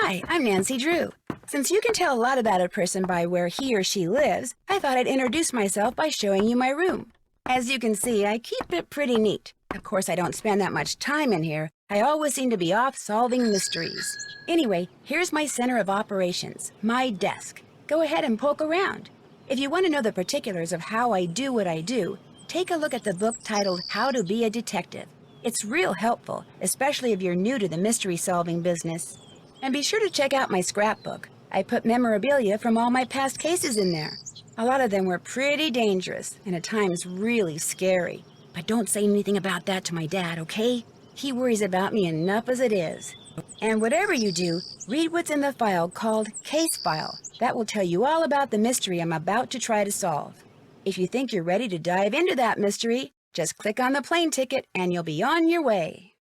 Hi, I'm Nancy Drew. Since you can tell a lot about a person by where he or she lives, I thought I'd introduce myself by showing you my room. As you can see, I keep it pretty neat. Of course, I don't spend that much time in here. I always seem to be off solving mysteries. Anyway, here's my center of operations, my desk. Go ahead and poke around. If you want to know the particulars of how I do what I do, take a look at the book titled How to Be a Detective. It's real helpful, especially if you're new to the mystery-solving business. And be sure to check out my scrapbook. I put memorabilia from all my past cases in there. A lot of them were pretty dangerous, and at times really scary. But don't say anything about that to my dad, okay? He worries about me enough as it is. And whatever you do, read what's in the file called Case File. That will tell you all about the mystery I'm about to try to solve. If you think you're ready to dive into that mystery, just click on the plane ticket and you'll be on your way.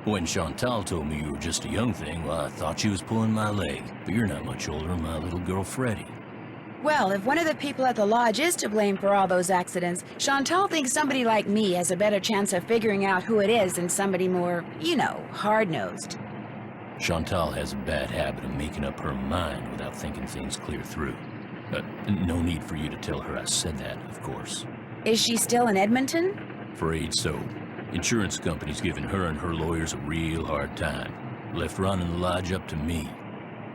When Chantal told me you were just a young thing, well, I thought she was pulling my leg. But you're not much older than my little girl, Freddie. Well, if one of the people at the lodge is to blame for all those accidents, Chantal thinks somebody like me has a better chance of figuring out who it is than somebody more, you know, hard-nosed. Chantal has a bad habit of making up her mind without thinking things clear through. No need for you to tell her I said that, of course. Is she still in Edmonton? Afraid so. Insurance company's giving her and her lawyers a real hard time. Left running the lodge up to me.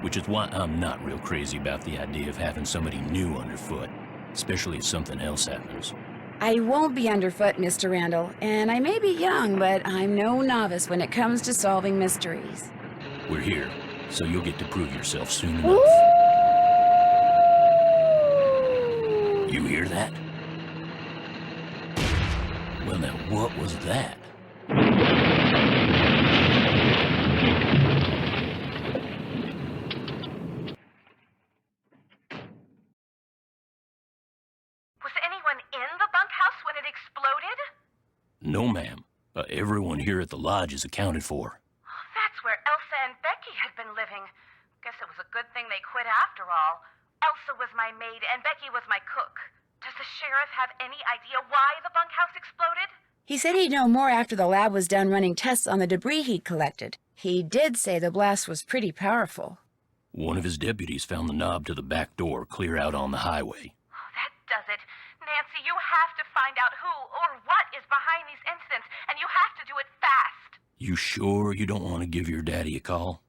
Which is why I'm not real crazy about the idea of having somebody new underfoot, especially if something else happens. I won't be underfoot, Mr. Randall, and I may be young, but I'm no novice when it comes to solving mysteries. We're here, so you'll get to prove yourself soon enough. You hear that? Well, now, what was that? Was anyone in the bunkhouse when it exploded? No, ma'am. Everyone here at the lodge is accounted for. That's where Elsa and Becky had been living. Guess it was a good thing they quit after all. Elsa was my maid and Becky was my cook. Does the sheriff have any idea why the bunkhouse exploded? He said he'd know more after the lab was done running tests on the debris he'd collected. He did say the blast was pretty powerful. One of his deputies found the knob to the back door clear out on the highway. Oh, that does it. Nancy, you have to find out who or what is behind these incidents, and you have to do it fast. You sure you don't want to give your daddy a call?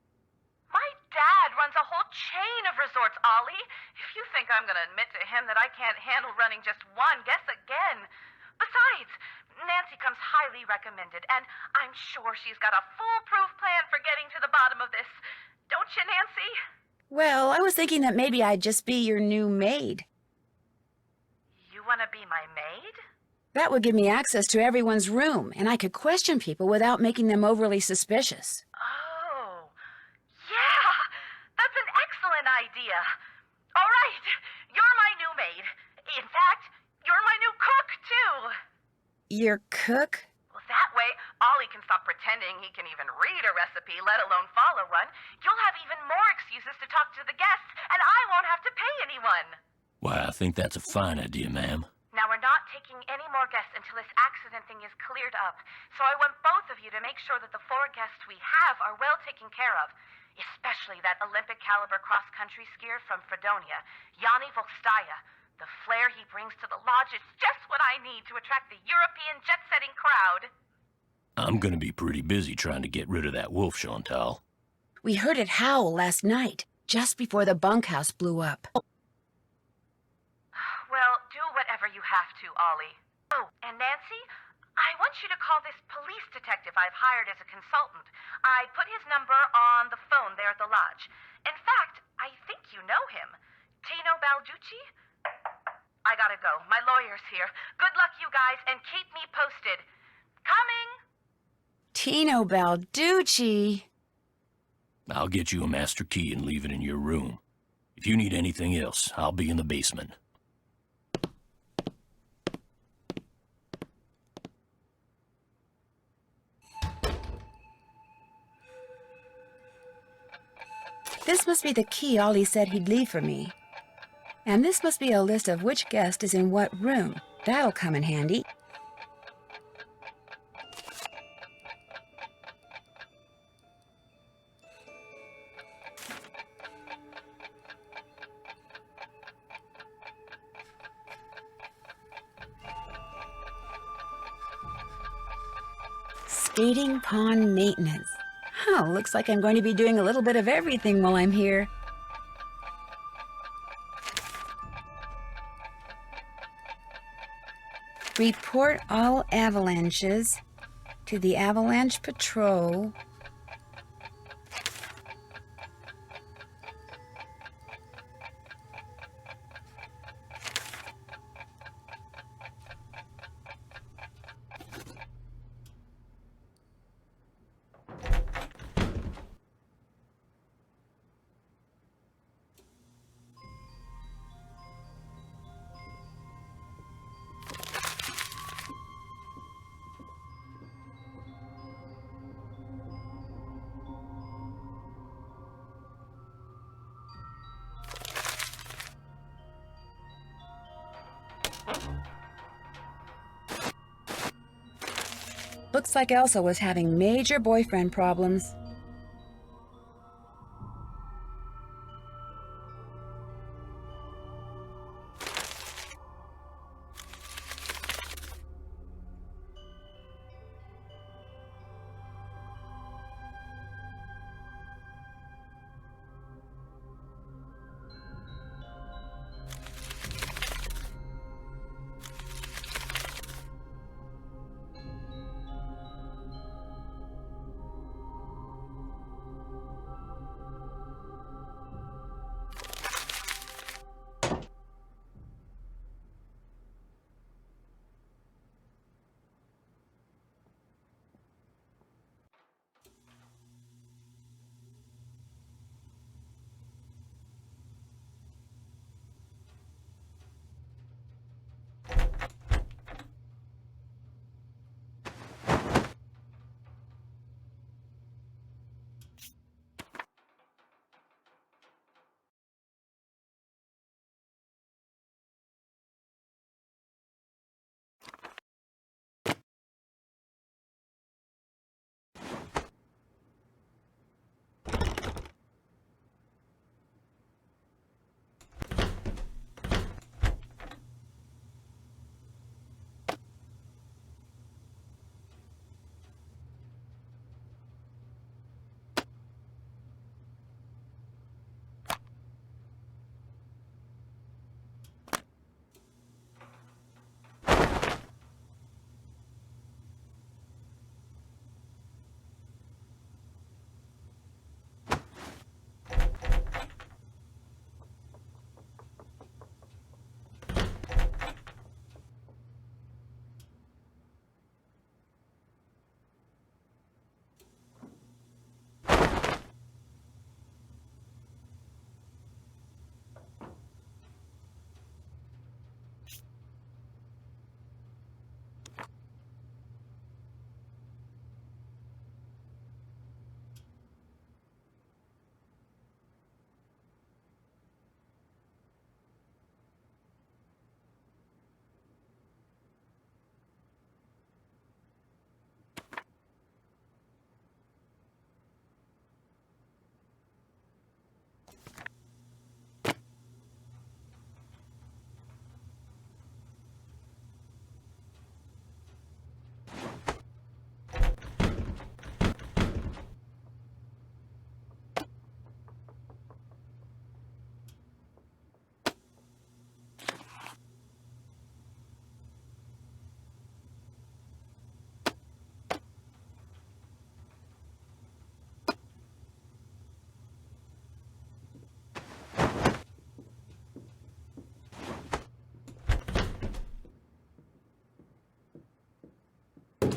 My dad runs a whole chain of resorts, Ollie. If you think I'm going to admit to him that I can't handle running just one, guess again. Besides, Nancy comes highly recommended, and I'm sure she's got a foolproof plan for getting to the bottom of this. Don't you, Nancy? Well, I was thinking that maybe I'd just be your new maid. You want to be my maid? That would give me access to everyone's room, and I could question people without making them overly suspicious. Oh, yeah, that's an excellent idea. All right, you're my new maid. In fact, you're my new cook, too. Your cook? Well, that way, Ollie can stop pretending he can even read a recipe, let alone follow one. You'll have even more excuses to talk to the guests, and I won't have to pay anyone. Why, I think that's a fine idea, ma'am. Now, we're not taking any more guests until this accident thing is cleared up. So I want both of you to make sure that the 4 guests we have are well taken care of. Especially that Olympic-caliber cross-country skier from Fredonia, Yanni Volstaya. The flair he brings to the lodge is just what I need to attract the European jet-setting crowd. I'm gonna be pretty busy trying to get rid of that wolf, Chantal. We heard it howl last night, just before the bunkhouse blew up. Well, do whatever you have to, Ollie. Oh, and Nancy, I want you to call this police detective I've hired as a consultant. I put his number on the phone there at the lodge. In fact, I think you know him. Tino Balducci? I gotta go. My lawyer's here. Good luck, you guys, and keep me posted. Coming! Tino Balducci. I'll get you a master key and leave it in your room. If you need anything else, I'll be in the basement. This must be the key Ollie said he'd leave for me. And this must be a list of which guest is in what room. That'll come in handy. Skating pond maintenance. Oh, looks like I'm going to be doing a little bit of everything while I'm here. Report all avalanches to the Avalanche Patrol. Looks like Elsa was having major boyfriend problems.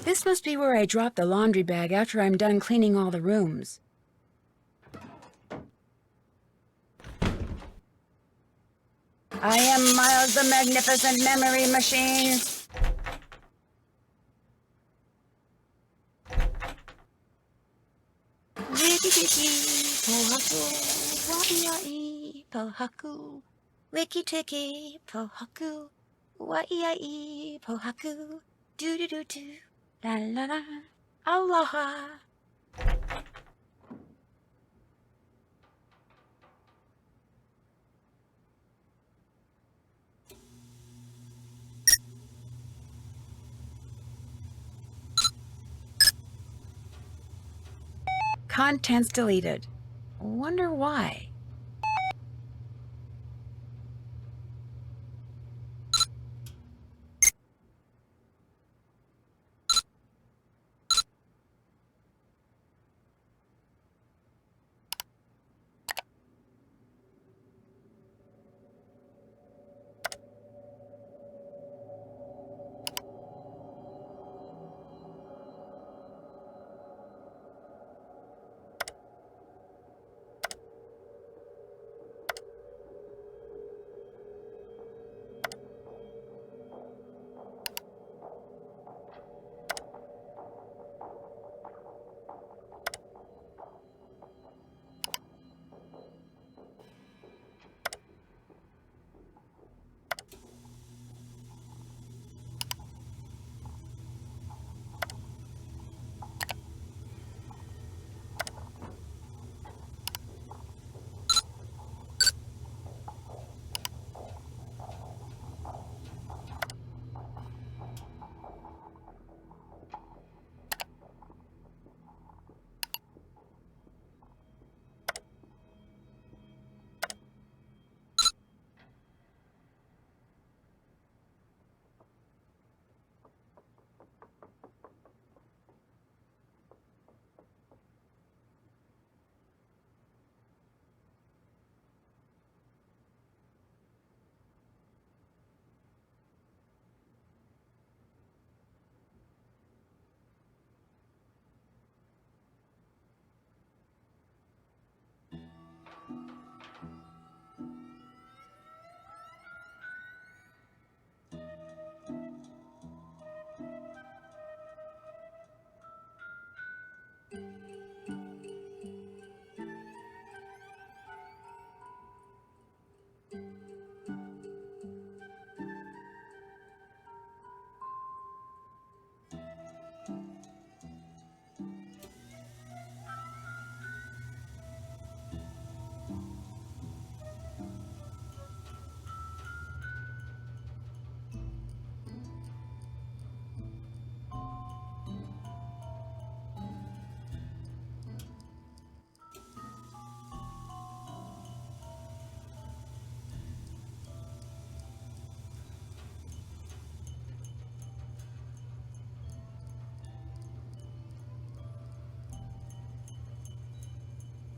This must be where I drop the laundry bag after I'm done cleaning all the rooms. I am Miles the Magnificent Memory Machine. Wiki tiki pohaku, waiai pohaku. Wiki tiki pohaku, waiai pohaku. Do do do do, la la la, aloha. Contents deleted. Wonder why.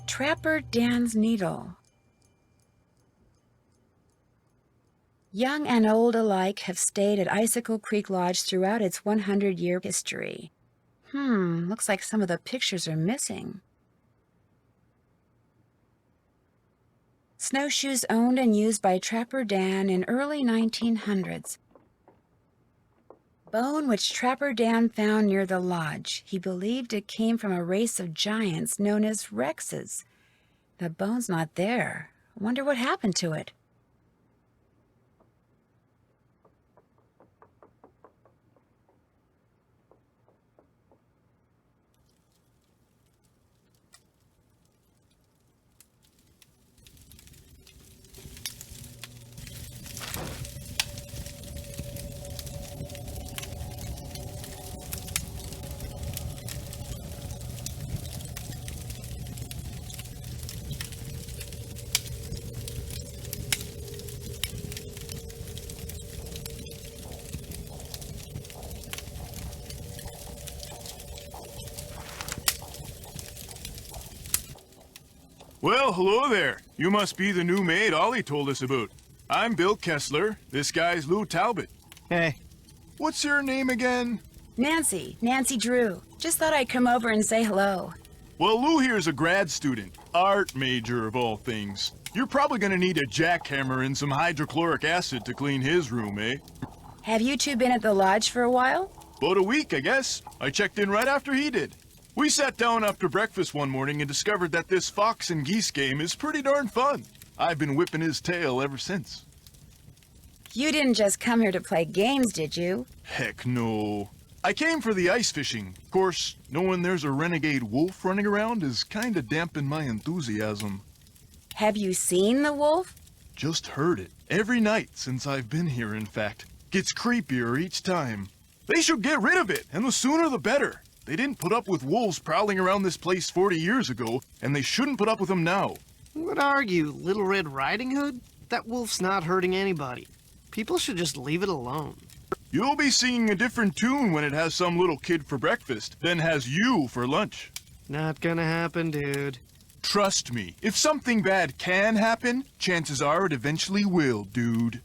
Trapper Dan's needle. Young and old alike have stayed at Icicle Creek Lodge throughout its 100-year history. Looks like some of the pictures are missing. Snowshoes owned and used by Trapper Dan in early 1900s. Bone which Trapper Dan found near the lodge. He believed it came from a race of giants known as Rexes. The bone's not there. I wonder what happened to it. Well, hello there. You must be the new maid Ollie told us about. I'm Bill Kessler. This guy's Lou Talbot. Hey. What's your name again? Nancy Drew. Just thought I'd come over and say hello. Well, Lou here's a grad student. Art major, of all things. You're probably gonna need a jackhammer and some hydrochloric acid to clean his room, eh? Have you two been at the lodge for a while? About a week, I guess. I checked in right after he did. We sat down after breakfast one morning and discovered that this fox and geese game is pretty darn fun. I've been whipping his tail ever since. You didn't just come here to play games, did you? Heck no. I came for the ice fishing. Of course, knowing there's a renegade wolf running around is kinda dampened my enthusiasm. Have you seen the wolf? Just heard it. Every night since I've been here, in fact. Gets creepier each time. They should get rid of it, and the sooner the better. They didn't put up with wolves prowling around this place 40 years ago, and they shouldn't put up with them now. What are you, Little Red Riding Hood? That wolf's not hurting anybody. People should just leave it alone. You'll be singing a different tune when it has some little kid for breakfast, then has you for lunch. Not gonna happen, dude. Trust me, if something bad can happen, chances are it eventually will, dude.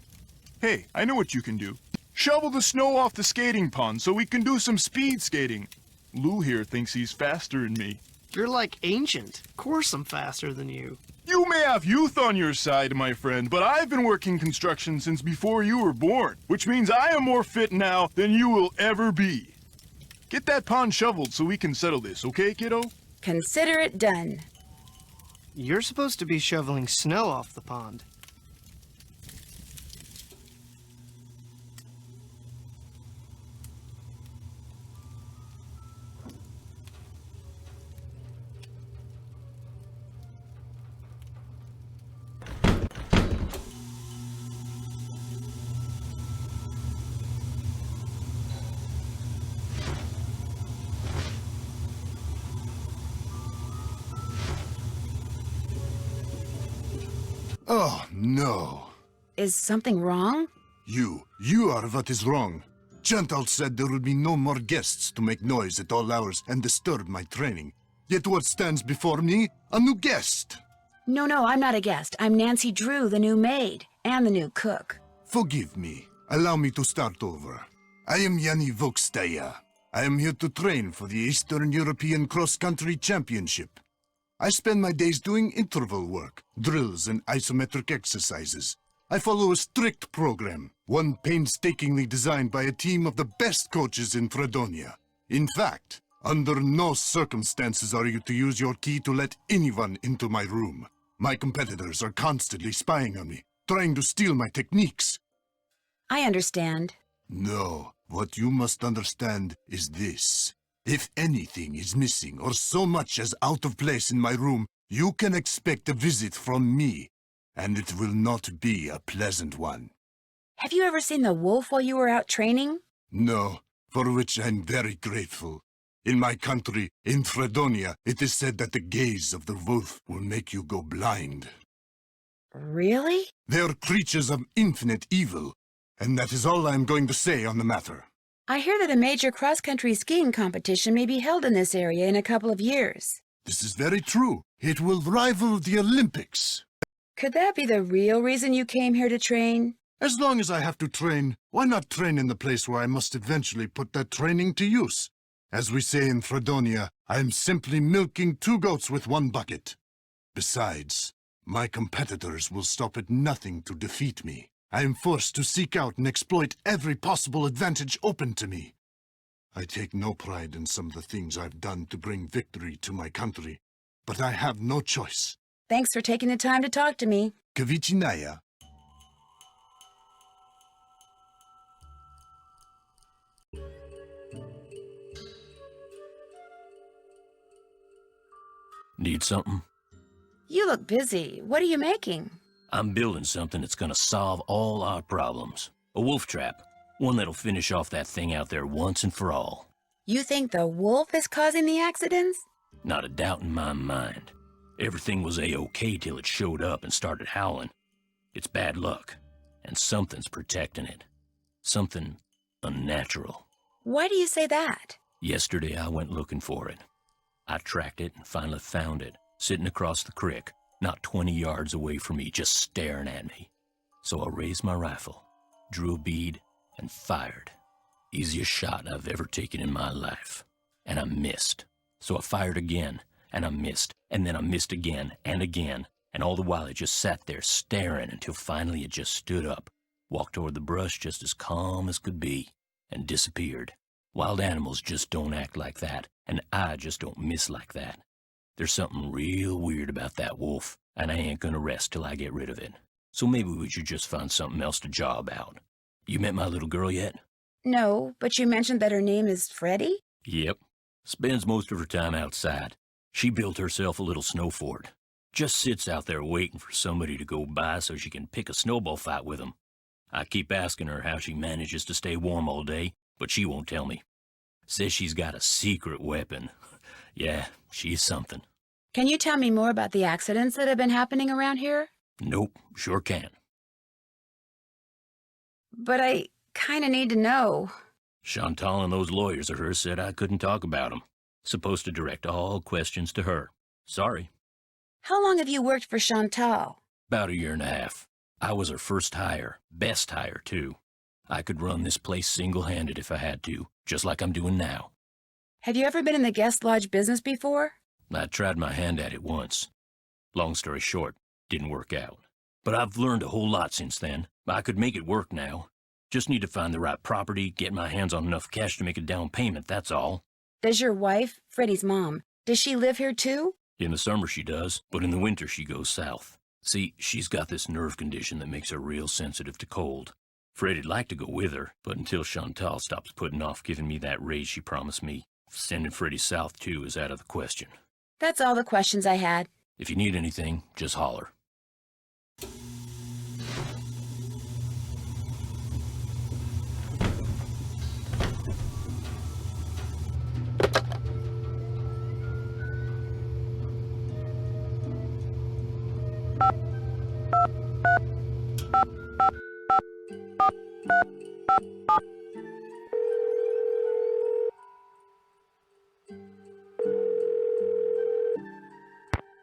Hey, I know what you can do. Shovel the snow off the skating pond so we can do some speed skating. Lou here thinks he's faster than me. You're like ancient. Of course I'm faster than you. You may have youth on your side, my friend, but I've been working construction since before you were born, which means I am more fit now than you will ever be. Get that pond shoveled so we can settle this, okay, kiddo? Consider it done. You're supposed to be shoveling snow off the pond. Oh, no. Is something wrong? You are what is wrong. Chantal said there would be no more guests to make noise at all hours and disturb my training. Yet what stands before me? A new guest. No, I'm not a guest. I'm Nancy Drew, the new maid, and the new cook. Forgive me. Allow me to start over. I am Yanni Vokstaya. I am here to train for the Eastern European Cross-Country Championship. I spend my days doing interval work, drills, and isometric exercises. I follow a strict program, one painstakingly designed by a team of the best coaches in Fredonia. In fact, under no circumstances are you to use your key to let anyone into my room. My competitors are constantly spying on me, trying to steal my techniques. I understand. No, what you must understand is this. If anything is missing or so much as out of place in my room, you can expect a visit from me, and it will not be a pleasant one. Have you ever seen the wolf while you were out training? No, for which I'm very grateful. In my country, in Fredonia, it is said that the gaze of the wolf will make you go blind. Really? They are creatures of infinite evil, and that is all I am going to say on the matter. I hear that a major cross-country skiing competition may be held in this area in a couple of years. This is very true. It will rival the Olympics. Could that be the real reason you came here to train? As long as I have to train, why not train in the place where I must eventually put that training to use? As we say in Fredonia, I am simply milking 2 goats with 1 bucket. Besides, my competitors will stop at nothing to defeat me. I am forced to seek out and exploit every possible advantage open to me. I take no pride in some of the things I've done to bring victory to my country, but I have no choice. Thanks for taking the time to talk to me. Kavichinaya. Need something? You look busy. What are you making? I'm building something that's gonna solve all our problems. A wolf trap. One that'll finish off that thing out there once and for all. You think the wolf is causing the accidents? Not a doubt in my mind. Everything was A-OK till it showed up and started howling. It's bad luck, and something's protecting it. Something unnatural. Why do you say that? Yesterday I went looking for it. I tracked it and finally found it, sitting across the creek, not 20 yards away from me, just staring at me. So I raised my rifle, drew a bead, and fired. Easiest shot I've ever taken in my life. And I missed. So I fired again, and I missed, and then I missed again, and all the while it just sat there staring until finally it just stood up, walked toward the brush just as calm as could be, and disappeared. Wild animals just don't act like that, and I just don't miss like that. There's something real weird about that wolf, and I ain't gonna rest till I get rid of it. So maybe we should just find something else to jaw about. You met my little girl yet? No, but you mentioned that her name is Freddie? Yep. Spends most of her time outside. She built herself a little snow fort. Just sits out there waiting for somebody to go by so she can pick a snowball fight with them. I keep asking her how she manages to stay warm all day, but she won't tell me. Says she's got a secret weapon. Yeah, she's something. Can you tell me more about the accidents that have been happening around here? Nope, sure can. But I kinda need to know. Chantal and those lawyers of hers said I couldn't talk about them. Supposed to direct all questions to her. Sorry. How long have you worked for Chantal? About 1.5 years. I was her first hire. Best hire, too. I could run this place single-handed if I had to, just like I'm doing now. Have you ever been in the guest lodge business before? I tried my hand at it once. Long story short, didn't work out. But I've learned a whole lot since then. I could make it work now. Just need to find the right property, get my hands on enough cash to make a down payment, that's all. Does your wife, Freddie's mom, does she live here too? In the summer she does, but in the winter she goes south. See, she's got this nerve condition that makes her real sensitive to cold. Freddie'd like to go with her, but until Chantal stops putting off giving me that raise she promised me, sending Freddie south too is out of the question. That's all the questions I had. If you need anything, just holler.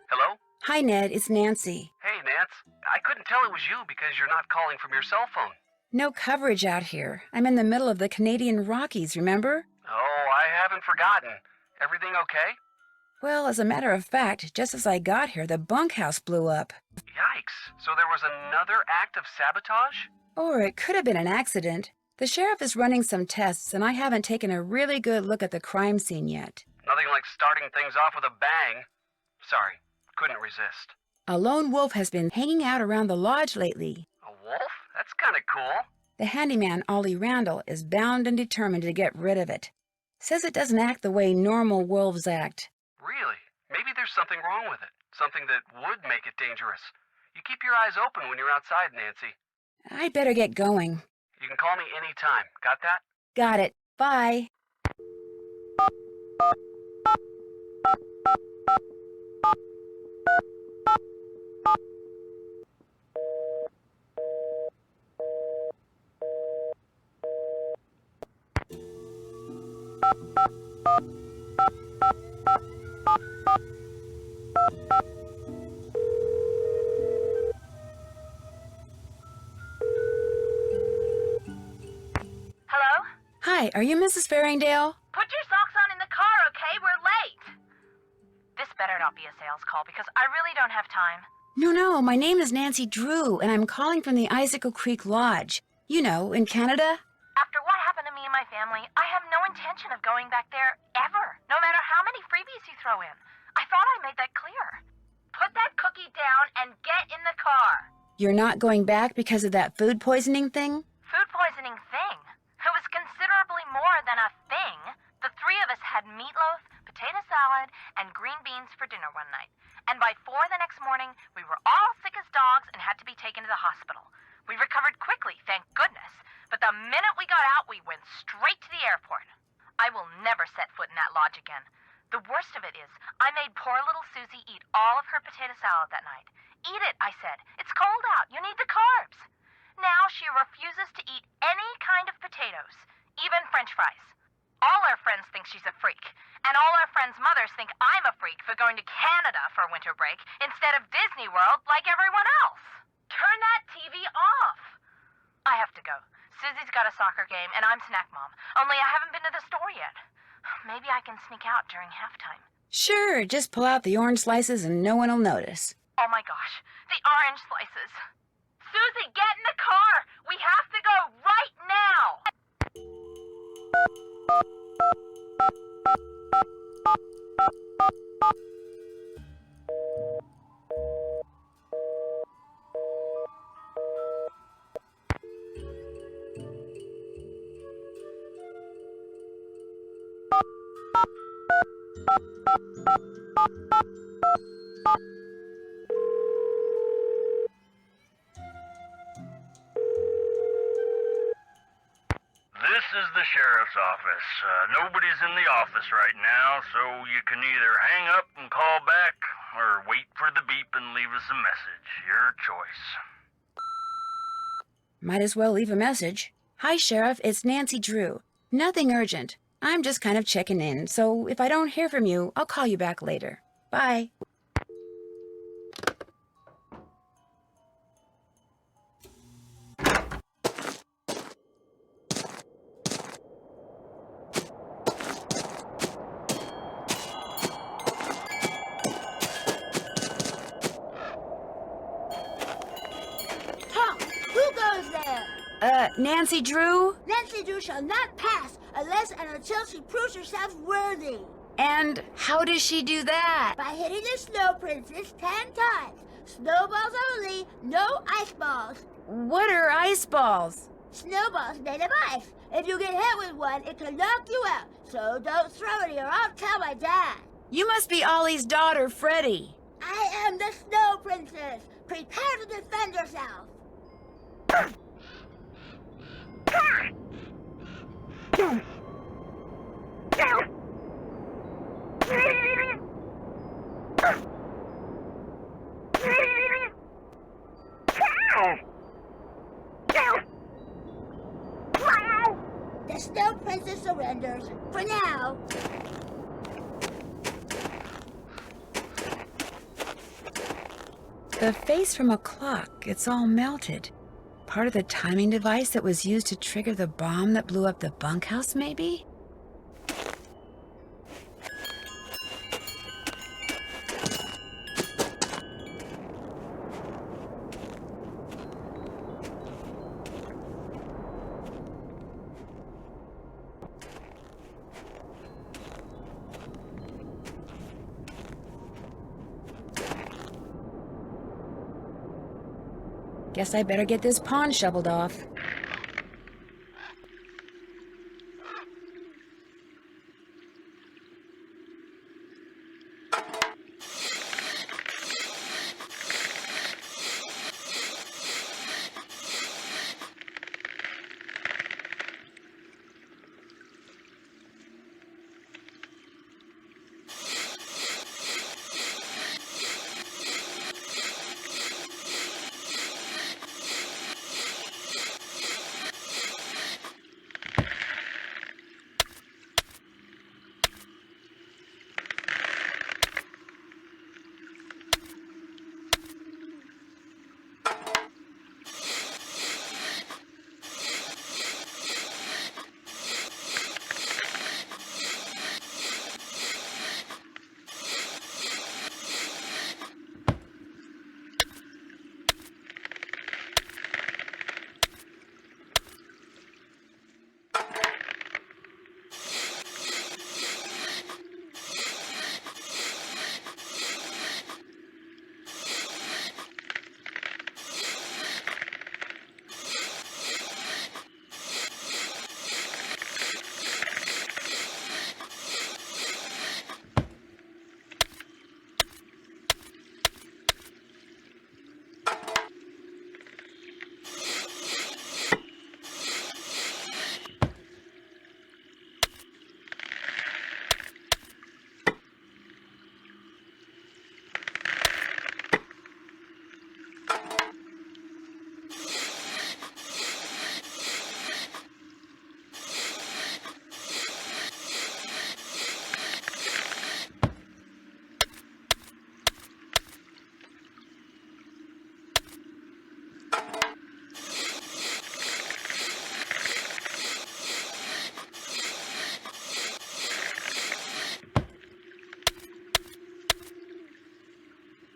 Hello? Hi, Ned. It's Nancy. Hey, Nance. I couldn't tell it was you because you're not calling from your cell phone. No coverage out here. I'm in the middle of the Canadian Rockies, remember? Oh, I haven't forgotten. Everything okay? Well, as a matter of fact, just as I got here, the bunkhouse blew up. Yikes. So there was another act of sabotage? Or it could have been an accident. The sheriff is running some tests, and I haven't taken a really good look at the crime scene yet. Nothing like starting things off with a bang. Sorry, couldn't resist. A lone wolf has been hanging out around the lodge lately. A wolf? That's kind of cool. The handyman, Ollie Randall, is bound and determined to get rid of it. Says it doesn't act the way normal wolves act. Really? Maybe there's something wrong with it. Something that would make it dangerous. You keep your eyes open when you're outside, Nancy. I'd better get going. You can call me anytime. Got that? Got it. Bye. Hello? Hi, are you Mrs. Farringdale? Put your socks on in the car, okay? We're late. This better not be a sales call because I really don't have time. No, my name is Nancy Drew, and I'm calling from the Icicle Creek Lodge. You know, in Canada. After what happened to me and my family, I have no intention of going back there ever, no matter how many freebies you throw in. I thought I made that clear. Put that cookie down and get in the car. You're not going back because of that food poisoning thing? Food poisoning thing? It was considerably more than a thing. The three of us had meatloaf, potato salad, and green beans for dinner one night. And by 4 the next morning, we were all sick as dogs and had to be taken to the hospital. We recovered quickly, thank goodness. But the minute we got out, we went straight to the airport. I will never set foot in that lodge again. The worst of it is, I made poor little Susie eat all of her potato salad that night. Eat it, I said. It's cold out. You need the carbs. Now she refuses to eat any kind of potatoes, even French fries. All our friends think she's a freak, and all our friends' mothers think I'm a freak for going to Canada for winter break instead of Disney World like everyone else. Turn that TV off. I have to go. Susie's got a soccer game, and I'm snack mom. Only I haven't been to the store yet. Maybe I can sneak out during halftime. Sure, just pull out the orange slices and no one will notice. Oh my gosh, the orange slices. Susie, get in the car! We have to go right now! This is the sheriff's office. Nobody's in the office right now, so you can either hang up and call back, or wait for the beep and leave us a message. Your choice. Might as well leave a message. Hi, Sheriff, it's Nancy Drew. Nothing urgent. I'm just kind of checking in, so if I don't hear from you, I'll call you back later. Bye. Nancy Drew? Nancy Drew shall not pass unless and until she proves herself worthy. And how does she do that? By hitting the Snow Princess 10 times. Snowballs only, no ice balls. What are ice balls? Snowballs made of ice. If you get hit with one, it can knock you out. So don't throw any or I'll tell my dad. You must be Ollie's daughter, Freddie. I am the Snow Princess. Prepare to defend yourself. The Snow Princess surrenders. For now. The face from a clock, it's all melted. Part of the timing device that was used to trigger the bomb that blew up the bunkhouse, maybe? Guess I better get this pond shoveled off.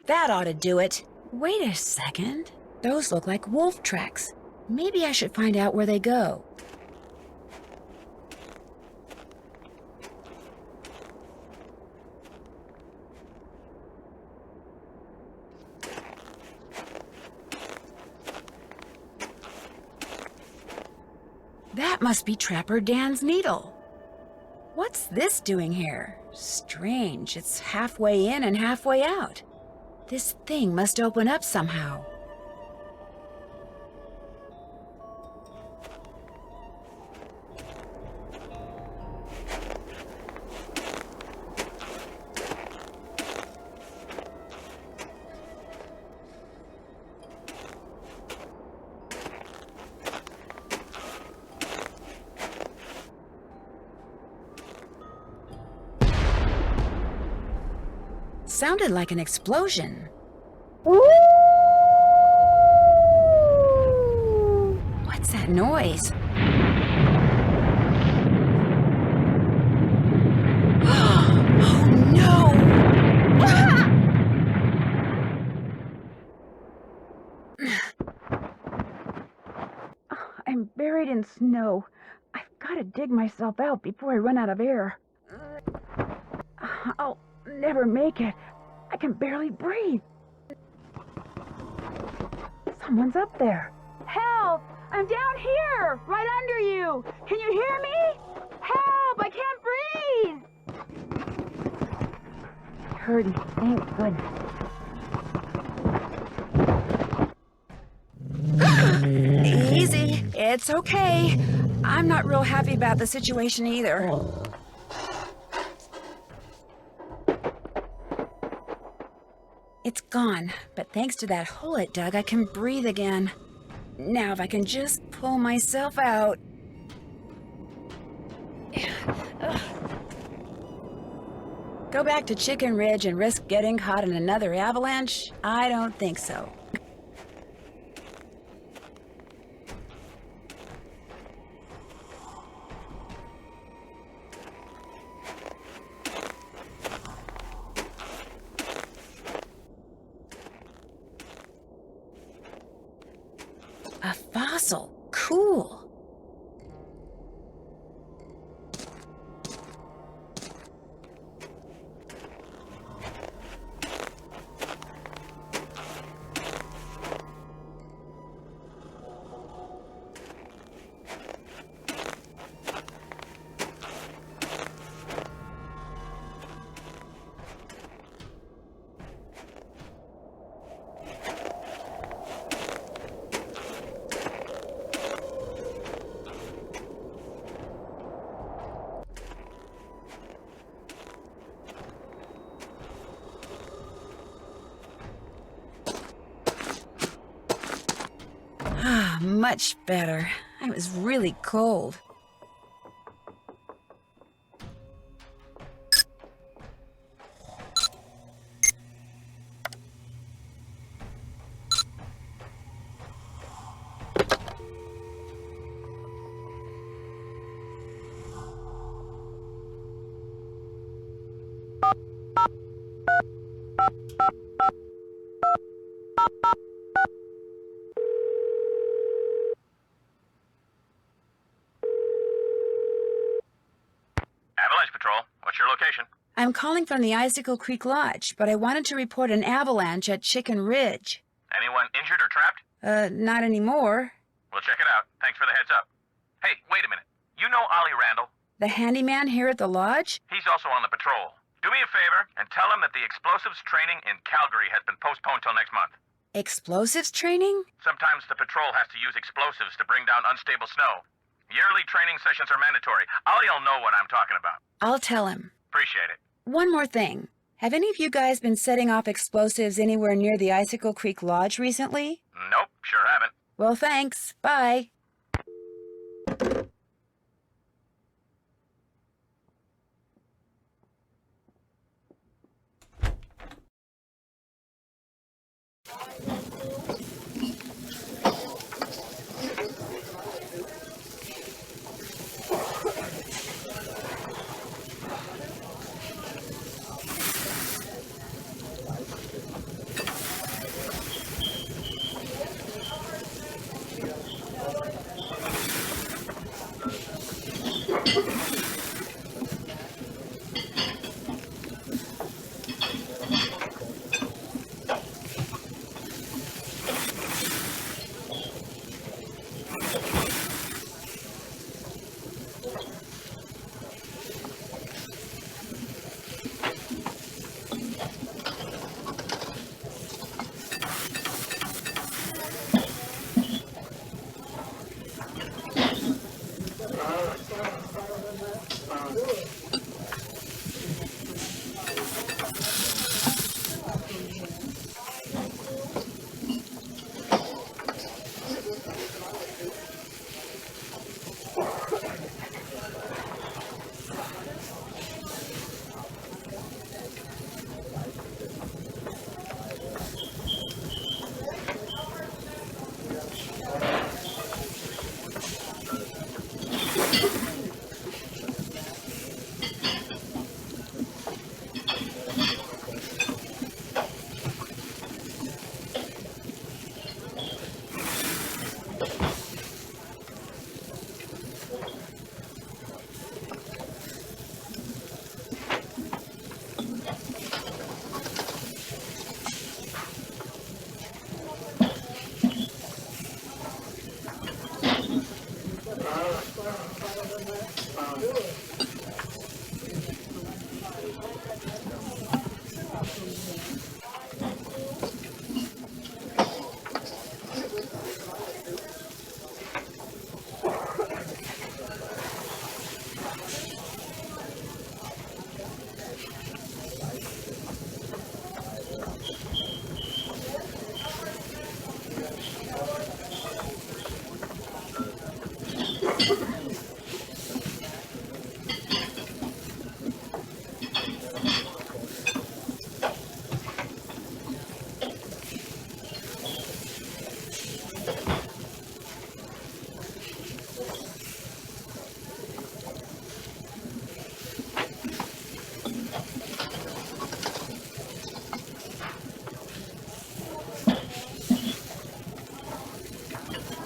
That ought to do it. Wait a second. Those look like wolf tracks. Maybe I should find out where they go. That must be Trapper Dan's needle. What's this doing here? Strange, it's halfway in and halfway out. This thing must open up somehow. Sounded like an explosion. What's that noise? Oh no! I'm buried in snow. I've got to dig myself out before I run out of air. I'll never make it. I can barely breathe. Someone's up there. Help! I'm down here, right under you. Can you hear me? Help! I can't breathe. I heard me. Thank goodness. Easy. It's okay. I'm not real happy about the situation either. It's gone, but thanks to that hole it dug, I can breathe again. Now if I can just pull myself out. Go back to Chicken Ridge and risk getting caught in another avalanche? I don't think so. A fossil. Cool. Much better. I was really cold. I'm calling from the Icicle Creek Lodge, but I wanted to report an avalanche at Chicken Ridge. Anyone injured or trapped? Not anymore. We'll check it out. Thanks for the heads up. Hey, wait a minute. You know Ollie Randall? The handyman here at the lodge? He's also on the patrol. Do me a favor and tell him that the explosives training in Calgary has been postponed till next month. Explosives training? Sometimes the patrol has to use explosives to bring down unstable snow. Yearly training sessions are mandatory. Ollie'll know what I'm talking about. I'll tell him. Appreciate it. One more thing. Have any of you guys been setting off explosives anywhere near the Icicle Creek Lodge recently? Nope, sure haven't. Well, thanks. Bye.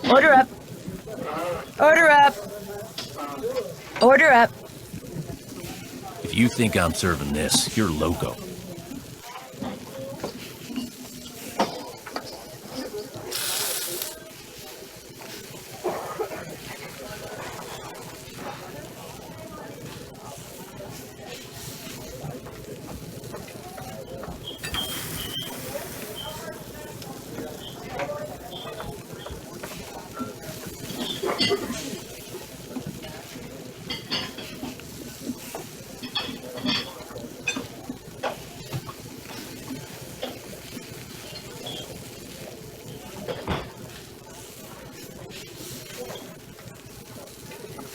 Order up. Order up. Order up. If you think I'm serving this, you're loco.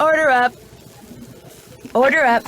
Order up. Order up.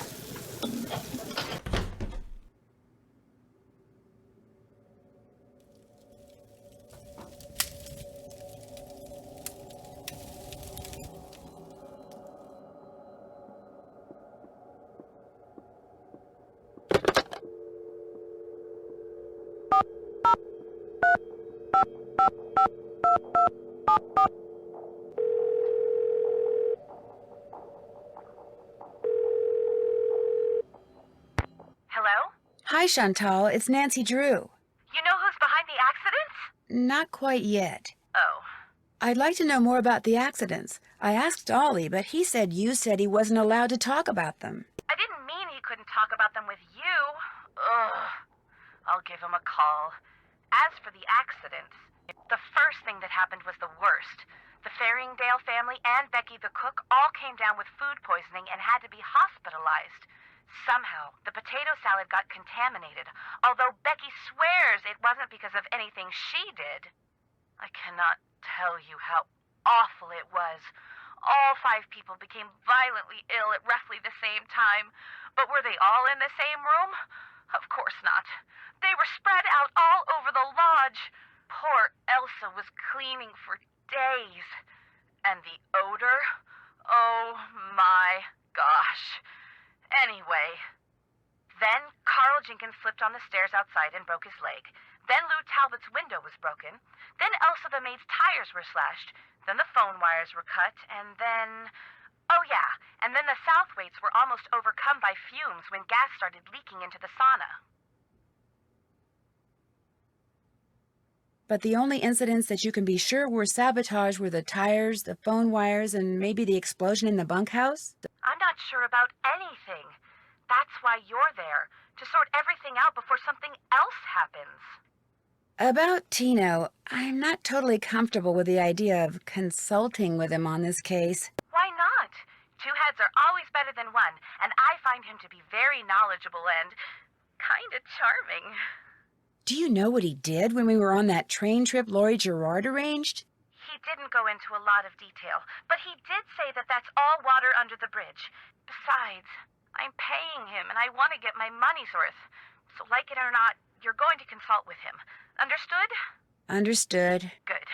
Hello? Hi, Chantal. It's Nancy Drew. You know who's behind the accidents? Not quite yet. Oh. I'd like to know more about the accidents. I asked Ollie, but he said you said he wasn't allowed to talk about them. I didn't mean he couldn't talk about them with you. Ugh. I'll give him a call. As for the accidents, the first thing that happened was the worst. The Faringdale family and Becky the cook all came down with food poisoning and had to be hospitalized. Somehow, the potato salad got contaminated, although Becky swears it wasn't because of anything she did. I cannot tell you how awful it was. All 5 people became violently ill at roughly the same time. But were they all in the same room? Of course not. They were spread out all over the lodge. Poor Elsa was cleaning for days. And the odor? Oh my gosh. Anyway, then Carl Jenkins slipped on the stairs outside and broke his leg. Then Lou Talbot's window was broken. Then Elsa the maid's tires were slashed. Then the phone wires were cut. And then... oh yeah, and then the Southwaites were almost overcome by fumes when gas started leaking into the sauna. But the only incidents that you can be sure were sabotage were the tires, the phone wires, and maybe the explosion in the bunkhouse? I'm not sure about anything. That's why you're there, to sort everything out before something else happens. About Tino, I'm not totally comfortable with the idea of consulting with him on this case. Why not? 2 heads are always better than one, and I find him to be very knowledgeable and kinda charming. Do you know what he did when we were on that train trip Laurie Gerard arranged? He didn't go into a lot of detail, but he did say that that's all water under the bridge. Besides, I'm paying him, and I want to get my money's worth. So like it or not, you're going to consult with him. Understood? Understood. Good.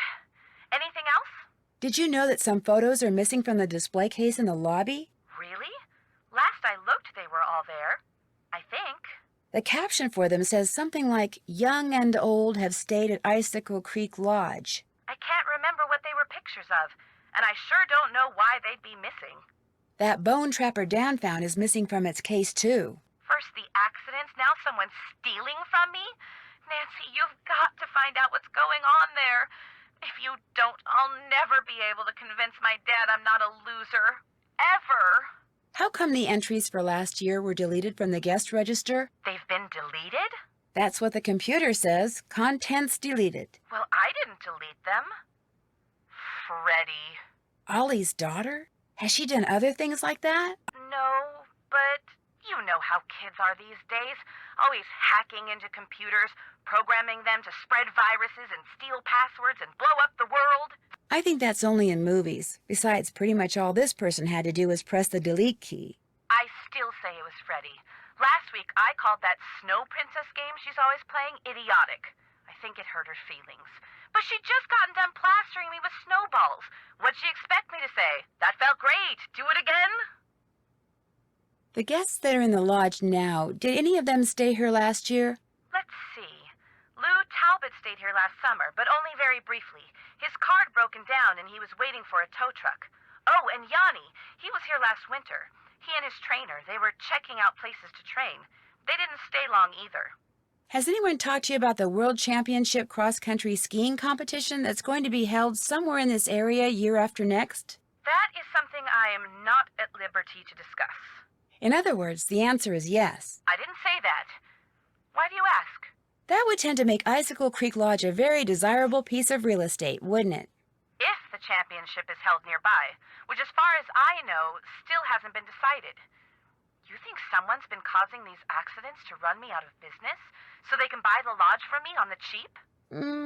Anything else? Did you know that some photos are missing from the display case in the lobby? Really? Last I looked, they were all there. I think. The caption for them says something like, "Young and old have stayed at Icicle Creek Lodge." I can't remember what they were pictures of, and I sure don't know why they'd be missing. That bone Trapper Dan found is missing from its case, too. First the accidents, now someone's stealing from me? Nancy, you've got to find out what's going on there. If you don't, I'll never be able to convince my dad I'm not a loser. Ever. How come the entries for last year were deleted from the guest register? They've been deleted? That's what the computer says. Contents deleted. Well, I didn't delete them. Freddie. Ollie's daughter? Has she done other things like that? No, but you know how kids are these days. Always hacking into computers, programming them to spread viruses and steal passwords and blow up the world. I think that's only in movies. Besides, pretty much all this person had to do was press the delete key. I still say it was Freddie. Last week, I called that Snow Princess game she's always playing idiotic. I think it hurt her feelings. But she'd just gotten done plastering me with snowballs. What'd she expect me to say? That felt great. Do it again? The guests that are in the lodge now, did any of them stay here last year? Let's see. Lou Talbot stayed here last summer, but only very briefly. His car had broken down and he was waiting for a tow truck. Oh, and Yanni, he was here last winter. He and his trainer, they were checking out places to train. They didn't stay long either. Has anyone talked to you about the World Championship cross-country skiing competition that's going to be held somewhere in this area year after next? That is something I am not at liberty to discuss. In other words, the answer is yes. I didn't say that. Why do you ask? That would tend to make Icicle Creek Lodge a very desirable piece of real estate, wouldn't it? If the championship is held nearby, which as far as I know, still hasn't been decided. You think someone's been causing these accidents to run me out of business so they can buy the lodge from me on the cheap?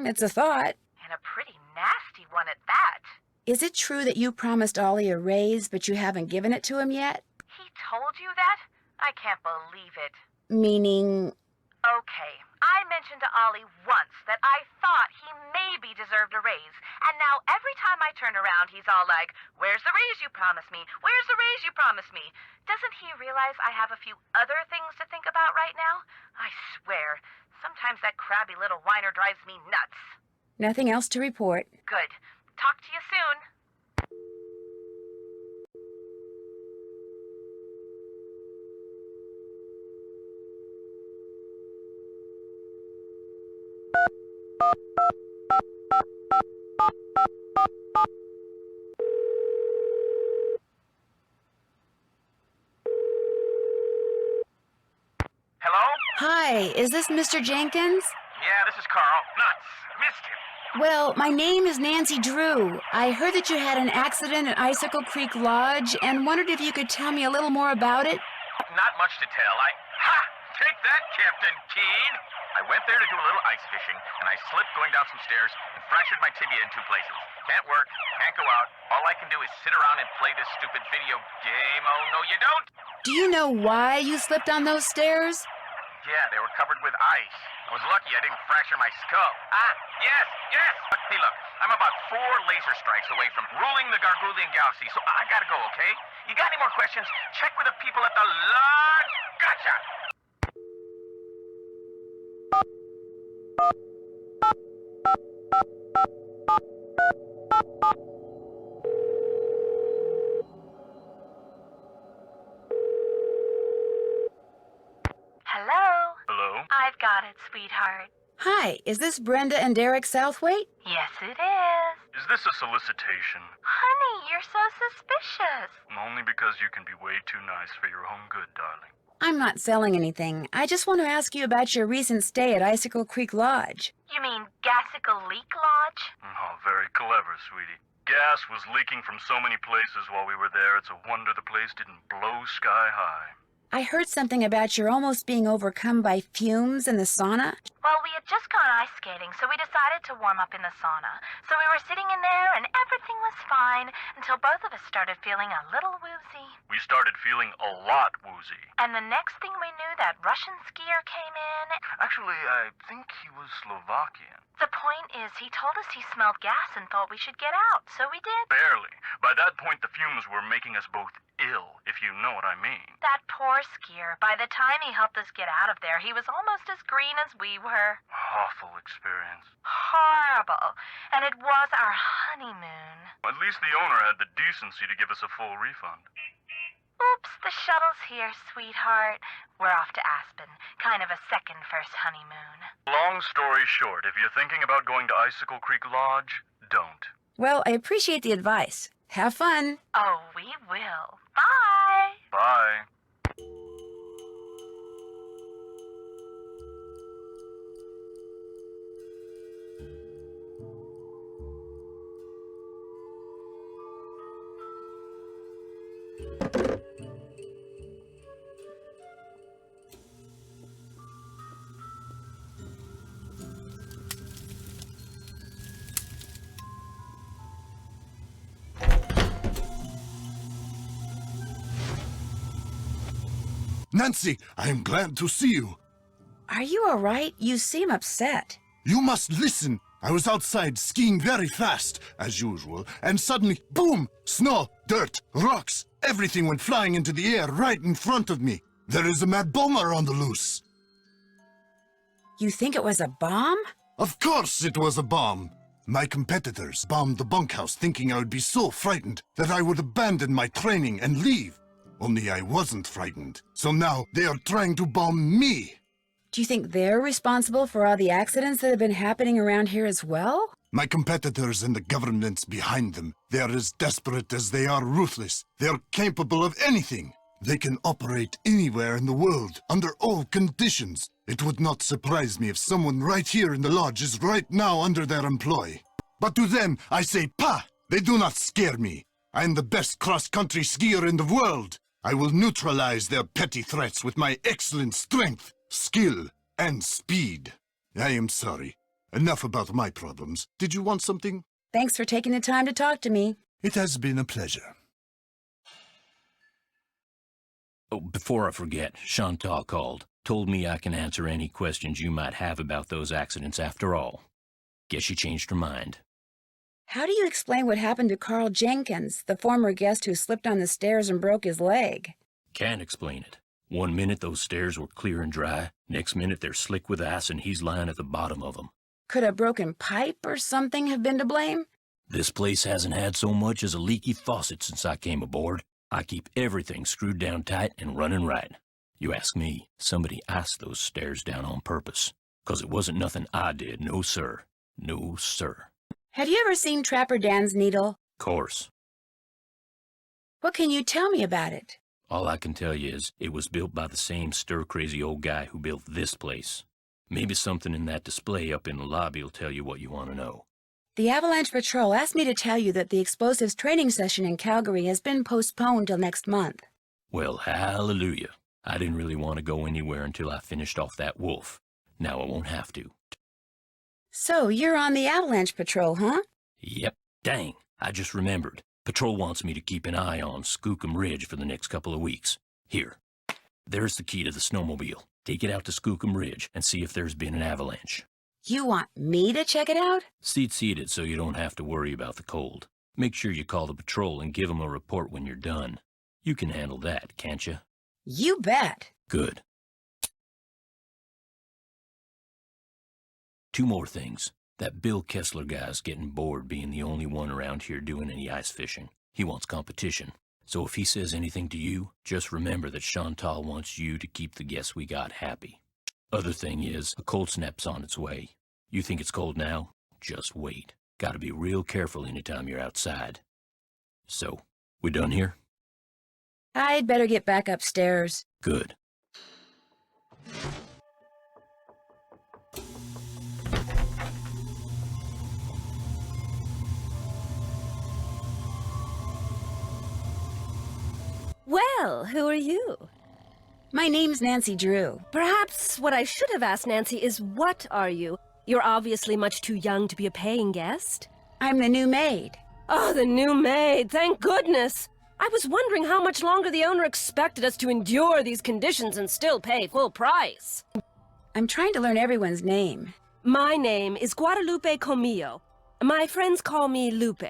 It's a thought. And a pretty nasty one at that. Is it true that you promised Ollie a raise, but you haven't given it to him yet? He told you that? I can't believe it. Meaning... Okay, I mentioned to Ollie once that I thought he maybe deserved a raise, and now every time I turn around, he's all like, "Where's the raise you promised me? Where's the raise you promised me?" Doesn't he realize I have a few other things to think about right now? I swear, sometimes that crabby little whiner drives me nuts. Nothing else to report. Good. Talk to you soon. Hello? Hi, is this Mr. Jenkins? Yeah, this is Carl. Nuts. Missed you. Well, my name is Nancy Drew. I heard that you had an accident at Icicle Creek Lodge and wondered if you could tell me a little more about it. Not much to tell. Ha! Take that, Captain Keen! I went there to do a little ice fishing, and I slipped going down some stairs and fractured my tibia in 2 places. Can't work, can't go out. All I can do is sit around and play this stupid video game. Oh, no, you don't! Do you know why you slipped on those stairs? Yeah, they were covered with ice. I was lucky I didn't fracture my skull. Yes! Hey, look, I'm about 4 laser strikes away from ruling the Gargoulian Galaxy, so I gotta go, okay? You got any more questions? Check with the people at the lodge. Gotcha! Hello? Hello? I've got it, sweetheart. Hi, is this Brenda and Derek Southwaite? Yes, it is. Is this a solicitation? Honey, you're so suspicious. Only because you can be way too nice for your own good, darling. I'm not selling anything. I just want to ask you about your recent stay at Icicle Creek Lodge. You mean Gassicle Leak Lodge? Oh, very clever, sweetie. Gas was leaking from so many places while we were there, it's a wonder the place didn't blow sky high. I heard something about your almost being overcome by fumes in the sauna. Well, we had just gone ice skating, so we decided to warm up in the sauna. So we were sitting in there, and everything was fine until both of us started feeling a little woozy. We started feeling a lot woozy. And the next thing we knew, that Russian skier came in. Actually, I think he was Slovakian. The point is, he told us he smelled gas and thought we should get out, so we did. Barely. By that point, the fumes were making us both ill, if you know what I mean. That poor skier. By the time he helped us get out of there, he was almost as green as we were. Awful experience. Horrible. And it was our honeymoon. At least the owner had the decency to give us a full refund. Oops, the shuttle's here, sweetheart. We're off to Aspen. Kind of a second first honeymoon. Long story short, if you're thinking about going to Icicle Creek Lodge, don't. Well, I appreciate the advice. Have fun. Oh, we will. Bye. Bye. Nancy, I am glad to see you. Are you all right? You seem upset. You must listen. I was outside skiing very fast, as usual, and suddenly, boom! Snow, dirt, rocks, everything went flying into the air right in front of me. There is a mad bomber on the loose. You think it was a bomb? Of course it was a bomb. My competitors bombed the bunkhouse thinking I would be so frightened that I would abandon my training and leave. Only I wasn't frightened, so now they are trying to bomb me. Do you think they're responsible for all the accidents that have been happening around here as well? My competitors and the governments behind them, they are as desperate as they are ruthless. They are capable of anything. They can operate anywhere in the world, under all conditions. It would not surprise me if someone right here in the lodge is right now under their employ. But to them, I say, "Pah!" They do not scare me. I am the best cross-country skier in the world. I will neutralize their petty threats with my excellent strength, skill, and speed. I am sorry. Enough about my problems. Did you want something? Thanks for taking the time to talk to me. It has been a pleasure. Oh, before I forget, Chantal called. Told me I can answer any questions you might have about those accidents after all. Guess she changed her mind. How do you explain what happened to Carl Jenkins, the former guest who slipped on the stairs and broke his leg? Can't explain it. One minute those stairs were clear and dry, next minute they're slick with ice and he's lying at the bottom of them. Could a broken pipe or something have been to blame? This place hasn't had so much as a leaky faucet since I came aboard. I keep everything screwed down tight and running right. You ask me, somebody iced those stairs down on purpose. 'Cause it wasn't nothing I did, no sir. No sir. Have you ever seen Trapper Dan's Needle? Course. What can you tell me about it? All I can tell you is it was built by the same stir-crazy old guy who built this place. Maybe something in that display up in the lobby will tell you what you want to know. The Avalanche Patrol asked me to tell you that the explosives training session in Calgary has been postponed till next month. Well, hallelujah. I didn't really want to go anywhere until I finished off that wolf. Now I won't have to. So, you're on the Avalanche Patrol, huh? Yep. Dang, I just remembered. Patrol wants me to keep an eye on Skookum Ridge for the next couple of weeks. Here. There's the key to the snowmobile. Take it out to Skookum Ridge and see if there's been an avalanche. You want me to check it out? Seat it so you don't have to worry about the cold. Make sure you call the patrol and give them a report when you're done. You can handle that, can't you? You bet. Good. Two more things. That Bill Kessler guy's getting bored being the only one around here doing any ice fishing. He wants competition. So if he says anything to you, just remember that Chantal wants you to keep the guests we got happy. Other thing is, a cold snap's on its way. You think it's cold now? Just wait. Gotta be real careful anytime you're outside. So, we done here? I'd better get back upstairs. Good. Well, who are you? My name's Nancy Drew. Perhaps what I should have asked Nancy is, what are you? You're obviously much too young to be a paying guest. I'm the new maid. Oh, the new maid, thank goodness. I was wondering how much longer the owner expected us to endure these conditions and still pay full price. I'm trying to learn everyone's name. My name is Guadalupe Comillo. My friends call me Lupe.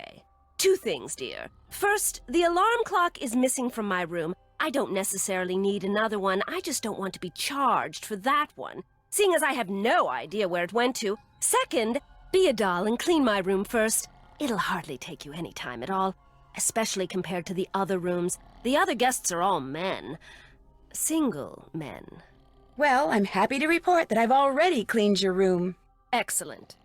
Two things, dear. First, the alarm clock is missing from my room. I don't necessarily need another one. I just don't want to be charged for that one, seeing as I have no idea where it went to. Second, be a doll and clean my room first. It'll hardly take you any time at all, especially compared to the other rooms. The other guests are all men. Single men. Well, I'm happy to report that I've already cleaned your room. Excellent.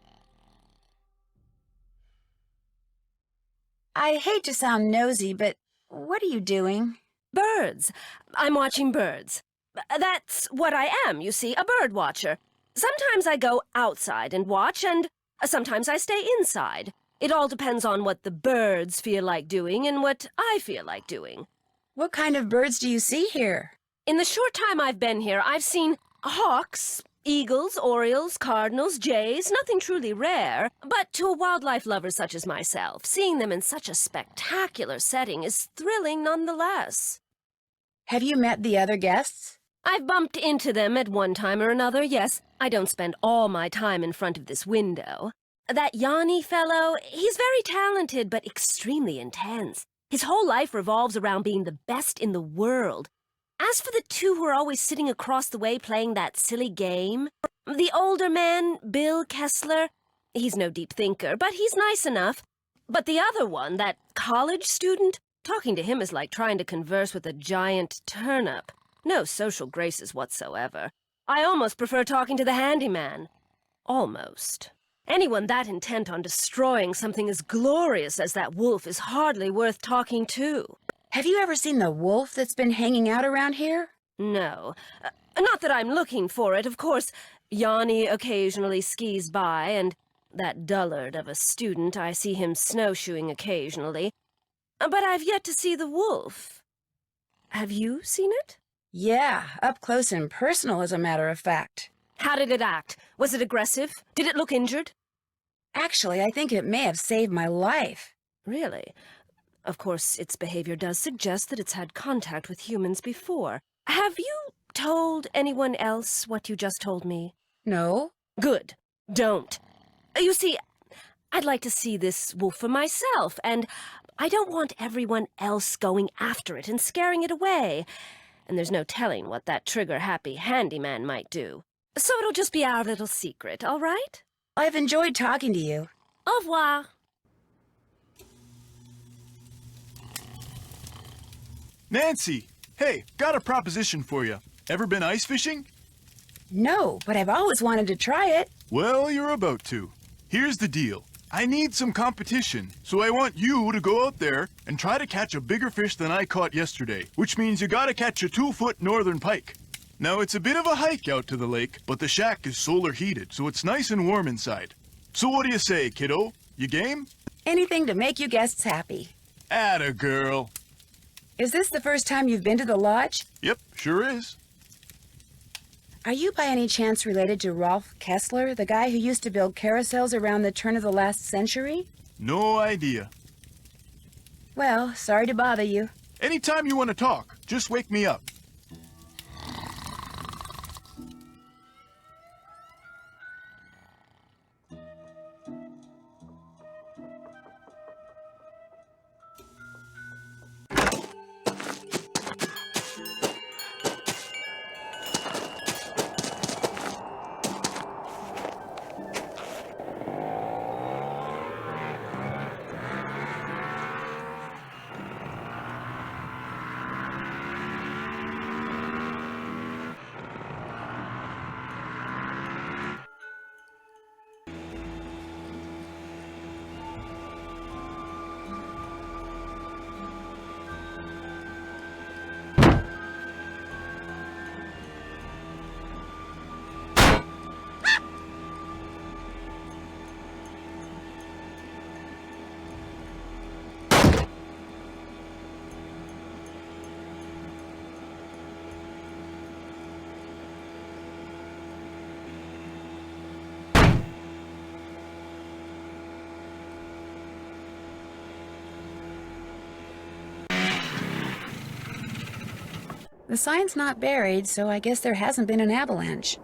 I hate to sound nosy, but what are you doing? Birds. I'm watching birds. That's what I am, you see, a bird watcher. Sometimes I go outside and watch, and sometimes I stay inside. It all depends on what the birds feel like doing and what I feel like doing. What kind of birds do you see here? In the short time I've been here, I've seen hawks, eagles, orioles, cardinals, jays, nothing truly rare. But to a wildlife lover such as myself, seeing them in such a spectacular setting is thrilling nonetheless. Have you met the other guests? I've bumped into them at one time or another, yes. I don't spend all my time in front of this window. That Yanni fellow, he's very talented but extremely intense. His whole life revolves around being the best in the world. As for the two who are always sitting across the way playing that silly game, the older man, Bill Kessler, He's no deep thinker, but he's nice enough. But the other one, that college student, talking to him is like trying to converse with a giant turnip. No social graces whatsoever. I almost prefer talking to the handyman. Almost. Anyone that intent on destroying something as glorious as that wolf is hardly worth talking to. Have you ever seen the wolf that's been hanging out around here? No. Not that I'm looking for it, of course. Yanni occasionally skis by, and that dullard of a student, I see him snowshoeing occasionally. But I've yet to see the wolf. Have you seen it? Yeah, up close and personal, as a matter of fact. How did it act? Was it aggressive? Did it look injured? Actually, I think it may have saved my life. Really? Of course, its behavior does suggest that it's had contact with humans before. Have you told anyone else what you just told me? No. Good. Don't. You see, I'd like to see this wolf for myself, and I don't want everyone else going after it and scaring it away. And there's no telling what that trigger-happy handyman might do. So it'll just be our little secret, all right? I've enjoyed talking to you. Au revoir. Nancy! Hey, got a proposition for you. Ever been ice fishing? No, but I've always wanted to try it. Well, you're about to. Here's the deal. I need some competition, so I want you to go out there and try to catch a bigger fish than I caught yesterday, which means you gotta catch a 2-foot northern pike. Now, it's a bit of a hike out to the lake, but the shack is solar heated, so it's nice and warm inside. So what do you say, kiddo? You game? Anything to make you guests happy. Atta girl. Is this the first time you've been to the lodge? Yep, sure is. Are you by any chance related to Rolf Kessler, the guy who used to build carousels around the turn of the last century? No idea. Well, sorry to bother you. Anytime you want to talk, just wake me up. The sign's not buried, so I guess there hasn't been an avalanche.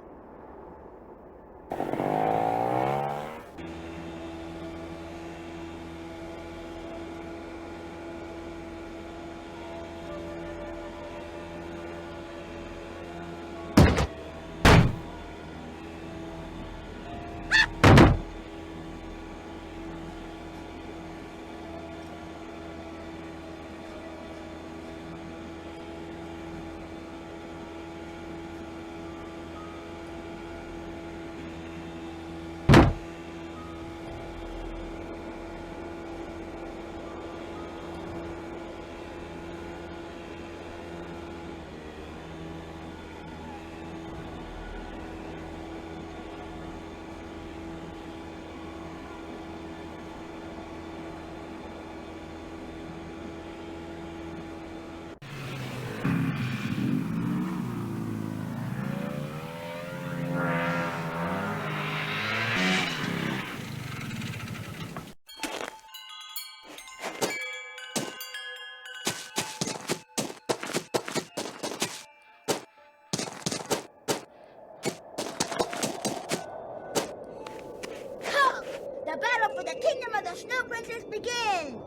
The battle for the kingdom of the Snow Princess begins!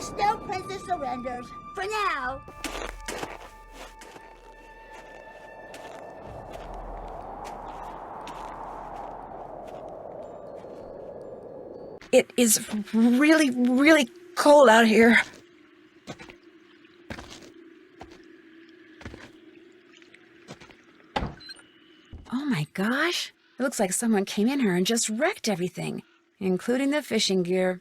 Snow Princess surrenders. For now. It is really, really cold out here. Oh my gosh. It looks like someone came in here and just wrecked everything, including the fishing gear.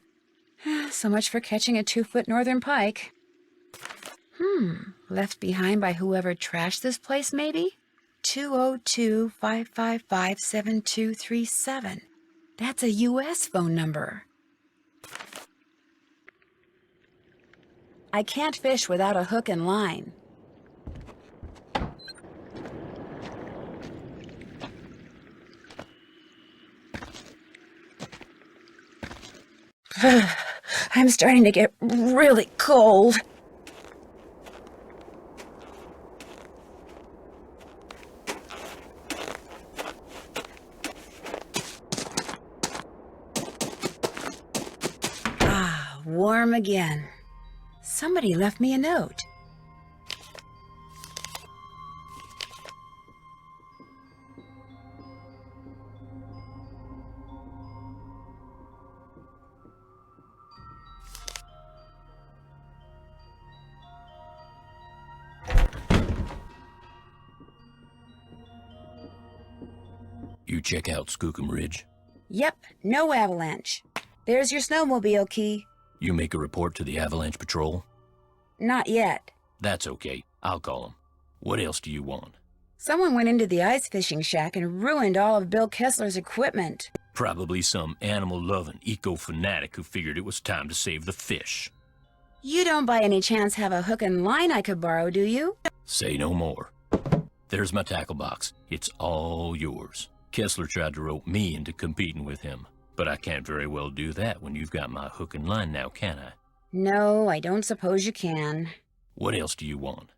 So much for catching a 2-foot northern pike. Left behind by whoever trashed this place, maybe? 202-555-7237. That's a U.S. phone number. I can't fish without a hook and line. I'm starting to get really cold. Ah, warm again. Somebody left me a note. You check out Skookum Ridge. Yep, no avalanche. There's your snowmobile key. You make a report to the Avalanche Patrol? Not yet. That's okay. I'll call them. What else do you want? Someone went into the ice fishing shack and ruined all of Bill Kessler's equipment. Probably some animal-loving eco-fanatic who figured it was time to save the fish. You don't by any chance have a hook and line I could borrow, do you? Say no more. There's my tackle box. It's all yours. Kessler tried to rope me into competing with him, but I can't very well do that when you've got my hook and line now, can I? No, I don't suppose you can. What else do you want?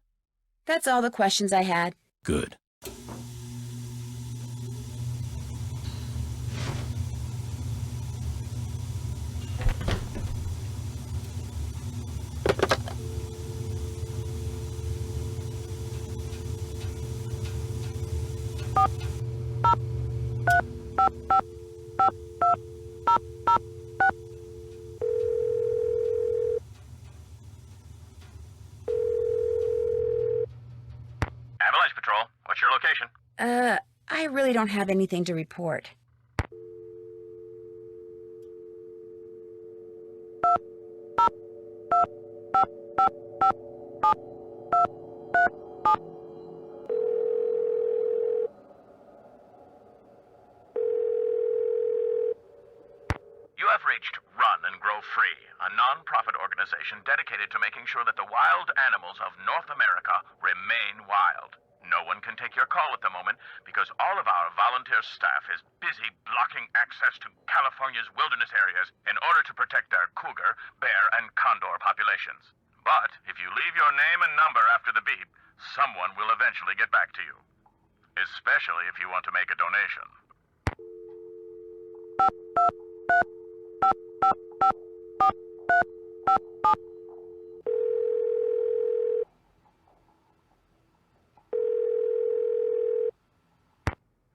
That's all the questions I had. Good. Avalanche Patrol, what's your location? I really don't have anything to report. You have reached Run and Grow Free, a non-profit organization dedicated to making sure that the wild animals of North America remain wild. No one can take your call at the moment because all of our volunteer staff is busy blocking access to California's wilderness areas in order to protect their cougar, bear, and condor populations. But if you leave your name and number after the beep, someone will eventually get back to you. Especially if you want to make a donation.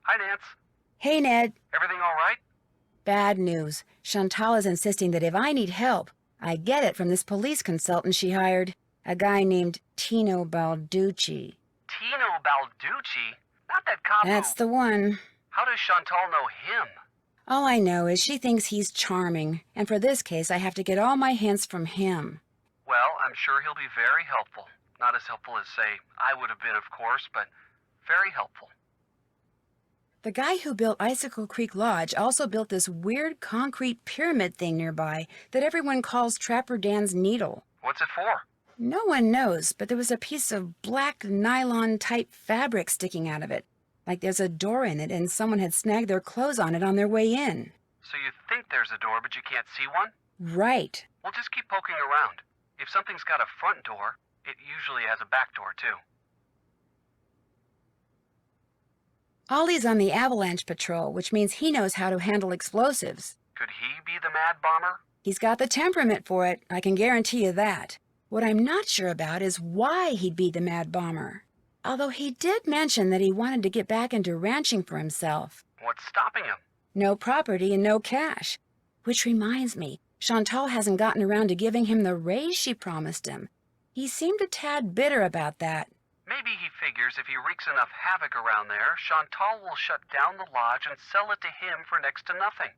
Hi, Nance. Hey, Ned. Everything all right? Bad news. Chantal is insisting that if I need help, I get it from this police consultant she hired. A guy named Tino Balducci. Tino Balducci? Not that cop who- That's the one. How does Chantal know him? All I know is she thinks he's charming, and for this case I have to get all my hints from him. Well, I'm sure he'll be very helpful. Not as helpful as, say, I would have been, of course, but very helpful. The guy who built Icicle Creek Lodge also built this weird concrete pyramid thing nearby that everyone calls Trapper Dan's Needle. What's it for? No one knows, but there was a piece of black nylon-type fabric sticking out of it. Like there's a door in it and someone had snagged their clothes on it on their way in. So you think there's a door, but you can't see one? Right. Well, just keep poking around. If something's got a front door, it usually has a back door, too. Ollie's on the Avalanche Patrol, which means he knows how to handle explosives. Could he be the mad bomber? He's got the temperament for it, I can guarantee you that. What I'm not sure about is why he'd be the mad bomber. Although he did mention that he wanted to get back into ranching for himself. What's stopping him? No property and no cash. Which reminds me, Chantal hasn't gotten around to giving him the raise she promised him. He seemed a tad bitter about that. Maybe he figures if he wreaks enough havoc around there, Chantal will shut down the lodge and sell it to him for next to nothing.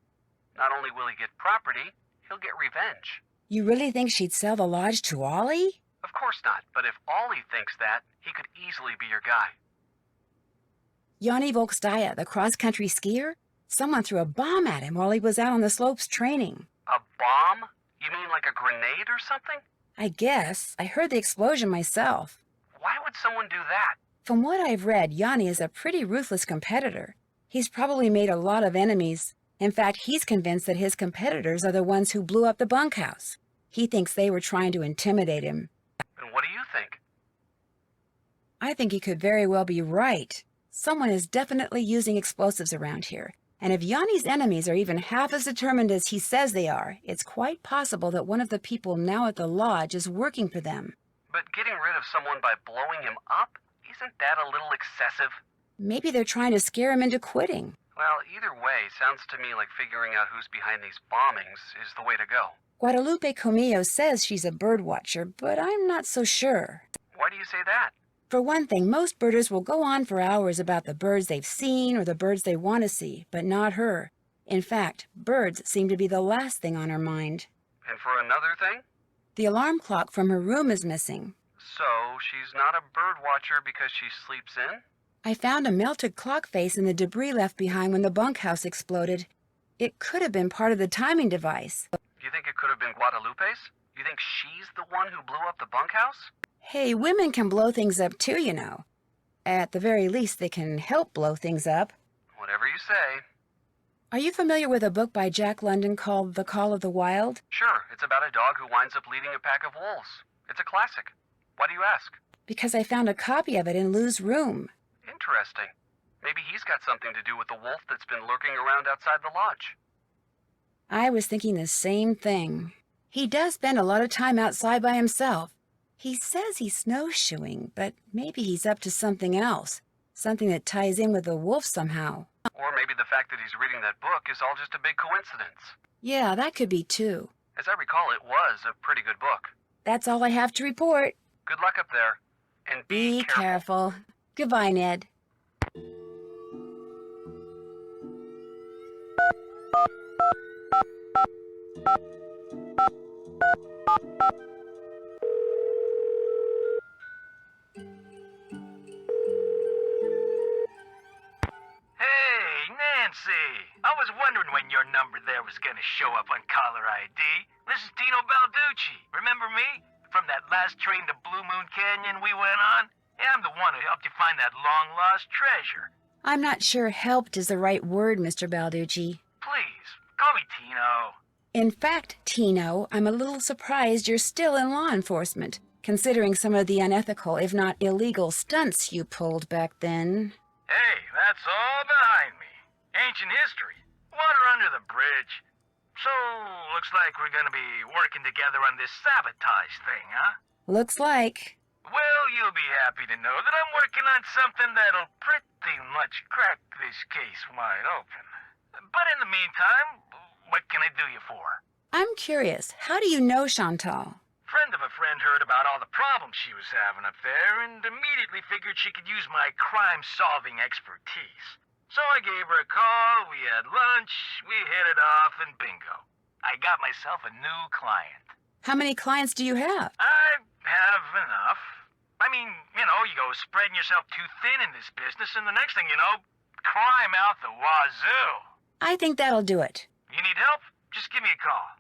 Not only will he get property, he'll get revenge. You really think she'd sell the lodge to Ollie? Of course not, but if Ollie thinks that, he could easily be your guy. Yanni Volkstaya, the cross-country skier? Someone threw a bomb at him while he was out on the slopes training. A bomb? You mean like a grenade or something? I guess. I heard the explosion myself. Why would someone do that? From what I've read, Yanni is a pretty ruthless competitor. He's probably made a lot of enemies. In fact, he's convinced that his competitors are the ones who blew up the bunkhouse. He thinks they were trying to intimidate him. And what do you think? I think he could very well be right. Someone is definitely using explosives around here. And if Yanni's enemies are even half as determined as he says they are, it's quite possible that one of the people now at the lodge is working for them. But getting rid of someone by blowing him up? Isn't that a little excessive? Maybe they're trying to scare him into quitting. Well, either way, sounds to me like figuring out who's behind these bombings is the way to go. Guadalupe Comillo says she's a bird watcher, but I'm not so sure. Why do you say that? For one thing, most birders will go on for hours about the birds they've seen or the birds they want to see, but not her. In fact, birds seem to be the last thing on her mind. And for another thing? The alarm clock from her room is missing. So, she's not a bird watcher because she sleeps in? I found a melted clock face in the debris left behind when the bunkhouse exploded. It could have been part of the timing device. You think it could have been Guadalupe's? You think she's the one who blew up the bunkhouse? Hey, women can blow things up too, you know. At the very least, they can help blow things up. Whatever you say. Are you familiar with a book by Jack London called The Call of the Wild? Sure, it's about a dog who winds up leading a pack of wolves. It's a classic. Why do you ask? Because I found a copy of it in Lou's room. Interesting. Maybe he's got something to do with the wolf that's been lurking around outside the lodge. I was thinking the same thing. He does spend a lot of time outside by himself. He says he's snowshoeing, but maybe he's up to something else. Something that ties in with the wolf somehow. Or maybe the fact that he's reading that book is all just a big coincidence. Yeah, that could be too. As I recall, it was a pretty good book. That's all I have to report. Good luck up there. And be careful. Goodbye, Ned. I was wondering when your number there was gonna show up on caller ID. This is Dino Balducci. Remember me? From that last train to Blue Moon Canyon we went on? Yeah, I'm the one who helped you find that long-lost treasure. I'm not sure helped is the right word, Mr. Balducci. Please, call me Tino. In fact, Tino, I'm a little surprised you're still in law enforcement, considering some of the unethical, if not illegal, stunts you pulled back then. Hey, that's all behind me. Ancient history. Water under the bridge. So, looks like we're gonna be working together on this sabotage thing, huh? Looks like. Well, you'll be happy to know that I'm working on something that'll pretty much crack this case wide open. But in the meantime, what can I do you for? I'm curious, how do you know Chantal? Friend of a friend heard about all the problems she was having up there and immediately figured she could use my crime-solving expertise. So I gave her a call, we had lunch, we hit it off, and bingo. I got myself a new client. How many clients do you have? I have enough. I mean, you go spreading yourself too thin in this business, and the next thing you know, crime out the wazoo. I think that'll do it. You need help? Just give me a call.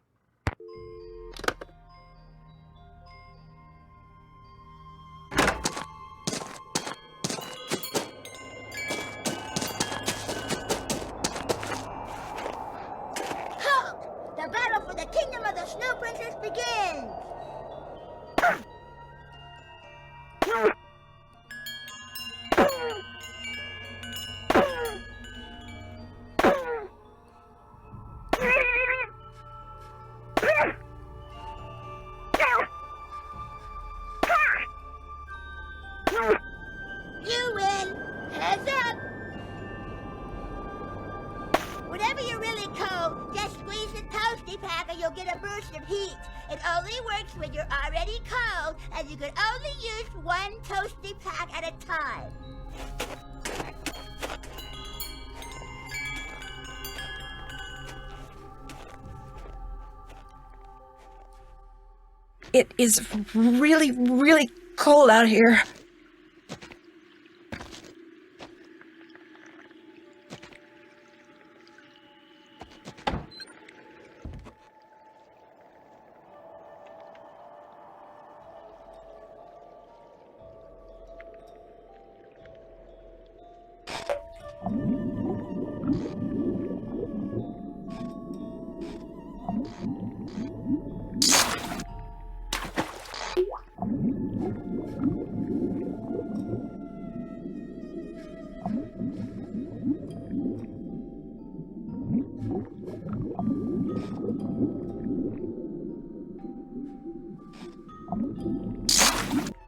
The battle for the kingdom of the Snow Princess begins! simple. Just squeeze the toasty pack and you'll get a burst of heat. It only works when you're already cold, and you can only use one toasty pack at a time. It is really, really cold out here.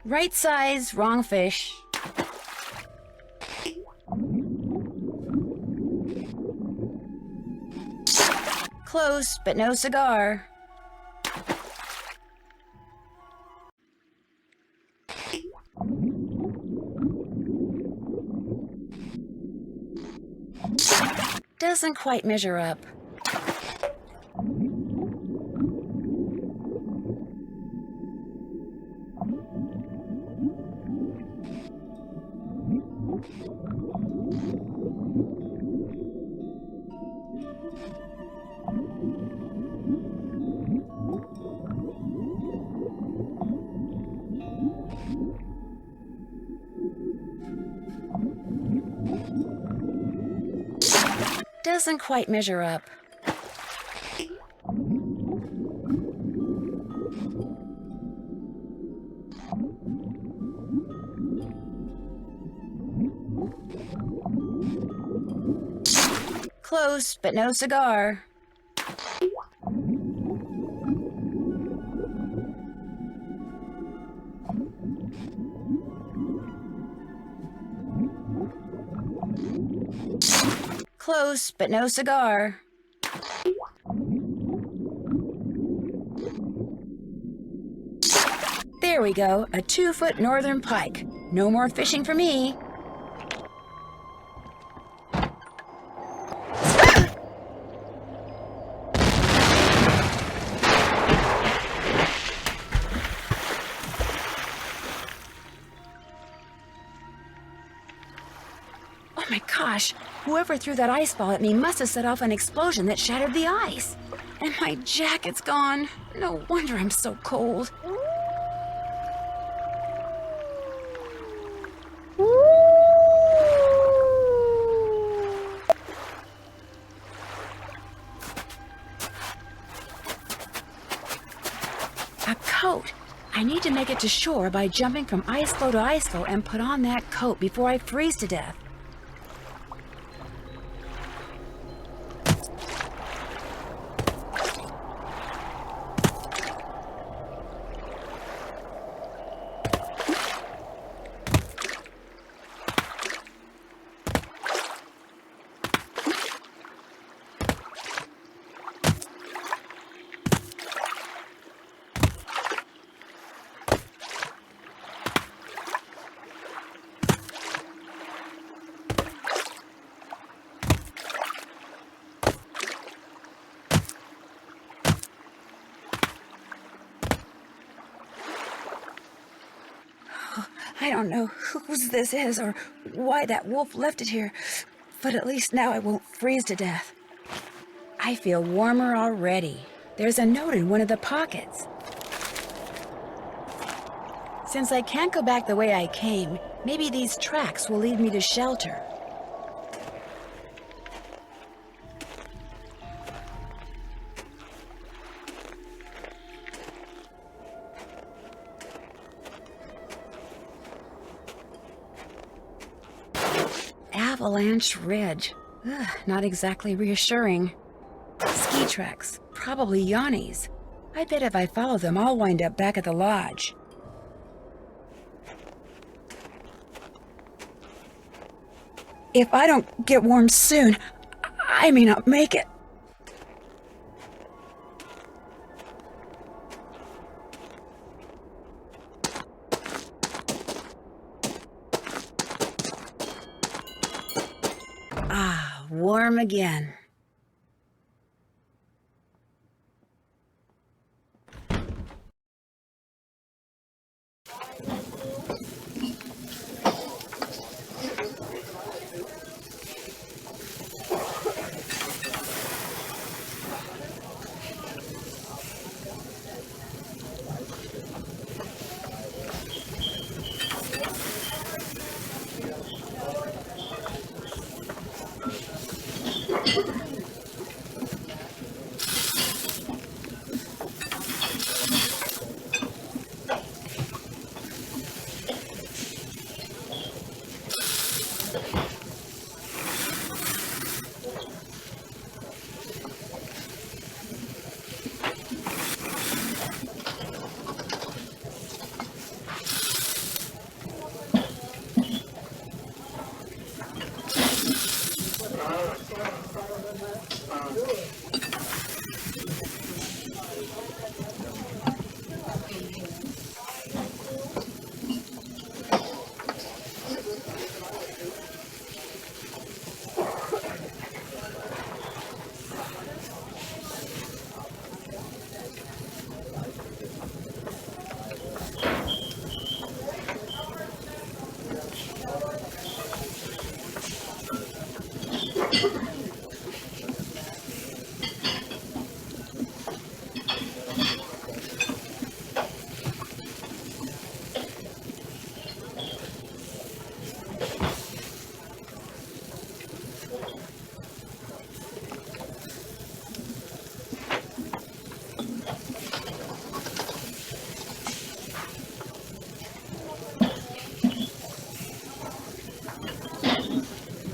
Right size, wrong fish. Close, but no cigar. Doesn't quite measure up. Doesn't quite measure up. Close, but no cigar. Close, but no cigar. There we go, a 2-foot northern pike. No more fishing for me. Oh my gosh, whoever threw that ice ball at me must have set off an explosion that shattered the ice. And my jacket's gone. No wonder I'm so cold. A coat. I need to make it to shore by jumping from ice floe to ice floe and put on that coat before I freeze to death. I don't know whose this is or why that wolf left it here, but at least now I won't freeze to death. I feel warmer already. There's a note in one of the pockets. Since I can't go back the way I came, maybe these tracks will lead me to shelter. Avalanche Ridge. Ugh, not exactly reassuring. Ski tracks, probably Yanni's. I bet if I follow them, I'll wind up back at the lodge. If I don't get warm soon, I may not make it. Ah, warm again.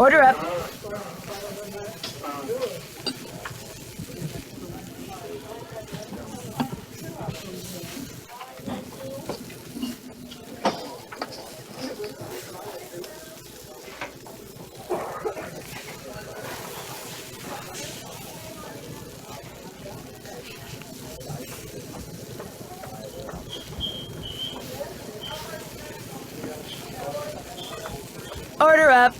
Order up. Order up.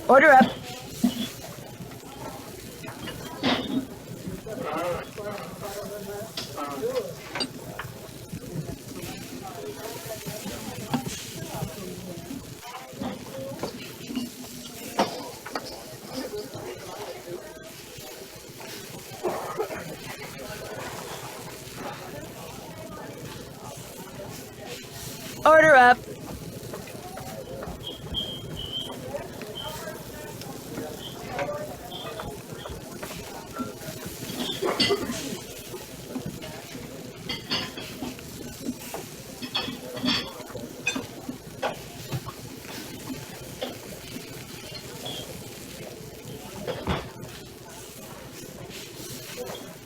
Order up. Order up.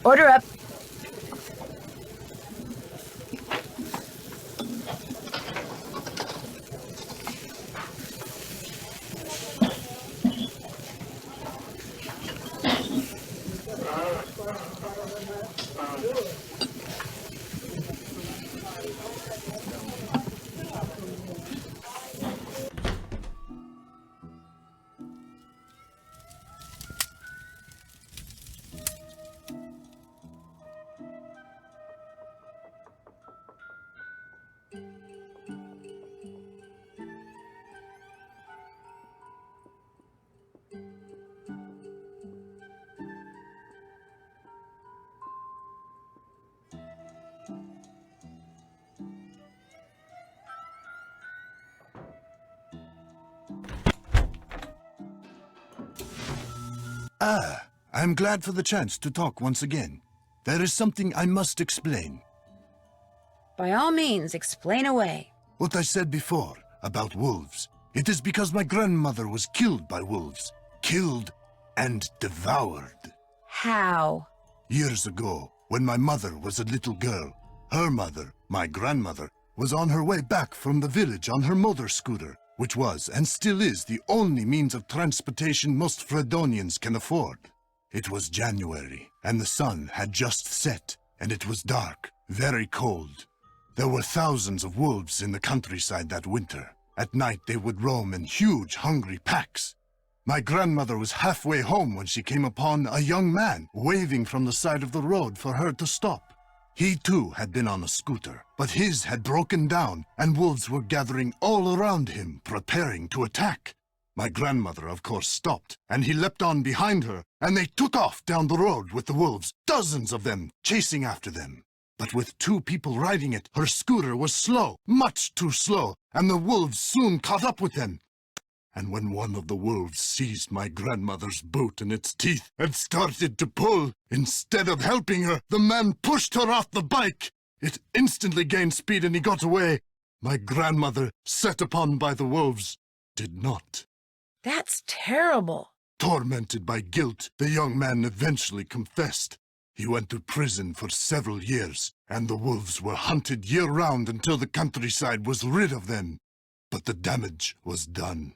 Order up. Ah, I'm glad for the chance to talk once again. There is something I must explain. By all means, explain away. What I said before about wolves. It is because my grandmother was killed by wolves. Killed and devoured. How? Years ago, when my mother was a little girl. Her mother, my grandmother, was on her way back from the village on her motor scooter, which was and still is the only means of transportation most Fredonians can afford. It was January, and the sun had just set, and it was dark, very cold. There were thousands of wolves in the countryside that winter. At night they would roam in huge, hungry packs. My grandmother was halfway home when she came upon a young man waving from the side of the road for her to stop. He too had been on a scooter, but his had broken down, and wolves were gathering all around him, preparing to attack. My grandmother, of course, stopped, and he leapt on behind her, and they took off down the road with the wolves, dozens of them, chasing after them. But with 2 people riding it, her scooter was slow, much too slow, and the wolves soon caught up with them. And when one of the wolves seized my grandmother's boot in its teeth and started to pull, instead of helping her, the man pushed her off the bike. It instantly gained speed and he got away. My grandmother, set upon by the wolves, did not. That's terrible. Tormented by guilt, the young man eventually confessed. He went to prison for several years, and the wolves were hunted year-round until the countryside was rid of them. But the damage was done.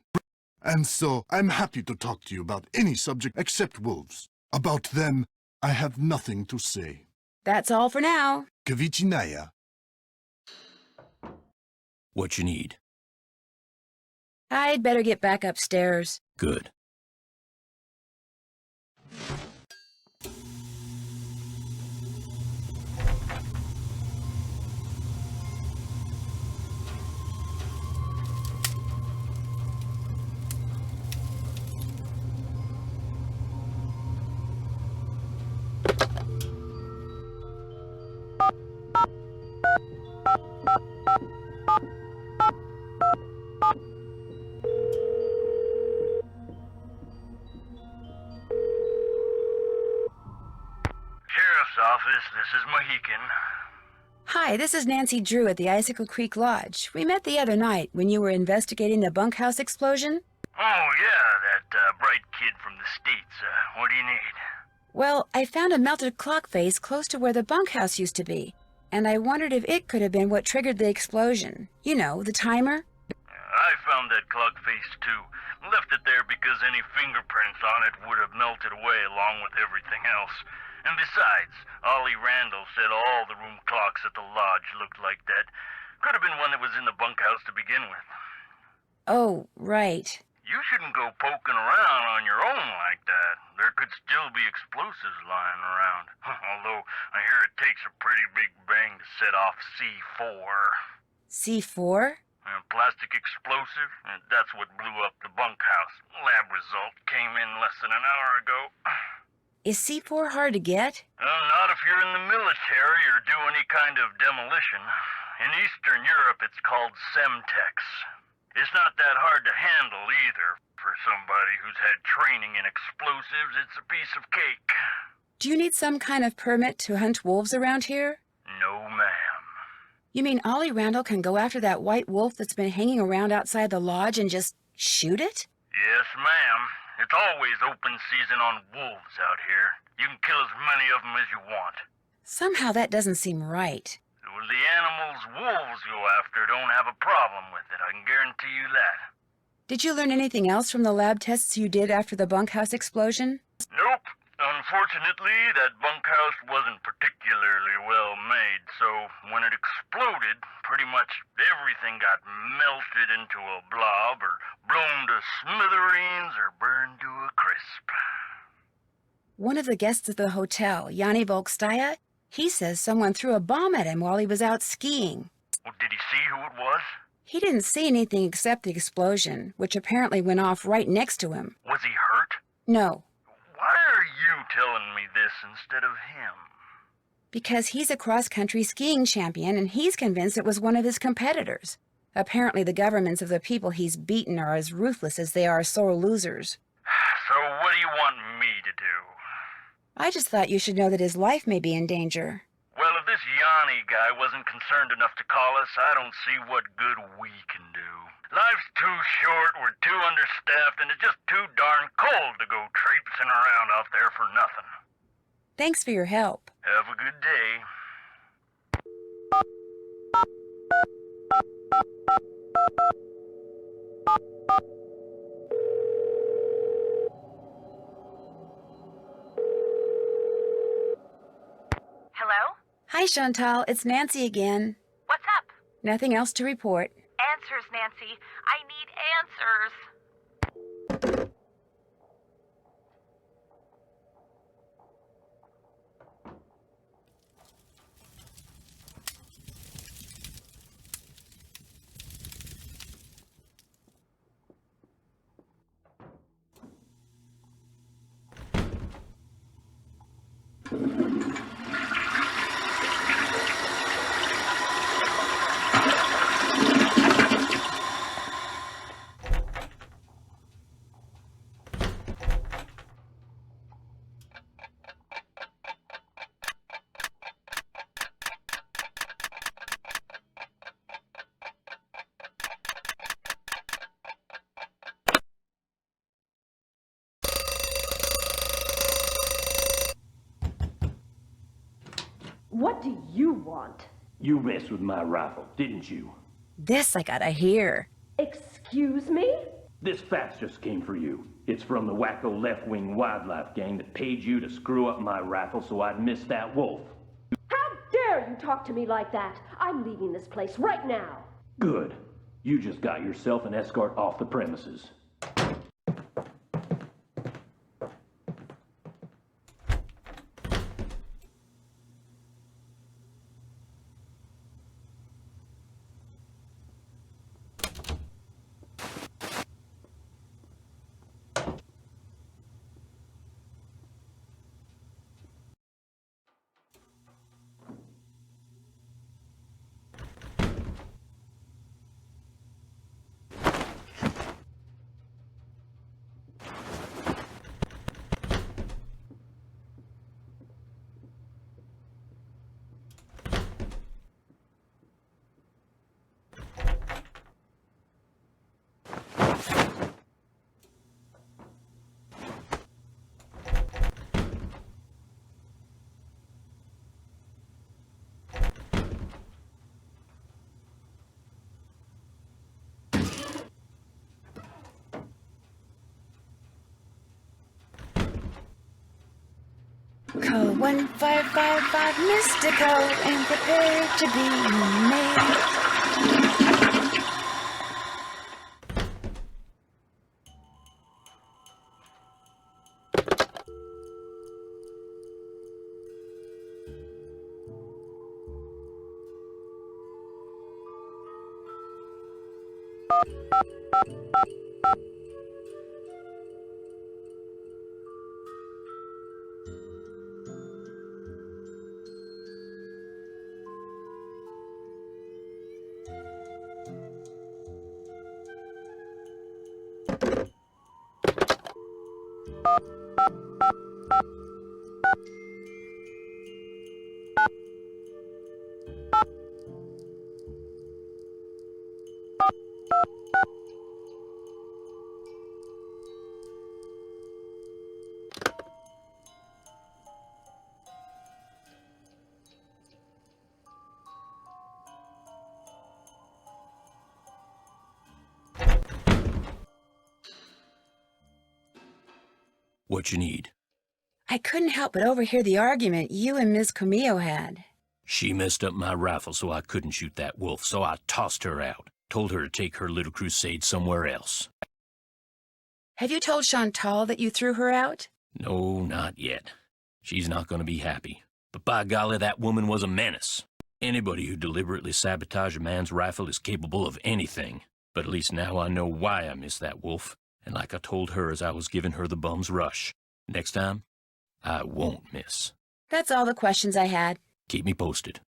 And so, I'm happy to talk to you about any subject except wolves. About them, I have nothing to say. That's all for now. Kavichinaya. What you need? I'd better get back upstairs. Good. Sheriff's office, this is Mohican. Hi, this is Nancy Drew at the Icicle Creek Lodge. We met the other night when you were investigating the bunkhouse explosion. Oh, yeah, that bright kid from the States. What do you need? Well, I found a melted clock face close to where the bunkhouse used to be, and I wondered if it could have been what triggered the explosion. You know, the timer. I found that clock face, too. Left it there because any fingerprints on it would have melted away along with everything else. And besides, Ollie Randall said all the room clocks at the lodge looked like that. Could have been one that was in the bunkhouse to begin with. Oh, right. You shouldn't go poking around on your own like that. There could still be explosives lying around. Although, I hear it takes a pretty big bang to set off C4. C4? A plastic explosive? That's what blew up the bunkhouse. Lab result came in less than an hour ago. Is C4 hard to get? Not if you're in the military or do any kind of demolition. In Eastern Europe, it's called Semtex. It's not that hard to handle either. For somebody who's had training in explosives, it's a piece of cake. Do you need some kind of permit to hunt wolves around here? No, ma'am. You mean Ollie Randall can go after that white wolf that's been hanging around outside the lodge and just shoot it? Yes, ma'am. It's always open season on wolves out here. You can kill as many of them as you want. Somehow that doesn't seem right. Well, the animals wolves go after don't have a problem with it, I can guarantee you that. Did you learn anything else from the lab tests you did after the bunkhouse explosion? Nope. Unfortunately, that bunkhouse wasn't particularly well made, so when it exploded, pretty much everything got melted into a blob or blown to smithereens or burned to a crisp. One of the guests at the hotel, Yanni Volkstaya, he says someone threw a bomb at him while he was out skiing. Well, did he see who it was? He didn't see anything except the explosion, which apparently went off right next to him. Was he hurt? No. Why are you telling me this instead of him? Because he's a cross-country skiing champion, and he's convinced it was one of his competitors. Apparently the governments of the people he's beaten are as ruthless as they are sore losers. So what do you want me to do? I just thought you should know that his life may be in danger. Well, if this Yanni guy wasn't concerned enough to call us, I don't see what good we can do. Life's too short, we're too understaffed, and it's just too darn cold to go traipsing around out there for nothing. Thanks for your help. Have a good day. Hello? Hi, Chantal. It's Nancy again. What's up? Nothing else to report. Answers, Nancy. I need answers. What do you want? You messed with my rifle, didn't you? This I gotta hear. Excuse me? This fax just came for you. It's from the wacko left-wing wildlife gang that paid you to screw up my rifle so I'd miss that wolf. How dare you talk to me like that? I'm leaving this place right now. Good. You just got yourself an escort off the premises. Call 1555 Mystical and prepare to be made. What you need? I couldn't help but overhear the argument you and Ms. Camillo had. She messed up my rifle so I couldn't shoot that wolf, so I tossed her out. Told her to take her little crusade somewhere else. Have you told Chantal that you threw her out? No, not yet. She's not going to be happy. But by golly, that woman was a menace. Anybody who deliberately sabotaged a man's rifle is capable of anything. But at least now I know why I missed that wolf. And like I told her as I was giving her the bum's rush, next time, I won't miss. That's all the questions I had. Keep me posted.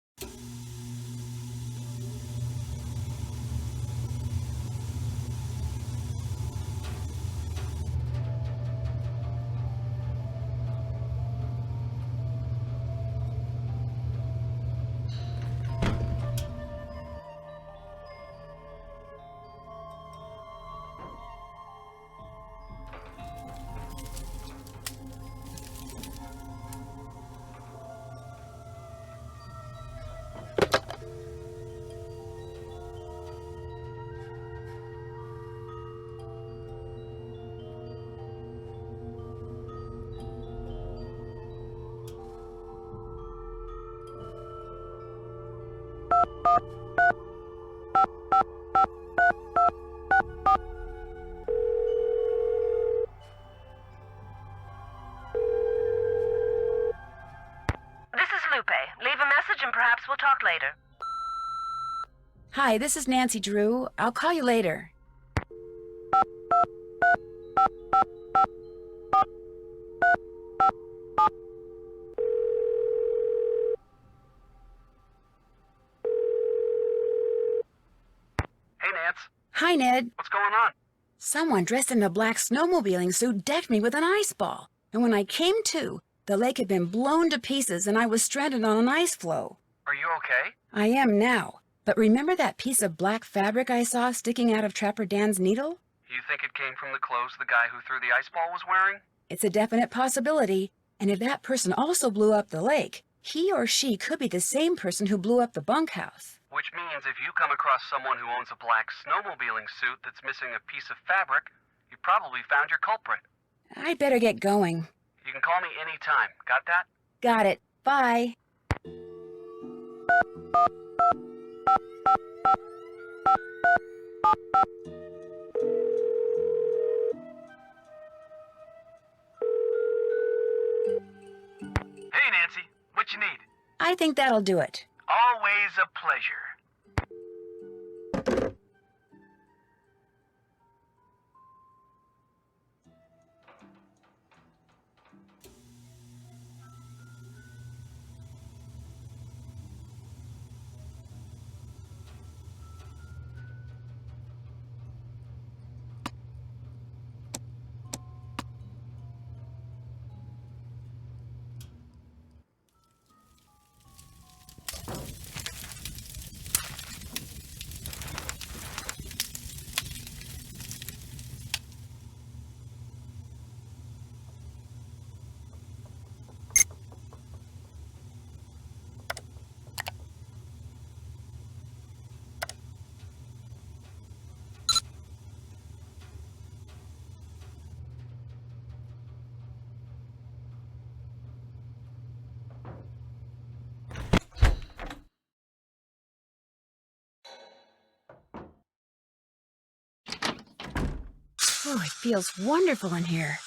This is Lupe. Leave a message and perhaps we'll talk later. Hi, this is Nancy Drew. I'll call you later. Hey, Nance. Hi, Ned. What's going on? Someone dressed in a black snowmobiling suit decked me with an ice ball. And when I came to, the lake had been blown to pieces and I was stranded on an ice floe. Are you okay? I am now. But remember that piece of black fabric I saw sticking out of Trapper Dan's needle? You think it came from the clothes the guy who threw the ice ball was wearing? It's a definite possibility. And if that person also blew up the lake, he or she could be the same person who blew up the bunkhouse. Which means if you come across someone who owns a black snowmobiling suit that's missing a piece of fabric, you probably found your culprit. I'd better get going. You can call me anytime. Got that? Got it. Bye. Hey, Nancy. What you need? I think that'll do it. Always a pleasure. Oh, it feels wonderful in here.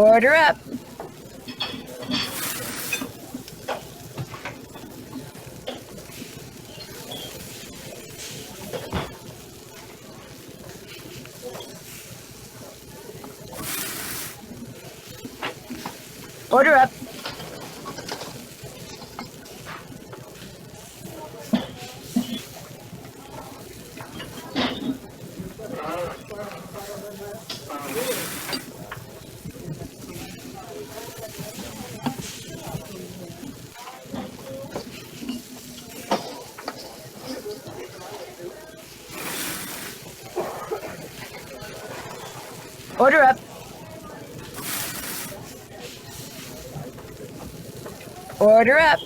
Order up. Order up. Order up. Order up.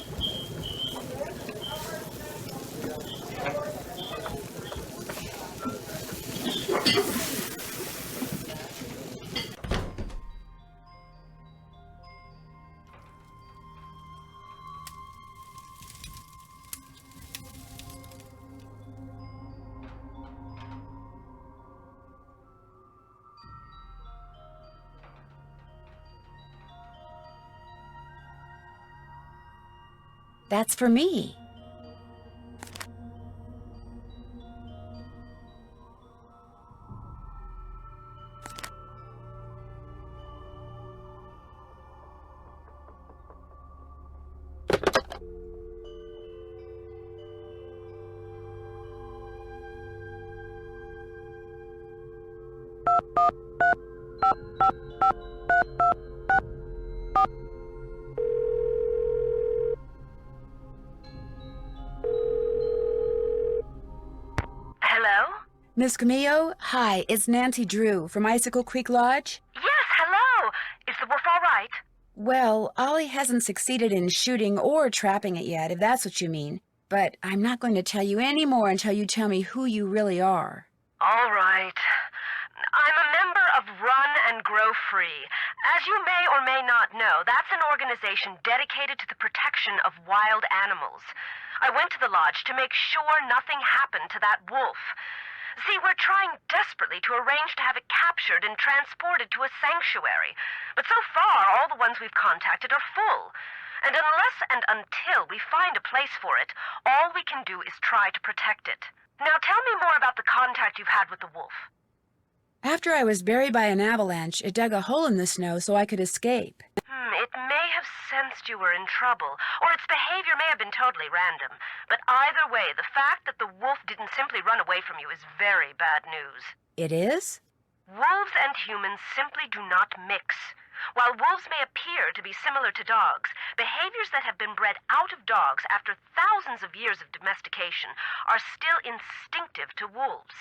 That's for me. Hello? Miss Camillo, hi, it's Nancy Drew from Icicle Creek Lodge. Yes, hello. Is the wolf all right? Well, Ollie hasn't succeeded in shooting or trapping it yet, if that's what you mean. But I'm not going to tell you any more until you tell me who you really are. All right. I'm a member of Run and Grow Free. As you may or may not know, that's an organization dedicated to the protection of wild animals. I went to the lodge to make sure nothing happened to that wolf. See, we're trying desperately to arrange to have it captured and transported to a sanctuary. But so far, all the ones we've contacted are full. And unless and until we find a place for it, all we can do is try to protect it. Now tell me more about the contact you've had with the wolf. After I was buried by an avalanche, it dug a hole in the snow so I could escape. It may have sensed you were in trouble, or its behavior may have been totally random. But either way, the fact that the wolf didn't simply run away from you is very bad news. It is? Wolves and humans simply do not mix. While wolves may appear to be similar to dogs, behaviors that have been bred out of dogs after thousands of years of domestication are still instinctive to wolves.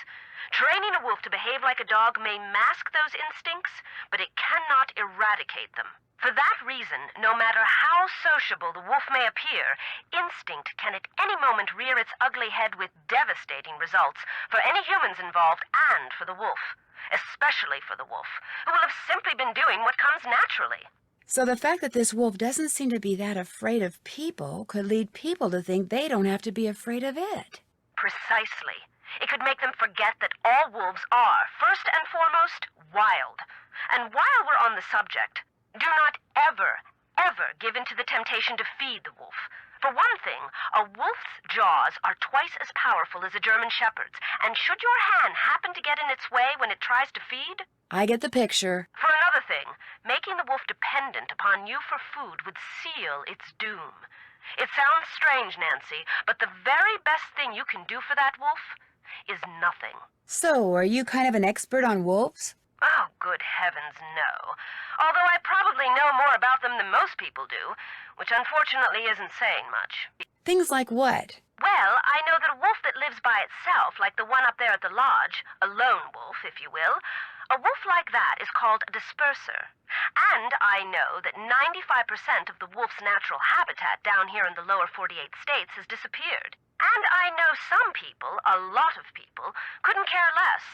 Training a wolf to behave like a dog may mask those instincts, but it cannot eradicate them. For that reason, no matter how sociable the wolf may appear, instinct can at any moment rear its ugly head with devastating results for any humans involved and for the wolf. Especially for the wolf, who will have simply been doing what comes naturally. So the fact that this wolf doesn't seem to be that afraid of people could lead people to think they don't have to be afraid of it. Precisely. It could make them forget that all wolves are, first and foremost, wild. And while we're on the subject, do not ever, ever give in to the temptation to feed the wolf. For one thing, a wolf's jaws are twice as powerful as a German shepherd's, and should your hand happen to get in its way when it tries to feed? I get the picture. For another thing, making the wolf dependent upon you for food would seal its doom. It sounds strange, Nancy, but the very best thing you can do for that wolf is nothing. So, are you kind of an expert on wolves? Oh, good heavens, no. Although I probably know more about them than most people do, which unfortunately isn't saying much. Things like what? Well, I know that a wolf that lives by itself, like the one up there at the lodge, a lone wolf, if you will, a wolf like that is called a disperser. And I know that 95% of the wolf's natural habitat down here in the lower 48 states has disappeared. And I know some people, a lot of people, couldn't care less.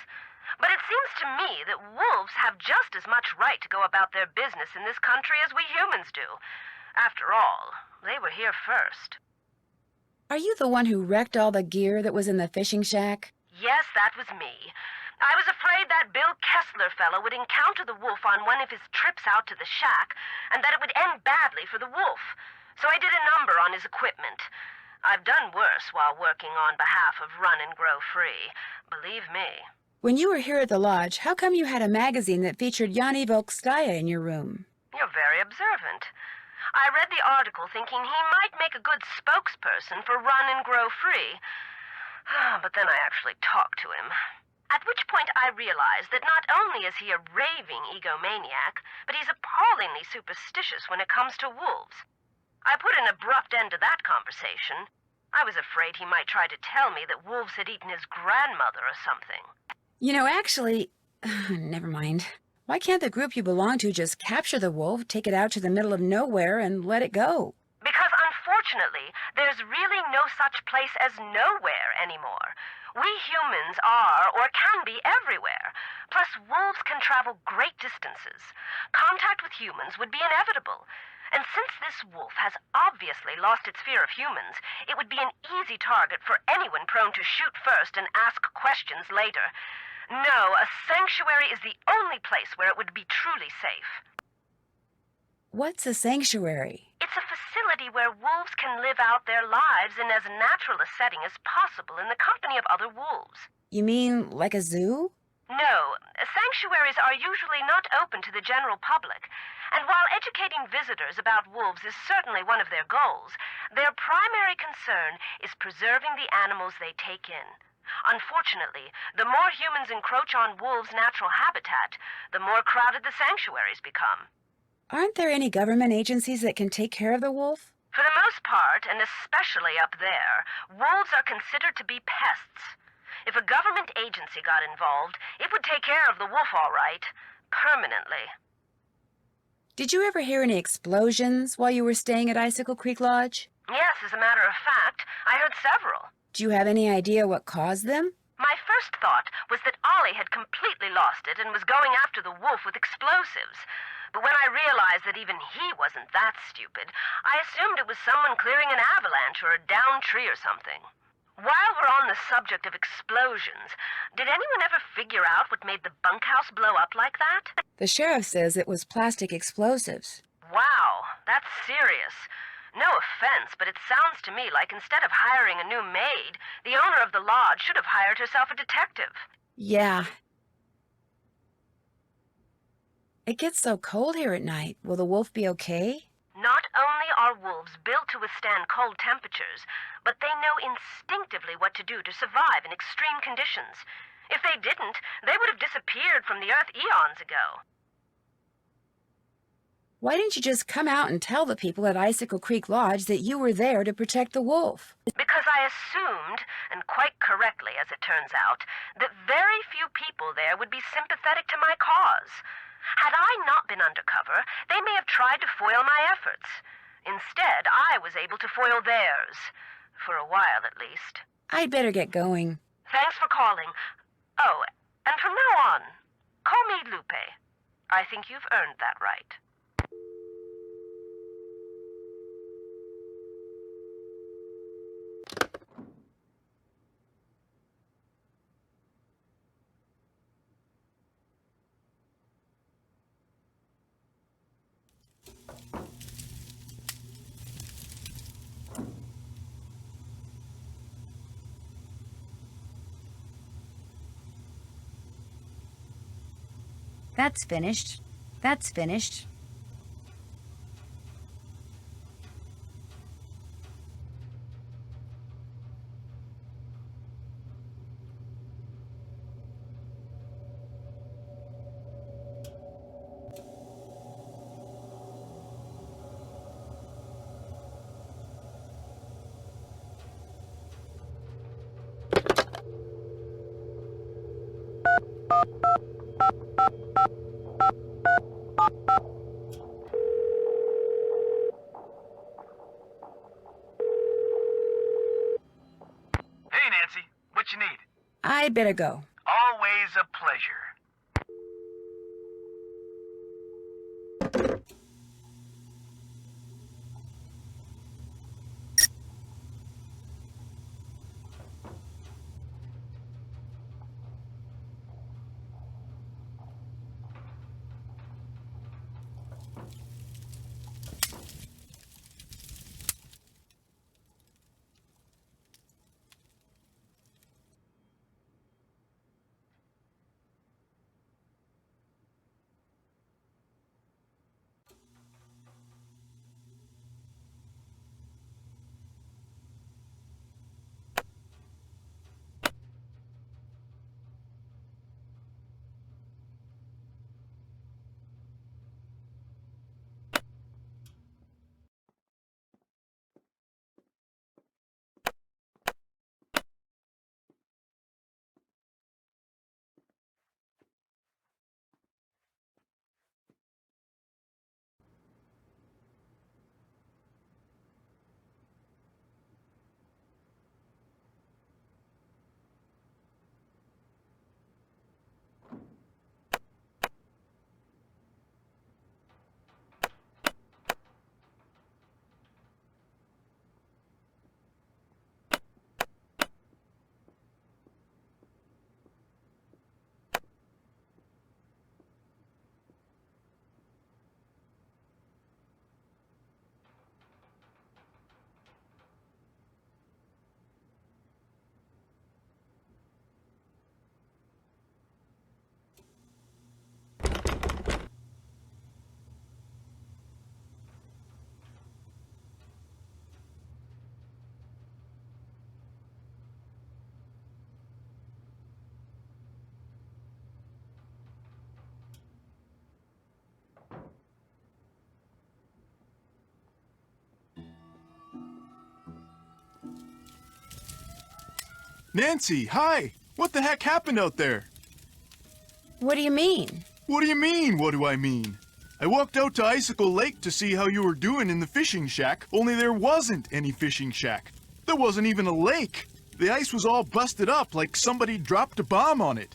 But it seems to me that wolves have just as much right to go about their business in this country as we humans do. After all, they were here first. Are you the one who wrecked all the gear that was in the fishing shack? Yes, that was me. I was afraid that Bill Kessler fellow would encounter the wolf on one of his trips out to the shack, and that it would end badly for the wolf. So I did a number on his equipment. I've done worse while working on behalf of Run and Grow Free. Believe me. When you were here at the lodge, how come you had a magazine that featured Yanni Volkskaya in your room? You're very observant. I read the article thinking he might make a good spokesperson for Run and Grow Free. But then I actually talked to him. At which point I realized that not only is he a raving egomaniac, but he's appallingly superstitious when it comes to wolves. I put an abrupt end to that conversation. I was afraid he might try to tell me that wolves had eaten his grandmother or something. You know, actually, never mind. Why can't the group you belong to just capture the wolf, take it out to the middle of nowhere, and let it go? Because unfortunately, there's really no such place as nowhere anymore. We humans are, or can be, everywhere. Plus, wolves can travel great distances. Contact with humans would be inevitable. And since this wolf has obviously lost its fear of humans, it would be an easy target for anyone prone to shoot first and ask questions later. No, a sanctuary is the only place where it would be truly safe. What's a sanctuary? It's a facility where wolves can live out their lives in as natural a setting as possible in the company of other wolves. You mean like a zoo? No, sanctuaries are usually not open to the general public. And while educating visitors about wolves is certainly one of their goals, their primary concern is preserving the animals they take in. Unfortunately, the more humans encroach on wolves' natural habitat, the more crowded the sanctuaries become. Aren't there any government agencies that can take care of the wolf? For the most part, and especially up there, wolves are considered to be pests. If a government agency got involved, it would take care of the wolf all right, permanently. Did you ever hear any explosions while you were staying at Icicle Creek Lodge? Yes, as a matter of fact, I heard several. Do you have any idea what caused them? My first thought was that Ollie had completely lost it and was going after the wolf with explosives. But when I realized that even he wasn't that stupid, I assumed it was someone clearing an avalanche or a downed tree or something. While we're on the subject of explosions, did anyone ever figure out what made the bunkhouse blow up like that? The sheriff says it was plastic explosives. Wow, that's serious. No offense, but it sounds to me like instead of hiring a new maid, the owner of the lodge should have hired herself a detective. Yeah. It gets so cold here at night. Will the wolf be okay? Not only are wolves built to withstand cold temperatures, but they know instinctively what to do to survive in extreme conditions. If they didn't, they would have disappeared from the earth eons ago. Why didn't you just come out and tell the people at Icicle Creek Lodge that you were there to protect the wolf? Because I assumed, and quite correctly as it turns out, that very few people there would be sympathetic to my cause. Had I not been undercover, they may have tried to foil my efforts. Instead, I was able to foil theirs. For a while, at least. I'd better get going. Thanks for calling. Oh, and from now on, call me Lupe. I think you've earned that right. That's finished. That's finished. What you need? I'd better go. Always a pleasure. Nancy, hi! What the heck happened out there? What do you mean? What do you mean, what do I mean? I walked out to Icicle Lake to see how you were doing in the fishing shack, only there wasn't any fishing shack. There wasn't even a lake. The ice was all busted up like somebody dropped a bomb on it.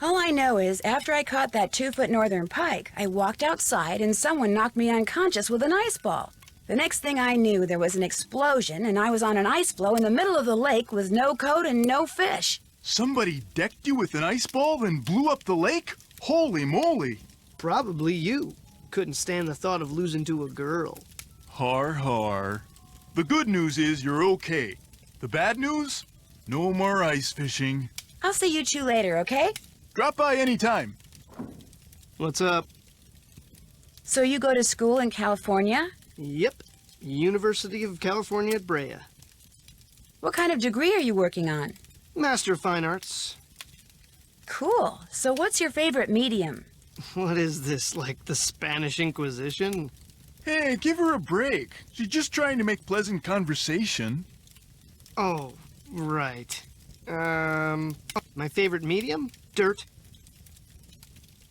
All I know is after I caught that 2-foot northern pike, I walked outside and someone knocked me unconscious with an ice ball. The next thing I knew, there was an explosion and I was on an ice floe in the middle of the lake with no coat and no fish. Somebody decked you with an ice ball and blew up the lake? Holy moly! Probably you. Couldn't stand the thought of losing to a girl. Har har. The good news is you're okay. The bad news? No more ice fishing. I'll see you two later, okay? Drop by anytime. What's up? So you go to school in California? Yep. University of California at Brea. What kind of degree are you working on? Master of Fine Arts. Cool. So what's your favorite medium? What is this, like the Spanish Inquisition? Hey, give her a break. She's just trying to make pleasant conversation. Oh, right. My favorite medium? Dirt.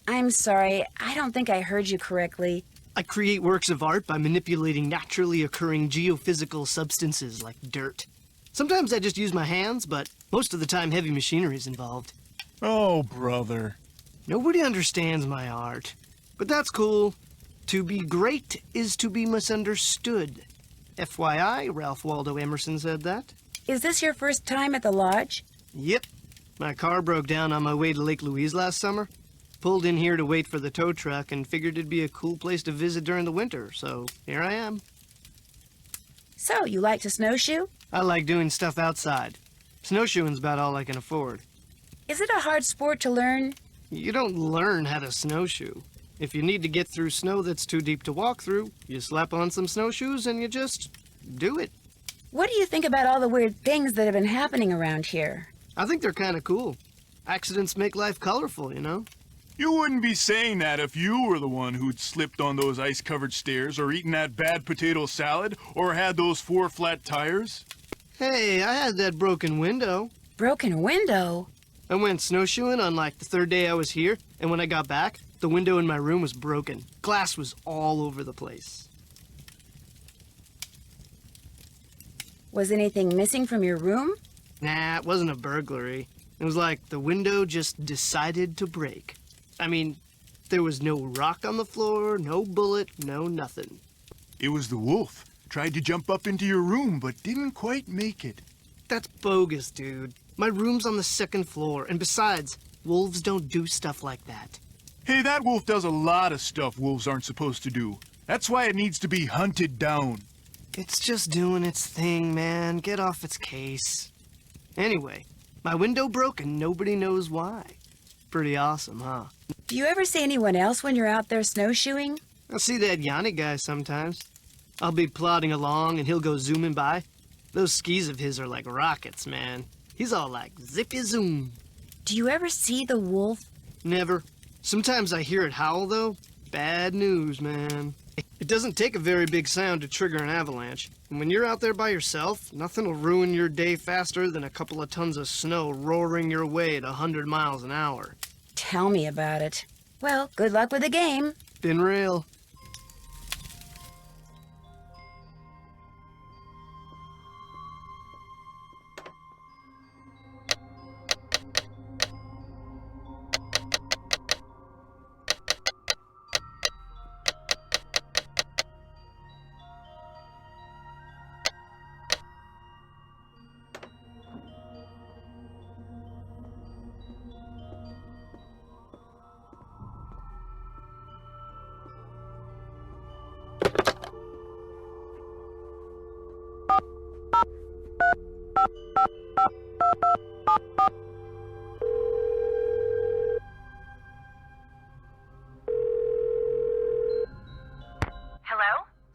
I'm sorry, I don't think I heard you correctly. I create works of art by manipulating naturally occurring geophysical substances like dirt. Sometimes I just use my hands, but most of the time heavy machinery is involved. Oh, brother. Nobody understands my art. But that's cool. To be great is to be misunderstood. FYI, Ralph Waldo Emerson said that. Is this your first time at the lodge? Yep. My car broke down on my way to Lake Louise last summer. Pulled in here to wait for the tow truck and figured it'd be a cool place to visit during the winter, so here I am. So, you like to snowshoe? I like doing stuff outside. Snowshoeing's about all I can afford. Is it a hard sport to learn? You don't learn how to snowshoe. If you need to get through snow that's too deep to walk through, you slap on some snowshoes and you just do it. What do you think about all the weird things that have been happening around here? I think they're kind of cool. Accidents make life colorful, you know? You wouldn't be saying that if you were the one who'd slipped on those ice-covered stairs or eaten that bad potato salad or had those 4 flat tires. Hey, I had that broken window. Broken window? I went snowshoeing on like the 3rd day I was here, and when I got back, the window in my room was broken. Glass was all over the place. Was anything missing from your room? Nah, it wasn't a burglary. It was like the window just decided to break. I mean, there was no rock on the floor, no bullet, no nothing. It was the wolf. Tried to jump up into your room, but didn't quite make it. That's bogus, dude. My room's on the 2nd floor, and besides, wolves don't do stuff like that. Hey, that wolf does a lot of stuff wolves aren't supposed to do. That's why it needs to be hunted down. It's just doing its thing, man. Get off its case. Anyway, my window broke and nobody knows why. Pretty awesome, huh? Do you ever see anyone else when you're out there snowshoeing? I see that Yanni guy sometimes. I'll be plodding along and he'll go zooming by. Those skis of his are like rockets, man. He's all like zippy-zoom. Do you ever see the wolf? Never. Sometimes I hear it howl, though. Bad news, man. It doesn't take a very big sound to trigger an avalanche. And when you're out there by yourself, nothing will ruin your day faster than a couple of tons of snow roaring your way at 100 miles an hour. Tell me about it. Well, good luck with the game. Been real.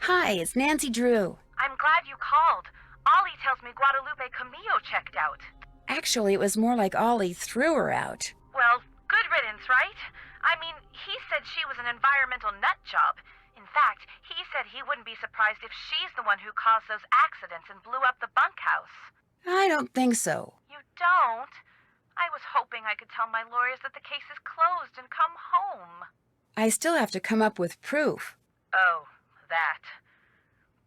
Hi, it's Nancy Drew. I'm glad you called. Ollie tells me Guadalupe Camillo checked out. Actually, it was more like Ollie threw her out. Well, good riddance, right? I mean, he said she was an environmental nut job. In fact, he said he wouldn't be surprised if she's the one who caused those accidents and blew up the bunkhouse. I don't think so. You don't. I was hoping I could tell my lawyers that the case is closed and come home. I still have to come up with proof. Oh, that.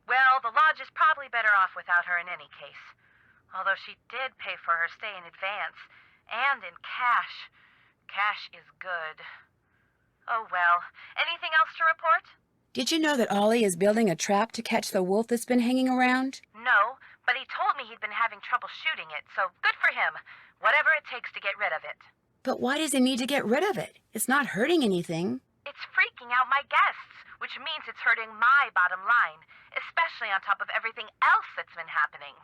Well, the lodge is probably better off without her in any case. Although she did pay for her stay in advance, and in cash. Cash is good. Oh well. Anything else to report? Did you know that Ollie is building a trap to catch the wolf that's been hanging around? No, but he told me he'd been having trouble shooting it, so good for him. Whatever it takes to get rid of it. But why does he need to get rid of it? It's not hurting anything. It's freaking out my guests, which means it's hurting my bottom line, especially on top of everything else that's been happening.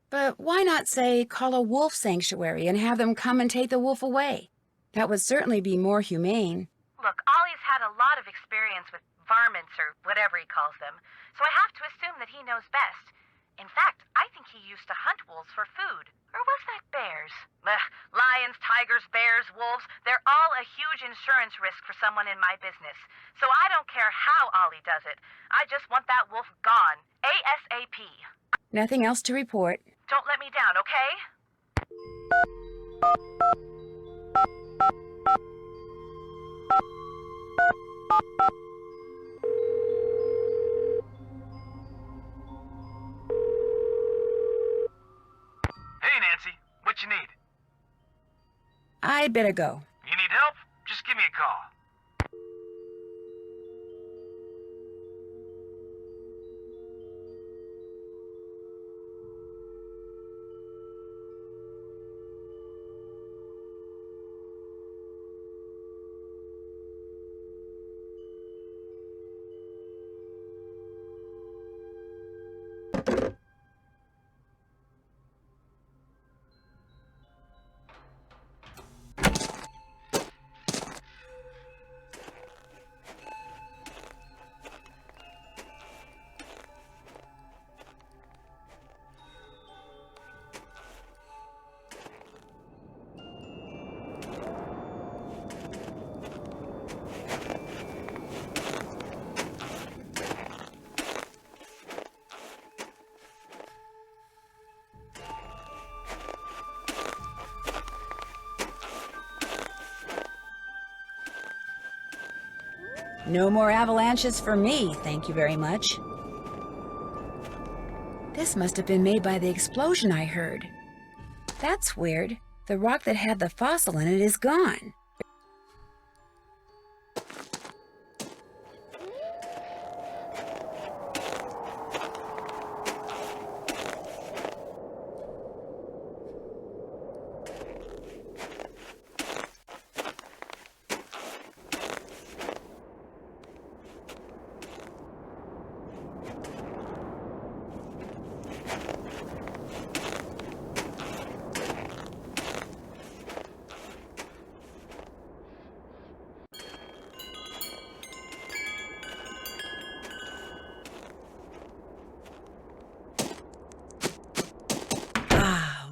But why not, say, call a wolf sanctuary and have them come and take the wolf away? That would certainly be more humane. Look, Ollie's had a lot of experience with varmints or whatever he calls them, so I have to assume that he knows best. In fact, I think he used to hunt wolves for food. Or was that bears? Lions, tigers, bears, wolves, they're all a huge insurance risk for someone in my business. So I don't care how Ollie does it. I just want that wolf gone. ASAP. Nothing else to report. Don't let me down, okay? Hey, Nancy. What you need? I'd better go. You need help? Just give me a call. No more avalanches for me, thank you very much. This must have been made by the explosion I heard. That's weird. The rock that had the fossil in it is gone.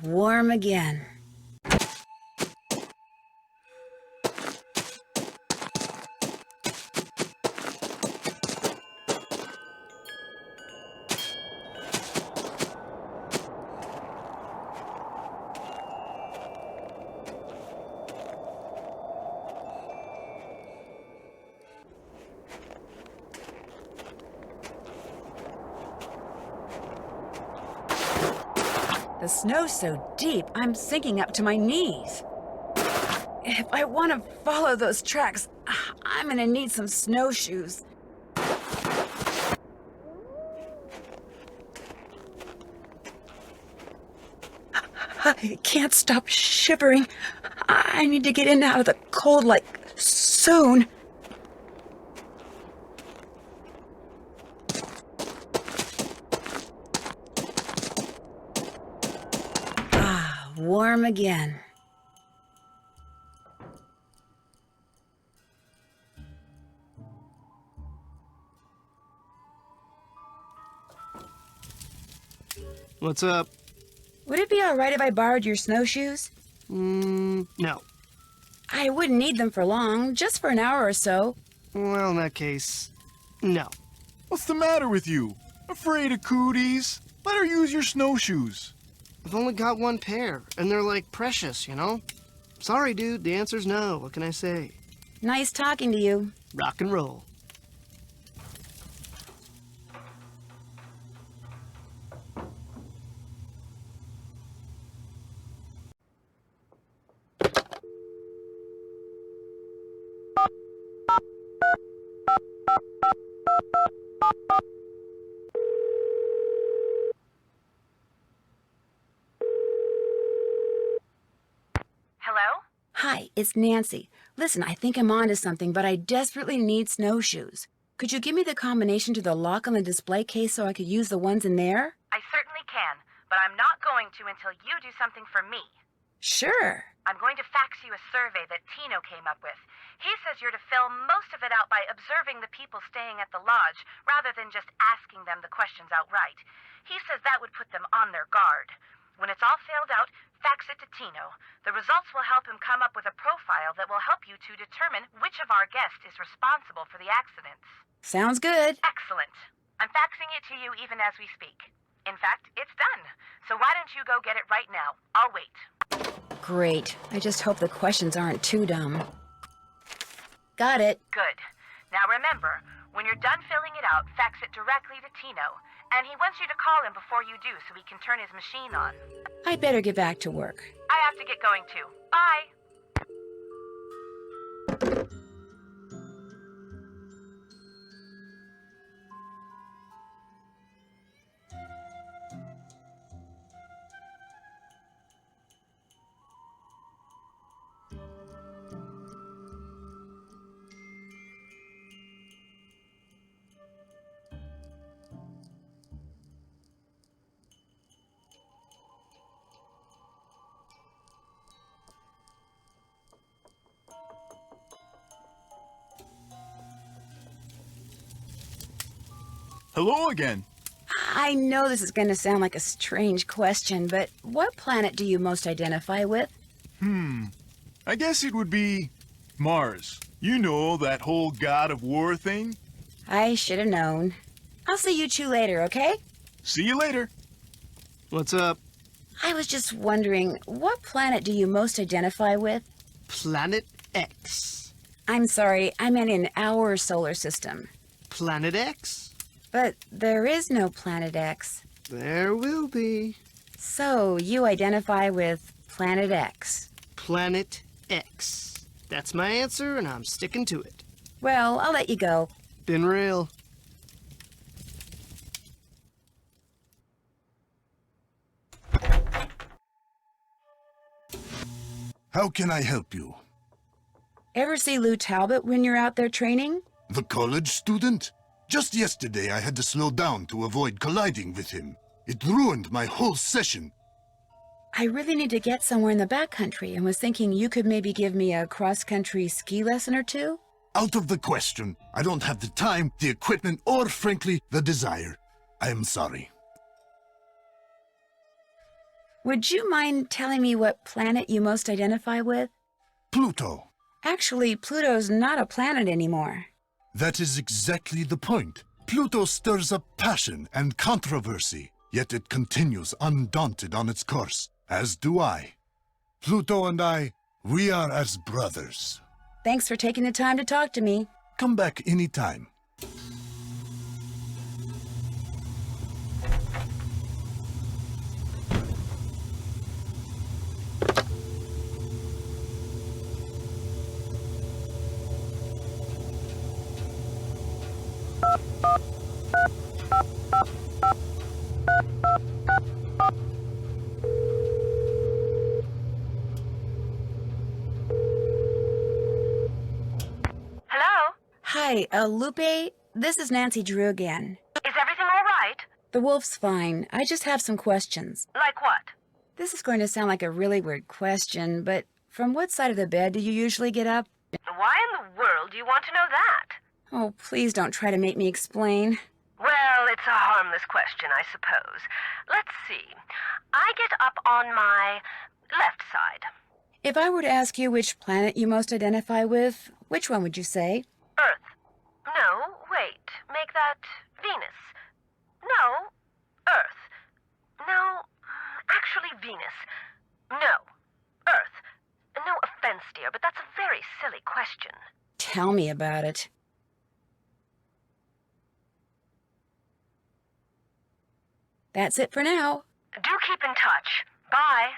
Warm again. The snow's so deep, I'm sinking up to my knees. If I want to follow those tracks, I'm gonna need some snowshoes. I can't stop shivering. I need to get in and out of the cold, like, soon. Warm again. What's up? Would it be all right if I borrowed your snowshoes? No. I wouldn't need them for long, just for an hour or so. Well, in that case, no. What's the matter with you? Afraid of cooties? Let her use your snowshoes. I've only got one pair, and they're like precious, you know? Sorry, dude, the answer's no. What can I say? Nice talking to you. Rock and roll. Hello? Hi, it's Nancy. Listen, I think I'm onto something, but I desperately need snowshoes. Could you give me the combination to the lock on the display case so I could use the ones in there? I certainly can, but I'm not going to until you do something for me. Sure. I'm going to fax you a survey that Tino came up with. He says you're to fill most of it out by observing the people staying at the lodge, rather than just asking them the questions outright. He says that would put them on their guard. When it's all filled out, fax it to Tino. The results will help him come up with a profile that will help you to determine which of our guests is responsible for the accidents. Sounds good. Excellent. I'm faxing it to you even as we speak. In fact, it's done. So why don't you go get it right now? I'll wait. Great. I just hope the questions aren't too dumb. Got it. Good. Now remember, when you're done filling it out, fax it directly to Tino. And he wants you to call him before you do so he can turn his machine on. I'd better get back to work. I have to get going too. Bye. Hello again. I know this is going to sound like a strange question, but what planet do you most identify with? I guess it would be Mars. You know, that whole god of war thing? I should have known. I'll see you two later, okay? See you later. What's up? I was just wondering, what planet do you most identify with? Planet X. I'm sorry, I meant in our solar system. Planet X? But there is no Planet X. There will be. So, you identify with Planet X. Planet X. That's my answer, and I'm sticking to it. Well, I'll let you go. Been real. How can I help you? Ever see Lou Talbot when you're out there training? The college student? Just yesterday I had to slow down to avoid colliding with him. It ruined my whole session. I really need to get somewhere in the backcountry and was thinking you could maybe give me a cross-country ski lesson or two? Out of the question. I don't have the time, the equipment, or frankly, the desire. I am sorry. Would you mind telling me what planet you most identify with? Pluto. Actually, Pluto's not a planet anymore. That is exactly the point. Pluto stirs up passion and controversy, yet it continues undaunted on its course, as do I. Pluto and I, we are as brothers. Thanks for taking the time to talk to me. Come back anytime. Hi, Lupe. This is Nancy Drew again. Is everything all right? The wolf's fine. I just have some questions. Like what? This is going to sound like a really weird question, but from what side of the bed do you usually get up? Why in the world do you want to know that? Oh, please don't try to make me explain. Well, it's a harmless question, I suppose. Let's see. I get up on my left side. If I were to ask you which planet you most identify with, which one would you say? Earth. No, wait. Make that Venus. No, Earth. No, actually silly question. Tell me about it. That's it for now. Do keep in touch. Bye.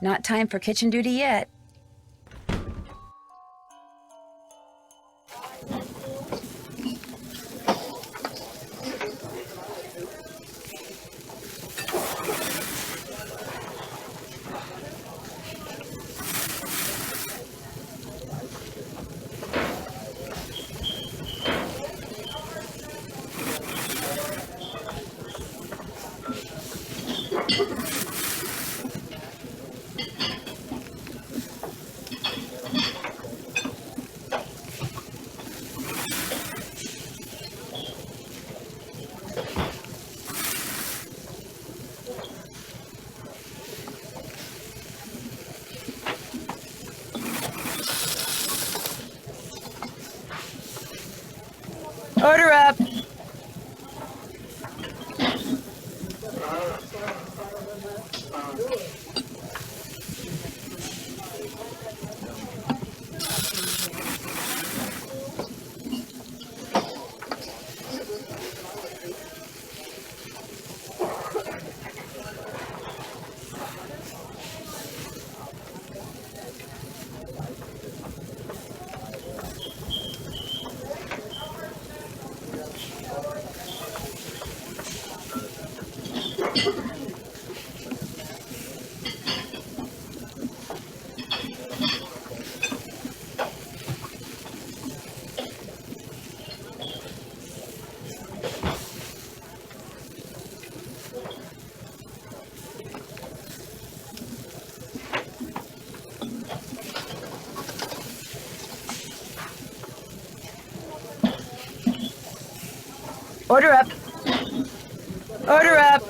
Not time for kitchen duty yet. Order up! Order up! Order up!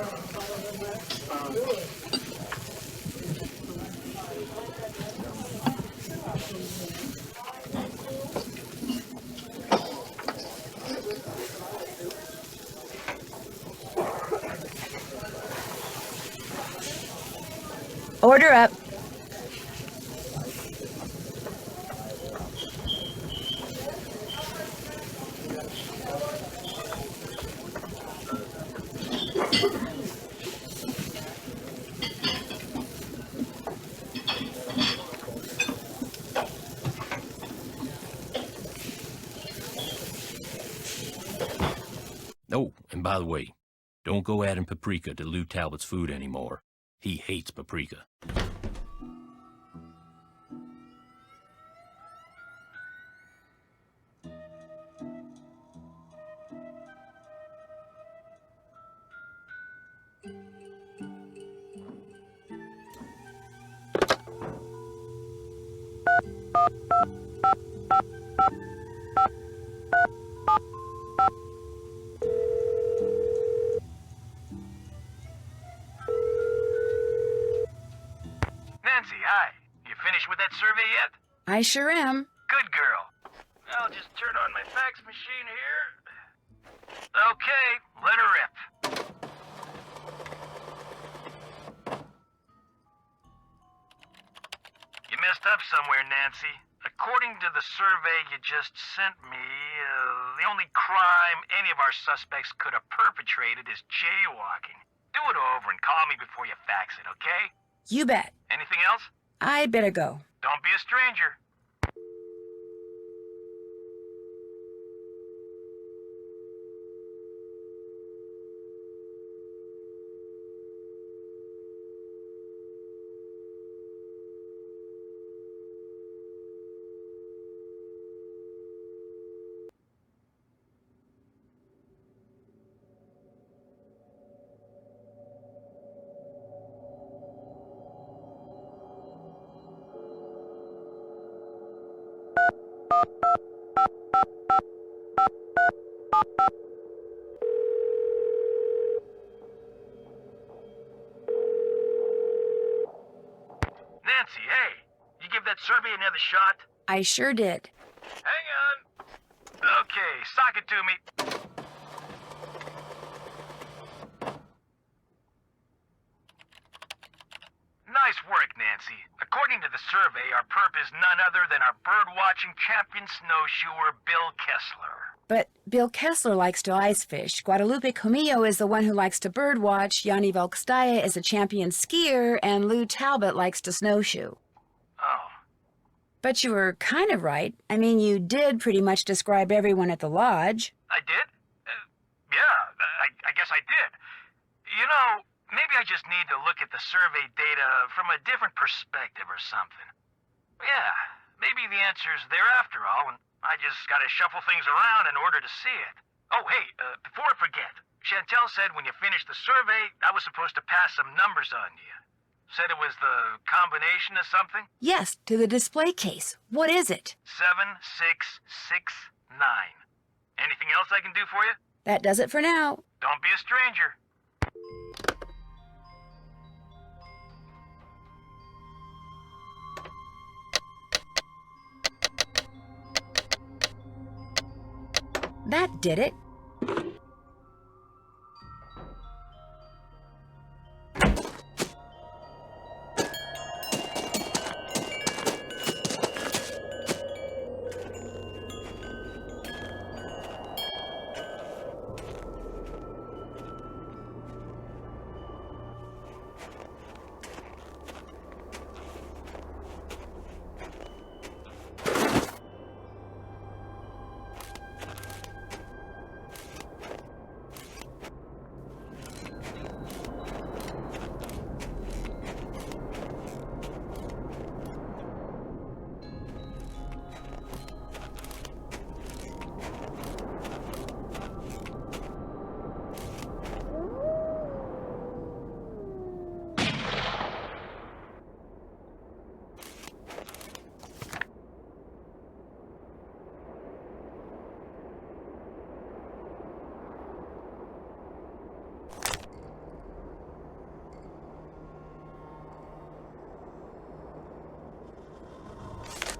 Order up! Oh, and by the way, don't go adding paprika to Lou Talbot's food anymore. He hates paprika. Nancy, hi. You finished with that survey yet? I sure am. Good girl. I'll just turn on my fax machine here. Okay, let her rip. You messed up somewhere, Nancy. According to the survey you just sent me, the only crime any of our suspects could have perpetrated is jaywalking. Do it over and call me before you fax it, okay? You bet. Anything else? I'd better go. Don't be a stranger. Nancy, hey, you give that survey another shot? I sure did. Hang on. Okay, sock it to me. Nice work, Nancy. According to the survey, our perp is none other than our bird-watching champion snowshoer, Bill Kessler. But Bill Kessler likes to ice fish. Guadalupe Comillo is the one who likes to birdwatch. Yanni Volkstaya is a champion skier, and Lou Talbot likes to snowshoe. Oh. But you were kind of right. I mean, you did pretty much describe everyone at the lodge. I did? Yeah, I guess I did. You know, maybe I just need to look at the survey data from a different perspective or something. Yeah, maybe the answer's there after all, and I just gotta shuffle things around in order to see it. Oh, hey, before I forget, Chantal said when you finished the survey, I was supposed to pass some numbers on to you. Said it was the combination of something? Yes, to the display case. What is it? 7669. Anything else I can do for you? That does it for now. Don't be a stranger. That did it.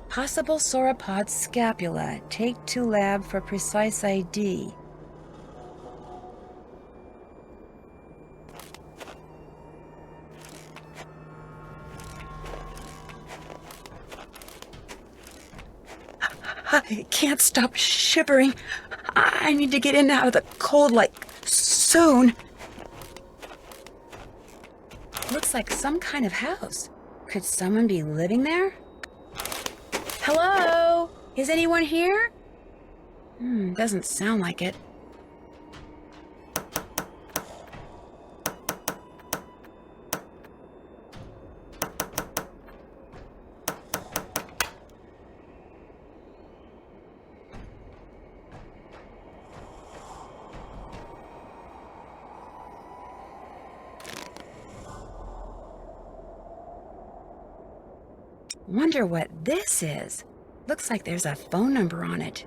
Possible sauropod scapula. Take to lab for precise ID. I can't stop shivering. I need to get in and out of the cold, like, soon. Looks like some kind of house. Could someone be living there? Hello? Is anyone here? Doesn't sound like it. Wonder what this is. Looks like there's a phone number on it.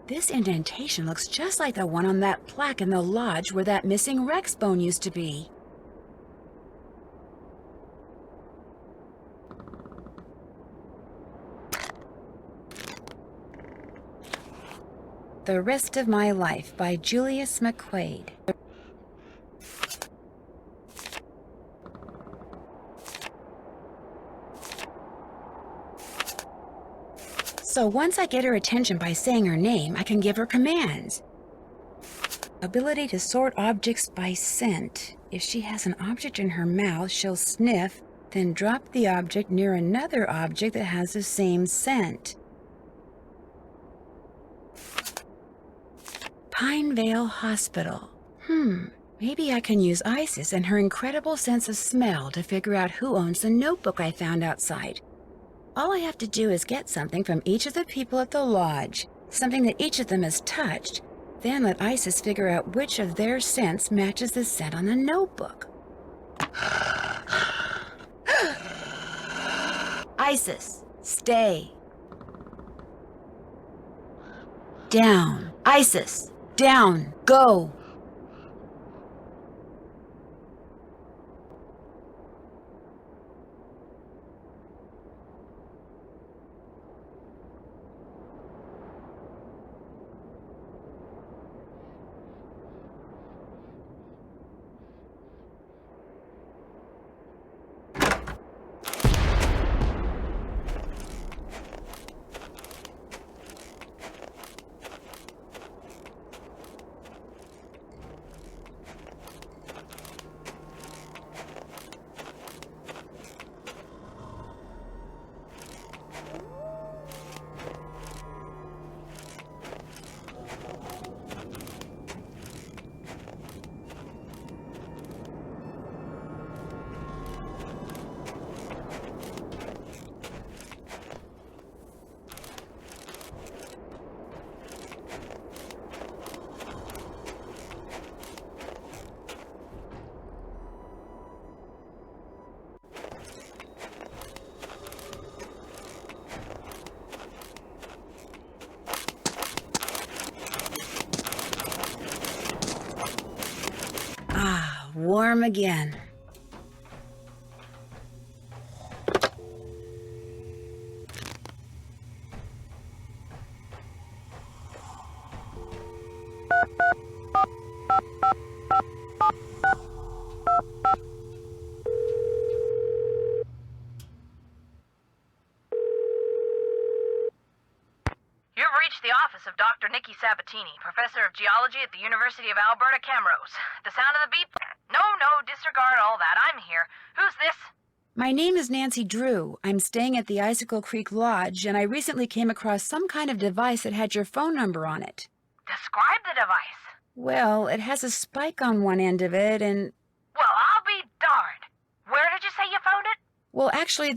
This indentation looks just like the one on that plaque in the lodge where that missing Rex bone used to be. The Rest of My Life by Julius McQuaid. So once I get her attention by saying her name, I can give her commands. Ability to sort objects by scent. If she has an object in her mouth, she'll sniff, then drop the object near another object that has the same scent. Pinevale Hospital. Maybe I can use Isis and her incredible sense of smell to figure out who owns the notebook I found outside. All I have to do is get something from each of the people at the lodge, something that each of them has touched, Then let Isis figure out which of their scents matches the scent on the notebook. Isis, stay. Down. Isis, down. Go. Warm again. You've reached the office of Dr. Nikki Sabatini, professor of geology at the University of Alberta, Camrose. The sound of the beep? No, disregard all that. I'm here. Who's this? My name is Nancy Drew. I'm staying at the Icicle Creek Lodge, and I recently came across some kind of device that had your phone number on it. Describe the device. Well, it has a spike on one end of it, and... Well, I'll be darned. Where did you say you found it? Well, actually,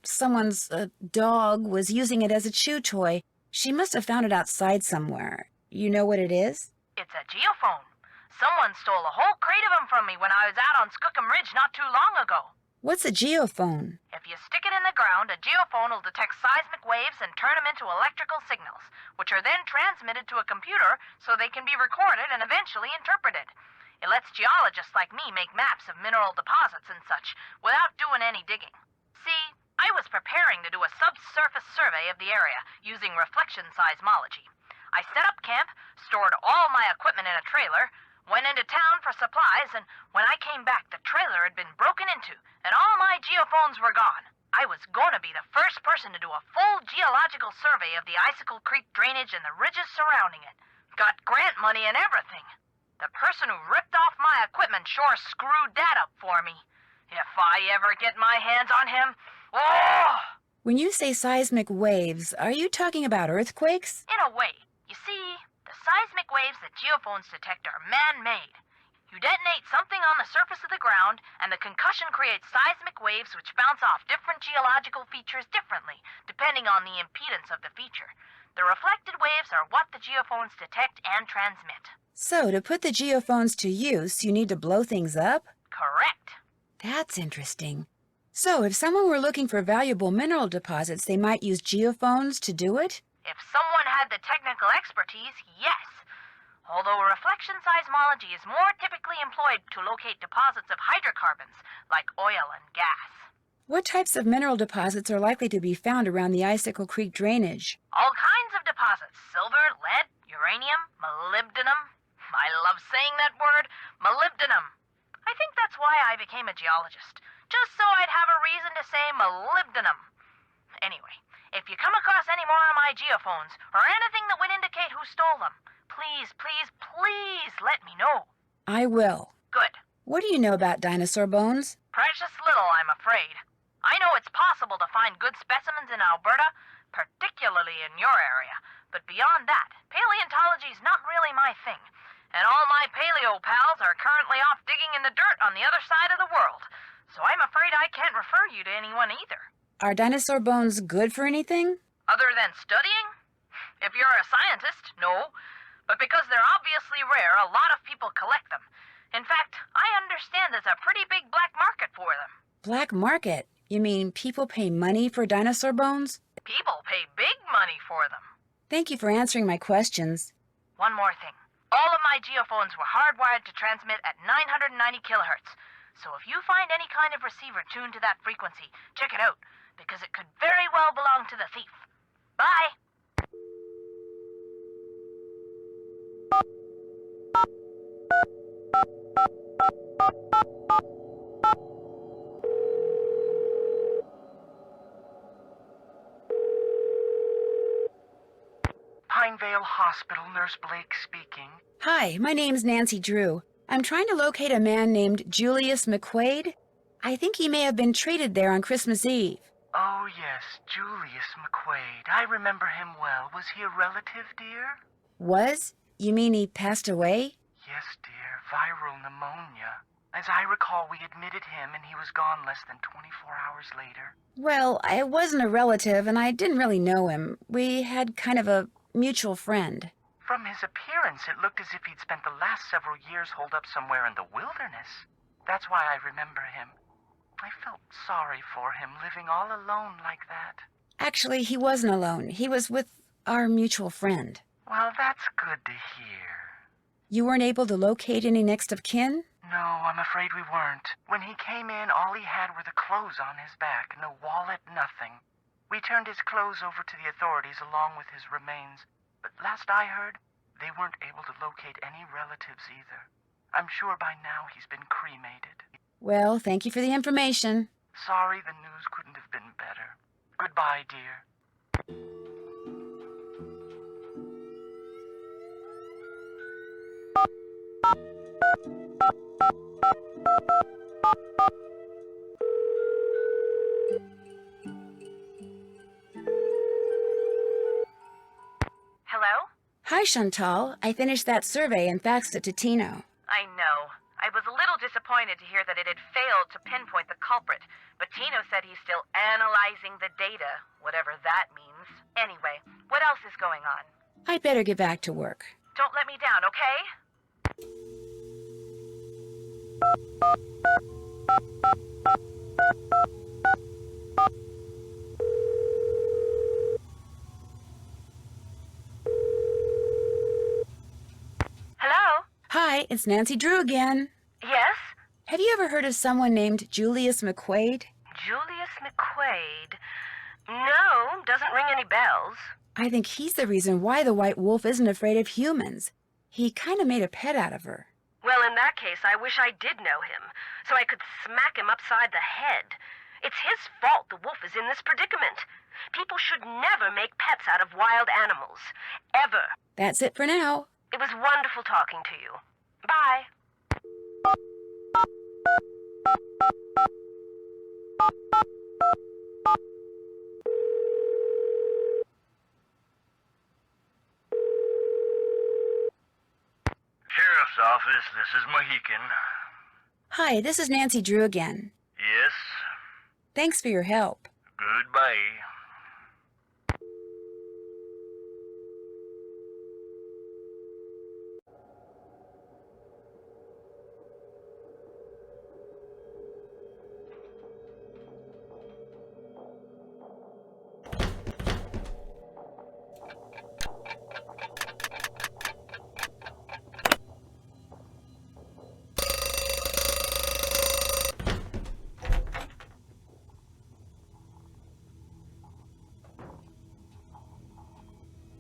someone's dog was using it as a chew toy. She must have found it outside somewhere. You know what it is? It's a geophone. Someone stole a whole crate of them from me when I was out on Skookum Ridge not too long ago. What's a geophone? If you stick it in the ground, a geophone will detect seismic waves and turn them into electrical signals, which are then transmitted to a computer so they can be recorded and eventually interpreted. It lets geologists like me make maps of mineral deposits and such without doing any digging. See, I was preparing to do a subsurface survey of the area using reflection seismology. I set up camp, stored all my equipment in a trailer, went into town for supplies, and when I came back, the trailer had been broken into, and all my geophones were gone. I was going to be the first person to do a full geological survey of the Icicle Creek drainage and the ridges surrounding it. Got grant money and everything. The person who ripped off my equipment sure screwed that up for me. If I ever get my hands on him, oh! When you say seismic waves, are you talking about earthquakes? In a way. You see, the seismic waves that geophones detect are man-made. You detonate something on the surface of the ground, and the concussion creates seismic waves which bounce off different geological features differently, depending on the impedance of the feature. The reflected waves are what the geophones detect and transmit. So, to put the geophones to use, you need to blow things up? Correct. That's interesting. So, if someone were looking for valuable mineral deposits, they might use geophones to do it? If someone had the technical expertise, yes. Although reflection seismology is more typically employed to locate deposits of hydrocarbons, like oil and gas. What types of mineral deposits are likely to be found around the Icicle Creek drainage? All kinds of deposits. Silver, lead, uranium, molybdenum. I love saying that word, molybdenum. I think that's why I became a geologist. Just so I'd have a reason to say molybdenum. Anyway, if you come across any more of my geophones, or anything that would indicate who stole them, please let me know. I will. Good. What do you know about dinosaur bones? Precious little, I'm afraid. I know it's possible to find good specimens in Alberta, particularly in your area, but beyond that, paleontology's not really my thing. And all my paleo pals are currently off digging in the dirt on the other side of the world, so I'm afraid I can't refer you to anyone either. Are dinosaur bones good for anything? Other than studying? If you're a scientist, no. But because they're obviously rare, a lot of people collect them. In fact, I understand there's a pretty big black market for them. Black market? You mean people pay money for dinosaur bones? People pay big money for them. Thank you for answering my questions. One more thing. All of my geophones were hardwired to transmit at 990 kilohertz. So if you find any kind of receiver tuned to that frequency, check it out, because it could very well belong to the thief. Bye! Pinevale Hospital, Nurse Blake speaking. Hi, my name's Nancy Drew. I'm trying to locate a man named Julius McQuaid. I think he may have been treated there on Christmas Eve. Oh, yes, Julius McQuaid. I remember him well. Was he a relative, dear? Was? You mean he passed away? Yes, dear. Viral pneumonia. As I recall, we admitted him and he was gone less than 24 hours later. Well, I wasn't a relative and I didn't really know him. We had kind of a mutual friend. From his appearance, it looked as if he'd spent the last several years holed up somewhere in the wilderness. That's why I remember him. I felt sorry for him, living all alone like that. Actually, he wasn't alone. He was with our mutual friend. Well, that's good to hear. You weren't able to locate any next of kin? No, I'm afraid we weren't. When he came in, all he had were the clothes on his back. No wallet, nothing. We turned his clothes over to the authorities along with his remains. But last I heard, they weren't able to locate any relatives either. I'm sure by now he's been cremated. Well, thank you for the information. Sorry the news couldn't have been better. Goodbye, dear. Hello? Hi, Chantal. I finished that survey and faxed it to Tino. I know. I was a little disappointed to hear that it had failed to pinpoint the culprit, but Tino said he's still analyzing the data, whatever that means. Anyway, what else is going on? I'd better get back to work. Don't let me down, okay? Hello? Hi, it's Nancy Drew again. Yes? Have you ever heard of someone named Julius McQuaid? Julius McQuaid? No, doesn't ring any bells. I think he's the reason why the white wolf isn't afraid of humans. He kind of made a pet out of her. Well, in that case, I wish I did know him, so I could smack him upside the head. It's his fault the wolf is in this predicament. People should never make pets out of wild animals. Ever. That's it for now. It was wonderful talking to you. Bye. Sheriff's office, this is Mohican. Hi, this is Nancy Drew again. Yes? Thanks for your help. Goodbye.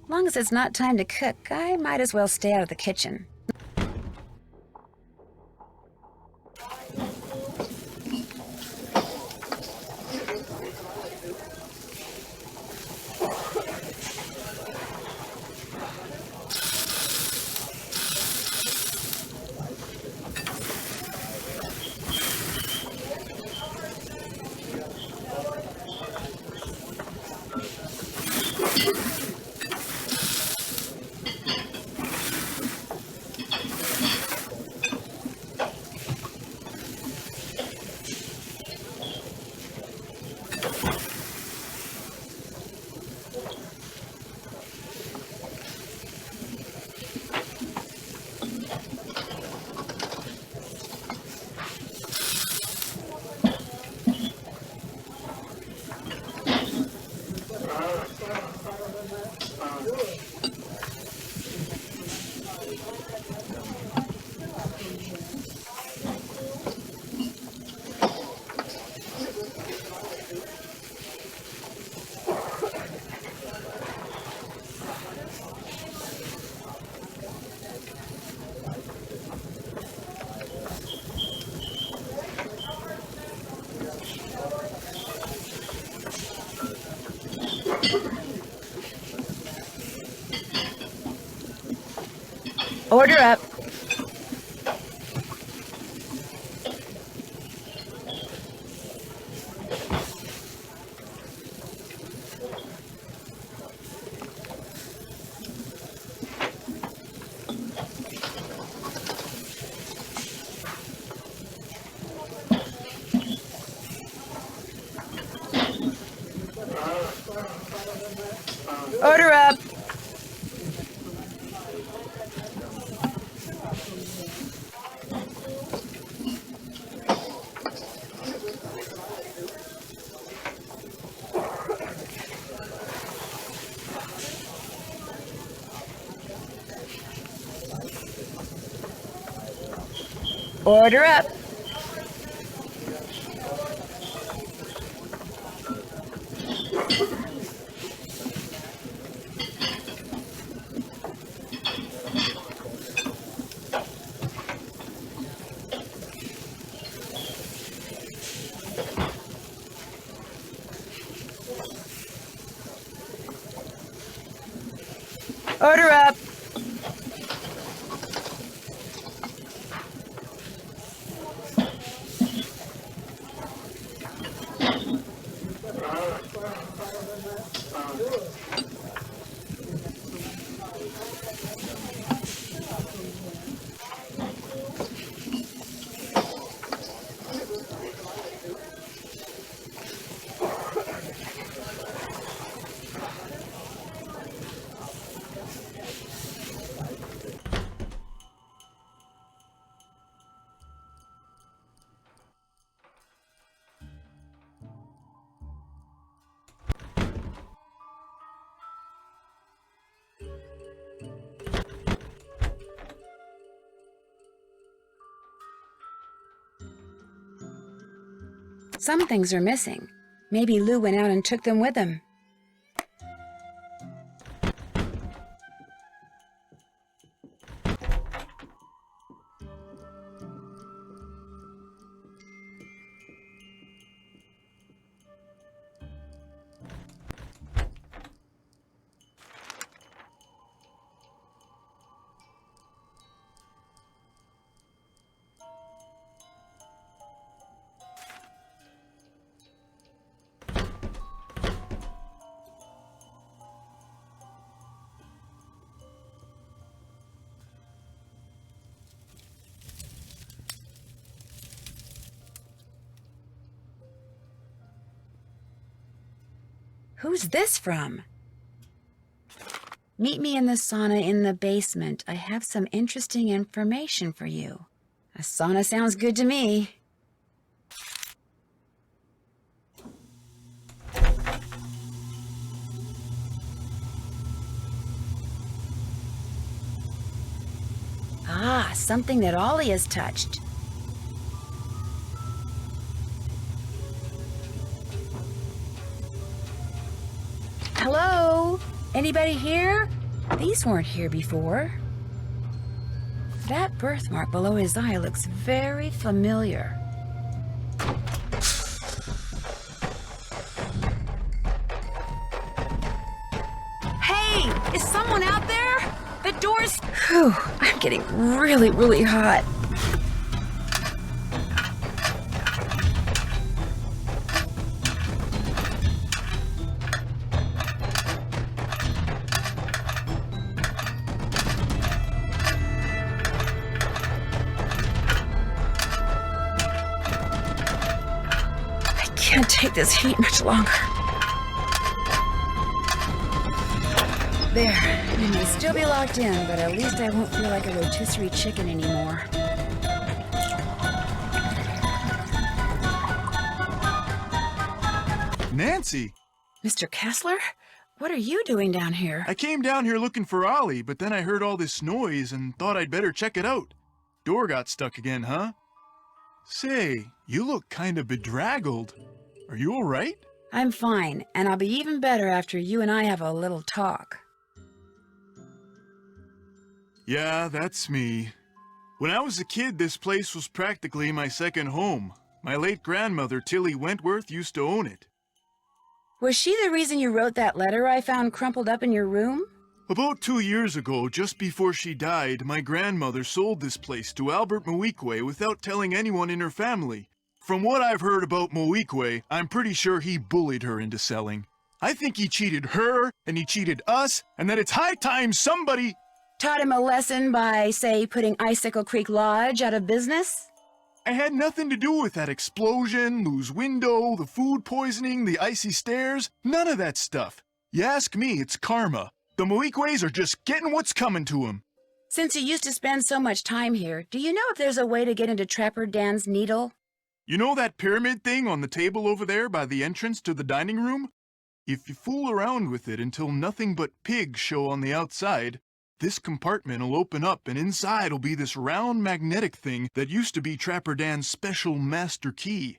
Long as it's not time to cook, I might as well stay out of the kitchen. Order up. Order up. Order up. Order up. Some things are missing. Maybe Lou went out and took them with him. Who's this from? Meet me in the sauna in the basement. I have some interesting information for you. A sauna sounds good to me. Ah, something that Ollie has touched. Hello? Anybody here? These weren't here before. That birthmark below his eye looks very familiar. Hey! Is someone out there? The door's... Whew, I'm getting really hot. I can't take this heat much longer. There, I may still be locked in, but at least I won't feel like a rotisserie chicken anymore. Nancy! Mr. Kessler? What are you doing down here? I came down here looking for Ollie, but then I heard all this noise and thought I'd better check it out. Door got stuck again, huh? Say, you look kind of bedraggled. Are you all right? I'm fine, and I'll be even better after you and I have a little talk. Yeah, that's me. When I was a kid, this place was practically my second home. My late grandmother, Tilly Wentworth, used to own it. Was she the reason you wrote that letter I found crumpled up in your room? About 2 years ago, just before she died, my grandmother sold this place to Albert Moikwe without telling anyone in her family. From what I've heard about Moikwe, I'm pretty sure he bullied her into selling. I think he cheated her, and he cheated us, and that it's high time somebody... Taught him a lesson by, say, putting Icicle Creek Lodge out of business? I had nothing to do with that explosion, loose window, the food poisoning, the icy stairs, none of that stuff. You ask me, it's karma. The Moikways are just getting what's coming to them. Since you used to spend so much time here, do you know if there's a way to get into Trapper Dan's needle? You know that pyramid thing on the table over there by the entrance to the dining room? If you fool around with it until nothing but pigs show on the outside, this compartment will open up and inside will be this round magnetic thing that used to be Trapper Dan's special master key.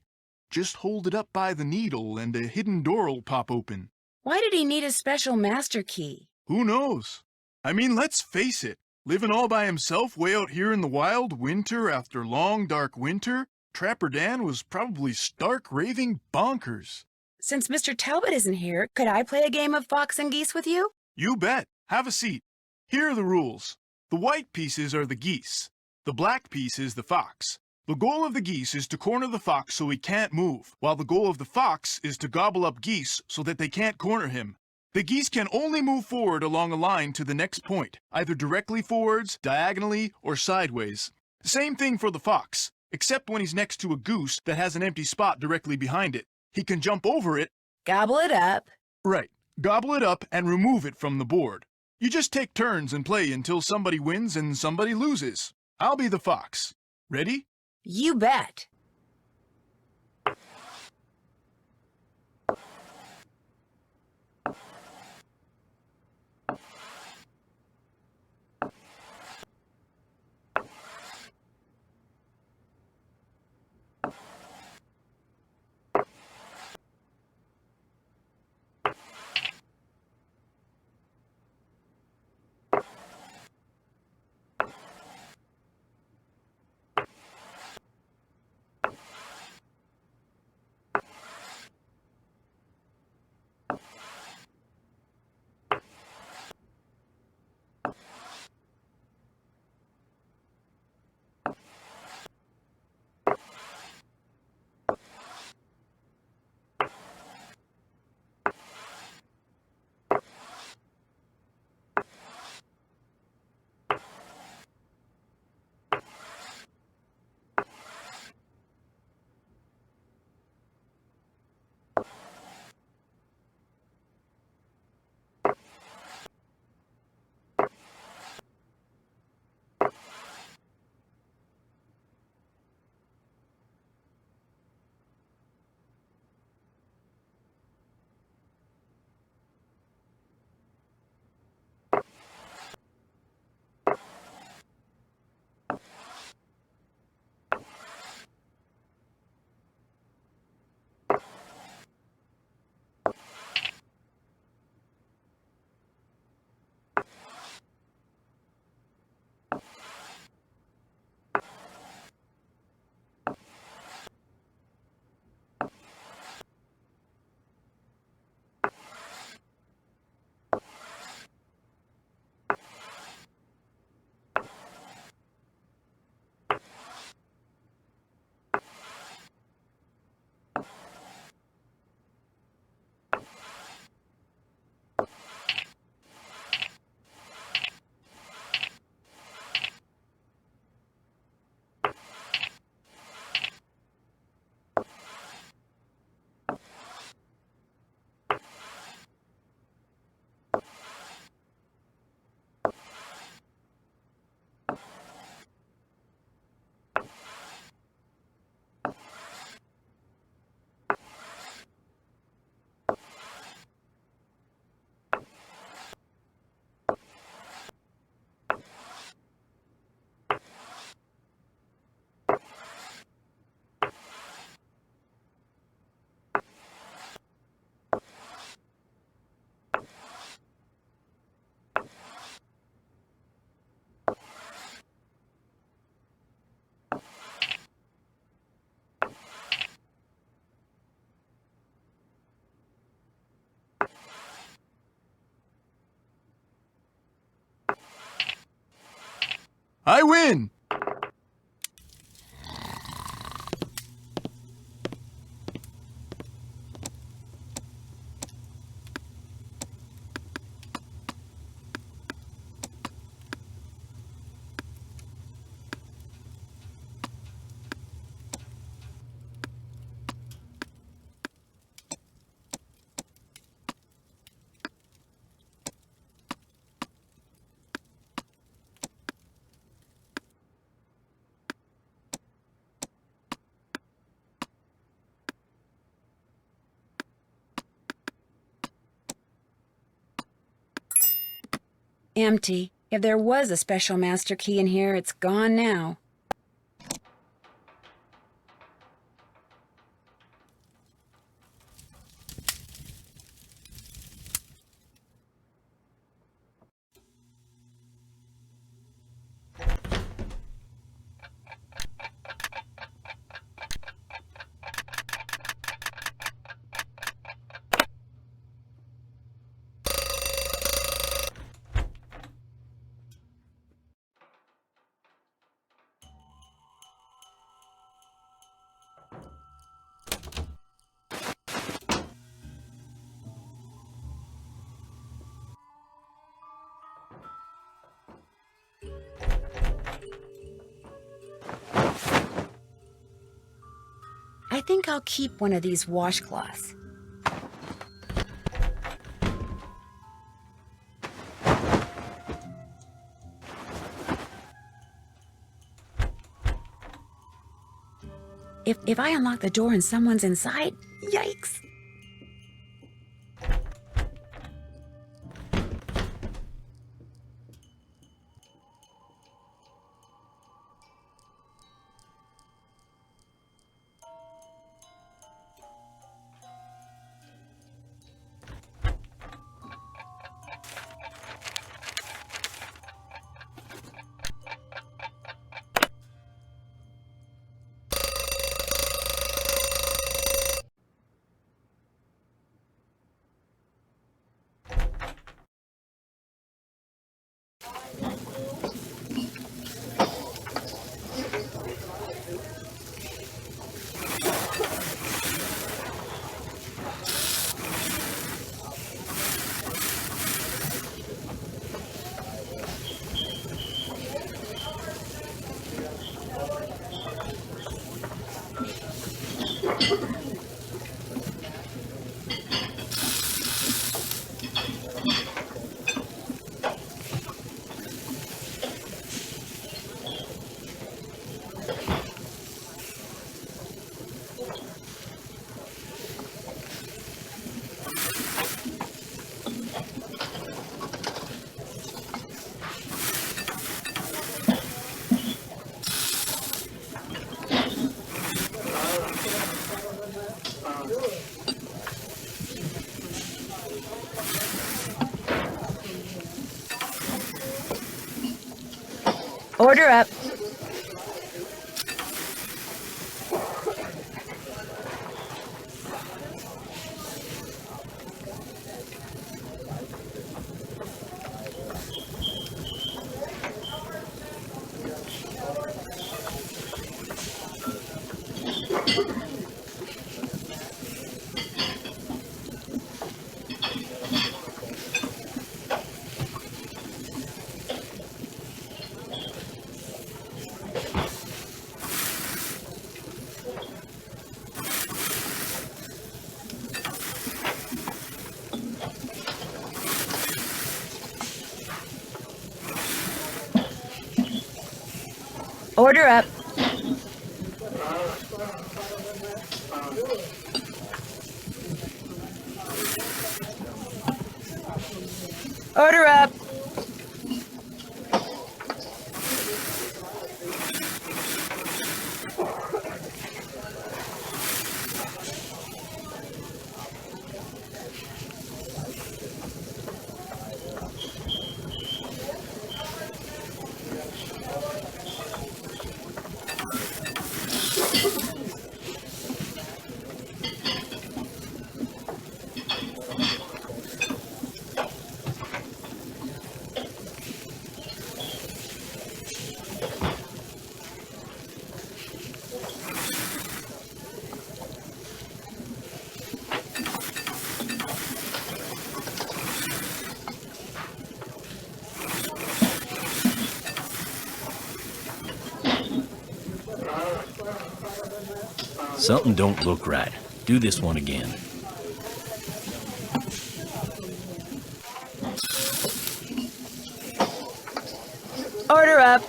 Just hold it up by the needle and a hidden door will pop open. Why did he need a special master key? Who knows? I mean, let's face it. Living all by himself way out here in the wild, winter after long dark winter, Trapper Dan was probably stark raving bonkers. Since Mr. Talbot isn't here, could I play a game of fox and geese with you? You bet. Have a seat. Here are the rules. The white pieces are the geese. The black piece is the fox. The goal of the geese is to corner the fox so he can't move, while the goal of the fox is to gobble up geese so that they can't corner him. The geese can only move forward along a line to the next point, either directly forwards, diagonally, or sideways. Same thing for the fox, except when he's next to a goose that has an empty spot directly behind it. He can jump over it. Gobble it up. Right. Gobble it up and remove it from the board. You just take turns and play until somebody wins and somebody loses. I'll be the fox. Ready? You bet. I win! Empty. If there was a special master key in here, it's gone now. I think I'll keep one of these washcloths. If I unlock the door and someone's inside, yikes! Order up. Order up. Order up. Something don't look right. Do this one again. Order up.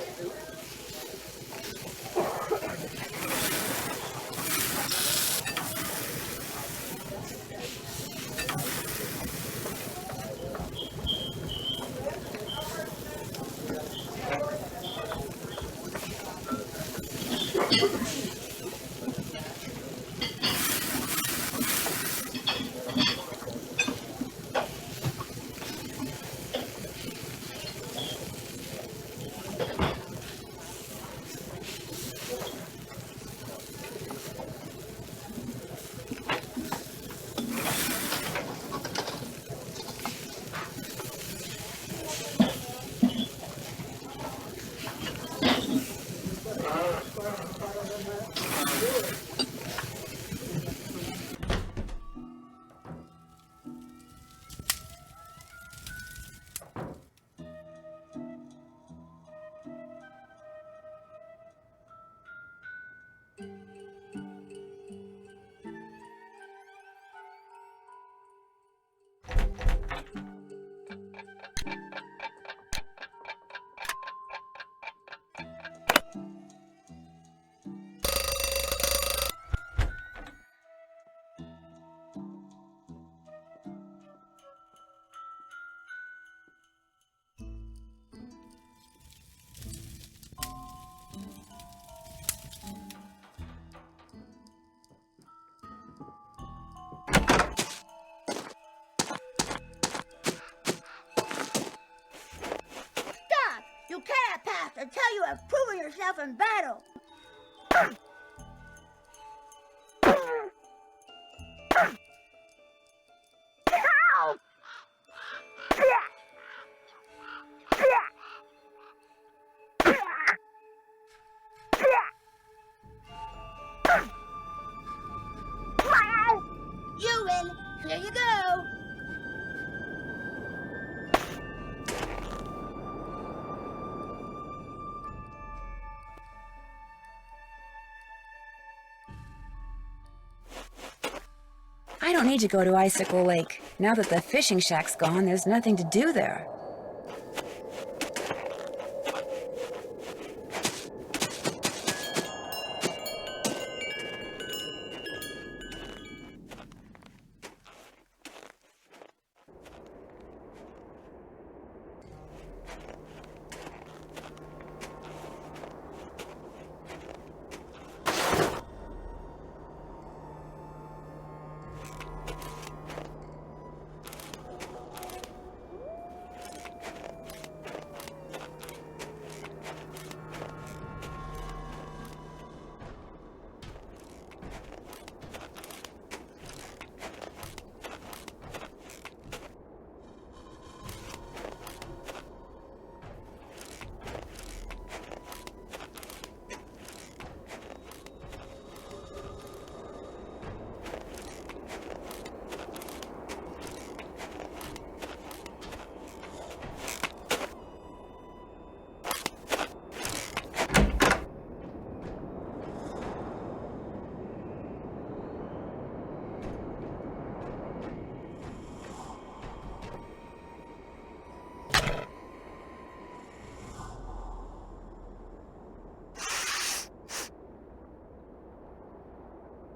You cannot pass until you have proven yourself in battle. You win. Here you go. I don't need to go to Icicle Lake. Now that the fishing shack's gone, there's nothing to do there.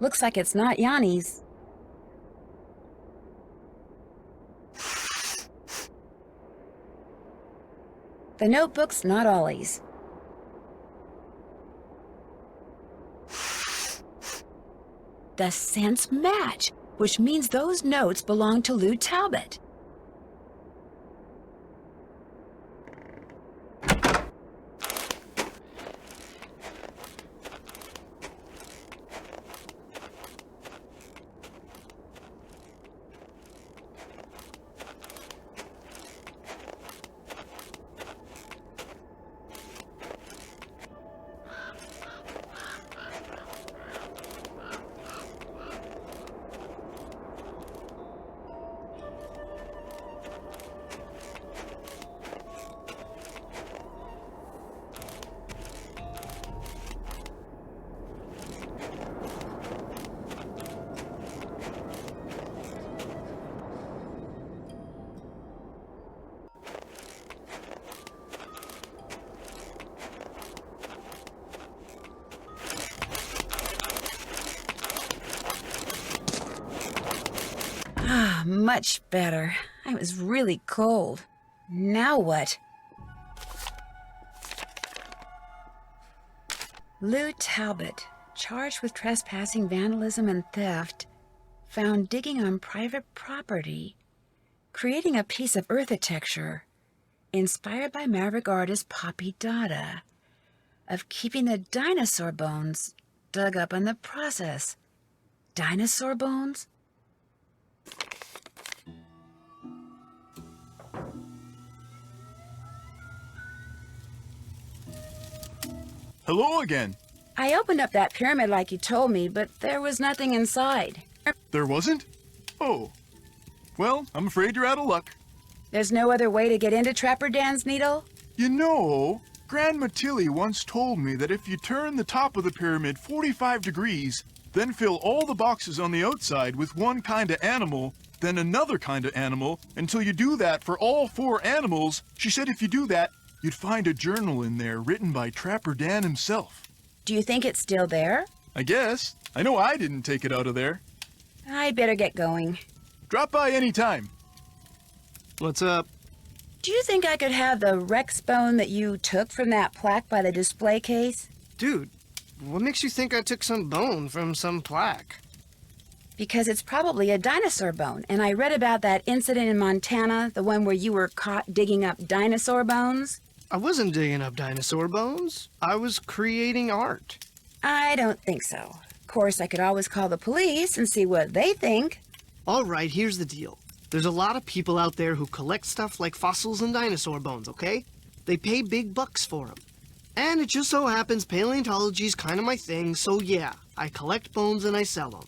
Looks like it's not Yanni's. The notebook's not Ollie's. The scents match, which means those notes belong to Lou Talbot. Much better. I was really cold. Now what? Lou Talbot, charged with trespassing, vandalism, and theft, found digging on private property, creating a piece of architecture inspired by maverick artist Poppy Dada, of keeping the dinosaur bones dug up in the process. Dinosaur bones? Hello again. I opened up that pyramid like you told me, but there was nothing inside. There wasn't? Oh. Well, I'm afraid you're out of luck. There's no other way to get into Trapper Dan's needle? You know, Grandma Tilly once told me that if you turn the top of the pyramid 45 degrees, then fill all the boxes on the outside with one kind of animal, then another kind of animal, until you do that for all 4 animals, she said if you do that, you'd find a journal in there written by Trapper Dan himself. Do you think it's still there? I guess. I know I didn't take it out of there. I'd better get going. Drop by any time. What's up? Do you think I could have the Rex bone that you took from that plaque by the display case? Dude, what makes you think I took some bone from some plaque? Because it's probably a dinosaur bone, and I read about that incident in Montana, the one where you were caught digging up dinosaur bones. I wasn't digging up dinosaur bones. I was creating art. I don't think so. Of course, I could always call the police and see what they think. All right, here's the deal. There's a lot of people out there who collect stuff like fossils and dinosaur bones, okay? They pay big bucks for them. And it just so happens paleontology's kind of my thing, so yeah, I collect bones and I sell them.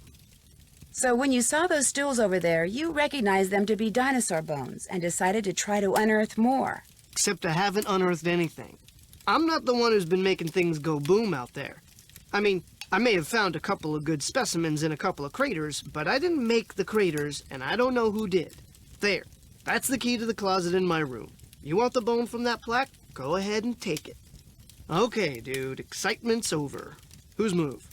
So when you saw those stools over there, you recognized them to be dinosaur bones and decided to try to unearth more. Except I haven't unearthed anything. I'm not the one who's been making things go boom out there. I mean, I may have found a couple of good specimens in a couple of craters, but I didn't make the craters, and I don't know who did. There. That's the key to the closet in my room. You want the bone from that plaque? Go ahead and take it. Okay, dude. Excitement's over. Whose move?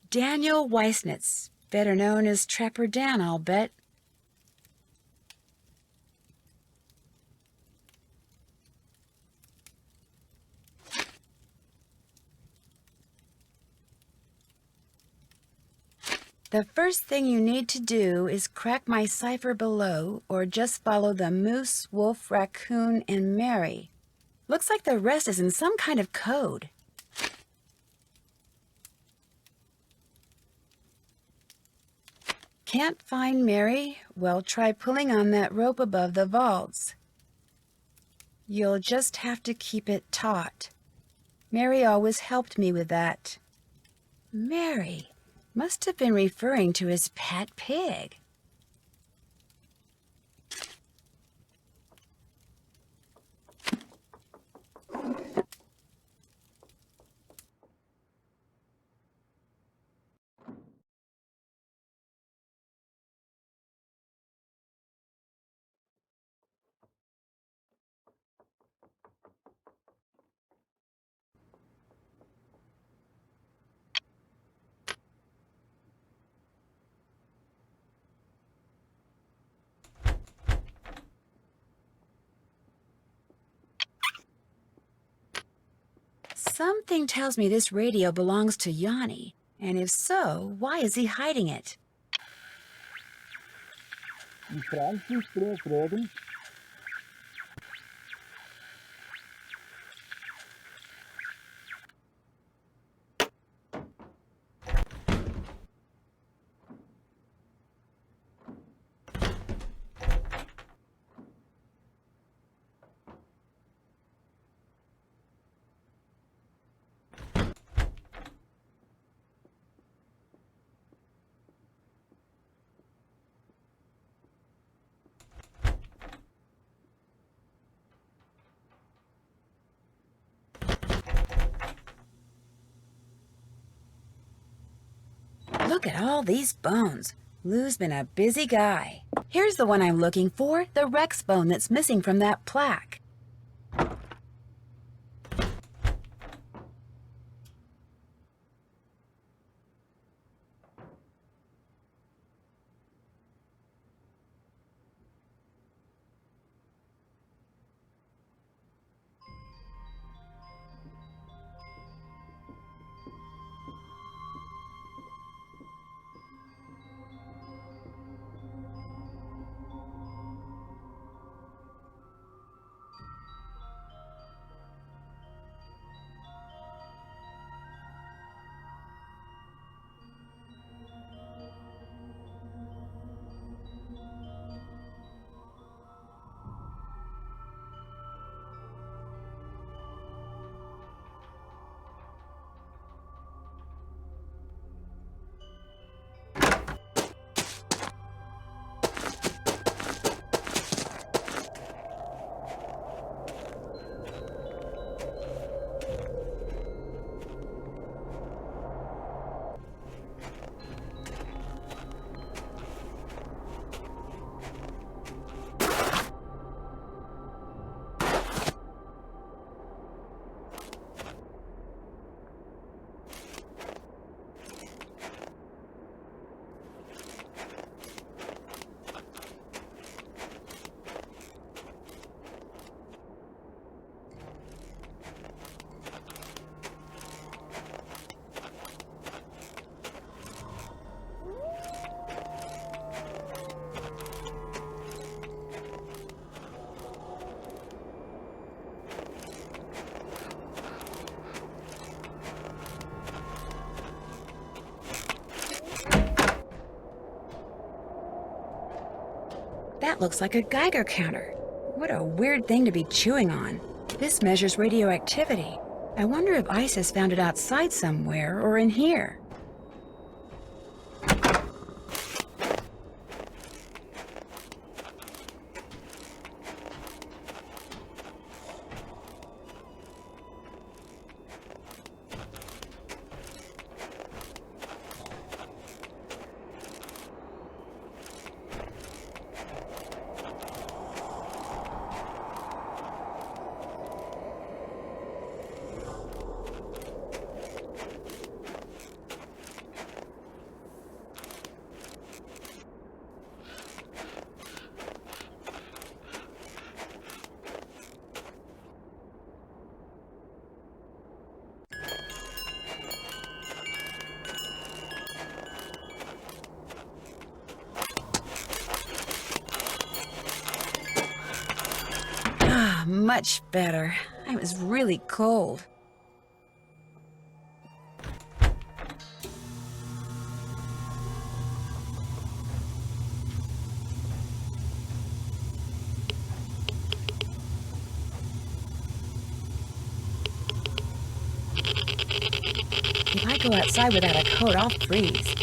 Daniel Weissnitz, better known as Trapper Dan, I'll bet. The first thing you need to do is crack my cipher below, or just follow the moose, wolf, raccoon, and Mary. Looks like the rest is in some kind of code. Can't find Mary? Well, try pulling on that rope above the vaults. You'll just have to keep it taut. Mary always helped me with that. Mary must have been referring to his pet pig. Something tells me this radio belongs to Yanni, and if so, why is he hiding it? Look at all these bones. Lou's been a busy guy. Here's the one I'm looking for, the Rex bone that's missing from that plaque. That looks like a Geiger counter. What a weird thing to be chewing on. This measures radioactivity. I wonder if Ice has found it outside somewhere or in here. Much better. I was really cold. go outside without a coat. I'll freeze.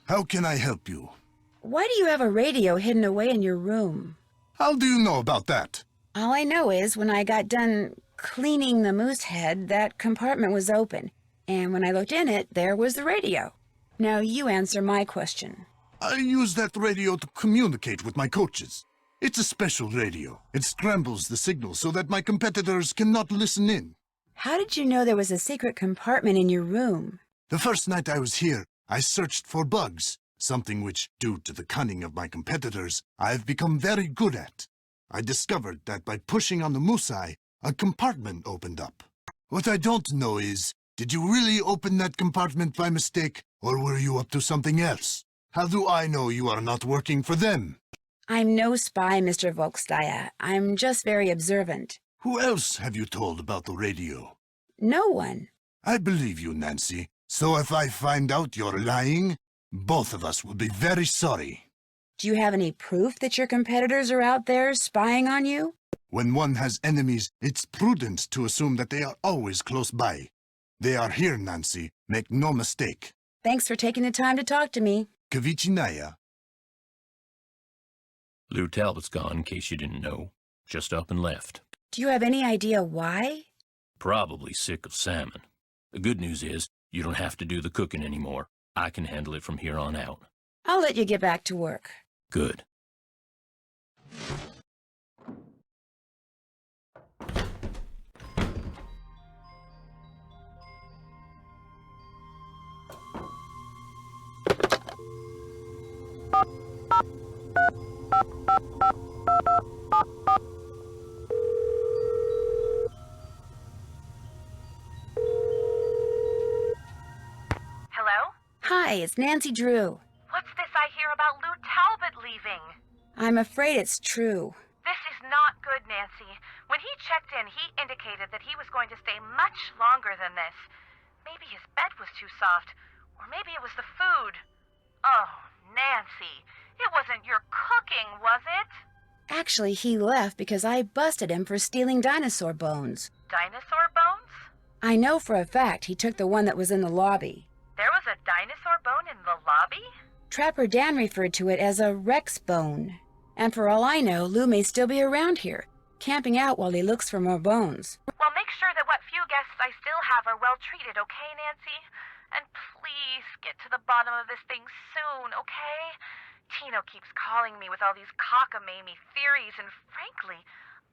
How can I help you? Why do you have a radio hidden away in your room? How do you know about that? All I know is when I got done cleaning the moose head, that compartment was open. And when I looked in it, there was the radio. Now you answer my question. I use that radio to communicate with my coaches. It's a special radio. It scrambles the signal so that my competitors cannot listen in. How did you know there was a secret compartment in your room? The first night I was here, I searched for bugs, something which, due to the cunning of my competitors, I've become very good at. I discovered that by pushing on the moose eye, a compartment opened up. What I don't know is, did you really open that compartment by mistake, or were you up to something else? How do I know you are not working for them? I'm no spy, Mr. Volkstaya. I'm just very observant. Who else have you told about the radio? No one. I believe you, Nancy. So if I find out you're lying, both of us will be very sorry. Do you have any proof that your competitors are out there spying on you? When one has enemies, it's prudent to assume that they are always close by. They are here, Nancy. Make no mistake. Thanks for taking the time to talk to me. Kavichinaya. Lou Talbot's gone, in case you didn't know. Just up and left. Do you have any idea why? Probably sick of salmon. The good news is, you don't have to do the cooking anymore. I can handle it from here on out. I'll let you get back to work. Good. Hi, it's Nancy Drew. What's this I hear about Lou Talbot leaving? I'm afraid it's true. This is not good, Nancy. When he checked in, he indicated that he was going to stay much longer than this. Maybe his bed was too soft, or maybe it was the food. Oh, Nancy, it wasn't your cooking, was it? Actually, he left because I busted him for stealing dinosaur bones. Dinosaur bones? I know for a fact he took the one that was in the lobby. There was a dinosaur bone in the lobby? Trapper Dan referred to it as a Rex bone. And for all I know, Lou may still be around here, camping out while he looks for more bones. Well, make sure that what few guests I still have are well treated, okay, Nancy? And please get to the bottom of this thing soon, okay? Tino keeps calling me with all these cockamamie theories, and frankly,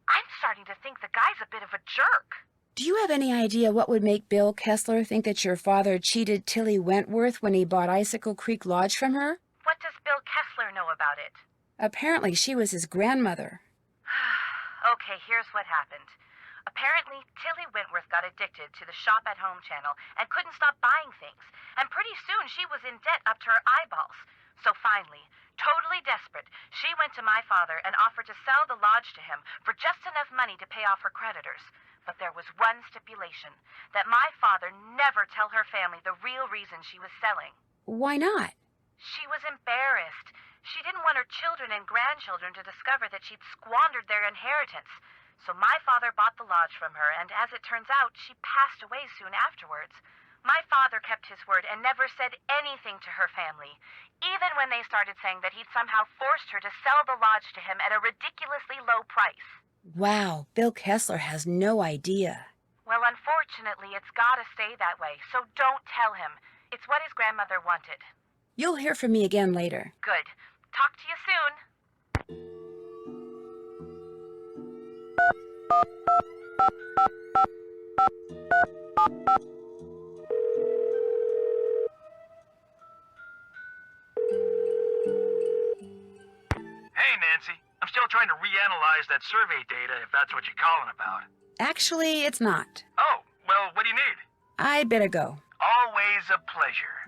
I'm starting to think the guy's a bit of a jerk. Do you have any idea what would make Bill Kessler think that your father cheated Tilly Wentworth when he bought Icicle Creek Lodge from her? What does Bill Kessler know about it? Apparently she was his grandmother. Okay, here's what happened. Apparently, Tilly Wentworth got addicted to the shop-at-home channel and couldn't stop buying things. And pretty soon she was in debt up to her eyeballs. So finally, totally desperate, she went to my father and offered to sell the lodge to him for just enough money to pay off her creditors. But there was one stipulation, that my father never tell her family the real reason she was selling. Why not? She was embarrassed. She didn't want her children and grandchildren to discover that she'd squandered their inheritance. So my father bought the lodge from her, and as it turns out, she passed away soon afterwards. My father kept his word and never said anything to her family, even when they started saying that he'd somehow forced her to sell the lodge to him at a ridiculously low price. Wow, Bill Kessler has no idea. Well, unfortunately, it's gotta stay that way, so don't tell him. It's what his grandmother wanted. You'll hear from me again later. Good. Talk to you soon. Hey, Nancy. I'm still trying to reanalyze that survey data, if that's what you're calling about. Actually, it's not. Oh, well, what do you need? I'd better go. Always a pleasure.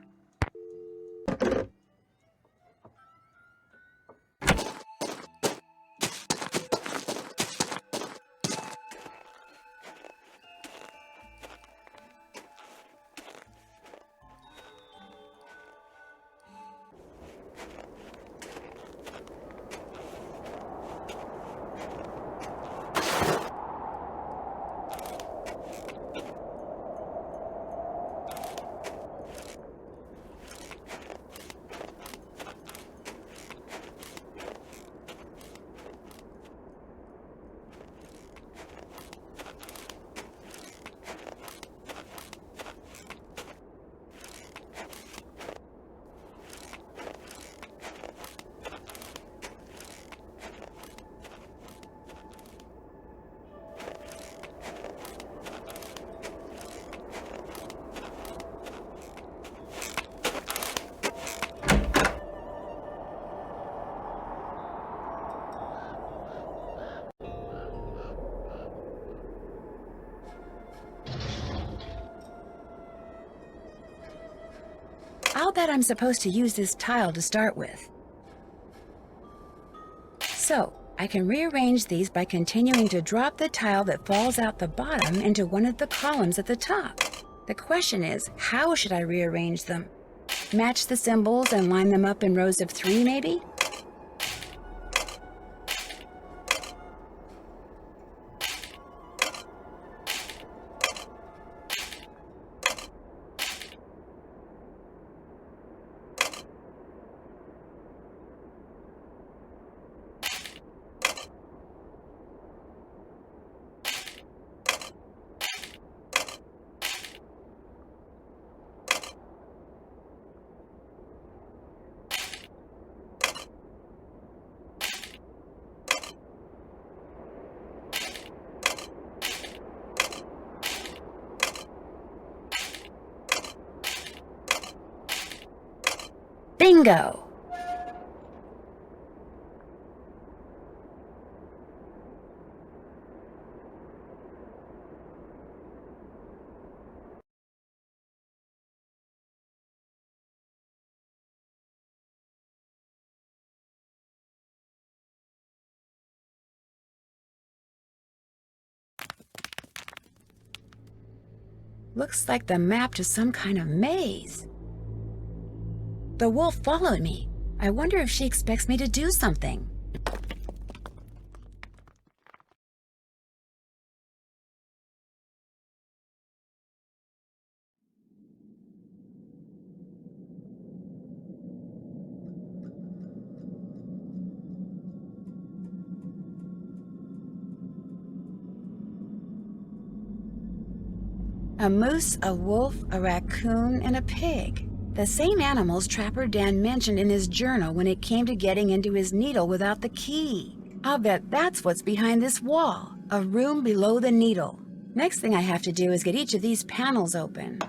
I'll bet I'm supposed to use this tile to start with. So, I can rearrange these by continuing to drop the tile that falls out the bottom into one of the columns at the top. The question is, how should I rearrange them? Match the symbols and line them up in rows of 3, maybe? Bingo! Looks like the map to some kind of maze. The wolf followed me. I wonder if she expects me to do something. A moose, a wolf, a raccoon, and a pig. The same animals Trapper Dan mentioned in his journal when it came to getting into his needle without the key. I'll bet that's what's behind this wall, a room below the needle. Next thing I have to do is get each of these panels open.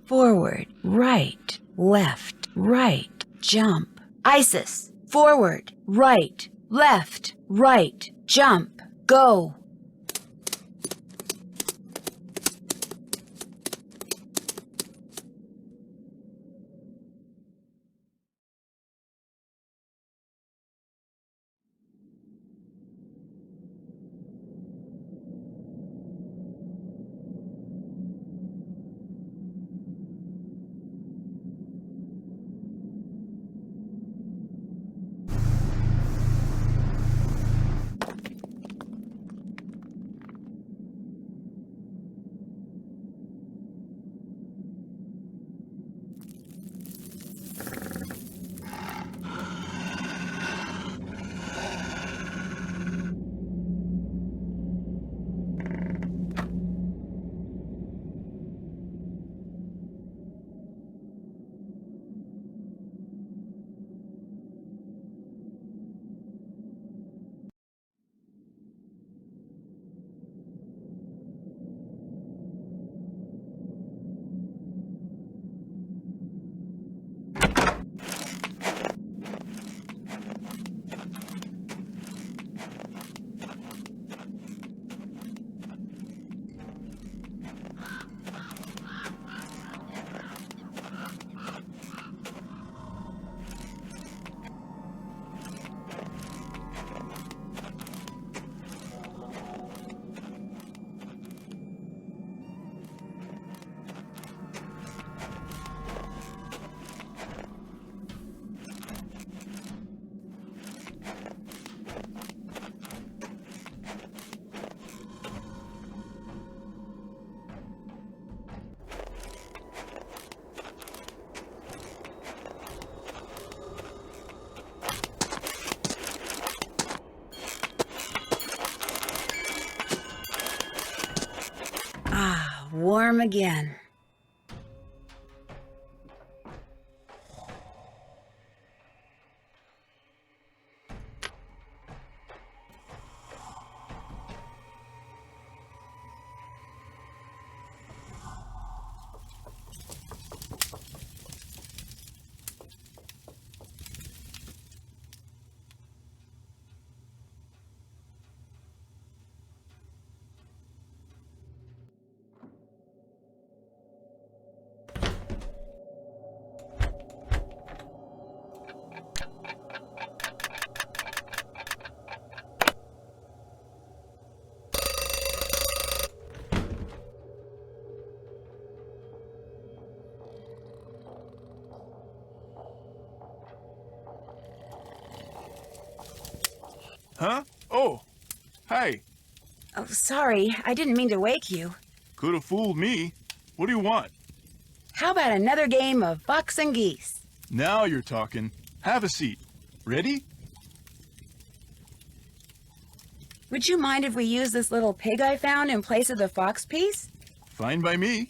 Forward, right, left, right, jump. Isis, forward, right, left, right, jump, go. room again. Huh? Oh, hi. Oh, sorry. I didn't mean to wake you. Could have fooled me. What do you want? How about another game of fox and geese? Now you're talking. Have a seat. Ready? Would you mind if we use this little pig I found in place of the fox piece? Fine by me.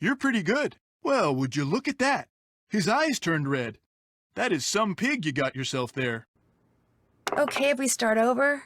You're pretty good. Well, would you look at that? His eyes turned red. That is some pig you got yourself there. Okay if we start over?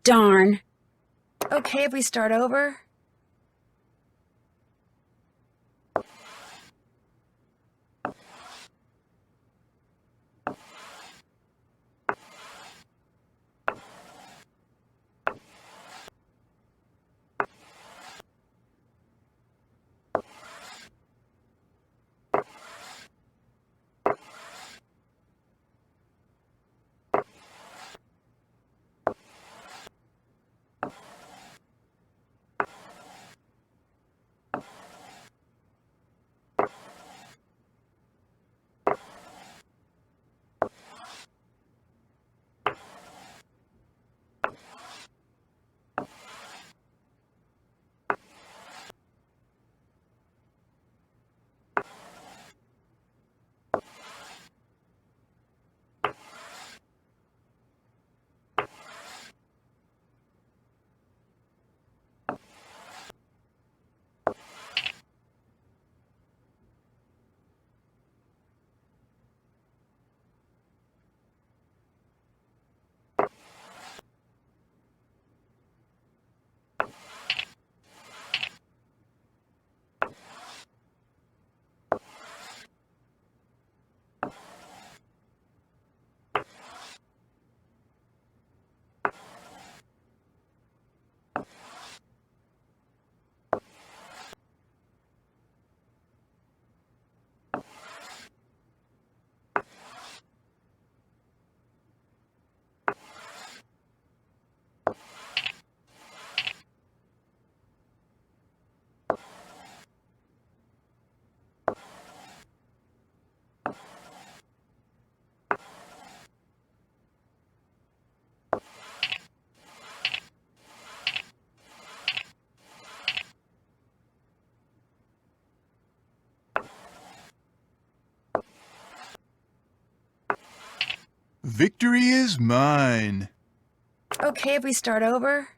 Darn. Okay if we start over? Victory is mine. Okay if we start over?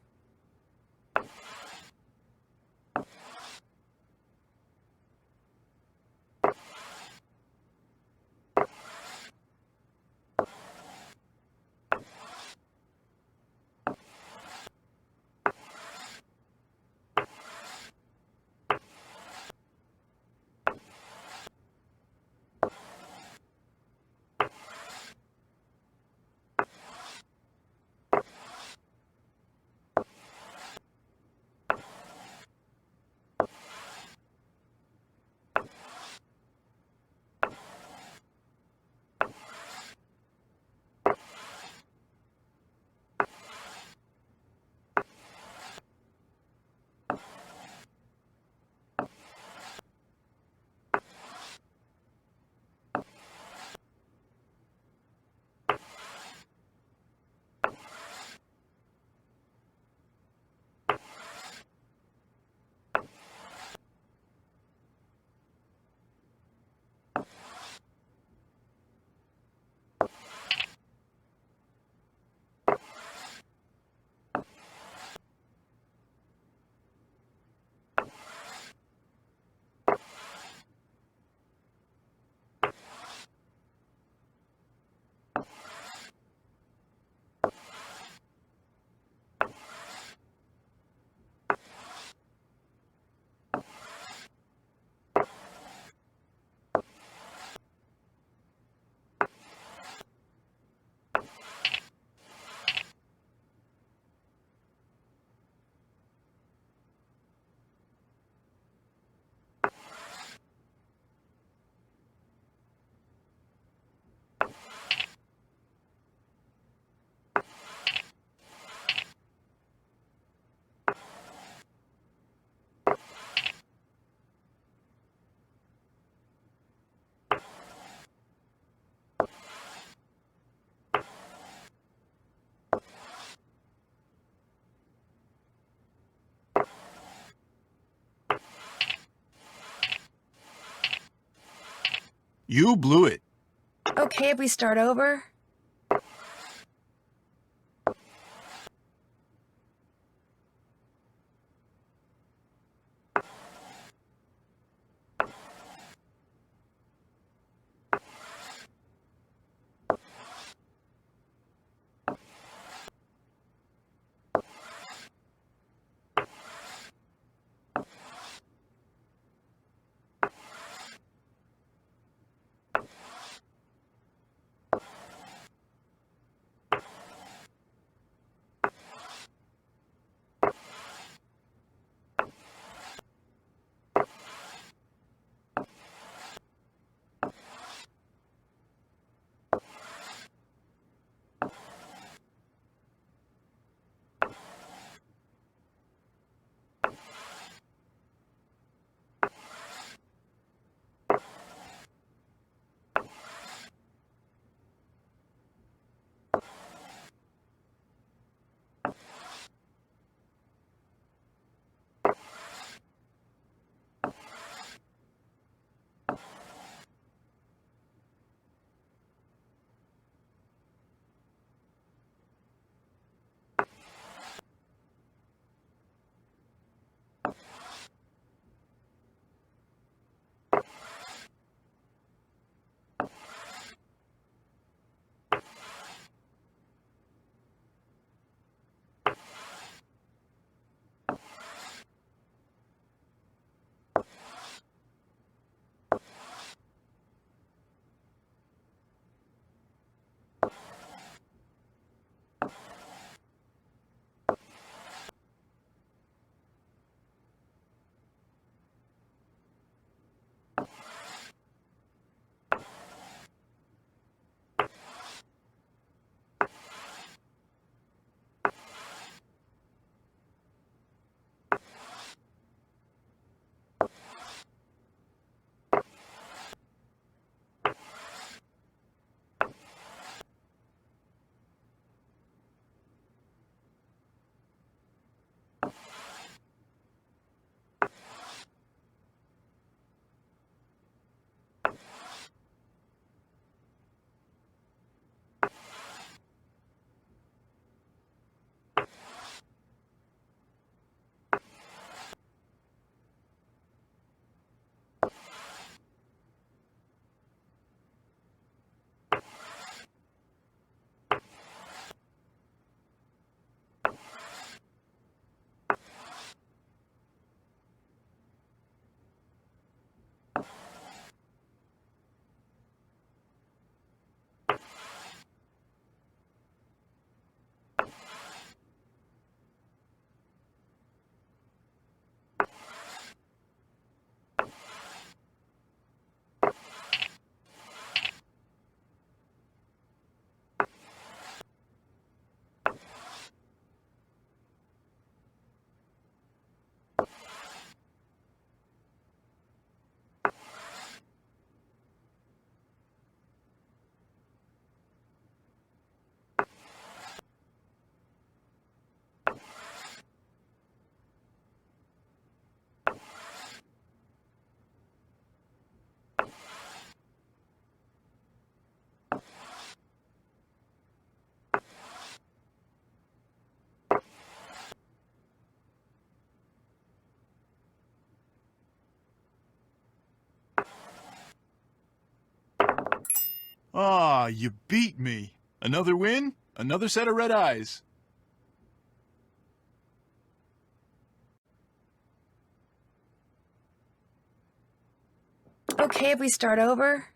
You blew it. Okay if we start over? Ah, you beat me. Another win, another set of red eyes. Okay if we start over?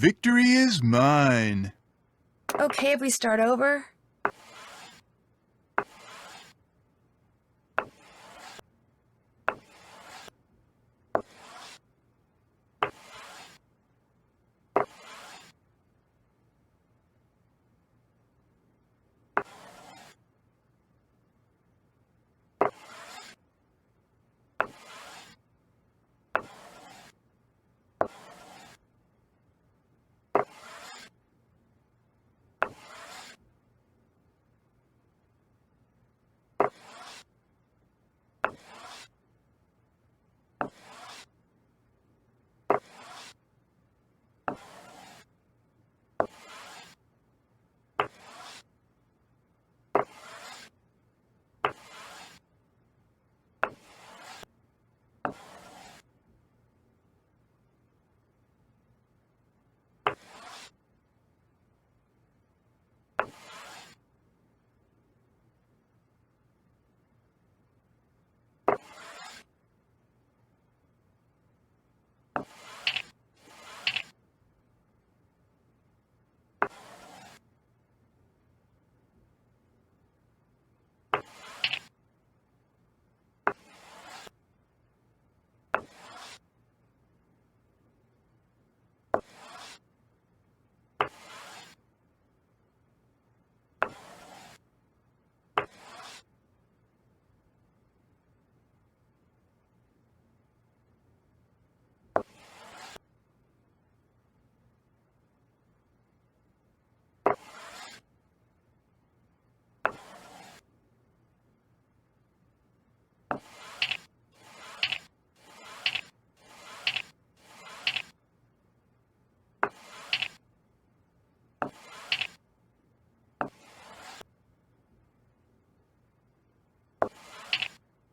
Victory is mine. Okay if we start over?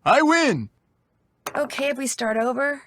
I win! Okay if we start over?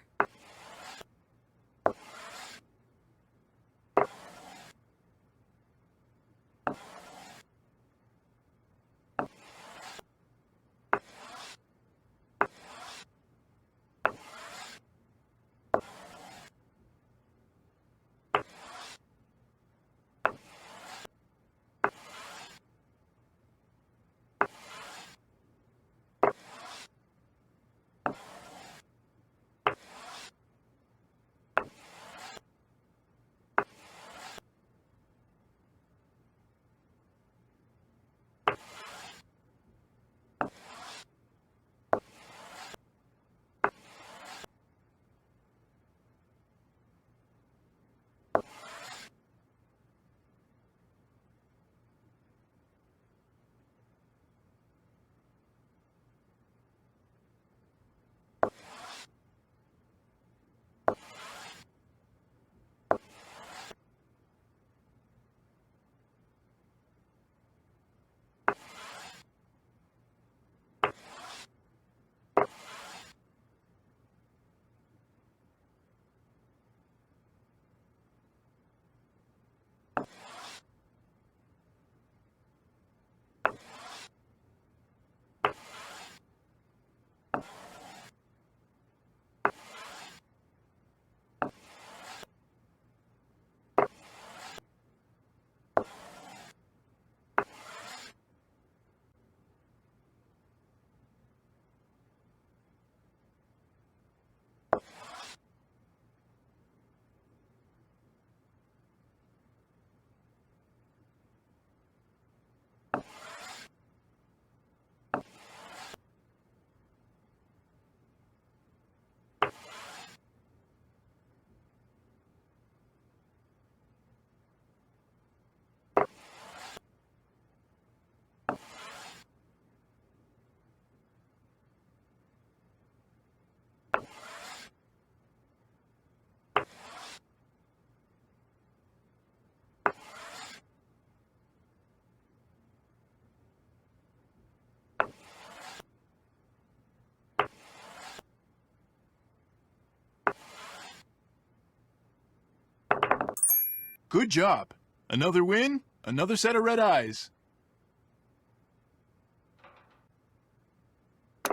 Good job. Another win, another set of red eyes.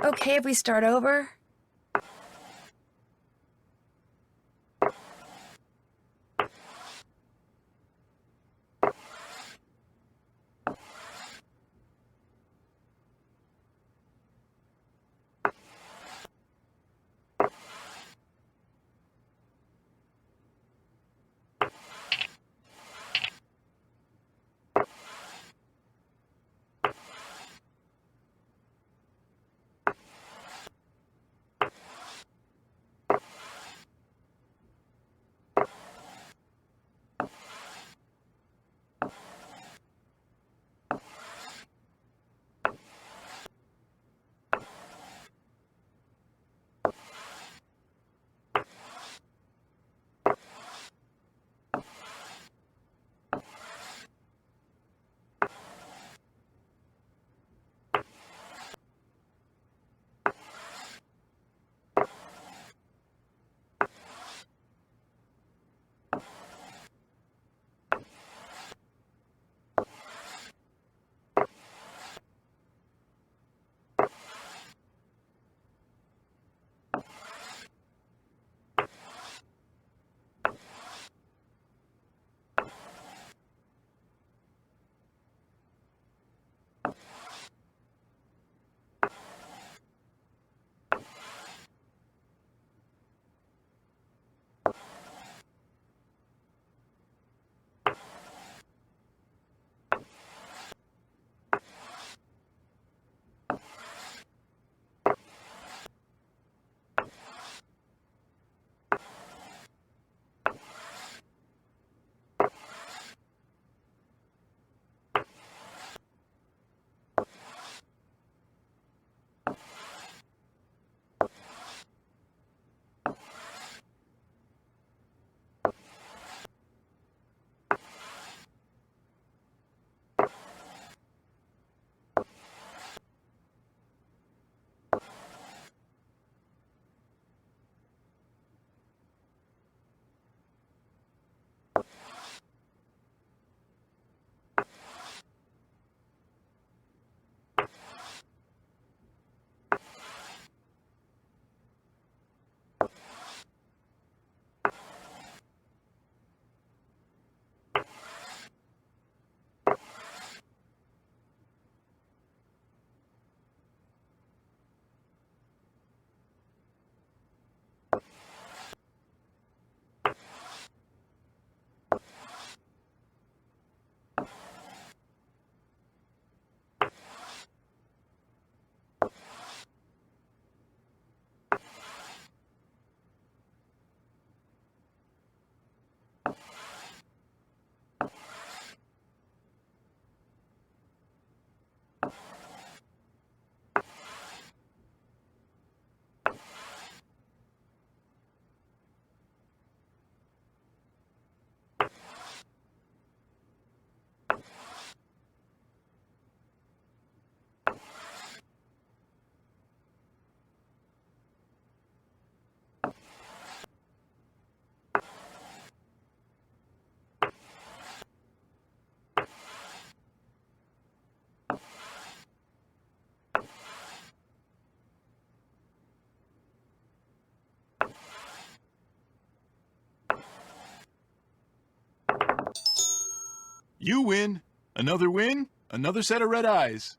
Okay if we start over? You win. Another win, another set of red eyes.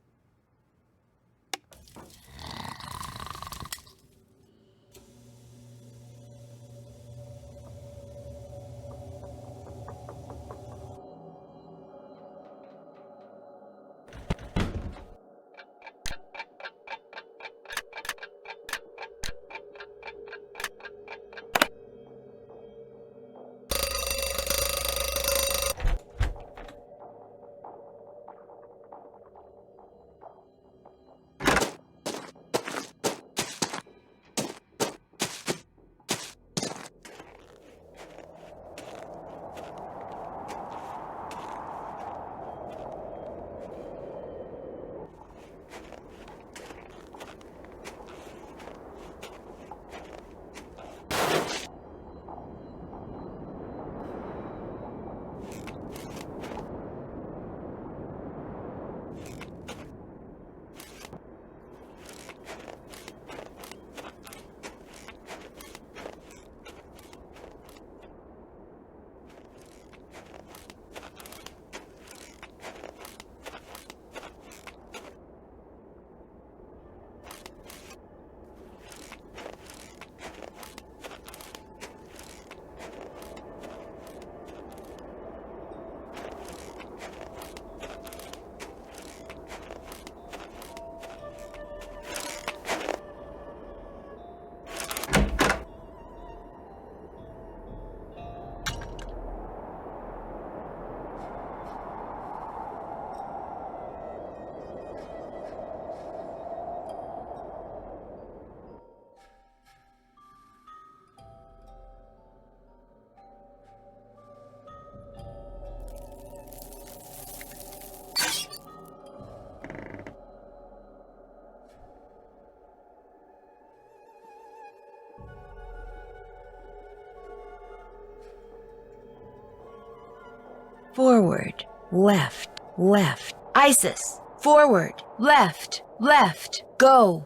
Forward, left, left. Isis, forward, left, left. Go.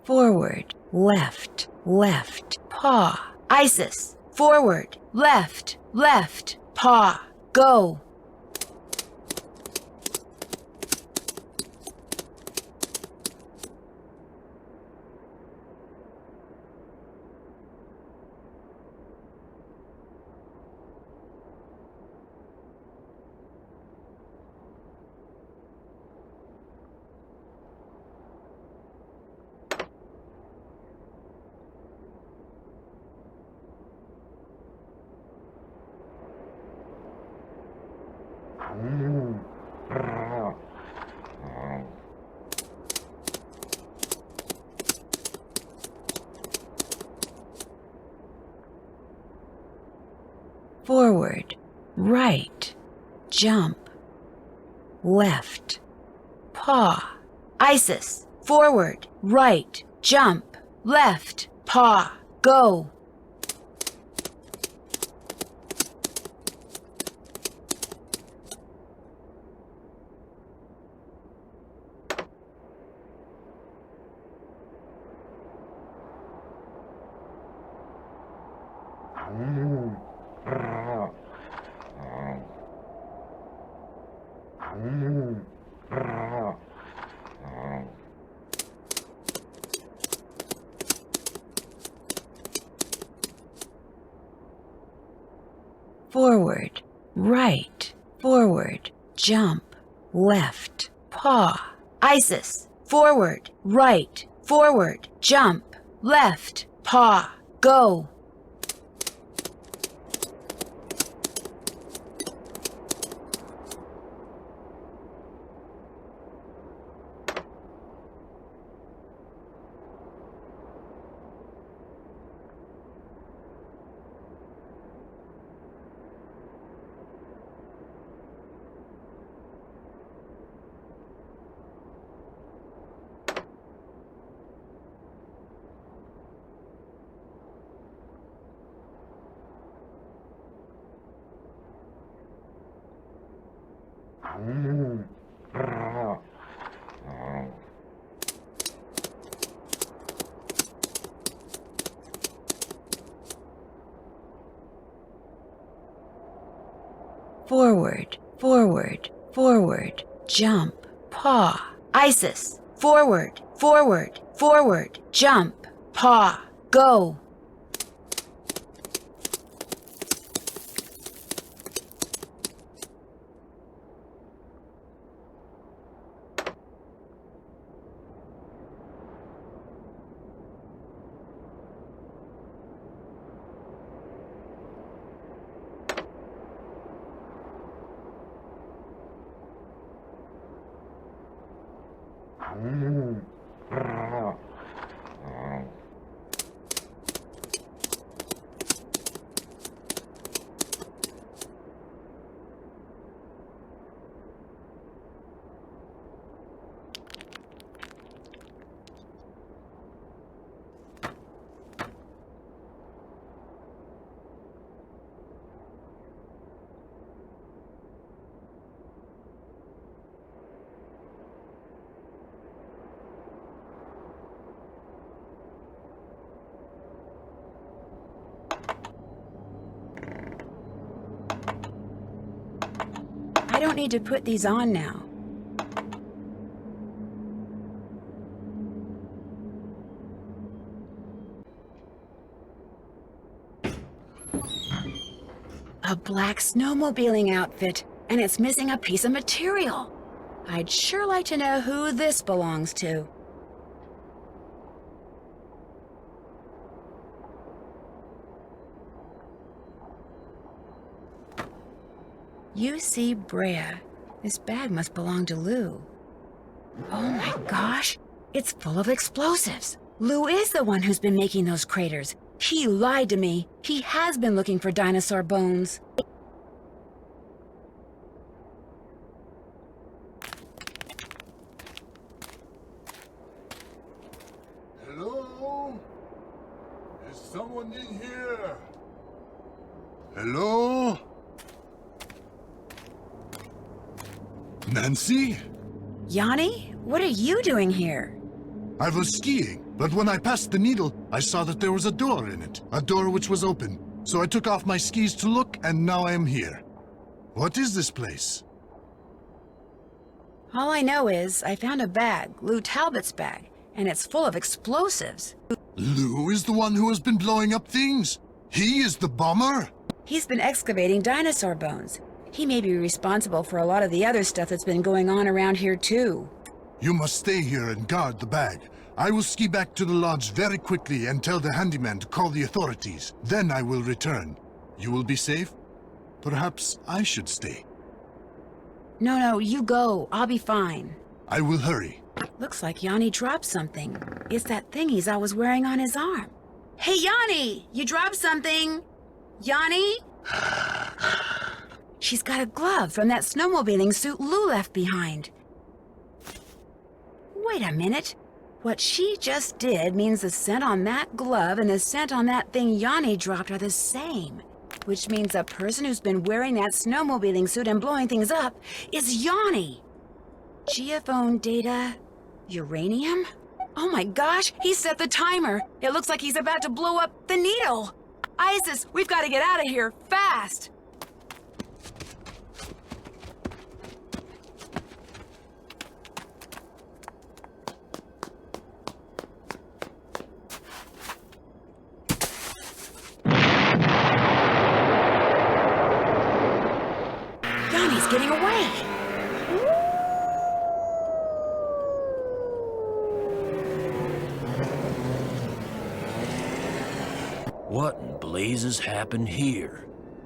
Forward, left, left. Paw. Isis, forward, left, left. Paw. Go. Forward, right, jump, left, paw. Isis, forward, right, jump, left, paw. Go. Forward, right, forward, jump, left, paw. Isis, forward, right, forward, jump, left, paw. Go. Forward, forward, forward, jump, paw. Isis, forward, forward, forward, jump, paw, go. I don't need to put these on now. A black snowmobiling outfit, and it's missing a piece of material. I'd sure like to know who this belongs to. UC Brea. This bag must belong to Lou. Oh my gosh, it's full of explosives. Lou is the one who's been making those craters. He lied to me. He has been looking for dinosaur bones. Hello? Is someone in here? Hello? Nancy? Yanni, what are you doing here? I was skiing, but when I passed the needle, I saw that there was a door in it. A door which was open. So I took off my skis to look, and now I am here. What is this place? All I know is I found a bag, Lou Talbot's bag, and it's full of explosives. Lou is the one who has been blowing up things? He is the bomber? He's been excavating dinosaur bones. He may be responsible for a lot of the other stuff that's been going on around here, too. You must stay here and guard the bag. I will ski back to the lodge very quickly and tell the handyman to call the authorities. Then I will return. You will be safe? Perhaps I should stay. No, you go. I'll be fine. I will hurry. Looks like Yanni dropped something. It's that thing he's always wearing on his arm. Hey, Yanni! You dropped something! Yanni? She's got a glove from that snowmobiling suit Lou left behind. Wait a minute. What she just did means the scent on that glove and the scent on that thing Yanni dropped are the same. Which means the person who's been wearing that snowmobiling suit and blowing things up is Yanni. Geophone data... uranium? Oh my gosh, he set the timer. It looks like he's about to blow up the needle. Isis, we've got to get out of here, fast! Yanni's getting away. What in blazes happened here?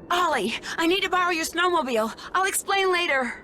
Ollie, I need to borrow your snowmobile. I'll explain later.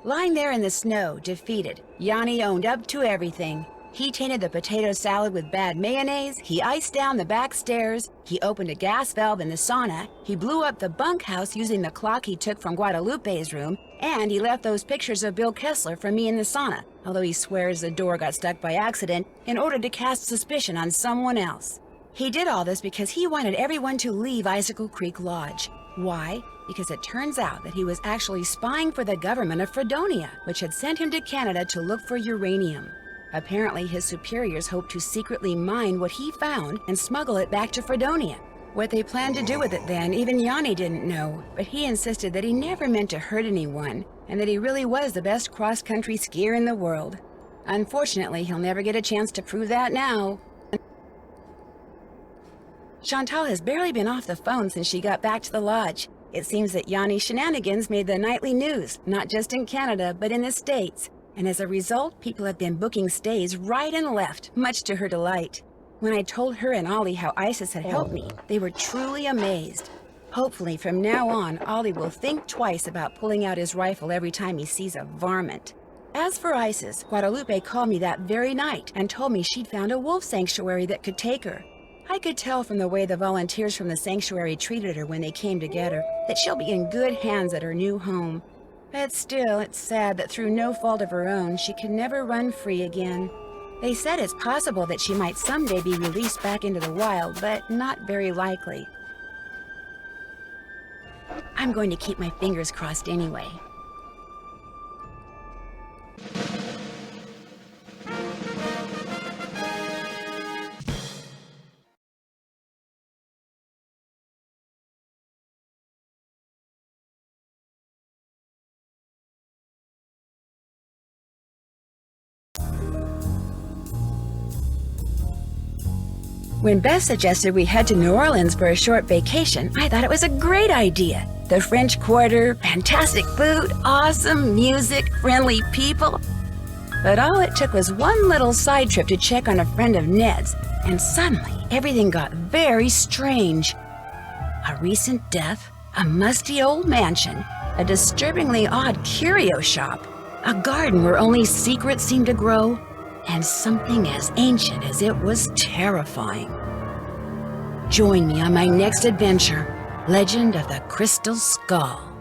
Lying there in the snow, defeated, Yanni owned up to everything. He tainted the potato salad with bad mayonnaise, he iced down the back stairs, he opened a gas valve in the sauna, he blew up the bunkhouse using the clock he took from Guadalupe's room, and he left those pictures of Bill Kessler for me in the sauna, although he swears the door got stuck by accident in order to cast suspicion on someone else. He did all this because he wanted everyone to leave Icicle Creek Lodge. Why? Because it turns out that he was actually spying for the government of Fredonia, which had sent him to Canada to look for uranium. Apparently, his superiors hoped to secretly mine what he found and smuggle it back to Fredonia. What they planned to do with it then, even Yanni didn't know, but he insisted that he never meant to hurt anyone, and that he really was the best cross-country skier in the world. Unfortunately, he'll never get a chance to prove that now. Chantal has barely been off the phone since she got back to the lodge. It seems that Yanni's shenanigans made the nightly news, not just in Canada, but in the States. And as a result, people have been booking stays right and left, much to her delight. When I told her and Ollie how ISIS had helped me, they were truly amazed. Hopefully, from now on, Ollie will think twice about pulling out his rifle every time he sees a varmint. As for ISIS, Guadalupe called me that very night and told me she'd found a wolf sanctuary that could take her. I could tell from the way the volunteers from the sanctuary treated her when they came to get her that she'll be in good hands at her new home. But still, it's sad that through no fault of her own, she can never run free again. They said it's possible that she might someday be released back into the wild, but not very likely. I'm going to keep my fingers crossed anyway. When Beth suggested we head to New Orleans for a short vacation, I thought it was a great idea. The French Quarter, fantastic food, awesome music, friendly people. But all it took was one little side trip to check on a friend of Ned's, and suddenly everything got very strange. A recent death, a musty old mansion, a disturbingly odd curio shop, a garden where only secrets seemed to grow, and something as ancient as it was terrifying. Join me on my next adventure, Legend of the Crystal Skull.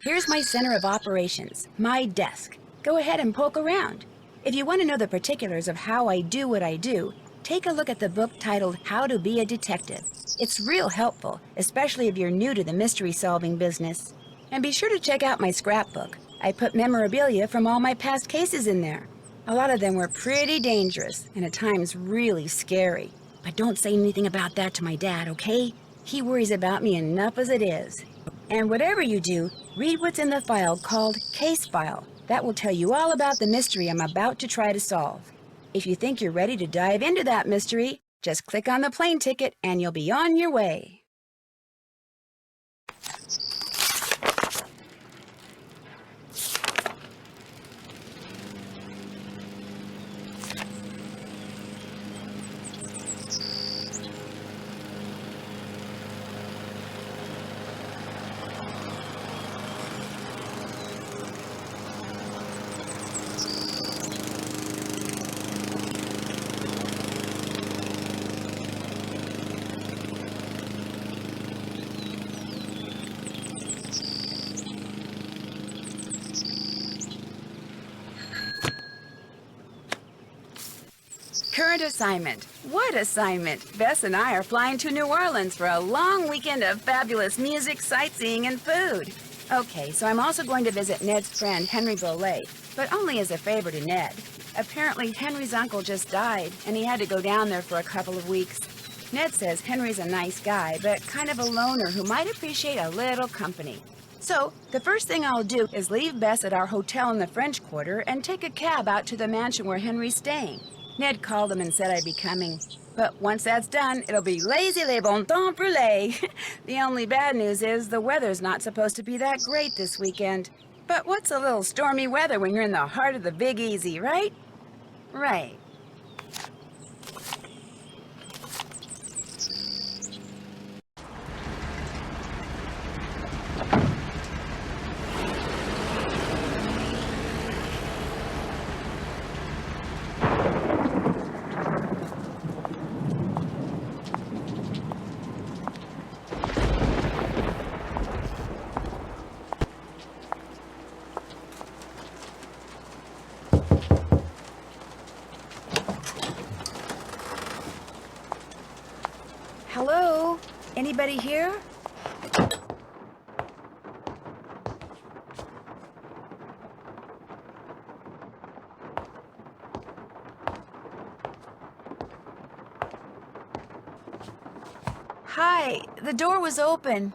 Here's my center of operations, my desk. Go ahead and poke around. If you want to know the particulars of how I do what I do, take a look at the book titled How to Be a Detective. It's real helpful, especially if you're new to the mystery-solving business. And be sure to check out my scrapbook. I put memorabilia from all my past cases in there. A lot of them were pretty dangerous, and at times really scary. But don't say anything about that to my dad, okay? He worries about me enough as it is. And whatever you do, read what's in the file called Case File. That will tell you all about the mystery I'm about to try to solve. If you think you're ready to dive into that mystery, just click on the plane ticket and you'll be on your way. Current assignment. What assignment? Bess and I are flying to New Orleans for a long weekend of fabulous music, sightseeing, and food. Okay, so I'm also going to visit Ned's friend, Henry Bolet, but only as a favor to Ned. Apparently, Henry's uncle just died, and he had to go down there for a couple of weeks. Ned says Henry's a nice guy, but kind of a loner who might appreciate a little company. So, the first thing I'll do is leave Bess at our hotel in the French Quarter and take a cab out to the mansion where Henry's staying. Ned called him and said I'd be coming. But once that's done, it'll be lazy les bon temps brûlés. The only bad news is the weather's not supposed to be that great this weekend. But what's a little stormy weather when you're in the heart of the Big Easy, right? Right. Hello? Anybody here? Hi, the door was open.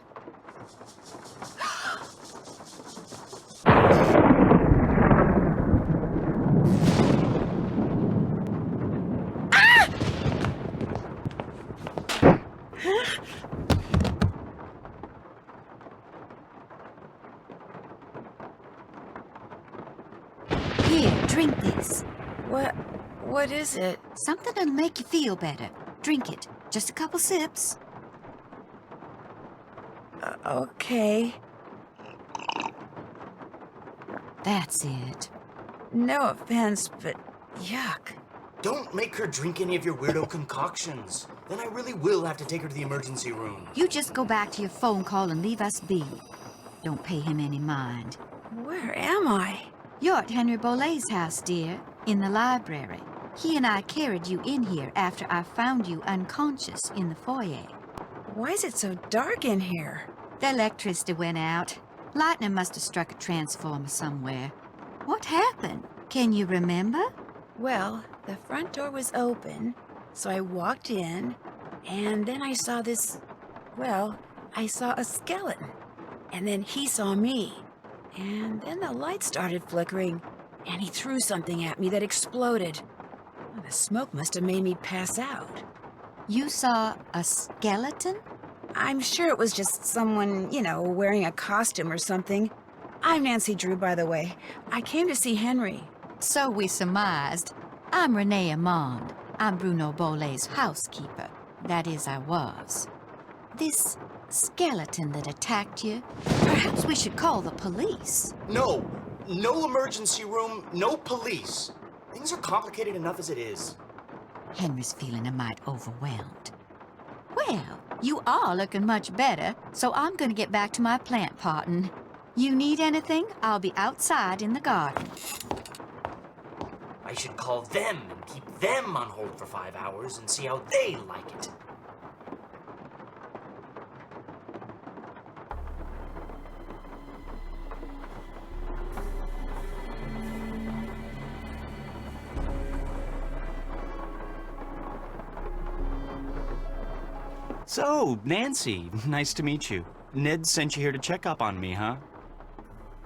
Here, drink this. What is it? Something that'll make you feel better. Drink it. Just a couple sips. Okay. That's it. No offense, but yuck. Don't make her drink any of your weirdo concoctions. Then I really will have to take her to the emergency room. You just go back to your phone call and leave us be. Don't pay him any mind. Where am I? You're at Henry Bolet's house, dear, in the library. He and I carried you in here after I found you unconscious in the foyer. Why is it so dark in here? The electricity went out. Lightning must have struck a transformer somewhere. What happened? Can you remember? Well, the front door was open, so I walked in, and then I saw this... Well, I saw a skeleton. And then he saw me. And then the light started flickering, and he threw something at me that exploded. Well, the smoke must have made me pass out. You saw a skeleton? I'm sure it was just someone, wearing a costume or something. I'm Nancy Drew, by the way. I came to see Henry. So we surmised. I'm Renee Amand. I'm Bruno Bolet's housekeeper. That is, I was. This skeleton that attacked you, perhaps we should call the police. No emergency room, no police. Things are complicated enough as it is. Henry's feeling a mite overwhelmed. Well, you are looking much better, so I'm gonna get back to my plant potting. You need anything? I'll be outside in the garden. I should call them and keep them on hold for 5 hours and see how they like it. So, Nancy, nice to meet you. Ned sent you here to check up on me, huh?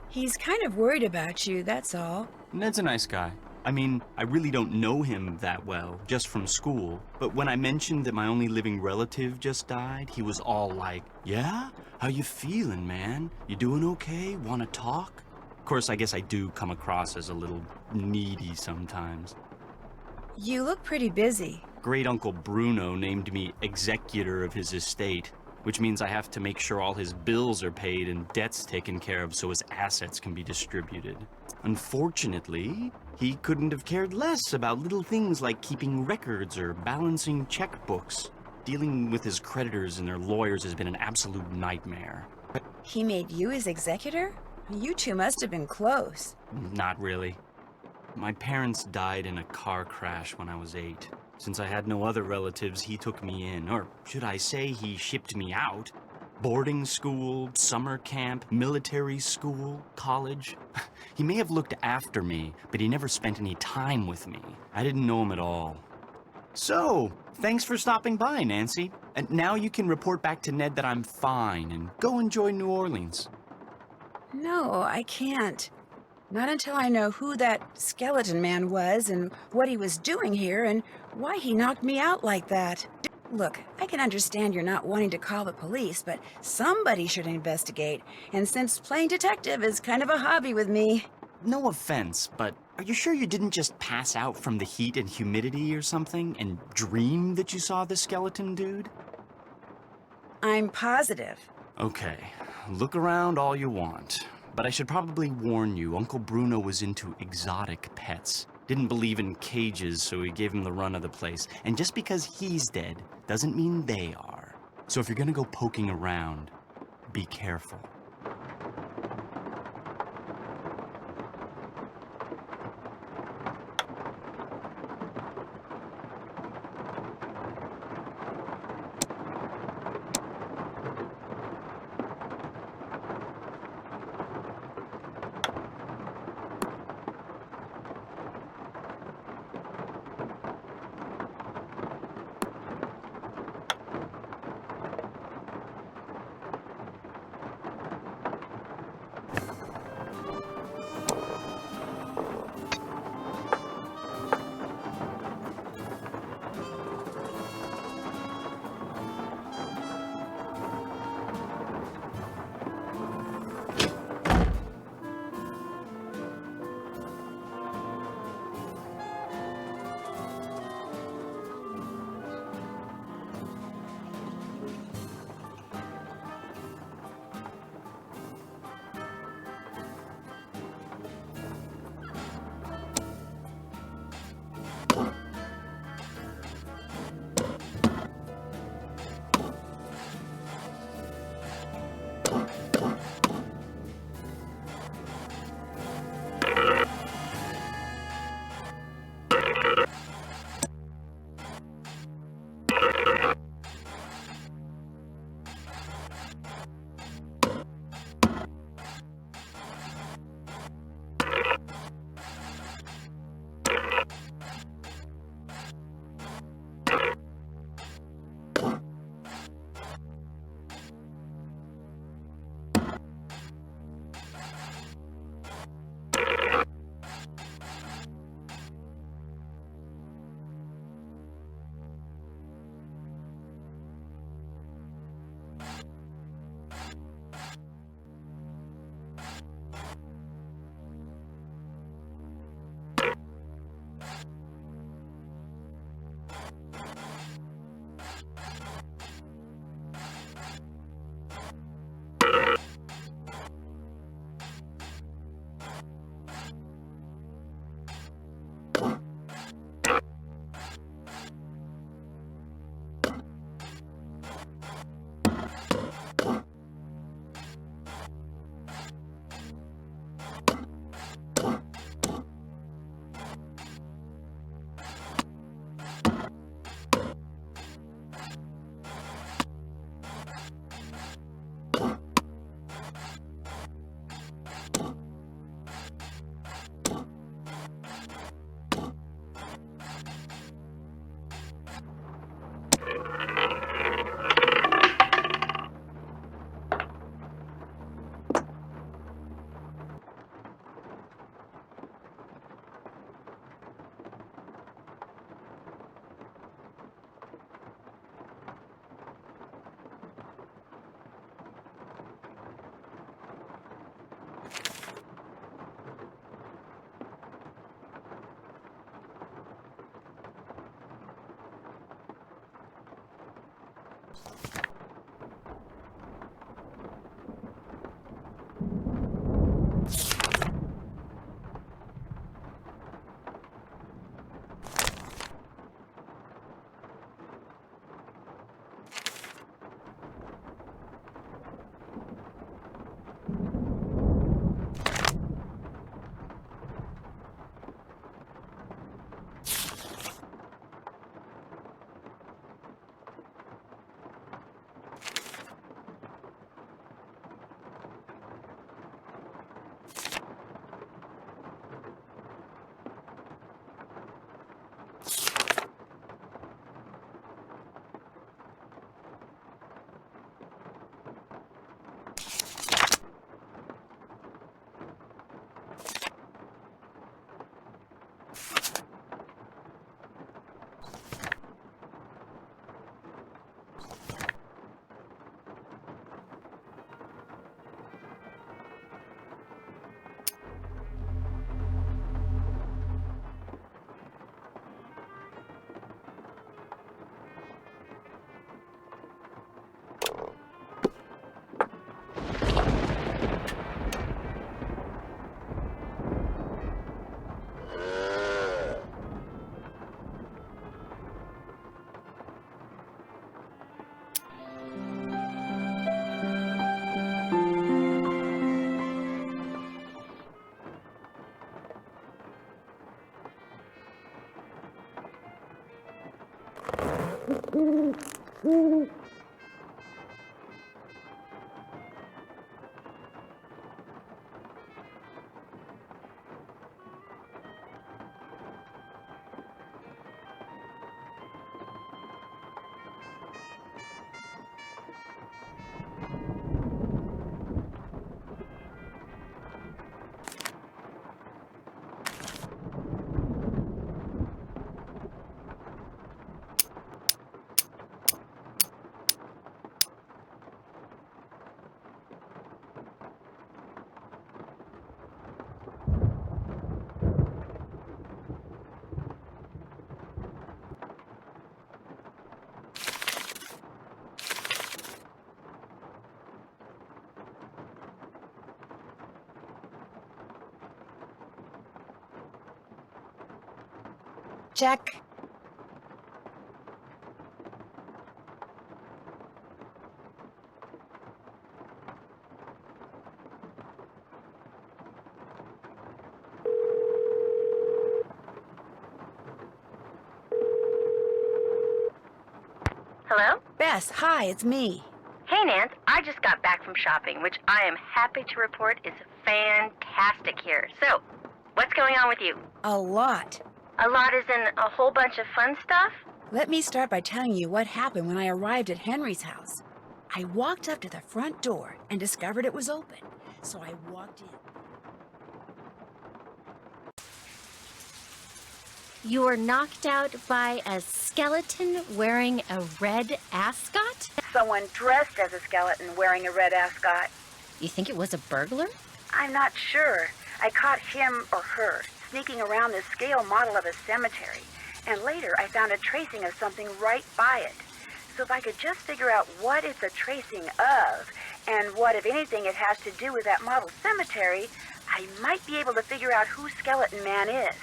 He's kind of worried about you, that's all. Ned's a nice guy. I mean, I really don't know him that well, just from school. But when I mentioned that my only living relative just died, he was all like, "Yeah? How you feeling, man? You doing okay? Wanna talk?" Of course, I guess I do come across as a little needy sometimes. You look pretty busy. Great Uncle Bruno named me executor of his estate, which means I have to make sure all his bills are paid and debts taken care of so his assets can be distributed. Unfortunately, he couldn't have cared less about little things like keeping records or balancing checkbooks. Dealing with his creditors and their lawyers has been an absolute nightmare. He made you his executor? You two must have been close. Not really. My parents died in a car crash when I was 8. Since I had no other relatives, he took me in, or should I say he shipped me out. Boarding school, summer camp, military school, college. He may have looked after me, but he never spent any time with me. I didn't know him at all. So, thanks for stopping by, Nancy. And now you can report back to Ned that I'm fine and go enjoy New Orleans. No, I can't. Not until I know who that skeleton man was and what he was doing here and why he knocked me out like that. Look, I can understand you're not wanting to call the police, but somebody should investigate. And since playing detective is kind of a hobby with me... No offense, but are you sure you didn't just pass out from the heat and humidity or something and dream that you saw the skeleton dude? I'm positive. Okay, look around all you want. But I should probably warn you, Uncle Bruno was into exotic pets. Didn't believe in cages, so he gave him the run of the place. And just because he's dead doesn't mean they are. So if you're gonna go poking around, be careful. Check. Hello? Bess, hi, it's me. Hey, Nance. I just got back from shopping, which I am happy to report is fantastic here. So, what's going on with you? A lot. A lot is in a whole bunch of fun stuff? Let me start by telling you what happened when I arrived at Henry's house. I walked up to the front door and discovered it was open, so I walked in. You were knocked out by a skeleton wearing a red ascot? Someone dressed as a skeleton wearing a red ascot. You think it was a burglar? I'm not sure. I caught him or her sneaking around the scale model of a cemetery, and later I found a tracing of something right by it. So if I could just figure out what it's a tracing of, and what, if anything, it has to do with that model cemetery, I might be able to figure out who Skeleton Man is.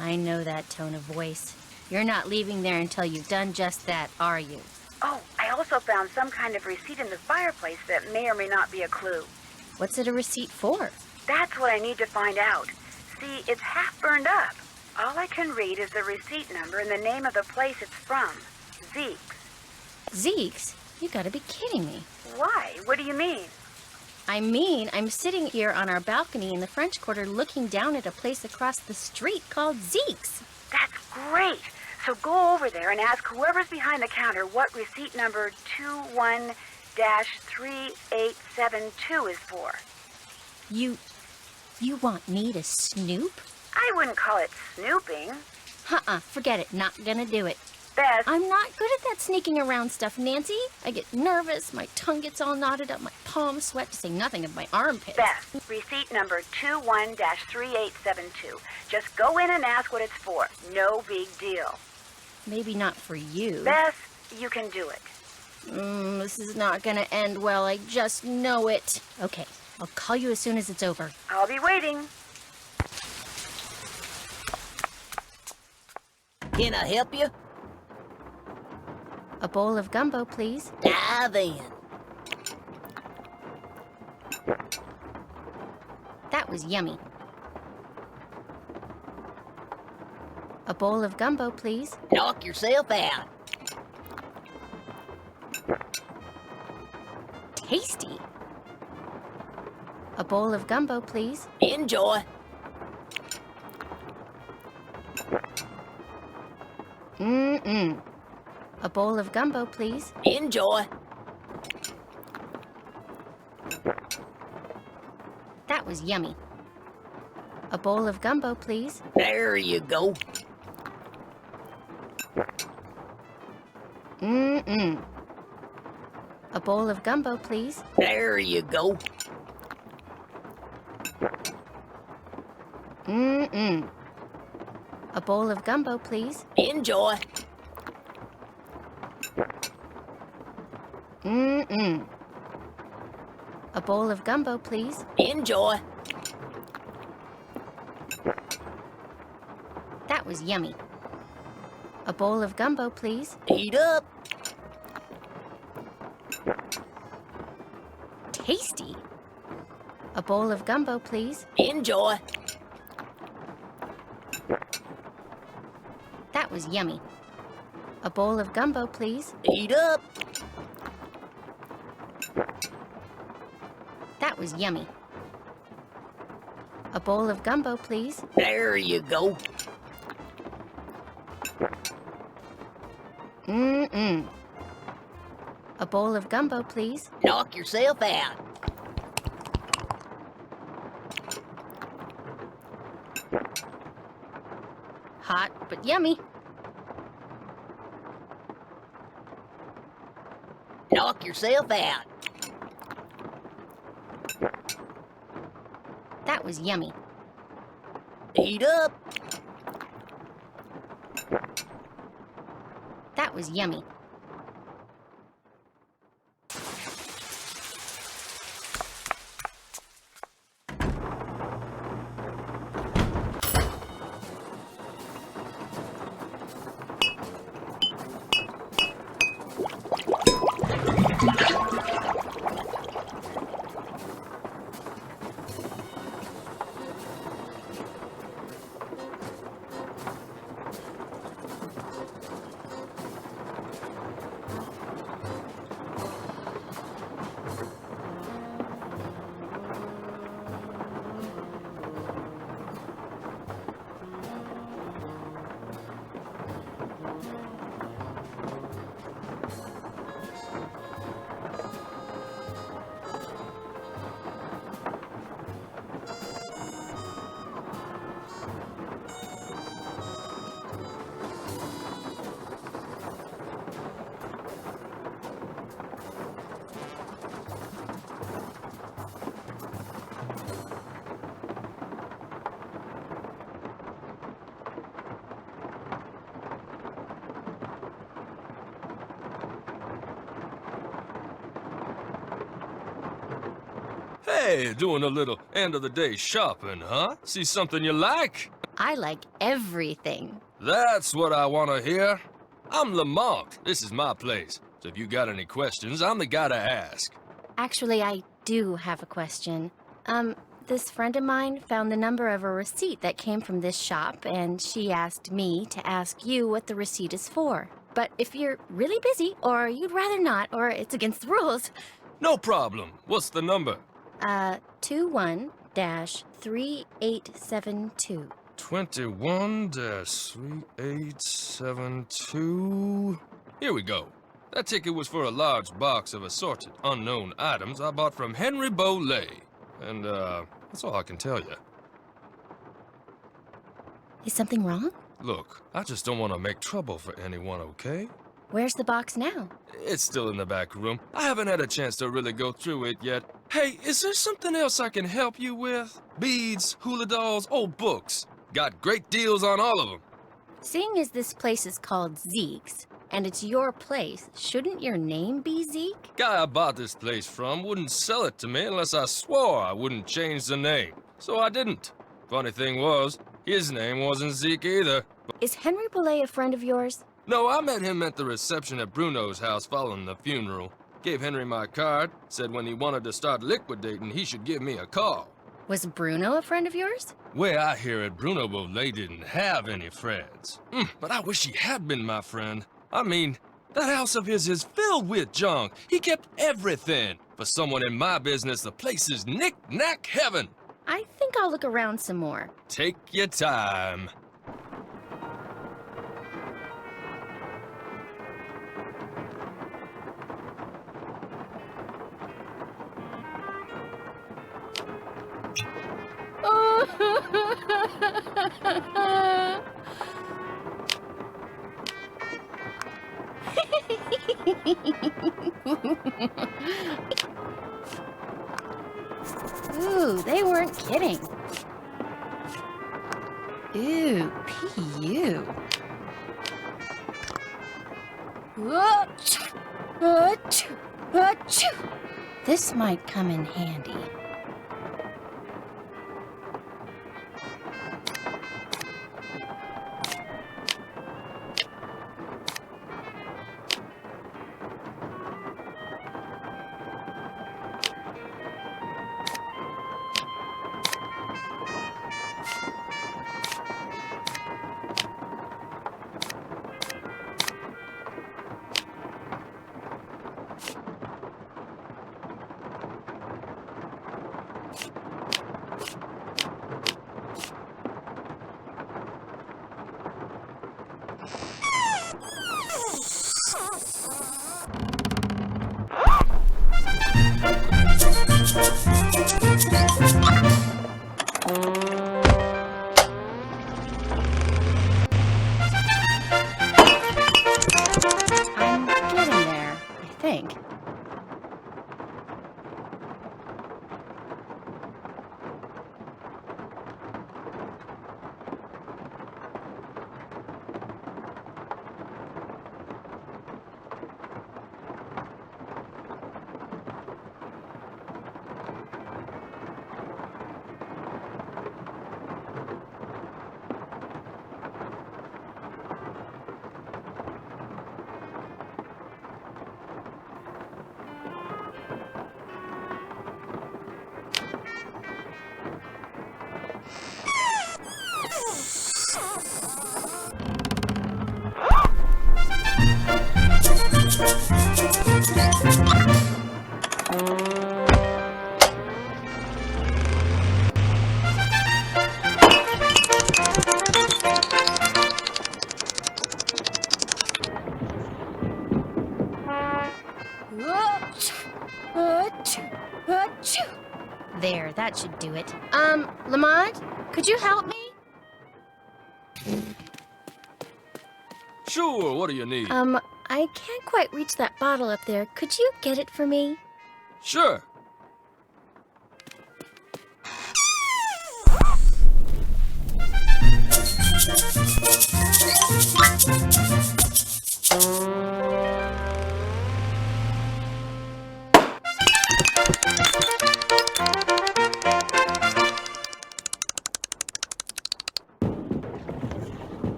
I know that tone of voice. You're not leaving there until you've done just that, are you? Oh, I also found some kind of receipt in the fireplace that may or may not be a clue. What's it a receipt for? That's what I need to find out. See, it's half burned up. All I can read is the receipt number and the name of the place it's from. Zeke's. Zeke's? You gotta be kidding me. Why? What do you mean? I mean, I'm sitting here on our balcony in the French Quarter looking down at a place across the street called Zeke's. That's great. So go over there and ask whoever's behind the counter what receipt number 21-3872 is for. You want me to snoop? I wouldn't call it snooping. Forget it. Not gonna do it. Bess. I'm not good at that sneaking around stuff, Nancy. I get nervous, my tongue gets all knotted up, my palms sweat, to say nothing of my armpits. Bess, receipt number 21-3872. Just go in and ask what it's for. No big deal. Maybe not for you. Bess, you can do it. This is not gonna end well, I just know it. Okay, I'll call you as soon as it's over. I'll be waiting. Can I help you? A bowl of gumbo, please. Dive in. That was yummy. A bowl of gumbo, please. Knock yourself out. Tasty. A bowl of gumbo, please. Enjoy. A bowl of gumbo, please. Enjoy. That was yummy. A bowl of gumbo, please. There you go. A bowl of gumbo, please. There you go. A bowl of gumbo, please. Enjoy. A bowl of gumbo, please. Enjoy. That was yummy. A bowl of gumbo, please. Eat up. Tasty. A bowl of gumbo, please. Enjoy. That was yummy. A bowl of gumbo, please. Eat up. That was yummy. A bowl of gumbo, please. There you go. A bowl of gumbo, please. Knock yourself out. Hot, but yummy. Knock yourself out. That was yummy. Eat up. That was yummy. Hey, doing a little end-of-the-day shopping, huh? See something you like? I like everything. That's what I want to hear. I'm Lamont. This is my place. So if you got any questions, I'm the guy to ask. Actually, I do have a question. This friend of mine found the number of a receipt that came from this shop, and she asked me to ask you what the receipt is for. But if you're really busy, or you'd rather not, or it's against the rules... No problem. What's the number? 21-3872. 21-3872. Here we go. That ticket was for a large box of assorted unknown items I bought from Henry Bolay. And, that's all I can tell you. Is something wrong? Look, I just don't want to make trouble for anyone, okay? Where's the box now? It's still in the back room. I haven't had a chance to really go through it yet. Hey, is there something else I can help you with? Beads, hula dolls, old books. Got great deals on all of them. Seeing as this place is called Zeke's, and it's your place, shouldn't your name be Zeke? Guy I bought this place from wouldn't sell it to me unless I swore I wouldn't change the name. So I didn't. Funny thing was, his name wasn't Zeke either. Is Henry Boulay a friend of yours? No, I met him at the reception at Bruno's house following the funeral. Gave Henry my card, said when he wanted to start liquidating, he should give me a call. Was Bruno a friend of yours? Way I hear it, Bruno Boulay didn't have any friends. But I wish he had been my friend. I mean, that house of his is filled with junk. He kept everything. For someone in my business, the place is knick-knack heaven. I think I'll look around some more. Take your time. Ooh, they weren't kidding. Ooh, P.U. This might come in handy. I'm getting there, I think. There, that should do it. Lamont, could you help me? Sure, what do you need? I can't quite reach that bottle up there. Could you get it for me? Sure.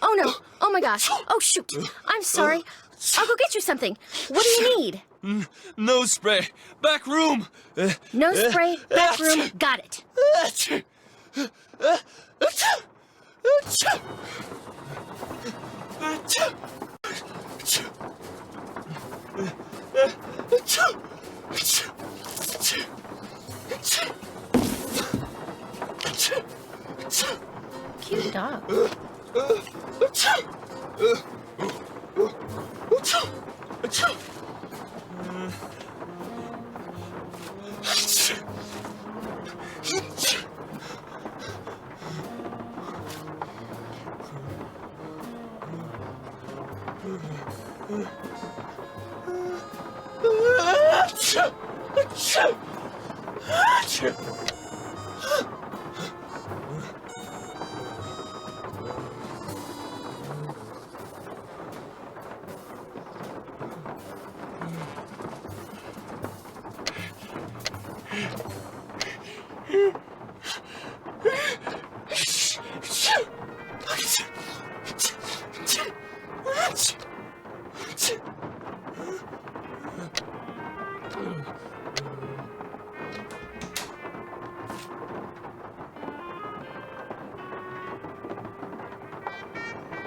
Oh no! Oh my gosh! Oh shoot! I'm sorry. I'll go get you something. What do you need? Nose spray. Back room. No spray, back room. Got it. Cute dog.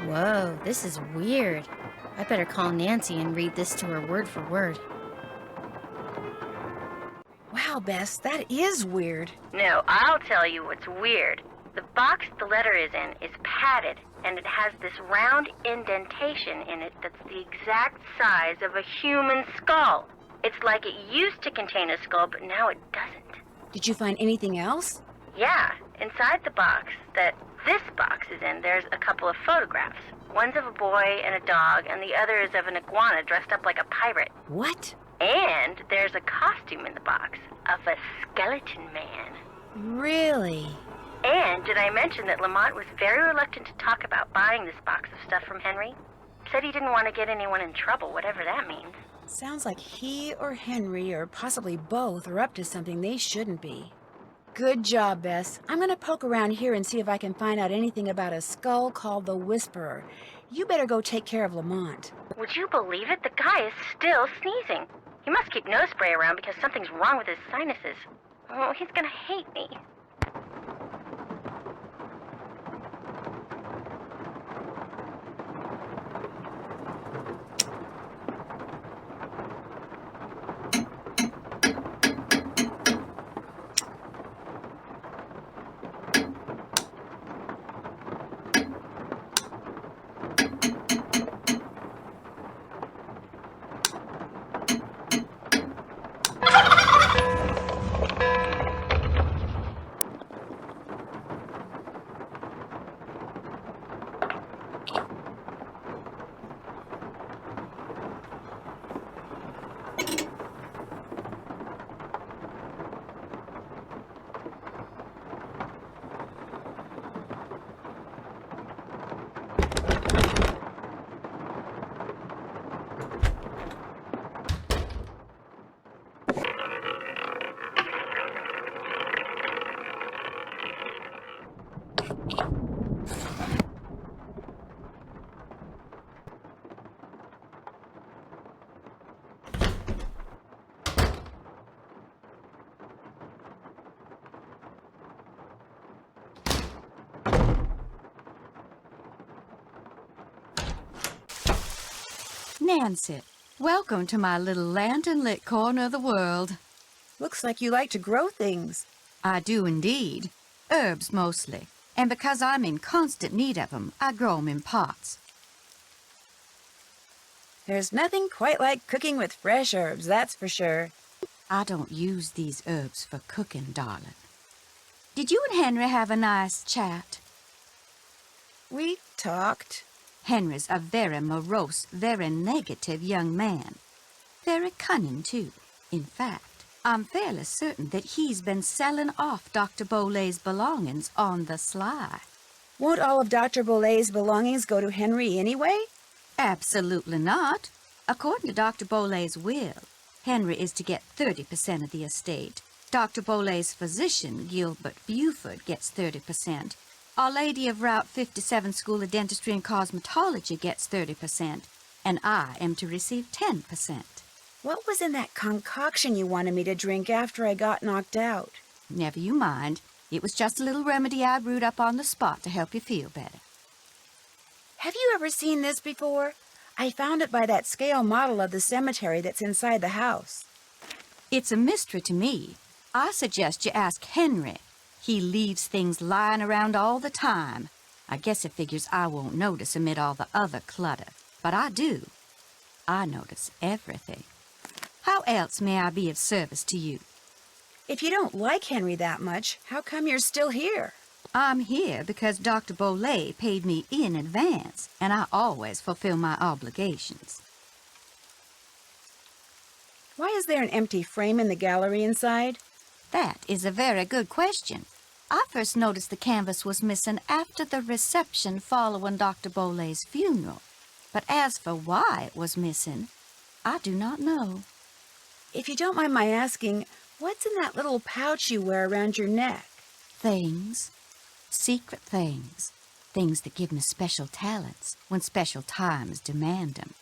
Whoa, this is weird. I better call Nancy and read this to her word for word. Wow, Bess, that is weird. No, I'll tell you what's weird. The box the letter is in is padded, and it has this round indentation in it that's the exact size of a human skull. It's like it used to contain a skull, but now it doesn't. Did you find anything else? Yeah, inside the box that this box is in, there's a couple of photographs. One's of a boy and a dog, and the other is of an iguana dressed up like a pirate. What? And there's a costume in the box of a skeleton man. Really? And did I mention that Lamont was very reluctant to talk about buying this box of stuff from Henry? Said he didn't want to get anyone in trouble, whatever that means. Sounds like he or Henry, or possibly both, are up to something they shouldn't be. Good job, Bess. I'm gonna poke around here and see if I can find out anything about a skull called the Whisperer. You better go take care of Lamont. Would you believe it? The guy is still sneezing. He must keep nose spray around because something's wrong with his sinuses. Oh, he's gonna hate me. Nancy, welcome to my little lantern-lit corner of the world. Looks like you like to grow things. I do indeed. Herbs mostly. And because I'm in constant need of them, I grow 'em in pots. There's nothing quite like cooking with fresh herbs, that's for sure. I don't use these herbs for cooking, darling. Did you and Henry have a nice chat? We talked. Henry's a very morose, very negative young man. Very cunning, too. In fact, I'm fairly certain that he's been selling off Dr. Bolay's belongings on the sly. Won't all of Dr. Bolay's belongings go to Henry anyway? Absolutely not. According to Dr. Bolay's will, Henry is to get 30% of the estate. Dr. Bolay's physician, Gilbert Buford, gets 30%. Our Lady of Route 57 School of Dentistry and Cosmetology gets 30%, and I am to receive 10%. What was in that concoction you wanted me to drink after I got knocked out? Never you mind. It was just a little remedy I brewed up on the spot to help you feel better. Have you ever seen this before? I found it by that scale model of the cemetery that's inside the house. It's a mystery to me. I suggest you ask Henry. He leaves things lying around all the time. I guess it figures I won't notice amid all the other clutter. But I do. I notice everything. How else may I be of service to you? If you don't like Henry that much, how come you're still here? I'm here because Dr. Bolay paid me in advance, and I always fulfill my obligations. Why is there an empty frame in the gallery inside? That is a very good question. I first noticed the canvas was missing after the reception following Dr. Bolay's funeral. But as for why it was missing, I do not know. If you don't mind my asking, what's in that little pouch you wear around your neck? Things. Secret things. Things that give me special talents when special times demand them.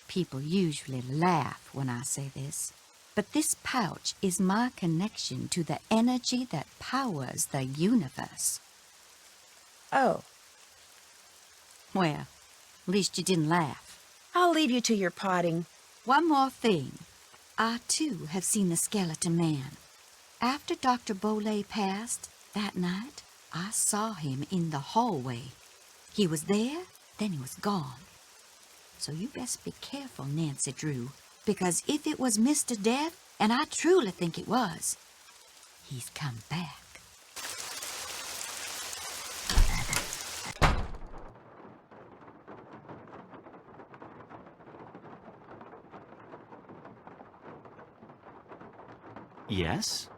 People usually laugh when I say this. But this pouch is my connection to the energy that powers the universe. Oh. Well, at least you didn't laugh. I'll leave you to your potting. One more thing. I, too, have seen the skeleton man. After Dr. Boley passed that night, I saw him in the hallway. He was there, then he was gone. So you best be careful, Nancy Drew, because if it was Mr. Death, and I truly think it was, he's come back. Yes?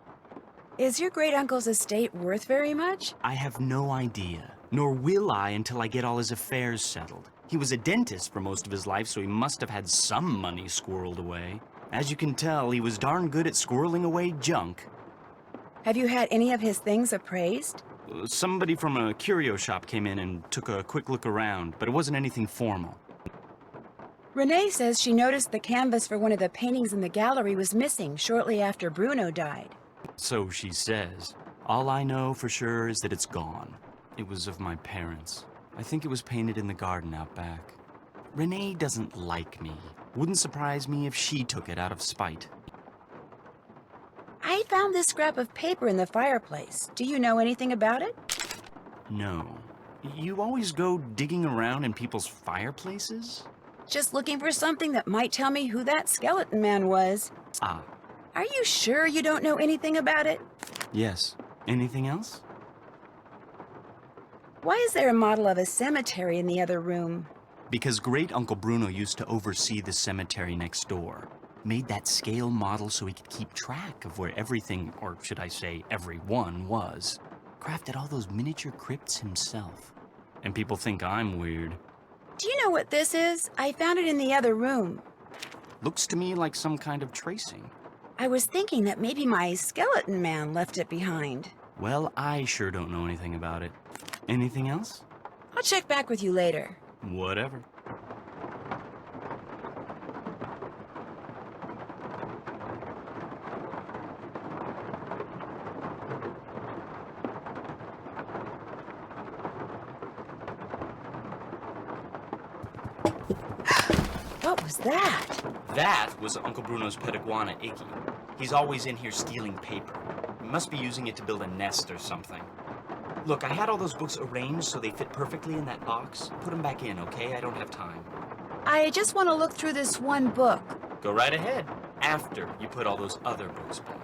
Is your great-uncle's estate worth very much? I have no idea, nor will I until I get all his affairs settled. He was a dentist for most of his life, so he must have had some money squirreled away. As you can tell, he was darn good at squirreling away junk. Have you had any of his things appraised? Somebody from a curio shop came in and took a quick look around, but it wasn't anything formal. Renee says she noticed the canvas for one of the paintings in the gallery was missing shortly after Bruno died. So she says. All I know for sure is that it's gone. It was of my parents. I think it was painted in the garden out back. Renee doesn't like me. Wouldn't surprise me if she took it out of spite. I found this scrap of paper in the fireplace. Do you know anything about it? No. You always go digging around in people's fireplaces? Just looking for something that might tell me who that skeleton man was. Ah. Are you sure you don't know anything about it? Yes. Anything else? Why is there a model of a cemetery in the other room? Because Great Uncle Bruno used to oversee the cemetery next door. Made that scale model so he could keep track of where everything, or should I say everyone, was. Crafted all those miniature crypts himself. And people think I'm weird. Do you know what this is? I found it in the other room. Looks to me like some kind of tracing. I was thinking that maybe my skeleton man left it behind. Well, I sure don't know anything about it. Anything else? I'll check back with you later. Whatever. What was that? That was Uncle Bruno's pet iguana, Iggy. He's always in here stealing paper. He must be using it to build a nest or something. Look, I had all those books arranged so they fit perfectly in that box. Put them back in, okay? I don't have time. I just want to look through this one book. Go right ahead. After you put all those other books back.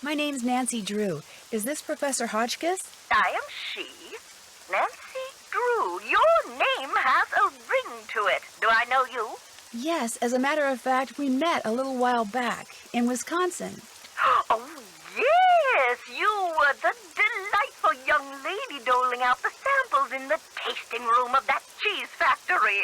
My name's Nancy Drew. Is this Professor Hotchkiss? I am she, Nancy Drew. Your name has a ring to it. Do I know you? Yes, as a matter of fact, we met a little while back in Wisconsin. Oh, yes, you were the delightful young lady doling out the samples in the tasting room of that cheese factory.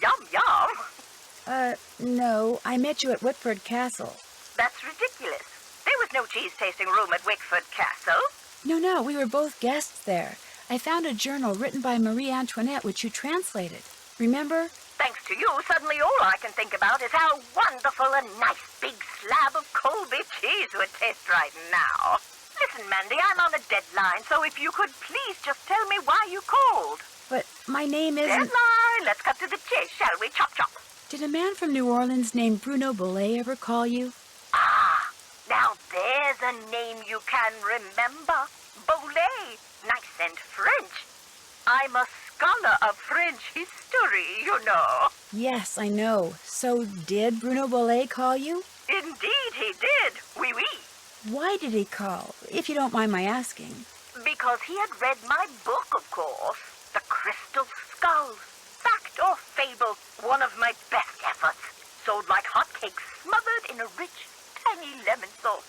Yum, yum. No, I met you at Whitford Castle. That's ridiculous. There was no cheese tasting room at Wickford Castle. No, we were both guests there. I found a journal written by Marie Antoinette which you translated. Remember? Thanks to you, suddenly all I can think about is how wonderful a nice big slab of Colby cheese would taste right now. Listen, Mandy, I'm on a deadline, so if you could please just tell me why you called. But my name isn't... Deadline! Let's cut to the chase, shall we? Chop, chop. Did a man from New Orleans named Bruno Bollet ever call you? Ah, now there's a name you can remember. Bollet. Nice and French. I'm a scholar of French history, you know. Yes, I know. So did Bruno Bollet call you? Indeed he did. Oui, oui. Why did he call, if you don't mind my asking? Because he had read my book, of course. The Crystal Skulls. Fact or fable, one of my best efforts. Sold like hotcakes, smothered in a rich, tangy lemon sauce.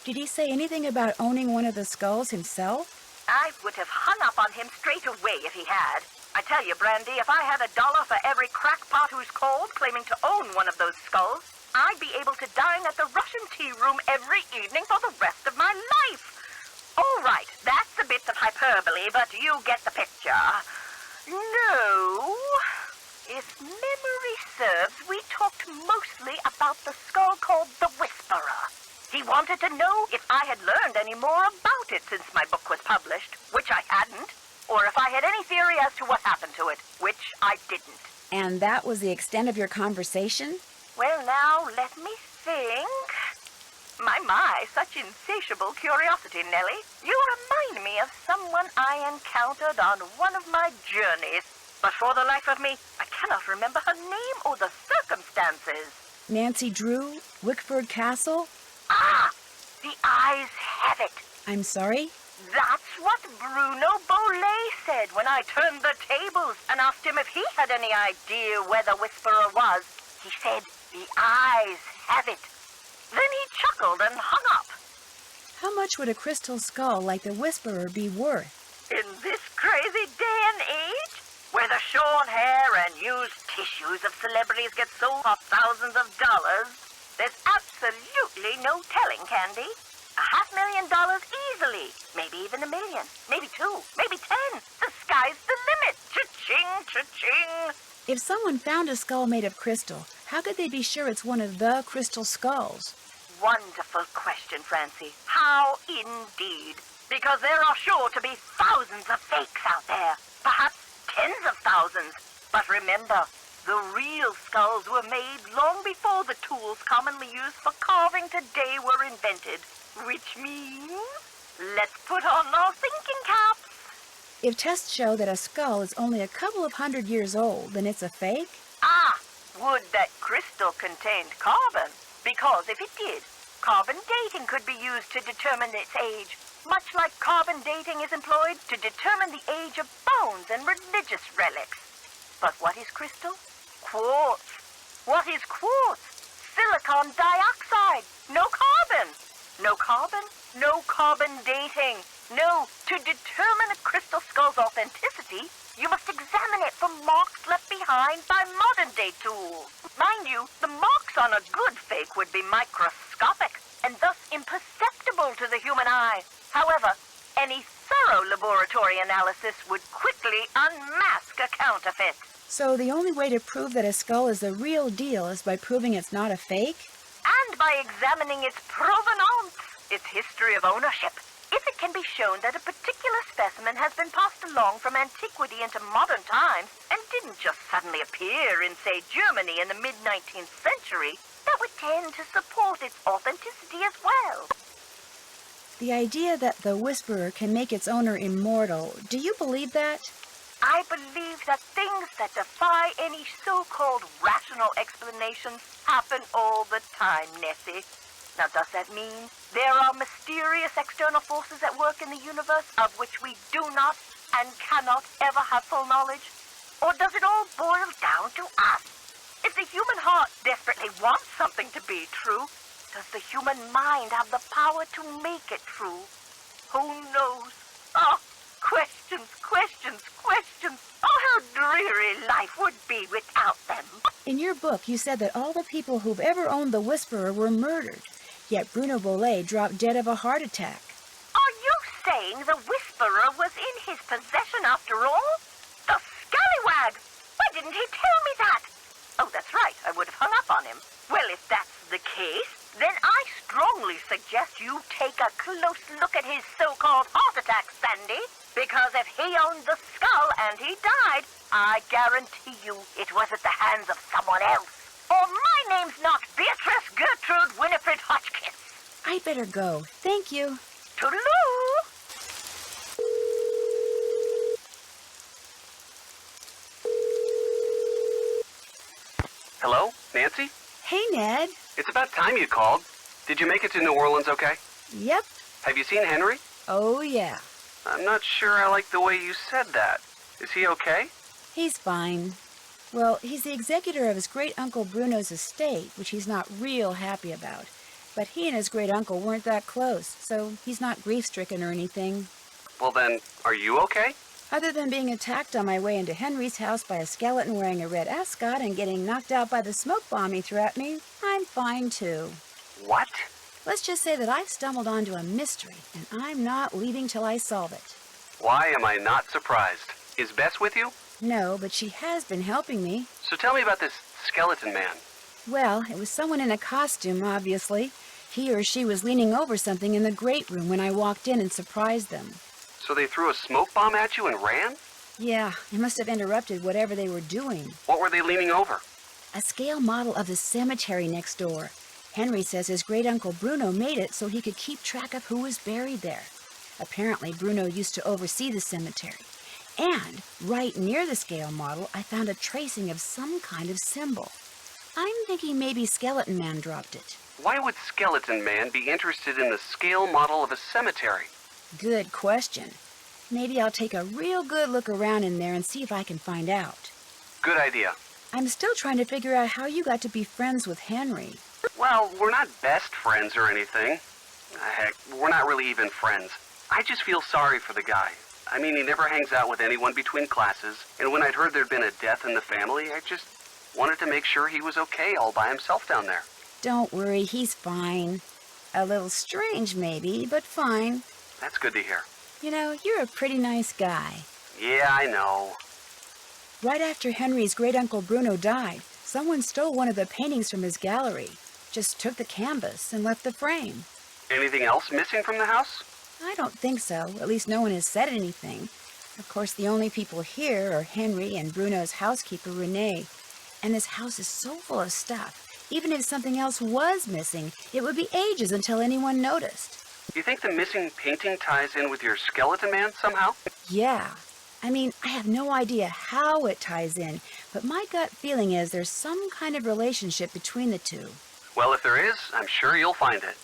Did he say anything about owning one of the skulls himself? I would have hung up on him straight away if he had. I tell you, Brandy, if I had $1 for every crackpot who's called claiming to own one of those skulls, I'd be able to dine at the Russian tea room every evening for the rest of my life. All right, that's a bit of hyperbole, but you get the picture. No. If memory serves, we talked mostly about the skull called the Whisperer. He wanted to know if I had learned any more about it since my book was published, which I hadn't, or if I had any theory as to what happened to it, which I didn't. And that was the extent of your conversation? Well, now, let me think. My, such insatiable curiosity, Nellie. You remind me of someone I encountered on one of my journeys. But for the life of me, I cannot remember her name or the circumstances. Nancy Drew? Wickford Castle? Ah! The eyes have it. I'm sorry? That's what Bruno Bollet said when I turned the tables and asked him if he had any idea where the Whisperer was. He said, the eyes have it. Then he chuckled and hung up. How much would a crystal skull like the Whisperer be worth? In this crazy day and age, where the shorn hair and used tissues of celebrities get sold for thousands of dollars, there's absolutely no telling, Candy. $500,000 easily. Maybe even $1 million. Maybe 2. Maybe 10. The sky's the limit. Cha-ching, cha-ching. If someone found a skull made of crystal, how could they be sure it's one of the crystal skulls? Wonderful question, Francie. How indeed. Because there are sure to be thousands of fakes out there. Perhaps tens of thousands. But remember, the real skulls were made long before the tools commonly used for carving today were invented. Which means, let's put on our thinking caps. If tests show that a skull is only a couple of 100 years old, then it's a fake? Ah, would that crystal contained carbon? Because if it did, carbon dating could be used to determine its age, much like carbon dating is employed to determine the age of bones and religious relics. But what is crystal? Quartz. What is quartz? Silicon dioxide. No carbon. No carbon, no carbon dating. No, to determine a crystal skull's authenticity, you must examine it for marks left behind by modern-day tools. Mind you, the marks on a good fake would be microscopic and thus imperceptible to the human eye. However, any thorough laboratory analysis would quickly unmask a counterfeit. So the only way to prove that a skull is the real deal is by proving it's not a fake? And by examining its provenance, its history of ownership. If it can be shown that a particular specimen has been passed along from antiquity into modern times and didn't just suddenly appear in, say, Germany in the mid-19th century, that would tend to support its authenticity as well. The idea that the Whisperer can make its owner immortal, do you believe that? I believe that things that defy any so-called rational explanations happen all the time, Nessie. Now, does that mean there are mysterious external forces at work in the universe of which we do not and cannot ever have full knowledge? Or does it all boil down to us? If the human heart desperately wants something to be true, does the human mind have the power to make it true? Who knows? Oh, questions, questions, questions. Oh, how dreary life would be without them. In your book, you said that all the people who've ever owned the Whisperer were murdered. Yet Bruno Bollet dropped dead of a heart attack. Are you saying the Whisperer was in his possession after all? The scallywag! Why didn't he tell me that? Oh, that's right. I would have hung up on him. Well, if that's the case, then I strongly suggest you take a close look at his so-called heart attack, Sandy. Because if he owned the skull and he died, I guarantee you it was at the hands of someone else. Or my name's not Beatrice Gertrude Winifred Hotchkiss. I'd better go. Thank you. Toodaloo! Hello, Nancy? Hey, Ned. It's about time you called. Did you make it to New Orleans okay? Yep. Have you seen Henry? Oh, yeah. I'm not sure I like the way you said that. Is he okay? He's fine. Well, he's the executor of his great-uncle Bruno's estate, which he's not real happy about. But he and his great-uncle weren't that close, so he's not grief-stricken or anything. Well then, are you okay? Other than being attacked on my way into Henry's house by a skeleton wearing a red ascot and getting knocked out by the smoke bomb he threw at me, I'm fine too. What? Let's just say that I've stumbled onto a mystery, and I'm not leaving till I solve it. Why am I not surprised? Is Bess with you? No, but she has been helping me. So tell me about this skeleton man. Well, it was someone in a costume, obviously. He or she was leaning over something in the great room when I walked in and surprised them. So they threw a smoke bomb at you and ran? Yeah, it must have interrupted whatever they were doing. What were they leaning over? A scale model of the cemetery next door. Henry says his great-uncle Bruno made it so he could keep track of who was buried there. Apparently, Bruno used to oversee the cemetery. And right near the scale model, I found a tracing of some kind of symbol. I'm thinking maybe Skeleton Man dropped it. Why would Skeleton Man be interested in the scale model of a cemetery? Good question. Maybe I'll take a real good look around in there and see if I can find out. Good idea. I'm still trying to figure out how you got to be friends with Henry. Well, we're not best friends or anything. Heck, we're not really even friends. I just feel sorry for the guy. I mean, he never hangs out with anyone between classes, and when I'd heard there'd been a death in the family, I just wanted to make sure he was okay all by himself down there. Don't worry, he's fine. A little strange, maybe, but fine. That's good to hear. You know, you're a pretty nice guy. Yeah, I know. Right after Henry's great-uncle Bruno died, someone stole one of the paintings from his gallery. Just took the canvas and left the frame. Anything else missing from the house? I don't think so. At least no one has said anything. Of course, the only people here are Henry and Bruno's housekeeper, Renee. And this house is so full of stuff. Even if something else was missing, it would be ages until anyone noticed. You think the missing painting ties in with your skeleton man somehow? Yeah. I mean, I have no idea how it ties in, but my gut feeling is there's some kind of relationship between the two. Well, if there is, I'm sure you'll find it.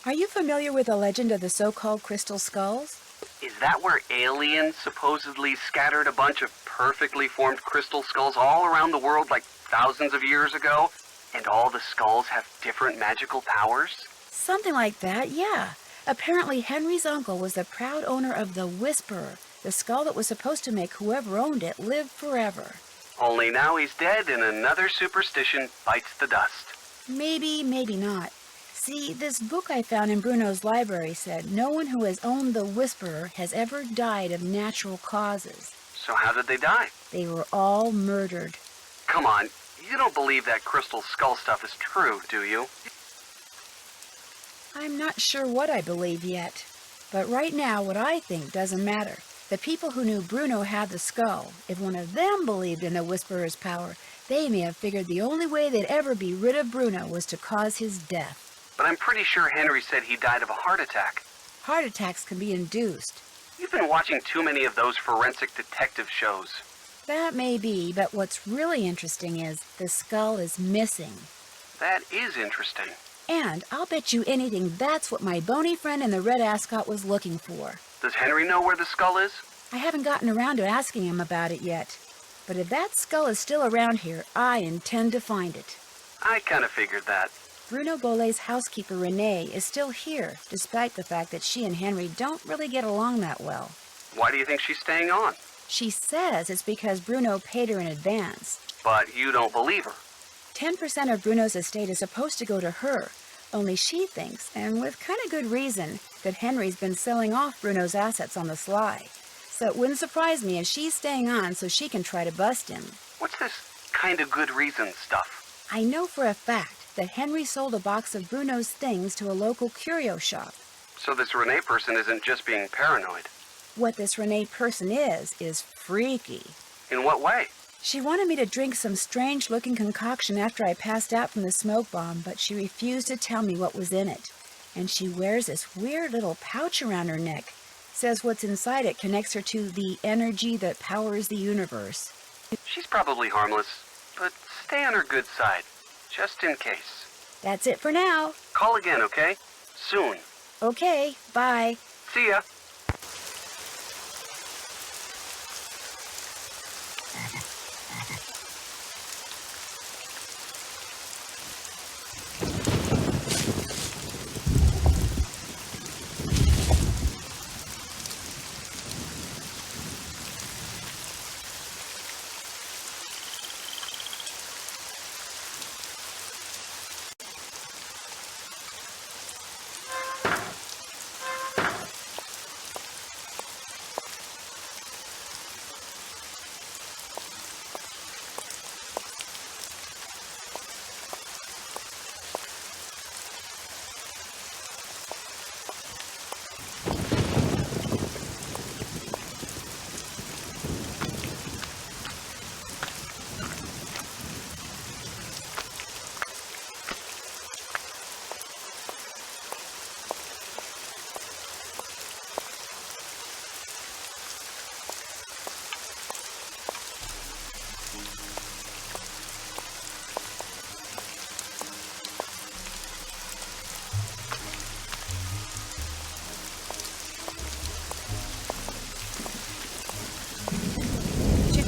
Are you familiar with the legend of the so-called crystal skulls? Is that where aliens supposedly scattered a bunch of perfectly formed crystal skulls all around the world like thousands of years ago? And all the skulls have different magical powers? Something like that, yeah. Apparently Henry's uncle was the proud owner of the Whisperer, the skull that was supposed to make whoever owned it live forever. Only now he's dead and another superstition bites the dust. Maybe, maybe not. See, this book I found in Bruno's library said no one who has owned the Whisperer has ever died of natural causes. So how did they die? They were all murdered. Come on, you don't believe that crystal skull stuff is true, do you? I'm not sure what I believe yet. But right now, what I think doesn't matter. The people who knew Bruno had the skull, if one of them believed in the Whisperer's power, they may have figured the only way they'd ever be rid of Bruno was to cause his death. But I'm pretty sure Henry said he died of a heart attack. Heart attacks can be induced. You've been watching too many of those forensic detective shows. That may be, but what's really interesting is the skull is missing. That is interesting. And I'll bet you anything that's what my bony friend in the red ascot was looking for. Does Henry know where the skull is? I haven't gotten around to asking him about it yet. But if that skull is still around here, I intend to find it. I kind of figured that. Bruno Bolet's housekeeper, Renee, is still here, despite the fact that she and Henry don't really get along that well. Why do you think she's staying on? She says it's because Bruno paid her in advance. But you don't believe her. 10% of Bruno's estate is supposed to go to her. Only she thinks, and with kind of good reason, that Henry's been selling off Bruno's assets on the sly. So it wouldn't surprise me if she's staying on so she can try to bust him. What's this kind of good reason stuff? I know for a fact that Henry sold a box of Bruno's things to a local curio shop. So this Renee person isn't just being paranoid. What this Renee person is freaky. In what way? She wanted me to drink some strange-looking concoction after I passed out from the smoke bomb, but she refused to tell me what was in it. And she wears this weird little pouch around her neck. Says what's inside it connects her to the energy that powers the universe. She's probably harmless, but stay on her good side, just in case. That's it for now. Call again, okay? Soon. Okay, bye. See ya.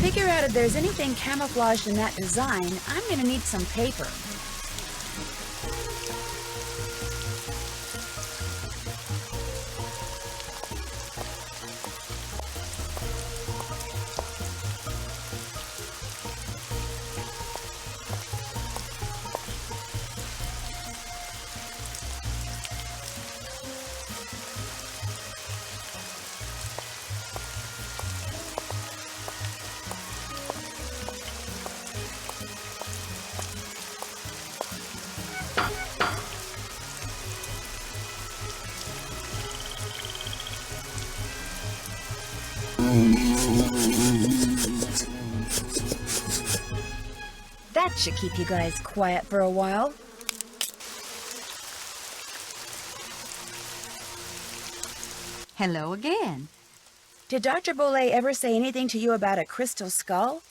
Figure out if there's anything camouflaged in that design, I'm gonna need some paper. That should keep you guys quiet for a while. Hello again. Did Dr. Bolet ever say anything to you about a crystal skull?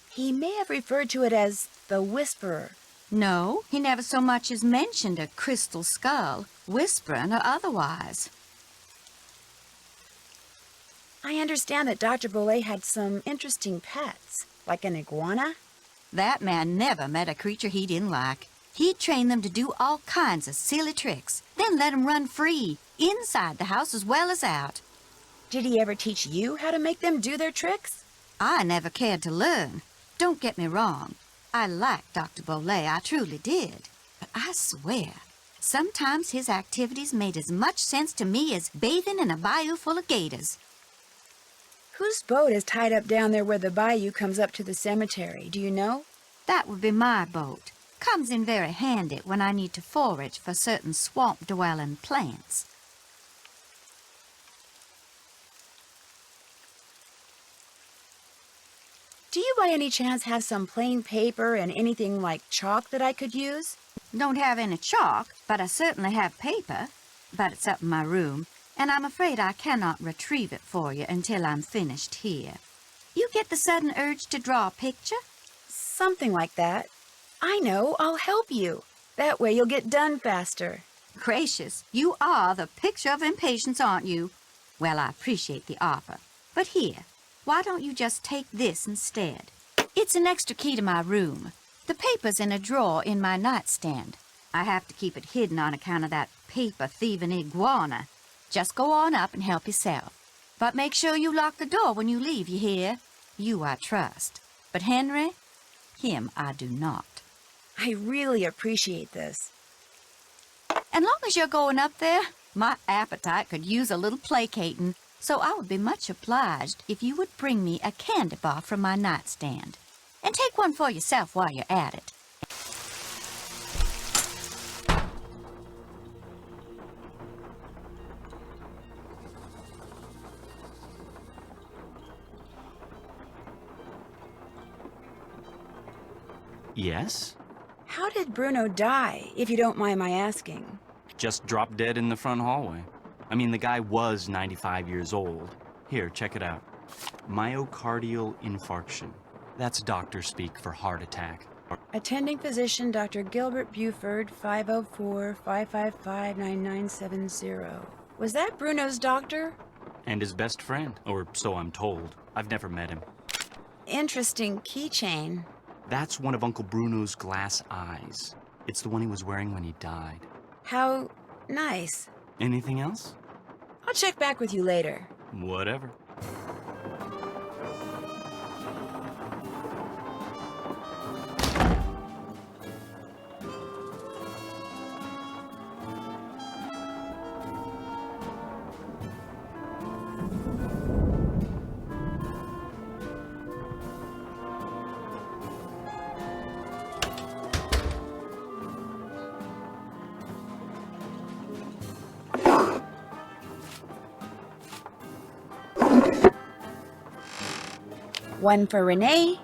He may have referred to it as the Whisperer. No, he never so much as mentioned a crystal skull, whispering or otherwise. I understand that Dr. Bolet had some interesting pets, like an iguana. That man never met a creature he didn't like. He'd train them to do all kinds of silly tricks, then let them run free, inside the house as well as out. Did he ever teach you how to make them do their tricks? I never cared to learn. Don't get me wrong. I liked Dr. Bolet, I truly did. But I swear, sometimes his activities made as much sense to me as bathing in a bayou full of gators. Whose boat is tied up down there where the bayou comes up to the cemetery? Do you know? That would be my boat. Comes in very handy when I need to forage for certain swamp-dwelling plants. Do you by any chance have some plain paper and anything like chalk that I could use? Don't have any chalk, but I certainly have paper. But it's up in my room, and I'm afraid I cannot retrieve it for you until I'm finished here. You get the sudden urge to draw a picture? Something like that. I know, I'll help you. That way you'll get done faster. Gracious, you are the picture of impatience, aren't you? Well, I appreciate the offer. But here, why don't you just take this instead? It's an extra key to my room. The paper's in a drawer in my nightstand. I have to keep it hidden on account of that paper-thieving iguana. Just go on up and help yourself. But make sure you lock the door when you leave, you hear? You I trust. But Henry, him I do not. I really appreciate this. And long as you're going up there, my appetite could use a little placating, so I would be much obliged if you would bring me a candy bar from my nightstand. And take one for yourself while you're at it. Yes? How did Bruno die, if you don't mind my asking? Just dropped dead in the front hallway. I mean, the guy was 95 years old. Here, check it out. Myocardial infarction. That's doctor speak for heart attack. Attending physician, Dr. Gilbert Buford, 504-555-9970. Was that Bruno's doctor? And his best friend, or so I'm told. I've never met him. Interesting keychain. That's one of Uncle Bruno's glass eyes. It's the one he was wearing when he died. How nice. Anything else? I'll check back with you later. Whatever. One for Renee.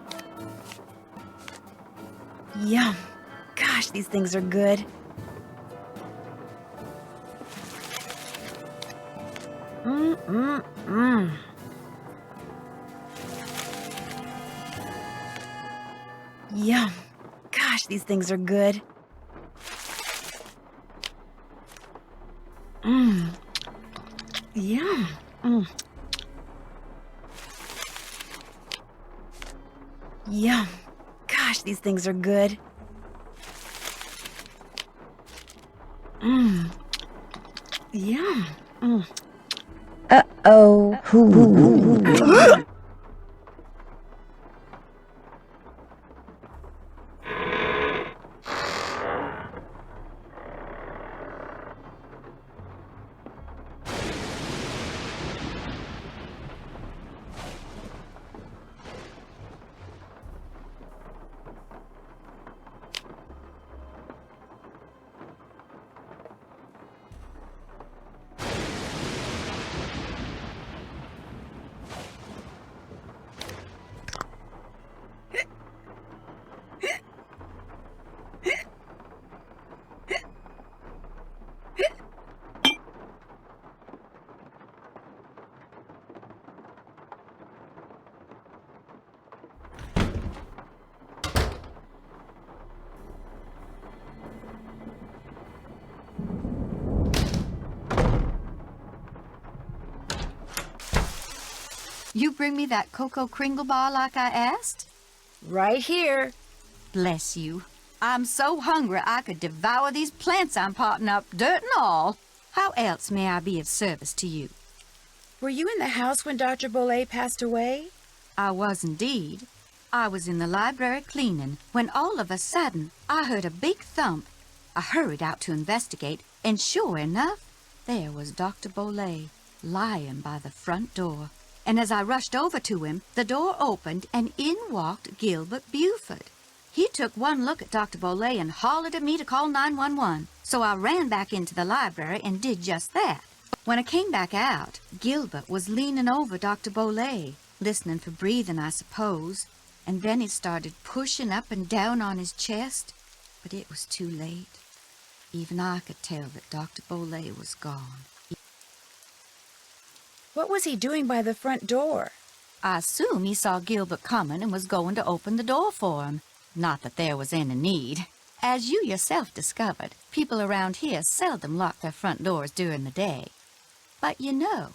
Yum. Gosh, these things are good. Mmm. Yum. Gosh, these things are good. Mmm. Yum. Mmm. Yum. Gosh, these things are good. Mmm. Yum. Mm. Uh-oh. You bring me that Cocoa Kringle bar like I asked? Right here. Bless you. I'm so hungry I could devour these plants I'm potting up, dirt and all. How else may I be of service to you? Were you in the house when Dr. Bolet passed away? I was indeed. I was in the library cleaning when all of a sudden I heard a big thump. I hurried out to investigate, and sure enough, there was Dr. Bolet lying by the front door. And as I rushed over to him, the door opened and in walked Gilbert Buford. He took one look at Dr. Bolet and hollered at me to call 911. So I ran back into the library and did just that. When I came back out, Gilbert was leaning over Dr. Bolet, listening for breathing, I suppose. And then he started pushing up and down on his chest. But it was too late. Even I could tell that Dr. Bolet was gone. What was he doing by the front door? I assume he saw Gilbert coming and was going to open the door for him. Not that there was any need. As you yourself discovered, people around here seldom lock their front doors during the day. But you know,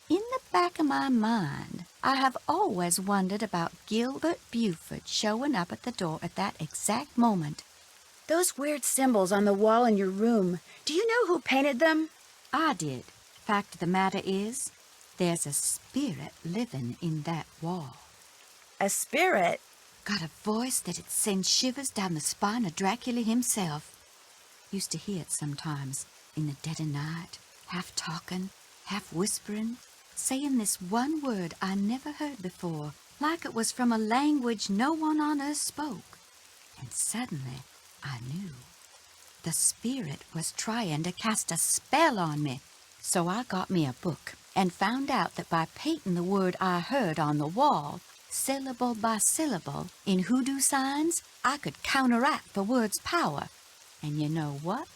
in the back of my mind, I have always wondered about Gilbert Buford showing up at the door at that exact moment. Those weird symbols on the wall in your room, do you know who painted them? I did. Fact of the matter is, there's a spirit living in that wall. A spirit? Got a voice that'd send shivers down the spine of Dracula himself. Used to hear it sometimes, in the dead of night, half talking, half whispering, saying this one word I never heard before, like it was from a language no one on earth spoke. And suddenly, I knew. The spirit was trying to cast a spell on me. So I got me a book and found out that by painting the word I heard on the wall, syllable by syllable, in hoodoo signs, I could counteract the word's power. And you know what?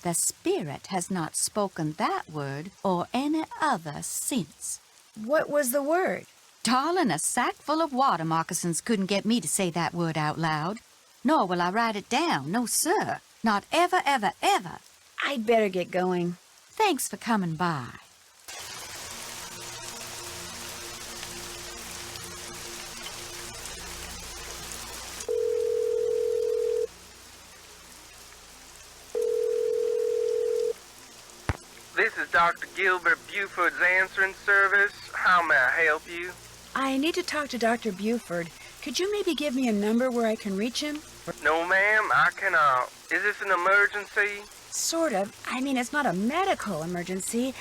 The spirit has not spoken that word or any other since. What was the word? Darling, a sack full of water moccasins couldn't get me to say that word out loud. Nor will I write it down, no sir. Not ever, ever, ever. I'd better get going. Thanks for coming by. This is Dr. Gilbert Buford's answering service. How may I help you? I need to talk to Dr. Buford. Could you maybe give me a number where I can reach him? No, ma'am, I cannot. Is this an emergency? Sort of. I mean, it's not a medical emergency.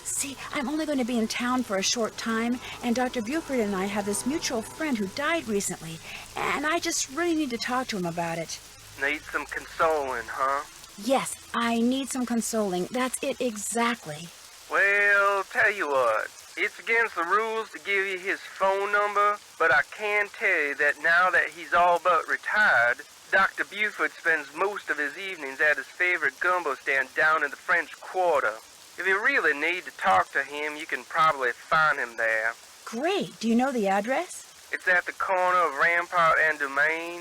See, I'm only going to be in town for a short time, and Dr. Buford and I have this mutual friend who died recently, and I just really need to talk to him about it. Need some consoling, huh? Yes, I need some consoling. That's it exactly. Well, tell you what. It's against the rules to give you his phone number, but I can tell you that now that he's all but retired, Dr. Buford spends most of his evenings at his favorite gumbo stand down in the French Quarter. If you really need to talk to him, you can probably find him there. Great. Do you know the address? It's at the corner of Rampart and Domain.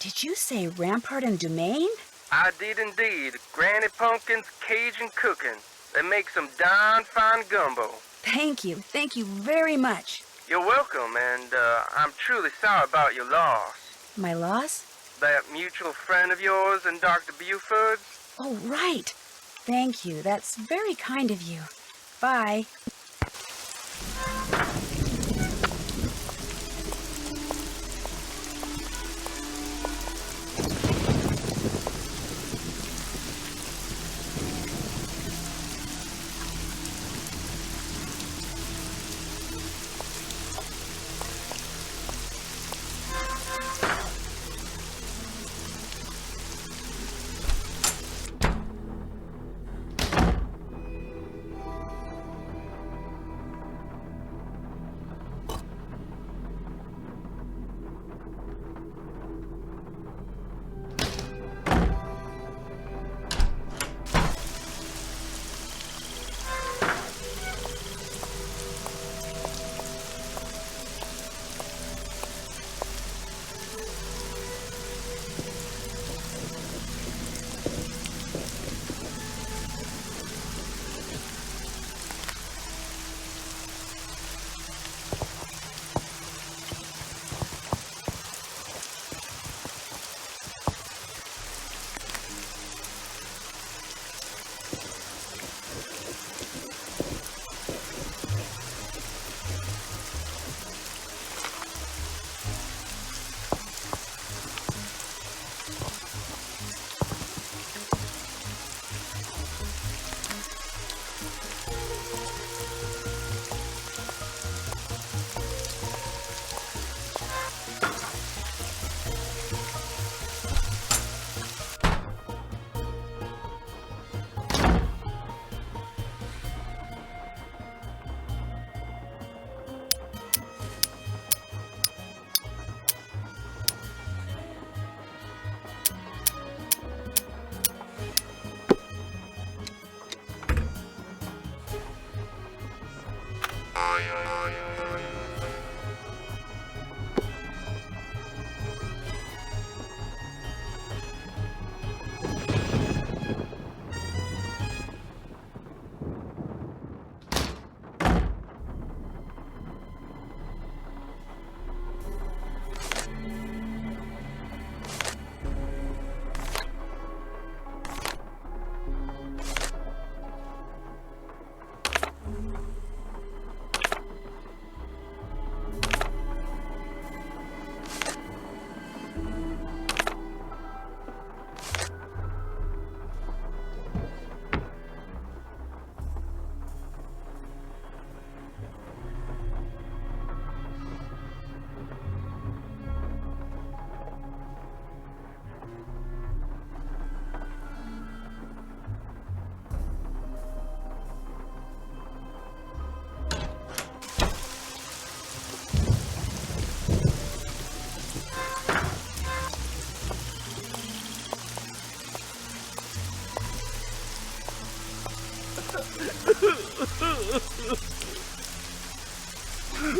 Did you say Rampart and Domain? I did indeed. Granny Pumpkin's Cajun cooking. They make some darn fine gumbo. Thank you. Thank you very much. You're welcome, and I'm truly sorry about your loss. My loss? That mutual friend of yours and Dr. Buford's? Oh, right. Thank you. That's very kind of you. Bye. This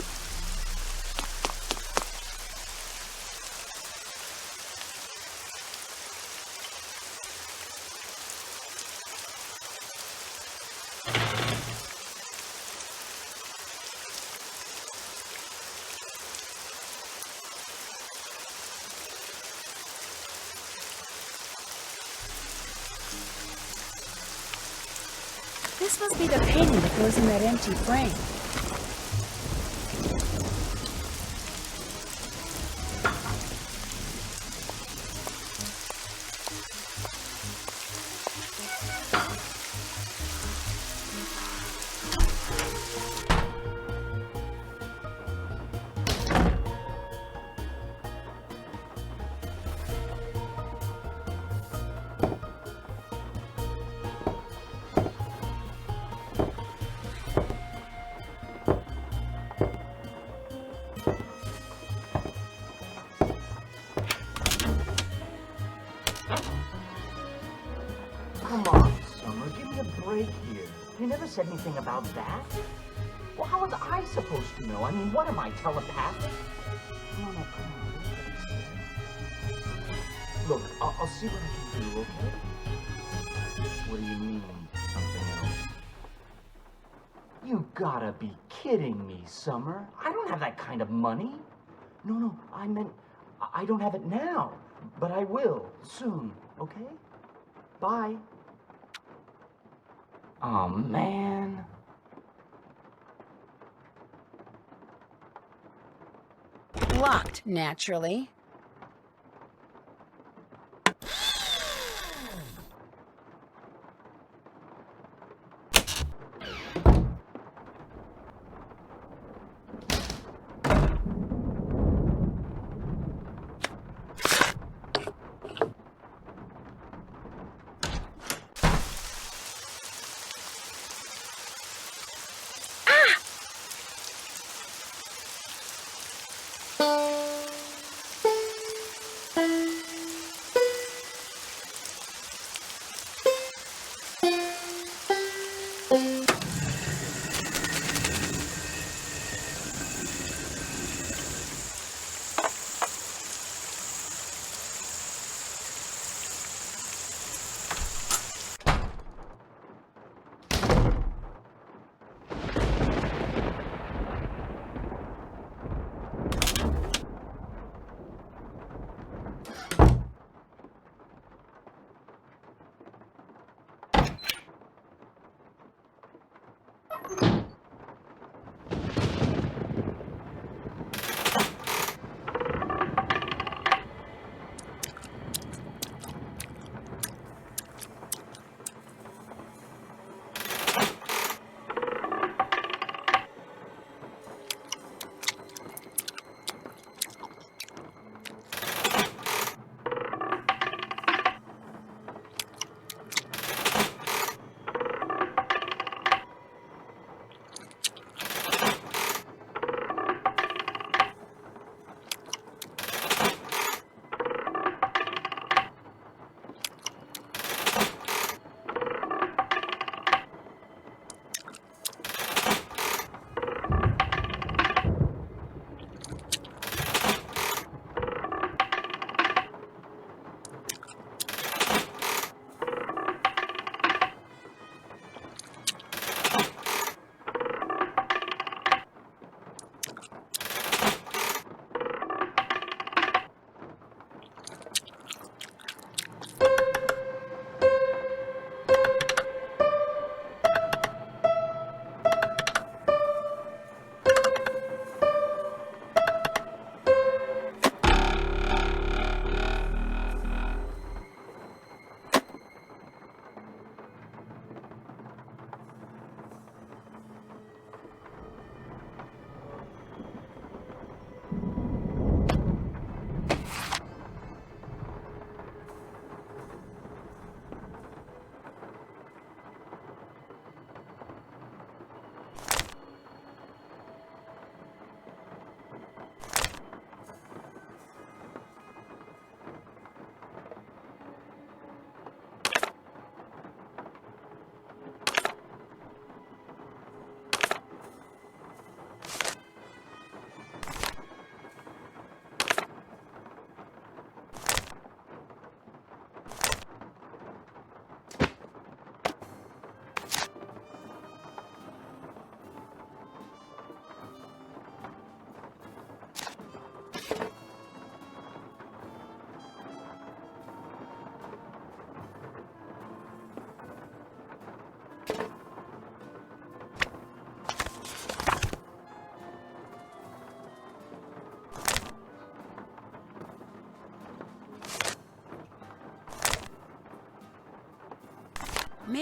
must be the painting that goes in that empty frame. Come on, Summer, give me a break here. You never said anything about that. Well, how was I supposed to know? I mean, what am I, telepathic? Come on, come on. Look, I'll see what I can do, okay? What do you mean, something else? You gotta be kidding me, Summer. I don't have that kind of money. No, I meant, I don't have it now, but I will, soon, okay? Bye. Oh, man. Locked, naturally.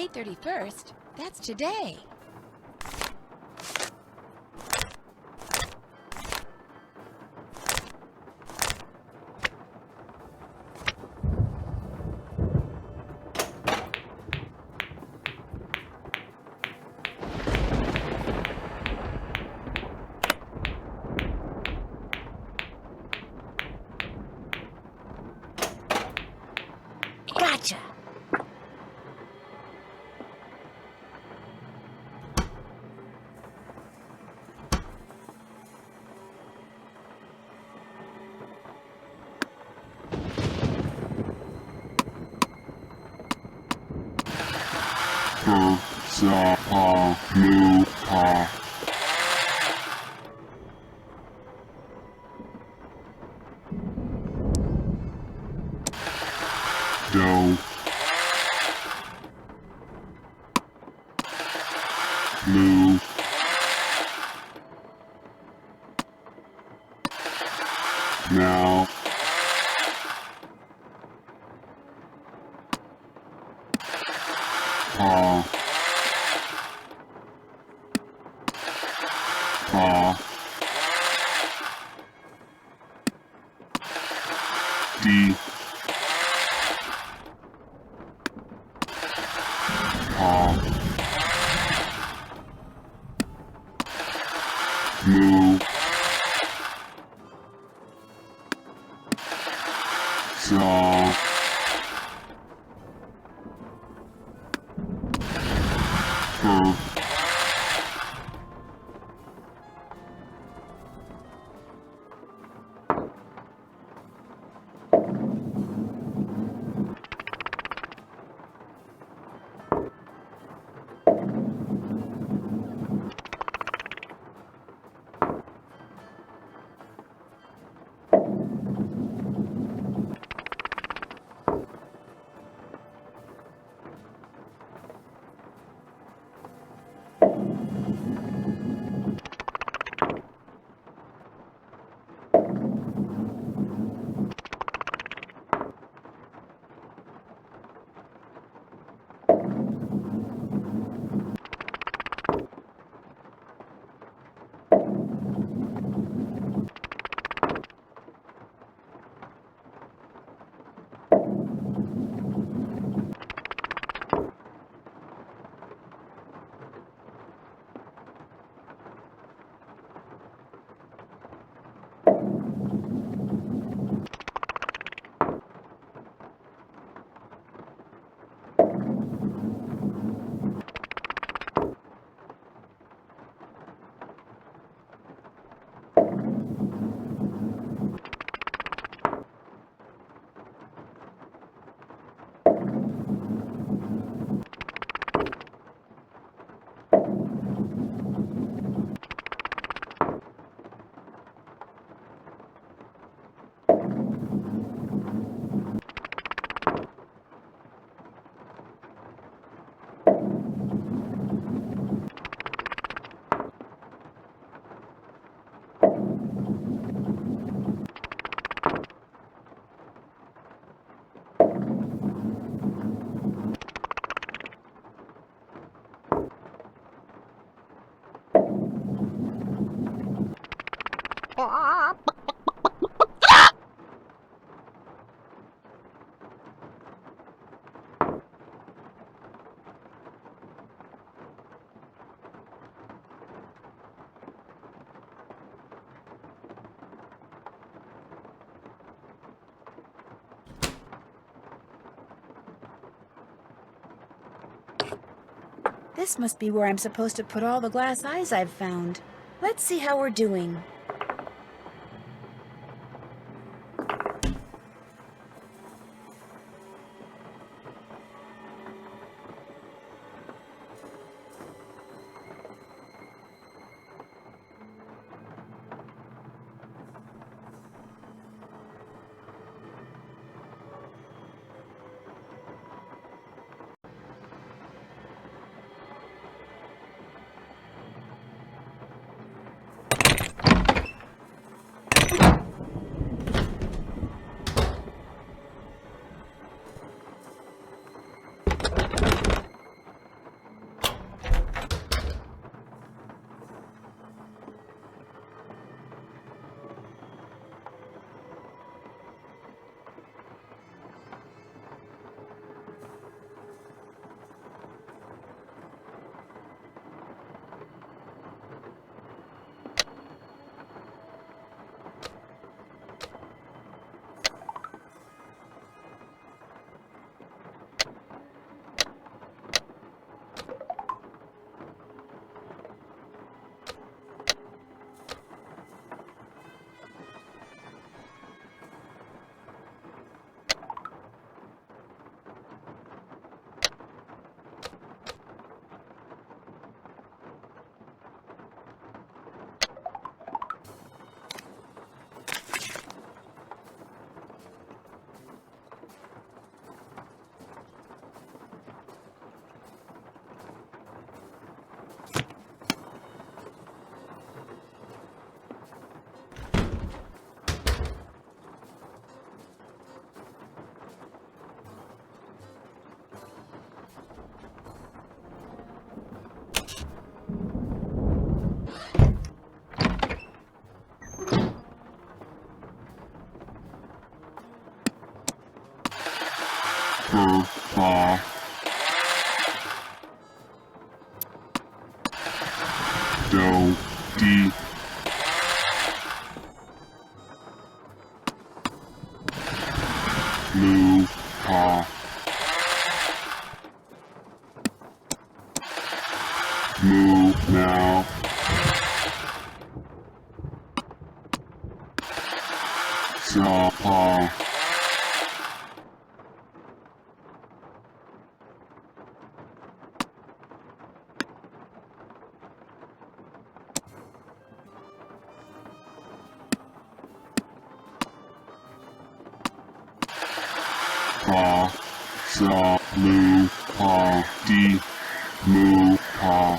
May 31st? That's today. Gotcha. No. Move. Now. Paw. Paw. D. Paw. Move. Saw. Her. This must be where I'm supposed to put all the glass eyes I've found. Let's see how we're doing. Moo, Pa. Do, Di. Moo, Pa. Moo, now. Sa, Pa. Pa, Sa, Moo, Pa, Di, Moo, Pa.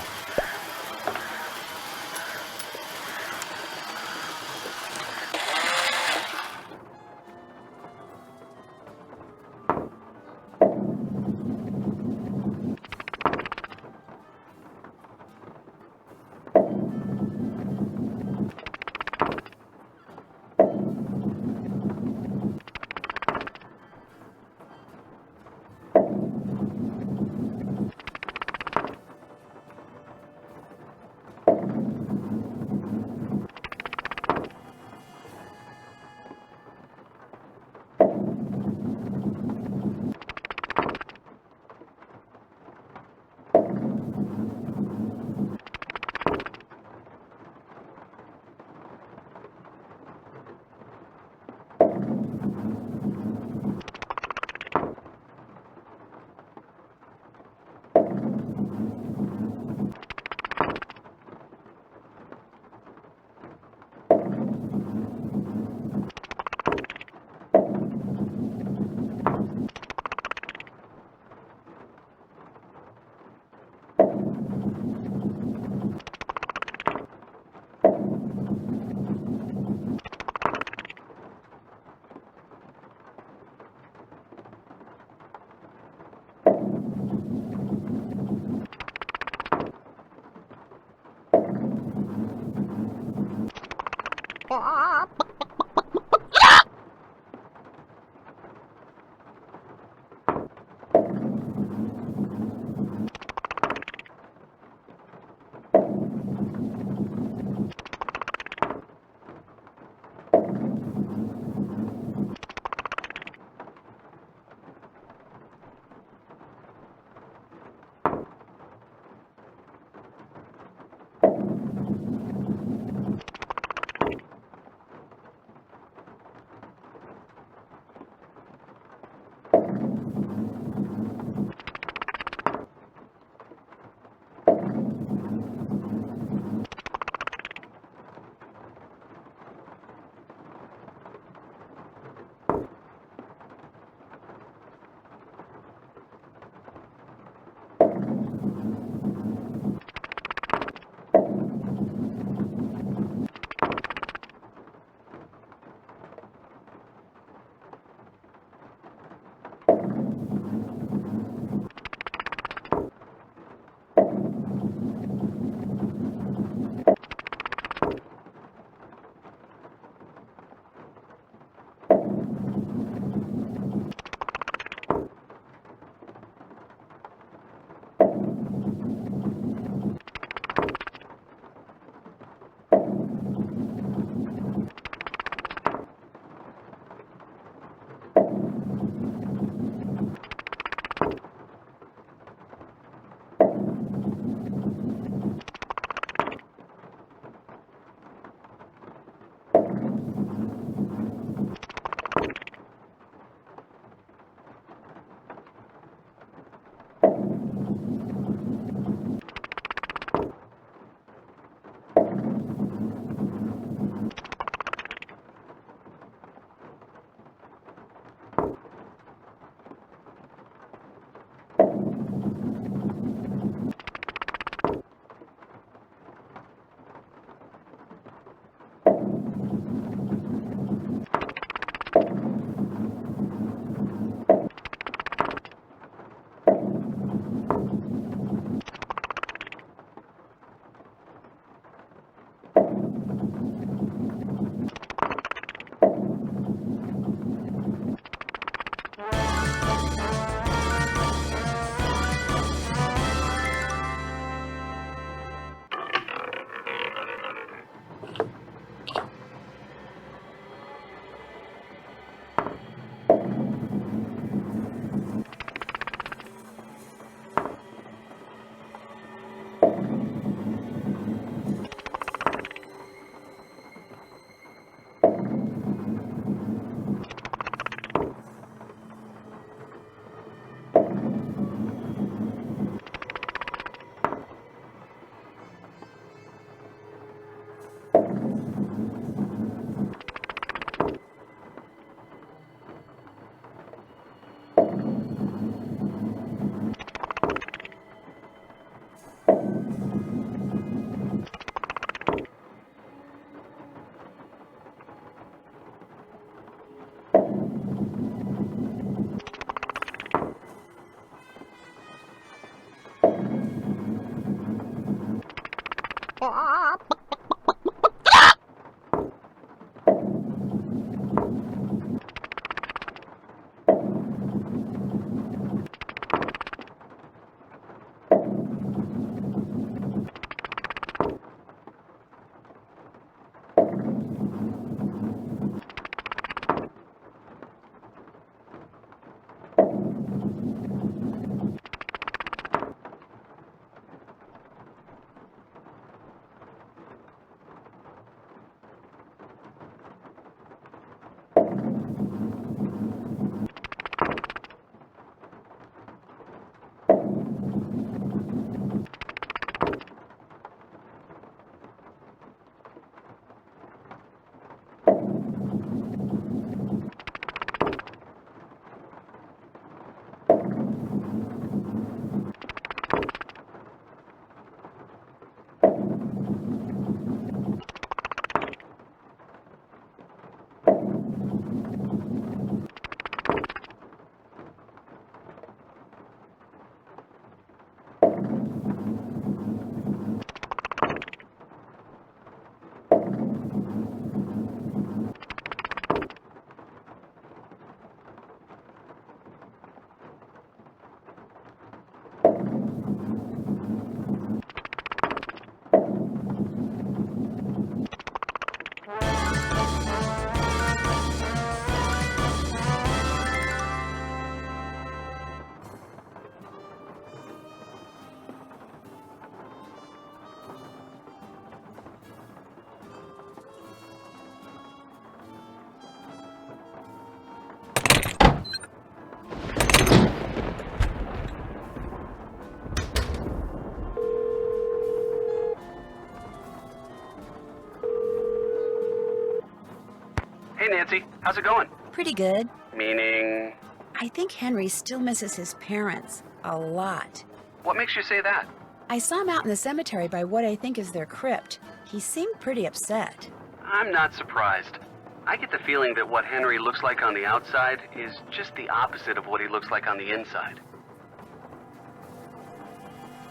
Hey, Nancy. How's it going? Pretty good. Meaning... I think Henry still misses his parents. A lot. What makes you say that? I saw him out in the cemetery by what I think is their crypt. He seemed pretty upset. I'm not surprised. I get the feeling that what Henry looks like on the outside is just the opposite of what he looks like on the inside.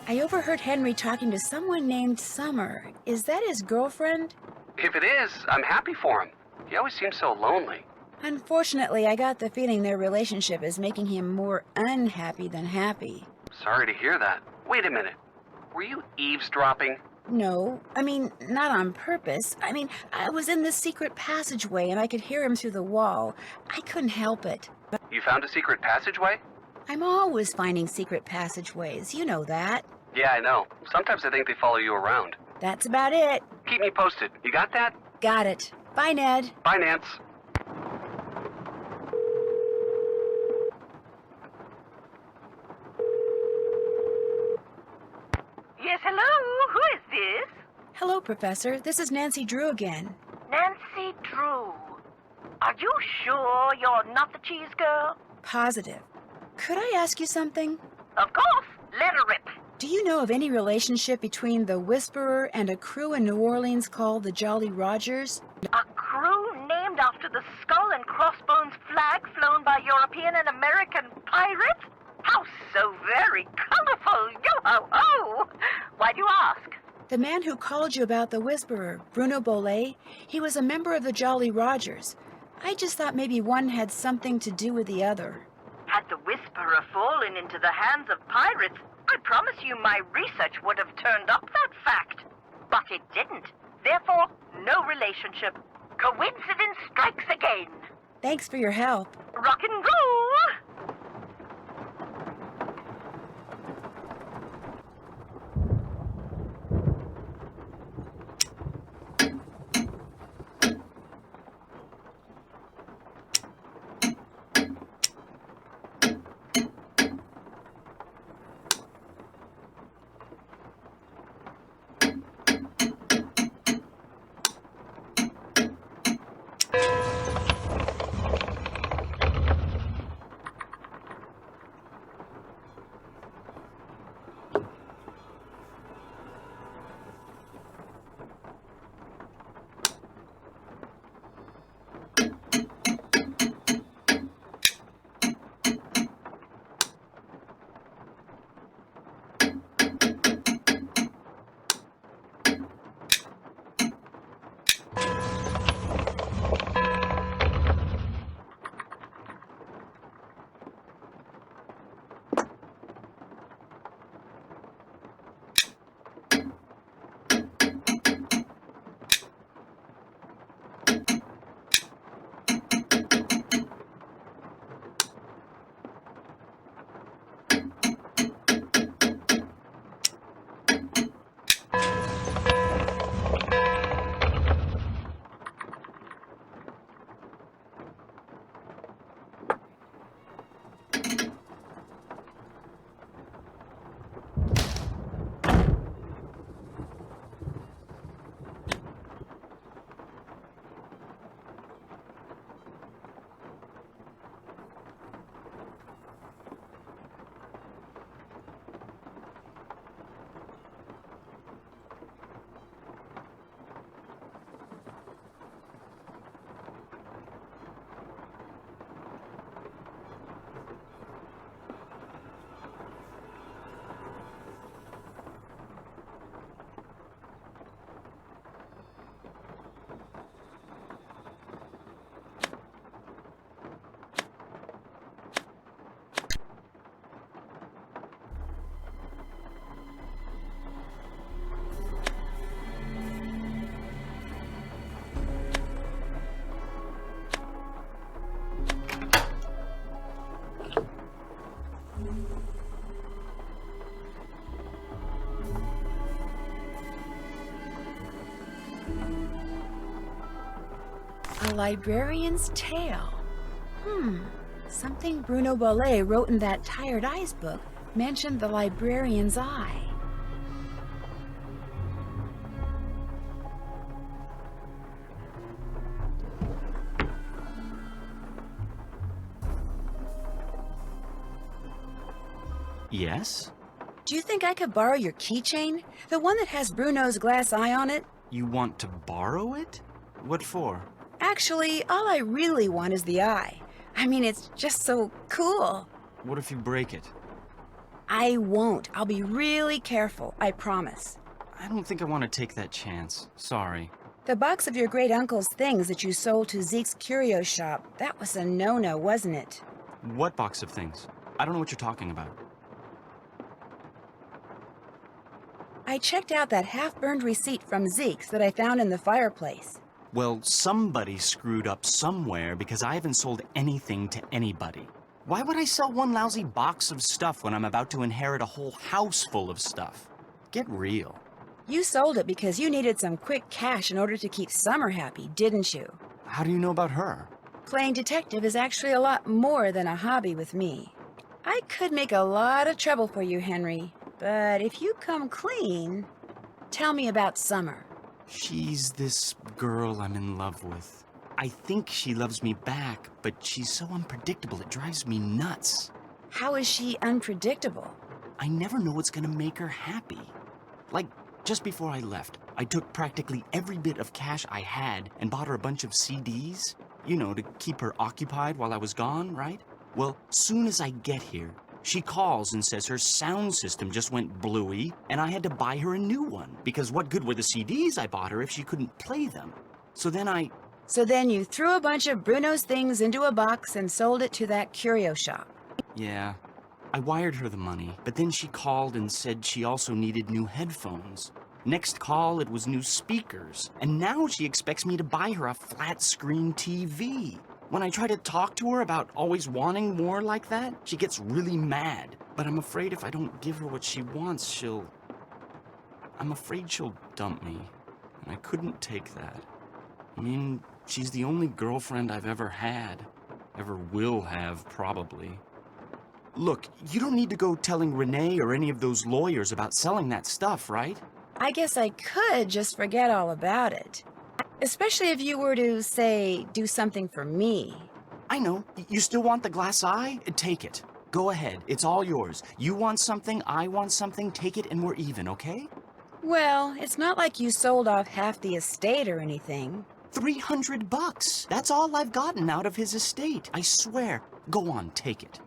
I overheard Henry talking to someone named Summer. Is that his girlfriend? If it is, I'm happy for him. He always seems so lonely. Unfortunately, I got the feeling their relationship is making him more unhappy than happy. Sorry to hear that. Wait a minute. Were you eavesdropping? No, not on purpose. I was in this secret passageway and I could hear him through the wall. I couldn't help it. You found a secret passageway? I'm always finding secret passageways. You know that. Yeah, I know. Sometimes I think they follow you around. That's about it. Keep me posted. You got that? Got it. Bye, Ned. Bye, Nance. Yes, hello? Who is this? Hello, Professor. This is Nancy Drew again. Nancy Drew. Are you sure you're not the cheese girl? Positive. Could I ask you something? Of course. Let her rip. Do you know of any relationship between the Whisperer and a crew in New Orleans called the Jolly Rogers? A crew named after the skull and crossbones flag flown by European and American pirates? How so very colorful! Yo-ho-ho! Why do you ask? The man who called you about the Whisperer, Bruno Bolet, he was a member of the Jolly Rogers. I just thought maybe one had something to do with the other. Had the Whisperer fallen into the hands of pirates, I promise you my research would have turned up that fact. But it didn't. Therefore, no relationship. Coincidence strikes again. Thanks for your help. Rock and roll! A librarian's tale. Something Bruno Bollet wrote in that Tired Eyes book mentioned the librarian's eye. Yes? Do you think I could borrow your keychain? The one that has Bruno's glass eye on it? You want to borrow it? What for? Actually, all I really want is the eye. I mean, it's just so cool. What if you break it? I won't. I'll be really careful, I promise. I don't think I want to take that chance. Sorry. The box of your great-uncle's things that you sold to Zeke's curio shop, that was a no-no, wasn't it? What box of things? I don't know what you're talking about. I checked out that half-burned receipt from Zeke's that I found in the fireplace. Well, somebody screwed up somewhere because I haven't sold anything to anybody. Why would I sell one lousy box of stuff when I'm about to inherit a whole house full of stuff? Get real. You sold it because you needed some quick cash in order to keep Summer happy, didn't you? How do you know about her? Playing detective is actually a lot more than a hobby with me. I could make a lot of trouble for you, Henry, but if you come clean, tell me about Summer. She's this girl I'm in love with. I think she loves me back, but she's so unpredictable it drives me nuts. How is she unpredictable? I never know what's gonna make her happy. Like, just before I left, I took practically every bit of cash I had and bought her a bunch of CDs. You know, to keep her occupied while I was gone, right? Well, soon as I get here, she calls and says her sound system just went bluey, and I had to buy her a new one, because what good were the CDs I bought her if she couldn't play them? So then you threw a bunch of Bruno's things into a box and sold it to that curio shop. Yeah. I wired her the money, but then she called and said she also needed new headphones. Next call, it was new speakers, and now she expects me to buy her a flat-screen TV. When I try to talk to her about always wanting more like that, she gets really mad. But I'm afraid if I don't give her what she wants, I'm afraid she'll dump me, and I couldn't take that. I mean, she's the only girlfriend I've ever had. Ever will have, probably. Look, you don't need to go telling Renee or any of those lawyers about selling that stuff, right? I guess I could just forget all about it. Especially if you were to, say, do something for me. I know. You still want the glass eye? Take it. Go ahead. It's all yours. You want something, I want something, take it and we're even, okay? Well, it's not like you sold off half the estate or anything. $300. That's all I've gotten out of his estate. I swear. Go on, take it.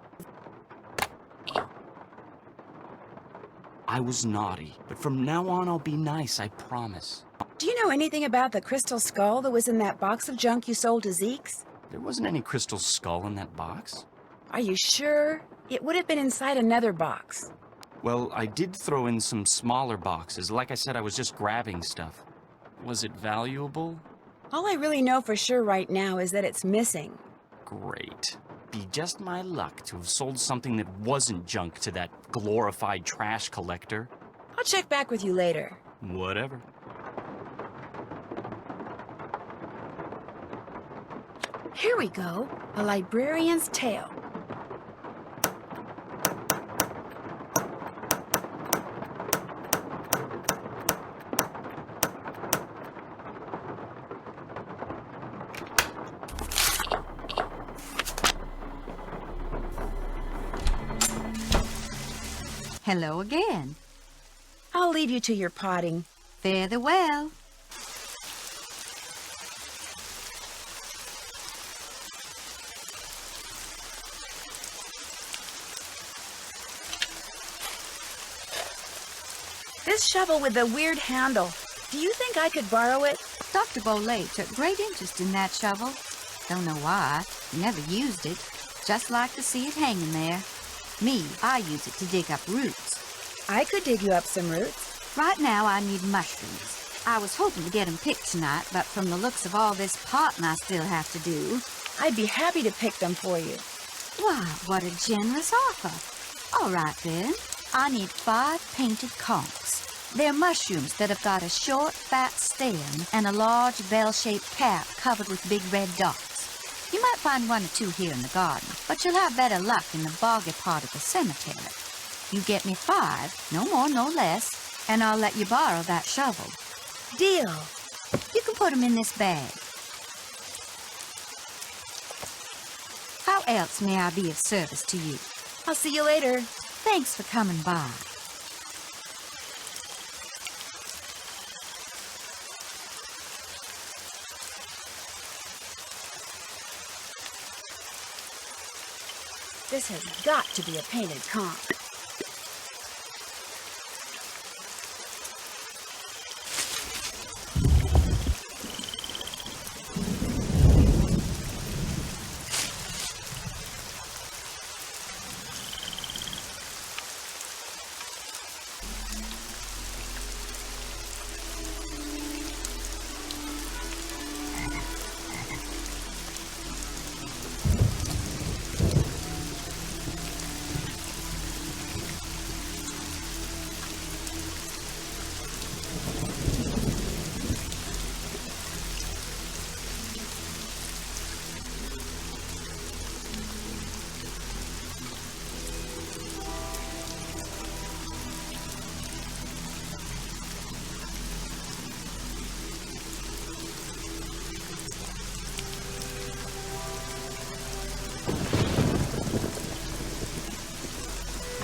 I was naughty, but from now on I'll be nice, I promise. Do you know anything about the crystal skull that was in that box of junk you sold to Zeke's? There wasn't any crystal skull in that box. Are you sure? It would have been inside another box. Well, I did throw in some smaller boxes. Like I said, I was just grabbing stuff. Was it valuable? All I really know for sure right now is that it's missing. Great. Be just my luck to have sold something that wasn't junk to that glorified trash collector. I'll check back with you later. Whatever. Here we go. A librarian's tale. Hello again. I'll leave you to your potting. Fare thee well. This shovel with the weird handle. Do you think I could borrow it? Dr. Bollet took great interest in that shovel. Don't know why. Never used it. Just like to see it hanging there. Me, I use it to dig up roots. I could dig you up some roots. Right now, I need mushrooms. I was hoping to get them picked tonight, but from the looks of all this potting I still have to do... I'd be happy to pick them for you. Why, what a generous offer. All right, then. I need 5 painted conchs. They're mushrooms that have got a short, fat stem and a large bell-shaped cap covered with big red dots. You might find one or two here in the garden, but you'll have better luck in the boggy part of the cemetery. You get me 5, no more, no less, and I'll let you borrow that shovel. Deal. You can put them in this bag. How else may I be of service to you? I'll see you later. Thanks for coming by. This has got to be a painted conch.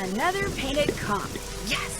Another painted conch. Yes!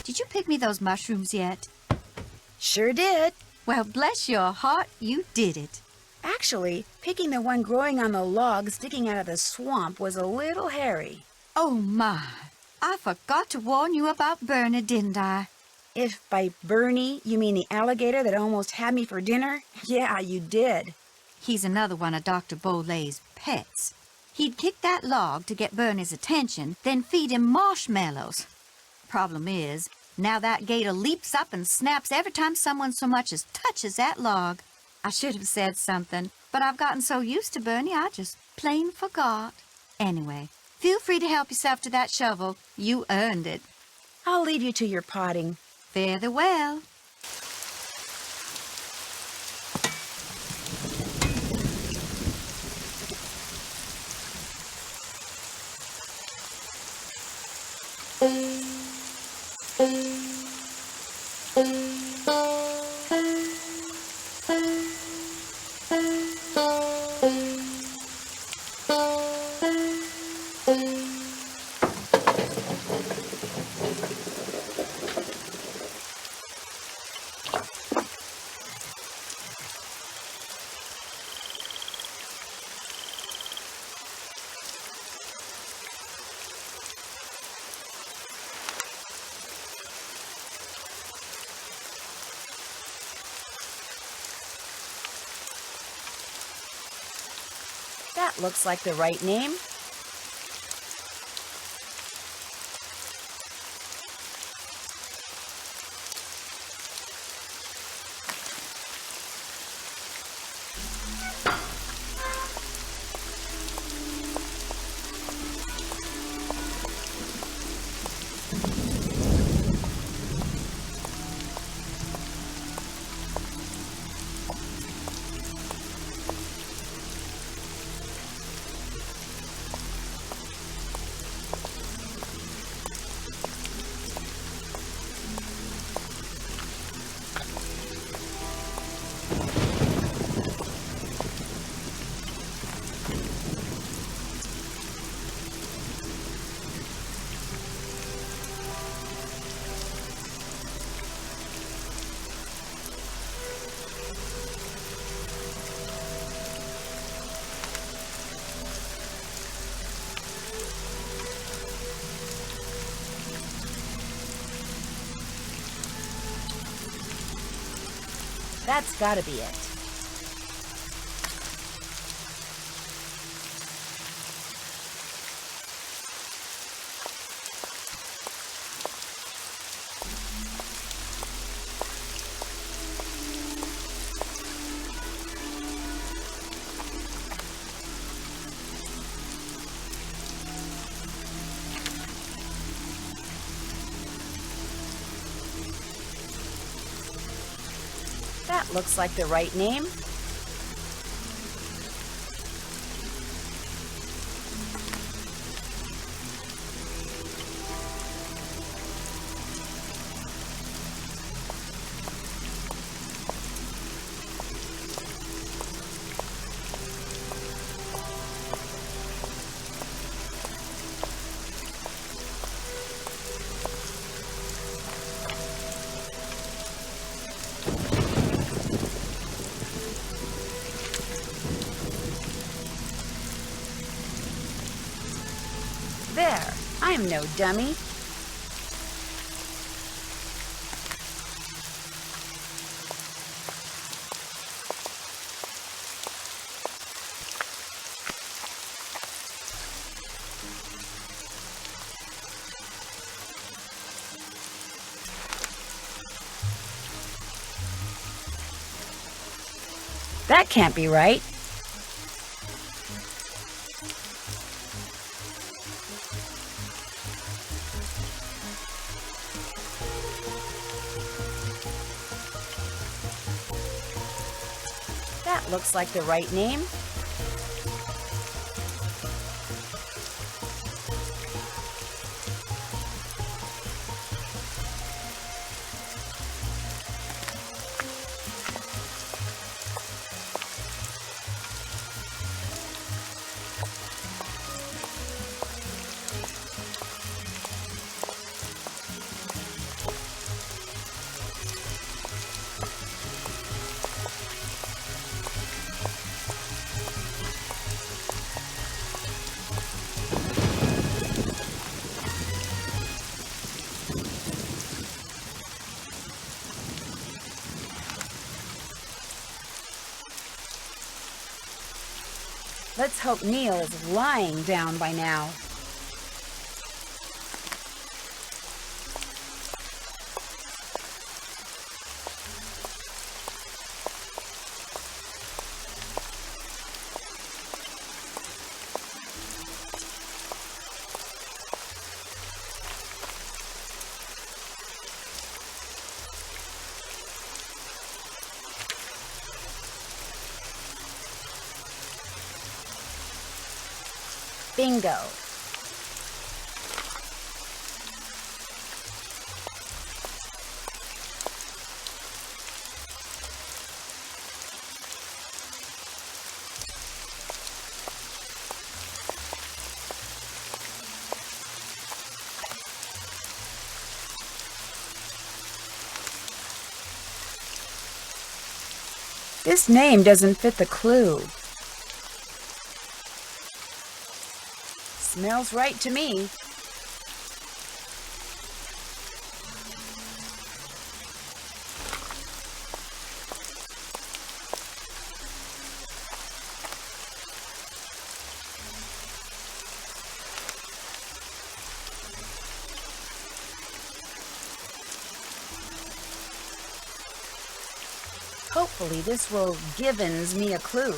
Did you pick me those mushrooms yet? Sure did. Well, bless your heart, you did it. Actually, picking the one growing on the log sticking out of the swamp was a little hairy. Oh, my. I forgot to warn you about Bernie, didn't I? If by Bernie you mean the alligator that almost had me for dinner, yeah, you did. He's another one of Dr. Beaulay's pets. He'd kick that log to get Bernie's attention, then feed him marshmallows. Problem is, now that gator leaps up and snaps every time someone so much as touches that log. I should have said something, but I've gotten so used to Bernie, I just plain forgot. Anyway, feel free to help yourself to that shovel. You earned it. I'll leave you to your potting. Fare thee well. That looks like the right name. That's gotta be it. That looks like the right name. There, I'm no dummy. That can't be right. That looks like the right name. Let's hope Neil is lying down by now. Bingo. This name doesn't fit the clue. Smells right to me. Hopefully this will givens me a clue.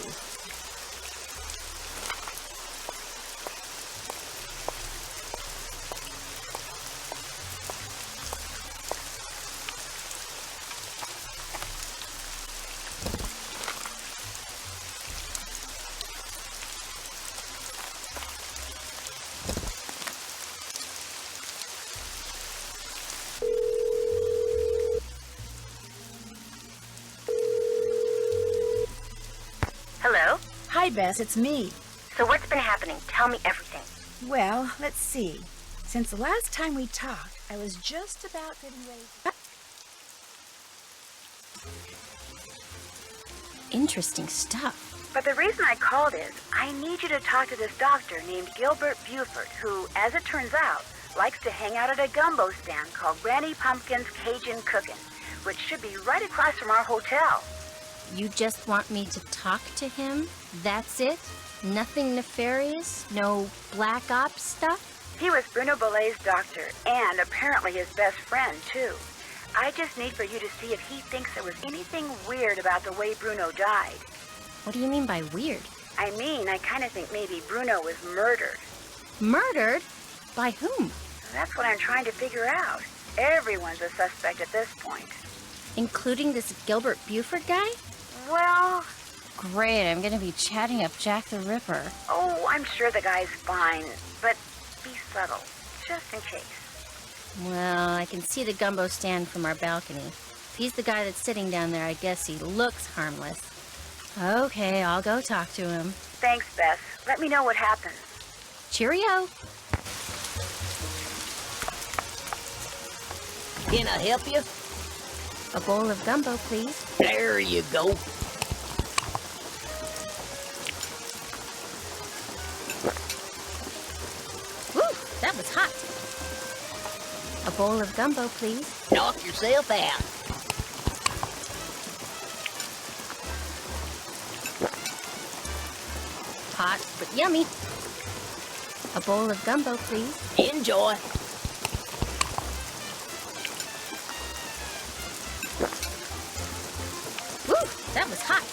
Hello? Hi, Bess, it's me. So what's been happening? Tell me everything. Well, let's see. Since the last time we talked, I was just about getting ready. Interesting stuff. But the reason I called is, I need you to talk to this doctor named Gilbert Buford, who, as it turns out, likes to hang out at a gumbo stand called Granny Pumpkin's Cajun Cookin', which should be right across from our hotel. You just want me to talk to him? That's it? Nothing nefarious? No black ops stuff? He was Bruno Bolet's doctor, and apparently his best friend, too. I just need for you to see if he thinks there was anything weird about the way Bruno died. What do you mean by weird? I mean, I kind of think maybe Bruno was murdered. Murdered? By whom? That's what I'm trying to figure out. Everyone's a suspect at this point. Including this Gilbert Buford guy? Well... Great, I'm gonna be chatting up Jack the Ripper. Oh, I'm sure the guy's fine, but be subtle, just in case. Well, I can see the gumbo stand from our balcony. If he's the guy that's sitting down there, I guess he looks harmless. Okay, I'll go talk to him. Thanks, Bess. Let me know what happens. Cheerio. Can I help you? A bowl of gumbo, please. There you go. Woo, that was hot. A bowl of gumbo, please. Knock yourself out. Hot, but yummy. A bowl of gumbo, please. Enjoy. Woo, that was hot.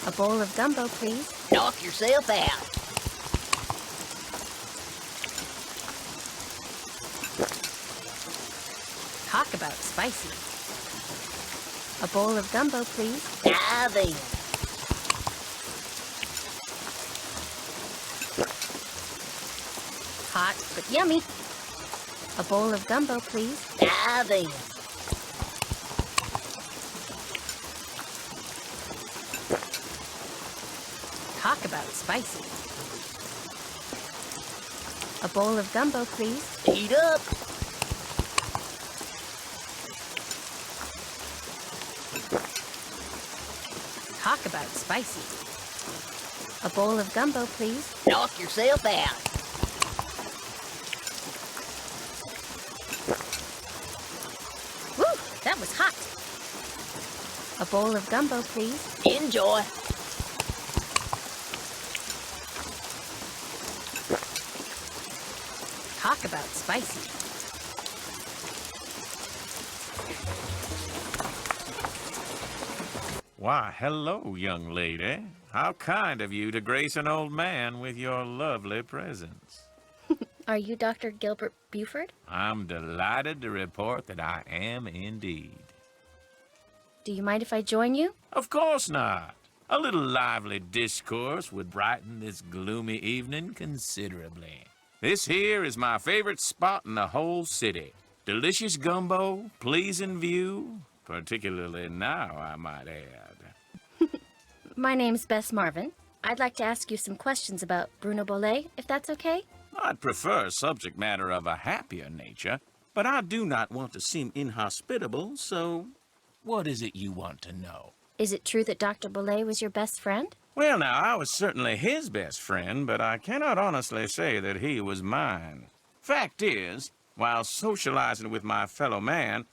A bowl of gumbo, please. Knock yourself out. Talk about spicy. A bowl of gumbo, please. Now then. Hot, but yummy. A bowl of gumbo, please. Now then. Talk about spicy. A bowl of gumbo, please. Eat up. Talk about spicy. A bowl of gumbo, please. Knock yourself out. Woo, that was hot. A bowl of gumbo, please. Enjoy. Talk about spicy. Why, hello, young lady. How kind of you to grace an old man with your lovely presence. Are you Dr. Gilbert Buford? I'm delighted to report that I am indeed. Do you mind if I join you? Of course not. A little lively discourse would brighten this gloomy evening considerably. This here is my favorite spot in the whole city. Delicious gumbo, pleasing view, particularly now, I might add. My name's Bess Marvin. I'd like to ask you some questions about Bruno Bolet, if that's okay? I'd prefer subject matter of a happier nature, but I do not want to seem inhospitable, so What is it you want to know? Is it true that Dr. Boulay was your best friend? Well, now, I was certainly his best friend, but I cannot honestly say that he was mine. Fact is, while socializing with my fellow man,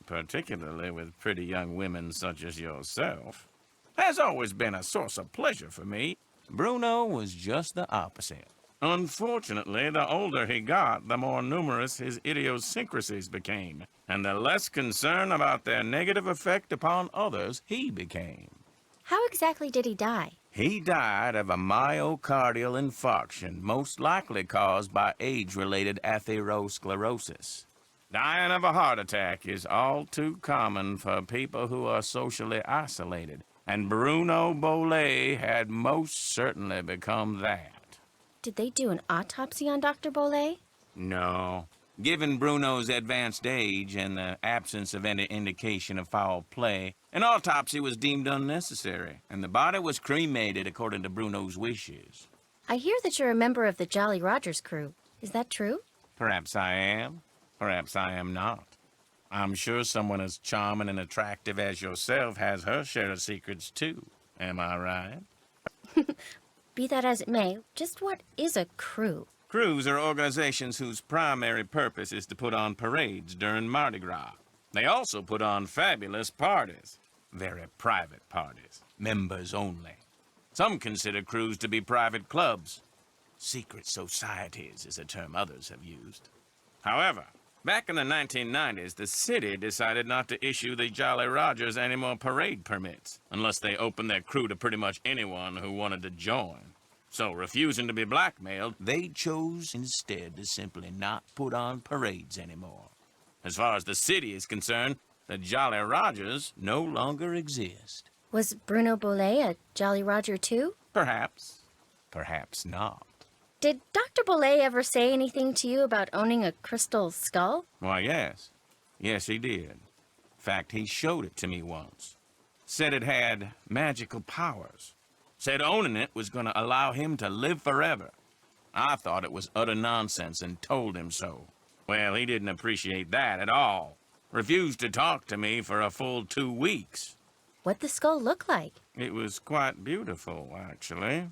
particularly with pretty young women such as yourself, has always been a source of pleasure for me, Bruno was just the opposite. Unfortunately, the older he got, the more numerous his idiosyncrasies became, and the less concerned about their negative effect upon others he became. How exactly did he die? He died of a myocardial infarction, most likely caused by age-related atherosclerosis. Dying of a heart attack is all too common for people who are socially isolated, and Bruno Boulay had most certainly become that. Did they do an autopsy on Dr. Boulay? No. Given Bruno's advanced age and the absence of any indication of foul play, an autopsy was deemed unnecessary, and the body was cremated according to Bruno's wishes. I hear that you're a member of the Jolly Rogers crew. Is that true? Perhaps I am, perhaps I am not. I'm sure someone as charming and attractive as yourself has her share of secrets, too. Am I right? Be that as it may, just what is a crew? Crews are organizations whose primary purpose is to put on parades during Mardi Gras. They also put on fabulous parties. Very private parties. Members only. Some consider crews to be private clubs. Secret societies is a term others have used. However, back in the 1990s, the city decided not to issue the Jolly Rogers any more parade permits, unless they opened their crew to pretty much anyone who wanted to join. So, refusing to be blackmailed, they chose instead to simply not put on parades anymore. As far as the city is concerned, the Jolly Rogers no longer exist. Was Bruno Boulay a Jolly Roger too? Perhaps. Perhaps not. Did Dr. Boulay ever say anything to you about owning a crystal skull? Why, yes. Yes, he did. In fact, he showed it to me once. Said it had magical powers. Said owning it was going to allow him to live forever. I thought it was utter nonsense and told him so. Well, he didn't appreciate that at all. Refused to talk to me for a full 2 weeks. What'd the skull look like? It was quite beautiful, actually.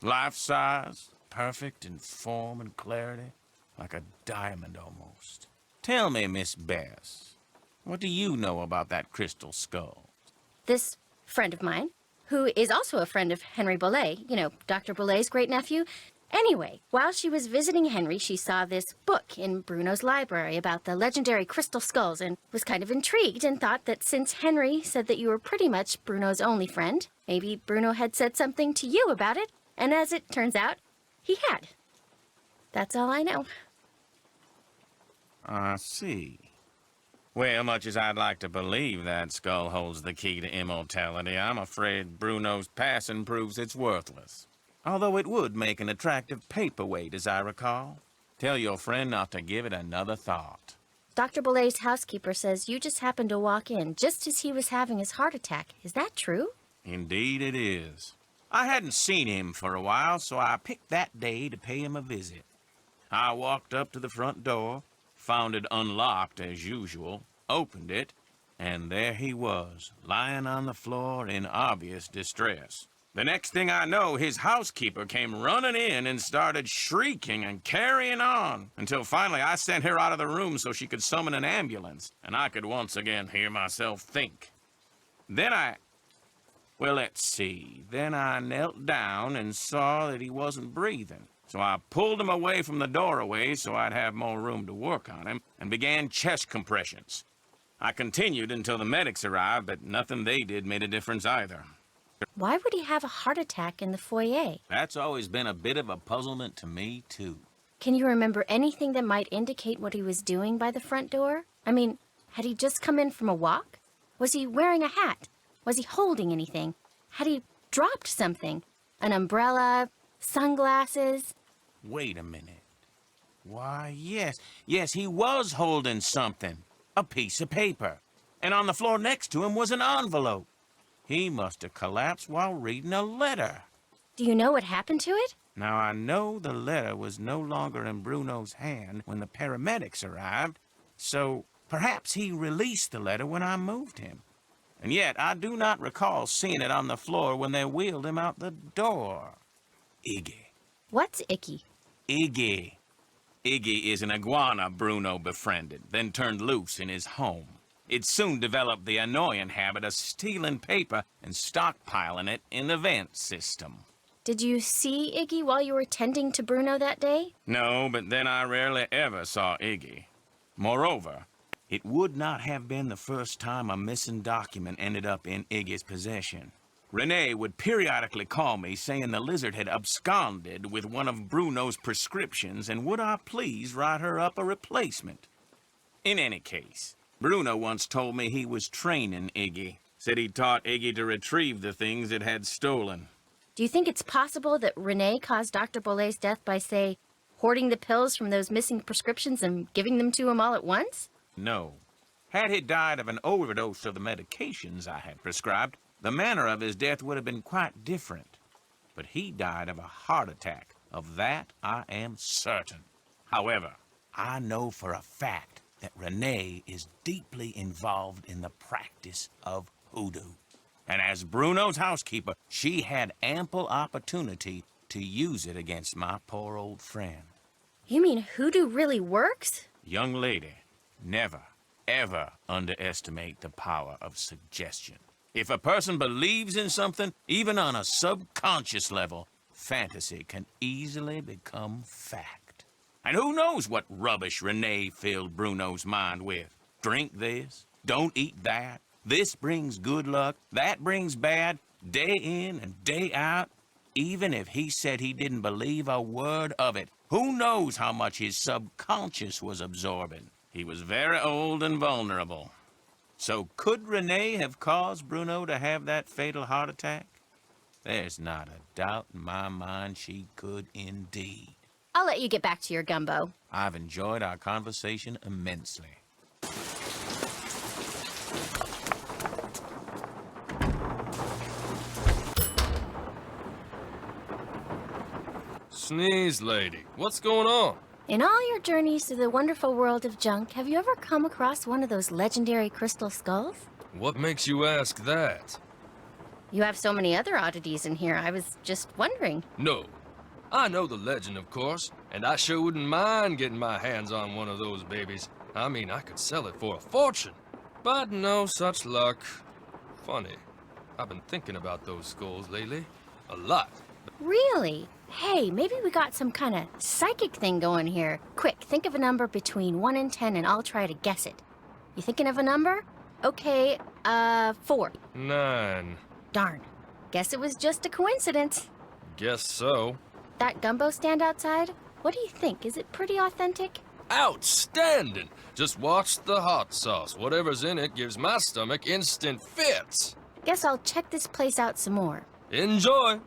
Life-size, perfect in form and clarity, like a diamond almost. Tell me, Miss Bess, what do you know about that crystal skull? This friend of mine, who is also a friend of Henry Boulay, you know, Dr. Boulay's great-nephew. Anyway, while she was visiting Henry, she saw this book in Bruno's library about the legendary crystal skulls and was kind of intrigued and thought that since Henry said that you were pretty much Bruno's only friend, maybe Bruno had said something to you about it, and as it turns out, he had. That's all I know. I see. Well, much as I'd like to believe that skull holds the key to immortality, I'm afraid Bruno's passing proves it's worthless. Although it would make an attractive paperweight, as I recall. Tell your friend not to give it another thought. Dr. Boulay's housekeeper says you just happened to walk in just as he was having his heart attack. Is that true? Indeed it is. I hadn't seen him for a while, so I picked that day to pay him a visit. I walked up to the front door, found it unlocked as usual, opened it, and there he was, lying on the floor in obvious distress. The next thing I know, his housekeeper came running in and started shrieking and carrying on, until finally I sent her out of the room so she could summon an ambulance, and I could once again hear myself think. Then let's see. Then I knelt down and saw that he wasn't breathing. So I pulled him away from the doorway so I'd have more room to work on him and began chest compressions. I continued until the medics arrived, but nothing they did made a difference either. Why would he have a heart attack in the foyer? That's always been a bit of a puzzlement to me, too. Can you remember anything that might indicate what he was doing by the front door? I mean, had he just come in from a walk? Was he wearing a hat? Was he holding anything? Had he dropped something? An umbrella? Sunglasses? Wait a minute. Why, yes, he was holding something. A piece of paper. And on the floor next to him was an envelope. He must have collapsed while reading a letter. Do you know what happened to it? Now, I know the letter was no longer in Bruno's hand when the paramedics arrived, so perhaps he released the letter when I moved him. And yet I do not recall seeing it on the floor when they wheeled him out the door. Iggy. What's icky? Iggy. Iggy is an iguana Bruno befriended, then turned loose in his home. It soon developed the annoying habit of stealing paper and stockpiling it in the vent system. Did you see Iggy while you were tending to Bruno that day? No, but then I rarely ever saw Iggy. Moreover, it would not have been the first time a missing document ended up in Iggy's possession. Renee would periodically call me saying the lizard had absconded with one of Bruno's prescriptions and would I please write her up a replacement. In any case, Bruno once told me he was training Iggy. Said he taught Iggy to retrieve the things it had stolen. Do you think it's possible that Renee caused Dr. Bolet's death by, say, hoarding the pills from those missing prescriptions and giving them to him all at once? No. Had he died of an overdose of the medications I had prescribed, the manner of his death would have been quite different. But he died of a heart attack. Of that I am certain. However, I know for a fact that Renee is deeply involved in the practice of hoodoo. And as Bruno's housekeeper, she had ample opportunity to use it against my poor old friend. You mean hoodoo really works? Young lady, never, ever underestimate the power of suggestion. If a person believes in something, even on a subconscious level, fantasy can easily become fact. And who knows what rubbish Renee filled Bruno's mind with? Drink this, don't eat that. This brings good luck, that brings bad, day in and day out. Even if he said he didn't believe a word of it, who knows how much his subconscious was absorbing? He was very old and vulnerable. So could Renee have caused Bruno to have that fatal heart attack? There's not a doubt in my mind she could indeed. I'll let you get back to your gumbo. I've enjoyed our conversation immensely. Sneeze lady, what's going on? In all your journeys through the wonderful world of junk, have you ever come across one of those legendary crystal skulls? What makes you ask that? You have so many other oddities in here, I was just wondering. No. I know the legend, of course, and I sure wouldn't mind getting my hands on one of those babies. I mean, I could sell it for a fortune. But no such luck. Funny. I've been thinking about those skulls lately. A lot. Really? Hey, maybe we got some kind of psychic thing going here. Quick, think of a number between 1 and 10 and I'll try to guess it. You thinking of a number? Okay, 4. 9. Darn. Guess it was just a coincidence. Guess so. That gumbo stand outside? What do you think? Is it pretty authentic? Outstanding! Just watch the hot sauce. Whatever's in it gives my stomach instant fits. Guess I'll check this place out some more. Enjoy!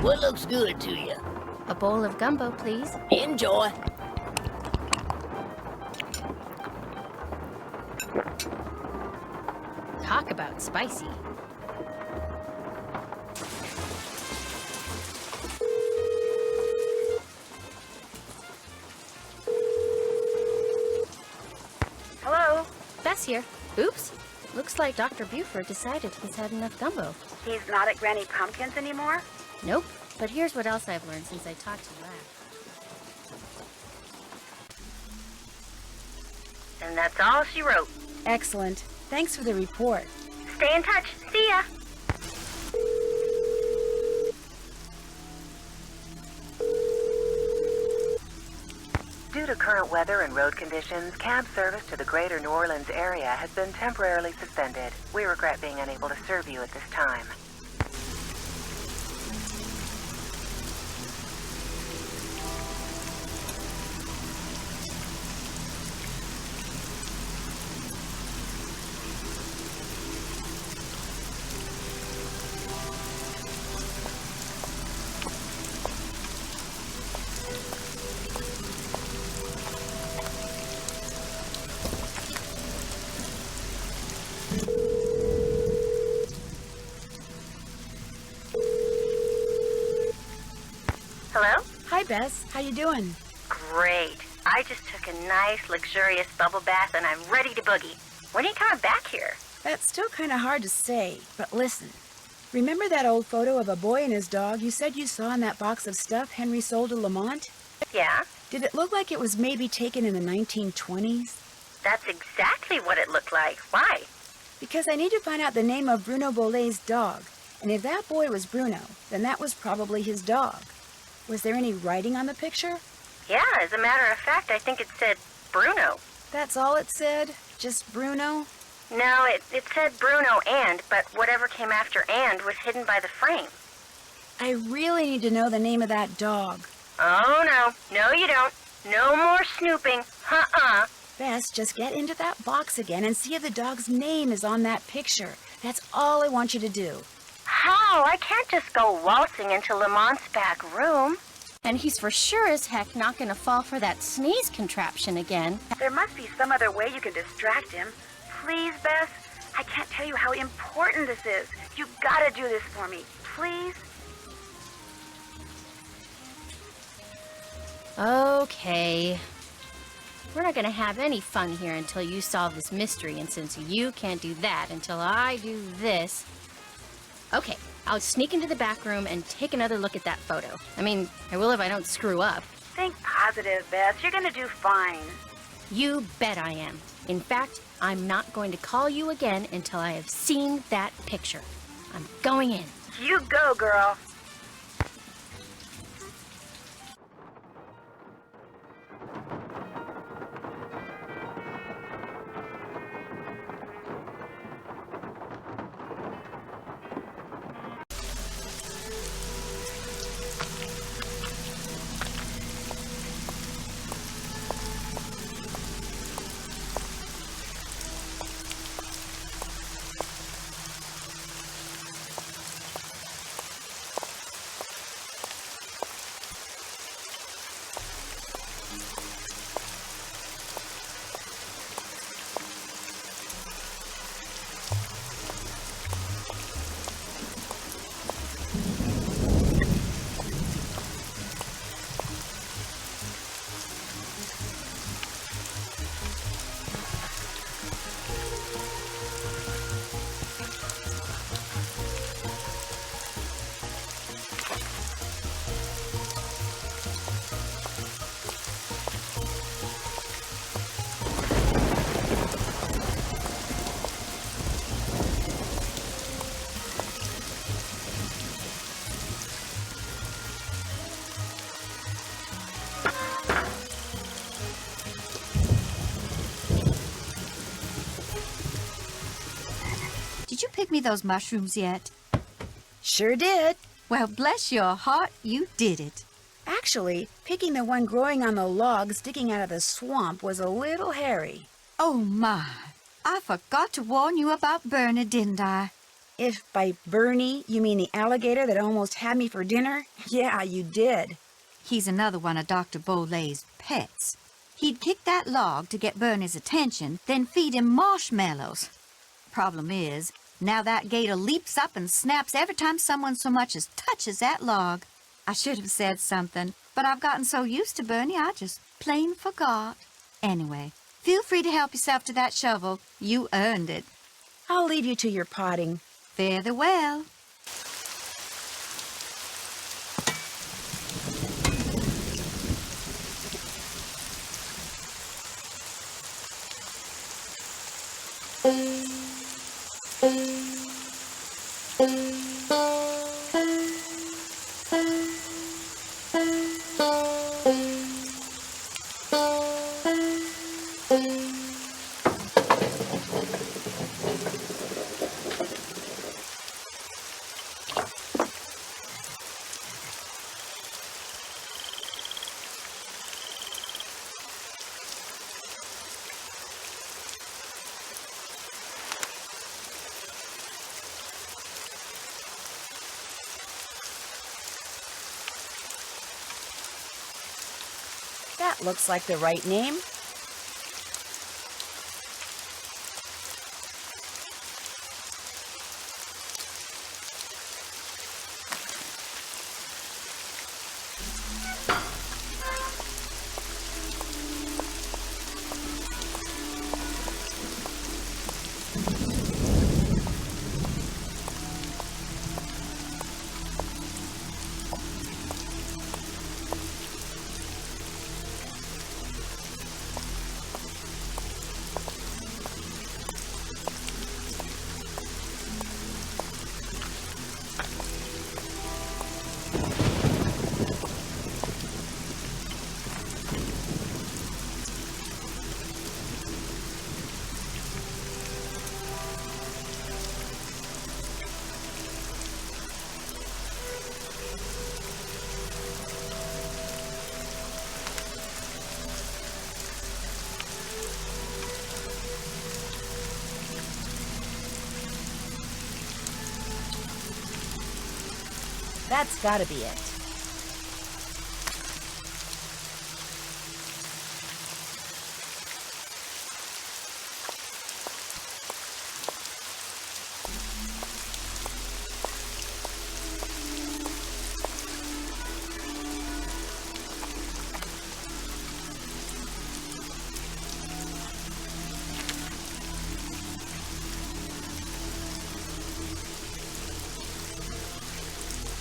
What looks good to you? A bowl of gumbo, please. Enjoy. Talk about spicy. Hello? Bess here. Oops. Looks like Dr. Buford decided he's had enough gumbo. He's not at Granny Pumpkin's anymore? Nope. But here's what else I've learned since I talked to you last. And that's all she wrote. Excellent. Thanks for the report. Stay in touch. See ya. Due to current weather and road conditions, cab service to the greater New Orleans area has been temporarily suspended. We regret being unable to serve you at this time. Hello? Hi, Bess. How you doing? Great. I just took a nice, luxurious bubble bath and I'm ready to boogie. When are you coming back here? That's still kind of hard to say, but listen. Remember that old photo of a boy and his dog you said you saw in that box of stuff Henry sold to Lamont? Yeah? Did it look like it was maybe taken in the 1920s? That's exactly what it looked like. Why? Because I need to find out the name of Bruno Bolet's dog. And if that boy was Bruno, then that was probably his dog. Was there any writing on the picture? Yeah, as a matter of fact, I think it said Bruno. That's all it said? Just Bruno? No, it said Bruno but whatever came after and was hidden by the frame. I really need to know the name of that dog. Oh, no. No, you don't. No more snooping. Bess, just get into that box again and see if the dog's name is on that picture. That's all I want you to do. How? I can't just go waltzing into Lamont's back room. And he's for sure as heck not gonna fall for that sneeze contraption again. There must be some other way you can distract him. Please, Bess? I can't tell you how important this is. You gotta do this for me. Please? Okay. We're not gonna have any fun here until you solve this mystery, and since you can't do that until I do this... Okay, I'll sneak into the back room and take another look at that photo. I mean, I will if I don't screw up. Think positive, Bess. You're gonna do fine. You bet I am. In fact, I'm not going to call you again until I have seen that picture. I'm going in. You go, girl. Did you pick me those mushrooms yet? Sure did. Well, bless your heart, you did it. Actually, picking the one growing on the log sticking out of the swamp was a little hairy. Oh, my. I forgot to warn you about Bernie, didn't I? If by Bernie you mean the alligator that almost had me for dinner, yeah, you did. He's another one of Dr. Bolet's pets. He'd kick that log to get Bernie's attention, then feed him marshmallows. Problem is, now that gator leaps up and snaps every time someone so much as touches that log. I should have said something, but I've gotten so used to Bernie, I just plain forgot. Anyway, feel free to help yourself to that shovel. You earned it. I'll leave you to your potting. Fare thee well. That looks like the right name. That's gotta be it.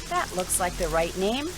That looks like the right name.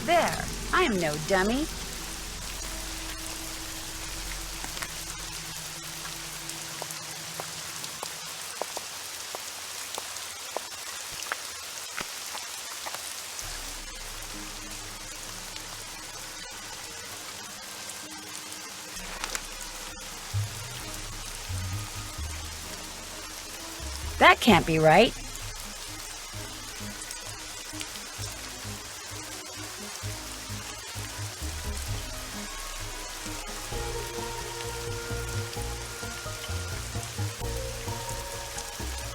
There, I'm no dummy. That can't be right.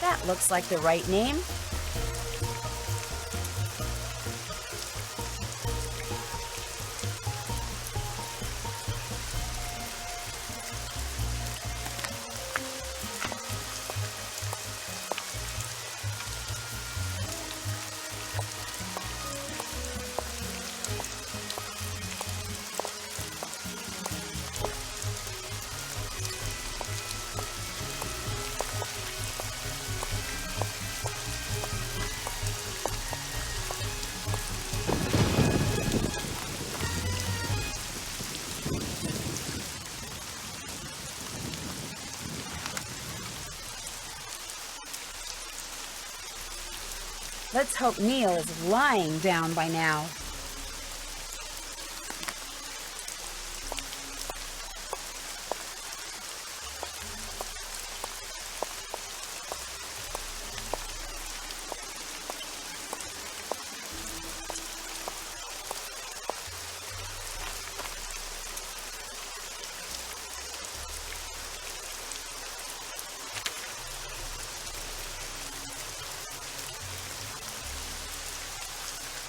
That looks like the right name. Let's hope Neil is lying down by now.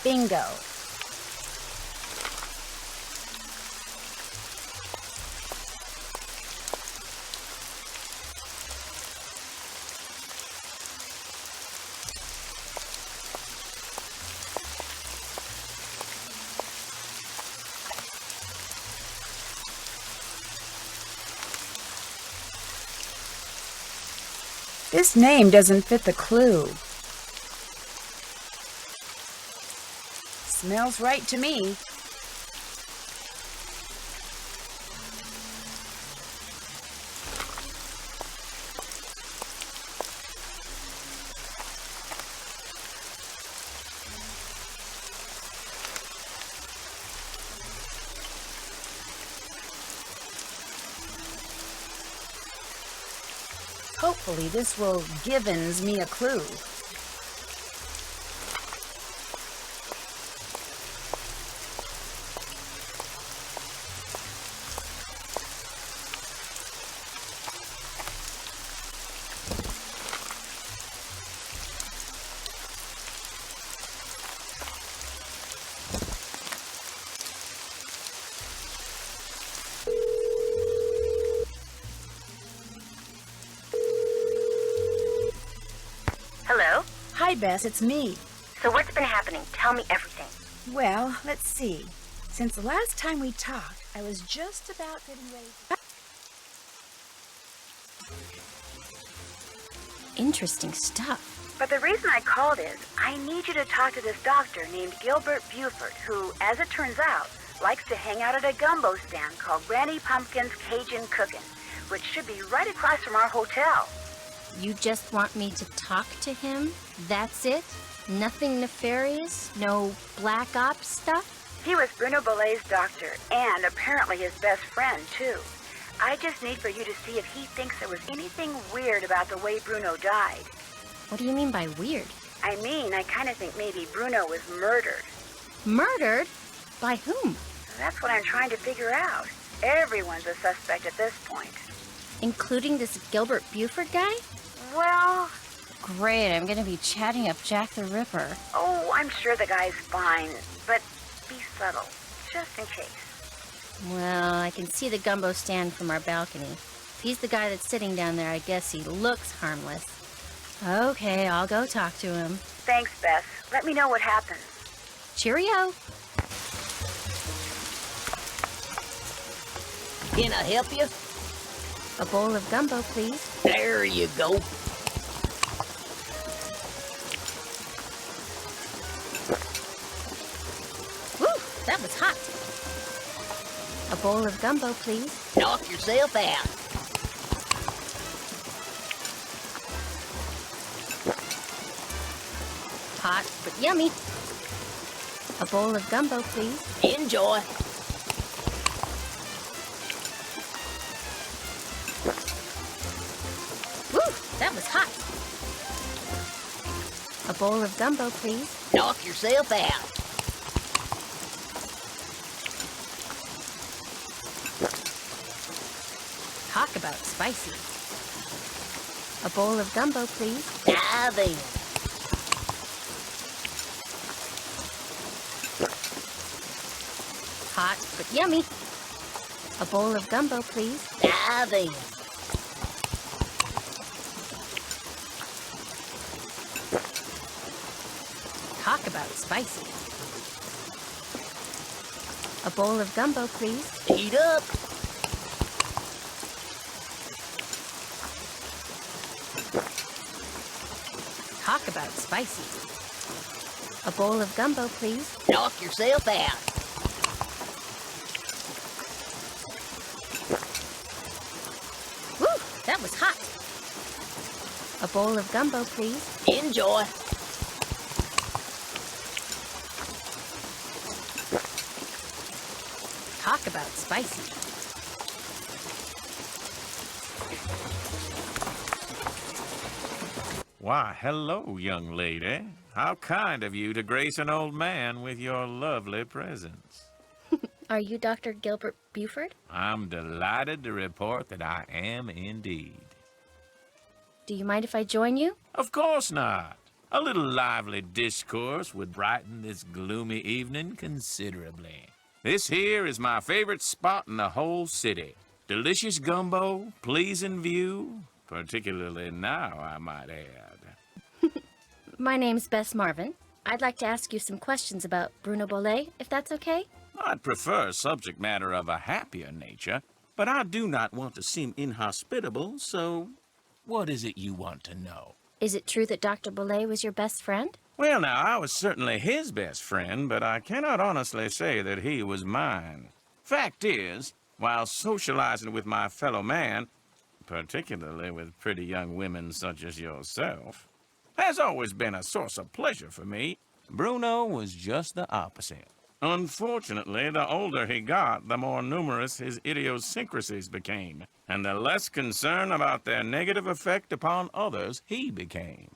Bingo. This name doesn't fit the clue. Smells right to me. Hopefully this will givens me a clue. Hello? Hi, Bess, it's me. So what's been happening? Tell me everything. Well, let's see. Since the last time we talked, I was just about getting ready to... Interesting stuff. But the reason I called is, I need you to talk to this doctor named Gilbert Buford, who, as it turns out, likes to hang out at a gumbo stand called Granny Pumpkin's Cajun Cookin', which should be right across from our hotel. You just want me to talk to him? That's it? Nothing nefarious? No black ops stuff? He was Bruno Bolet's doctor, and apparently his best friend, too. I just need for you to see if he thinks there was anything weird about the way Bruno died. What do you mean by weird? I mean, I kind of think maybe Bruno was murdered. Murdered? By whom? That's what I'm trying to figure out. Everyone's a suspect at this point. Including this Gilbert Buford guy? Well... Great, I'm gonna be chatting up Jack the Ripper. Oh, I'm sure the guy's fine, but be subtle, just in case. Well, I can see the gumbo stand from our balcony. If he's the guy that's sitting down there, I guess he looks harmless. Okay, I'll go talk to him. Thanks, Bess. Let me know what happens. Cheerio. Can I help you? A bowl of gumbo, please. There you go. Woo, that was hot. A bowl of gumbo, please. Knock yourself out. Hot, but yummy. A bowl of gumbo, please. Enjoy. Woo, that was hot. A bowl of gumbo, please. Knock yourself out. Talk about spicy. A bowl of gumbo, please. Now then. Hot, but yummy. A bowl of gumbo, please. Now then. Talk about spicy. A bowl of gumbo, please. Heat up. Talk about spicy. A bowl of gumbo, please. Knock yourself out. Woo, that was hot. A bowl of gumbo, please. Enjoy. Talk about spicy. Why, hello, young lady. How kind of you to grace an old man with your lovely presence. Are you Dr. Gilbert Buford? I'm delighted to report that I am indeed. Do you mind if I join you? Of course not. A little lively discourse would brighten this gloomy evening considerably. This here is my favorite spot in the whole city. Delicious gumbo, pleasing view, particularly now, I might add. My name's Bess Marvin. I'd like to ask you some questions about Bruno Bolet, if that's okay? I'd prefer subject matter of a happier nature, but I do not want to seem inhospitable, so what is it you want to know? Is it true that Dr. Bolet was your best friend? Well, now, I was certainly his best friend, but I cannot honestly say that he was mine. Fact is, while socializing with my fellow man, particularly with pretty young women such as yourself, has always been a source of pleasure for me, Bruno was just the opposite. Unfortunately, the older he got, the more numerous his idiosyncrasies became, and the less concern about their negative effect upon others he became.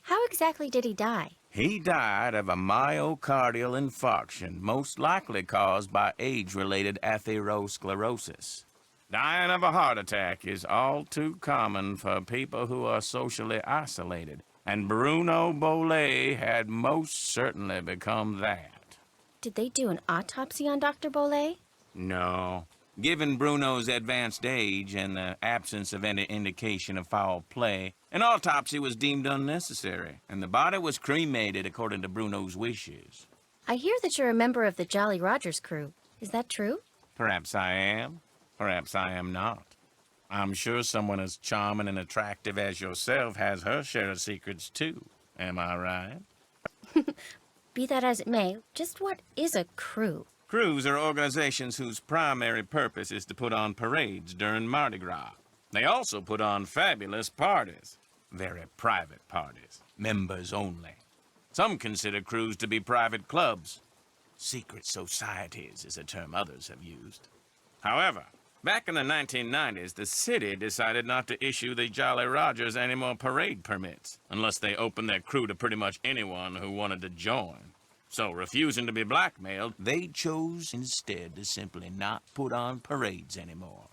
How exactly did he die? He died of a myocardial infarction, most likely caused by age-related atherosclerosis. Dying of a heart attack is all too common for people who are socially isolated, and Bruno Bolet had most certainly become that. Did they do an autopsy on Dr. Bolet? No. Given Bruno's advanced age and the absence of any indication of foul play, an autopsy was deemed unnecessary, and the body was cremated according to Bruno's wishes. I hear that you're a member of the Jolly Rogers crew. Is that true? Perhaps I am. Perhaps I am not. I'm sure someone as charming and attractive as yourself has her share of secrets, too. Am I right? Be that as it may, just what is a crew? Crews are organizations whose primary purpose is to put on parades during Mardi Gras. They also put on fabulous parties. very private parties, members only. Some consider crews to be private clubs. Secret societies is a term others have used. However, back in the 1990s, the city decided not to issue the Jolly Rogers any more parade permits, unless they opened their crew to pretty much anyone who wanted to join. So, refusing to be blackmailed, they chose instead to simply not put on parades anymore.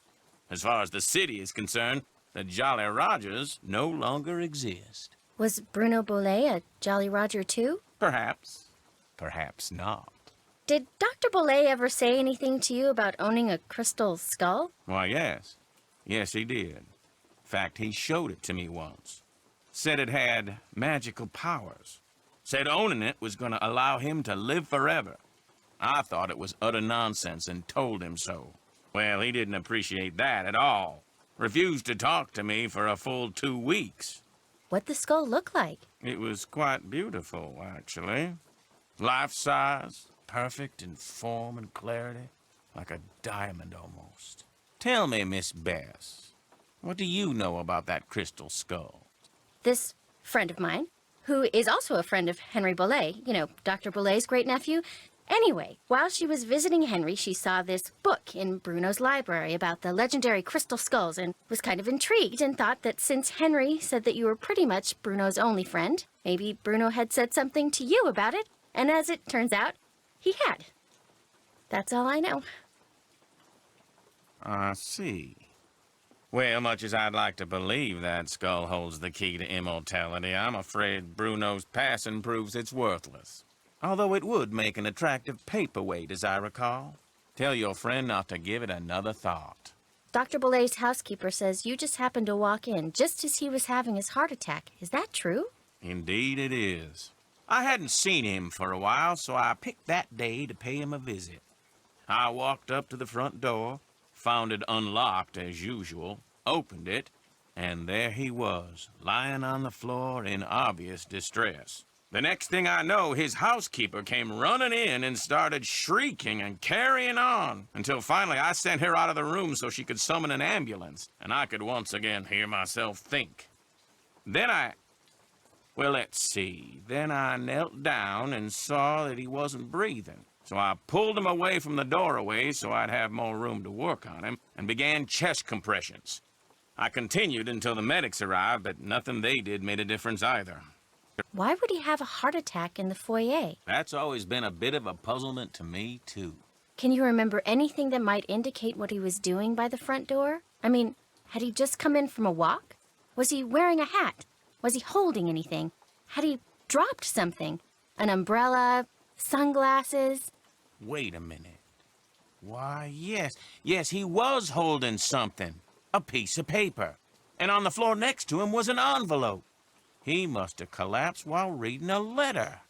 As far as the city is concerned, the Jolly Rogers no longer exist. Was Bruno Bolet a Jolly Roger too? Perhaps. Perhaps not. Did Dr. Bolet ever say anything to you about owning a crystal skull? Why, yes. Yes, he did. In fact, he showed it to me once. Said it had magical powers. Said owning it was going to allow him to live forever. I thought it was utter nonsense and told him so. Well, he didn't appreciate that at all. Refused to talk to me for a full 2 weeks. What'd the skull look like? It was quite beautiful, actually. Life-size, perfect in form and clarity, like a diamond almost. Tell me, Miss Bess, what do you know about that crystal skull? This friend of mine, who is also a friend of Henry Bolet, you know, Dr. Bolet's great-nephew. Anyway, while she was visiting Henry, she saw this book in Bruno's library about the legendary crystal skulls and was kind of intrigued and thought that since Henry said that you were pretty much Bruno's only friend, maybe Bruno had said something to you about it, and as it turns out, he had. That's all I know. I see. Well, much as I'd like to believe that skull holds the key to immortality, I'm afraid Bruno's passing proves it's worthless. Although it would make an attractive paperweight, as I recall. Tell your friend not to give it another thought. Dr. Bolet's housekeeper says you just happened to walk in just as he was having his heart attack. Is that true? Indeed it is. I hadn't seen him for a while, so I picked that day to pay him a visit. I walked up to the front door, found it unlocked as usual, opened it, and there he was, lying on the floor in obvious distress. The next thing I know, his housekeeper came running in and started shrieking and carrying on, until finally I sent her out of the room so she could summon an ambulance, and I could once again hear myself think. Well, let's see. Then I knelt down and saw that he wasn't breathing. So I pulled him away from the doorway so I'd have more room to work on him and began chest compressions. I continued until the medics arrived, but nothing they did made a difference either. Why would he have a heart attack in the foyer? That's always been a bit of a puzzlement to me, too. Can you remember anything that might indicate what he was doing by the front door? I mean, had he just come in from a walk? Was he wearing a hat? Was he holding anything? Had he dropped something? An umbrella? Sunglasses? Wait a minute. Why, yes, he was holding something. A piece of paper. And on the floor next to him was an envelope. He must have collapsed while reading a letter.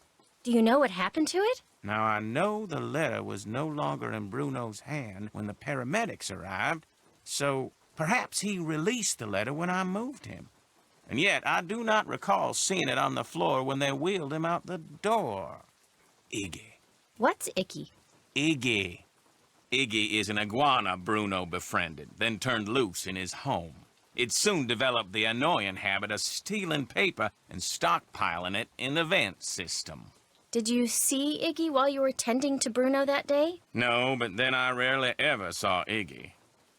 Do you know what happened to it? Now, I know the letter was no longer in Bruno's hand when the paramedics arrived, so perhaps he released the letter when I moved him. And yet, I do not recall seeing it on the floor when they wheeled him out the door. Iggy. What's Icky? Iggy. Iggy is an iguana Bruno befriended, then turned loose in his home. It soon developed the annoying habit of stealing paper and stockpiling it in the vent system. Did you see Iggy while you were tending to Bruno that day? No, but then I rarely ever saw Iggy.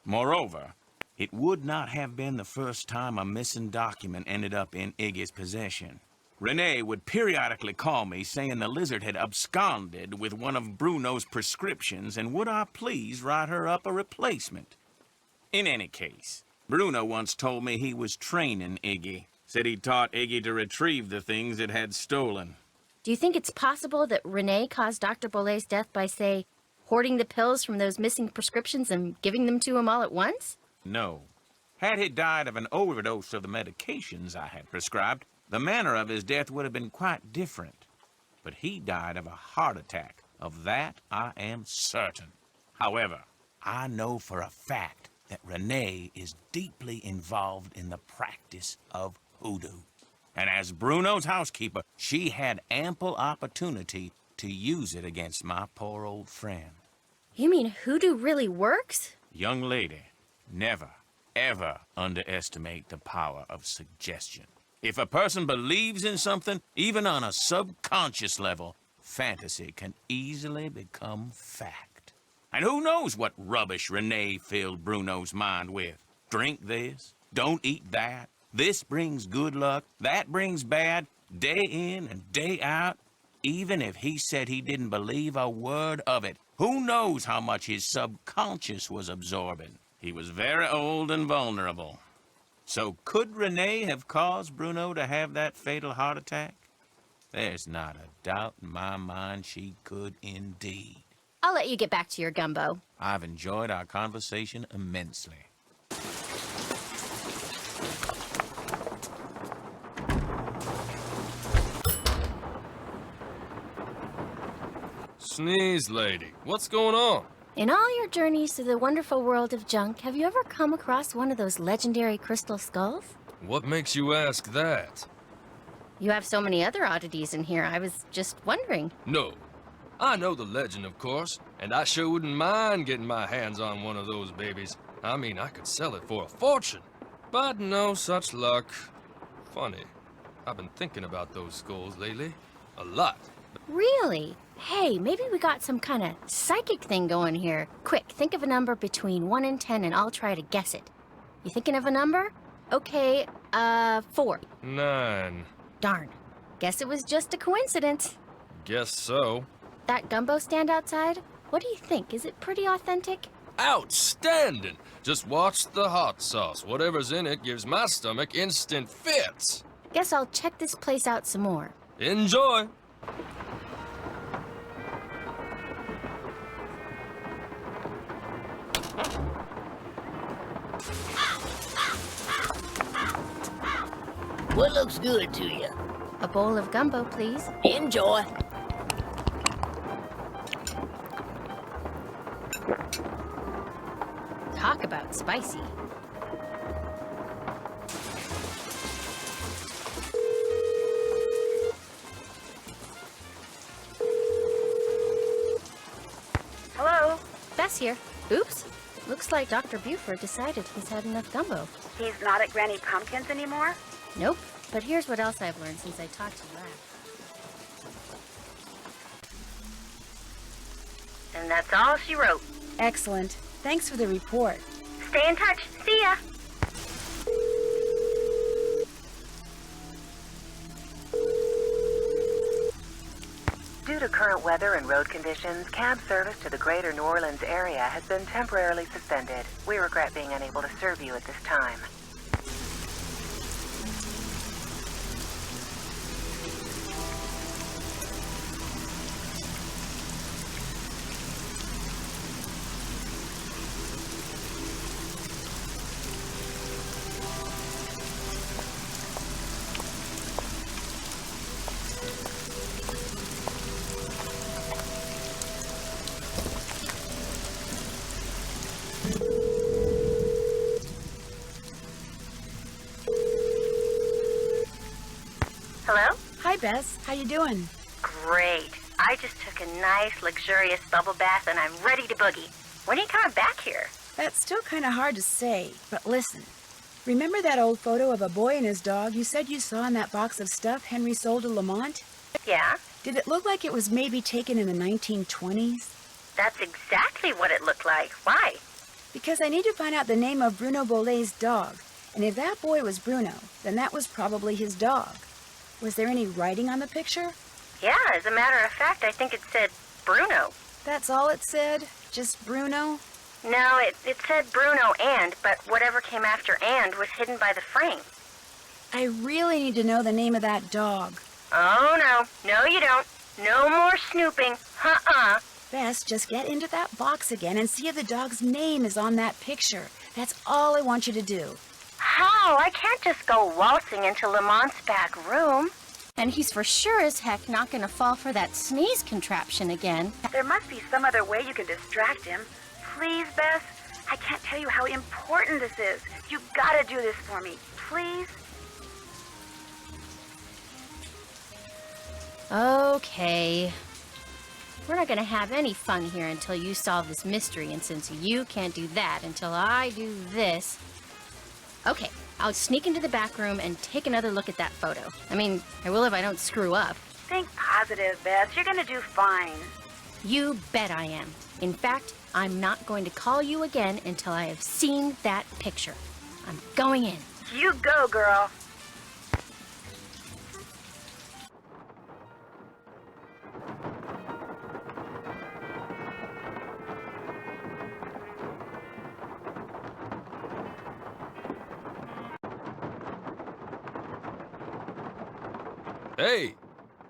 Moreover, it would not have been the first time a missing document ended up in Iggy's possession. Renee would periodically call me saying the lizard had absconded with one of Bruno's prescriptions and would I please write her up a replacement. In any case, Bruno once told me he was training Iggy. Said he taught Iggy to retrieve the things it had stolen. Do you think it's possible that Renee caused Dr. Bolet's death by, say, hoarding the pills from those missing prescriptions and giving them to him all at once? No. Had he died of an overdose of the medications I had prescribed, the manner of his death would have been quite different. But he died of a heart attack. Of that, I am certain. However, I know for a fact that Renee is deeply involved in the practice of hoodoo. And as Bruno's housekeeper, she had ample opportunity to use it against my poor old friend. You mean hoodoo really works? Young lady, never, ever underestimate the power of suggestion. If a person believes in something, even on a subconscious level, fantasy can easily become fact. And who knows what rubbish Renee filled Bruno's mind with? Drink this, don't eat that. This brings good luck, that brings bad, day in and day out. Even if he said he didn't believe a word of it, who knows how much his subconscious was absorbing? He was very old and vulnerable. So could Renee have caused Bruno to have that fatal heart attack? There's not a doubt in my mind she could indeed. I'll let you get back to your gumbo. I've enjoyed our conversation immensely. Sneeze lady, what's going on? In all your journeys through the wonderful world of junk, have you ever come across one of those legendary crystal skulls? What makes you ask that? You have so many other oddities in here, I was just wondering. No. I know the legend, of course, and I sure wouldn't mind getting my hands on one of those babies. I mean, I could sell it for a fortune. But no such luck. Funny. I've been thinking about those skulls lately. A lot. Really? Hey, maybe we got some kind of psychic thing going here. Quick, think of a number between 1 and 10 and I'll try to guess it. You thinking of a number? Okay, 4. 9. Darn. Guess it was just a coincidence. Guess so. That gumbo stand outside? What do you think? Is it pretty authentic? Outstanding! Just watch the hot sauce. Whatever's in it gives my stomach instant fits. Guess I'll check this place out some more. Enjoy! What looks good to you? A bowl of gumbo, please. Enjoy. Talk about spicy. Hello? Bess here. Oops. Looks like Dr. Buford decided he's had enough gumbo. He's not at Granny Pumpkin's anymore? Nope. But here's what else I've learned since I talked to you last. And that's all she wrote. Excellent. Thanks for the report. Stay in touch. See ya. Due to current weather and road conditions, cab service to the greater New Orleans area has been temporarily suspended. We regret being unable to serve you at this time. Hello? Hi, Bess. How you doing? Great. I just took a nice, luxurious bubble bath and I'm ready to boogie. When are you coming back here? That's still kind of hard to say, but listen. Remember that old photo of a boy and his dog you said you saw in that box of stuff Henry sold to Lamont? Yeah? Did it look like it was maybe taken in the 1920s? That's exactly what it looked like. Why? Because I need to find out the name of Bruno Bolet's dog. And if that boy was Bruno, then that was probably his dog. Was there any writing on the picture? Yeah, as a matter of fact, I think it said Bruno. That's all it said? Just Bruno? No, it said Bruno but whatever came after and was hidden by the frame. I really need to know the name of that dog. Oh, no. No, you don't. No more snooping. Bess, just get into that box again and see if the dog's name is on that picture. That's all I want you to do. How? I can't just go waltzing into Lamont's back room. And he's for sure as heck not gonna fall for that sneeze contraption again. There must be some other way you can distract him. Please, Bess? I can't tell you how important this is. You've gotta do this for me. Please? Okay. We're not gonna have any fun here until you solve this mystery, and since you can't do that until I do this... Okay, I'll sneak into the back room and take another look at that photo. I mean, I will if I don't screw up. Think positive, Beth. You're gonna do fine. You bet I am. In fact, I'm not going to call you again until I have seen that picture. I'm going in. You go, girl. Hey!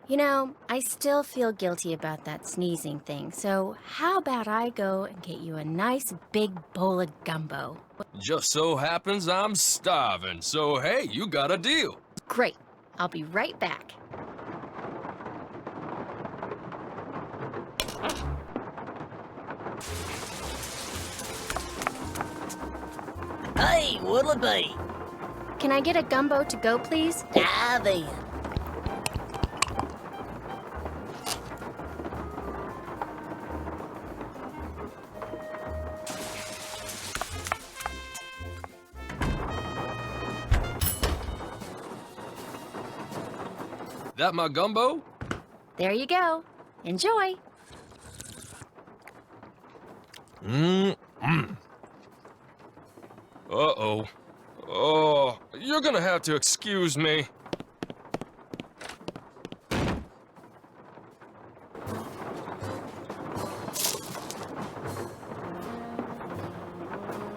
You know, I still feel guilty about that sneezing thing, so how about I go and get you a nice big bowl of gumbo? Just so happens I'm starving, so hey, you got a deal. Great. I'll be right back. Hey, what'll it be? Can I get a gumbo to go, please? Dive in. That my gumbo? There you go. Enjoy. Uh-oh. Oh, you're gonna have to excuse me.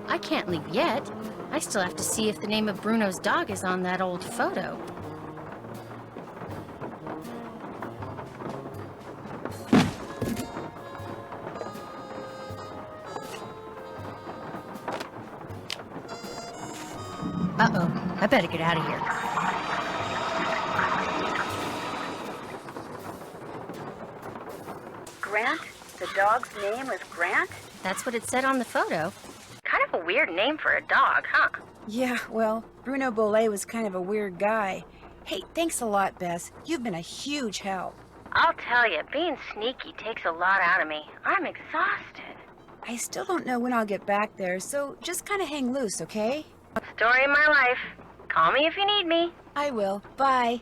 I can't leave yet. I still have to see if the name of Bruno's dog is on that old photo. Uh-oh, I better get out of here. Grant? The dog's name was Grant? That's what it said on the photo. Kind of a weird name for a dog, huh? Yeah, well, Bruno Bolet was kind of a weird guy. Hey, thanks a lot, Bess. You've been a huge help. I'll tell you, being sneaky takes a lot out of me. I'm exhausted. I still don't know when I'll get back there, so just kind of hang loose, okay? Story of my life. Call me if you need me. I will. Bye.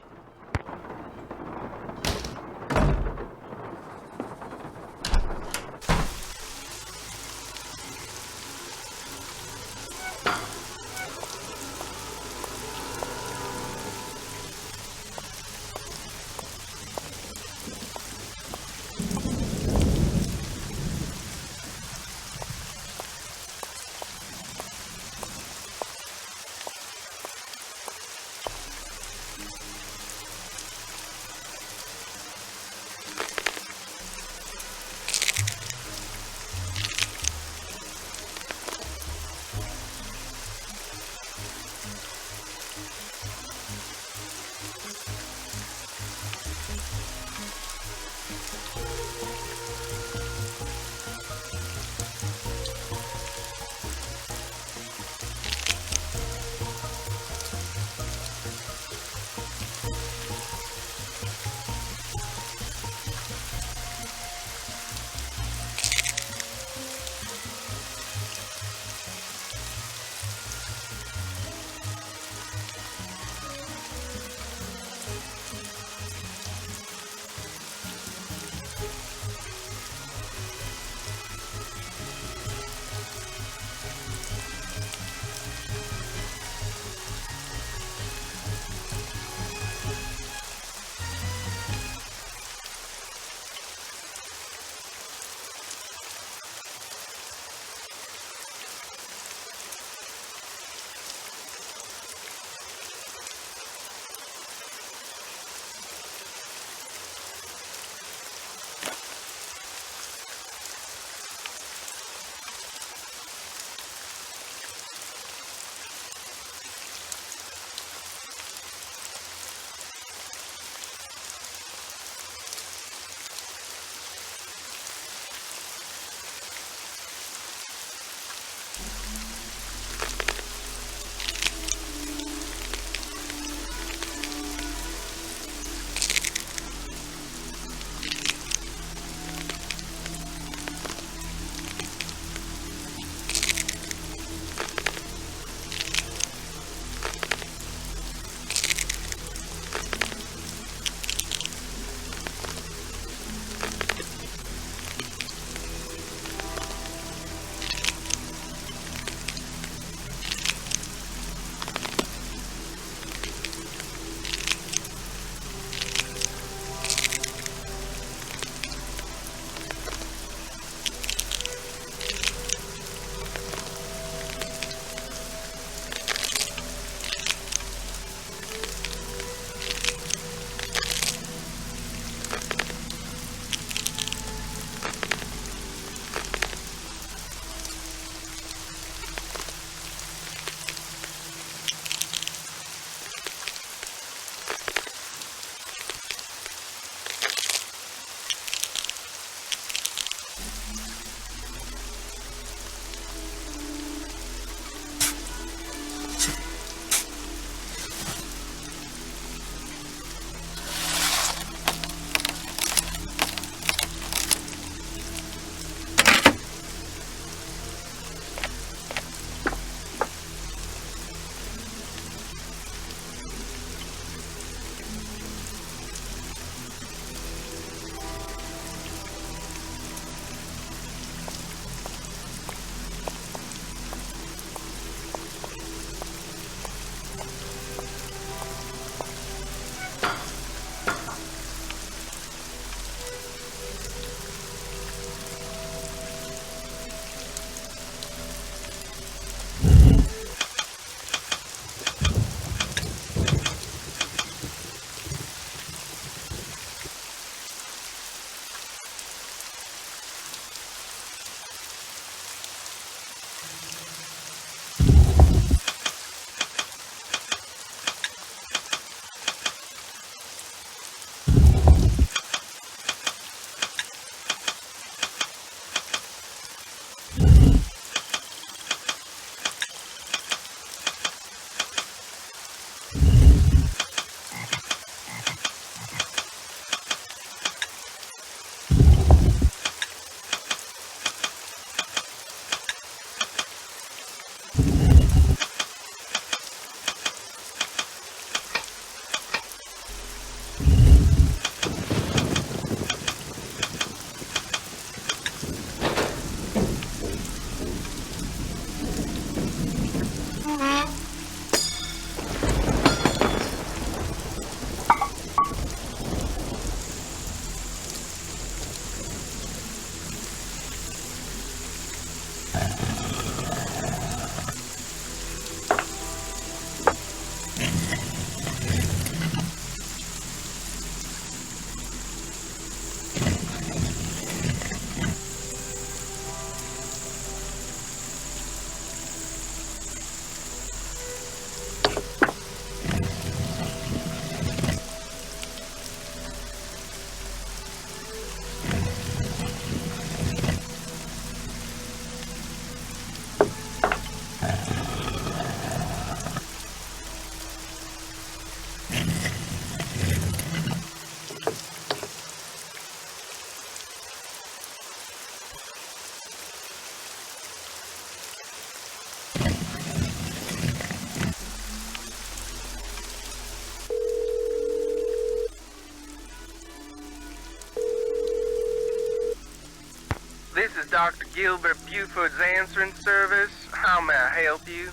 Dr. Gilbert Buford's answering service. How may I help you?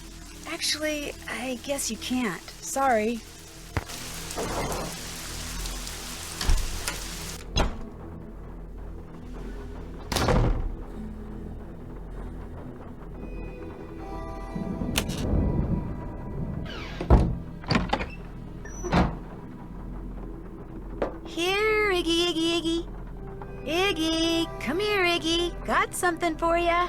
Actually, I guess you can't. Sorry. Here, Iggy. Iggy, come here, Iggy. Got something for ya.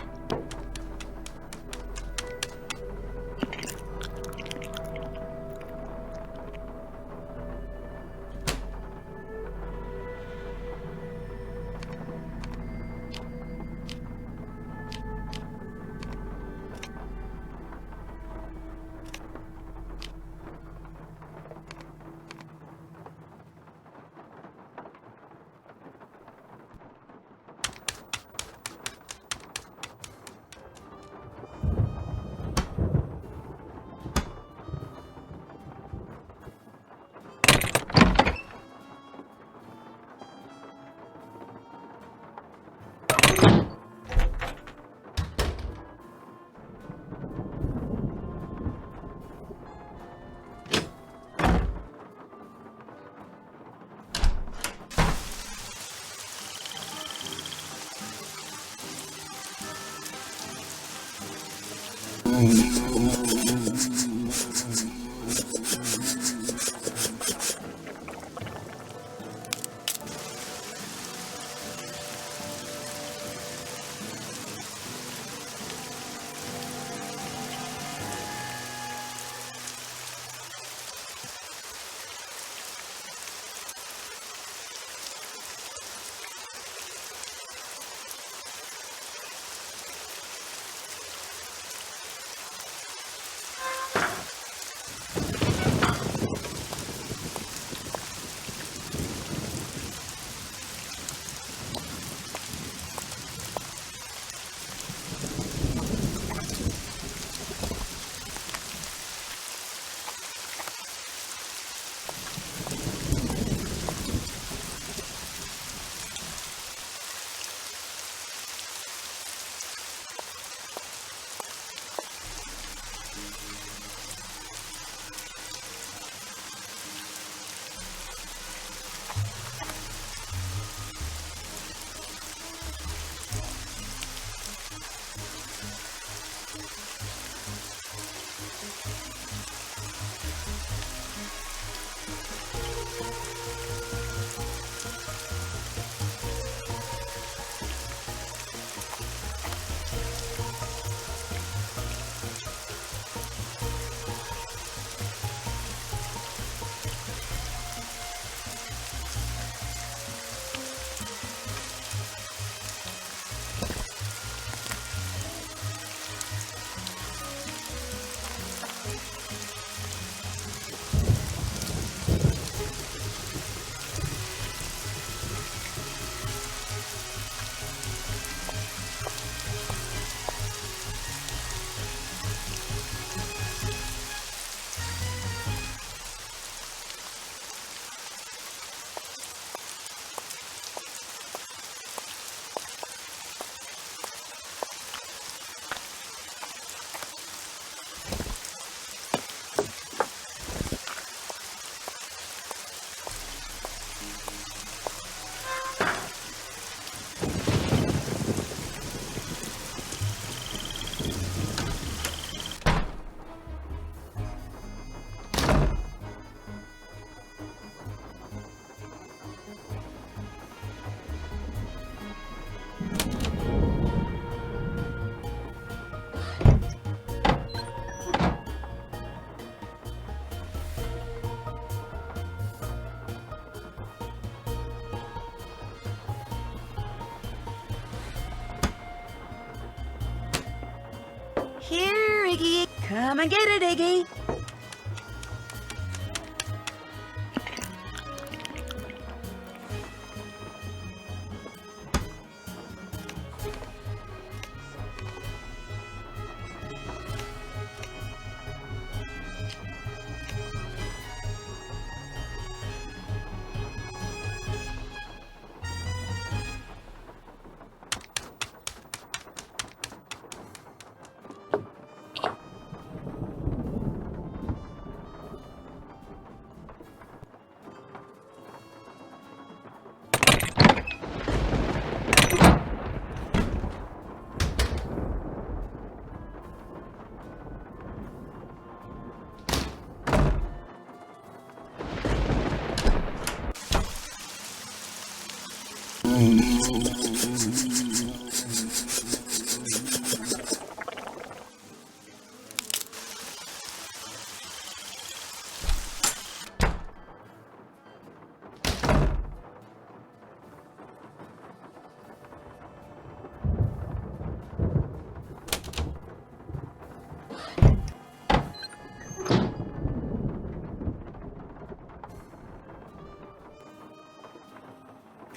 Here, Iggy. Come and get it, Iggy.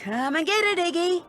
Come and get it, Iggy.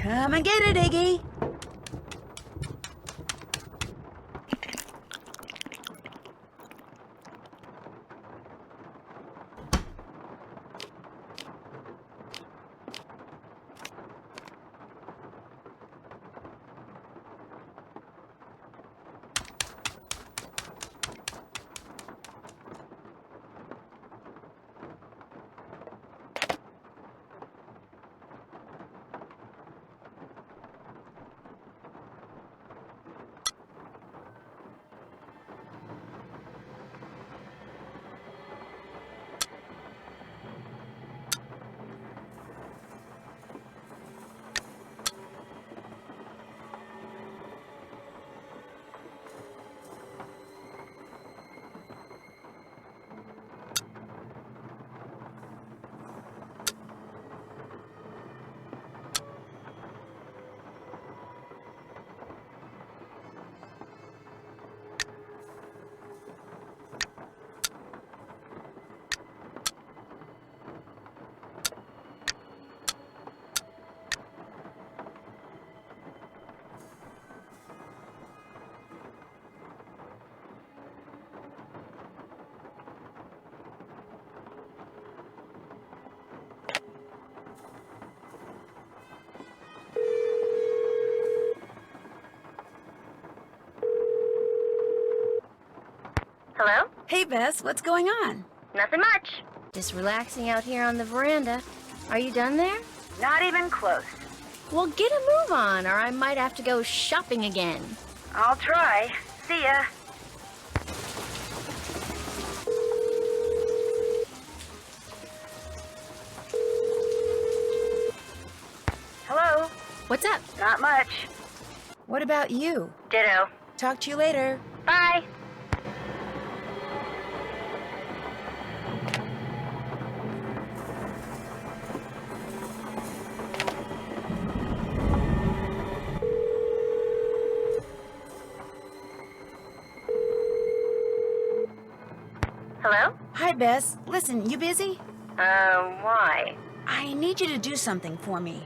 Come and get it, Iggy. Hello? Hey, Bess, what's going on? Nothing much. Just relaxing out here on the veranda. Are you done there? Not even close. Well, get a move on, or I might have to go shopping again. I'll try. See ya. Hello? What's up? Not much. What about you? Ditto. Talk to you later. Bye. Hello? Hi, Bess. Listen, you busy? Why? I need you to do something for me.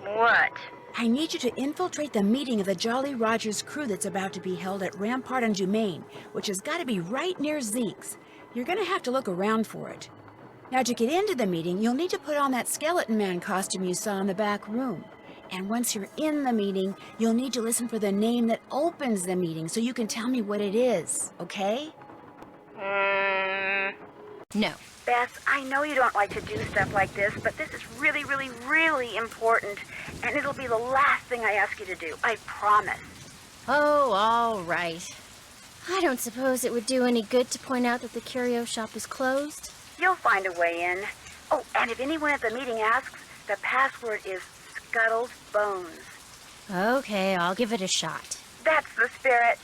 What? I need you to infiltrate the meeting of the Jolly Rogers crew that's about to be held at Rampart and Dumaine, which has got to be right near Zeke's. You're going to have to look around for it. Now, to get into the meeting, you'll need to put on that skeleton man costume you saw in the back room. And once you're in the meeting, you'll need to listen for the name that opens the meeting so you can tell me what it is, okay? No. Bess, I know you don't like to do stuff like this, but this is really, really, really important, and it'll be the last thing I ask you to do. I promise. Oh, all right. I don't suppose it would do any good to point out that the curio shop is closed. You'll find a way in. Oh, and if anyone at the meeting asks, the password is Scuttle's Bones. Okay, I'll give it a shot. That's the spirit.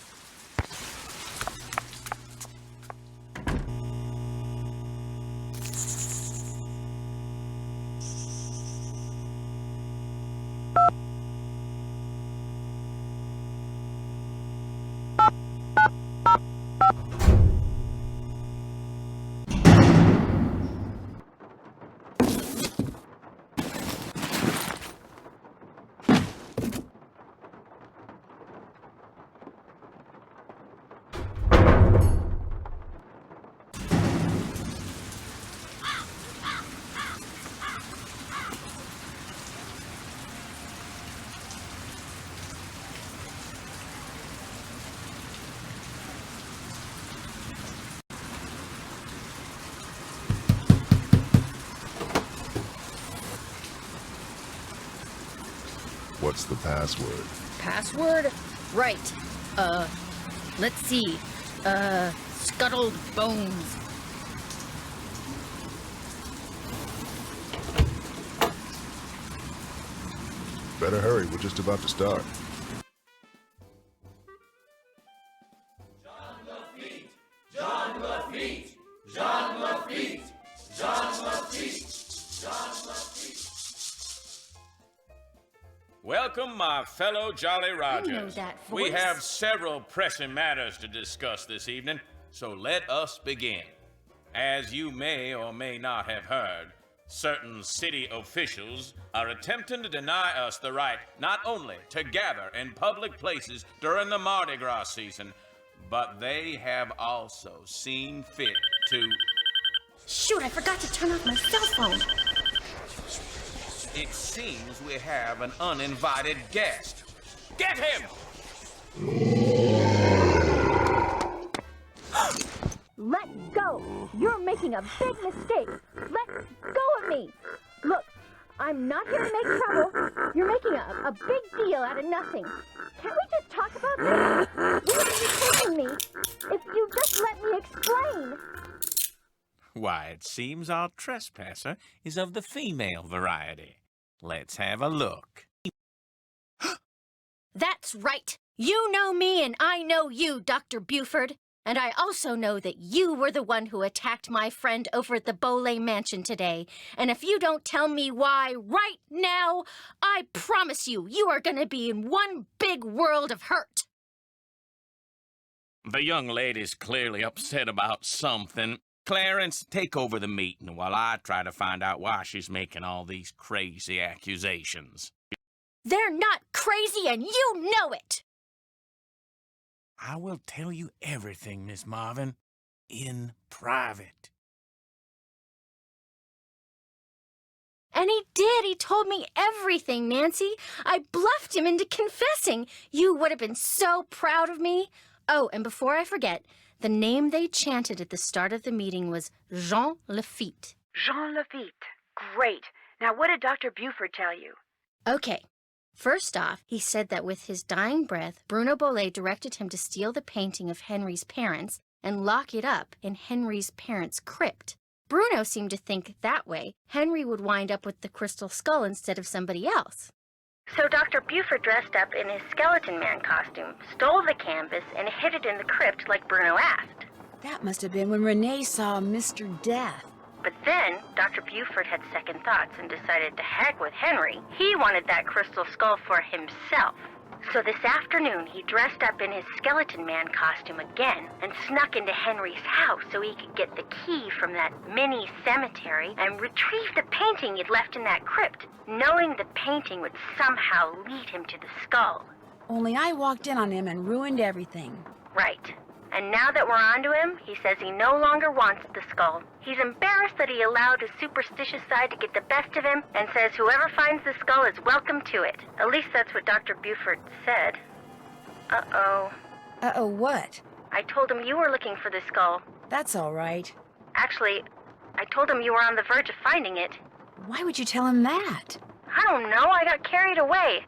What's the password? Password? Right. Let's see. Scuttled Bones. Better hurry, we're just about to start. John Lafitte! John Lafitte! John Lafitte! John Lafitte! Welcome, my fellow Jolly know Rogers. that We voice. have several pressing matters to discuss this evening, so let us begin. As you may or may not have heard, certain city officials are attempting to deny us the right not only to gather in public places during the Mardi Gras season, but they have also seen fit to... Shoot, I forgot to turn off my cell phone. It seems we have an uninvited guest. Get him! Let go! You're making a big mistake! Let go of me! Look, I'm not here to make trouble. You're making a big deal out of nothing. Can't we just talk about this? Where are you taking me? If you just let me explain! Why, it seems our trespasser is of the female variety. Let's have a look. That's right. You know me and I know you, Dr. Buford. And I also know that you were the one who attacked my friend over at the Beaulais Mansion today. And if you don't tell me why right now, I promise you, you are going to be in one big world of hurt. The young lady's clearly upset about something. Clarence, take over the meeting while I try to find out why she's making all these crazy accusations. They're not crazy and you know it! I will tell you everything, Miss Marvin, in private. And he did. He told me everything, Nancy. I bluffed him into confessing. You would have been so proud of me. Oh, and before I forget, the name they chanted at the start of the meeting was Jean Lafitte. Jean Lafitte. Great. Now, what did Dr. Buford tell you? Okay. First off, he said that with his dying breath, Bruno Beaulais directed him to steal the painting of Henry's parents and lock it up in Henry's parents' crypt. Bruno seemed to think that way Henry would wind up with the crystal skull instead of somebody else. So Dr. Buford dressed up in his skeleton man costume, stole the canvas, and hid it in the crypt like Bruno asked. That must have been when Renee saw Mr. Death. But then, Dr. Buford had second thoughts and decided to heck with Henry. He wanted that crystal skull for himself. So this afternoon, he dressed up in his skeleton man costume again and snuck into Henry's house so he could get the key from that mini cemetery and retrieve the painting he'd left in that crypt, knowing the painting would somehow lead him to the skull. Only I walked in on him and ruined everything. Right. And now that we're onto him, he says he no longer wants the skull. He's embarrassed that he allowed his superstitious side to get the best of him and says whoever finds the skull is welcome to it. At least that's what Dr. Buford said. Uh-oh. Uh-oh what? I told him you were looking for the skull. That's all right. Actually, I told him you were on the verge of finding it. Why would you tell him that? I don't know. I got carried away.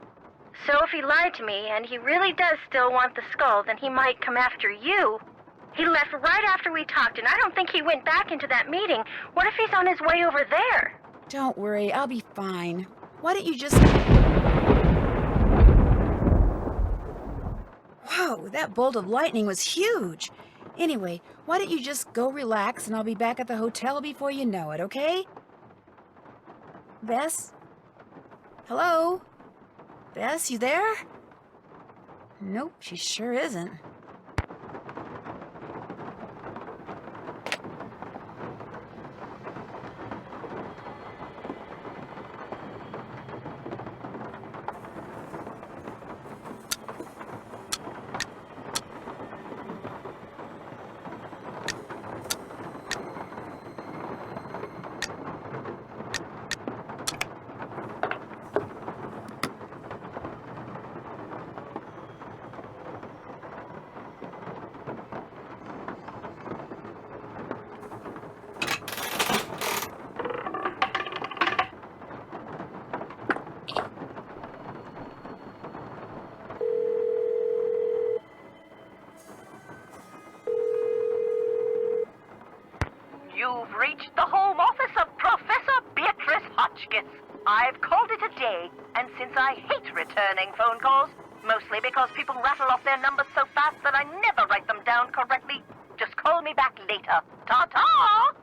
So if he lied to me and he really does still want the skull, then he might come after you. He left right after we talked, and I don't think he went back into that meeting. What if he's on his way over there? Don't worry, I'll be fine. Why don't you just... Whoa, that bolt of lightning was huge. Anyway, why don't you just go relax and I'll be back at the hotel before you know it, okay? Bess? Hello? Bess, you there? Nope, she sure isn't. You've reached the home office of Professor Beatrice Hotchkiss. I've called it a day, and since I hate returning phone calls, mostly because people rattle off their numbers so fast that I never write them down correctly, just call me back later. Ta-ta!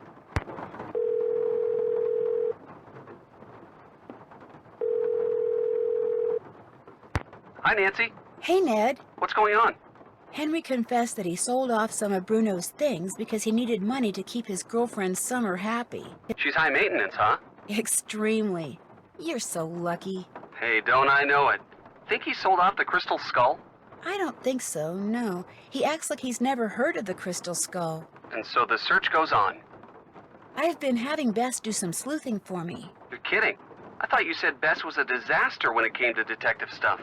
Hi, Nancy. Hey, Ned. What's going on? Henry confessed that he sold off some of Bruno's things because he needed money to keep his girlfriend Summer happy. She's high maintenance, huh? Extremely. You're so lucky. Hey, don't I know it. Think he sold off the crystal skull? I don't think so, no. He acts like he's never heard of the crystal skull. And so the search goes on. I've been having Bess do some sleuthing for me. You're kidding. I thought you said Bess was a disaster when it came to detective stuff.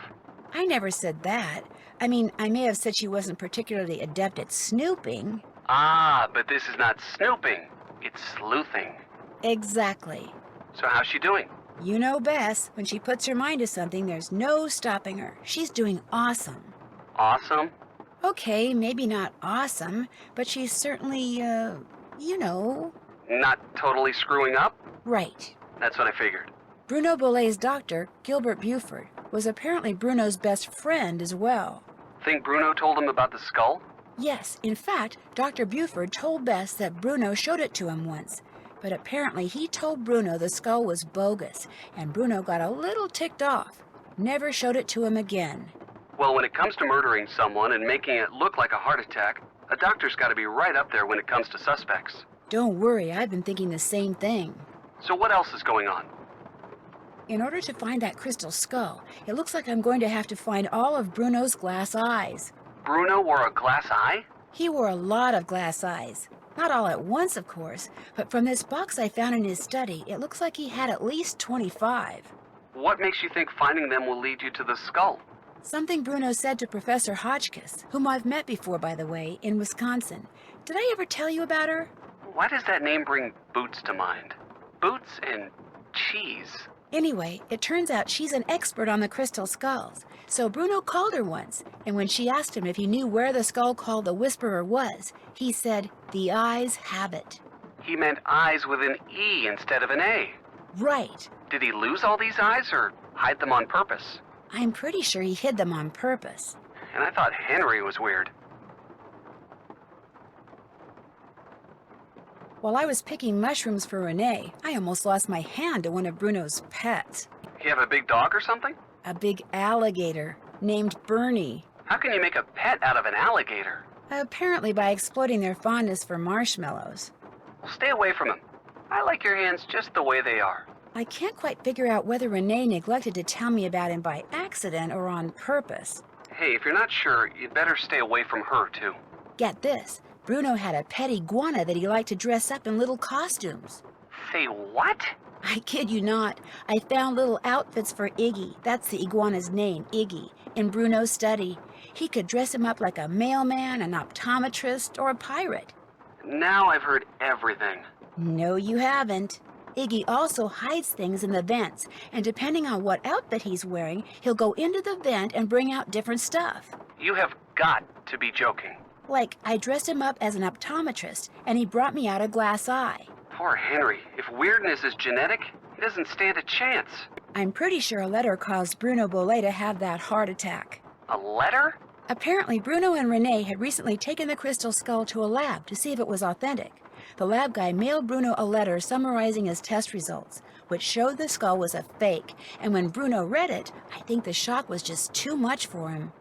I never said that. I mean, I may have said she wasn't particularly adept at snooping. Ah, but this is not snooping. It's sleuthing. Exactly. So how's she doing? You know Bess, when she puts her mind to something, there's no stopping her. She's doing awesome. Awesome? Okay, maybe not awesome, but she's certainly, you know... Not totally screwing up? Right. That's what I figured. Bruno Bolet's doctor, Gilbert Buford, was apparently Bruno's best friend as well. Think Bruno told him about the skull? Yes, in fact, Dr. Buford told Bess that Bruno showed it to him once. But apparently he told Bruno the skull was bogus, and Bruno got a little ticked off. Never showed it to him again. Well, when it comes to murdering someone and making it look like a heart attack, a doctor's got to be right up there when it comes to suspects. Don't worry, I've been thinking the same thing. So what else is going on? In order to find that crystal skull, it looks like I'm going to have to find all of Bruno's glass eyes. Bruno wore a glass eye? He wore a lot of glass eyes. Not all at once, of course, but from this box I found in his study, it looks like he had at least 25. What makes you think finding them will lead you to the skull? Something Bruno said to Professor Hotchkiss, whom I've met before, by the way, in Wisconsin. Did I ever tell you about her? Why does that name bring Boots to mind? Boots and cheese. Anyway, it turns out she's an expert on the crystal skulls. So Bruno called her once, and when she asked him if he knew where the skull called the Whisperer was, he said, "The eyes have it." He meant eyes with an E instead of an A. Right. Did he lose all these eyes or hide them on purpose? I'm pretty sure he hid them on purpose. And I thought Henry was weird. While I was picking mushrooms for Renee, I almost lost my hand to one of Bruno's pets. You have a big dog or something? A big alligator named Bernie. How can you make a pet out of an alligator? Apparently by exploiting their fondness for marshmallows. Well, stay away from him. I like your hands just the way they are. I can't quite figure out whether Renee neglected to tell me about him by accident or on purpose. Hey, if you're not sure, you'd better stay away from her, too. Get this. Bruno had a pet iguana that he liked to dress up in little costumes. Say what? I kid you not. I found little outfits for Iggy, that's the iguana's name, Iggy, in Bruno's study. He could dress him up like a mailman, an optometrist, or a pirate. Now I've heard everything. No, you haven't. Iggy also hides things in the vents, and depending on what outfit he's wearing, he'll go into the vent and bring out different stuff. You have got to be joking. Like, I dressed him up as an optometrist, and he brought me out a glass eye. Poor Henry. If weirdness is genetic, he doesn't stand a chance. I'm pretty sure a letter caused Bruno Bollet to have that heart attack. A letter? Apparently, Bruno and Renee had recently taken the crystal skull to a lab to see if it was authentic. The lab guy mailed Bruno a letter summarizing his test results, which showed the skull was a fake, and when Bruno read it, I think the shock was just too much for him.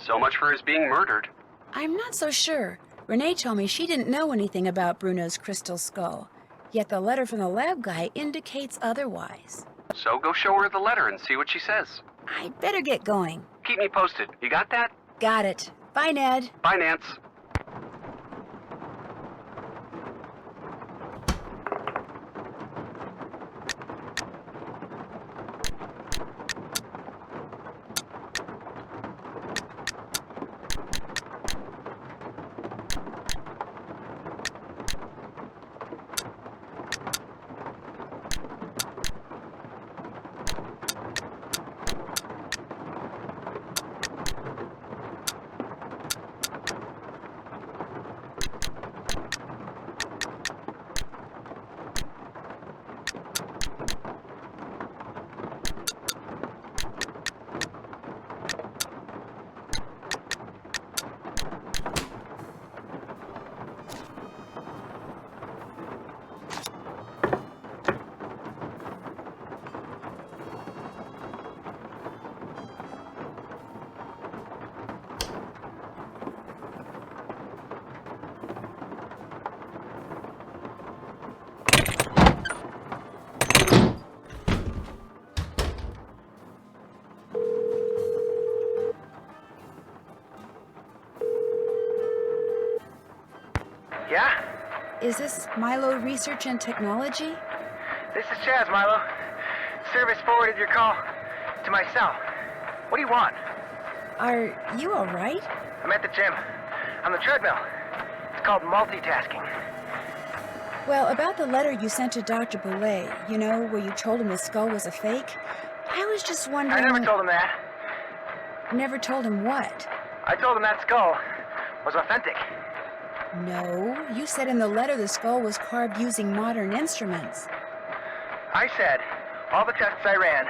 So much for his being murdered. I'm not so sure. Renee told me she didn't know anything about Bruno's crystal skull, yet the letter from the lab guy indicates otherwise. So go show her the letter and see what she says. I'd better get going. Keep me posted. You got that? Got it. Bye, Ned. Bye, Nance. Yeah? Is this Milo Research and Technology? This is Chaz, Milo. Service forwarded your call to my cell. What do you want? Are you all right? I'm at the gym. On the treadmill. It's called multitasking. Well, about the letter you sent to Dr. Boulay, you know, where you told him his skull was a fake, I was just wondering... I never told him that. Never told him what? I told him that skull was authentic. No, you said in the letter the skull was carved using modern instruments. I said all the tests I ran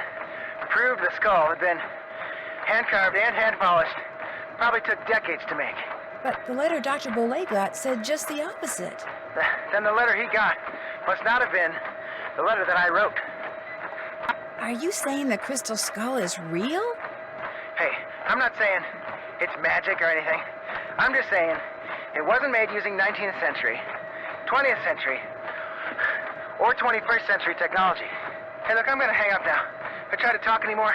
proved the skull had been hand-carved and hand-polished. Probably took decades to make. But the letter Dr. Boulay got said just the opposite. Then the letter he got must not have been the letter that I wrote. Are you saying the crystal skull is real? Hey, I'm not saying it's magic or anything. I'm just saying it wasn't made using 19th century, 20th century, or 21st century technology. Hey, look, I'm gonna hang up now. If I try to talk anymore,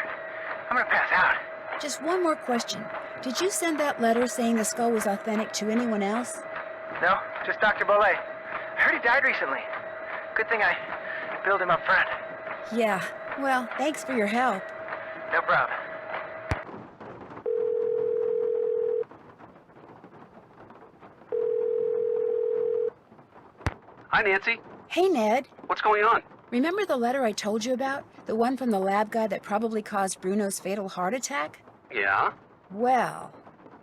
I'm gonna pass out. Just one more question. Did you send that letter saying the skull was authentic to anyone else? No, just Dr. Boulay. I heard he died recently. Good thing I billed him up front. Yeah, well, thanks for your help. No problem. Hi, Nancy. Hey, Ned. What's going on? Remember the letter I told you about? The one from the lab guy that probably caused Bruno's fatal heart attack? Yeah? Well,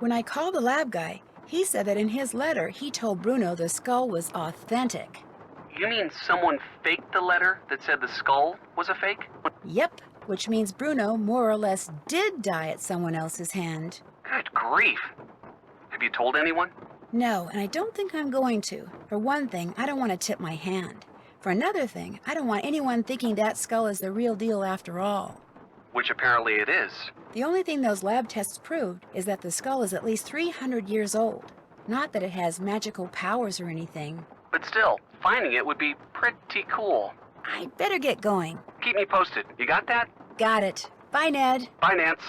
when I called the lab guy, he said that in his letter he told Bruno the skull was authentic. You mean someone faked the letter that said the skull was a fake? Yep, which means Bruno more or less did die at someone else's hand. Good grief. Have you told anyone? No, and I don't think I'm going to. For one thing, I don't want to tip my hand. For another thing, I don't want anyone thinking that skull is the real deal after all. Which apparently it is. The only thing those lab tests proved is that the skull is at least 300 years old. Not that it has magical powers or anything. But still, finding it would be pretty cool. I'd better get going. Keep me posted. You got that? Got it. Bye, Ned. Bye, Nance.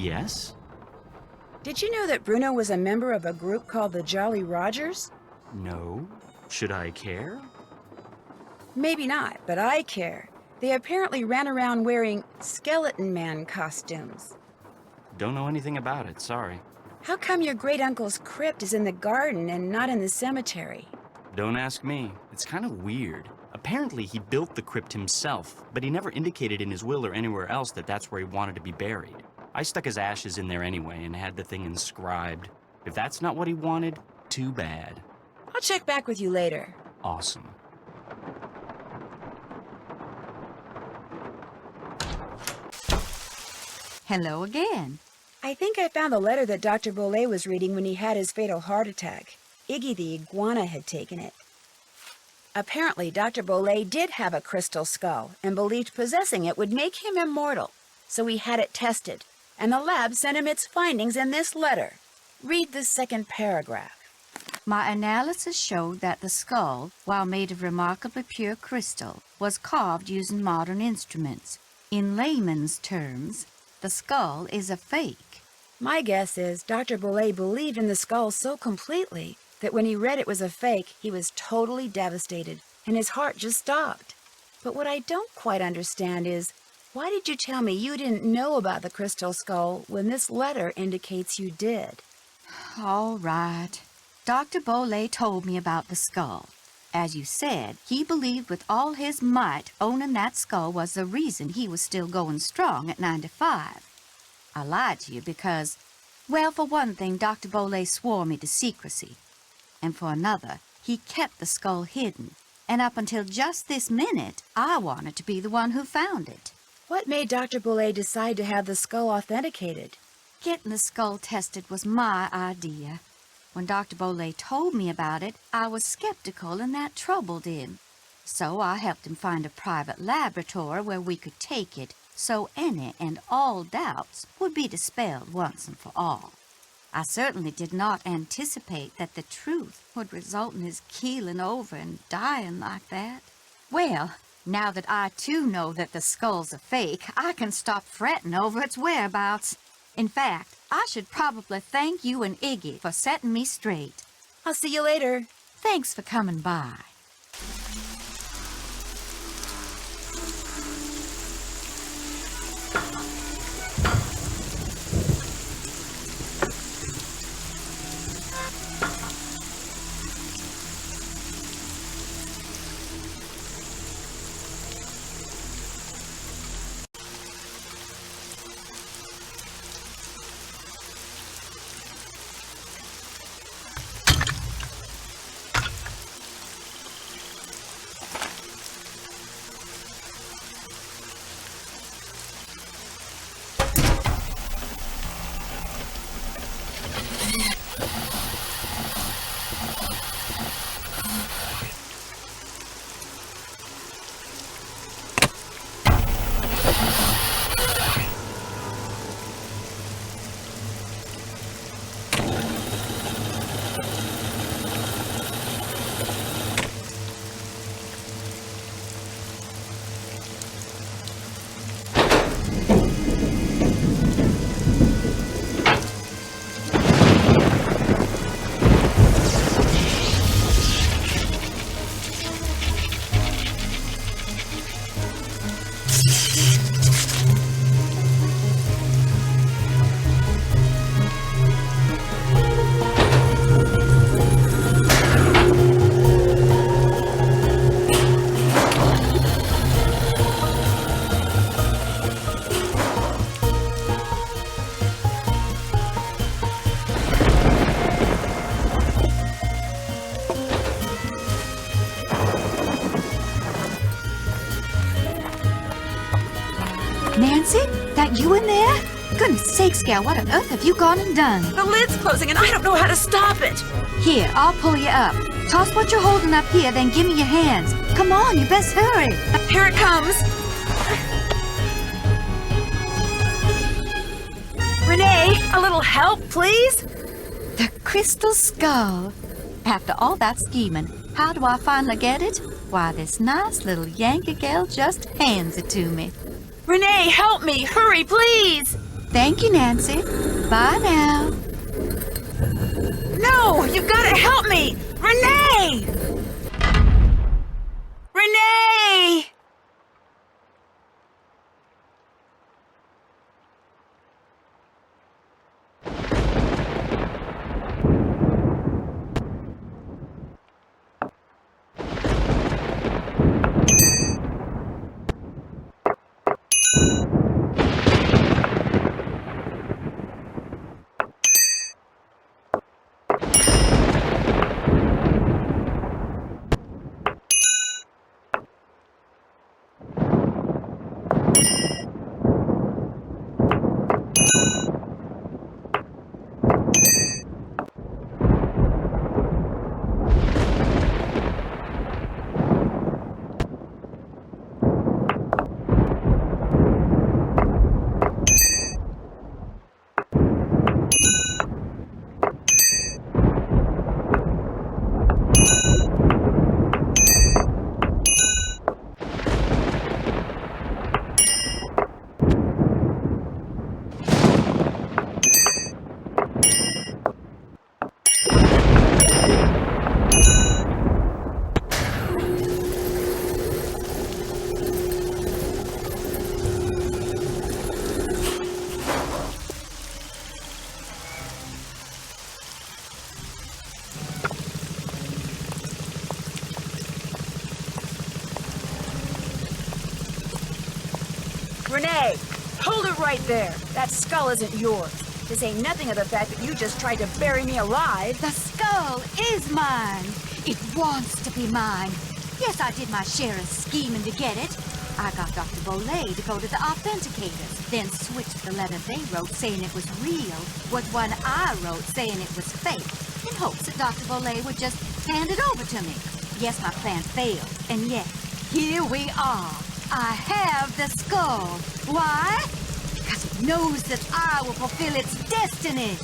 Yes? Did you know that Bruno was a member of a group called the Jolly Rogers? No. Should I care? Maybe not, but I care. They apparently ran around wearing skeleton man costumes. Don't know anything about it, sorry. How come your great-uncle's crypt is in the garden and not in the cemetery? Don't ask me. It's kind of weird. Apparently he built the crypt himself, but he never indicated in his will or anywhere else that that's where he wanted to be buried. I stuck his ashes in there anyway and had the thing inscribed. If that's not what he wanted, too bad. I'll check back with you later. Awesome. Hello again. I think I found the letter that Dr. Bolet was reading when he had his fatal heart attack. Iggy the iguana had taken it. Apparently, Dr. Bolet did have a crystal skull and believed possessing it would make him immortal. So he had it tested, and the lab sent him its findings in this letter. Read the second paragraph. My analysis showed that the skull, while made of remarkably pure crystal, was carved using modern instruments. In layman's terms, the skull is a fake. My guess is Dr. Bolet believed in the skull so completely that when he read it was a fake, he was totally devastated, and his heart just stopped. But what I don't quite understand is, why did you tell me you didn't know about the crystal skull when this letter indicates you did? All right. Dr. Bolet told me about the skull. As you said, he believed with all his might owning that skull was the reason he was still going strong at 95. I lied to you because, well, for one thing, Dr. Bolet swore me to secrecy. And for another, he kept the skull hidden. And up until just this minute, I wanted to be the one who found it. What made Dr. Bolet decide to have the skull authenticated? Getting the skull tested was my idea. When Dr. Bolet told me about it, I was skeptical and that troubled him. So I helped him find a private laboratory where we could take it so any and all doubts would be dispelled once and for all. I certainly did not anticipate that the truth would result in his keeling over and dying like that. Well, now that I too know that the skull's a fake, I can stop fretting over its whereabouts. In fact, I should probably thank you and Iggy for setting me straight. I'll see you later. Thanks for coming by. Nancy? That you in there? Goodness sakes, gal, what on earth have you gone and done? The lid's closing and I don't know how to stop it. Here, I'll pull you up. Toss what you're holding up here, then give me your hands. Come on, you best hurry. Here it comes. Renee, a little help, please? The crystal skull. After all that scheming, how do I finally get it? Why, this nice little Yankee gal just hands it to me. Renee, help me! Hurry, please! Thank you, Nancy. Bye now. No! You've got to help me! Renee! Renee! Renee, hold it right there. That skull isn't yours. To say nothing of the fact that you just tried to bury me alive. The skull is mine. It wants to be mine. Yes, I did my share of scheming to get it. I got Dr. Bolay to go to the authenticators, then switched the letter they wrote saying it was real with one I wrote saying it was fake, in hopes that Dr. Bolay would just hand it over to me. Yes, my plan failed, and yet, here we are. I have the skull. Why? Because it knows that I will fulfill its destiny.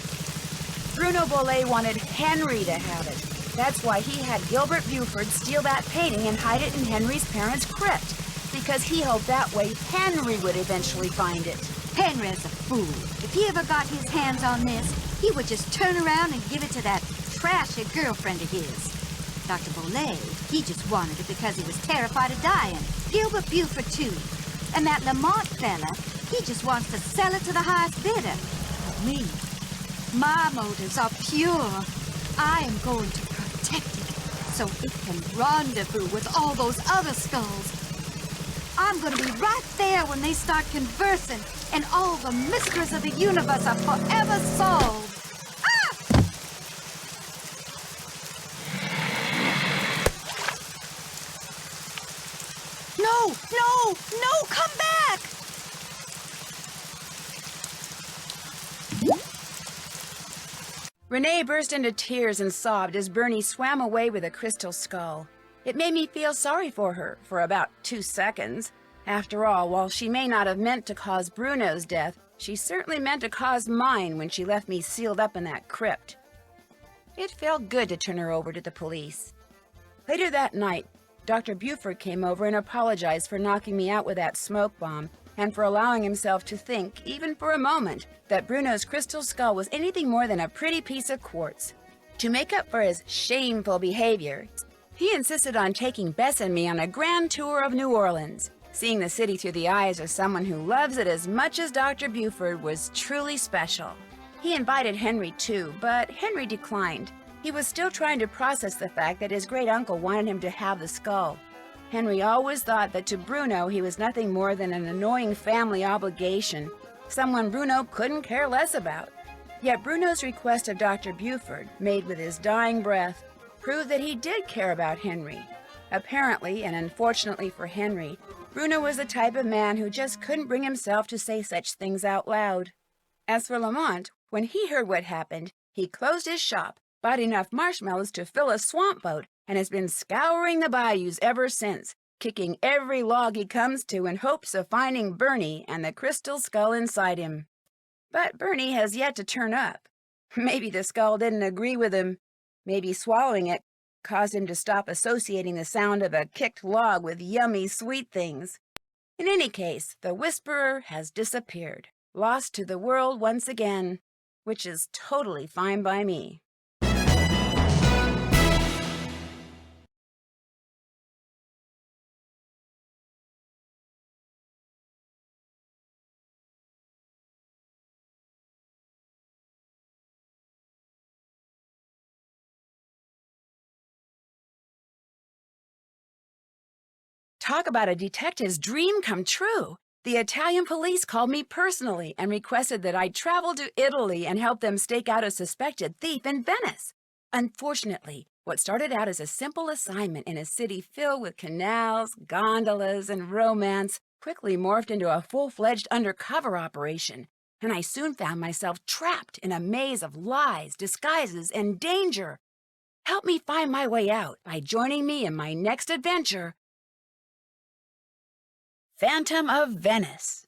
Bruno Bolay wanted Henry to have it. That's why he had Gilbert Buford steal that painting and hide it in Henry's parents' crypt. Because he hoped that way Henry would eventually find it. Henry's a fool. If he ever got his hands on this, he would just turn around and give it to that trashy girlfriend of his. Dr. Bolay, he just wanted it because he was terrified of dying. Gilbert Buford, too. And that Lamont fella, he just wants to sell it to the highest bidder. But me, my motives are pure. I am going to protect it so it can rendezvous with all those other skulls. I'm going to be right there when they start conversing, and all the mysteries of the universe are forever solved. No, no, no, come back! Renee burst into tears and sobbed as Bernie swam away with a crystal skull. It made me feel sorry for her for about 2 seconds. After all, while she may not have meant to cause Bruno's death, she certainly meant to cause mine when she left me sealed up in that crypt. It felt good to turn her over to the police. Later that night, Dr. Buford came over and apologized for knocking me out with that smoke bomb and for allowing himself to think, even for a moment, that Bruno's crystal skull was anything more than a pretty piece of quartz. To make up for his shameful behavior, he insisted on taking Bess and me on a grand tour of New Orleans. Seeing the city through the eyes of someone who loves it as much as Dr. Buford was truly special. He invited Henry too, but Henry declined. He was still trying to process the fact that his great-uncle wanted him to have the skull. Henry always thought that to Bruno he was nothing more than an annoying family obligation, someone Bruno couldn't care less about. Yet Bruno's request of Dr. Buford, made with his dying breath, proved that he did care about Henry. Apparently, and unfortunately for Henry, Bruno was the type of man who just couldn't bring himself to say such things out loud. As for Lamont, when he heard what happened, he closed his shop, bought enough marshmallows to fill a swamp boat, and has been scouring the bayous ever since, kicking every log he comes to in hopes of finding Bernie and the crystal skull inside him. But Bernie has yet to turn up. Maybe the skull didn't agree with him. Maybe swallowing it caused him to stop associating the sound of a kicked log with yummy sweet things. In any case, the Whisperer has disappeared. Lost to the world once again, which is totally fine by me. Talk about a detective's dream come true. The Italian police called me personally and requested that I travel to Italy and help them stake out a suspected thief in Venice. Unfortunately, what started out as a simple assignment in a city filled with canals, gondolas, and romance quickly morphed into a full-fledged undercover operation, and I soon found myself trapped in a maze of lies, disguises, and danger. Help me find my way out by joining me in my next adventure, Phantom of Venice.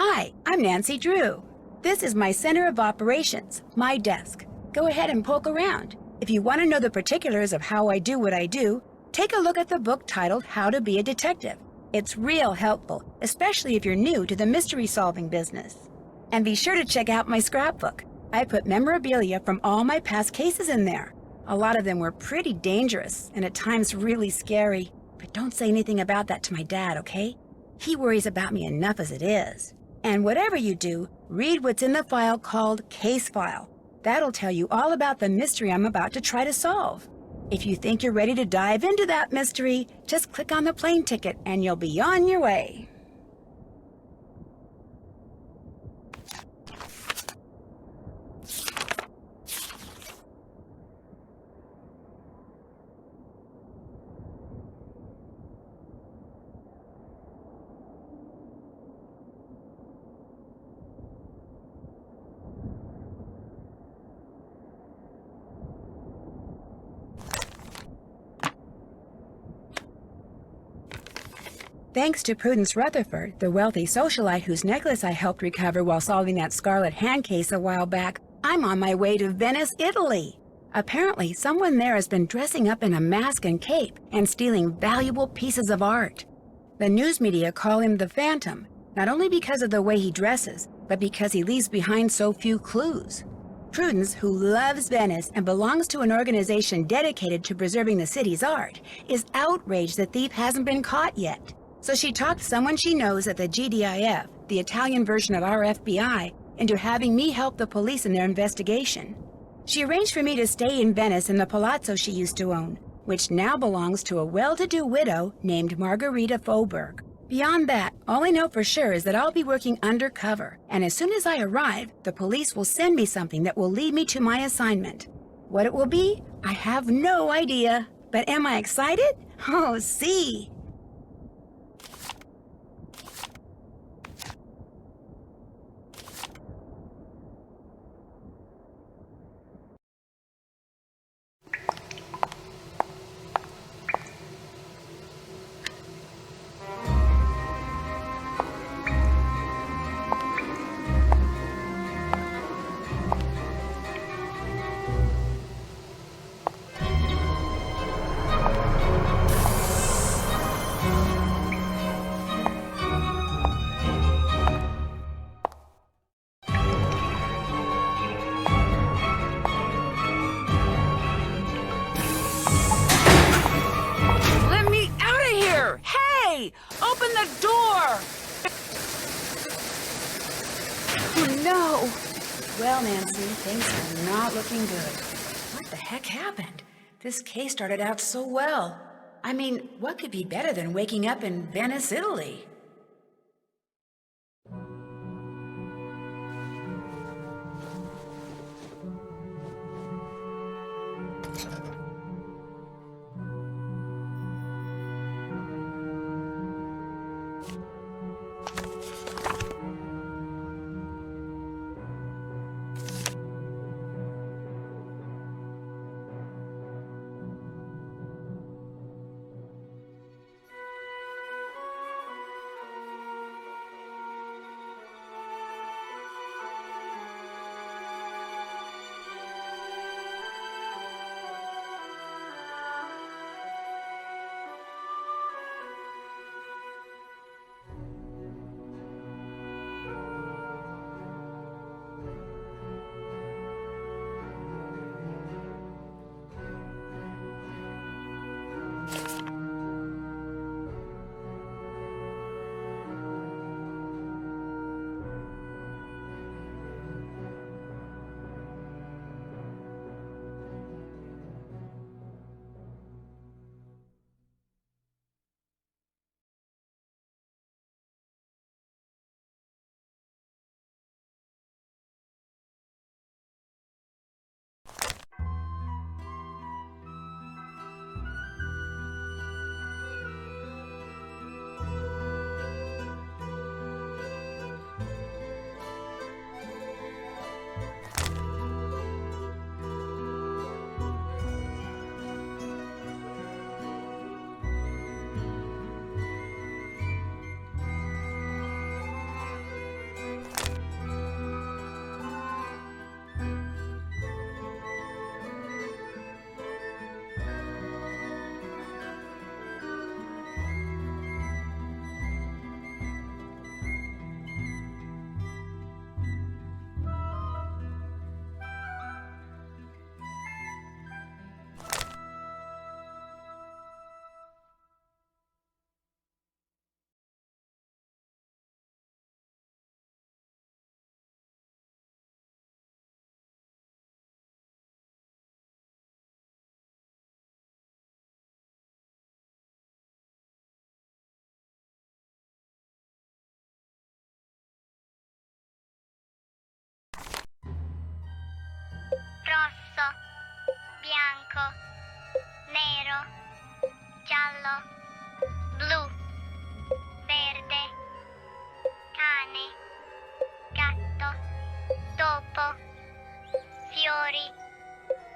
Hi, I'm Nancy Drew. This is my center of operations, my desk. Go ahead and poke around. If you want to know the particulars of how I do what I do, take a look at the book titled How to Be a Detective. It's real helpful, especially if you're new to the mystery-solving business. And be sure to check out my scrapbook. I put memorabilia from all my past cases in there. A lot of them were pretty dangerous and at times really scary. But don't say anything about that to my dad, okay? He worries about me enough as it is. And whatever you do, read what's in the file called Case File. That'll tell you all about the mystery I'm about to try to solve. If you think you're ready to dive into that mystery, just click on the plane ticket and you'll be on your way. Thanks to Prudence Rutherford, the wealthy socialite whose necklace I helped recover while solving that scarlet hand case a while back, I'm on my way to Venice, Italy. Apparently, someone there has been dressing up in a mask and cape and stealing valuable pieces of art. The news media call him the Phantom, not only because of the way he dresses, but because he leaves behind so few clues. Prudence, who loves Venice and belongs to an organization dedicated to preserving the city's art, is outraged the thief hasn't been caught yet. So she talked someone she knows at the GDIF, the Italian version of our FBI, into having me help the police in their investigation. She arranged for me to stay in Venice in the palazzo she used to own, which now belongs to a well-to-do widow named Margherita Faubourg. Beyond that, all I know for sure is that I'll be working undercover, and as soon as I arrive, the police will send me something that will lead me to my assignment. What it will be, I have no idea. But am I excited? Oh, see! Open the door! Oh, no! Well, Nancy, things are not looking good. What the heck happened? This case started out so well. I mean, what could be better than waking up in Venice, Italy?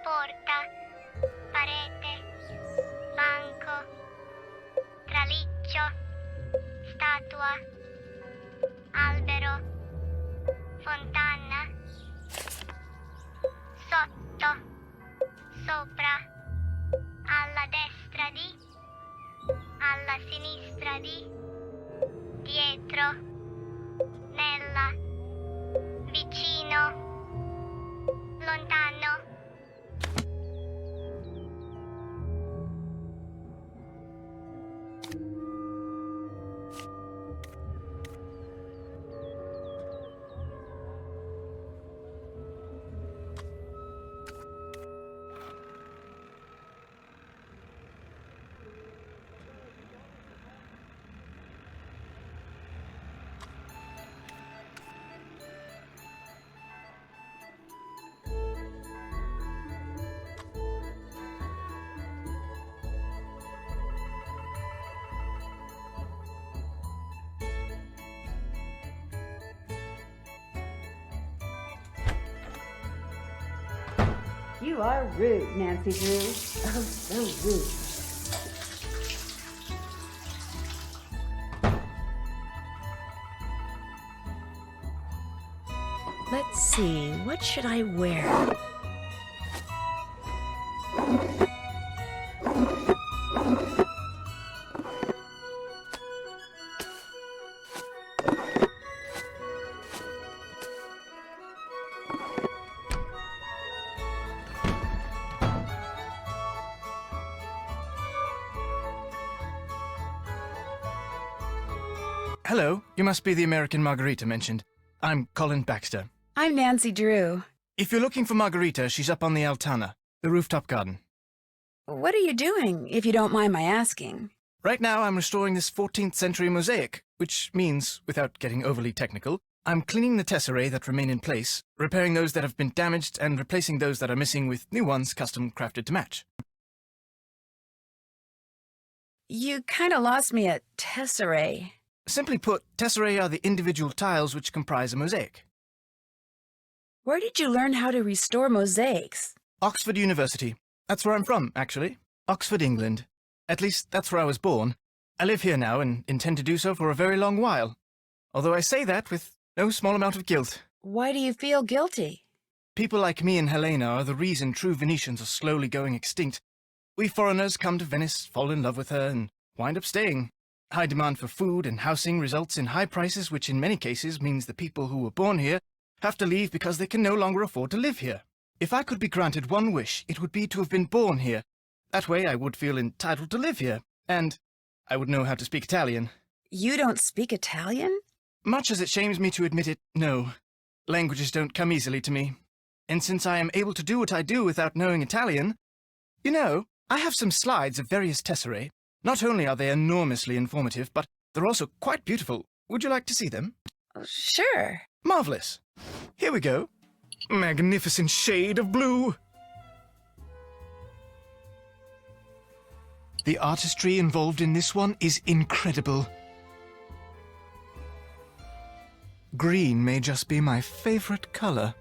porta, parete, banco, traliccio, statua, albero, fontana, sotto, sopra, alla destra di, alla sinistra di, dietro, nella, vicino, lontano. You are rude, Nancy Drew. Oh, so rude. Let's see, what should I wear? Hello, you must be the American Margarita mentioned. I'm Colin Baxter. I'm Nancy Drew. If you're looking for Margarita, she's up on the Altana, the rooftop garden. What are you doing, if you don't mind my asking? Right now, I'm restoring this 14th century mosaic, which means, without getting overly technical, I'm cleaning the tesserae that remain in place, repairing those that have been damaged, and replacing those that are missing with new ones custom crafted to match. You kind of lost me at tesserae. Simply put, tesserae are the individual tiles which comprise a mosaic. Where did you learn how to restore mosaics? Oxford University. That's where I'm from, actually. Oxford, England. At least, that's where I was born. I live here now and intend to do so for a very long while. Although I say that with no small amount of guilt. Why do you feel guilty? People like me and Helena are the reason true Venetians are slowly going extinct. We foreigners come to Venice, fall in love with her, and wind up staying. High demand for food and housing results in high prices, which in many cases means the people who were born here have to leave because they can no longer afford to live here. If I could be granted one wish, it would be to have been born here. That way I would feel entitled to live here, and I would know how to speak Italian. You don't speak Italian? Much as it shames me to admit it, no. Languages don't come easily to me. And since I am able to do what I do without knowing Italian, you know, I have some slides of various tesserae. Not only are they enormously informative, but they're also quite beautiful. Would you like to see them? Sure. Marvelous. Here we go. Magnificent shade of blue. The artistry involved in this one is incredible. Green may just be my favorite color.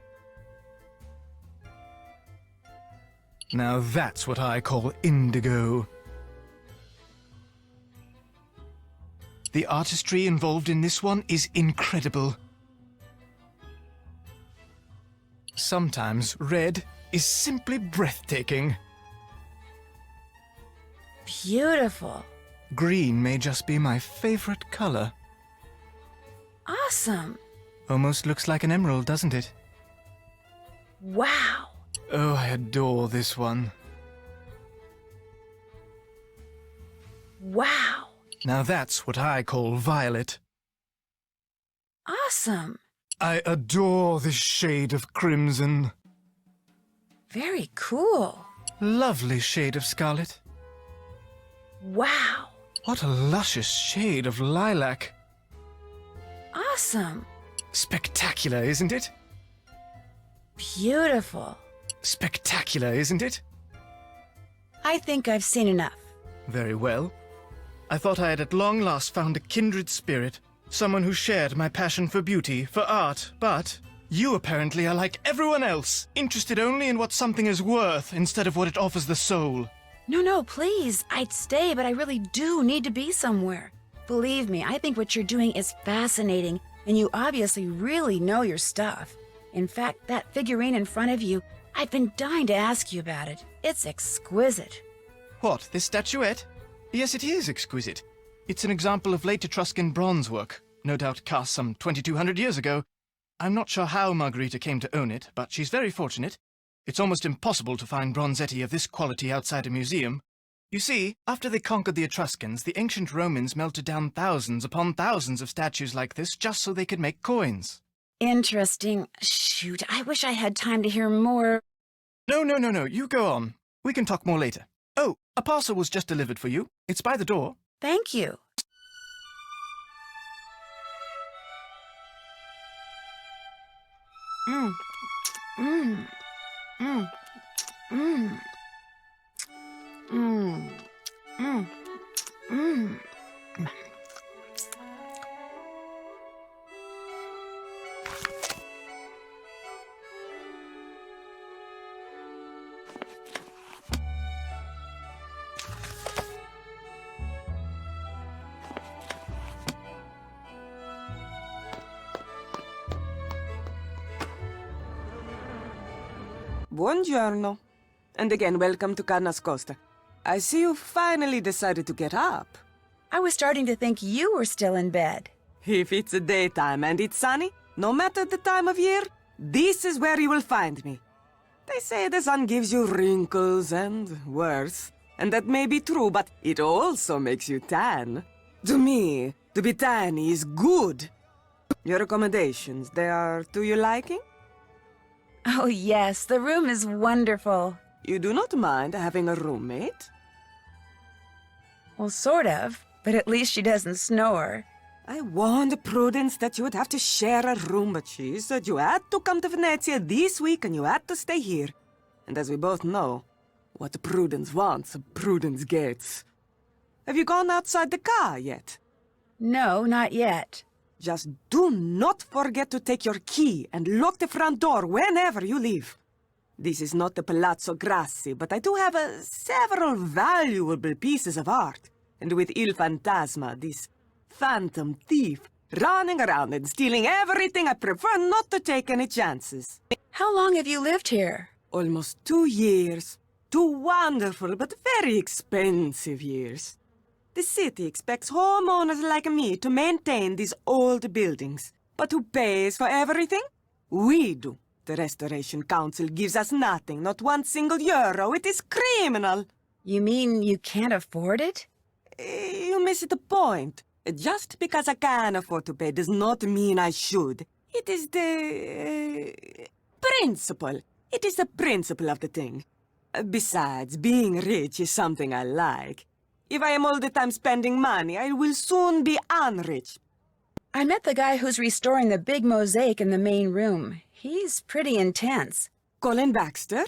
Now that's what I call indigo. The artistry involved in this one is incredible. Sometimes red is simply breathtaking. Beautiful. Green may just be my favorite color. Awesome. Almost looks like an emerald, doesn't it? Wow. Oh, I adore this one. Wow. Now that's what I call violet. Awesome. I adore this shade of crimson. Very cool. Lovely shade of scarlet. Wow. What a luscious shade of lilac. Awesome. Spectacular, isn't it? Beautiful. Spectacular, isn't it? I think I've seen enough. Very well. I thought I had at long last found a kindred spirit, someone who shared my passion for beauty, for art, but You apparently are like everyone else, interested only in what something is worth instead of what it offers the soul. No, please. I'd stay, but I really do need to be somewhere. Believe me, I think what you're doing is fascinating, and you obviously really know your stuff. In fact, that figurine in front of you, I've been dying to ask you about it. It's exquisite. What, this statuette? Yes, it is exquisite. It's an example of late Etruscan bronze work, no doubt cast some 2,200 years ago. I'm not sure how Margarita came to own it, but she's very fortunate. It's almost impossible to find bronzetti of this quality outside a museum. You see, after they conquered the Etruscans, the ancient Romans melted down thousands upon thousands of statues like this just so they could make coins. Interesting. Shoot, I wish I had time to hear more. No, you go on. We can talk more later. Oh, a parcel was just delivered for you. It's by the door. Thank you. Mmm. Mmm. Mmm. Mmm. Mmm. Mmm. Mmm. Buongiorno. And again, welcome to Carnas Costa. I see you finally decided to get up. I was starting to think you were still in bed. If it's daytime and it's sunny, no matter the time of year, this is where you will find me. They say the sun gives you wrinkles and worse, and that may be true, but it also makes you tan. To me, to be tan is good. Your accommodations, they are to your liking? Oh, yes, the room is wonderful. You do not mind having a roommate? Well, sort of, but at least she doesn't snore. I warned Prudence that you would have to share a room, but she said you had to come to Venezia this week and you had to stay here. And as we both know, what Prudence wants, Prudence gets. Have you gone outside the car yet? No, not yet. Just do not forget to take your key and lock the front door whenever you leave. This is not the Palazzo Grassi, but I do have several valuable pieces of art. And with Il Fantasma, this phantom thief, running around and stealing everything, I prefer not to take any chances. How long have you lived here? Almost 2 years. 2 wonderful but very expensive years. The city expects homeowners like me to maintain these old buildings. But who pays for everything? We do. The Restoration Council gives us nothing, not 1 single euro. It is criminal. You mean you can't afford it? You miss the point. Just because I can afford to pay does not mean I should. It is the principle. It is the principle of the thing. Besides, being rich is something I like. If I am all the time spending money, I will soon be unrich. I met the guy who's restoring the big mosaic in the main room. He's pretty intense. Colin Baxter?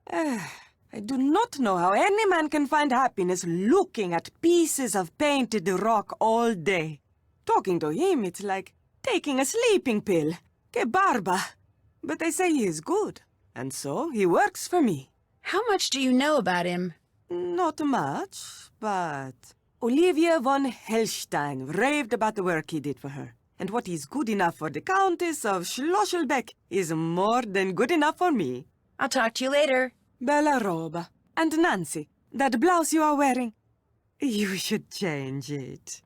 I do not know how any man can find happiness looking at pieces of painted rock all day. Talking to him, it's like taking a sleeping pill. Que barba! But they say he is good, and so he works for me. How much do you know about him? Not much, but Olivia von Hellstein raved about the work he did for her. And what is good enough for the Countess of Schlosselbeck is more than good enough for me. I'll talk to you later. Bella roba. And Nancy, that blouse you are wearing, you should change it.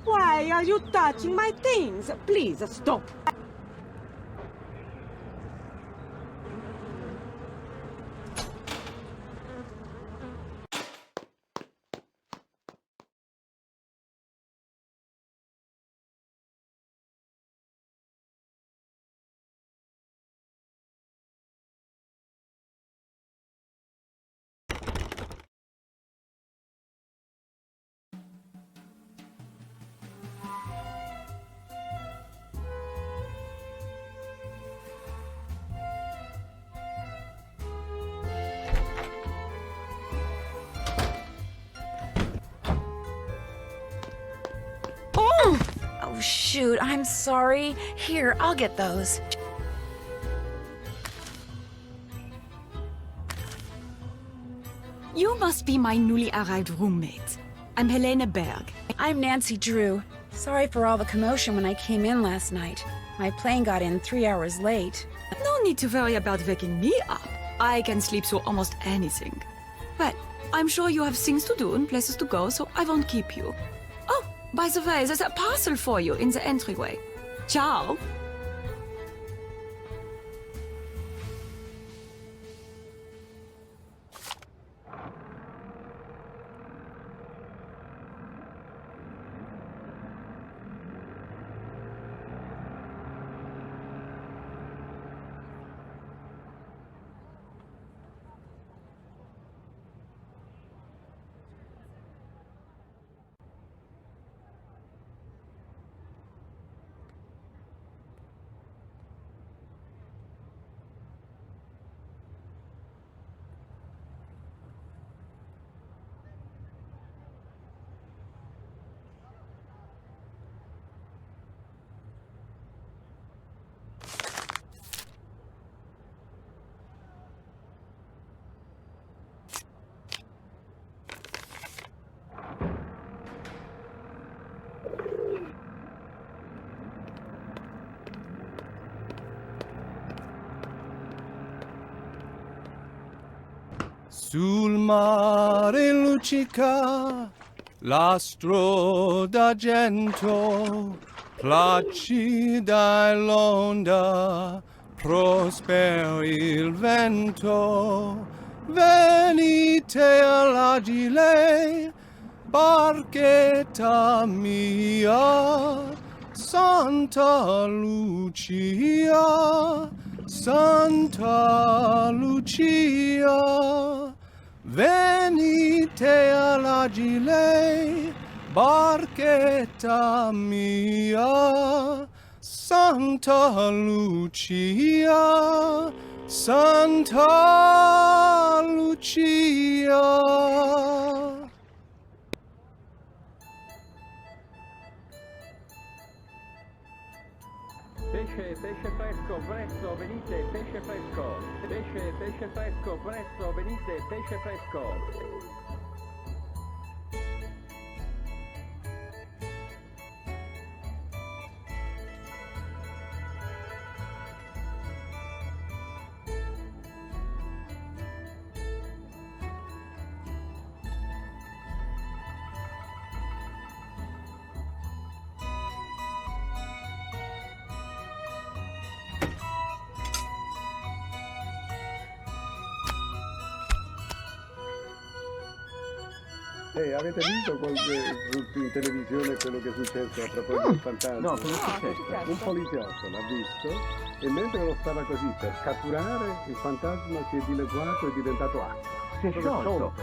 Why are you touching my things? Please stop. shoot, I'm sorry. Here, I'll get those. You must be my newly arrived roommate. I'm Helene Berg. I'm Nancy Drew. Sorry for all the commotion when I came in last night. My plane got in 3 hours late. No need to worry about waking me up. I can sleep through almost anything. Well, I'm sure you have things to do and places to go, so I won't keep you. Oh, by the way, there's a parcel for you in the entryway. Ciao. Sul mare luccica l'astro d'argento, placida l'onda, prosper il vento. Venite all'agile, barchetta mia, Santa Lucia, Santa Lucia. Venite all'agile, barchetta mia, Santa Lucia, Santa Lucia. Pesce fresco, presto, venite, pesce fresco. Pesce fresco, presto, venite, pesce fresco. Avete visto in televisione quello che è successo a proposito del fantasma? No, cosa è successo? Un poliziotto l'ha visto e mentre lo stava così per catturare, il fantasma si è dileguato e è diventato acqua. Si è sciolto.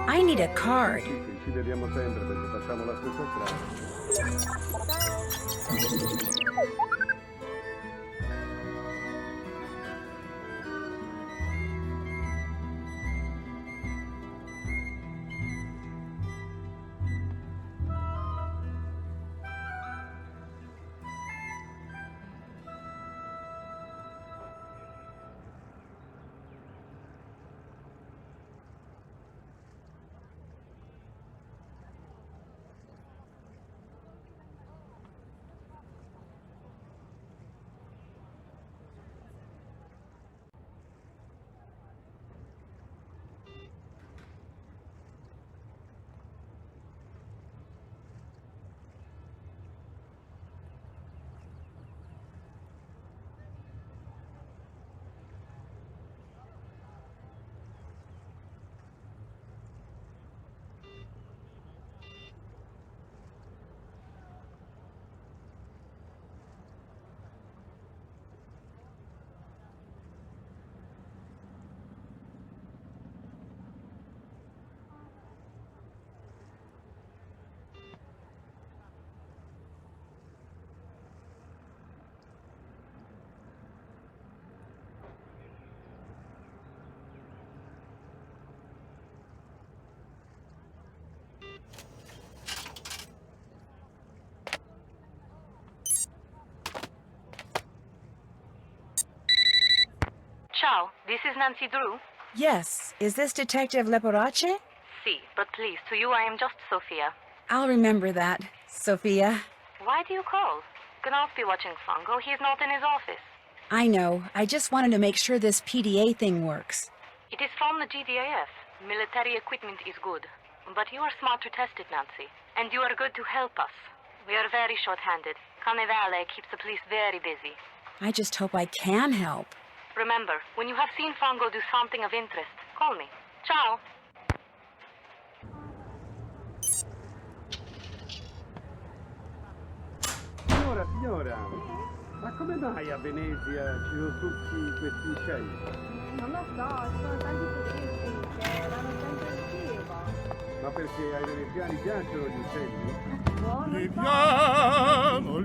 I need a card. Ci vediamo sempre perché facciamo la stessa strada. Ciao, this is Nancy Drew. Yes, is this Detective Leporace? Si, but please, to you I am just Sophia. I'll remember that, Sophia. Why do you call? Cannot be watching Fango, he is not in his office. I know, I just wanted to make sure this PDA thing works. It is from the GDAF. Military equipment is good. But you are smart to test it, Nancy. And you are good to help us. We are very short-handed. Carnevale keeps the police very busy. I just hope I can help. Remember, when you have seen Fango do something of interest, call me. Ciao! Signora, ma come mai a Venezia ci sono tutti questi uccelli? Non lo so, ci sono tanti turisti che vanno sempre in giro. Ma perché ai veneziani piacciono gli uccelli?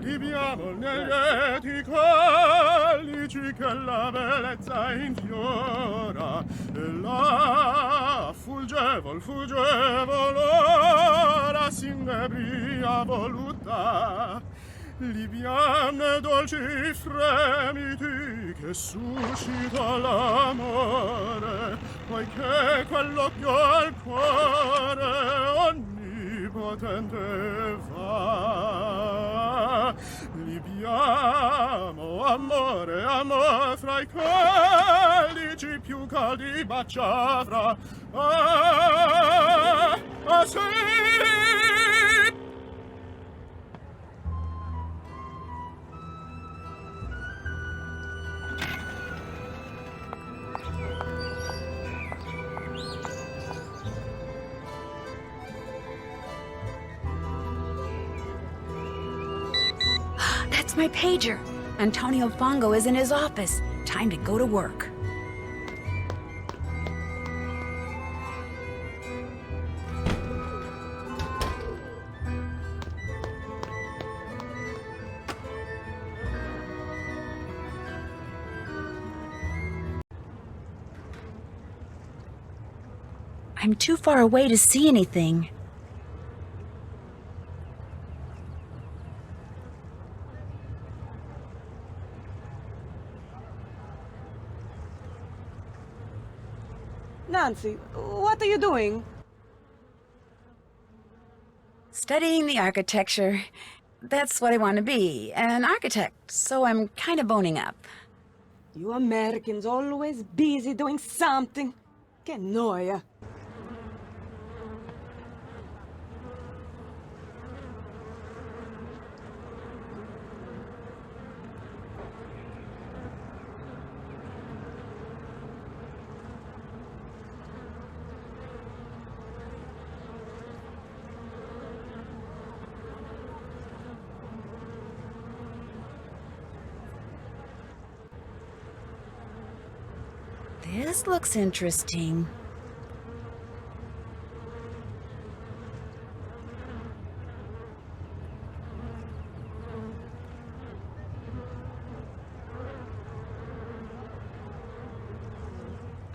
Liviamo nei lieti calici che la bellezza infiora e là fuggevol ora s'inebria voluta liviane dolci fremiti che suscita l'amore poiché quell'occhio al cuore onnipotente va liviamo amore fra i calici più caldi bacia fra sì. That's my pager. Antonio Fango is in his office. Time to go to work. I'm too far away to see anything. Nancy, what are you doing? Studying the architecture. That's what I want to be, an architect, so I'm kind of boning up. You Americans always busy doing something. Che noia. This looks interesting.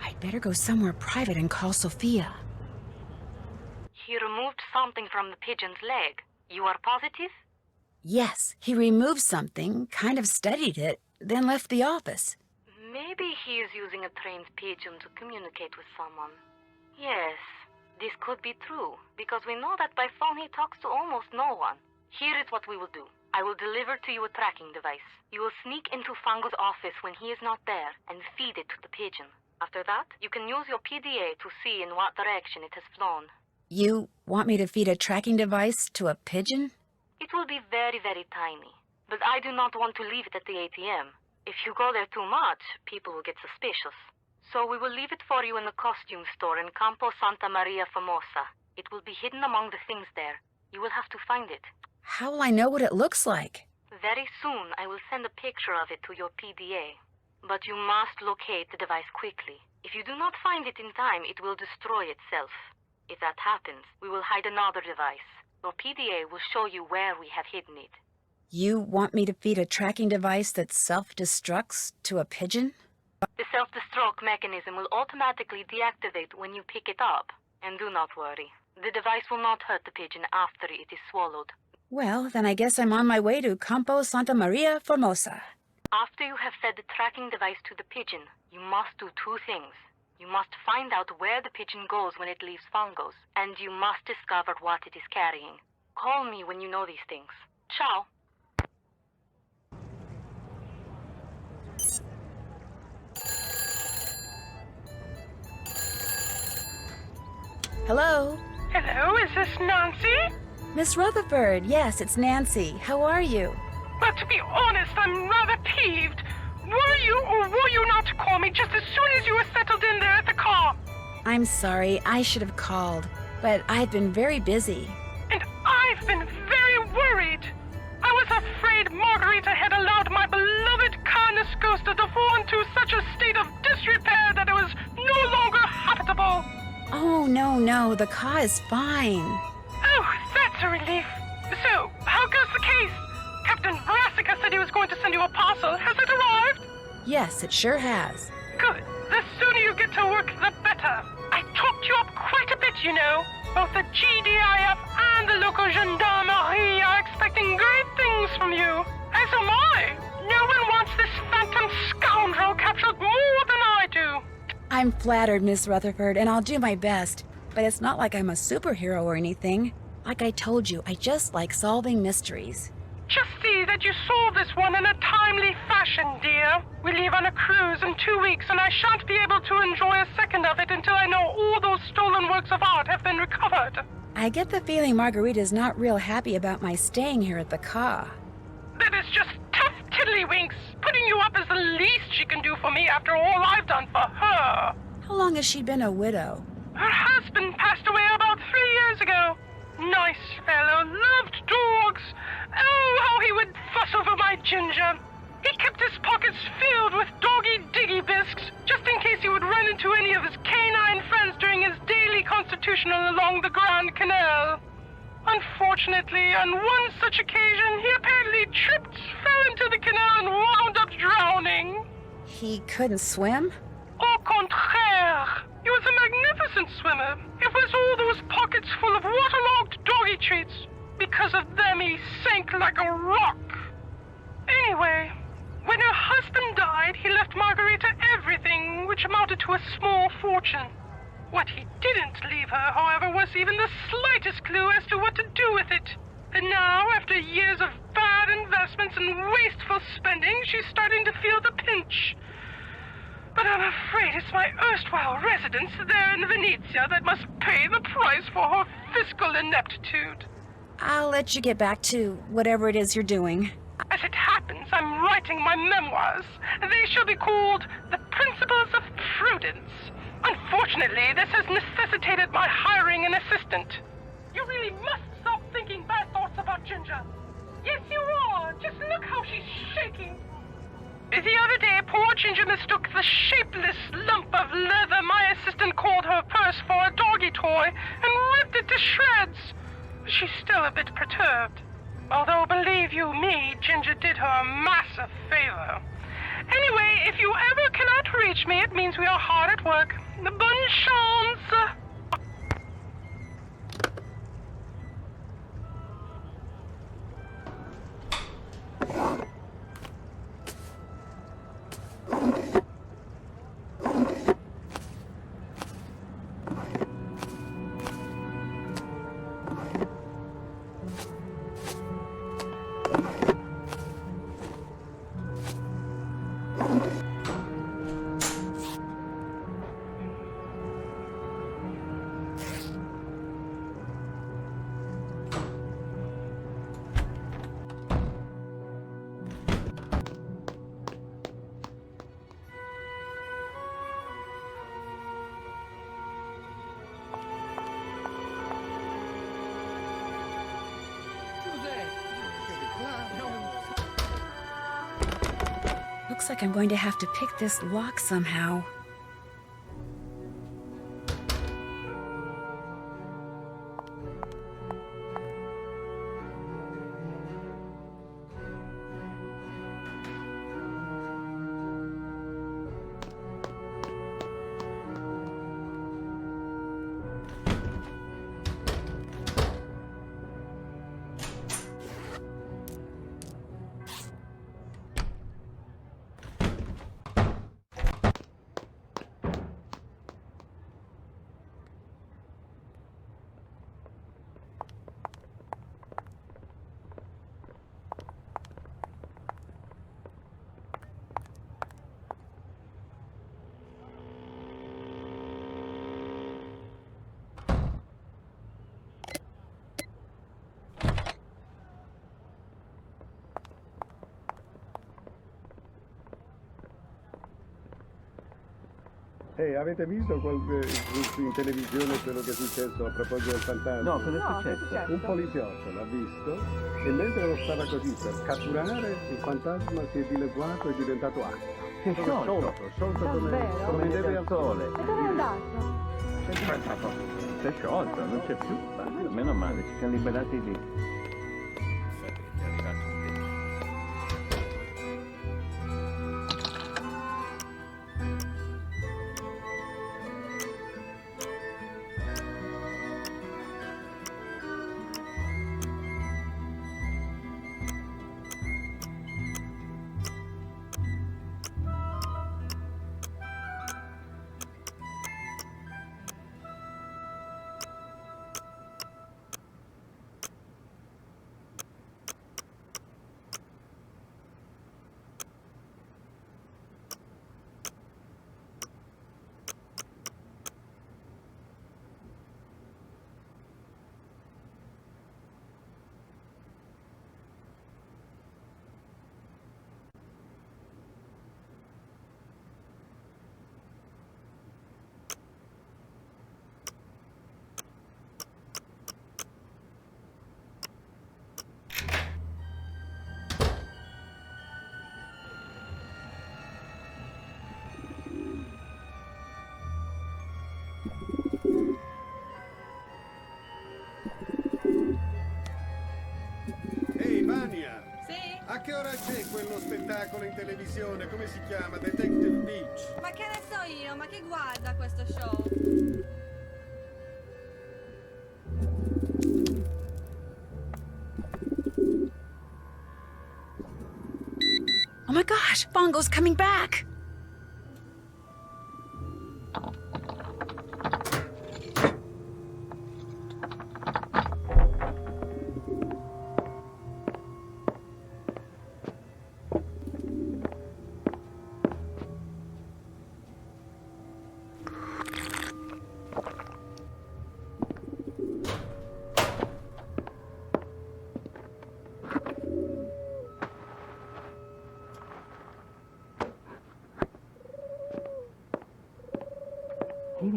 I'd better go somewhere private and call Sophia. He removed something from the pigeon's leg. You are positive? Yes, he removed something, kind of studied it, then left the office. Maybe he is using a trained pigeon to communicate with someone. Yes, this could be true, because we know that by phone he talks to almost no one. Here is what we will do. I will deliver to you a tracking device. You will sneak into Fango's office when he is not there and feed it to the pigeon. After that, you can use your PDA to see in what direction it has flown. You want me to feed a tracking device to a pigeon? It will be very, very tiny. But I do not want to leave it at the ATM. If you go there too much, people will get suspicious. So we will leave it for you in the costume store in Campo Santa Maria Formosa. It will be hidden among the things there. You will have to find it. How will I know what it looks like? Very soon, I will send a picture of it to your PDA. But you must locate the device quickly. If you do not find it in time, it will destroy itself. If that happens, we will hide another device. Your PDA will show you where we have hidden it. You want me to feed a tracking device that self-destructs to a pigeon? The self-destruct mechanism will automatically deactivate when you pick it up. And do not worry. The device will not hurt the pigeon after it is swallowed. Well, then I guess I'm on my way to Campo Santa Maria Formosa. After you have fed the tracking device to the pigeon, you must do two things. You must find out where the pigeon goes when it leaves Fongos, and you must discover what it is carrying. Call me when you know these things. Ciao. Hello? Hello, is this Nancy? Miss Rutherford, yes, it's Nancy. How are you? Well, to be honest, I'm rather peeved. Were you or were you not to call me just as soon as you were settled in there at the car? I'm sorry, I should have called, but I've been very busy. And I've been very worried. I was afraid Margarita had allowed my beloved kindness ghost to fall into such a state of disrepair that it was no longer habitable. Oh, no, the car is fine. Oh, that's a relief. So, how goes the case? Captain Brassica said he was going to send you a parcel. Has it arrived? Yes, it sure has. Good. The sooner you get to work, the better. I talked you up quite a bit, you know. Both the GDIF and the local gendarmerie are expecting great things from you. As am I. No one wants this phantom scoundrel captured more than I do. I'm flattered, Miss Rutherford, and I'll do my best. But it's not like I'm a superhero or anything. Like I told you, I just like solving mysteries. Just see that you solve this one in a timely fashion, dear. We leave on a cruise in 2 weeks, and I shan't be able to enjoy a second of it until I know all those stolen works of art have been recovered. I get the feeling Margarita's not real happy about my staying here at the car. That is just tough tiddlywinks. Putting you up is the least she can do for me after all I've done for her. How long has she been a widow? Her husband passed away about 3 years ago. Nice fellow, loved dogs. Oh, how he would fuss over my Ginger. He kept his pockets filled with doggy-diggy bisques, just in case he would run into any of his canine friends during his daily constitutional along the Grand Canal. Unfortunately, on one such occasion, he apparently tripped, fell into the canal, and wound up drowning. He couldn't swim? Au contraire. He was a magnificent swimmer. It was all those pockets full of waterlogged doggy treats. Because of them, he sank like a rock. Anyway, when her husband died, he left Margarita everything, which amounted to a small fortune. What he didn't leave her, however, was even the slightest clue as to what to do with it. And now, after years of bad investments and wasteful spending, she's starting to feel the pinch. But I'm afraid it's my erstwhile residence there in Venezia that must pay the price for her fiscal ineptitude. I'll let you get back to whatever it is you're doing. As it happens, I'm writing my memoirs. They shall be called The Principles of Prudence. Unfortunately, this has necessitated my hiring an assistant. You really must stop thinking bad thoughts about Ginger. Yes, you are. Just look how she's shaking. The other day, poor Ginger mistook the shapeless lump of leather my assistant called her purse for a doggy toy and ripped it to shreds. She's still a bit perturbed. Although, believe you me, Ginger did her a massive favor. Anyway, if you ever cannot reach me, it means we are hard at work. Bonne chance! Looks like I'm going to have to pick this lock somehow. Avete visto in televisione quello che è successo a proposito del fantasma? No, cosa è successo? Un poliziotto l'ha visto e mentre lo stava così per catturare, il fantasma si è dileguato e è diventato acqua. Si è sciolto. Sciolto come neve al sole. E dove è andato? Si è sciolto, non c'è più. Meno male, ci siamo liberati lì. È arrivato un dettaglio. Ehi, Vania! Sì? A che ora c'è quello spettacolo in televisione? Come si chiama? Detective Beach? Ma che ne so io? Ma chi guarda questo show? Oh my gosh, Bongo's coming back!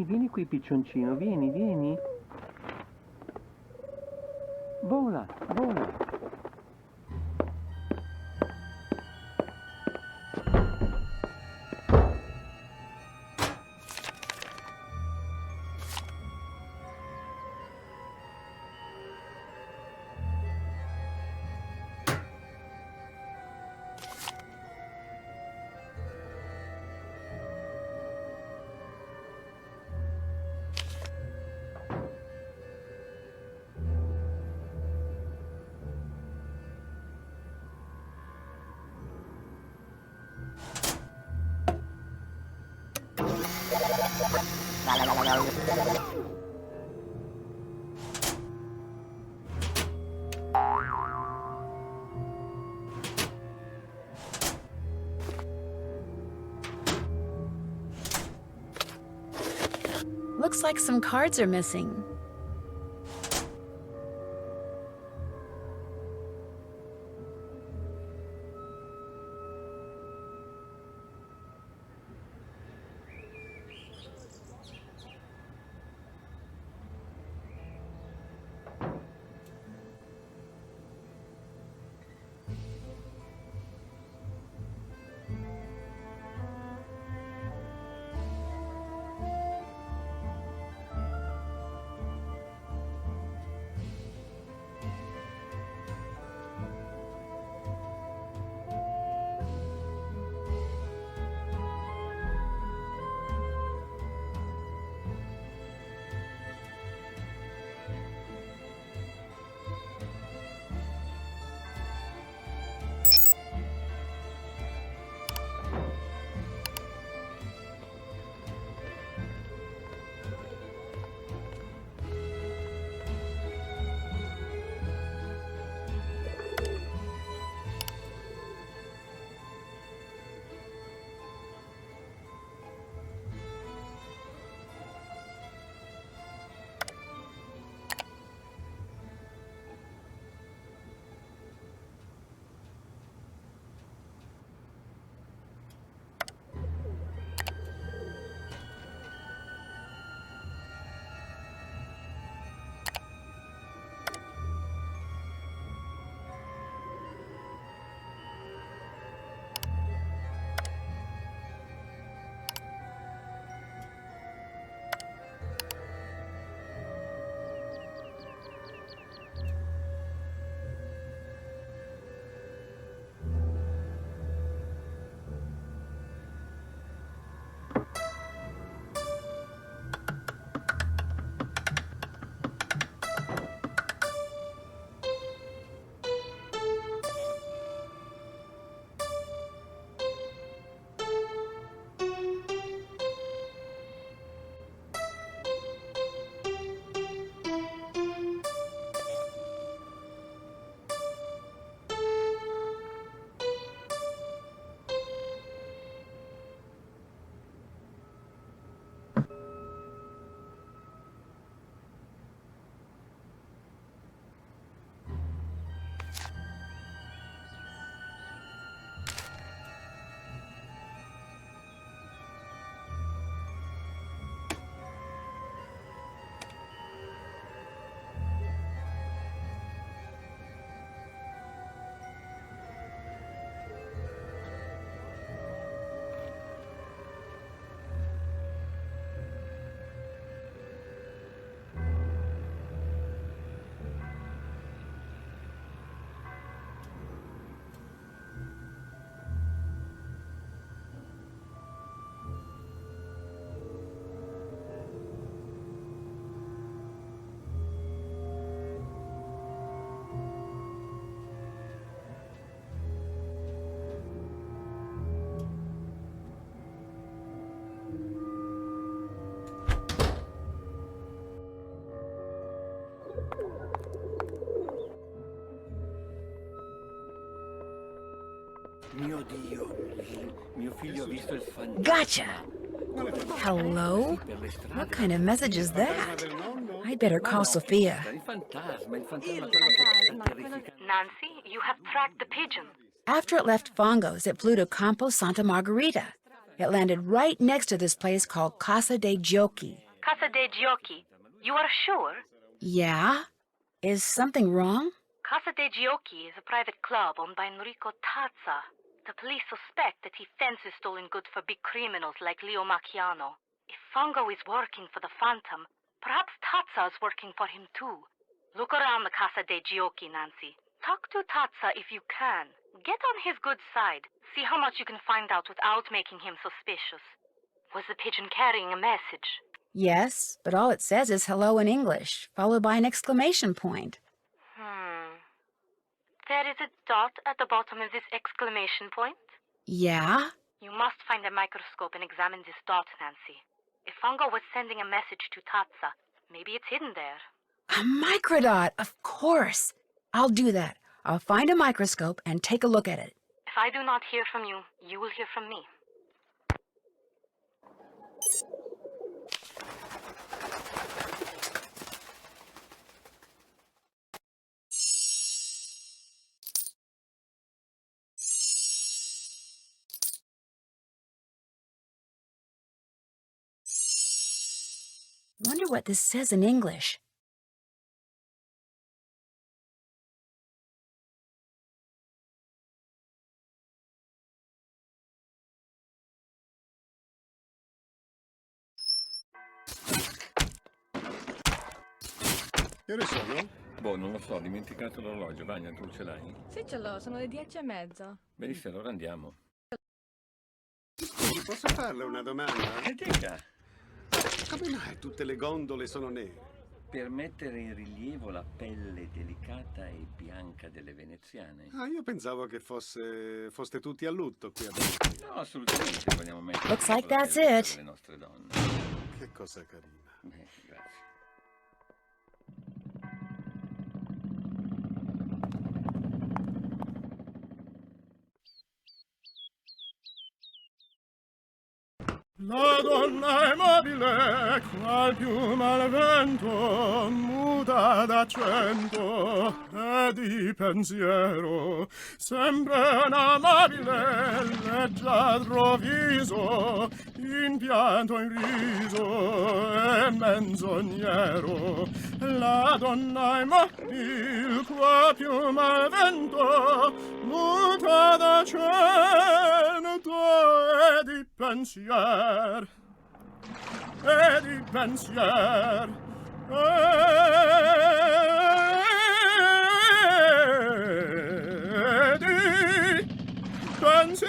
Vieni qui, piccioncino, vieni. Vola. Looks like some cards are missing. Mio Dio, mio figlio ha visto il fantasma. Gotcha! Hello? What kind of message is that? I'd better call Sophia. Il fantasma, quello che terrificante. Nancy, you have tracked the pigeon. After it left Fongo's, it flew to Campo Santa Margarita. It landed right next to this place called Casa de Giochi. Casa de Giochi. You are sure? Yeah? Is something wrong? Casa de Giochi is a private club owned by Enrico Tazza. The police suspect that he fences stolen goods for big criminals like Leo Macchiano. If Fongo is working for the Phantom, perhaps Tazza is working for him too. Look around the Casa de Giochi, Nancy. Talk to Tazza if you can. Get on his good side. See how much you can find out without making him suspicious. Was the pigeon carrying a message? Yes, but all it says is hello in English, followed by an exclamation point. There is a dot at the bottom of this exclamation point. Yeah? You must find a microscope and examine this dot, Nancy. If Fongo was sending a message to Tazza, maybe it's hidden there. A microdot, of course. I'll do that. I'll find a microscope and take a look at it. If I do not hear from you, you will hear from me. Wonder what this says in English. Che ore sono? Boh, non lo so, ho dimenticato l'orologio. Vania, tu ce l'hai? Sì, ce l'ho, sono le 10:30. Benissimo, allora andiamo. Scusi, posso farle una domanda? E dica, Come mai tutte le gondole sono nere? per mettere in rilievo la pelle delicata e bianca delle veneziane. Ah, io pensavo che foste tutti a lutto qui a Venezia. No, assolutamente, vogliamo mettere Looks in like rilievo la that's bellezza it. delle nostre donne. Che cosa carina. Grazie. La donna è mobile, qual piuma al vento, muta d'accento e di pensiero, sempre un amabile, leggiadro viso, in pianto in riso e menzognero. La donna è mobile, qual piuma al vento, muta d'accento e di pensier, e di pensier, e di pensier.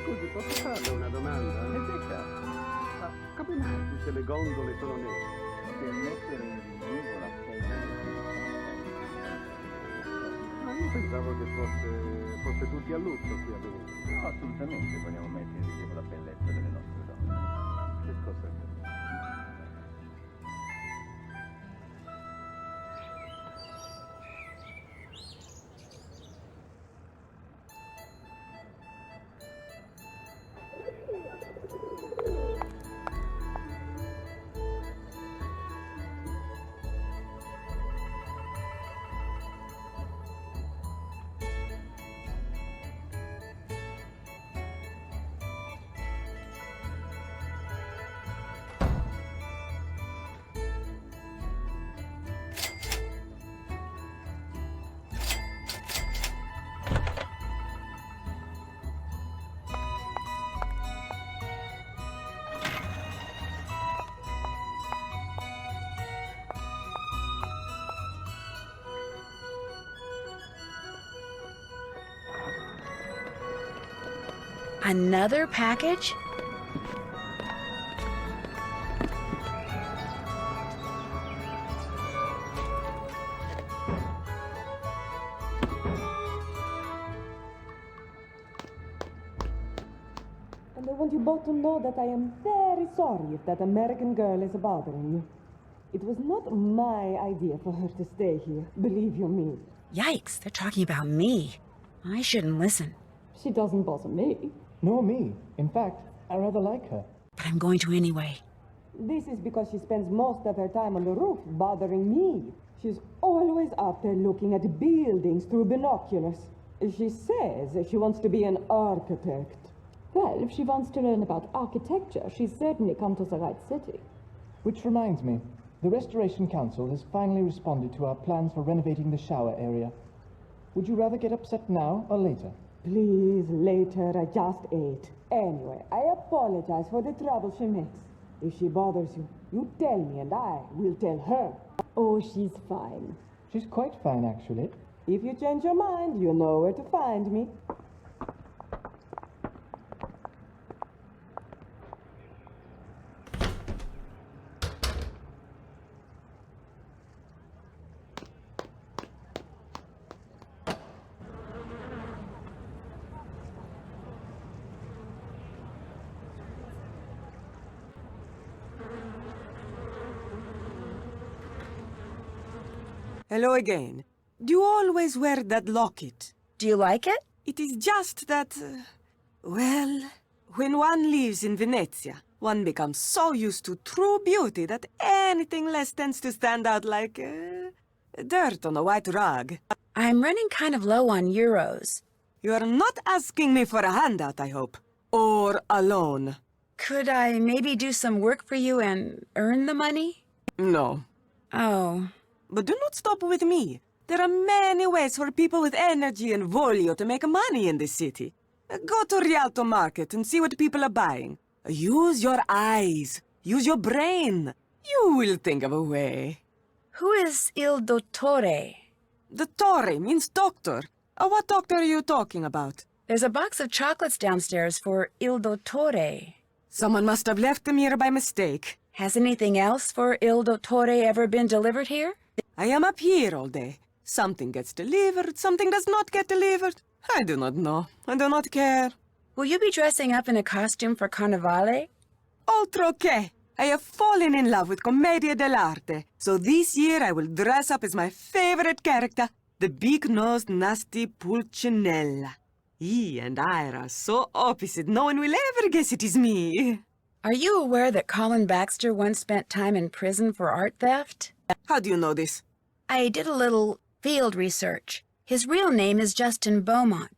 Scusi, posso farle una domanda? E dica. Ma come mai tutte le gondole sono nere? Per mettere in rilievo la pelle Ma io pensavo che foste tutti a lutto qui a Venezia. No, assolutamente, vogliamo mettere in rilievo la bellezza delle nostre donne. Che cosa carina. Another package? And I want you both to know that I am very sorry if that American girl is bothering you. It was not my idea for her to stay here, believe you me. Yikes, they're talking about me. I shouldn't listen. She doesn't bother me. Nor me. In fact, I rather like her. But I'm going to anyway. This is because she spends most of her time on the roof bothering me. She's always up there looking at buildings through binoculars. She says she wants to be an architect. Well, if she wants to learn about architecture, she's certainly come to the right city. Which reminds me, the Restoration Council has finally responded to our plans for renovating the shower area. Would you rather get upset now or later? Please, later. I just ate. Anyway, I apologize for the trouble she makes. If she bothers you, you tell me and I will tell her. Oh, she's fine. She's quite fine, actually. If you change your mind, you know where to find me. Hello again. Do you always wear that locket? Do you like it? It is just that, well, when one lives in Venezia, one becomes so used to true beauty that anything less tends to stand out like dirt on a white rug. I'm running kind of low on euros. You are not asking me for a handout, I hope. Or a loan. Could I maybe do some work for you and earn the money? No. Oh. But do not stop with me. There are many ways for people with energy and volio to make money in this city. Go to Rialto Market and see what people are buying. Use your eyes. Use your brain. You will think of a way. Who is Il Dottore? Dottore means doctor. What doctor are you talking about? There's a box of chocolates downstairs for Il Dottore. Someone must have left them here by mistake. Has anything else for Il Dottore ever been delivered here? I am up here all day. Something gets delivered, something does not get delivered. I do not know. I do not care. Will you be dressing up in a costume for Carnevale? Altro che! I have fallen in love with Commedia dell'arte. So this year I will dress up as my favorite character, the big-nosed, nasty Pulcinella. He and I are so opposite, no one will ever guess it is me. Are you aware that Colin Baxter once spent time in prison for art theft? How do you know this? I did a little field research. His real name is Justin Beaumont.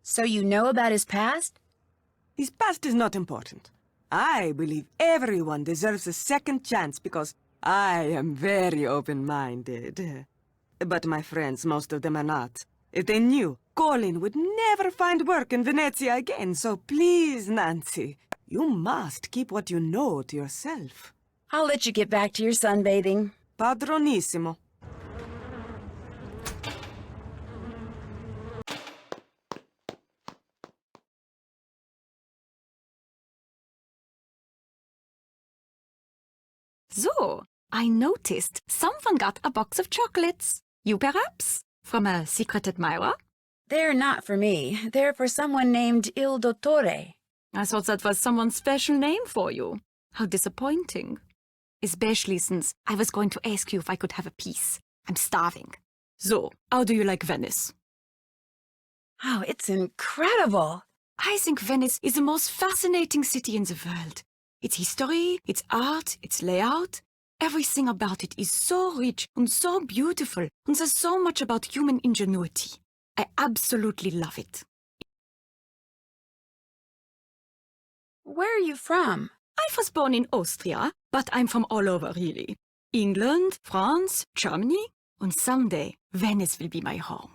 So you know about his past? His past is not important. I believe everyone deserves a second chance because I am very open-minded. But my friends, most of them are not. If they knew, Colin would never find work in Venezia again, so please, Nancy, you must keep what you know to yourself. I'll let you get back to your sunbathing. Padronissimo. So, I noticed someone got a box of chocolates. You perhaps? From a secret admirer? They're not for me. They're for someone named Il Dottore. I thought that was someone's special name for you. How disappointing. Especially since I was going to ask you if I could have a piece. I'm starving. So, how do you like Venice? Oh, it's incredible. I think Venice is the most fascinating city in the world. Its history, its art, its layout, everything about it is so rich and so beautiful, and there's so much about human ingenuity. I absolutely love it. Where are you from? I was born in Austria, but I'm from all over, really. England, France, Germany, and someday Venice will be my home.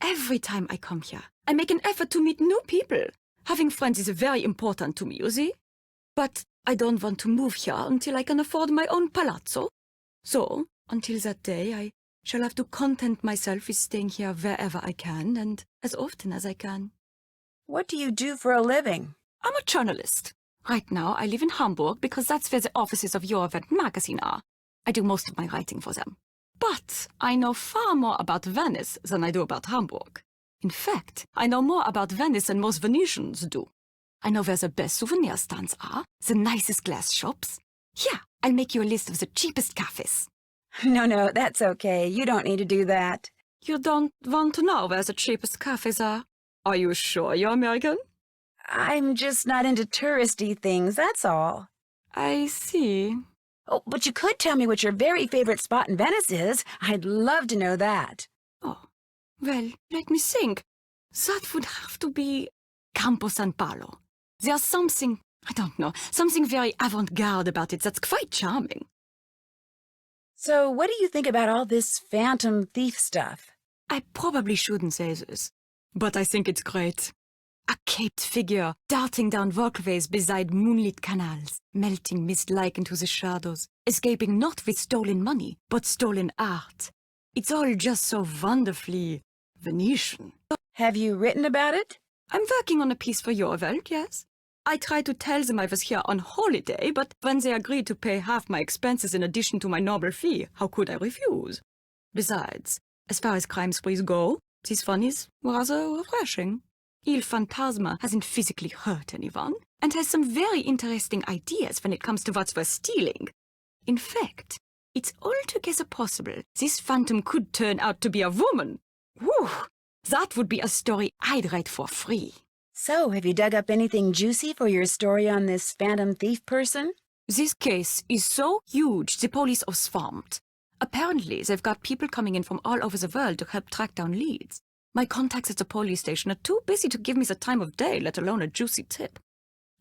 Every time I come here, I make an effort to meet new people. Having friends is very important to me, you see? But I don't want to move here until I can afford my own palazzo. So, until that day, I shall have to content myself with staying here wherever I can and as often as I can. What do you do for a living? I'm a journalist. Right now, I live in Hamburg because that's where the offices of Your Event magazine are. I do most of my writing for them. But I know far more about Venice than I do about Hamburg. In fact, I know more about Venice than most Venetians do. I know where the best souvenir stands are, the nicest glass shops. Here, I'll make you a list of the cheapest cafes. No, that's okay. You don't need to do that. You don't want to know where the cheapest cafes are? Are you sure you're American? I'm just not into touristy things, that's all. I see. Oh, but you could tell me what your very favorite spot in Venice is. I'd love to know that. Oh, well, let me think. That would have to be Campo San Paolo. There's something, I don't know, something very avant-garde about it that's quite charming. So what do you think about all this phantom thief stuff? I probably shouldn't say this, but I think it's great. A caped figure darting down walkways beside moonlit canals, melting mist-like into the shadows, escaping not with stolen money, but stolen art. It's all just so wonderfully Venetian. Have you written about it? I'm working on a piece for Your Welt, yes. I tried to tell them I was here on holiday, but when they agreed to pay half my expenses in addition to my normal fee, how could I refuse? Besides, as far as crime sprees go, this fun is rather refreshing. Il Fantasma hasn't physically hurt anyone, and has some very interesting ideas when it comes to what's worth stealing. In fact, it's altogether possible this phantom could turn out to be a woman. Whew! That would be a story I'd write for free. So, have you dug up anything juicy for your story on this phantom thief person? This case is so huge, the police are swamped. Apparently, they've got people coming in from all over the world to help track down leads. My contacts at the police station are too busy to give me the time of day, let alone a juicy tip.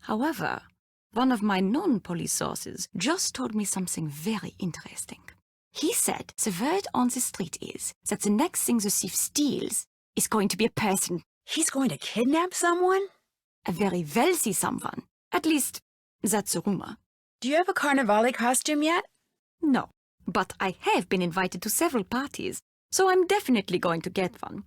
However, one of my non-police sources just told me something very interesting. He said the word on the street is that the next thing the thief steals is going to be a person. He's going to kidnap someone? A very wealthy someone. At least, that's a rumor. Do you have a Carnivale costume yet? No, but I have been invited to several parties, so I'm definitely going to get one.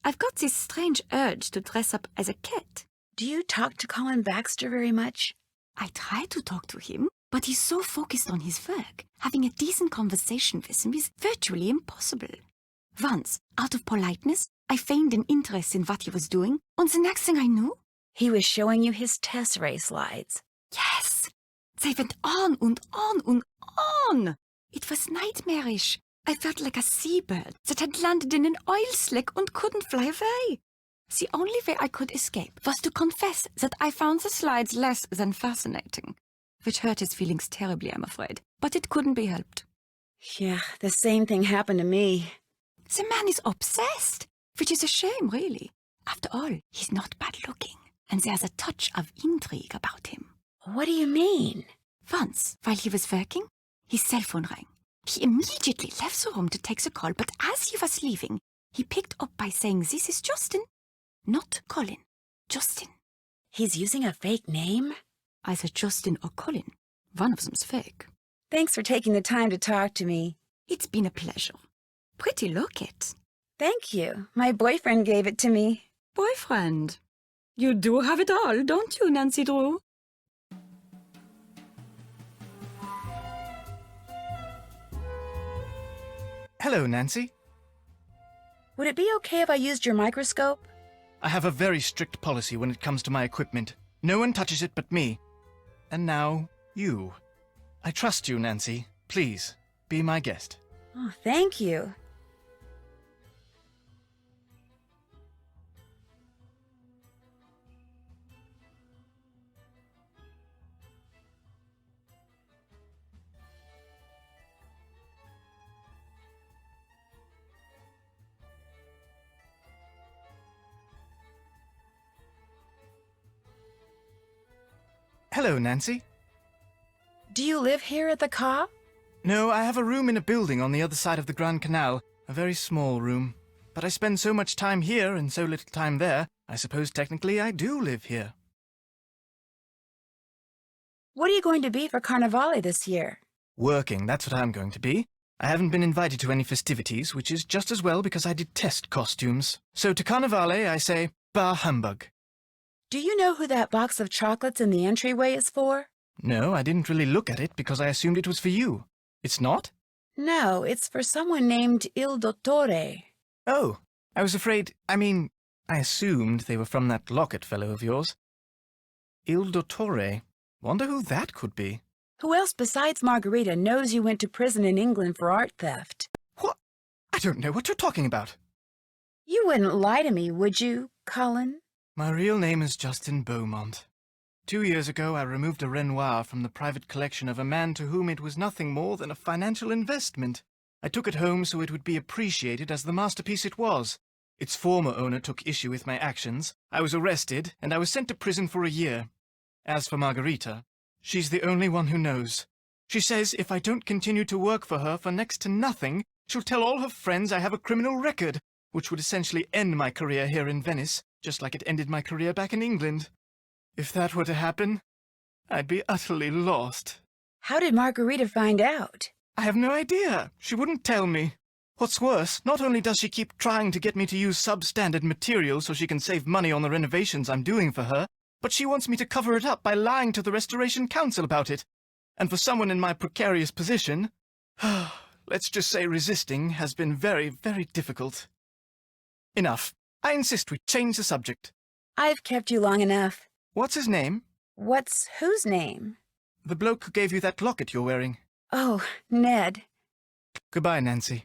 I've got this strange urge to dress up as a cat. Do you talk to Colin Baxter very much? I try to talk to him, but he's so focused on his work. Having a decent conversation with him is virtually impossible. Once, out of politeness, I feigned an interest in what he was doing, and the next thing I knew, he was showing you his Tesserae slides. Yes! They went on and on and on! It was nightmarish. I felt like a seabird that had landed in an oil slick and couldn't fly away. The only way I could escape was to confess that I found the slides less than fascinating, which hurt his feelings terribly, I'm afraid, but it couldn't be helped. Yeah, the same thing happened to me. The man is obsessed, which is a shame, really. After all, he's not bad-looking, and there's a touch of intrigue about him. What do you mean? Once, while he was working, his cell phone rang. He immediately left the room to take the call, but as he was leaving, he picked up by saying, "This is Justin." Not Colin, Justin. He's using a fake name? Either Justin or Colin. One of them's fake. Thanks for taking the time to talk to me. It's been a pleasure. Pretty locket. Thank you. My boyfriend gave it to me. Boyfriend? You do have it all, don't you, Nancy Drew? Hello, Nancy. Would it be okay if I used your microscope? I have a very strict policy when it comes to my equipment. No one touches it but me. And now, you. I trust you, Nancy. Please, be my guest. Oh, thank you. Hello, Nancy. Do you live here at the Ca? No, I have a room in a building on the other side of the Grand Canal. A very small room. But I spend so much time here and so little time there, I suppose technically I do live here. What are you going to be for Carnivale this year? Working, that's what I'm going to be. I haven't been invited to any festivities, which is just as well because I detest costumes. So to Carnivale I say, bah humbug. Do you know who that box of chocolates in the entryway is for? No, I didn't really look at it because I assumed it was for you. It's not? No, it's for someone named Il Dottore. Oh, I was afraid, I assumed they were from that locket fellow of yours. Il Dottore. Wonder who that could be. Who else besides Margarita knows you went to prison in England for art theft? What? I don't know what you're talking about. You wouldn't lie to me, would you, Colin? My real name is Justin Beaumont. 2 years ago, I removed a Renoir from the private collection of a man to whom it was nothing more than a financial investment. I took it home so it would be appreciated as the masterpiece it was. Its former owner took issue with my actions. I was arrested, and I was sent to prison for a year. As for Margarita, she's the only one who knows. She says if I don't continue to work for her for next to nothing, she'll tell all her friends I have a criminal record, which would essentially end my career here in Venice, just like it ended my career back in England. If that were to happen, I'd be utterly lost. How did Margarita find out? I have no idea. She wouldn't tell me. What's worse, not only does she keep trying to get me to use substandard materials so she can save money on the renovations I'm doing for her, but she wants me to cover it up by lying to the Restoration Council about it. And for someone in my precarious position, let's just say resisting has been very, very difficult. Enough. I insist we change the subject. I've kept you long enough. What's his name? What's whose name? The bloke who gave you that locket you're wearing. Oh, Ned. Goodbye, Nancy.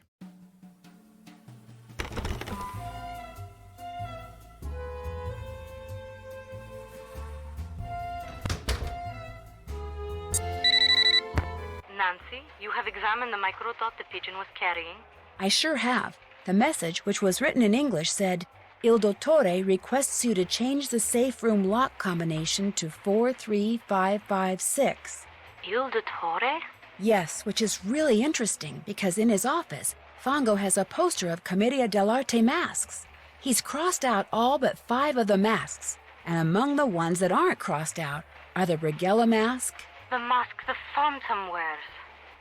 Nancy, you have examined the microdot the pigeon was carrying? I sure have. The message, which was written in English, said, Il Dottore requests you to change the safe room lock combination to 43556. Il Dottore? Yes, which is really interesting because in his office, Fongo has a poster of Commedia dell'arte masks. He's crossed out all but 5 of the masks, and among the ones that aren't crossed out are the Brighella mask. The mask the Phantom wears.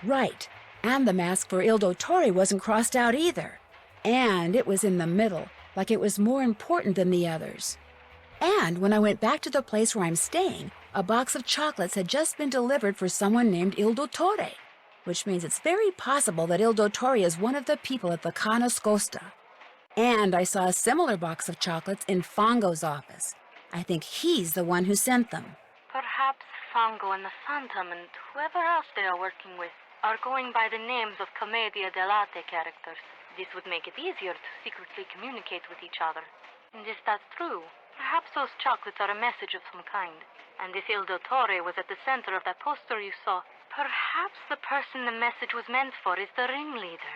Right, and the mask for Il Dottore wasn't crossed out either. And it was in the middle, like it was more important than the others. And when I went back to the place where I'm staying, a box of chocolates had just been delivered for someone named Il Dottore, which means it's very possible that Il Dottore is one of the people at the Ca' Nascosta. And I saw a similar box of chocolates in Fongo's office. I think he's the one who sent them. Perhaps Fongo and the Phantom and whoever else they are working with are going by the names of Commedia dell'arte characters. This would make it easier to secretly communicate with each other. And if that's true, perhaps those chocolates are a message of some kind. And if Il Dottore was at the center of that poster you saw, perhaps the person the message was meant for is the ringleader.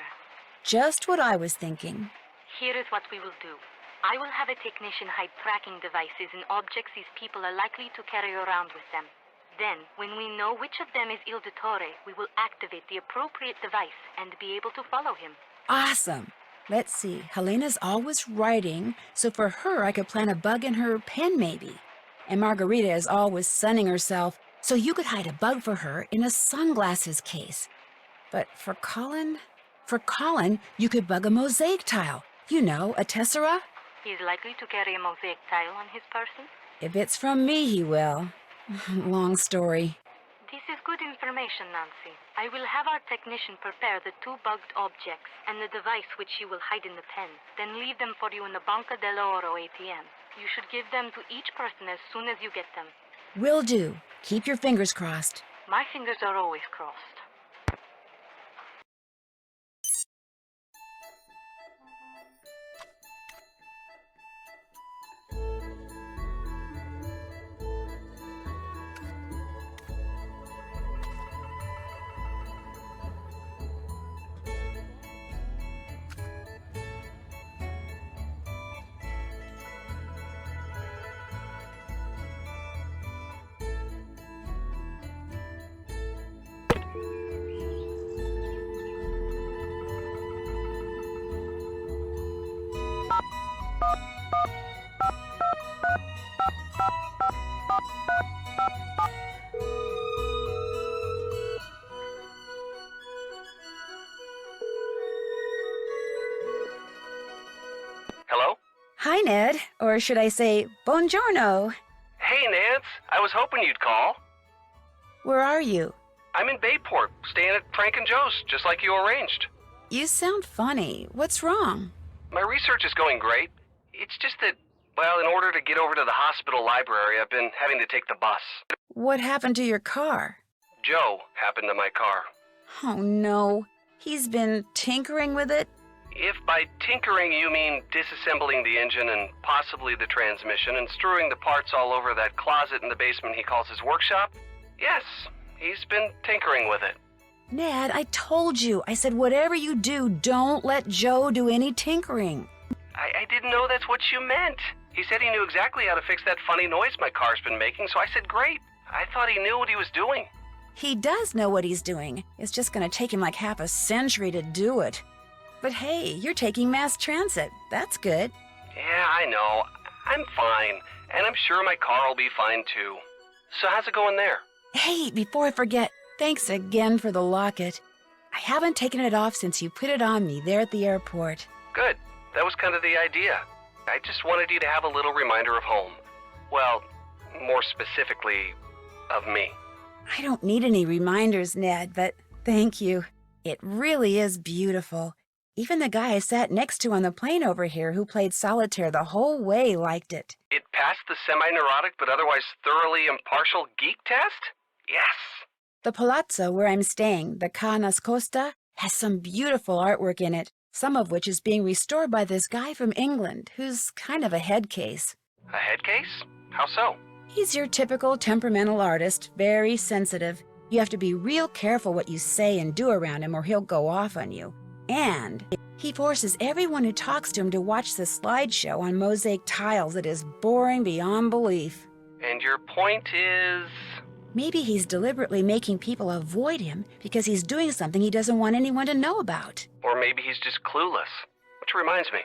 Just what I was thinking. Here is what we will do. I will have a technician hide tracking devices in objects these people are likely to carry around with them. Then, when we know which of them is Il Dottore, we will activate the appropriate device and be able to follow him. Awesome. Let's see. Helena's always writing, so for her I could plant a bug in her pen maybe. And Margarita is always sunning herself, so you could hide a bug for her in a sunglasses case. But for Colin, you could bug a mosaic tile. You know, a tessera. He's likely to carry a mosaic tile on his person? If it's from me, he will. Long story. This is good information, Nancy. I will have our technician prepare the 2 bugged objects and the device which she will hide in the pen, then leave them for you in the Banca dell'Oro ATM. You should give them to each person as soon as you get them. Will do. Keep your fingers crossed. My fingers are always crossed. Hello? Hi, Ned. Or should I say, buongiorno. Hey, Nance. I was hoping you'd call. Where are you? I'm in Bayport, staying at Frank and Joe's, just like you arranged. You sound funny. What's wrong? My research is going great. It's just that, well, in order to get over to the hospital library, I've been having to take the bus. What happened to your car? Joe happened to my car. Oh, no. He's been tinkering with it? If by tinkering you mean disassembling the engine and possibly the transmission and strewing the parts all over that closet in the basement he calls his workshop, yes, he's been tinkering with it. Ned, I told you. I said whatever you do, don't let Joe do any tinkering. I didn't know that's what you meant. He said he knew exactly how to fix that funny noise my car's been making, so I said great. I thought he knew what he was doing. He does know what he's doing. It's just going to take him like half a century to do it. But hey, you're taking mass transit. That's good. Yeah, I know. I'm fine. And I'm sure my car will be fine too. So how's it going there? Hey, before I forget, thanks again for the locket. I haven't taken it off since you put it on me there at the airport. Good. That was kind of the idea. I just wanted you to have a little reminder of home. Well, more specifically, of me. I don't need any reminders, Ned, but thank you. It really is beautiful. Even the guy I sat next to on the plane over here who played solitaire the whole way liked it. It passed the semi-neurotic but otherwise thoroughly impartial geek test? Yes. The palazzo where I'm staying, the Ca Nascosta, has some beautiful artwork in it, some of which is being restored by this guy from England who's kind of a head case. A head case? How so? He's your typical temperamental artist, very sensitive. You have to be real careful what you say and do around him or he'll go off on you. And he forces everyone who talks to him to watch the slideshow on mosaic tiles that is boring beyond belief. And your point is? Maybe he's deliberately making people avoid him because he's doing something he doesn't want anyone to know about. Or maybe he's just clueless. Which reminds me.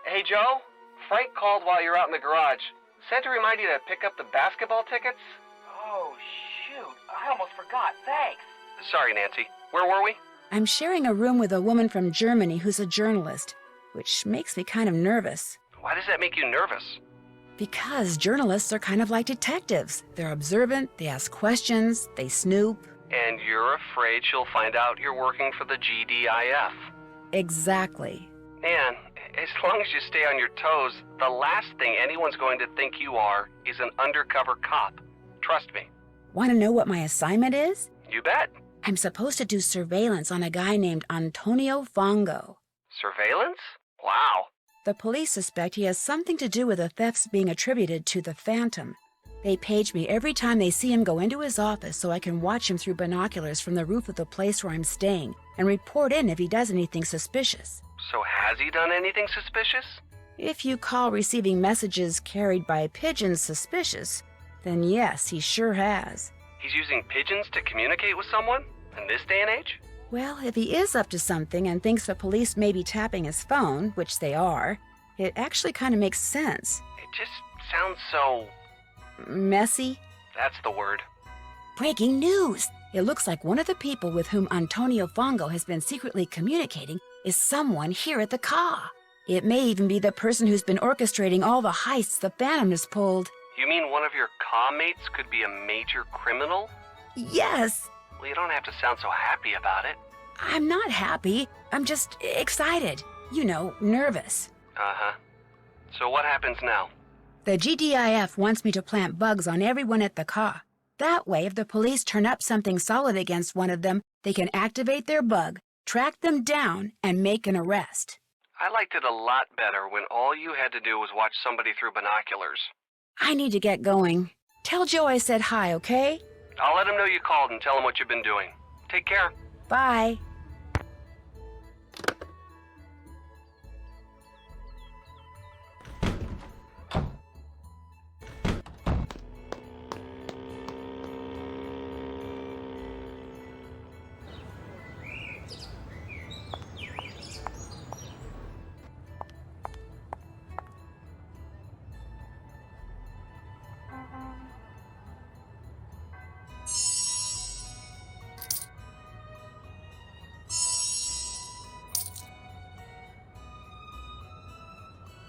Hey, Joe? Frank called while you're out in the garage. Said to remind you to pick up the basketball tickets? Oh, shoot. I almost forgot. Thanks. Sorry, Nancy. Where were we? I'm sharing a room with a woman from Germany who's a journalist, which makes me kind of nervous. Why does that make you nervous? Because journalists are kind of like detectives. They're observant, they ask questions, they snoop. And you're afraid she'll find out you're working for the GDIF. Exactly. And as long as you stay on your toes, the last thing anyone's going to think you are is an undercover cop. Trust me. Want to know what my assignment is? You bet. I'm supposed to do surveillance on a guy named Antonio Fongo. Surveillance? Wow. The police suspect he has something to do with the thefts being attributed to the Phantom. They page me every time they see him go into his office so I can watch him through binoculars from the roof of the place where I'm staying and report in if he does anything suspicious. So has he done anything suspicious? If you call receiving messages carried by pigeons suspicious, then yes, he sure has. He's using pigeons to communicate with someone? In this day and age? Well, if he is up to something and thinks the police may be tapping his phone, which they are, it actually kind of makes sense. It just sounds so... messy? That's the word. Breaking news! It looks like one of the people with whom Antonio Fongo has been secretly communicating is someone here at the Ca. It may even be the person who's been orchestrating all the heists the Phantom has pulled. You mean one of your Ca mates could be a major criminal? Yes! Well, you don't have to sound so happy about it. I'm not happy. I'm just excited. You know, nervous. Uh-huh. So what happens now? The GDIF wants me to plant bugs on everyone at the Ca. That way, if the police turn up something solid against one of them, they can activate their bug, track them down, and make an arrest. I liked it a lot better when all you had to do was watch somebody through binoculars. I need to get going. Tell Joe I said hi, okay? I'll let him know you called and tell him what you've been doing. Take care. Bye.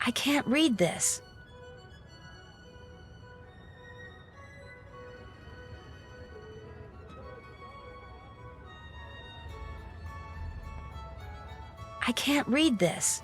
I can't read this. I can't read this.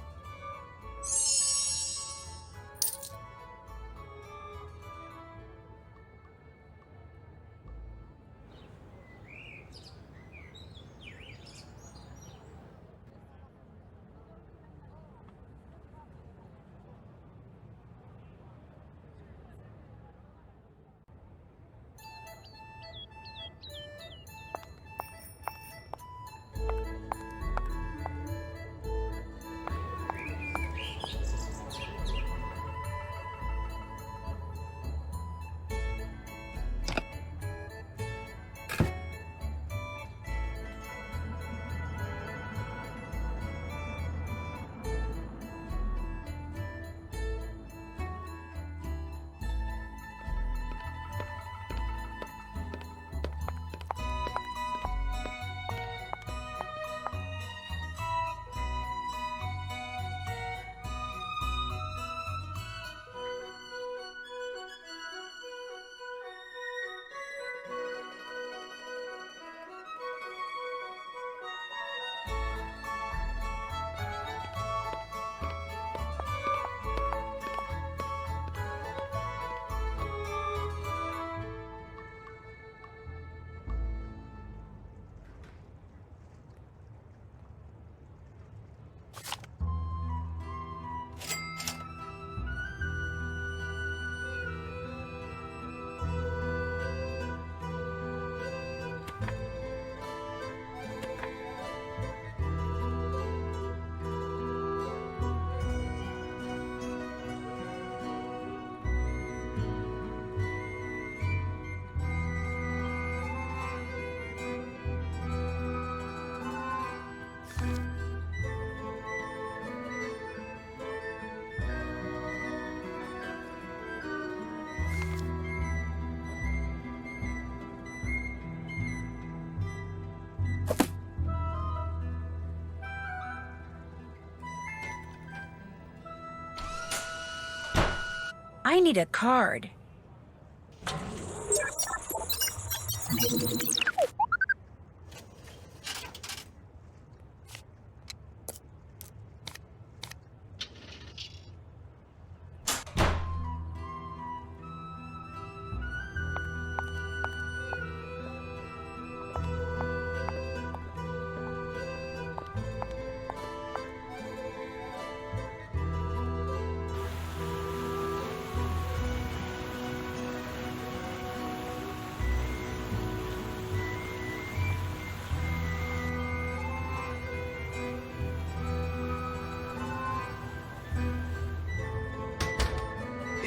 I need a card.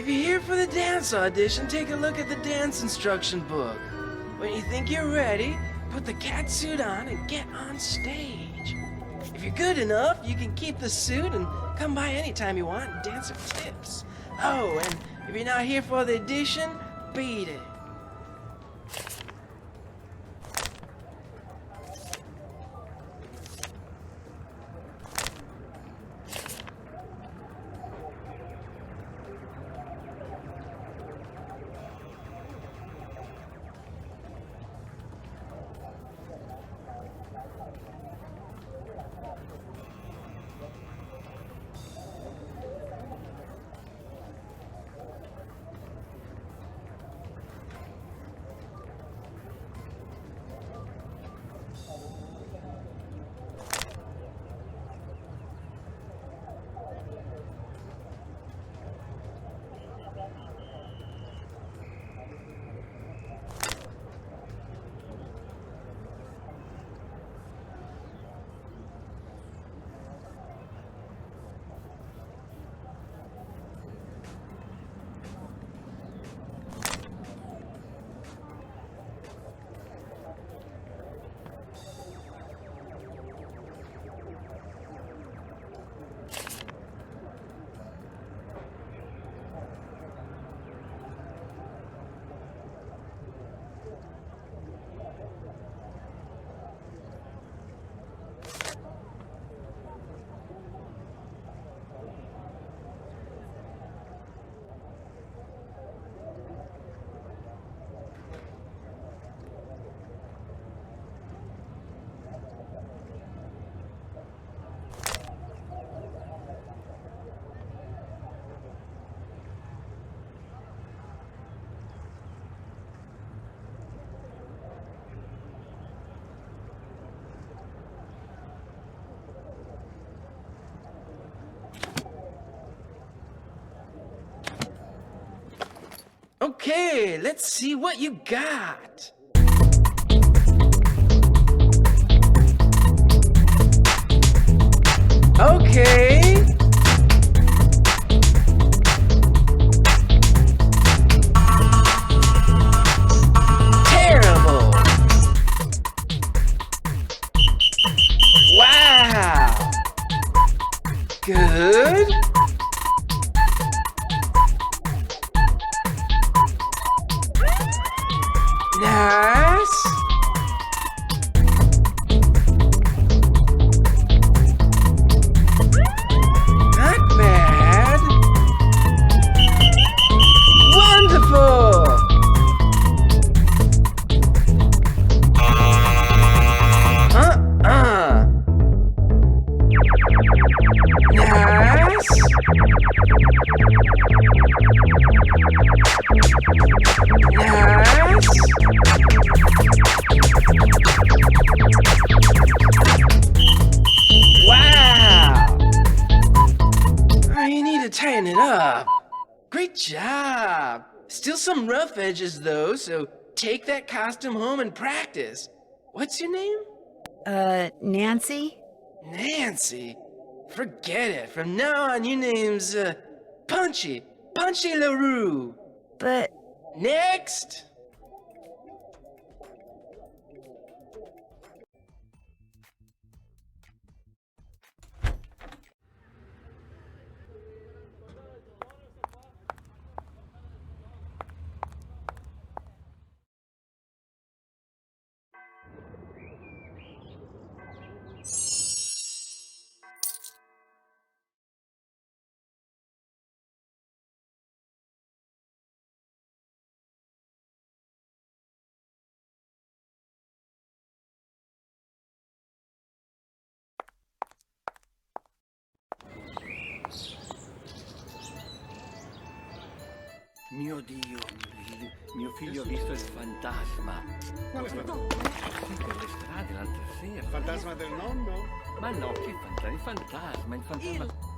If you're here for the dance audition, take a look at the dance instruction book. When you think you're ready, put the cat suit on and get on stage. If you're good enough, you can keep the suit and come by anytime you want and dance for tips. Oh, and if you're not here for the audition, beat it. Okay, let's see what you got. Okay. Terrible. Wow. Good. Nice. Not bad. Wonderful. Nice. Nice. Wow. Oh, you need to tighten it up. Great job. Still some rough edges though, so take that costume home and practice. What's your name? Nancy? Nancy? Forget it. From now on, your name's, Punchy. Punchy LaRue. But... Next! Mio Dio, mio figlio ha visto il fantasma. Quale Sì, per le strade l'altra sera. Il fantasma del nonno? Ma no, che fantasma? Il fantasma...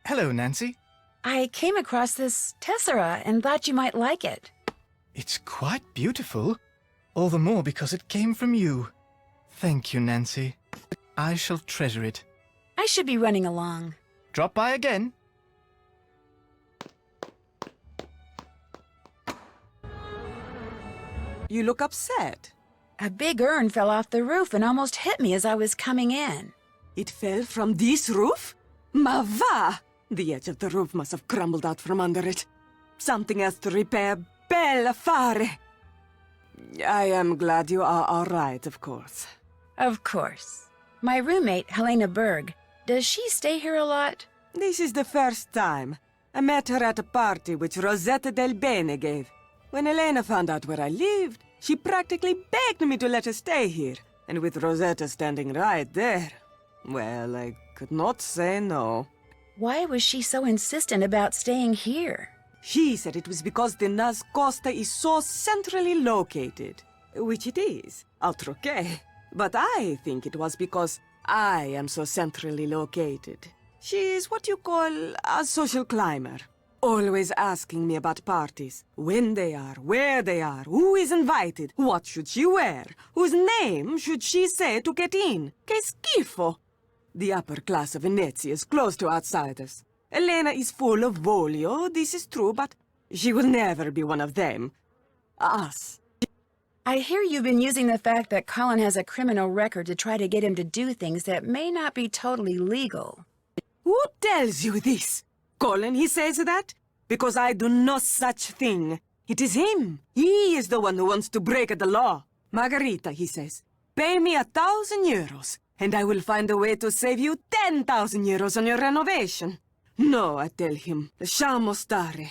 Hello, Nancy. I came across this tessera and thought you might like it. It's quite beautiful. All the more because it came from you. Thank you, Nancy. I shall treasure it. I should be running along. Drop by again. You look upset. A big urn fell off the roof and almost hit me as I was coming in. It fell from this roof? Ma va! The edge of the roof must have crumbled out from under it. Something else to repair. Bel affare! I am glad you are all right, of course. Of course. My roommate, Helena Berg, does she stay here a lot? This is the first time. I met her at a party which Rosetta Del Bene gave. When Helena found out where I lived, she practically begged me to let her stay here. And with Rosetta standing right there, well, I could not say no. Why was she so insistent about staying here? She said it was because the Nascosta is so centrally located. Which it is, altro che. But I think it was because I am so centrally located. She's what you call a social climber. Always asking me about parties. When they are, where they are, who is invited, what should she wear, whose name should she say to get in. Che schifo! The upper class of Venezia is closed to outsiders. Elena is full of voglio, this is true, but She will never be one of them. Us. I hear you've been using the fact that Colin has a criminal record to try to get him to do things that may not be totally legal. Who tells you this? Colin, he says that? Because I do no such thing. It is him. He is the one who wants to break the law. Margarita, he says, pay me 1,000 euros, and I will find a way to save you 10,000 euros on your renovation. No, I tell him, lasciamo stare.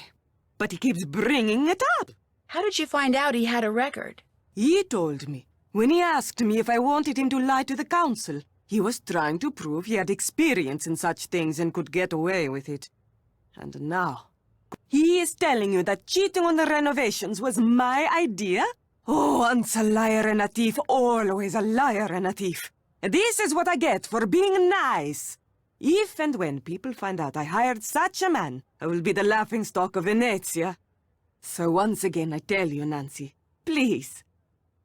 But he keeps bringing it up. How did you find out he had a record? He told me, when he asked me if I wanted him to lie to the council. He was trying to prove he had experience in such things and could get away with it. And now, he is telling you that cheating on the renovations was my idea? Oh, once a liar and a thief, always a liar and a thief. This is what I get for being nice. If and when people find out I hired such a man, I will be the laughingstock of Venezia. So once again I tell you, Nancy, please,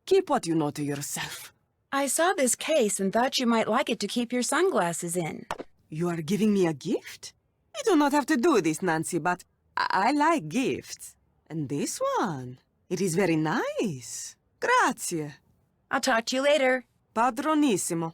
keep what you know to yourself. I saw this case and thought you might like it to keep your sunglasses in. You are giving me a gift? You do not have to do this, Nancy, but I like gifts. And this one, it is very nice. Grazie. I'll talk to you later. Padronissimo.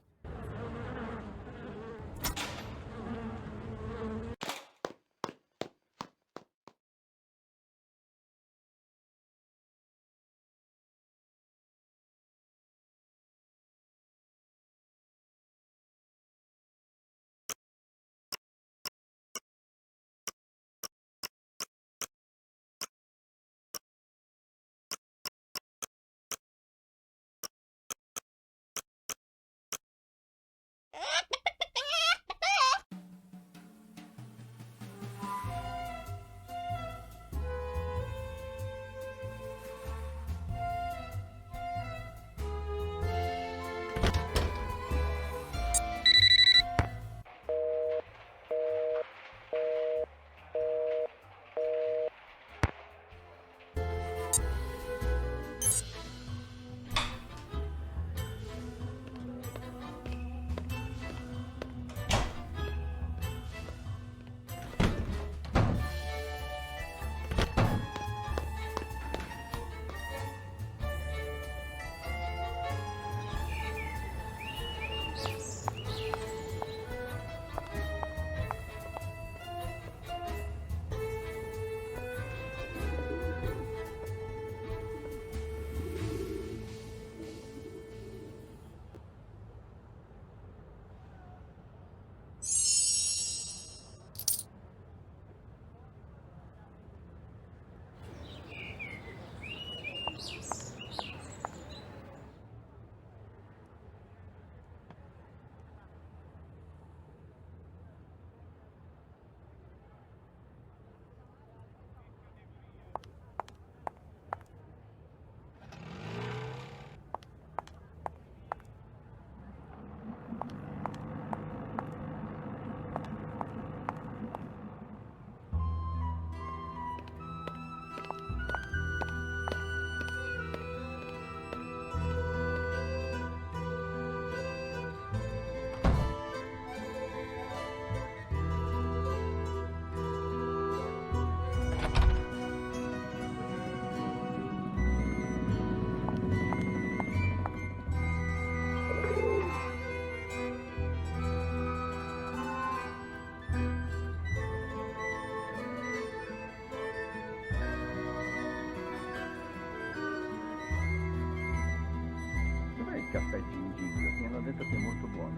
Caffè Gin Gin, mi hanno detto che è molto buono.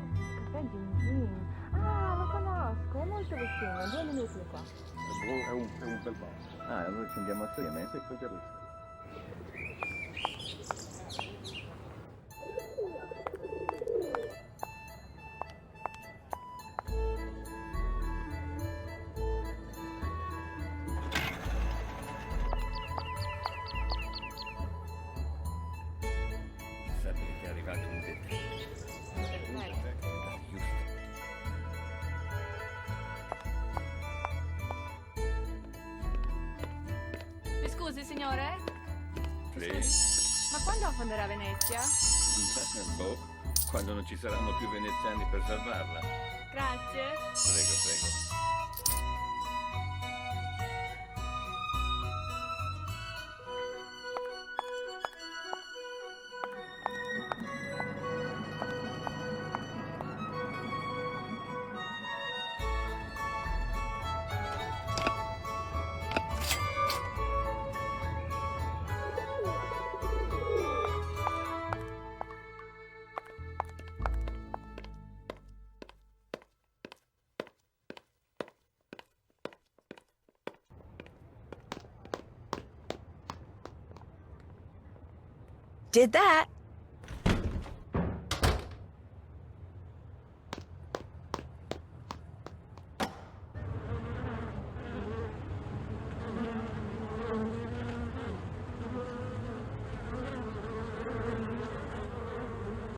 Caffè Gin Gin? Ah, lo conosco, è molto vicino, 2 minuti qua. È un bel bar. Ah, allora ci andiamo assieme? Sì, cosa questo? Scusi, signore? Sì? Ma quando affonderà Venezia? Boh, quando non ci saranno più veneziani per salvarla. Grazie. Prego, prego. Did that.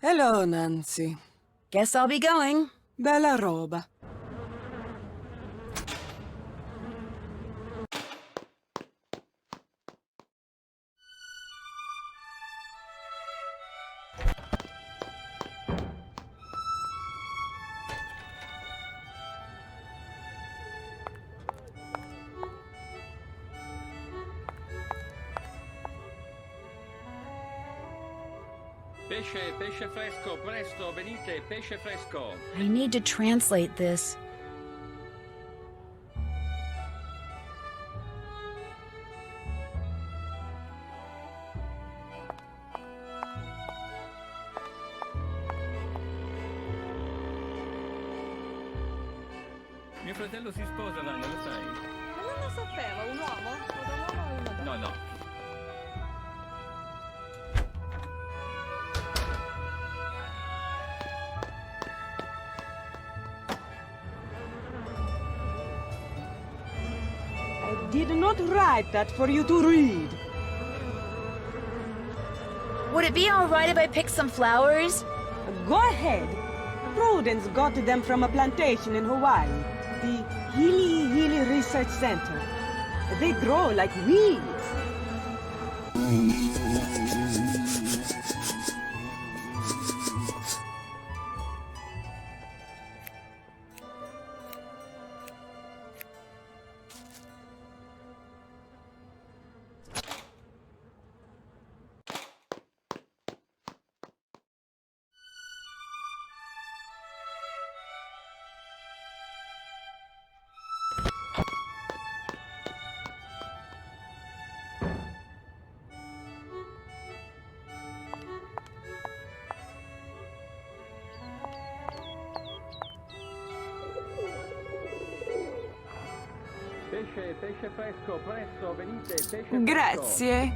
Hello, Nancy. Guess I'll be going. Bella roba. Pesce fresco, presto, venite, pesce fresco. I need to translate this. Mio fratello si sposa l'anno, lo sai? Ma non lo sapevo, un uomo? Un uomo o una donna? No. I did not write that for you to read. Would it be all right if I picked some flowers? Go ahead. Prudence got them from a plantation in Hawaii. The Healy Research Center. They grow like weeds. Pesce fresco, presto, venite, pesce fresco. Grazie.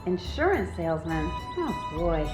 Insurance salesman? Oh boy.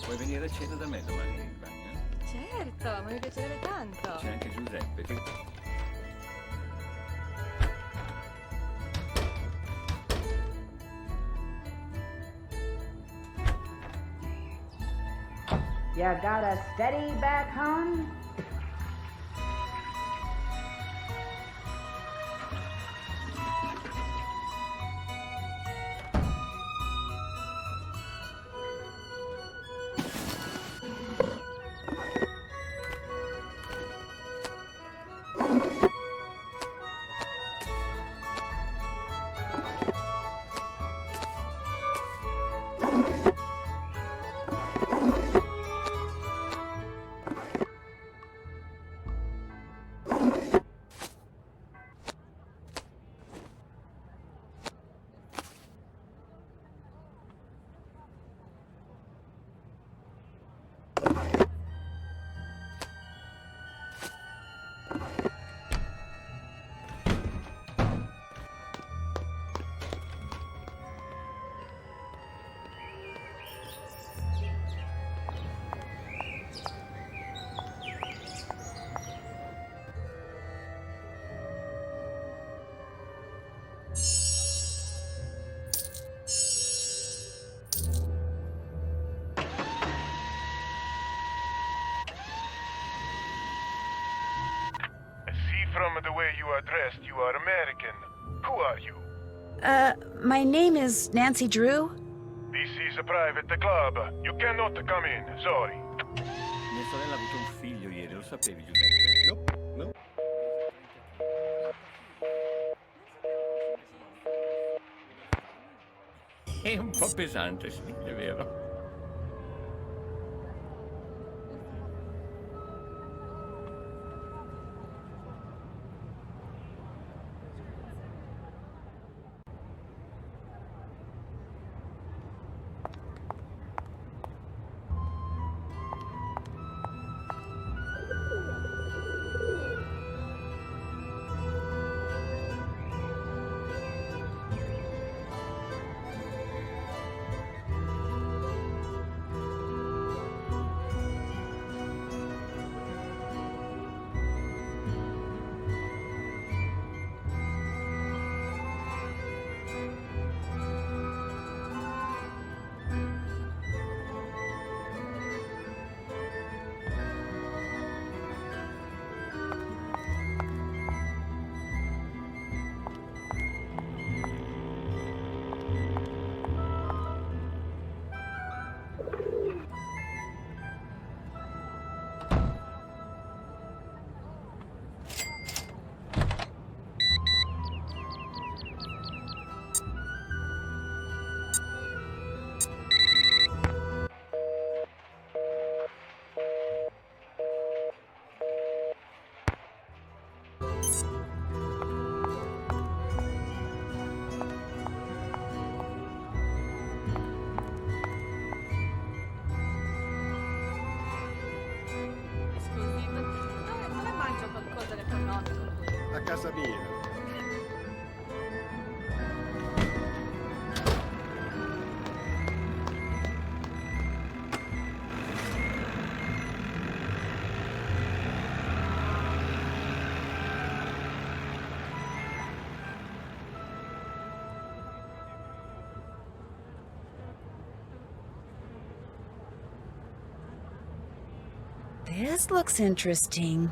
Puoi venire a cena da me domani in bagno? Certo, ma mi piacerebbe tanto. C'è anche Giuseppe che... You got a steady back home? From the way you are dressed, you are American. Who are you? My name is Nancy Drew. This is a private club. You cannot come in, sorry. Mia sorella ha avuto un figlio ieri, lo sapevi Giuseppe? No. È un po' pesante, sì, è vero. A casa mia. This looks interesting.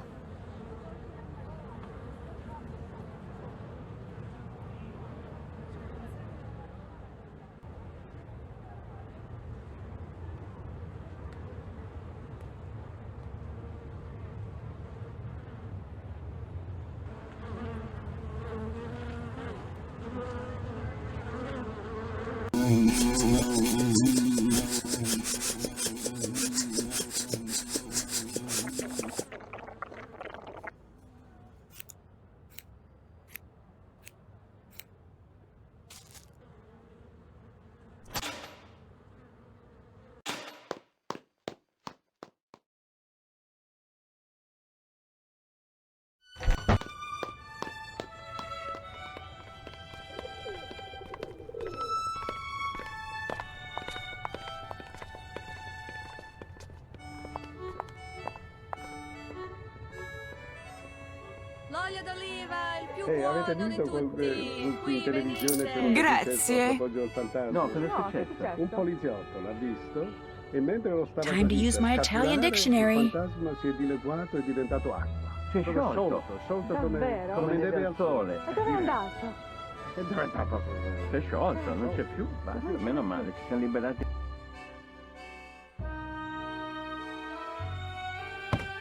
olio d'oliva, il più avete buono di visto tutti. in televisione venite. Grazie. appoggio al fantasma? No, cosa è successo? Un poliziotto l'ha visto e mentre lo stava Time to use my Italian dictionary. il fantasma si è dileguato e è diventato acqua. Si è sciolto. Sciolto Davvero? come neve al sole. E dove è andato? È diventato... Si è sciolto, non c'è più. Basta, meno male, ci siamo liberati.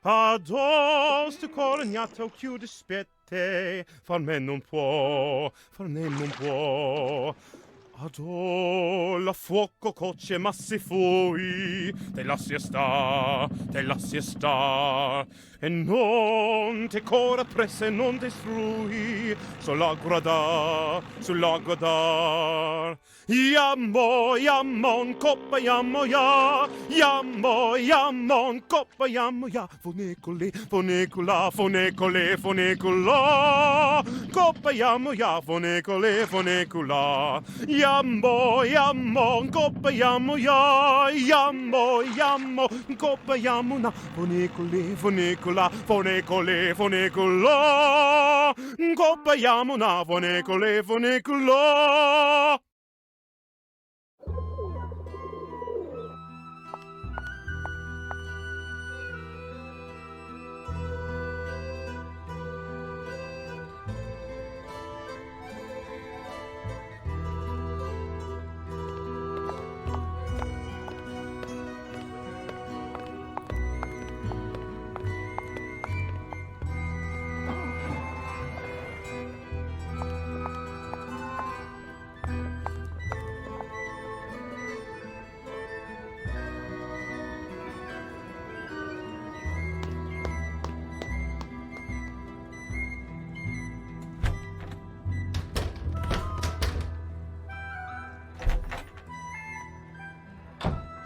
Addosso corognato chiude spette, far me non può. Adò la fuoco cocce ma si fui, te lassi star, e non te cora presse non destrui, sull'acqua dar. Yammon, coppa yammo ya, coppa yammo ya, fonecole, coppa yammo ya, fonecula, Yammon, coppa yammo ya, coppa yammo na, fonecula, coppa yammo na, fonecula.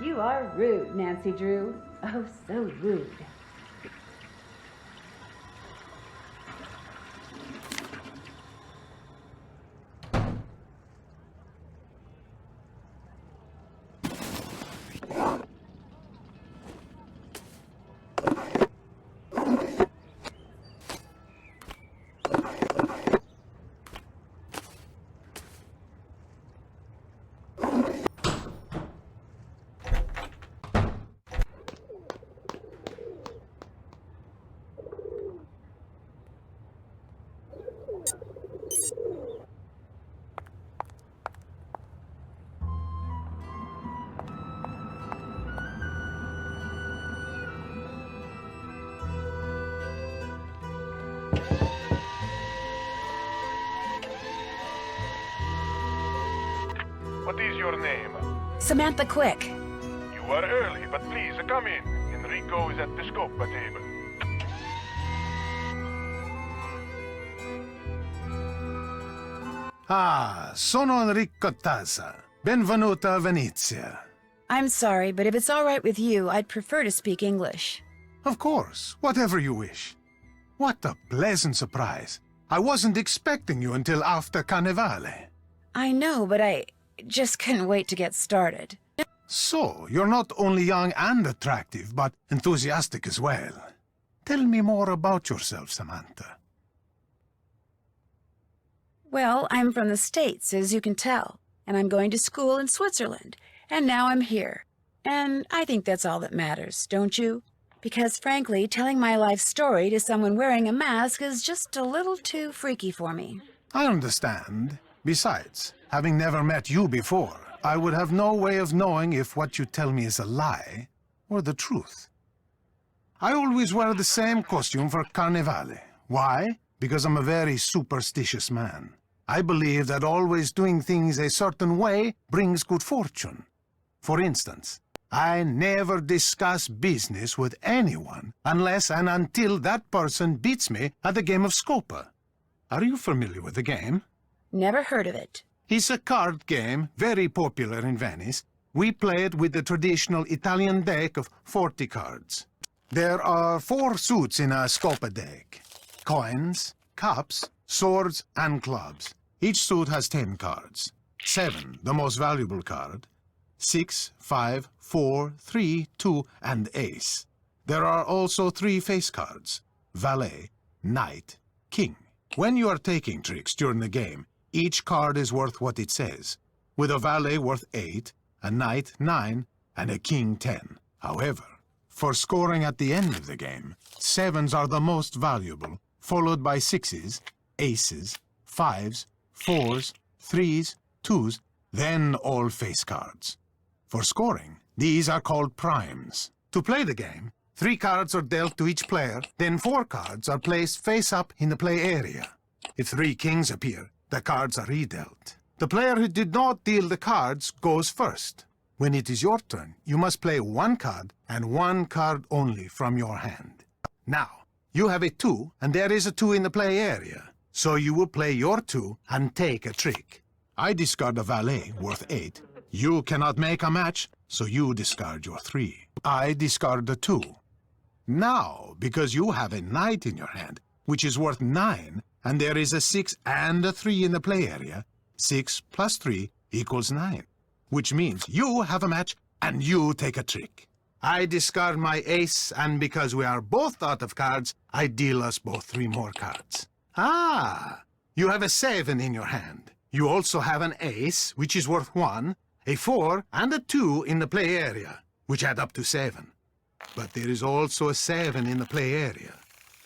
You are rude, Nancy Drew. Oh, so rude. What is your name? Samantha Quick. You are early, but please come in. Enrico is at the scopa table. Ah, sono Enrico Tazza. Benvenuta a Venezia. I'm sorry, but if it's all right with you, I'd prefer to speak English. Of course, whatever you wish. What a pleasant surprise. I wasn't expecting you until after Carnevale. I know, but I just couldn't wait to get started. So, you're not only young and attractive, but enthusiastic as well. Tell me more about yourself, Samantha. Well, I'm from the States, as you can tell, and I'm going to school in Switzerland, and now I'm here. And I think that's all that matters, don't you? Because frankly, telling my life story to someone wearing a mask is just a little too freaky for me. I understand. Besides, having never met you before, I would have no way of knowing if what you tell me is a lie or the truth. I always wear the same costume for Carnevale. Why? Because I'm a very superstitious man. I believe that always doing things a certain way brings good fortune. For instance, I never discuss business with anyone unless and until that person beats me at the game of Scopa. Are you familiar with the game? Never heard of it. It's a card game, very popular in Venice. We play it with the traditional Italian deck of 40 cards. There are 4 suits in a Scopa deck. Coins, cups, swords, and clubs. Each suit has 10 cards. 7, the most valuable card. 6, 5, 4, 3, 2, and ace. There are also 3 face cards. Valet, knight, King. When you are taking tricks during the game, each card is worth what it says, with a valet worth 8, a knight 9, and a king 10. However, for scoring at the end of the game, 7s are the most valuable, followed by 6s, aces, 5s, 4s, 3s, 2s, then all face cards. For scoring, these are called primes. To play the game, 3 cards are dealt to each player, then 4 cards are placed face up in the play area. If 3 kings appear, the cards are redealt. The player who did not deal the cards goes first. When it is your turn, you must play 1 card and 1 card only from your hand. Now, you have a 2 and there is a 2 in the play area, so you will play your 2 and take a trick. I discard a valet worth 8. You cannot make a match, so you discard your 3. I discard the 2. Now, because you have a knight in your hand, which is worth 9, and there is a 6 and a 3 in the play area, 6 plus 3 equals 9, which means you have a match and you take a trick. I discard my ace, and because we are both out of cards, I deal us both 3 more cards. Ah, you have a 7 in your hand. You also have an ace, which is worth 1, a 4, and a 2 in the play area, which add up to 7. But there is also a 7 in the play area.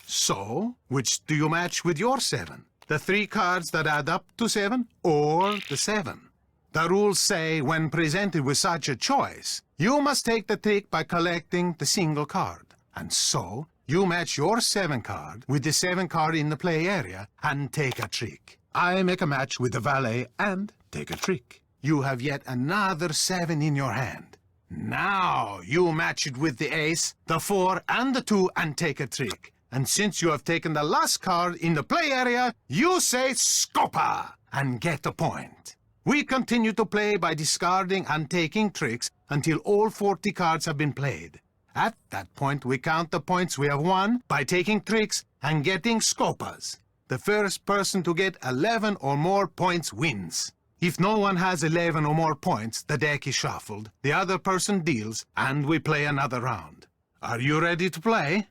So, which do you match with your 7? The 3 cards that add up to 7, or the 7? The rules say when presented with such a choice, you must take the trick by collecting the single card. And so, you match your 7 card with the 7 card in the play area and take a trick. I make a match with the valet and take a trick. You have yet another 7 in your hand. Now you match it with the ace, the 4, and the 2 and take a trick. And since you have taken the last card in the play area, you say Scopa and get a point. We continue to play by discarding and taking tricks until all 40 cards have been played. At that point, we count the points we have won by taking tricks and getting Scopas. The first person to get 11 or more points wins. If no one has 11 or more points, the deck is shuffled, the other person deals, and we play another round. Are you ready to play?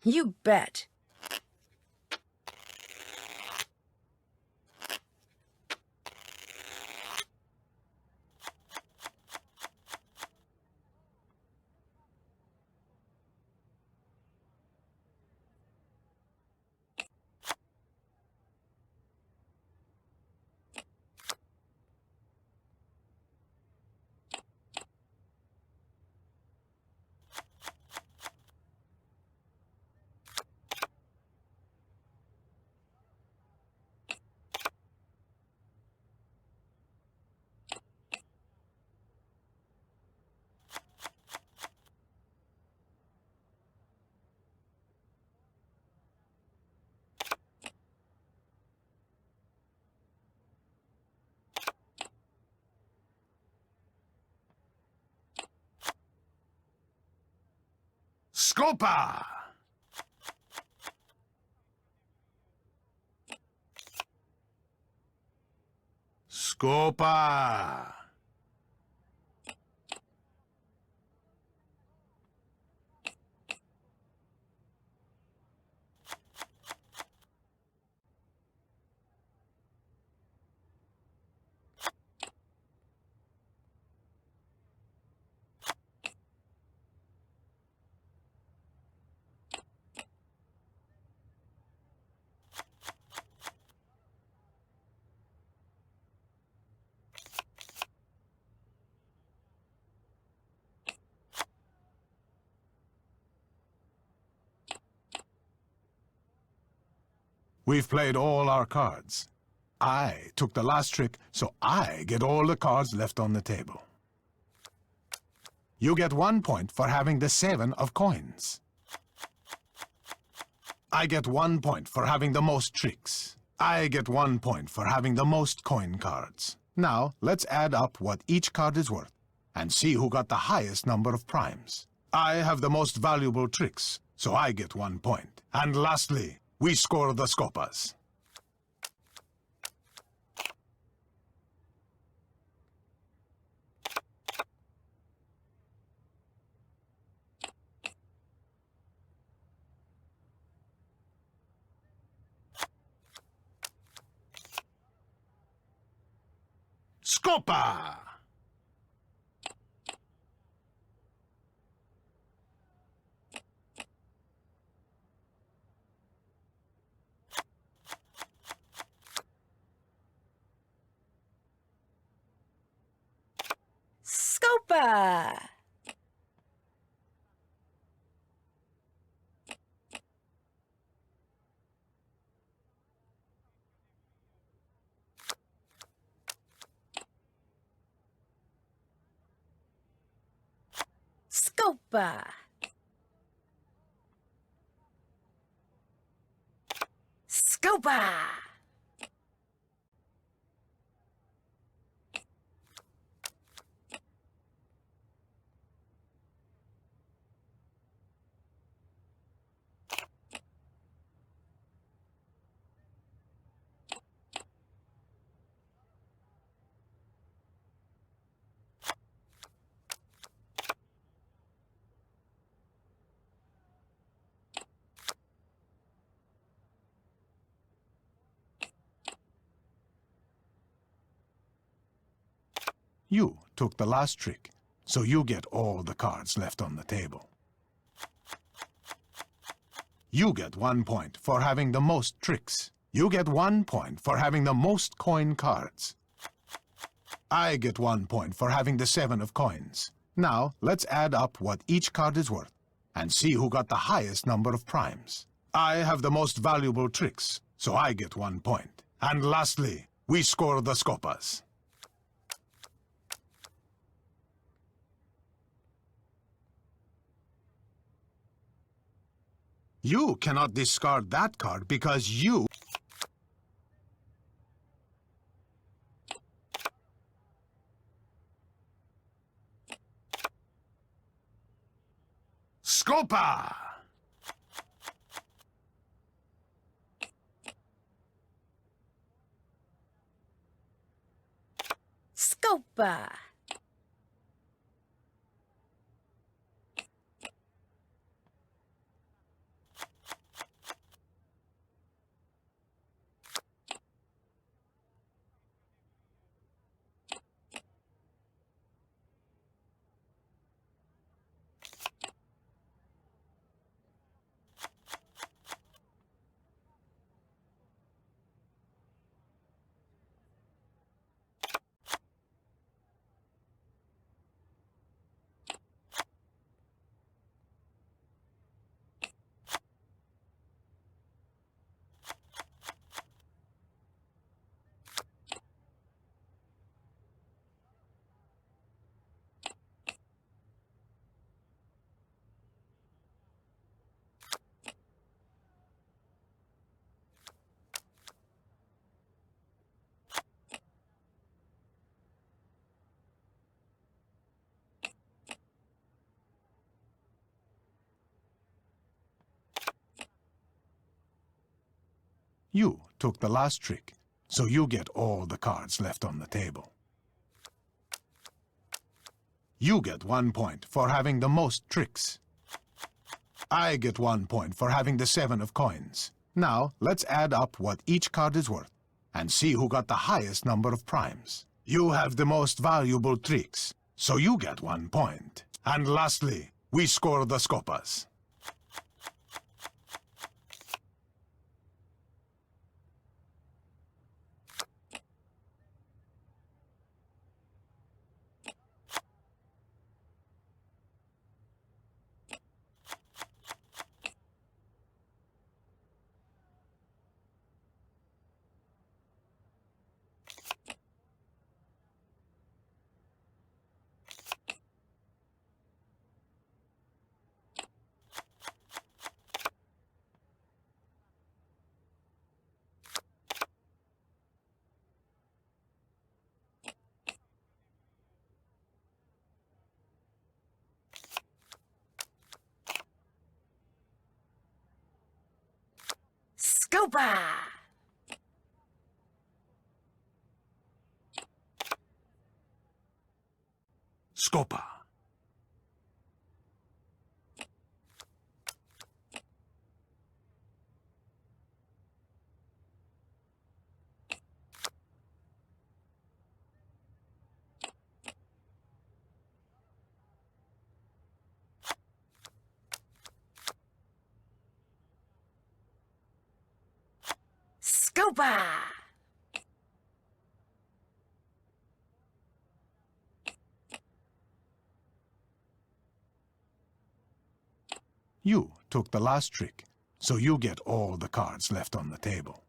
You bet. Scopa! Scopa! We've played all our cards. I took the last trick, so I get all the cards left on the table. You get 1 point for having the 7 of coins. I get 1 point for having the most tricks. I get 1 point for having the most coin cards. Now, let's add up what each card is worth and see who got the highest number of primes. I have the most valuable tricks, so I get 1 point. And lastly, we score the Scopas. Scopa! Scopa! Scopa! Scopa! You took the last trick, so you get all the cards left on the table. You get 1 point for having the most tricks. You get 1 point for having the most coin cards. I get 1 point for having the 7 of coins. Now, let's add up what each card is worth and see who got the highest number of primes. I have the most valuable tricks, so I get 1 point. And lastly, we score the scopas. You cannot discard that card because you... Scopa! Scopa! You took the last trick, so you get all the cards left on the table. You get 1 point for having the most tricks. I get 1 point for having the 7 of coins. Now, let's add up what each card is worth and see who got the highest number of primes. You have the most valuable tricks, so you get 1 point. And lastly, we score the scopas. Scopa! Scopa. Scopa! You took the last trick, so you get all the cards left on the table.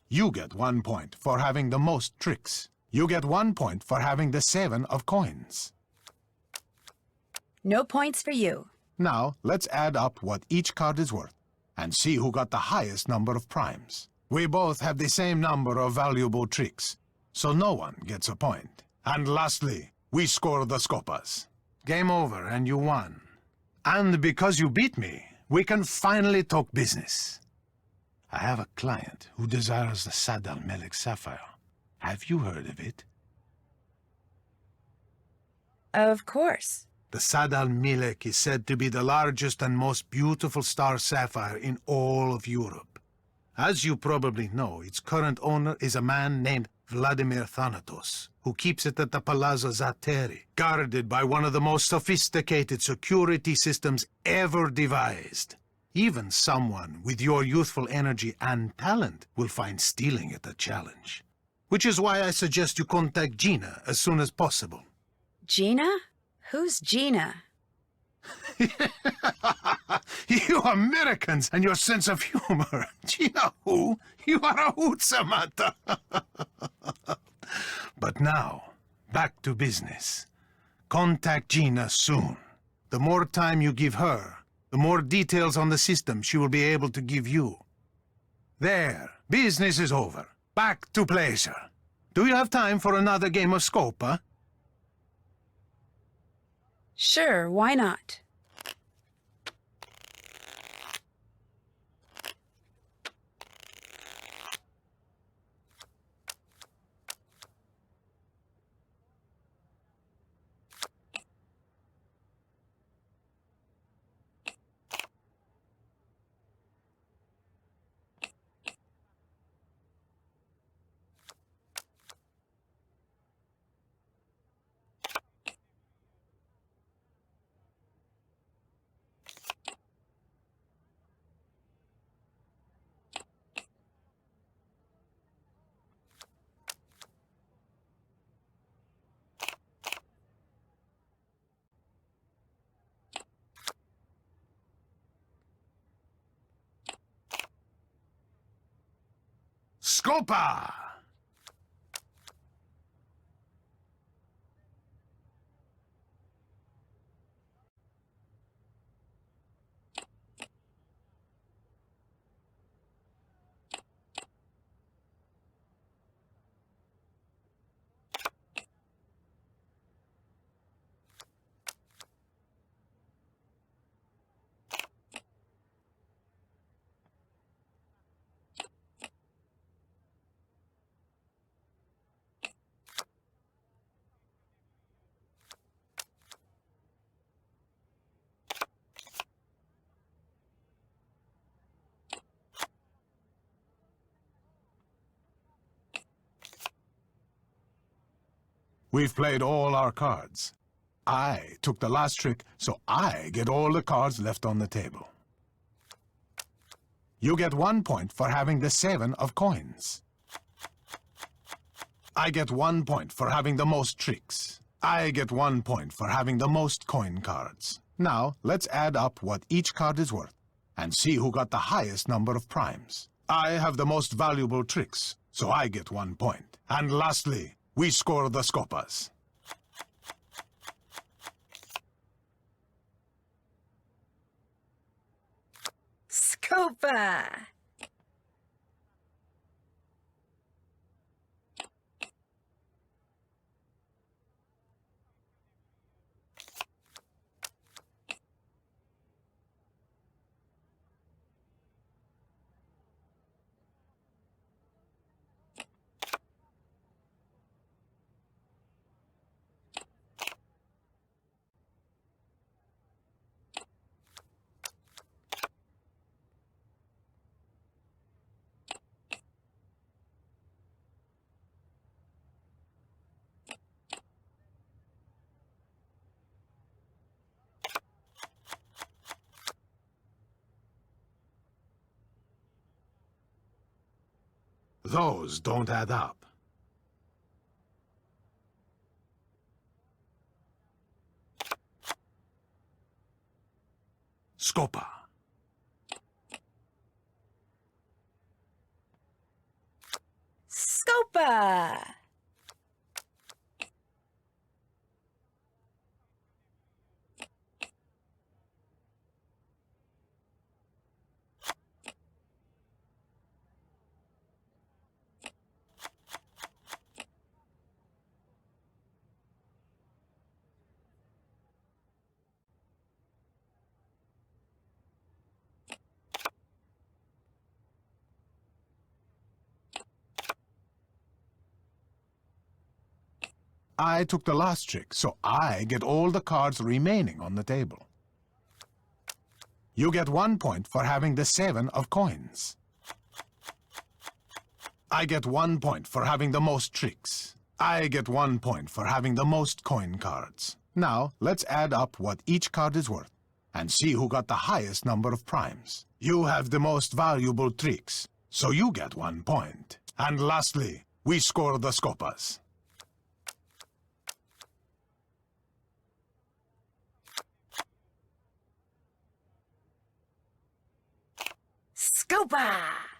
You get 1 point for having the most tricks. You get 1 point for having the 7 of coins. No points for you. Now, let's add up what each card is worth and see who got the highest number of primes. We both have the same number of valuable tricks, so no one gets a point. And lastly, we score the scopas. Game over and you won. And because you beat me, we can finally talk business. I have a client who desires the Sadal Melek sapphire. Have you heard of it? Of course. The Sadal Melek is said to be the largest and most beautiful star sapphire in all of Europe. As you probably know, its current owner is a man named Vladimir Thanatos, who keeps it at the Palazzo Zateri, guarded by one of the most sophisticated security systems ever devised. Even someone with your youthful energy and talent will find stealing it a challenge. Which is why I suggest you contact Gina as soon as possible. Gina? Who's Gina? You Americans and your sense of humor. Gina who? You are a hoot, Samantha. But now, back to business. Contact Gina soon. The more time you give her, the more details on the system she will be able to give you. There, business is over. Back to pleasure. Do you have time for another game of Scopa? Sure, why not? Scopa! We've played all our cards. I took the last trick, so I get all the cards left on the table. You get 1 point for having the 7 of coins. I get 1 point for having the most tricks. I get 1 point for having the most coin cards. Now, let's add up what each card is worth and see who got the highest number of primes. I have the most valuable tricks, so I get 1 point. And lastly, we score the scopas. Scopa! Those don't add up. Scopa. Scopa! I took the last trick, so I get all the cards remaining on the table. You get 1 point for having the 7 of coins. I get 1 point for having the most tricks. I get 1 point for having the most coin cards. Now, let's add up what each card is worth and see who got the highest number of primes. You have the most valuable tricks, so you get 1 point. And lastly, we score the scopas. Scopa!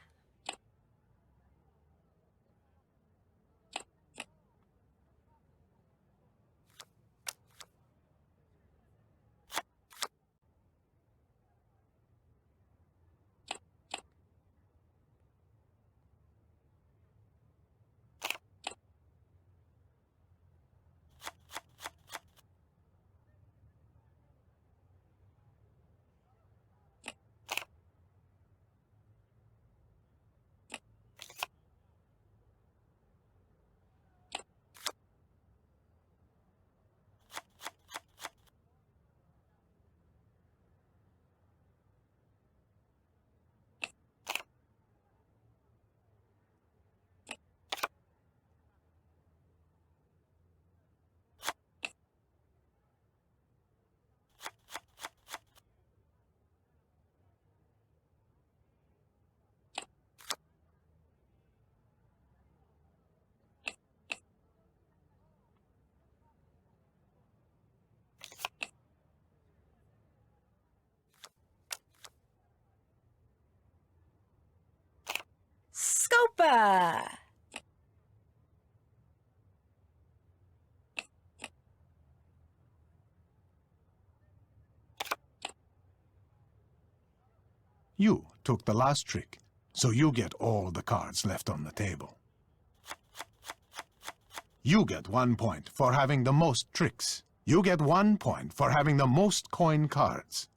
Scopa! You took the last trick, so you get all the cards left on the table. You get 1 point for having the most tricks. You get 1 point for having the most coin cards.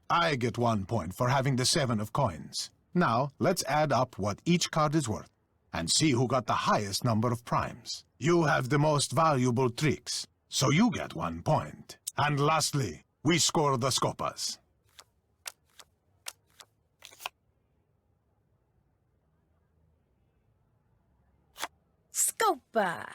I get 1 point for having the 7 of coins. Now, let's add up what each card is worth and see who got the highest number of primes. You have the most valuable tricks, so you get 1 point. And lastly, we score the scopas. Scopa!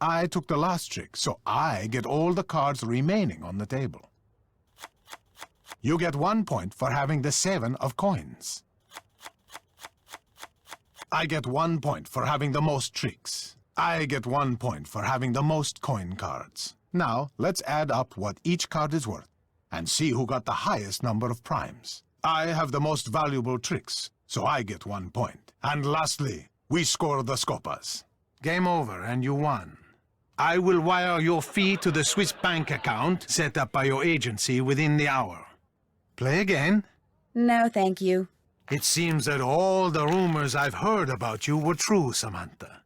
I took the last trick, so I get all the cards remaining on the table. You get 1 point for having the 7 of coins. I get 1 point for having the most tricks. I get 1 point for having the most coin cards. Now, let's add up what each card is worth and see who got the highest number of primes. I have the most valuable tricks, so I get 1 point. And lastly, we score the scopas. Game over, and you won. I will wire your fee to the Swiss bank account set up by your agency within the hour. Play again? No, thank you. It seems that all the rumors I've heard about you were true, Samantha.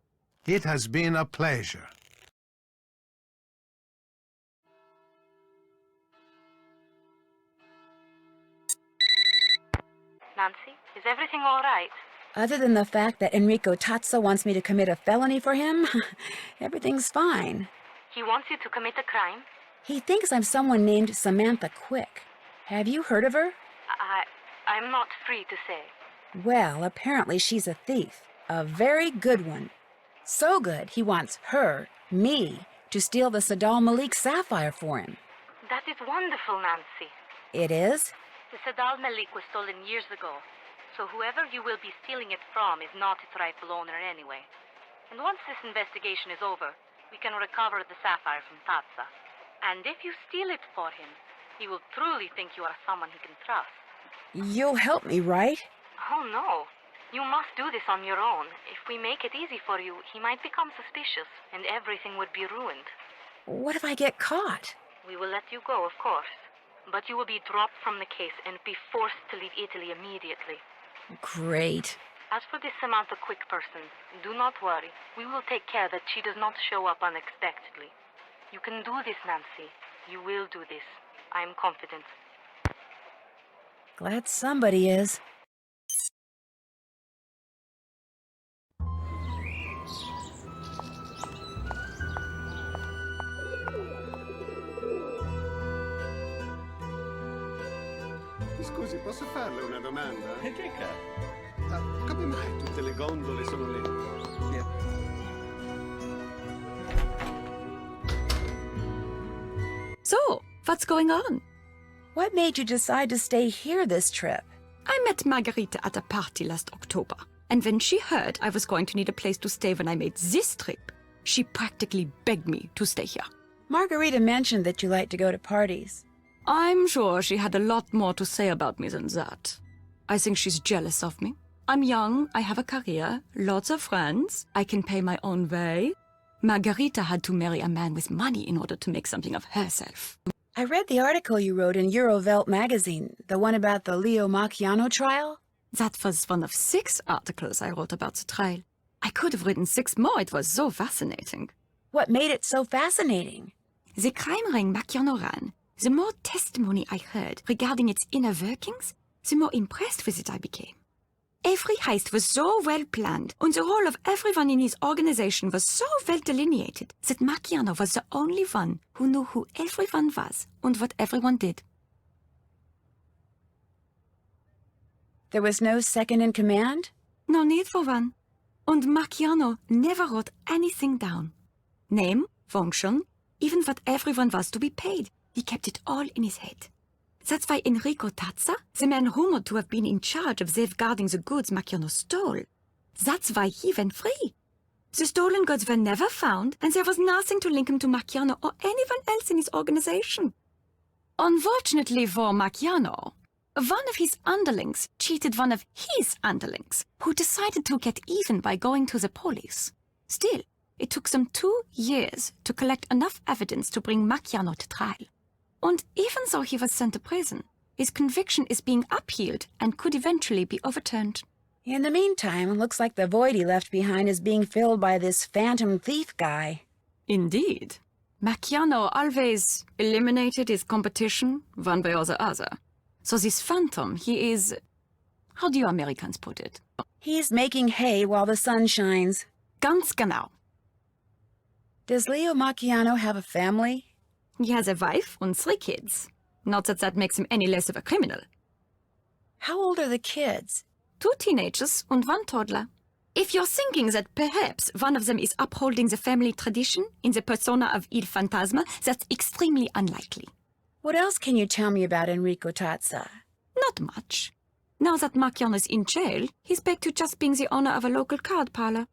It has been a pleasure. Nancy, is everything all right? Other than the fact that Enrico Tazza wants me to commit a felony for him, everything's fine. He wants you to commit a crime? He thinks I'm someone named Samantha Quick. Have you heard of her? I'm not free to say. Well, apparently she's a thief. A very good one. So good, he wants her, me, to steal the Sadal Malik sapphire for him. That is wonderful, Nancy. It is? The Sadal Malik was stolen years ago, so whoever you will be stealing it from is not its rightful owner anyway. And once this investigation is over, we can recover the sapphire from Tazza. And if you steal it for him, he will truly think you are someone he can trust. You'll help me, right? Oh, no. You must do this on your own. If we make it easy for you, he might become suspicious, and everything would be ruined. What if I get caught? We will let you go, of course. But you will be dropped from the case and be forced to leave Italy immediately. Great. As for this Samantha Quick person, do not worry. We will take care that she does not show up unexpectedly. You can do this, Nancy. You will do this. I am confident. Glad somebody is. Scusi, posso farle una domanda? Che cazzo? Come mai tutte le gondole sono lente? So, what's going on? What made you decide to stay here this trip? I met Margarita at a party last October, and when she heard I was going to need a place to stay when I made this trip, she practically begged me to stay here. Margarita mentioned that you like to go to parties. I'm sure she had a lot more to say about me than that. I think she's jealous of me. I'm young, I have a career, lots of friends, I can pay my own way. Margarita had to marry a man with money in order to make something of herself. I read the article you wrote in Eurovelt magazine, the one about the Leo Macchiano trial. That was one of 6 articles I wrote about the trial. I could have written 6 more, it was so fascinating. What made it so fascinating? The crime ring Macchiano ran. The more testimony I heard regarding its inner workings, the more impressed with it I became. Every heist was so well planned, and the role of everyone in his organization was so well delineated that Macchiano was the only one who knew who everyone was and what everyone did. There was no second in command? No need for one. And Macchiano never wrote anything down. Name, function, even what everyone was to be paid. He kept it all in his head. That's why Enrico Tazza, the man rumored to have been in charge of safeguarding the goods Macchiano stole, that's why he went free. The stolen goods were never found, and there was nothing to link him to Macchiano or anyone else in his organization. Unfortunately for Macchiano, one of his underlings cheated one of his underlings, who decided to get even by going to the police. Still, it took them 2 years to collect enough evidence to bring Macchiano to trial. And even though he was sent to prison, his conviction is being appealed and could eventually be overturned. In the meantime, it looks like the void he left behind is being filled by this phantom thief guy. Indeed. Macchiano always eliminated his competition, one way or the other. So this phantom, he is... How do you Americans put it? He's making hay while the sun shines. Ganz genau. Does Leo Macchiano have a family? He has a wife and 3 kids. Not that that makes him any less of a criminal. How old are the kids? 2 teenagers and 1 toddler. If you're thinking that perhaps one of them is upholding the family tradition in the persona of Il Fantasma, that's extremely unlikely. What else can you tell me about Enrico Tazza? Not much. Now that Macchiano is in jail, he's back to just being the owner of a local card parlor.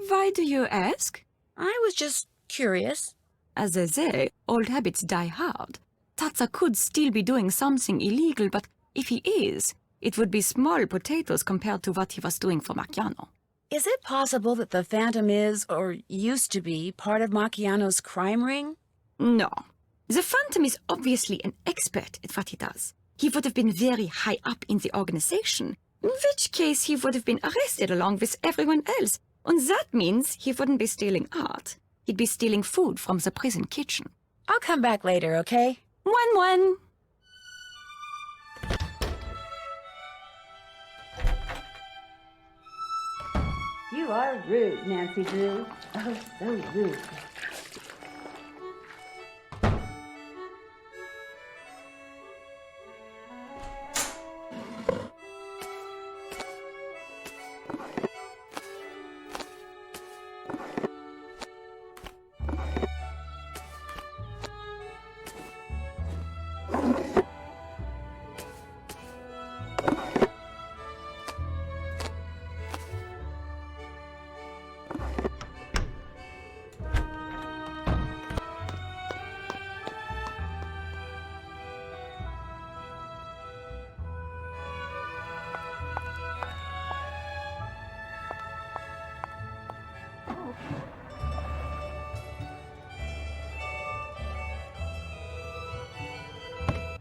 Why do you ask? I was just curious. As they say, old habits die hard. Tatsa could still be doing something illegal, but if he is, it would be small potatoes compared to what he was doing for Macchiano. Is it possible that the Phantom is, or used to be, part of Macchiano's crime ring? No. The Phantom is obviously an expert at what he does. He would have been very high up in the organization, in which case he would have been arrested along with everyone else, and that means he wouldn't be stealing art. He'd be stealing food from the prison kitchen. I'll come back later, okay? 1-1. You are rude, Nancy Drew. Oh, so rude.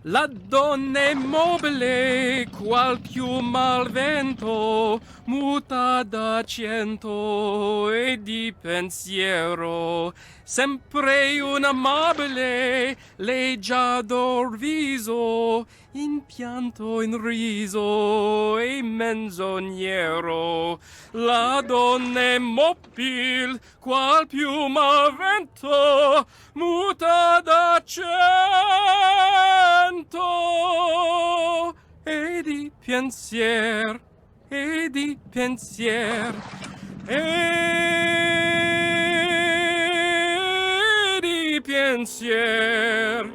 La donna è mobile, qual piuma al vento, muta d'accento e di pensiero. Sempre un'amabile, leggiador viso, in pianto, in riso e menzognero. La donna è mobile, qual piuma al vento, muta d'accento e di pensier, e di pensier, e di pensier.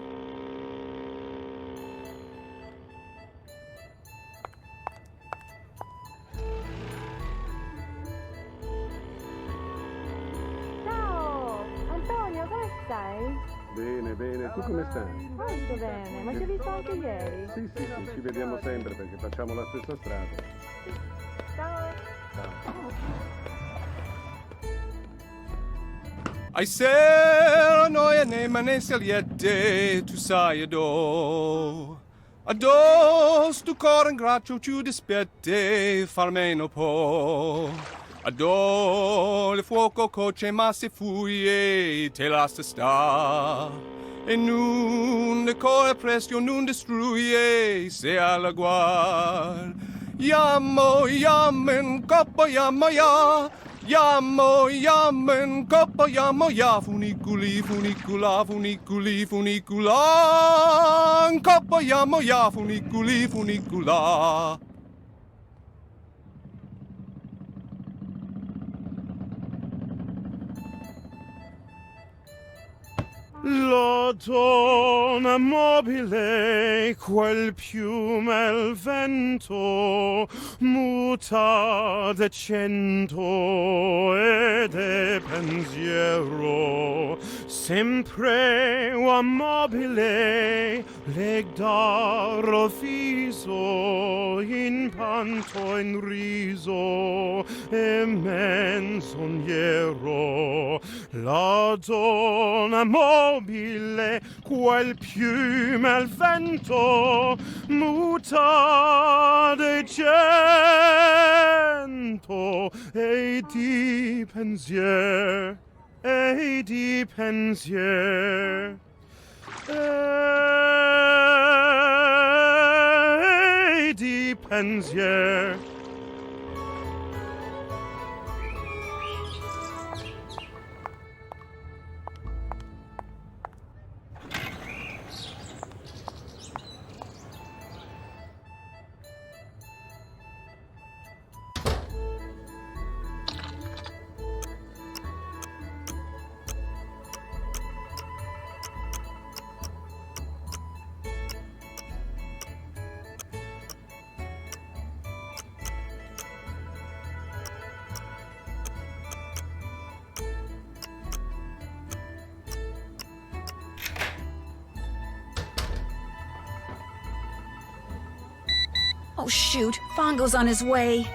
Ciao! Antonio, come stai? Bene, bene, tu come stai? Molto bene, ma ti ho visto anche ieri. Sì, ci vediamo sempre perché facciamo la stessa strada. Ciao! I ser noia ne manesialiette tu sai Ados tu cor ingraccio ci dispette farmeno po. Adò le fuoco coce ma se fuie te lascia sta. E nun le core presto nun destruye se alla guard. Yammo yammen coppo yammo ya. Yammo yammen coppo yammo ya. Funiculi funicula funiculi funicula. Coppo yammo ya funiculi funicula. La donna mobile, quel piume al vento, muta decento e de pensiero, sempre amabile, legdar viso, in panto in riso e menzognero. La donna mobile, quel piume al vento, muta decento e di pensier, e di pensier, e di pensier. Oh, shoot. Fongo's on his way.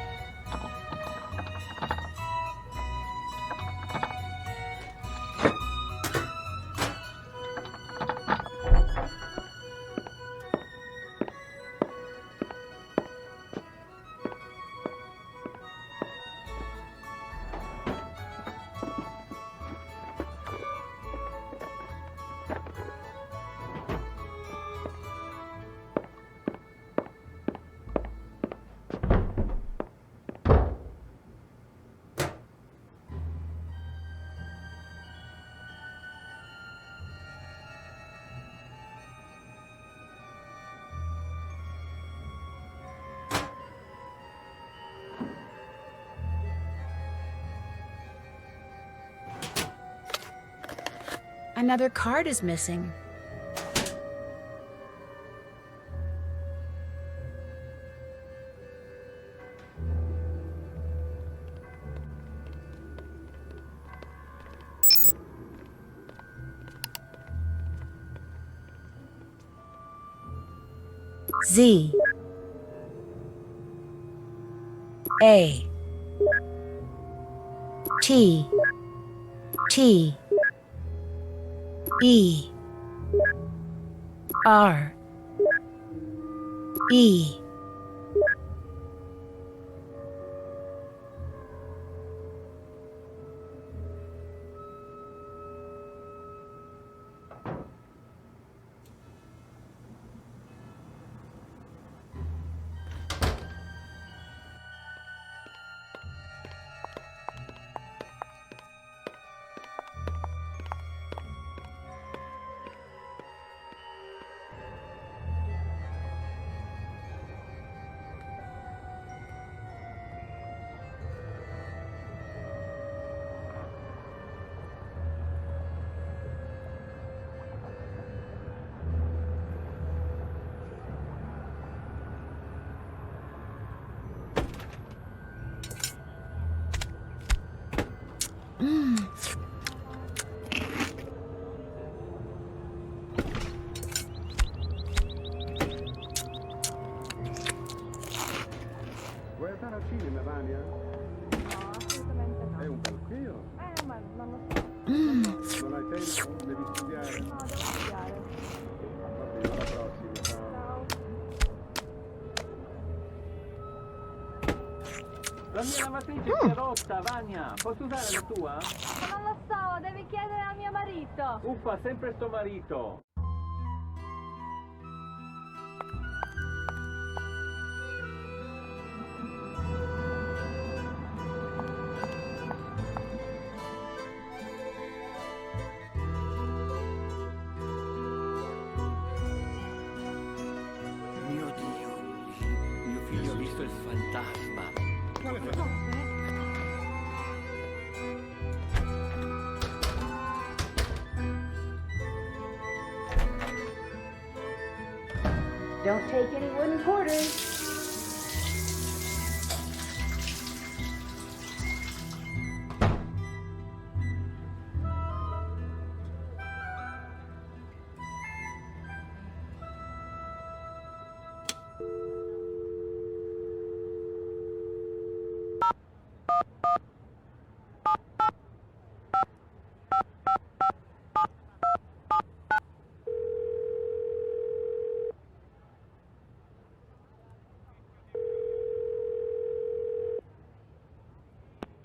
Another card is missing. Z A T T E R E Vuoi andare al cinema, Vania? No, assolutamente no. È un calcio? Ma non lo so. Non hai tempo? Devi studiare? No, devo studiare. Va bene, alla prossima. Ciao. La mia lavatrice si è rotta, Vania. Posso usare la tua? Ma non lo so, devi chiedere a mio marito. Uffa, sempre sto marito. Mio Dio, mio figlio ha visto il fantasma. Quale fantasma? Don't take any wooden quarters.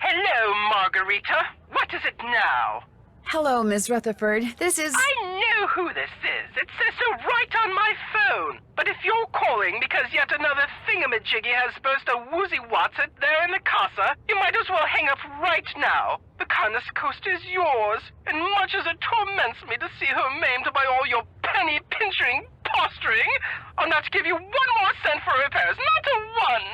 Hello, Margarita. What is it now? Hello, Miss Rutherford. This is... I know who this is. It says so right on my phone. But if you're calling because yet another thingamajiggy has supposed to woozy-wats it there in the casa, you might as well hang up right now. The Canis Coast is yours, and much as it torments me to see her maimed by all your penny-pinching posturing, I'll not give you one more cent for repairs, not a one!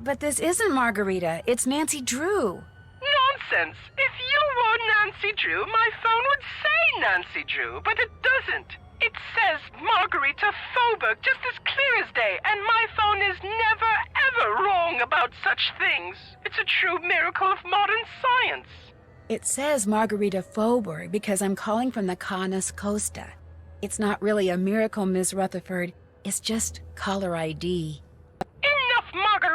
But this isn't Margarita. It's Nancy Drew. Nonsense! If you were Nancy Drew, my phone would say Nancy Drew, but it doesn't. It says Margarita Faubourg just as clear as day, and my phone is never, ever wrong about such things. It's a true miracle of modern science. It says Margarita Faubourg because I'm calling from the Canis Costa. It's not really a miracle, Miss Rutherford. It's just caller ID.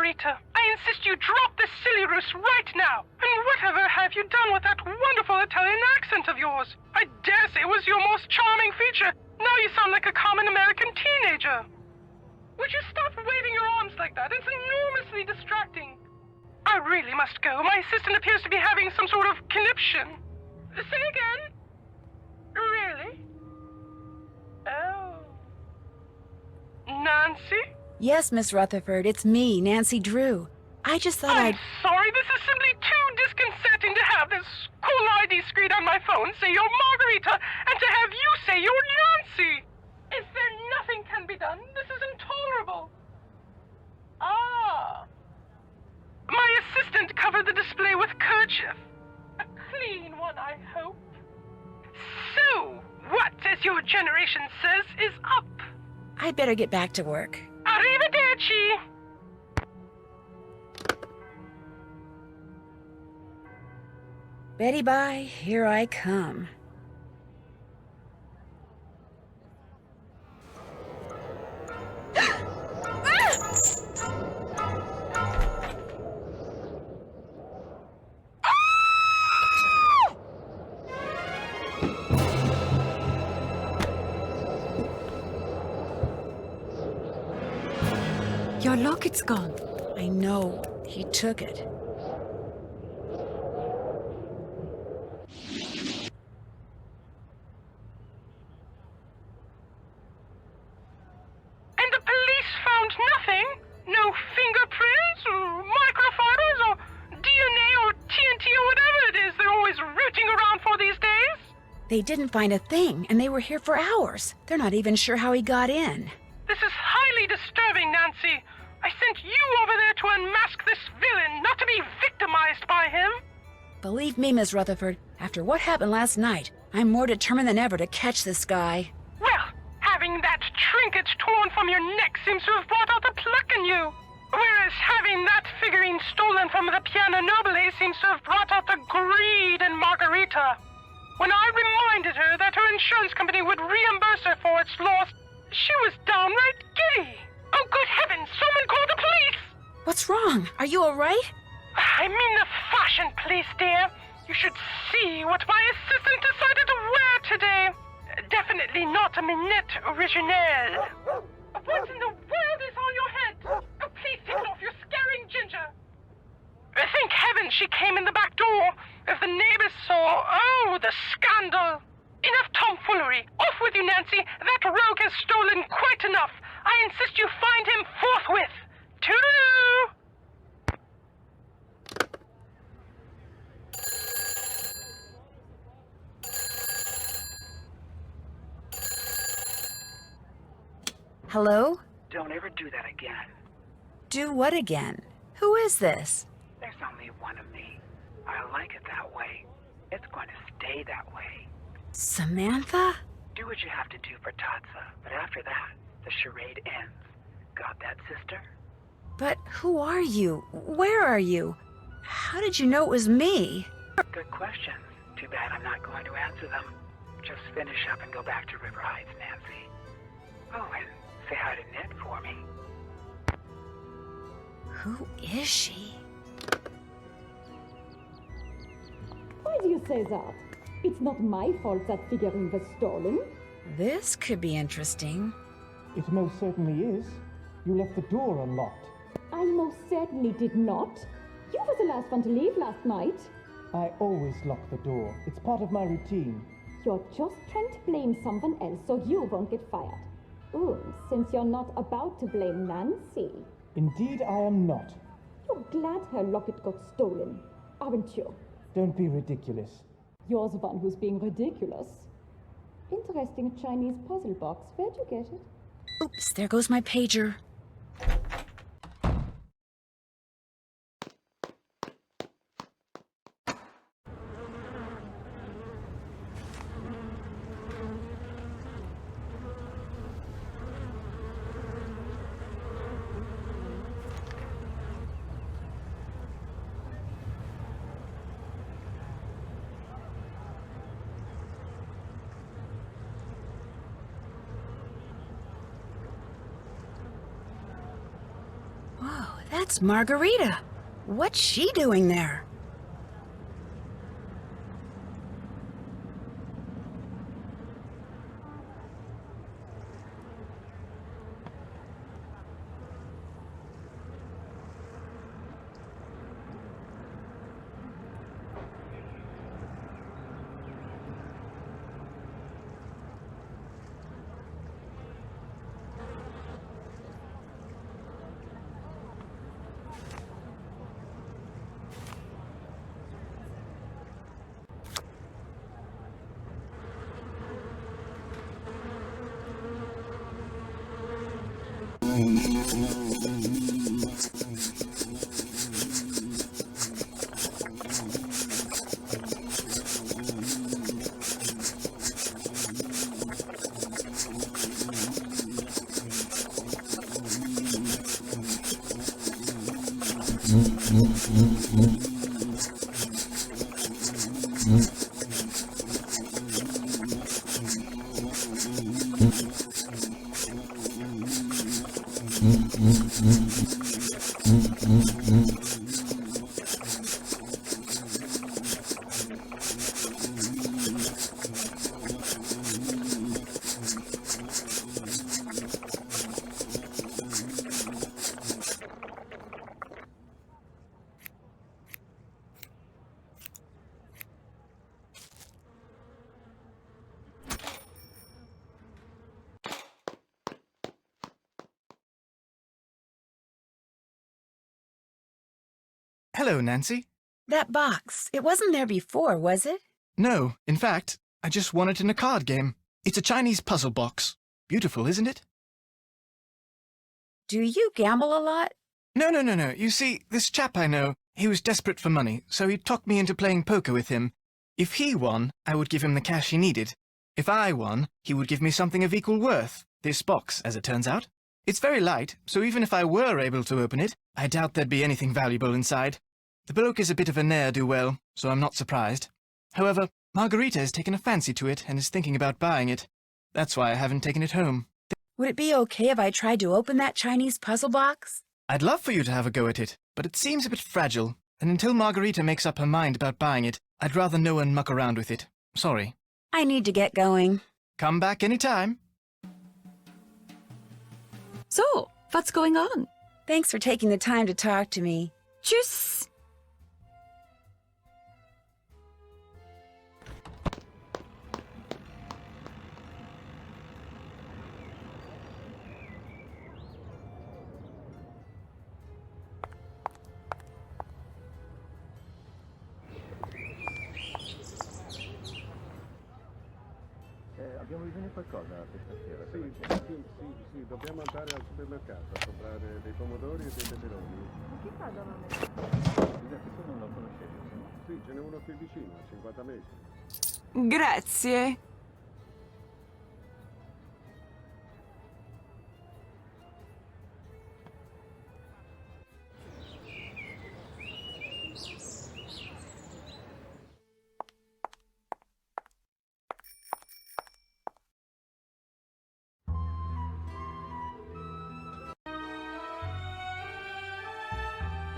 Margarita. I insist you drop this silly ruse right now. And whatever have you done with that wonderful Italian accent of yours? I dare say it was your most charming feature. Now you sound like a common American teenager. Would you stop waving your arms like that? It's enormously distracting. I really must go. My assistant appears to be having some sort of conniption. Say again? Really? Oh. Nancy? Yes, Miss Rutherford, it's me, Nancy Drew. I just thought I'm sorry, this is simply too disconcerting to have this cool ID screen on my phone say you're Margarita and to have you say you're Nancy. Is there nothing can be done? This is intolerable. Ah. My assistant covered the display with kerchief. A clean one, I hope. So, what, as your generation says, is up? I'd better get back to work. Arrivederci! Betty bye, here I come. Your locket's gone. I know. He took it. And the police found nothing? No fingerprints, or microfibers, or DNA, or TNT, or whatever it is they're always rooting around for these days? They didn't find a thing, and they were here for hours. They're not even sure how he got in. This is highly disturbing, Nancy. I sent you over there to unmask this villain, not to be victimized by him. Believe me, Miss Rutherford, after what happened last night, I'm more determined than ever to catch this guy. Well, having that trinket torn from your neck seems to have brought out the pluck in you. Whereas having that figurine stolen from the Piano Nobile seems to have brought out the greed in Margarita. When I reminded her that her insurance company would reimburse her for its loss, she was downright giddy. Oh, good heavens, someone call the police! What's wrong? Are you all right? I mean the fashion police, dear. You should see what my assistant decided to wear today. Definitely not a minette originelle. What in the world is on your head? Oh, please take it off, you're scaring Ginger. Thank heaven she came in the back door. If the neighbors saw, oh, the scandal. Enough tomfoolery. Off with you, Nancy. That rogue has stolen quite enough. I insist you find him forthwith. Toodaloo! Hello? Don't ever do that again. Do what again? Who is this? There's only one of me. I like it that way. It's going to stay that way. Samantha? Do what you have to do for Tatsa, but after that, the charade ends. Got that, sister? But who are you? Where are you? How did you know it was me? Good questions. Too bad I'm not going to answer them. Just finish up and go back to River Heights, Nancy. Oh, and say hi to Ned for me. Who is she? Why do you say that? It's not my fault that figurine was stolen. This could be interesting. It most certainly is. You left the door unlocked. I most certainly did not. You were the last one to leave last night. I always lock the door. It's part of my routine. You're just trying to blame someone else so you won't get fired. Since you're not about to blame Nancy. Indeed, I am not. You're glad her locket got stolen, aren't you? Don't be ridiculous. You're the one who's being ridiculous. Interesting Chinese puzzle box. Where'd you get it? Oops, there goes my pager. That's Margarita. What's she doing there? Hello, Nancy. That box, it wasn't there before, was it? No, in fact, I just won it in a card game. It's a Chinese puzzle box. Beautiful, isn't it? Do you gamble a lot? No. You see, this chap I know, he was desperate for money, so he talked me into playing poker with him. If he won, I would give him the cash he needed. If I won, he would give me something of equal worth. This box, as it turns out. It's very light, so even if I were able to open it, I doubt there'd be anything valuable inside. The bloke is a bit of a ne'er-do-well, so I'm not surprised. However, Margarita has taken a fancy to it and is thinking about buying it. That's why I haven't taken it home. Would it be okay if I tried to open that Chinese puzzle box? I'd love for you to have a go at it, but it seems a bit fragile, and until Margarita makes up her mind about buying it, I'd rather no one muck around with it. Sorry. I need to get going. Come back anytime. So, what's going on? Thanks for taking the time to talk to me. Tschüss! Abbiamo bisogno di qualcosa per stasera. Sì, dobbiamo andare al supermercato a comprare dei pomodori e dei peperoni. Ma chi fa da nome? Scusate, tu non lo conoscete? Sì, ce n'è uno qui vicino, a 50 metri. Grazie.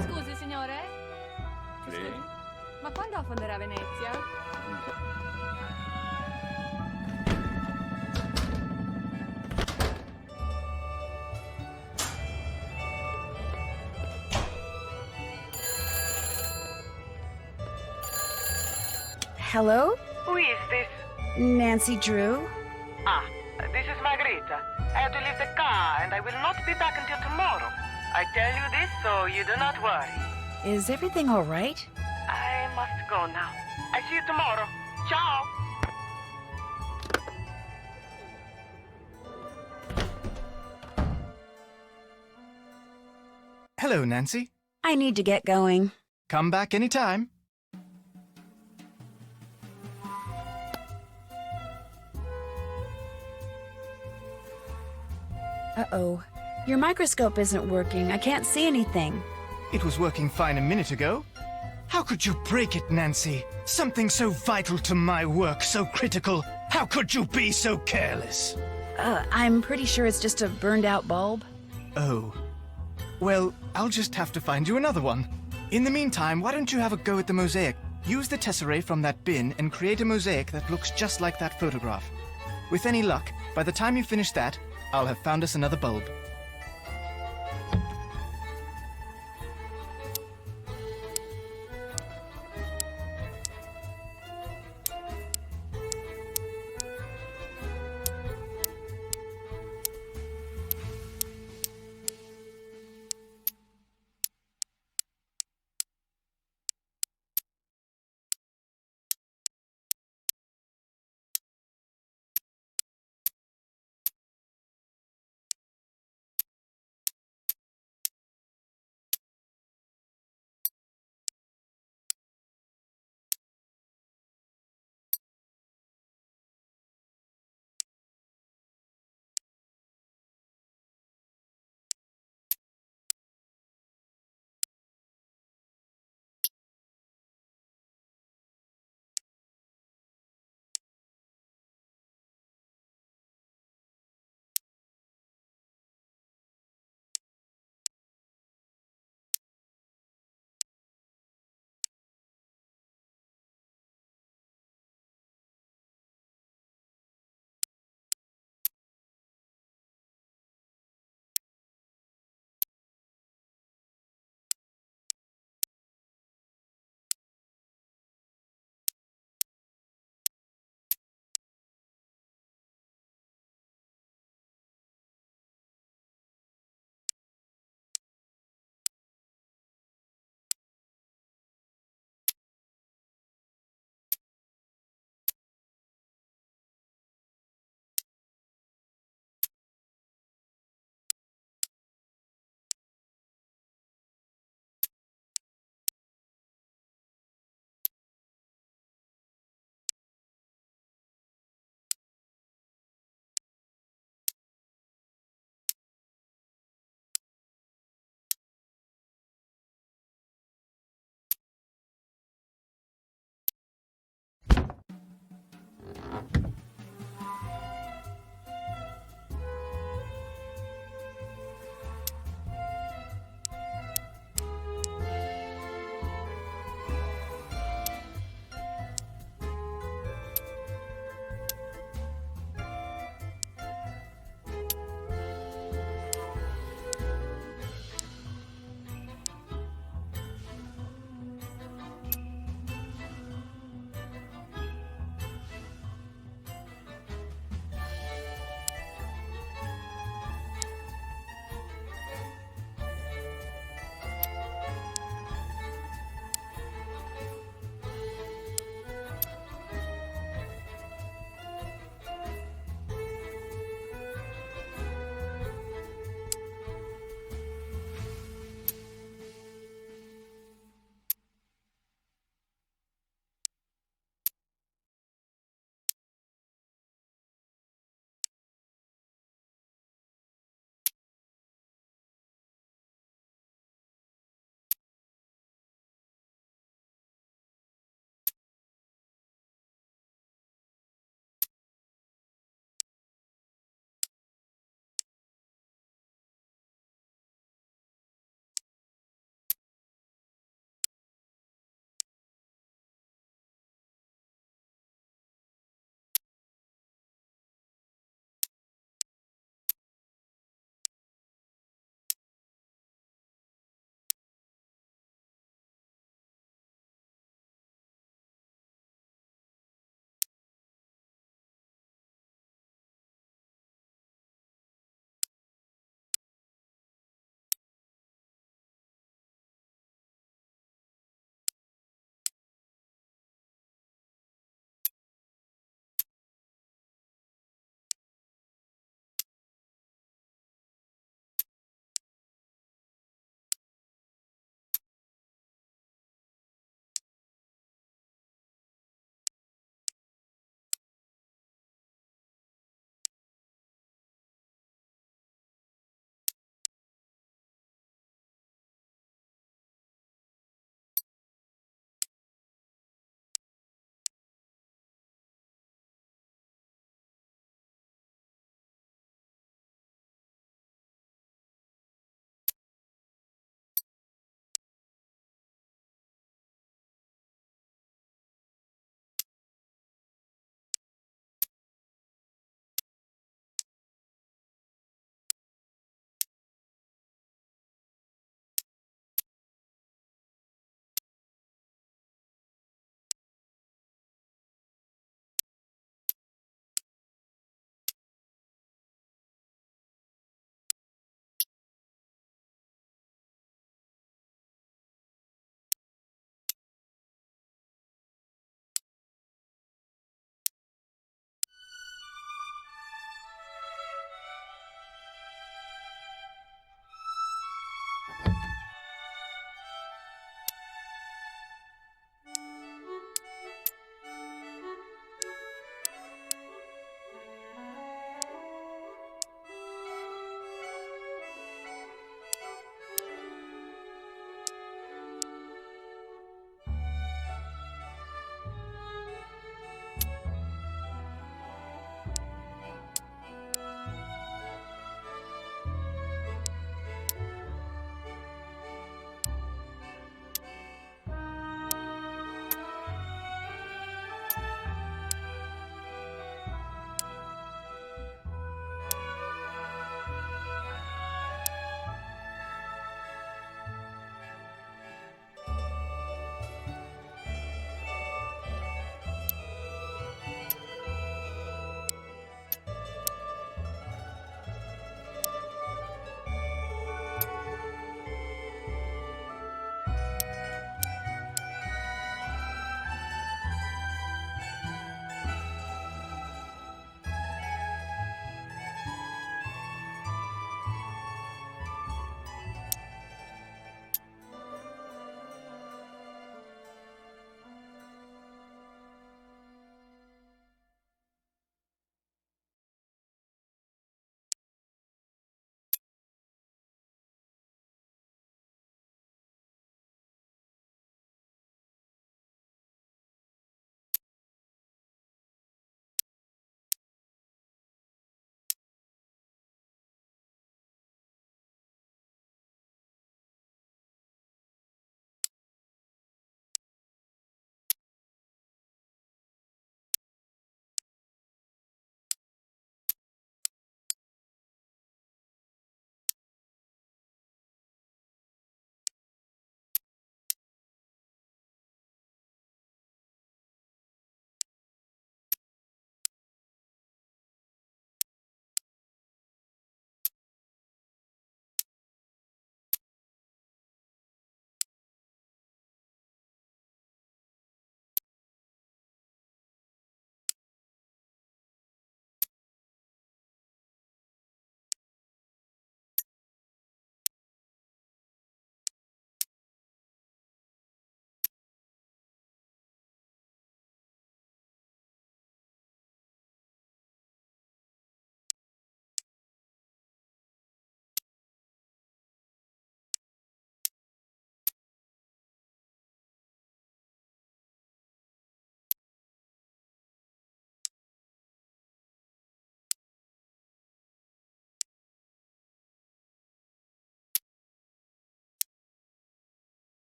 Scusi, signore? Sì? Ma quando affonderà Venezia? Hello? Who is this? Nancy Drew? This is Margarita. I have to leave the car, and I will not be back until tomorrow. I tell you this so you do not worry. Is everything all right? I must go now. I see you tomorrow. Ciao! Hello, Nancy. I need to get going. Come back anytime. Uh-oh. Your microscope isn't working. I can't see anything. It was working fine a minute ago. How could you break it, Nancy? Something so vital to my work, so critical. How could you be so careless? I'm pretty sure it's just a burned-out bulb. Oh. Well, I'll just have to find you another one. In the meantime, why don't you have a go at the mosaic? Use the tesserae from that bin and create a mosaic that looks just like that photograph. With any luck, by the time you finish that, I'll have found us another bulb.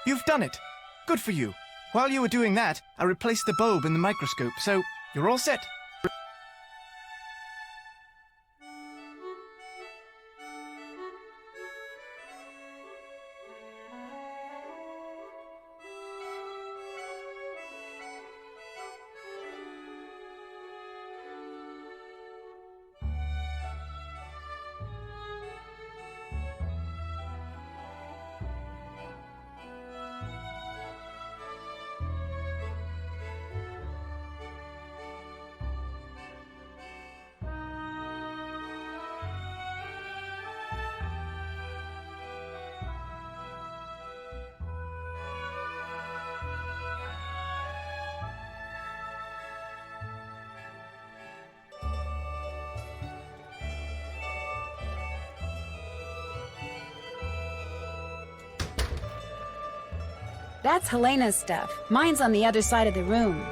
You've done it. Good for you. While you were doing that, I replaced the bulb in the microscope, so you're all set. That's Helena's stuff. Mine's on the other side of the room.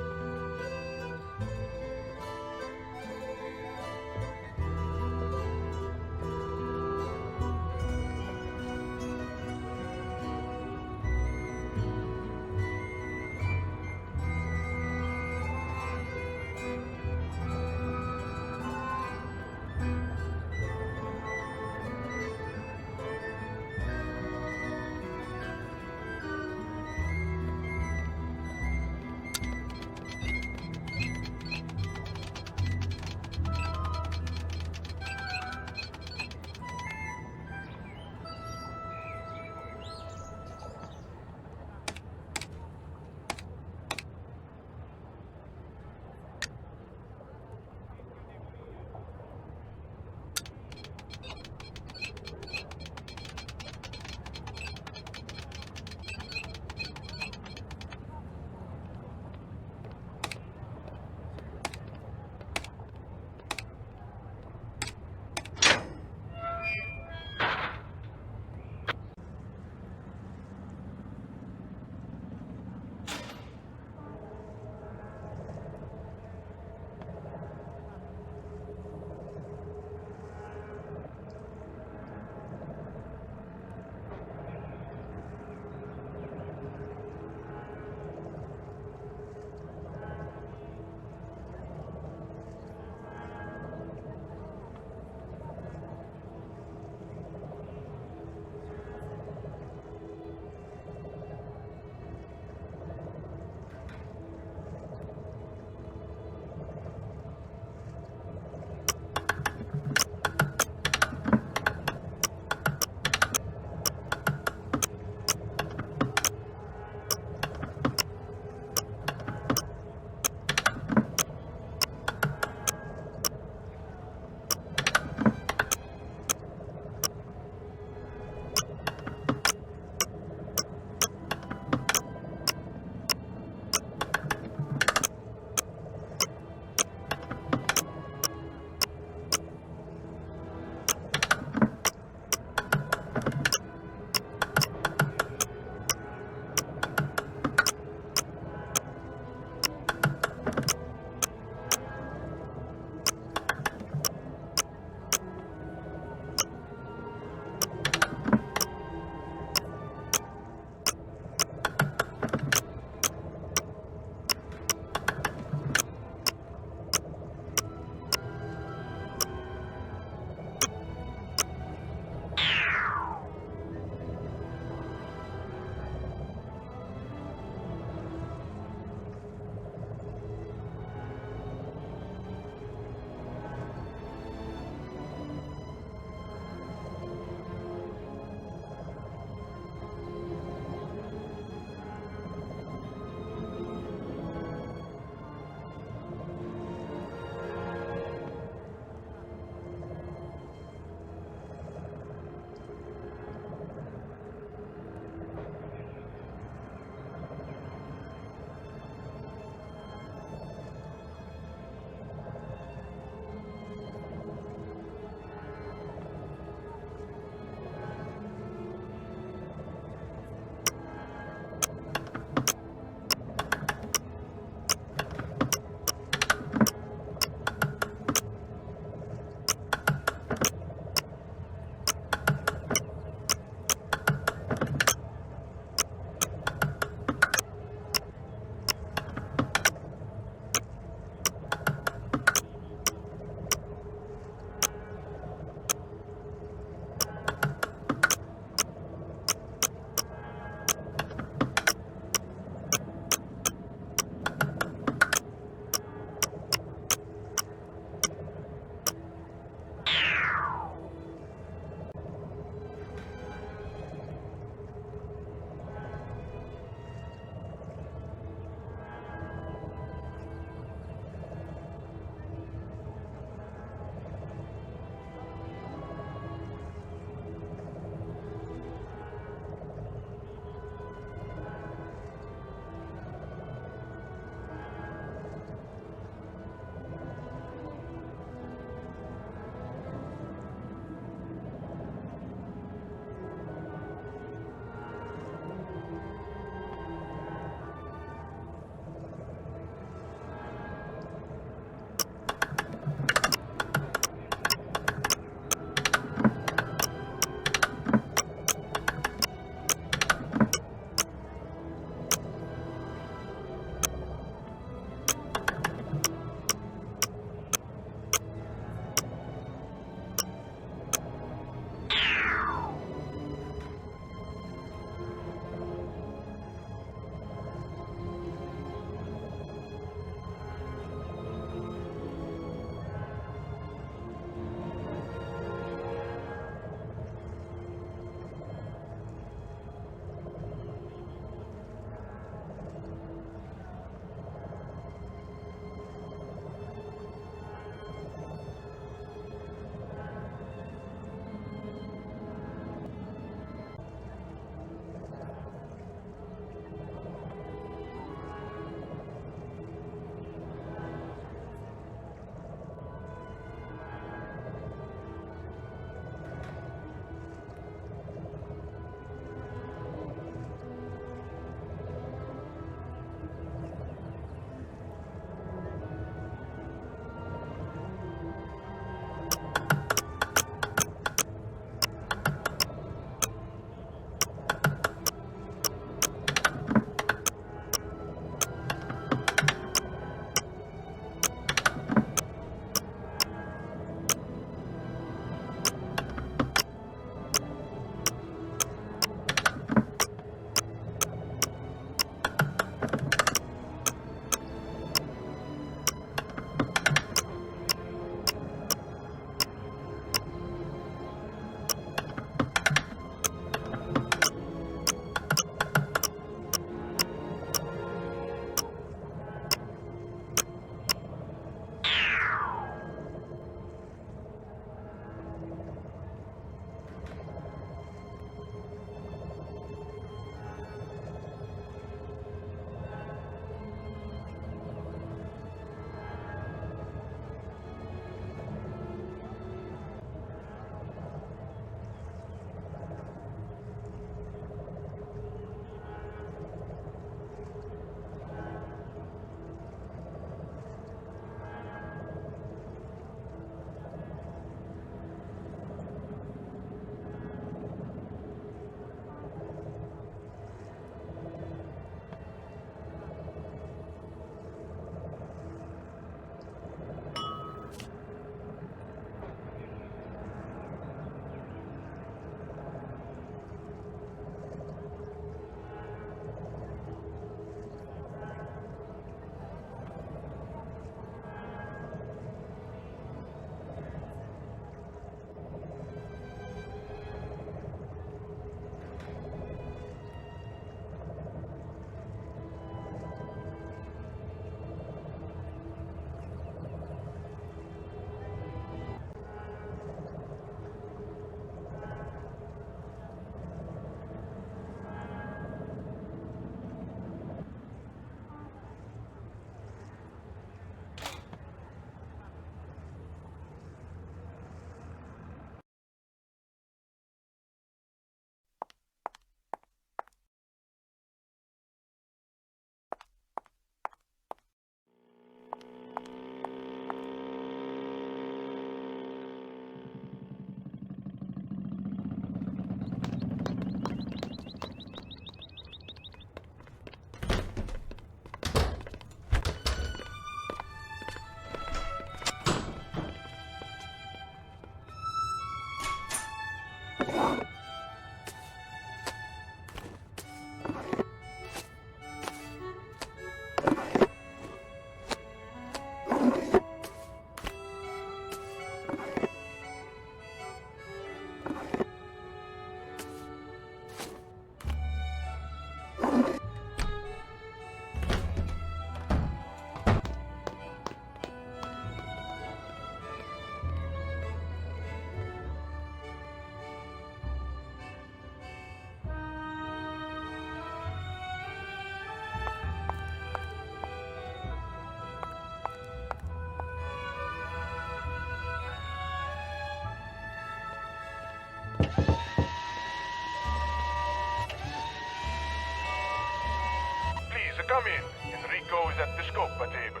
come in. Enrico is at the scopa table.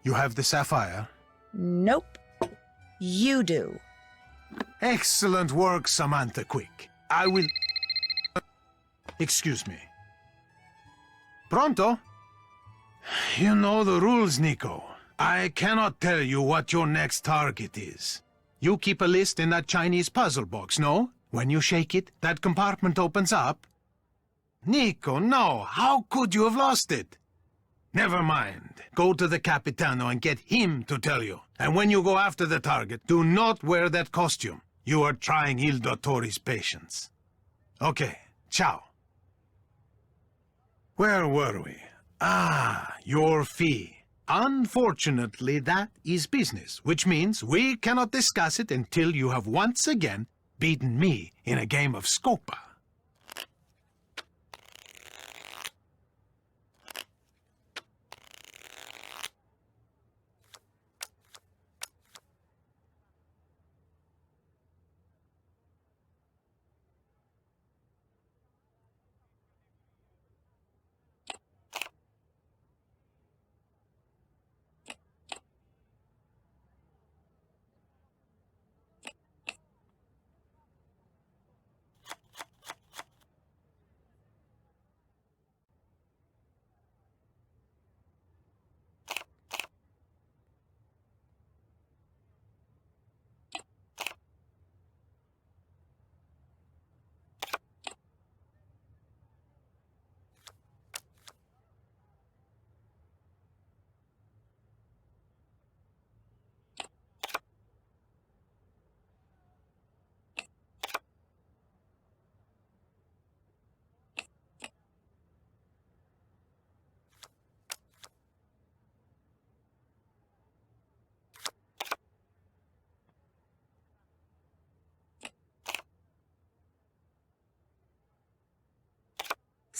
You have the sapphire? Nope. You do. Excellent work, Samantha Quick. I will... Excuse me. Pronto? You know the rules, Nico. I cannot tell you what your next target is. You keep a list in that Chinese puzzle box, no? When you shake it, that compartment opens up. Nico, no! How could you have lost it? Never mind. Go to the Capitano and get him to tell you. And when you go after the target, do not wear that costume. You are trying Il Dottore's patience. Okay, ciao. Where were we? Ah, your fee. Unfortunately, that is business, which means we cannot discuss it until you have once again beaten me in a game of Scopa.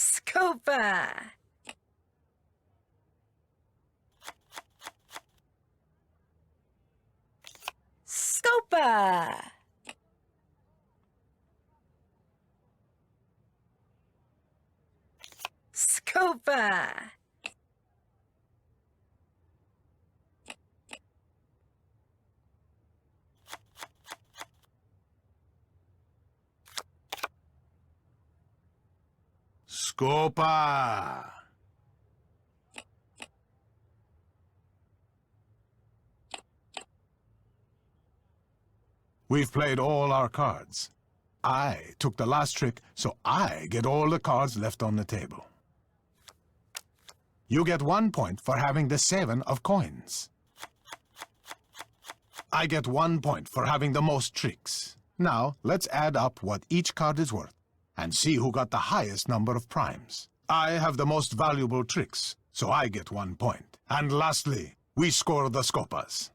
Scopa! Scopa! Scopa! Scopa! We've played all our cards. I took the last trick, so I get all the cards left on the table. You get 1 point for having the 7 of coins. I get 1 point for having the most tricks. Now, let's add up what each card is worth and see who got the highest number of primes. I have the most valuable tricks, so I get 1 point. And lastly, we score the scopas.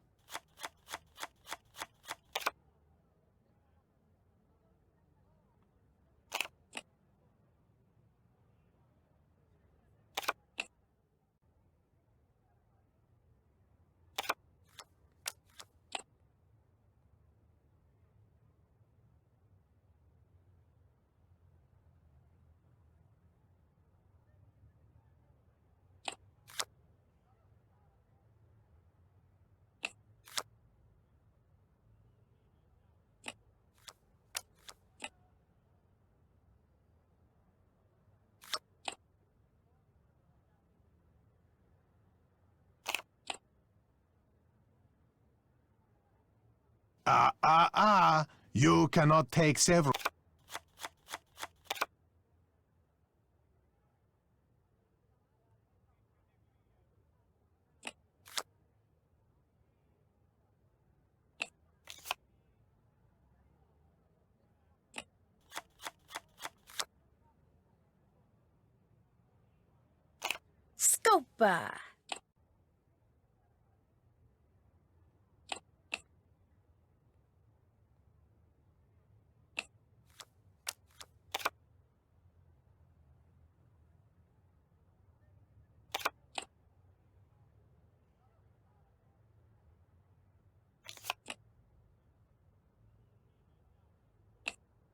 You cannot take several. Scopa!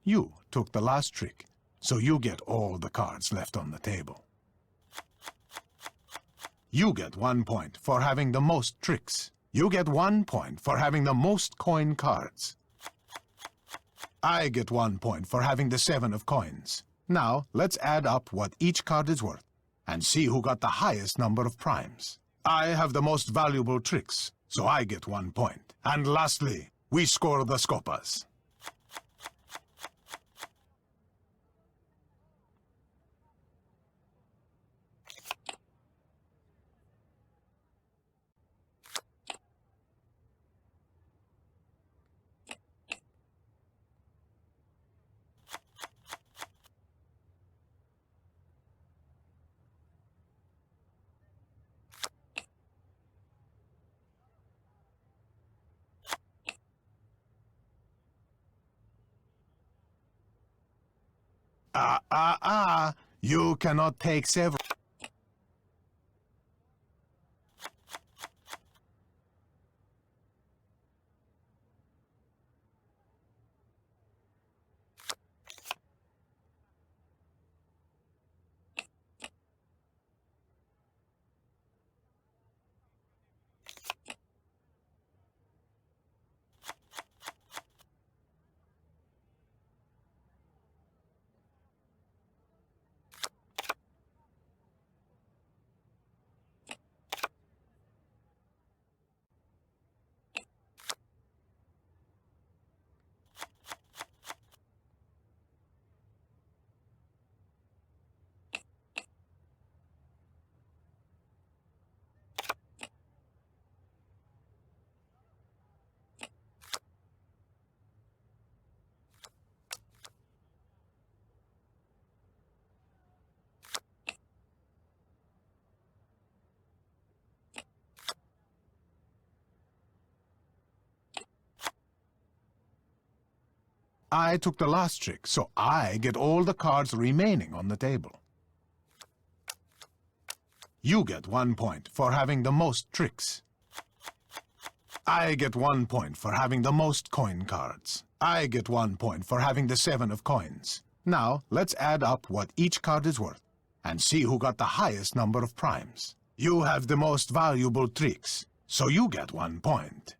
You took the last trick, so you get all the cards left on the table. You get 1 point for having the most tricks. You get 1 point for having the most coin cards. I get 1 point for having the 7 of coins. Now, let's add up what each card is worth and see who got the highest number of primes. I have the most valuable tricks, so I get 1 point. And lastly, we score the scopas. You cannot take several. I took the last trick, so I get all the cards remaining on the table. You get 1 point for having the most tricks. I get 1 point for having the most coin cards. I get 1 point for having the 7 of coins. Now, let's add up what each card is worth and see who got the highest number of primes. You have the most valuable tricks, so you get 1 point.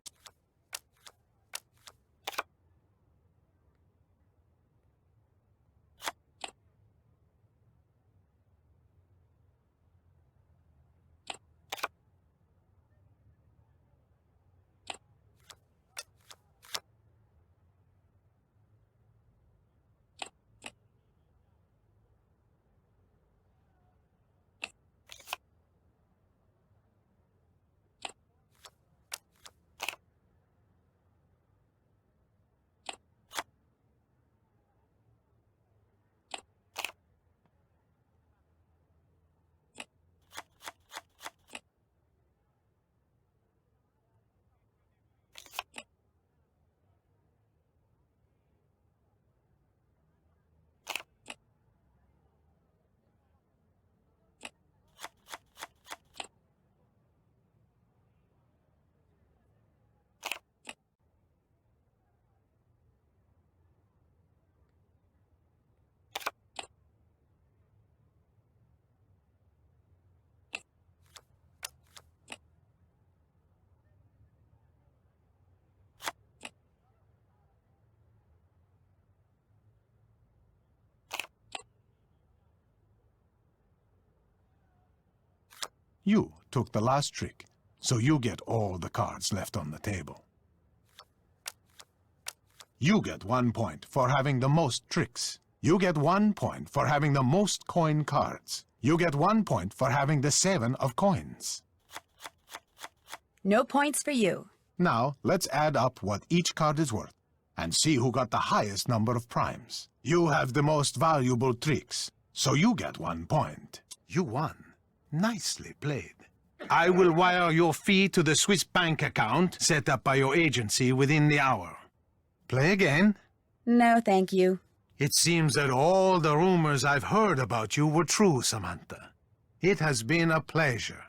You took the last trick, so you get all the cards left on the table. You get 1 point for having the most tricks. You get 1 point for having the most coin cards. You get 1 point for having the 7 of coins. No points for you. Now, let's add up what each card is worth and see who got the highest number of primes. You have the most valuable tricks, so you get 1 point. You won. Nicely played. I will wire your fee to the Swiss bank account set up by your agency within the hour. Play again? No, thank you. It seems that all the rumors I've heard about you were true, Samantha. It has been a pleasure.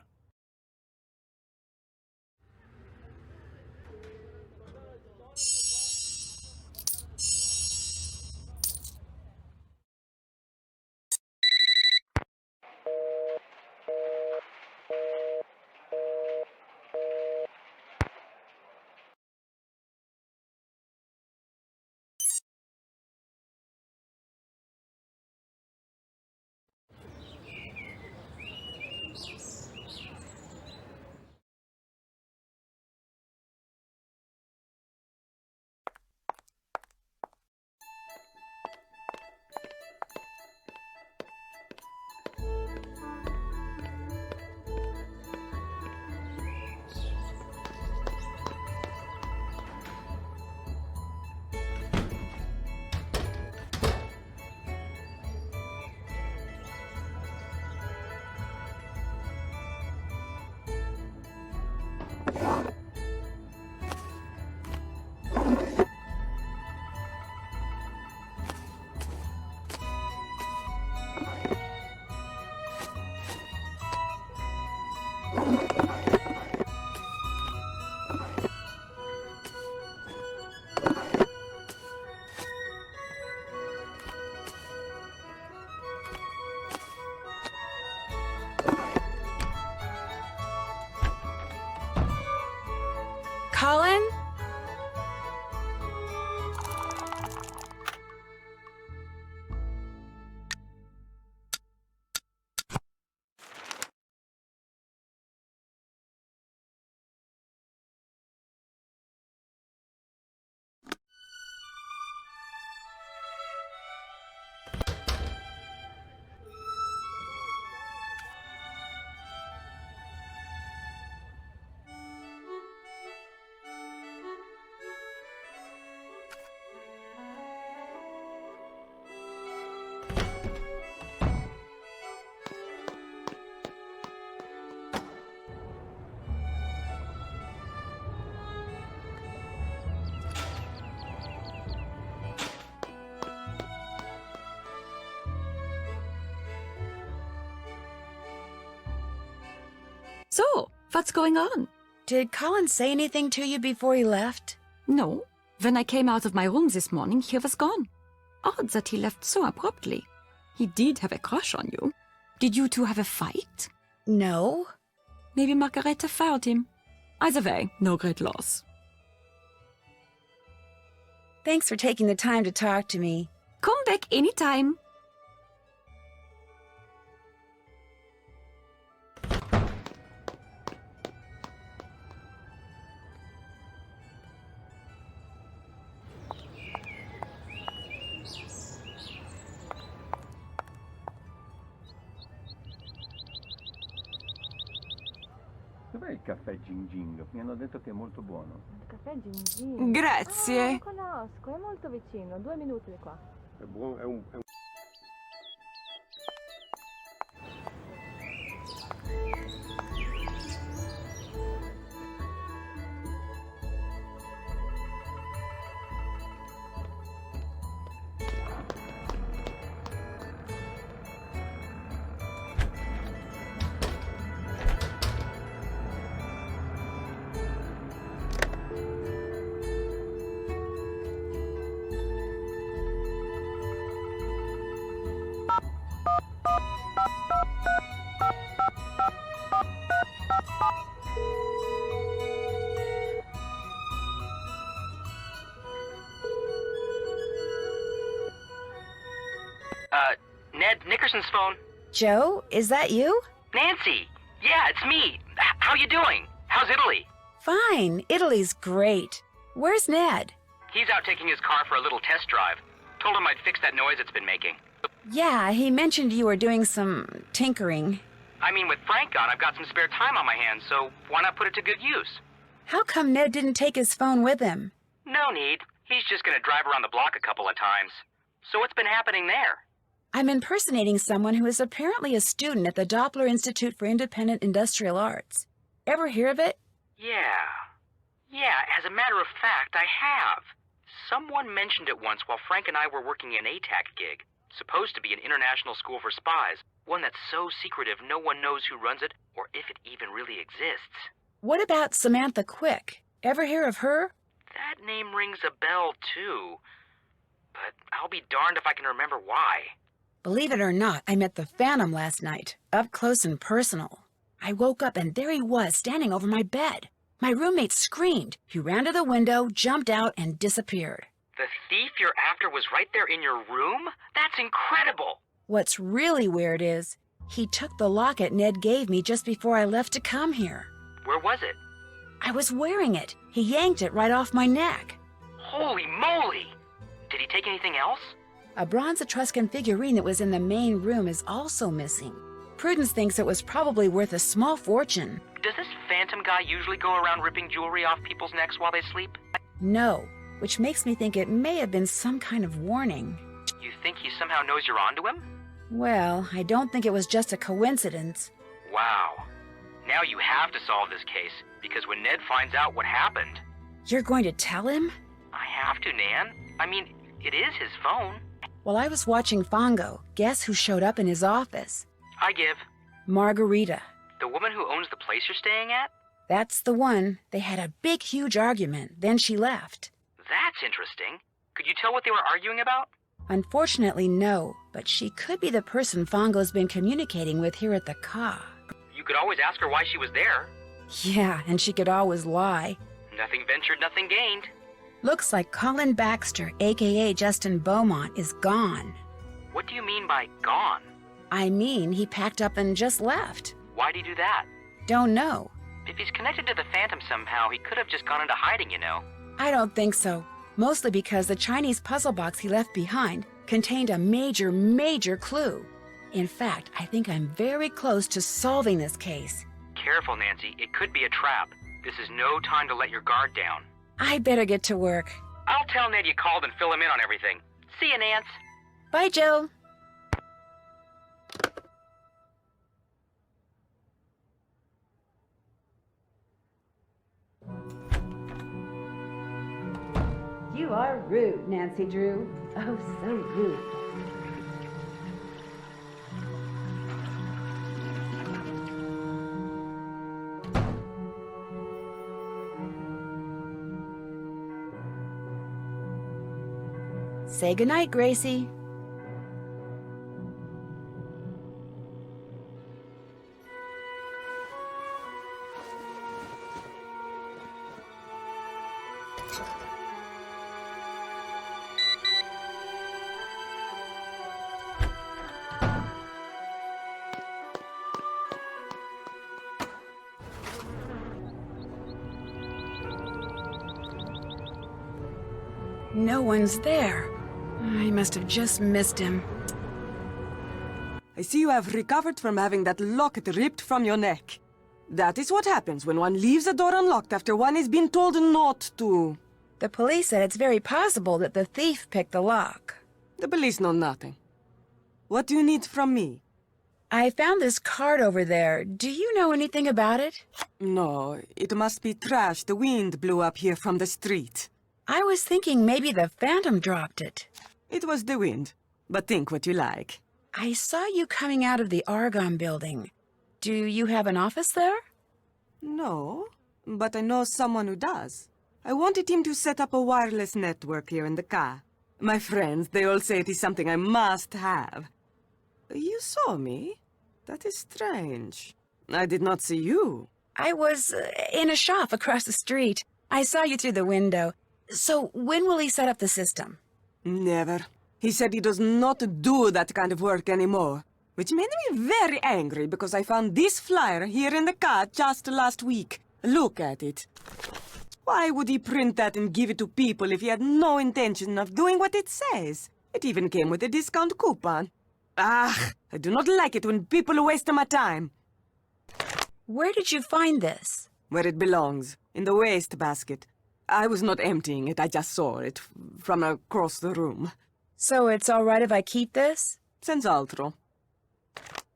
So, what's going on? Did Colin say anything to you before he left? No. When I came out of my room this morning, he was gone. Odd that he left so abruptly. He did have a crush on you. Did you two have a fight? No. Maybe Margareta fired him. Either way, no great loss. Thanks for taking the time to talk to me. Come back anytime. Dov'è il caffè Ging Ging? Mi hanno detto che è molto buono. Il caffè Ging Ging? Grazie. Lo conosco, è molto vicino, 2 minuti di qua. È buono, è un... Ned, Nickerson's phone. Joe, is that you? Nancy! Yeah, it's me. How you doing? How's Italy? Fine. Italy's great. Where's Ned? He's out taking his car for a little test drive. Told him I'd fix that noise it's been making. Yeah, he mentioned you were doing some tinkering. I mean, with Frank gone, I've got some spare time on my hands, so why not put it to good use? How come Ned didn't take his phone with him? No need. He's just gonna drive around the block a couple of times. So what's been happening there? I'm impersonating someone who is apparently a student at the Doppler Institute for Independent Industrial Arts. Ever hear of it? Yeah. Yeah, as a matter of fact, I have. Someone mentioned it once while Frank and I were working an ATAC gig. Supposed to be an international school for spies. One that's so secretive no one knows who runs it or if it even really exists. What about Samantha Quick? Ever hear of her? That name rings a bell, too. But I'll be darned if I can remember why. Believe it or not, I met the Phantom last night, up close and personal. I woke up and there he was, standing over my bed. My roommate screamed. He ran to the window, jumped out, and disappeared. The thief you're after was right there in your room? That's incredible! What's really weird is, he took the locket Ned gave me just before I left to come here. Where was it? I was wearing it. He yanked it right off my neck. Holy moly! Did he take anything else? A bronze Etruscan figurine that was in the main room is also missing. Prudence thinks it was probably worth a small fortune. Does this Phantom guy usually go around ripping jewelry off people's necks while they sleep? No, which makes me think it may have been some kind of warning. You think he somehow knows you're onto him? Well, I don't think it was just a coincidence. Wow. Now you have to solve this case, because when Ned finds out what happened... You're going to tell him? I have to, Nan. I mean, it is his phone. While I was watching Fongo, guess who showed up in his office? I give. Margarita. The woman who owns the place you're staying at? That's the one. They had a big, huge argument. Then she left. That's interesting. Could you tell what they were arguing about? Unfortunately, no. But she could be the person Fongo's been communicating with here at the Ka. You could always ask her why she was there. Yeah, and she could always lie. Nothing ventured, nothing gained. Looks like Colin Baxter, a.k.a. Justin Beaumont, is gone. What do you mean by gone? I mean, he packed up and just left. Why'd he do that? Don't know. If he's connected to the Phantom somehow, he could have just gone into hiding, you know. I don't think so. Mostly because the Chinese puzzle box he left behind contained a major, major clue. In fact, I think I'm very close to solving this case. Careful, Nancy. It could be a trap. This is no time to let your guard down. I better get to work. I'll tell Ned you called and fill him in on everything. See you, Nance. Bye, Joe. You are rude, Nancy Drew. Oh, so rude. Say goodnight, Gracie. No one's there. I must have just missed him. I see you have recovered from having that locket ripped from your neck. That is what happens when one leaves a door unlocked after one has been told not to. The police said it's very possible that the thief picked the lock. The police know nothing. What do you need from me? I found this card over there. Do you know anything about it? No, it must be trash the wind blew up here from the street. I was thinking maybe the Phantom dropped it. It was the wind, but think what you like. I saw you coming out of the Argonne building. Do you have an office there? No, but I know someone who does. I wanted him to set up a wireless network here in the car. My friends, they all say it is something I must have. You saw me? That is strange. I did not see you. I was in a shop across the street. I saw you through the window. So when will he set up the system? Never. He said he does not do that kind of work anymore. Which made me very angry because I found this flyer here in the car just last week. Look at it. Why would he print that and give it to people if he had no intention of doing what it says? It even came with a discount coupon. Ah, I do not like it when people waste my time. Where did you find this? Where it belongs, in the waste basket. I was not emptying it, I just saw it from across the room. So it's all right if I keep this? Senz'altro.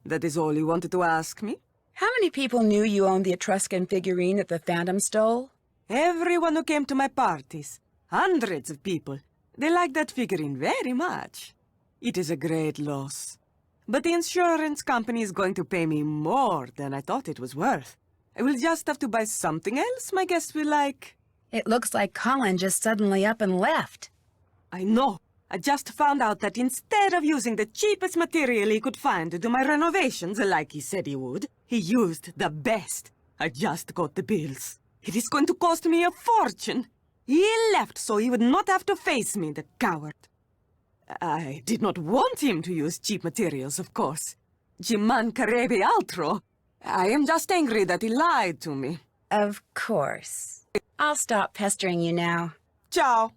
That is all you wanted to ask me? How many people knew you owned the Etruscan figurine that the Phantom stole? Everyone who came to my parties. Hundreds of people. They like that figurine very much. It is a great loss. But the insurance company is going to pay me more than I thought it was worth. I will just have to buy something else my guests will like. It looks like Colin just suddenly up and left. I know. I just found out that instead of using the cheapest material he could find to do my renovations like he said he would, he used the best. I just got the bills. It is going to cost me a fortune. He left so he would not have to face me, the coward. I did not want him to use cheap materials, of course. Ci mancherebbe altro. I am just angry that he lied to me. Of course. I'll stop pestering you now. Ciao.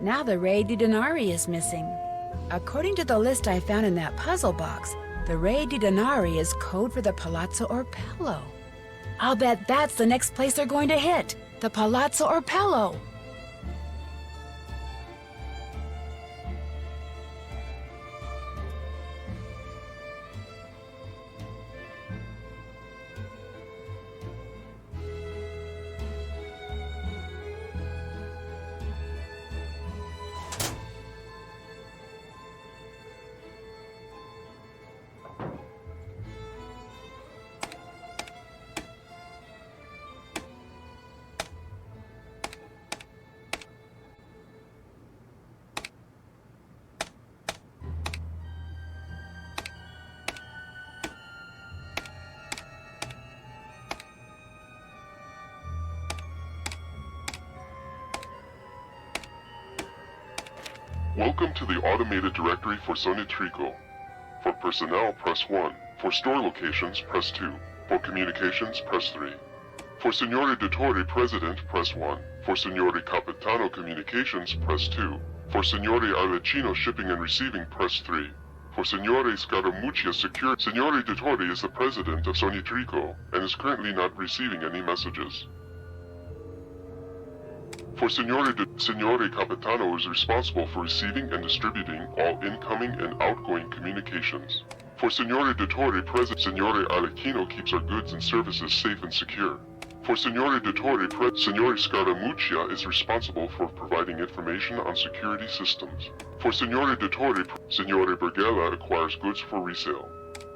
Now the Re di Denari is missing. According to the list I found in that puzzle box, the Re di Denari is code for the Palazzo Orpello. I'll bet that's the next place they're going to hit, the Palazzo Orpello. Welcome to the automated directory for Sonitrico. For personnel, press 1. For store locations, press 2. For communications, press 3. For Signore Dottore President, press 1. For Signore Capitano Communications, press 2. For Signore Arlecchino Shipping and Receiving, press 3. For Signore Scaramuccia Secure, Signore Dottore is the president of Sonitrico and is currently not receiving any messages. For Signore Capitano is responsible for receiving and distributing all incoming and outgoing communications. For Signore Dottore President, Signore Arlecchino keeps our goods and services safe and secure. For Signore Dottore Signore Scaramuccia is responsible for providing information on security systems. For Signore Dottore, Signore Bergella acquires goods for resale.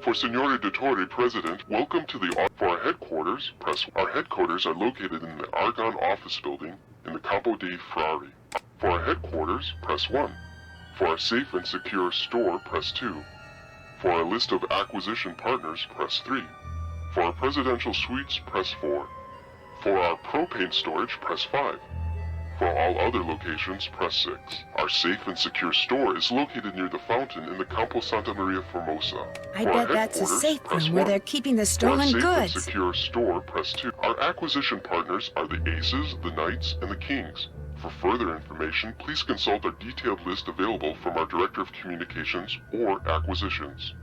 For Signore Dottore President, welcome to the for our headquarters, our headquarters are located in the Argonne office building in the Campo dei Frari. For our headquarters, press 1. For our safe and secure store, press 2. For our list of acquisition partners, press 3. For our presidential suites, press 4. For our propane storage, press 5. For all other locations, press 6. Our safe and secure store is located near the fountain in the Campo Santa Maria Formosa. I bet that's a safe room where they're keeping the stolen goods. For our safe goods. and secure store, press 2. Our acquisition partners are the Aces, the Knights, and the Kings. For further information, please consult our detailed list available from our Director of Communications or Acquisitions.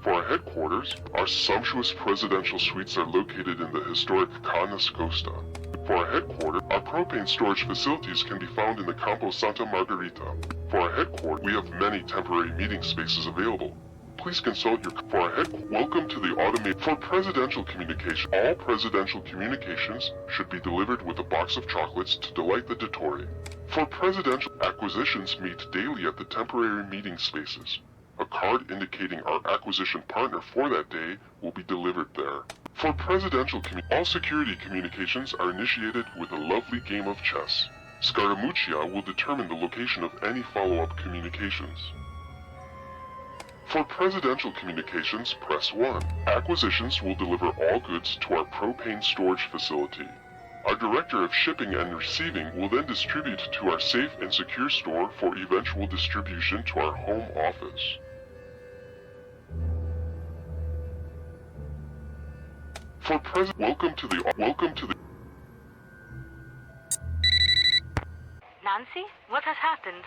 For our headquarters, our sumptuous presidential suites are located in the historic Ca' Nascosta. For our headquarters, our propane storage facilities can be found in the Campo Santa Margherita. For our headquarters, we have many temporary meeting spaces available. Please consult your... For our headquarters, welcome to the automated... For presidential communication, all presidential communications should be delivered with a box of chocolates to delight the Dottore. For presidential acquisitions, meet daily at the temporary meeting spaces. A card indicating our acquisition partner for that day will be delivered there. For presidential all security communications are initiated with a lovely game of chess. Scaramuccia will determine the location of any follow-up communications. For presidential communications, press 1. Acquisitions will deliver all goods to our propane storage facility. Our Director of Shipping and Receiving will then distribute to our safe and secure store for eventual distribution to our home office. For welcome to the Nancy, what has happened?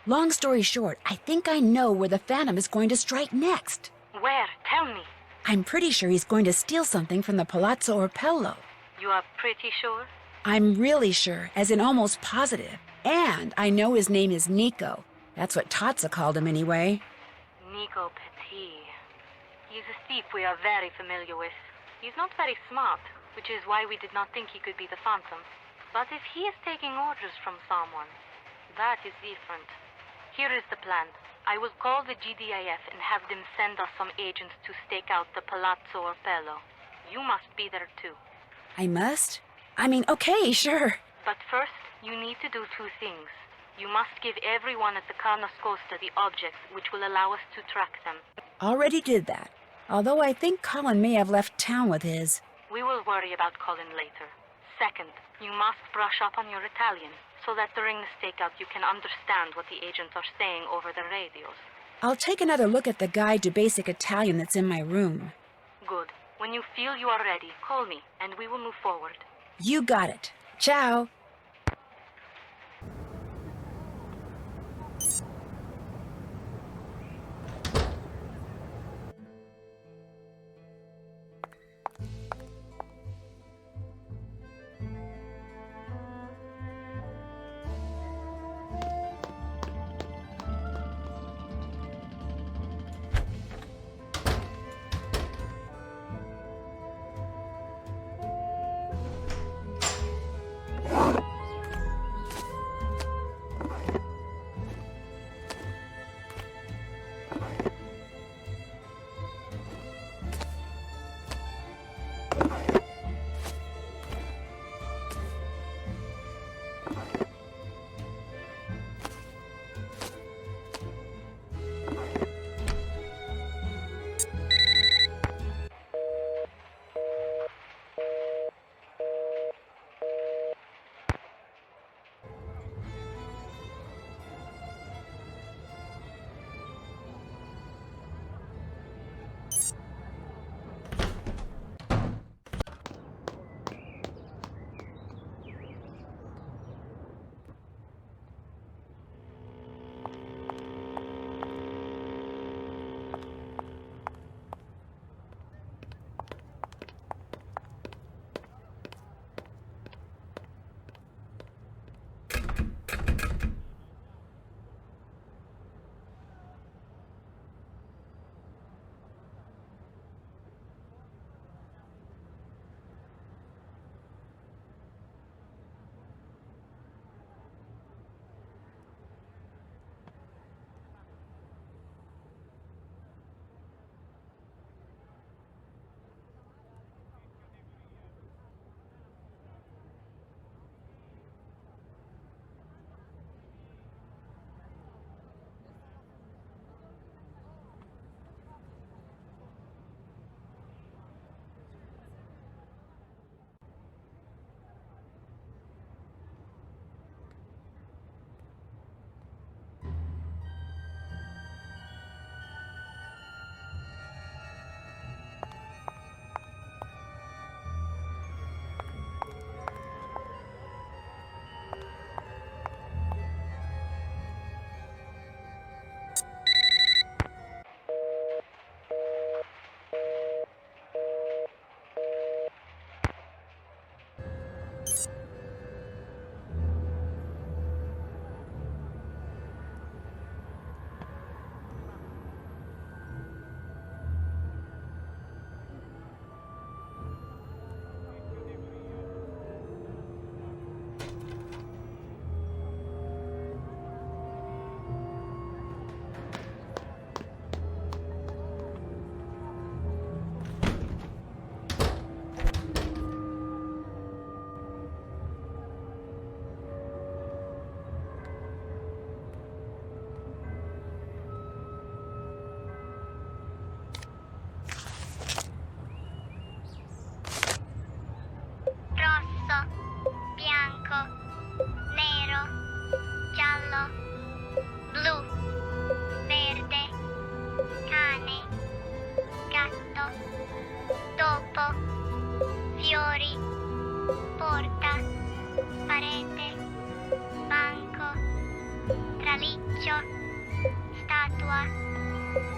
Long story short, I think I know where the Phantom is going to strike next. Where? Tell me. I'm pretty sure he's going to steal something from the Palazzo Orpello. You are pretty sure? I'm really sure, as in almost positive. And I know his name is Nico. That's what Tatsa called him anyway. Nico Petit. He's a thief we are very familiar with. He's not very smart, which is why we did not think he could be the Phantom. But if he is taking orders from someone, that is different. Here is the plan. I will call the GDIF and have them send us some agents to stake out the Palazzo Orpello. You must be there too. I must? I mean, okay, sure. But first, you need to do 2 things. You must give everyone at the Ca' Nascosta the objects which will allow us to track them. Already did that. Although I think Colin may have left town with his. We will worry about Colin later. Second, you must brush up on your Italian, so that during the stakeout you can understand what the agents are saying over the radios. I'll take another look at the guide to basic Italian that's in my room. Good. When you feel you are ready, call me, and we will move forward. You got it. Ciao.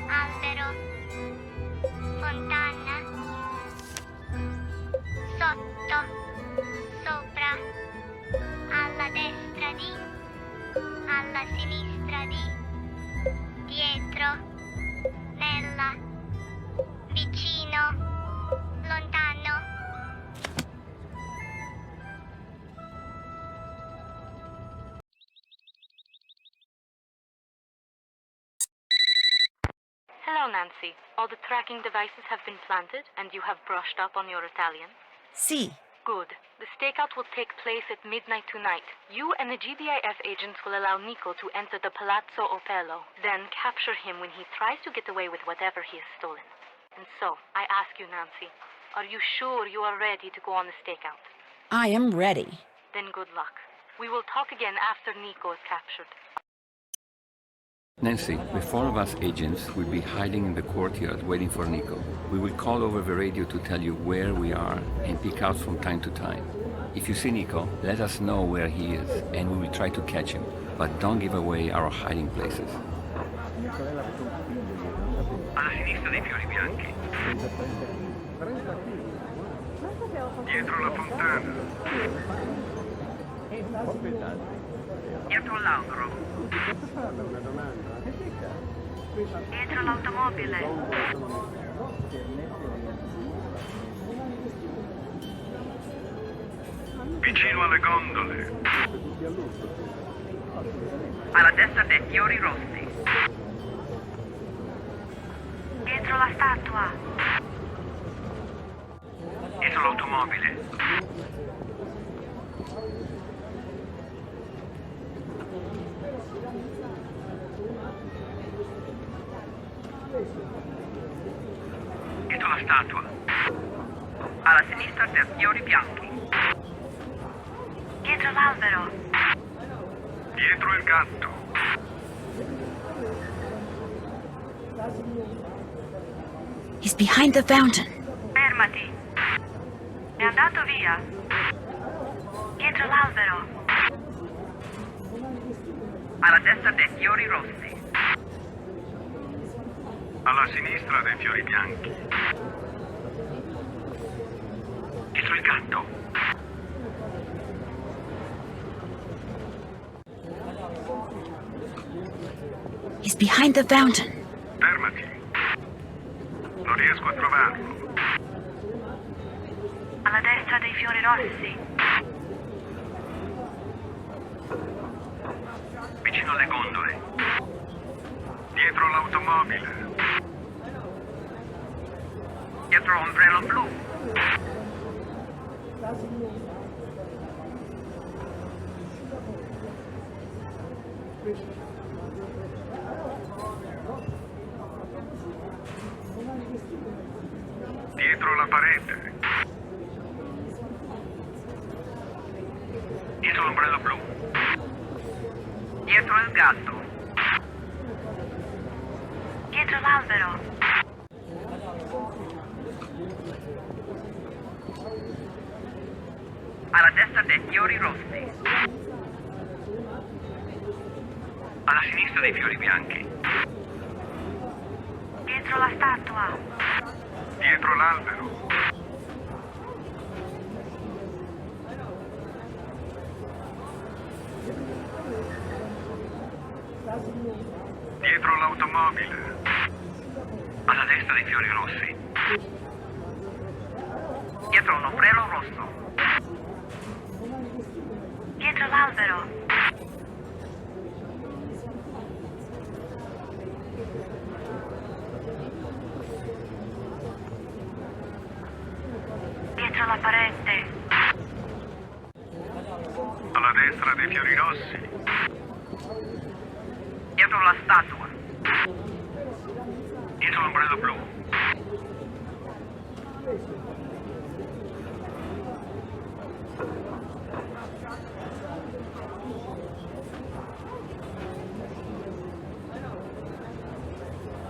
albero, fontana, sotto, sopra, alla destra di, alla sinistra di, dietro, nella, vicino, lontano. Hello, Nancy. All the tracking devices have been planted, and you have brushed up on your Italian? Si. Good. The stakeout will take place at midnight tonight. You and the GBIF agents will allow Nico to enter the Palazzo Opello, then capture him when he tries to get away with whatever he has stolen. And so, I ask you, Nancy, are you sure you are ready to go on the stakeout? I am ready. Then good luck. We will talk again after Nico is captured. Nancy, the four of us agents will be hiding in the courtyard waiting for Nico. We will call over the radio to tell you where we are and peek out from time to time. If you see Nico, let us know where he is and we will try to catch him. But don't give away our hiding places. Alla sinistra dei fiori bianchi. Dietro la fontana. Dietro l'albero. Dietro l'automobile. Vicino alle gondole. Alla destra dei fiori rossi. Dietro la statua. Dietro l'automobile. Dietro la statua. Alla sinistra dei fiori bianchi. Dietro l'albero. Dietro il gatto. He's behind the fountain. Fermati. È andato via. Dietro l'albero. Alla destra dei fiori rossi. Alla sinistra dei fiori bianchi. Dietro il gatto. He's behind the fountain. Fermati. Non riesco a trovarlo. Alla destra dei fiori rossi. Vicino alle gondole. Dietro l'automobile. Dietro l'ombrello blu. Dietro la parete. Dietro l'ombrello blu. Dietro il gatto. Dietro l'albero. Alla destra dei fiori rossi. Alla sinistra dei fiori bianchi. Dietro la statua. Dietro l'albero. Dietro l'automobile. Alla destra dei fiori rossi. Dietro un ombrello rosso. Dietro l'albero. Dietro la parete. Alla destra dei fiori rossi. Dietro la statua. Dietro l'ombrello blu.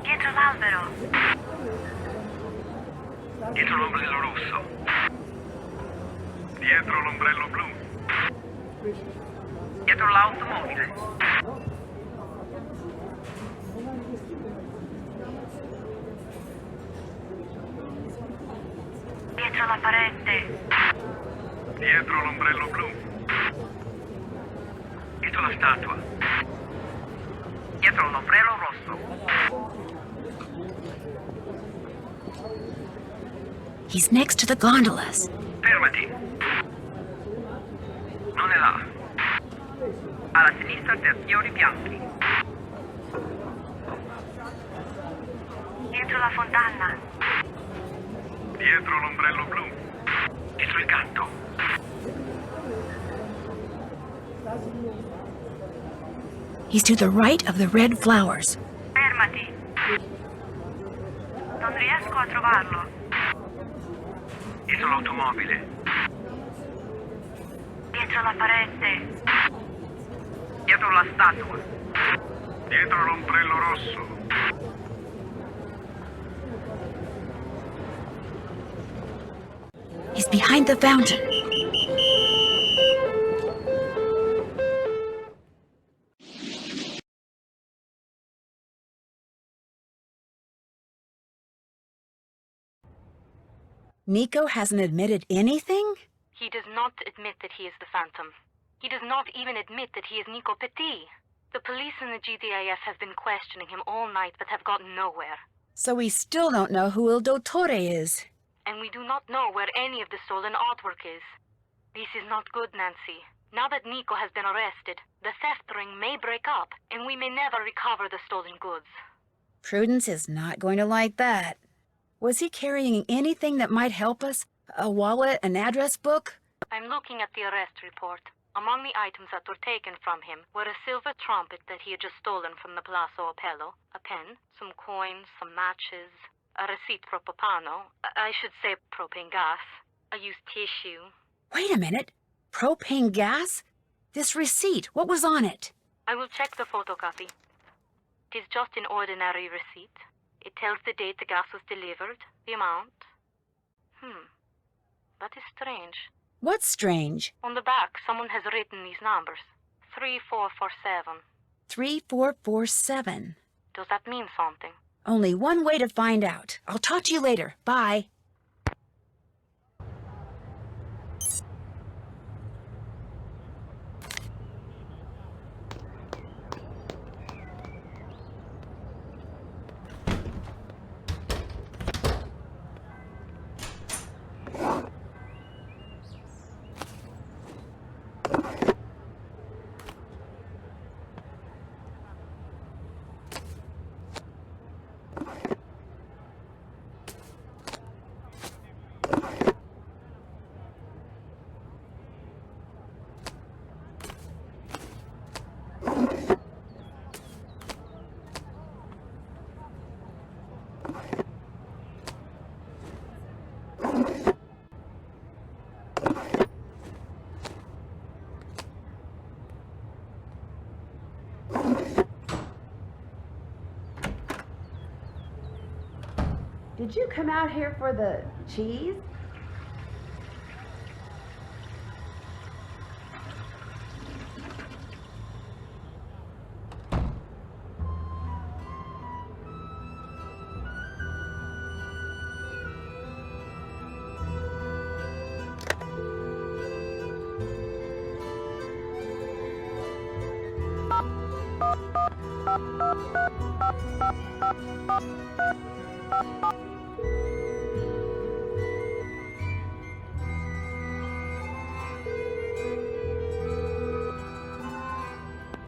Dietro l'albero. Dietro l'ombrello rosso. Dietro l'ombrello blu. Dietro l'automobile. Dietro la parete. Dietro l'ombrello blu. Dietro la statua. Dietro l'ombrello rosso. He's next to the gondolas. Fermati. Non è là. Alla sinistra dei fiori bianchi. Dietro la fontana. Dietro l'ombrello blu. Dietro il gatto. He's to the right of the red flowers. Fermati. Non riesco a trovarlo. Dietro l'automobile. Dietro la parete. Dietro la statua. Dietro l'ombrello rosso. He's behind the fountain. Nico hasn't admitted anything? He does not admit that he is the Phantom. He does not even admit that he is Nico Petit. The police and the GDAF have been questioning him all night but have gotten nowhere. So we still don't know who Il Dottore is. And we do not know where any of the stolen artwork is. This is not good, Nancy. Now that Nico has been arrested, the theft ring may break up, and we may never recover the stolen goods. Prudence is not going to like that. Was he carrying anything that might help us? A wallet, an address book? I'm looking at the arrest report. Among the items that were taken from him were a silver trumpet that he had just stolen from the Palazzo Apello, a pen, some coins, some matches, a receipt for Papano, I should say propane gas, a used tissue. Wait a minute. Propane gas? This receipt, what was on it? I will check the photocopy. It is just an ordinary receipt. It tells the date the gas was delivered, the amount. That is strange. What's strange? On the back, someone has written these numbers. 3447. 3447. Does that mean something? Only one way to find out. I'll talk to you later. Bye. Did you come out here for the cheese?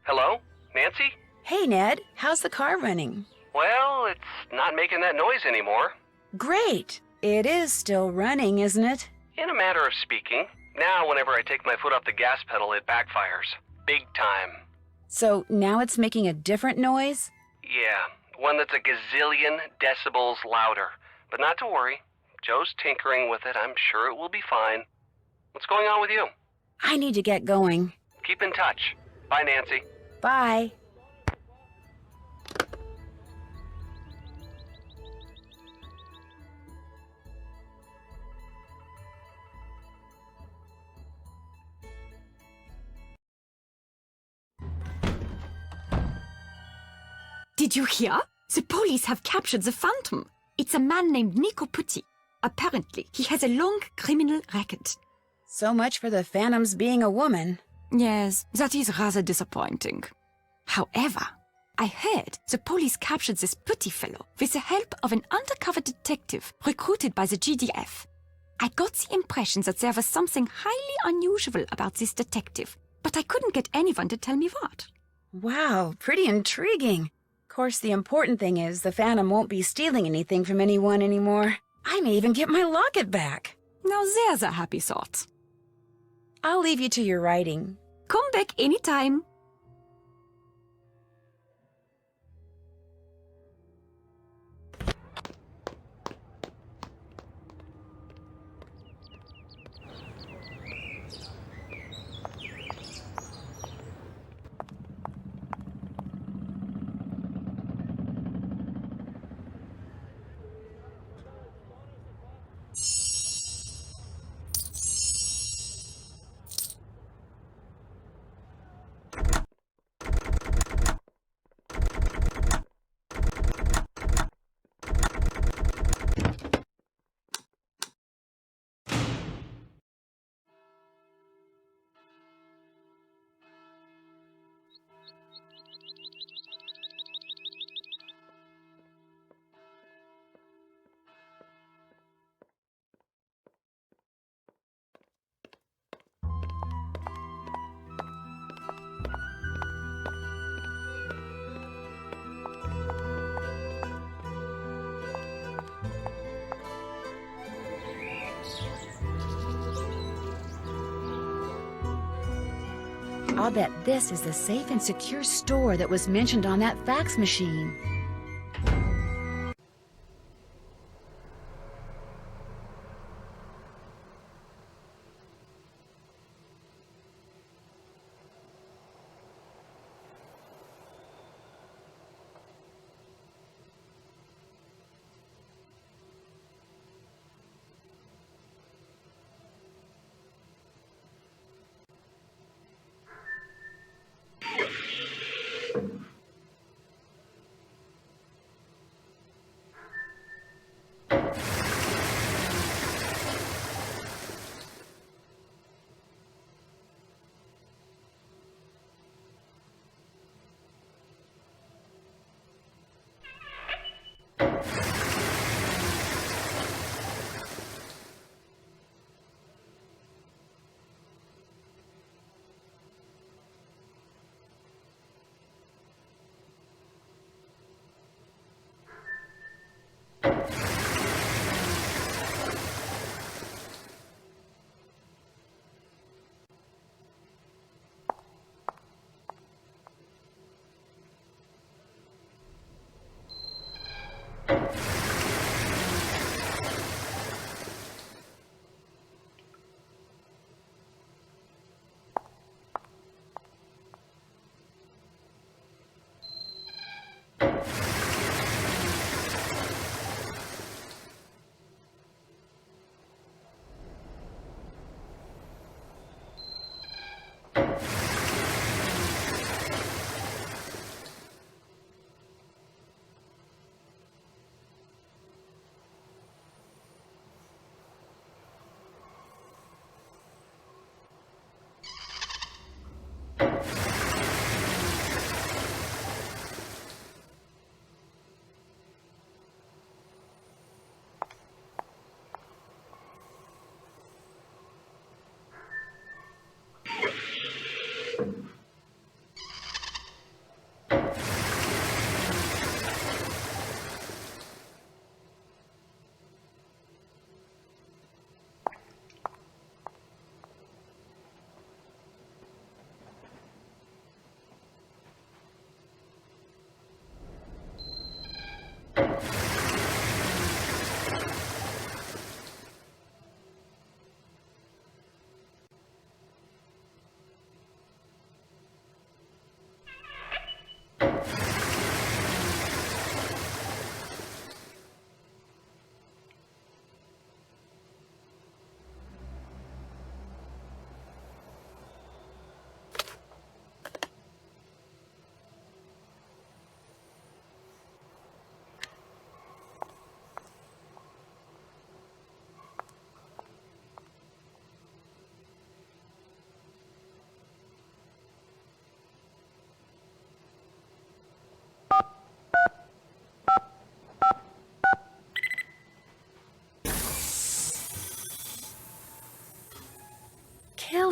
Hello? Nancy? Hey, Ned. How's the car running? Well, it's not making that noise anymore. Great. It is still running, isn't it? In a matter of speaking. Now, whenever I take my foot off the gas pedal, it backfires. Big time. So now it's making a different noise? Yeah, one that's a gazillion decibels louder. But not to worry. Joe's tinkering with it. I'm sure it will be fine. What's going on with you? I need to get going. Keep in touch. Bye, Nancy. Bye. Did you hear? The police have captured the Phantom. It's a man named Nico Petit. Apparently, he has a long criminal record. So much for the Phantoms being a woman. Yes, that is rather disappointing. However, I heard the police captured this pretty fellow with the help of an undercover detective recruited by the GDF. I got the impression that there was something highly unusual about this detective, but I couldn't get anyone to tell me what. Wow, pretty intriguing. Of course, the important thing is the Phantom won't be stealing anything from anyone anymore. I may even get my locket back. Now there's a happy thought. I'll leave you to your writing. Come back anytime. I'll bet this is the safe and secure store that was mentioned on that fax machine.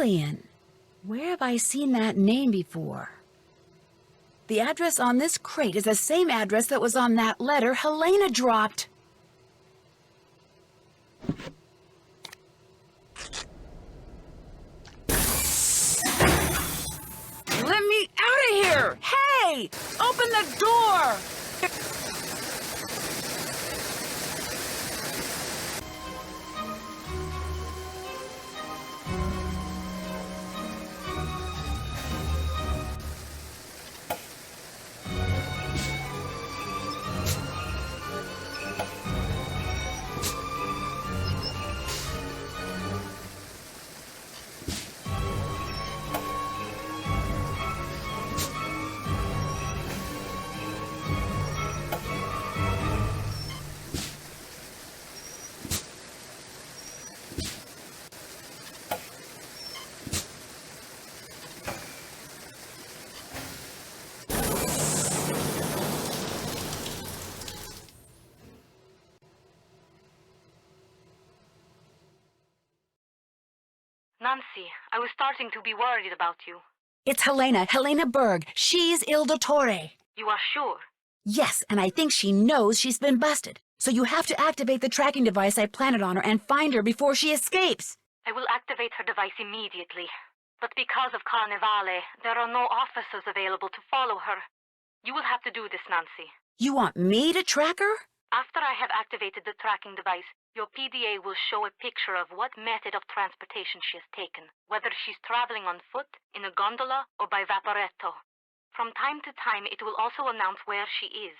Killian. Where have I seen that name before? The address on this crate is the same address that was on that letter Helena dropped. Let me out of here! Hey! Open the door! Nancy, I was starting to be worried about you. It's Helena Berg. She's Il Dottore. You are sure? Yes, and I think she knows she's been busted. So you have to activate the tracking device I planted on her and find her before she escapes. I will activate her device immediately. But because of Carnevale, there are no officers available to follow her. You will have to do this, Nancy. You want me to track her? After I have activated the tracking device, your PDA will show a picture of what method of transportation she has taken, whether she's traveling on foot, in a gondola, or by vaporetto. From time to time, it will also announce where she is.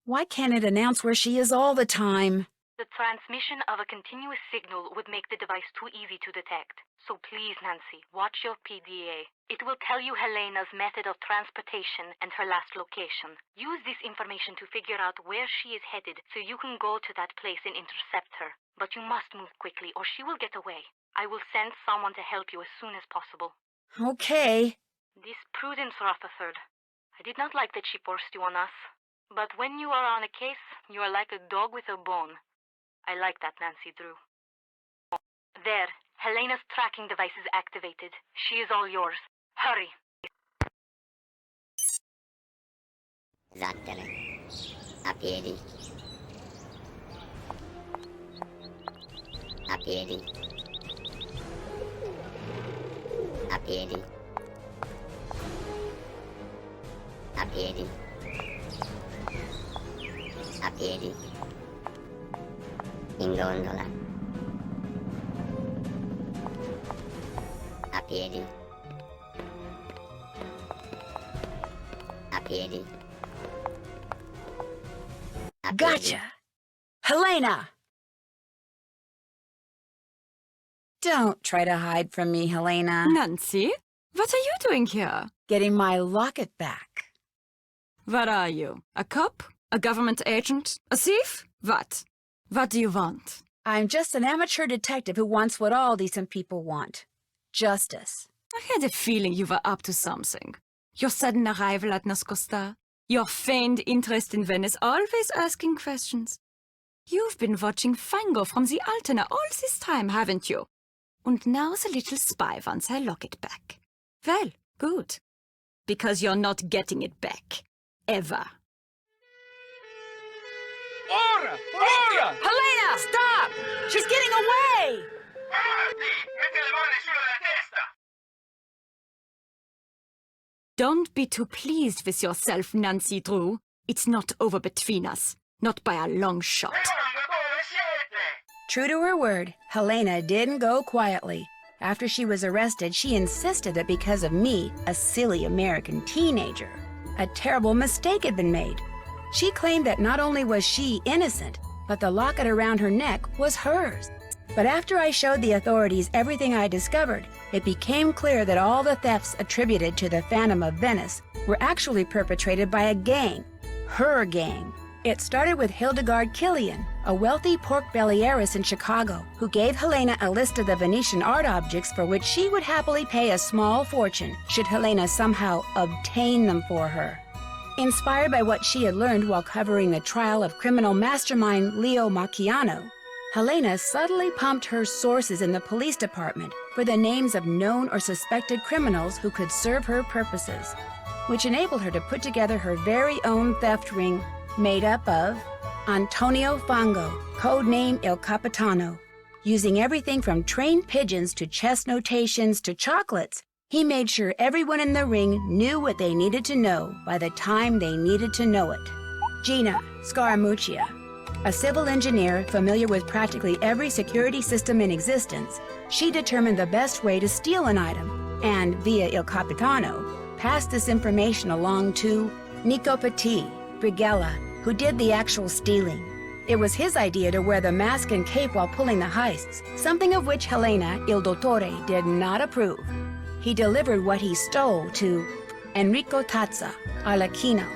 Why can't it announce where she is all the time? The transmission of a continuous signal would make the device too easy to detect. So please, Nancy, watch your PDA. It will tell you Helena's method of transportation and her last location. Use this information to figure out where she is headed so you can go to that place and intercept her. But you must move quickly or she will get away. I will send someone to help you as soon as possible. Okay. This Prudence Rutherford. I did not like that she forced you on us. But when you are on a case, you are like a dog with a bone. I like that, Nancy Drew. There. Helena's tracking device is activated. She is all yours. Hurry. Zattele. A piedi. A piedi. A piedi. A piedi. A piedi. In gondola. A piedi. A piedi. A Gotcha! Helena! Don't try to hide from me, Helena. Nancy, what are you doing here? Getting my locket back. What are you? A cop? A government agent? A thief? What? What do you want? I'm just an amateur detective who wants what all decent people want. Justice. I had a feeling you were up to something. Your sudden arrival at Nascosta, your feigned interest in Venice, always asking questions. You've been watching Fango from the Altena all this time, haven't you? And now the little spy wants her locket back. Well, good. Because you're not getting it back. Ever. Ora! Ora! Helena, stop! She's getting away! Don't be too pleased with yourself, Nancy Drew. It's not over between us. Not by a long shot. True to her word, Helena didn't go quietly. After she was arrested, she insisted that because of me, a silly American teenager, a terrible mistake had been made. She claimed that not only was she innocent, but the locket around her neck was hers. But after I showed the authorities everything I discovered, it became clear that all the thefts attributed to the Phantom of Venice were actually perpetrated by a gang, her gang. It started with Hildegard Killian, a wealthy pork belly heiress in Chicago, who gave Helena a list of the Venetian art objects for which she would happily pay a small fortune should Helena somehow obtain them for her. Inspired by what she had learned while covering the trial of criminal mastermind Leo Macchiano, Helena subtly pumped her sources in the police department for the names of known or suspected criminals who could serve her purposes, which enabled her to put together her very own theft ring made up of Antonio Fango, codename Il Capitano. Using everything from trained pigeons to chess notations to chocolates, he made sure everyone in the ring knew what they needed to know by the time they needed to know it. Gina Scaramuccia, a civil engineer familiar with practically every security system in existence, she determined the best way to steal an item and, via Il Capitano, passed this information along to Nico Petit, Brigella, who did the actual stealing. It was his idea to wear the mask and cape while pulling the heists, something of which Helena, Il Dottore, did not approve. He delivered what he stole to Enrico Tazza, Arlecchino.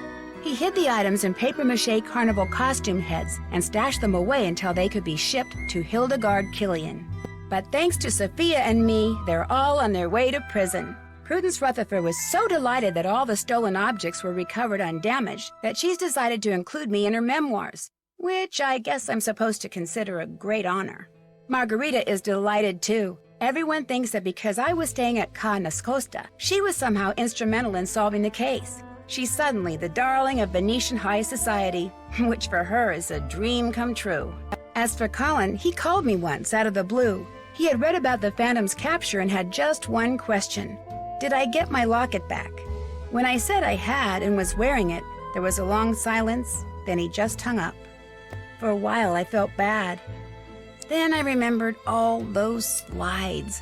He hid the items in papier-mâché carnival costume heads and stashed them away until they could be shipped to Hildegard Killian. But thanks to Sophia and me, they're all on their way to prison. Prudence Rutherford was so delighted that all the stolen objects were recovered undamaged that she's decided to include me in her memoirs, which I guess I'm supposed to consider a great honor. Margarita is delighted too. Everyone thinks that because I was staying at Ca Nascosta, she was somehow instrumental in solving the case. She's suddenly the darling of Venetian high society, which for her is a dream come true. As for Colin, he called me once out of the blue. He had read about the Phantom's capture and had just one question. Did I get my locket back? When I said I had and was wearing it, there was a long silence, then he just hung up. For a while I felt bad. Then I remembered all those slides.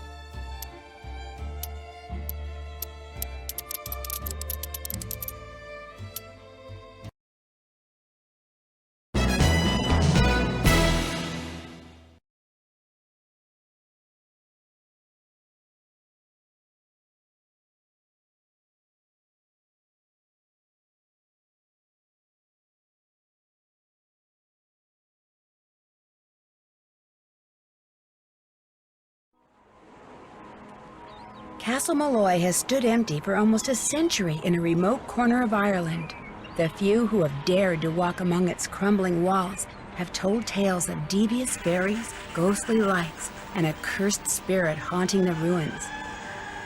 Castle Malloy has stood empty for almost a century in a remote corner of Ireland. The few who have dared to walk among its crumbling walls have told tales of devious fairies, ghostly lights, and a cursed spirit haunting the ruins.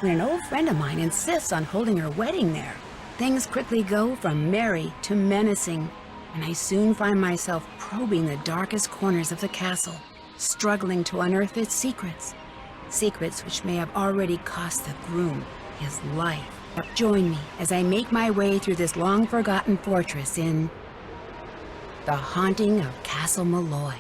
When an old friend of mine insists on holding her wedding there, things quickly go from merry to menacing, and I soon find myself probing the darkest corners of the castle, struggling to unearth its secrets. Secrets which may have already cost the groom his life. Join me as I make my way through this long-forgotten fortress in The Haunting of Castle Malloy.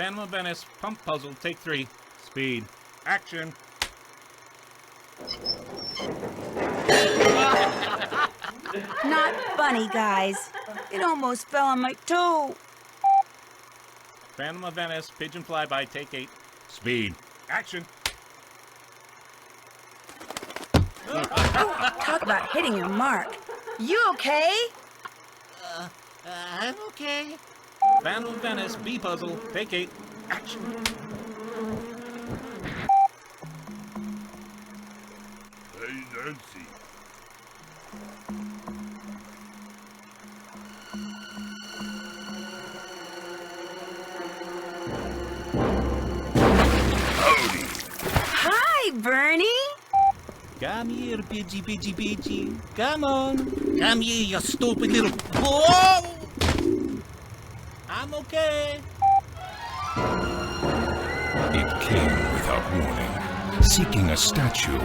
Phantom of Venice, pump puzzle, take 3. Speed. Action. Not funny, guys. It almost fell on my toe. Phantom of Venice, pigeon flyby, take 8. Speed. Action. Talk about hitting your mark. You okay? I'm okay. Phantom of Venice, B puzzle, take 8. Action. Hey, Nancy. Howdy. Hi, Bernie. Come here, Pidgey. Come on. Come here, you stupid little... Whoa! I'm okay. It came without warning, seeking a statue.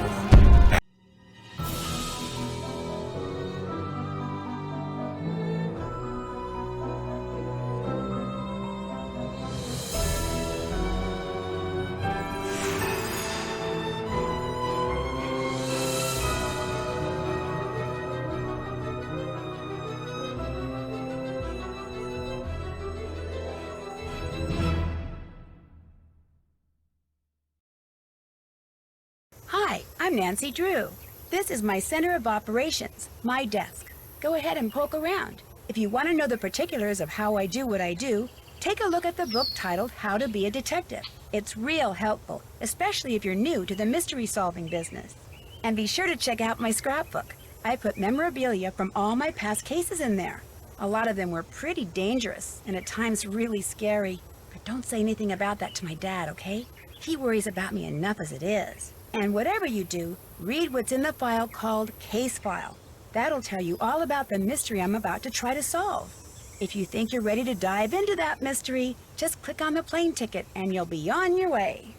Hi, I'm Nancy Drew. This is my center of operations, my desk. Go ahead and poke around. If you want to know the particulars of how I do what I do, take a look at the book titled How to Be a Detective. It's real helpful, especially if you're new to the mystery-solving business. And be sure to check out my scrapbook. I put memorabilia from all my past cases in there. A lot of them were pretty dangerous and at times really scary. But don't say anything about that to my dad, okay? He worries about me enough as it is. And whatever you do, read what's in the file called Case File. That'll tell you all about the mystery I'm about to try to solve. If you think you're ready to dive into that mystery, just click on the plane ticket and you'll be on your way.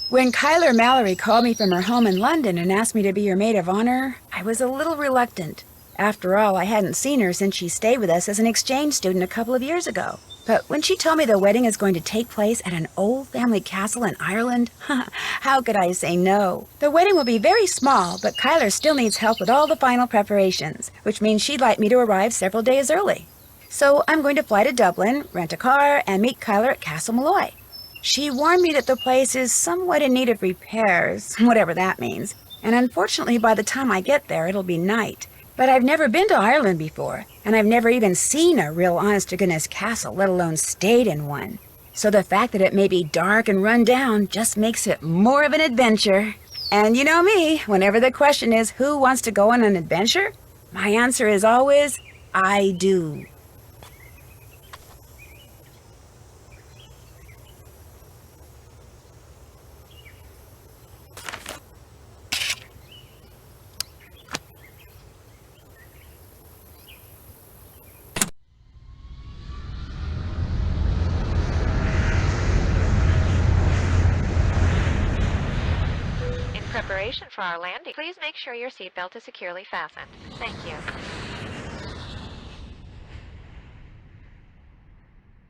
When Kyler Mallory called me from her home in London and asked me to be her maid of honor, I was a little reluctant. After all, I hadn't seen her since she stayed with us as an exchange student a couple of years ago. But when she told me the wedding is going to take place at an old family castle in Ireland, how could I say no? The wedding will be very small, but Kyler still needs help with all the final preparations, which means she'd like me to arrive several days early. So I'm going to fly to Dublin, rent a car, and meet Kyler at Castle Malloy. She warned me that the place is somewhat in need of repairs, whatever that means. And unfortunately, by the time I get there, it'll be night. But I've never been to Ireland before, and I've never even seen a real honest-to-goodness castle, let alone stayed in one. So the fact that it may be dark and run down just makes it more of an adventure. And you know me, whenever the question is who wants to go on an adventure, my answer is always, I do. Preparation for our landing. Please make sure your seatbelt is securely fastened. Thank you.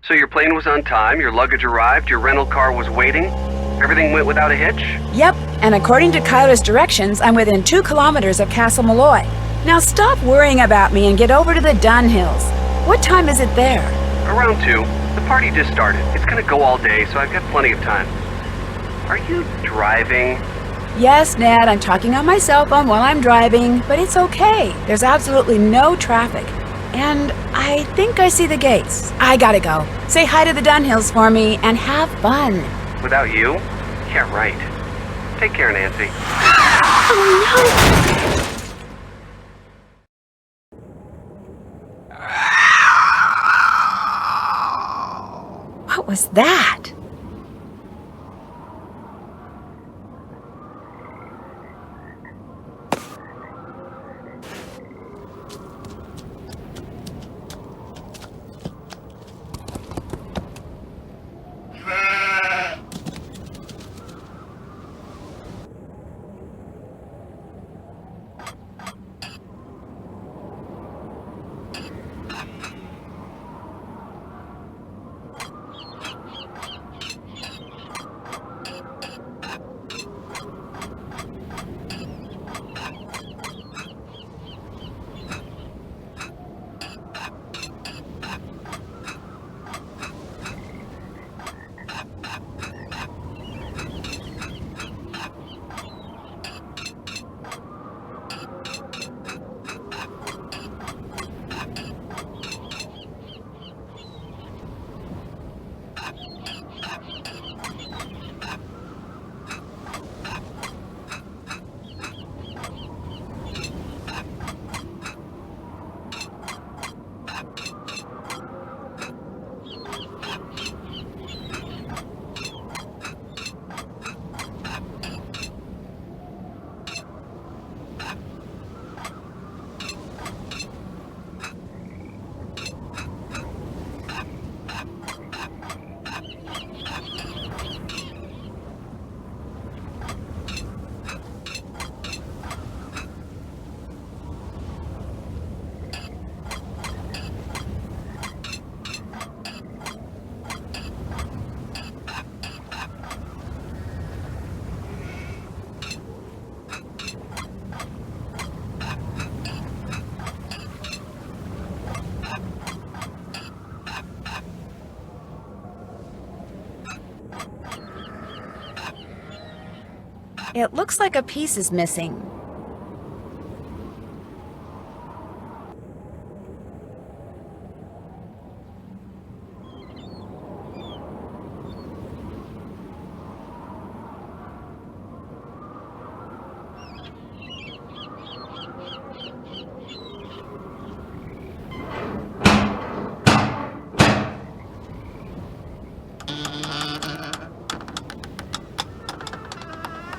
So your plane was on time, your luggage arrived, your rental car was waiting, everything went without a hitch? Yep, and according to Kyler's directions, I'm within 2 kilometers of Castle Malloy. Now stop worrying about me and get over to the Dunhills. What time is it there? Around 2. The party just started. It's gonna go all day, so I've got plenty of time. Are you driving? Yes, Ned, I'm talking on my cell phone while I'm driving, but it's okay. There's absolutely no traffic. And I think I see the gates. I gotta go. Say hi to the Dunhills for me and have fun. Without you? Yeah, right. Take care, Nancy. Oh, no! What was that? It looks like a piece is missing.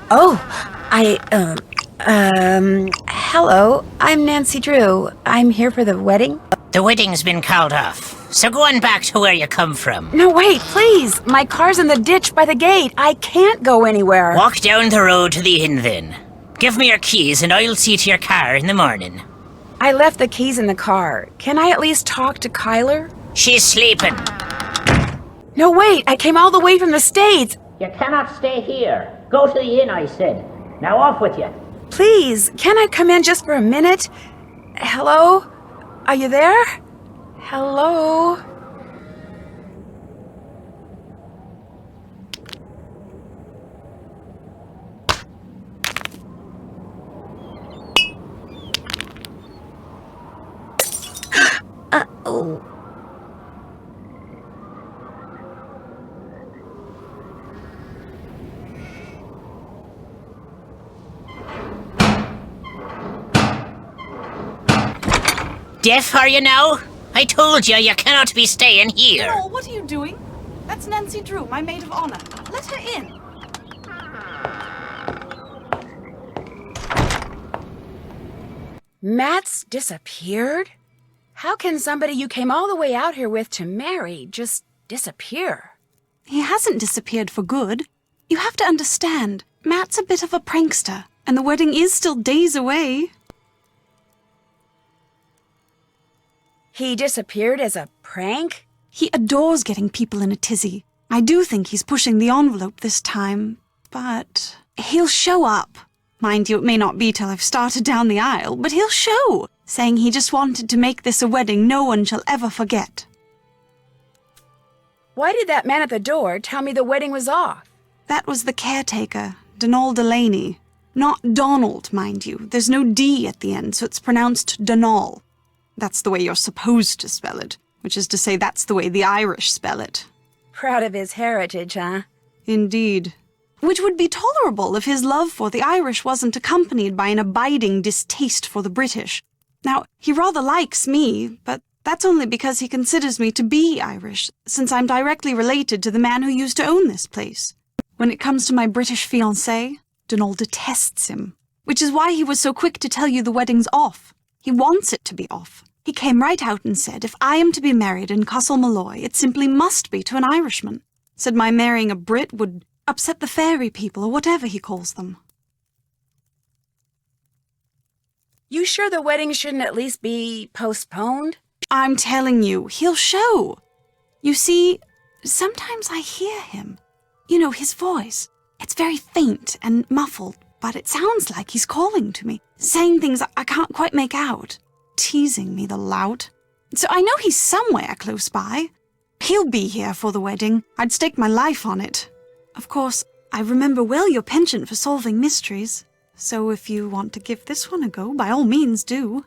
Oh, hello. I'm Nancy Drew. I'm here for the wedding. The wedding's been called off, so go on back to where you come from. No, wait, please. My car's in the ditch by the gate. I can't go anywhere. Walk down the road to the inn then. Give me your keys and I'll see to your car in the morning. I left the keys in the car. Can I at least talk to Kyler? She's sleeping. No, wait. I came all the way from the States. You cannot stay here. Go to the inn, I said. Now off with you. Please, can I come in just for a minute? Hello? Are you there? Hello? Uh-oh. Deaf are you now? I told you you cannot be staying here. Carol, what are you doing? That's Nancy Drew, my maid of honor. Let her in. Matt's disappeared? How can somebody you came all the way out here with to marry just disappear? He hasn't disappeared for good. You have to understand, Matt's a bit of a prankster, and the wedding is still days away. He disappeared as a prank? He adores getting people in a tizzy. I do think he's pushing the envelope this time, but he'll show up. Mind you, it may not be till I've started down the aisle, but he'll show, saying he just wanted to make this a wedding no one shall ever forget. Why did that man at the door tell me the wedding was off? That was the caretaker, Donald Delaney. Not Donald, mind you. There's no D at the end, so it's pronounced Donal. That's the way you're supposed to spell it, which is to say that's the way the Irish spell it. Proud of his heritage, huh? Indeed. Which would be tolerable if his love for the Irish wasn't accompanied by an abiding distaste for the British. Now, he rather likes me, but that's only because he considers me to be Irish, since I'm directly related to the man who used to own this place. When it comes to my British fiancé, Donal detests him, which is why he was so quick to tell you the wedding's off. He wants it to be off. He came right out and said, if I am to be married in Castle Malloy, it simply must be to an Irishman. Said my marrying a Brit would upset the fairy people, or whatever he calls them. You sure the wedding shouldn't at least be postponed? I'm telling you, he'll show. You see, sometimes I hear him. You know, his voice. It's very faint and muffled, but it sounds like he's calling to me, saying things I can't quite make out. Teasing me, the lout. So I know he's somewhere close by. He'll be here for the wedding. I'd stake my life on it. Of course, I remember well your penchant for solving mysteries. So if you want to give this one a go, by all means do.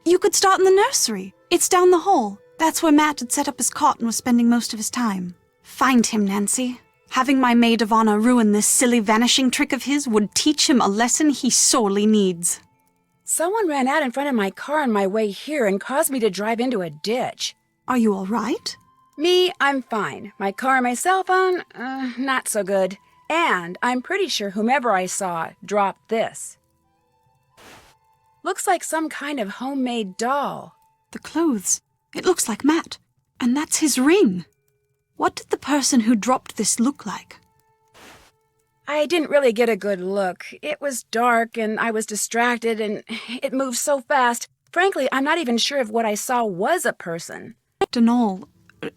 You could start in the nursery. It's down the hall. That's where Matt had set up his cot and was spending most of his time. Find him, Nancy. Having my maid of honor ruin this silly vanishing trick of his would teach him a lesson he sorely needs. Someone ran out in front of my car on my way here and caused me to drive into a ditch. Are you all right? Me, I'm fine. My car and my cell phone, not so good. And I'm pretty sure whomever I saw dropped this. Looks like some kind of homemade doll. The clothes. It looks like Matt. And that's his ring. What did the person who dropped this look like? I didn't really get a good look. It was dark and I was distracted and it moved so fast. Frankly, I'm not even sure if what I saw was a person. Denal,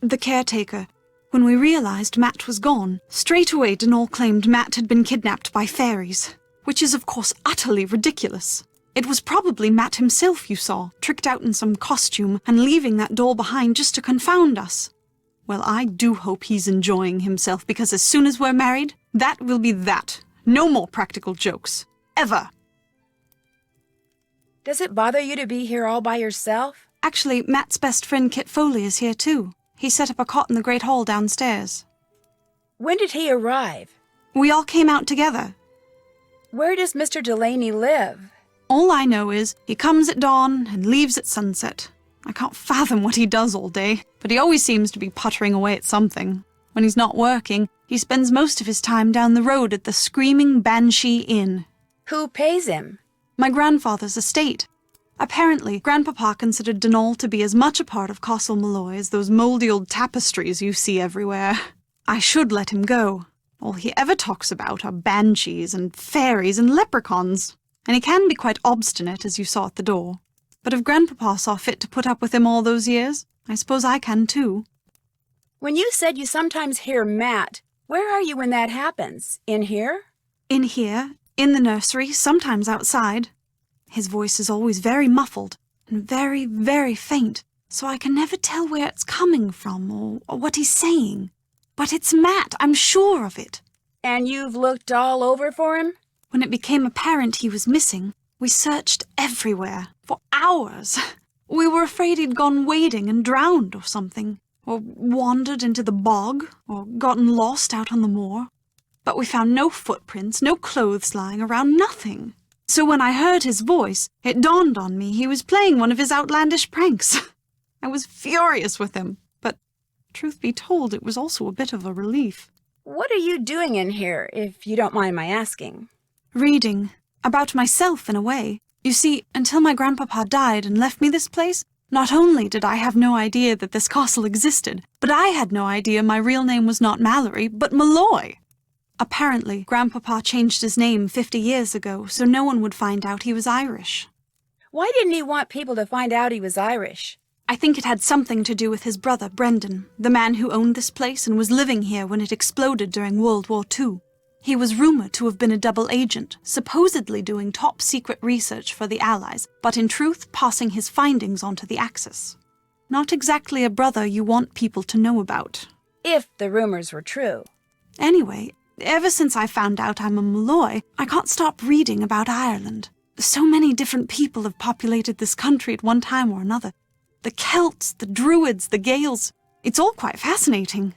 the caretaker. When we realized Matt was gone, straight away Denal claimed Matt had been kidnapped by fairies, which is of course utterly ridiculous. It was probably Matt himself you saw, tricked out in some costume and leaving that doll behind just to confound us. Well, I do hope he's enjoying himself, because as soon as we're married, that will be that. No more practical jokes. Ever. Does it bother you to be here all by yourself? Actually, Matt's best friend Kit Foley is here too. He set up a cot in the Great Hall downstairs. When did he arrive? We all came out together. Where does Mr. Delaney live? All I know is he comes at dawn and leaves at sunset. I can't fathom what he does all day, but he always seems to be puttering away at something. When he's not working, he spends most of his time down the road at the Screaming Banshee Inn. Who pays him? My grandfather's estate. Apparently, Grandpapa considered Denal to be as much a part of Castle Malloy as those mouldy old tapestries you see everywhere. I should let him go. All he ever talks about are banshees and fairies and leprechauns. And he can be quite obstinate, as you saw at the door. But if Grandpapa saw fit to put up with him all those years, I suppose I can too. When you said you sometimes hear Matt, where are you when that happens? In here? In here, in the nursery, sometimes outside. His voice is always very muffled and very, very faint, so I can never tell where it's coming from or what he's saying. But it's Matt, I'm sure of it. And you've looked all over for him? When it became apparent he was missing, we searched everywhere, for hours. We were afraid he'd gone wading and drowned or something, or wandered into the bog, or gotten lost out on the moor. But we found no footprints, no clothes lying around, nothing. So when I heard his voice, it dawned on me he was playing one of his outlandish pranks. I was furious with him, but truth be told, it was also a bit of a relief. What are you doing in here, if you don't mind my asking? Reading. About myself, in a way. You see, until my grandpapa died and left me this place, not only did I have no idea that this castle existed, but I had no idea my real name was not Mallory, but Malloy. Apparently, Grandpapa changed his name 50 years ago, so no one would find out he was Irish. Why didn't he want people to find out he was Irish? I think it had something to do with his brother, Brendan, the man who owned this place and was living here when it exploded during World War II. He was rumored to have been a double agent, supposedly doing top-secret research for the Allies, but in truth passing his findings on to the Axis. Not exactly a brother you want people to know about. If the rumors were true. Anyway, ever since I found out I'm a Malloy, I can't stop reading about Ireland. So many different people have populated this country at one time or another. The Celts, the Druids, the Gaels. It's all quite fascinating.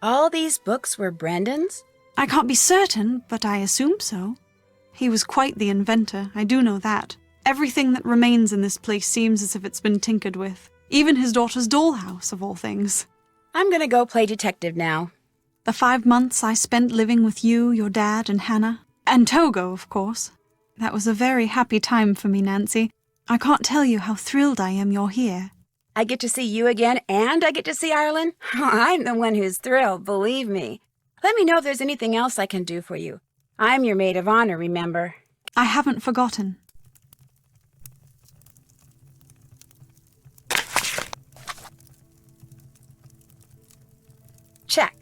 All these books were Brendan's? I can't be certain, but I assume so. He was quite the inventor, I do know that. Everything that remains in this place seems as if it's been tinkered with. Even his daughter's dollhouse, of all things. I'm gonna go play detective now. The 5 months I spent living with you, your dad, and Hannah. And Togo, of course. That was a very happy time for me, Nancy. I can't tell you how thrilled I am you're here. I get to see you again, and I get to see Ireland? I'm the one who's thrilled, believe me. Let me know if there's anything else I can do for you. I'm your maid of honor, remember? I haven't forgotten. Check.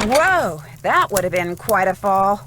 Whoa, that would have been quite a fall.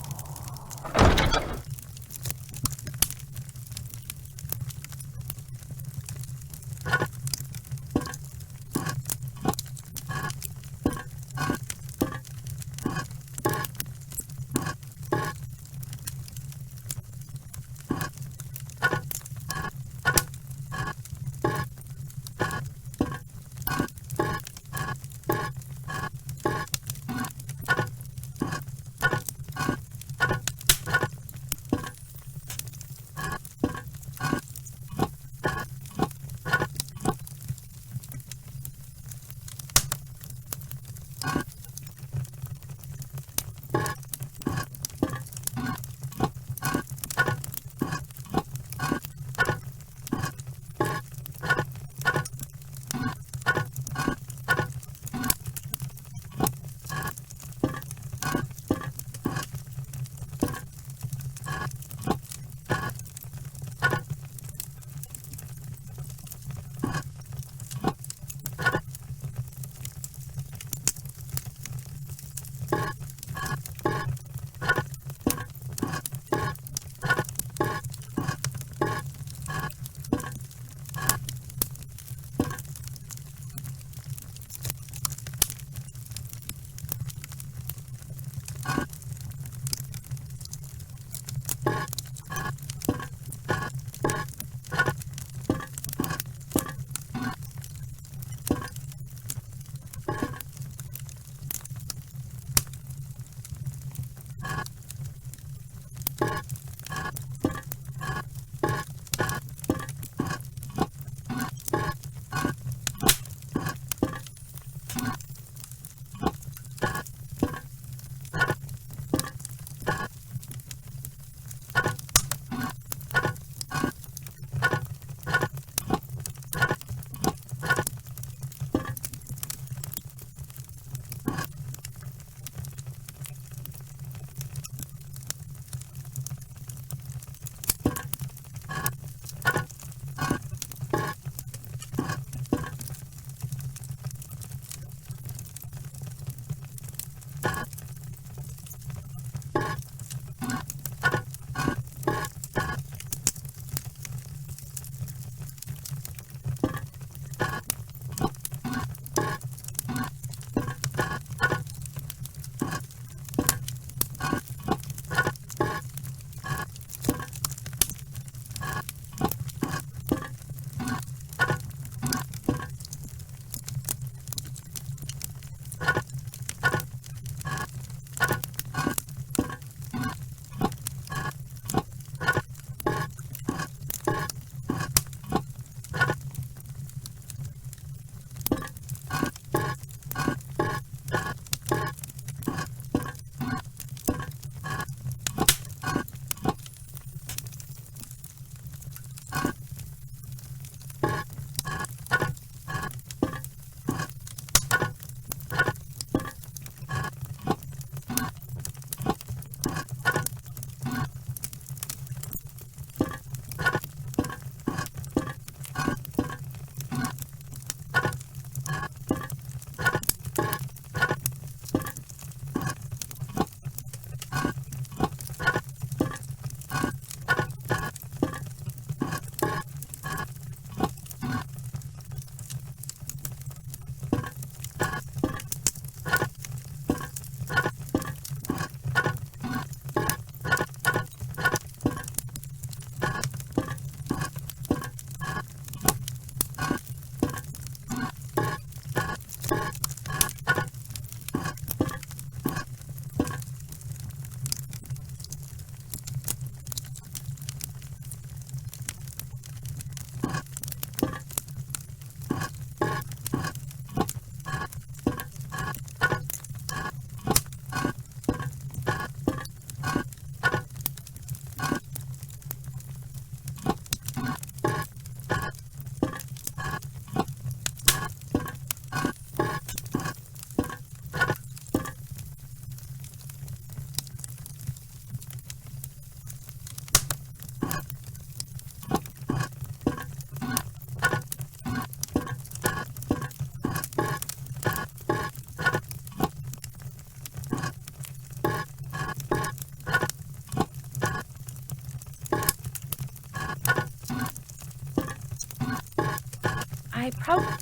I probably...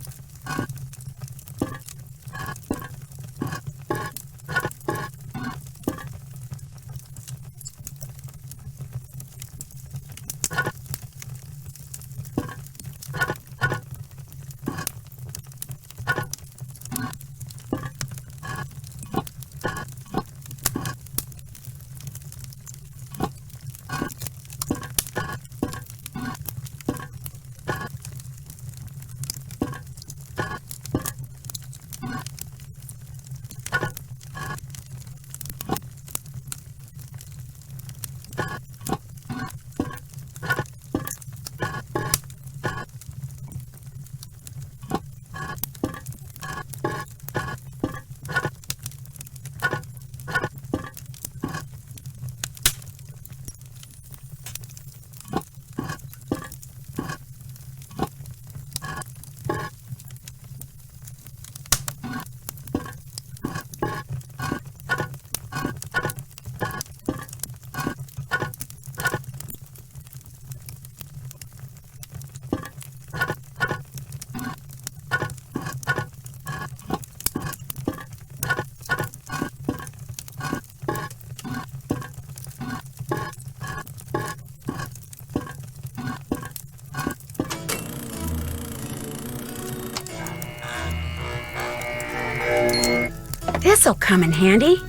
This'll come in handy.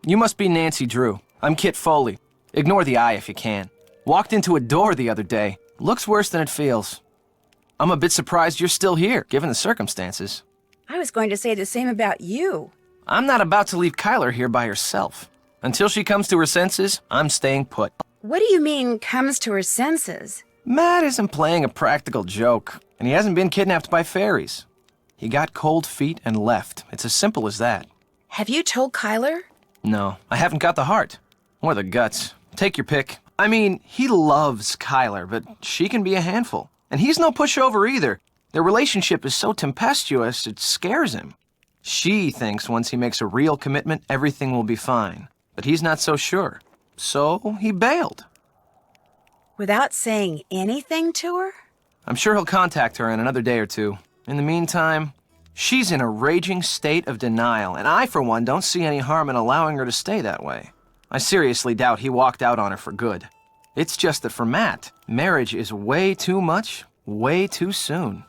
You must be Nancy Drew. I'm Kit Foley. Ignore the eye if you can. Walked into a door the other day. Looks worse than it feels. I'm a bit surprised you're still here, given the circumstances. I was going to say the same about you. I'm not about to leave Kyler here by herself. Until she comes to her senses, I'm staying put. What do you mean, comes to her senses? Matt isn't playing a practical joke, and he hasn't been kidnapped by fairies. He got cold feet and left. It's as simple as that. Have you told Kyler? No, I haven't got the heart. Or the guts. Take your pick. I mean, he loves Kyler, but she can be a handful. And he's no pushover either. Their relationship is so tempestuous, it scares him. She thinks once he makes a real commitment, everything will be fine. But he's not so sure. So he bailed. Without saying anything to her? I'm sure he'll contact her in another day or two. In the meantime, she's in a raging state of denial, and I, for one, don't see any harm in allowing her to stay that way. I seriously doubt he walked out on her for good. It's just that for Matt, marriage is way too much, way too soon.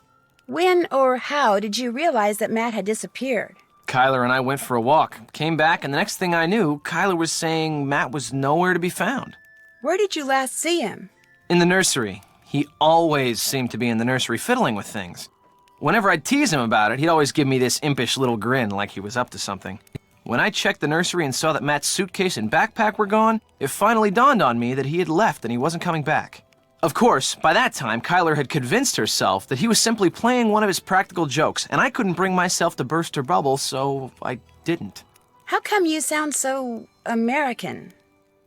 When or how did you realize that Matt had disappeared? Kyler and I went for a walk, came back, and the next thing I knew, Kyler was saying Matt was nowhere to be found. Where did you last see him? In the nursery. He always seemed to be in the nursery fiddling with things. Whenever I'd tease him about it, he'd always give me this impish little grin like he was up to something. When I checked the nursery and saw that Matt's suitcase and backpack were gone, it finally dawned on me that he had left and he wasn't coming back. Of course, by that time, Kyler had convinced herself that he was simply playing one of his practical jokes, and I couldn't bring myself to burst her bubble, so I didn't. How come you sound so American?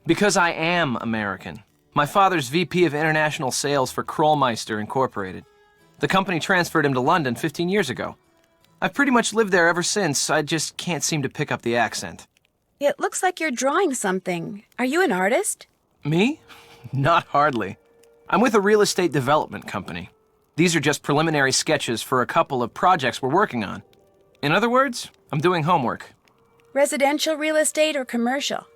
Because I am American. My father's VP of International Sales for Krollmeister Incorporated. The company transferred him to London 15 years ago. I've pretty much lived there ever since, I just can't seem to pick up the accent. It looks like you're drawing something. Are you an artist? Me? Not hardly. I'm with a real estate development company. These are just preliminary sketches for a couple of projects we're working on. In other words, I'm doing homework. Residential real estate or commercial?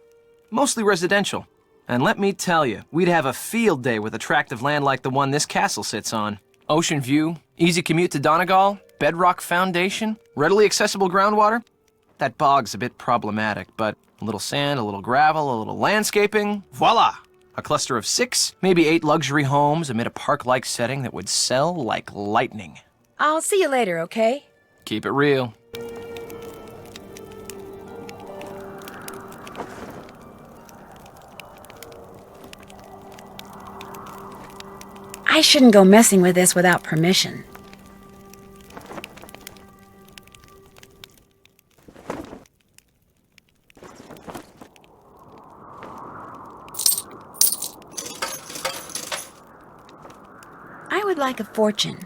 Mostly residential. And let me tell you, we'd have a field day with attractive land like the one this castle sits on. Ocean view, easy commute to Donegal, bedrock foundation, readily accessible groundwater. That bog's a bit problematic, but a little sand, a little gravel, a little landscaping, voila! A cluster of 6, maybe 8 luxury homes amid a park-like setting that would sell like lightning. I'll see you later, okay? Keep it real. I shouldn't go messing with this without permission. I would like a fortune.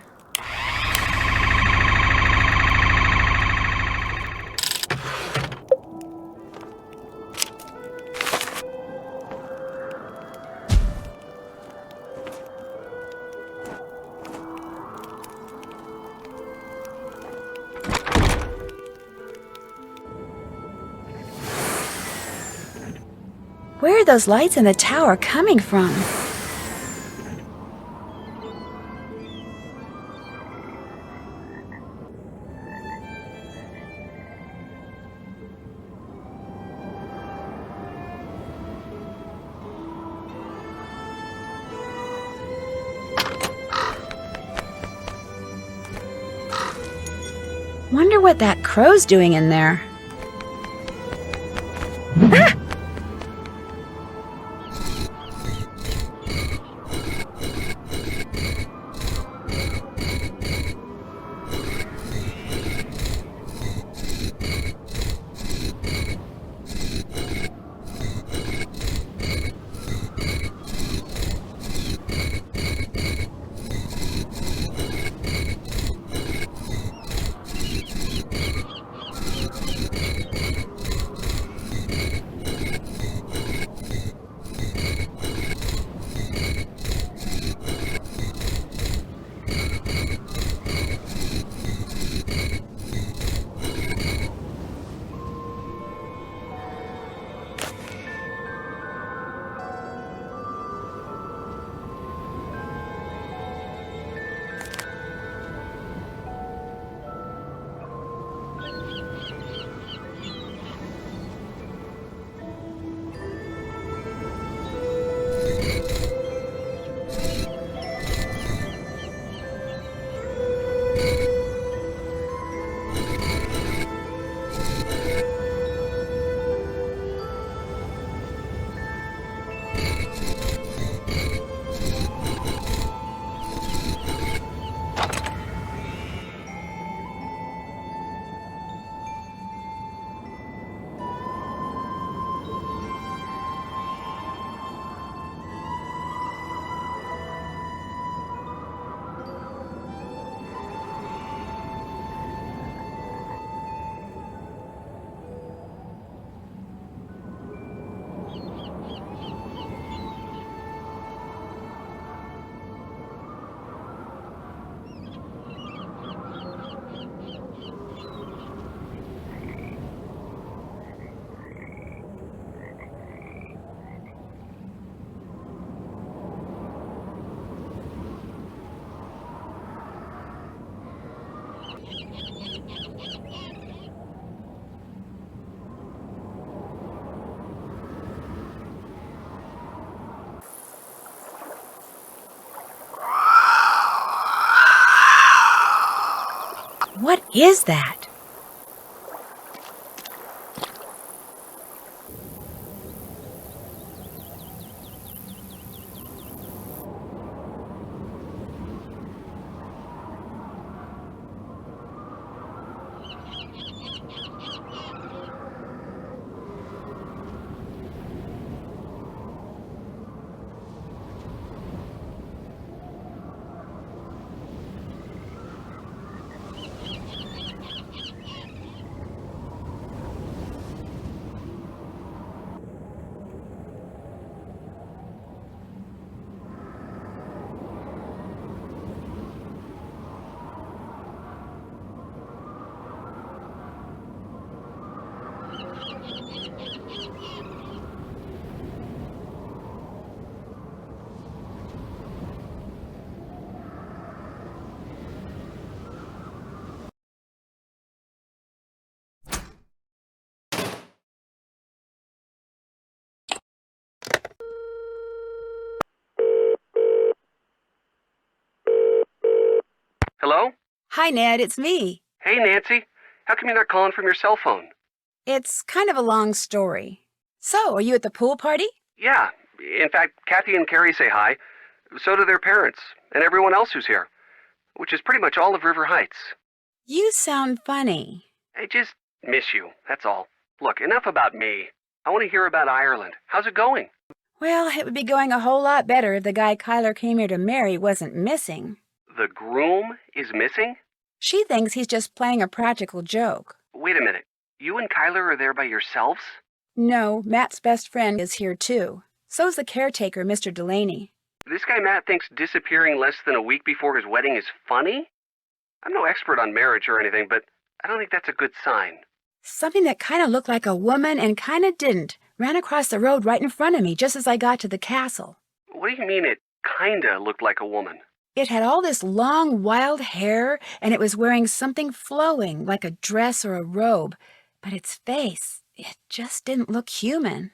Where are those lights in the tower coming from? Wonder what that crow's doing in there. Ah! What is that? Hello? Hi, Ned, it's me. Hey, Nancy. How come you're not calling from your cell phone? It's kind of a long story. So, are you at the pool party? Yeah. In fact, Kathy and Carrie say hi. So do their parents, and everyone else who's here. Which is pretty much all of River Heights. You sound funny. I just miss you, that's all. Look, enough about me. I want to hear about Ireland. How's it going? Well, it would be going a whole lot better if the guy Kyler came here to marry wasn't missing. The groom is missing? She thinks he's just playing a practical joke. Wait a minute. You and Kyler are there by yourselves? No, Matt's best friend is here too. So's the caretaker, Mr. Delaney. This guy Matt thinks disappearing less than a week before his wedding is funny? I'm no expert on marriage or anything, but I don't think that's a good sign. Something that kind of looked like a woman and kind of didn't ran across the road right in front of me just as I got to the castle. What do you mean it kinda looked like a woman? It had all this long, wild hair, and it was wearing something flowing, like a dress or a robe. But its face, it just didn't look human.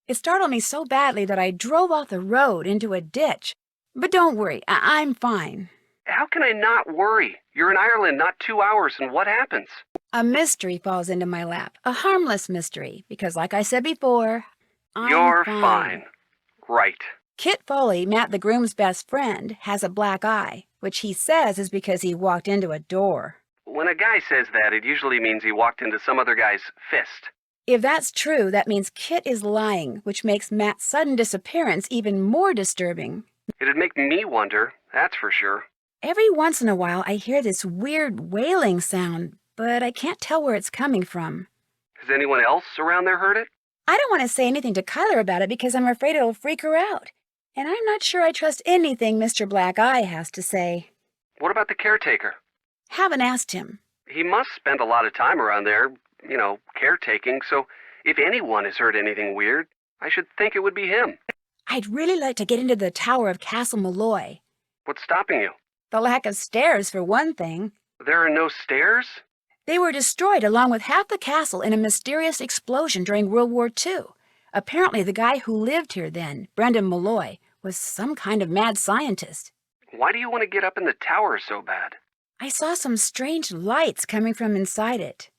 It startled me so badly that I drove off the road into a ditch. But don't worry, I'm fine. How can I not worry? You're in Ireland not 2 hours, and what happens? A mystery falls into my lap, a harmless mystery, because like I said before, You're fine. Right. Kit Foley, Matt the groom's best friend, has a black eye, which he says is because he walked into a door. When a guy says that, it usually means he walked into some other guy's fist. If that's true, that means Kit is lying, which makes Matt's sudden disappearance even more disturbing. It'd make me wonder, that's for sure. Every once in a while, I hear this weird wailing sound, but I can't tell where it's coming from. Has anyone else around there heard it? I don't want to say anything to Kyler about it because I'm afraid it'll freak her out. And I'm not sure I trust anything Mr. Black Eye has to say. What about the caretaker? Haven't asked him. He must spend a lot of time around there, caretaking, so if anyone has heard anything weird, I should think it would be him. I'd really like to get into the tower of Castle Malloy. What's stopping you? The lack of stairs, for one thing. There are no stairs? They were destroyed along with half the castle in a mysterious explosion during World War II. Apparently the guy who lived here then, Brendan Malloy, was some kind of mad scientist. Why do you want to get up in the tower so bad? I saw some strange lights coming from inside it.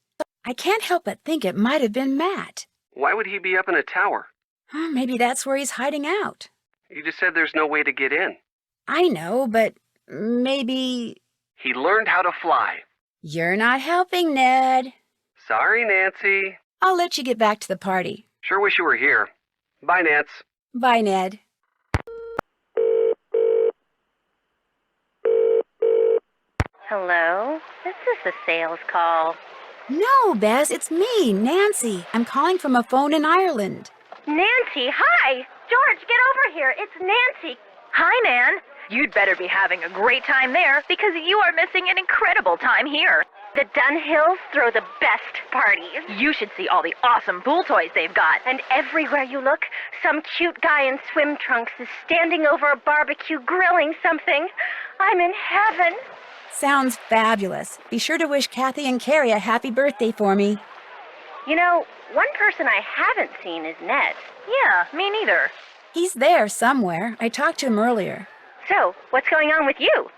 I can't help but think it might have been Matt. Why would he be up in a tower? Maybe that's where he's hiding out. You just said there's no way to get in. I know, but maybe... He learned how to fly. You're not helping, Ned. Sorry, Nancy. I'll let you get back to the party. Sure wish you were here. Bye, Nance. Bye, Ned. Hello? This is the sales call. No, Bess, it's me, Nancy. I'm calling from a phone in Ireland. Nancy, hi! George, get over here. It's Nancy. Hi, Nan. You'd better be having a great time there because you are missing an incredible time here. The Dunhills throw the best parties. You should see all the awesome pool toys they've got. And everywhere you look, some cute guy in swim trunks is standing over a barbecue grilling something. I'm in heaven. Sounds fabulous. Be sure to wish Kathy and Carrie a happy birthday for me. You know, one person I haven't seen is Ned. Yeah, me neither. He's there somewhere. I talked to him earlier. So, what's going on with you?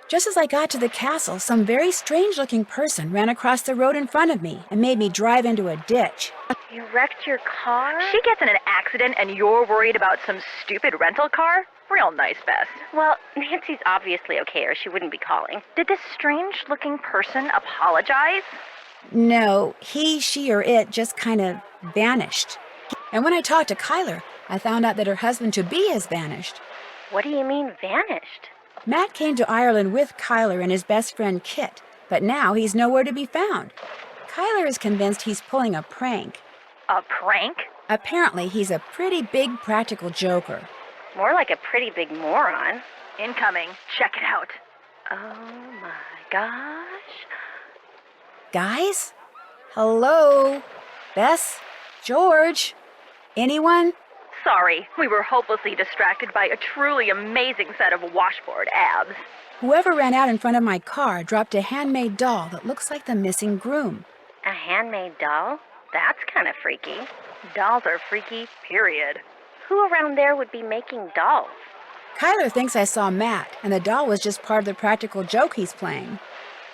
Just as I got to the castle, some very strange-looking person ran across the road in front of me and made me drive into a ditch. You wrecked your car? She gets in an accident and you're worried about some stupid rental car? Real nice, Bess. Well, Nancy's obviously okay or she wouldn't be calling. Did this strange-looking person apologize? No, he, she, or it just kind of vanished. And when I talked to Kyler, I found out that her husband-to-be has vanished. What do you mean, vanished? Matt came to Ireland with Kyler and his best friend Kit, but now he's nowhere to be found. Kyler is convinced he's pulling a prank. A prank? Apparently, he's a pretty big practical joker. More like a pretty big moron. Incoming. Check it out. Oh my gosh. Guys? Hello? Bess? George? Anyone? Sorry, we were hopelessly distracted by a truly amazing set of washboard abs. Whoever ran out in front of my car dropped a handmade doll that looks like the missing groom. A handmade doll? That's kind of freaky. Dolls are freaky, period. Who around there would be making dolls? Kyler thinks I saw Matt, and the doll was just part of the practical joke he's playing.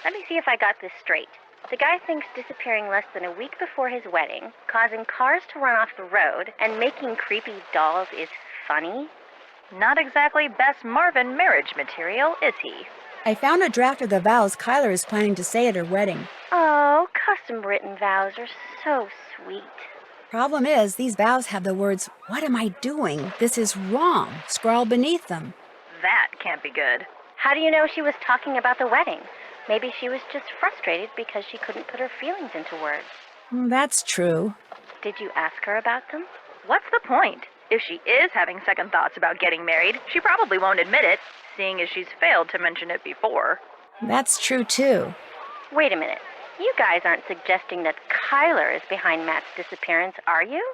Let me see if I got this straight. The guy thinks disappearing less than a week before his wedding, causing cars to run off the road, and making creepy dolls is funny? Not exactly Bess Marvin marriage material, is he? I found a draft of the vows Kyler is planning to say at her wedding. Oh, custom-written vows are so sweet. Problem is, these vows have the words, "What am I doing? This is wrong," scrawled beneath them. That can't be good. How do you know she was talking about the wedding? Maybe she was just frustrated because she couldn't put her feelings into words. That's true. Did you ask her about them? What's the point? If she is having second thoughts about getting married, she probably won't admit it, seeing as she's failed to mention it before. That's true, too. Wait a minute. You guys aren't suggesting that Kyler is behind Matt's disappearance, are you?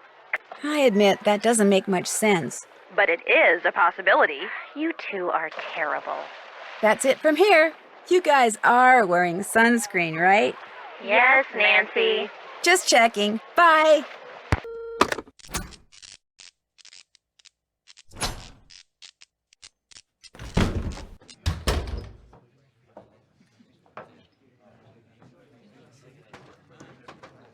I admit that doesn't make much sense. But it is a possibility. You two are terrible. That's it from here. You guys are wearing sunscreen, right? Yes, Nancy. Just checking. Bye.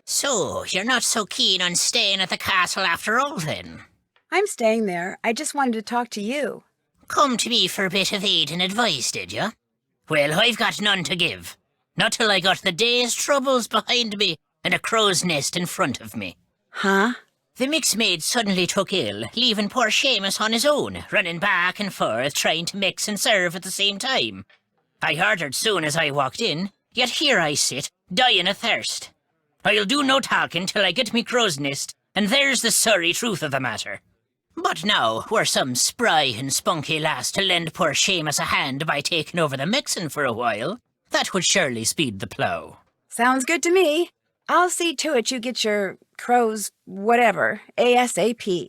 So, you're not so keen on staying at the castle after all, then? I'm staying there. I just wanted to talk to you. Come to me for a bit of aid and advice, did you? Well, I've got none to give. Not till I got the day's troubles behind me and a crow's nest in front of me. Huh? The mixmaid suddenly took ill, leaving poor Seamus on his own, running back and forth, trying to mix and serve at the same time. I heard her soon as I walked in, yet here I sit, dying of thirst. I'll do no talking till I get me crow's nest, and there's the sorry truth of the matter. But now, were some spry and spunky lass to lend poor Seamus a hand by taking over the mixing for a while, that would surely speed the plough. Sounds good to me. I'll see to it you get your crow's whatever, ASAP.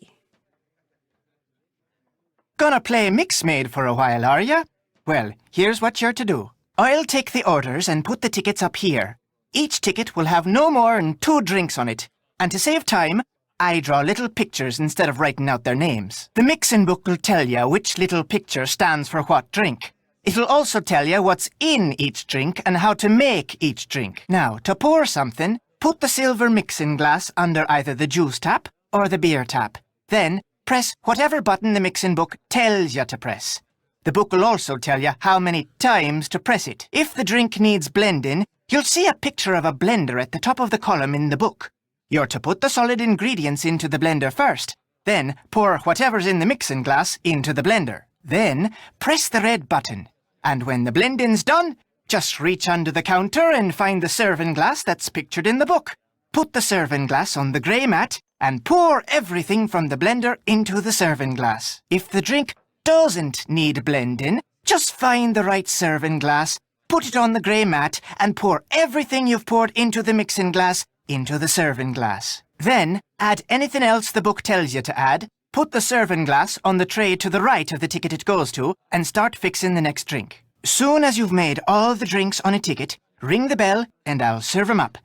Gonna play mixmaid for a while, are ya? Well, here's what you're to do. I'll take the orders and put the tickets up here. Each ticket will have no more than 2 drinks on it. And to save time, I draw little pictures instead of writing out their names. The mixin' book will tell you which little picture stands for what drink. It'll also tell you what's in each drink and how to make each drink. Now, to pour something, put the silver mixing glass under either the juice tap or the beer tap. Then, press whatever button the mixing book tells you to press. The book will also tell you how many times to press it. If the drink needs blending, you'll see a picture of a blender at the top of the column in the book. You're to put the solid ingredients into the blender first, then pour whatever's in the mixing glass into the blender. Then press the red button, and when the blending's done, just reach under the counter and find the serving glass that's pictured in the book. Put the serving glass on the grey mat and pour everything from the blender into the serving glass. If the drink doesn't need blending, just find the right serving glass, put it on the grey mat, and pour everything you've poured into the mixing glass into the serving glass. Then, add anything else the book tells you to add, put the serving glass on the tray to the right of the ticket it goes to, and start fixing the next drink. Soon as you've made all the drinks on a ticket, ring the bell and I'll serve 'em up.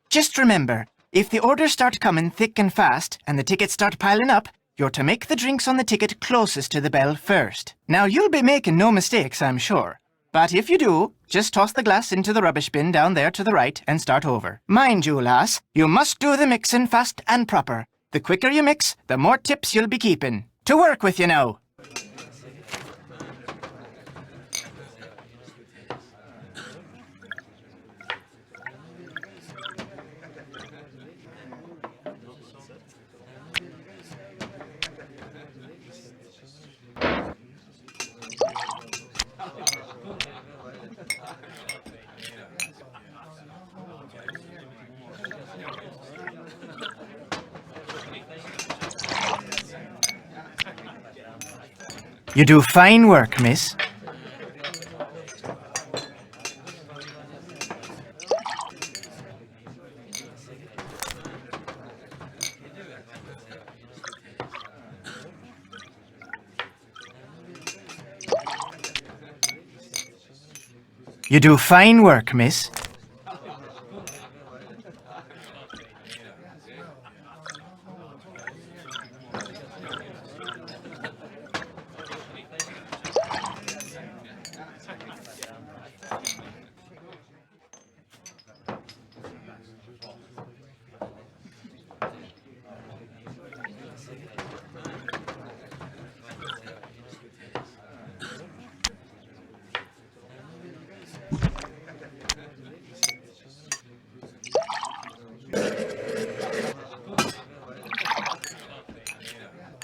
Just remember, if the orders start coming thick and fast and the tickets start piling up, you're to make the drinks on the ticket closest to the bell first. Now, you'll be making no mistakes, I'm sure. But if you do, just toss the glass into the rubbish bin down there to the right and start over. Mind you, lass, you must do the mixin' fast and proper. The quicker you mix, the more tips you'll be keeping. To work with you now. You do fine work, miss. You do fine work, miss.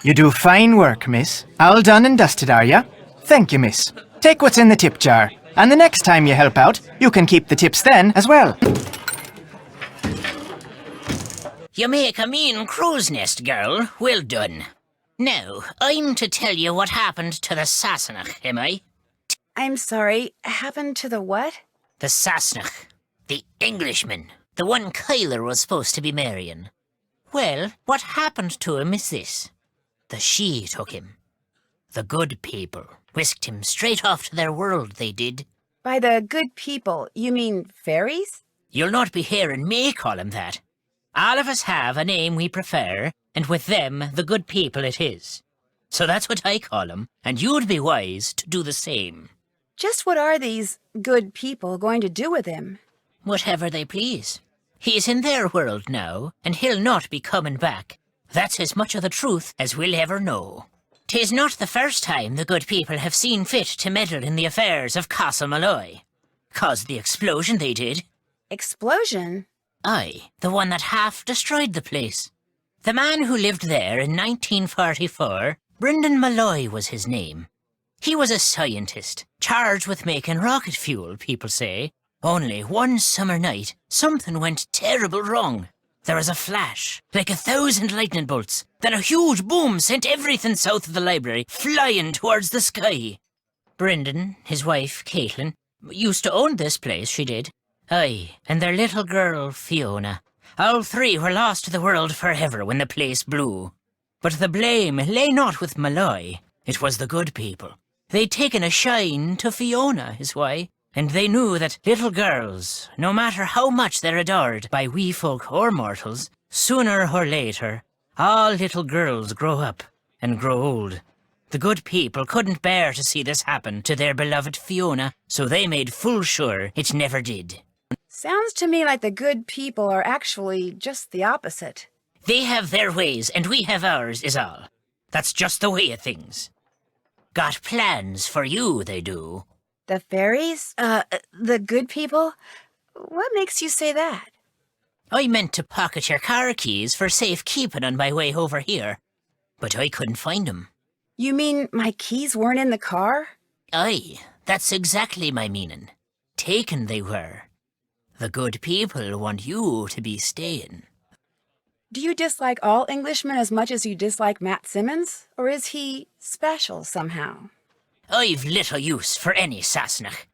You do fine work, miss. All done and dusted, are ya? Thank you, miss. Take what's in the tip jar, and the next time you help out, you can keep the tips then as well. You make a mean crow's nest, girl. Well done. Now, I'm to tell you what happened to the Sassenach, am I? I'm sorry, happened to the what? The Sassenach. The Englishman. The one Kyler was supposed to be marrying. Well, what happened to him is this. The she took him. The good people whisked him straight off to their world, they did. By the good people, you mean fairies? You'll not be hearing me call him that. All of us have a name we prefer, and with them, the good people it is. So that's what I call him, and you'd be wise to do the same. Just what are these good people going to do with him? Whatever they please. He's in their world now, and he'll not be coming back. That's as much of the truth as we'll ever know. 'Tis not the first time the good people have seen fit to meddle in the affairs of Castle Malloy. Caused the explosion they did. Explosion? Aye, the one that half destroyed the place. The man who lived there in 1944, Brendan Malloy was his name. He was a scientist, charged with making rocket fuel, people say. Only one summer night, something went terrible wrong. There was a flash, like 1,000 lightning bolts. Then a huge boom sent everything south of the library flying towards the sky. Brendan, his wife, Caitlin, used to own this place, she did. Aye, and their little girl, Fiona. All three were lost to the world forever when the place blew. But the blame lay not with Malloy. It was the good people. They'd taken a shine to Fiona, is why. And they knew that little girls, no matter how much they're adored by wee folk or mortals, sooner or later, all little girls grow up and grow old. The good people couldn't bear to see this happen to their beloved Fiona, so they made full sure it never did. Sounds to me like the good people are actually just the opposite. They have their ways and we have ours is all. That's just the way of things. Got plans for you, they do. The fairies? The good people? What makes you say that? I meant to pocket your car keys for safekeeping on my way over here, but I couldn't find them. You mean my keys weren't in the car? Aye, that's exactly my meaning. Taken they were. The good people want you to be staying. Do you dislike all Englishmen as much as you dislike Matt Simmons? Or is he special somehow? I've little use for any Sassenach,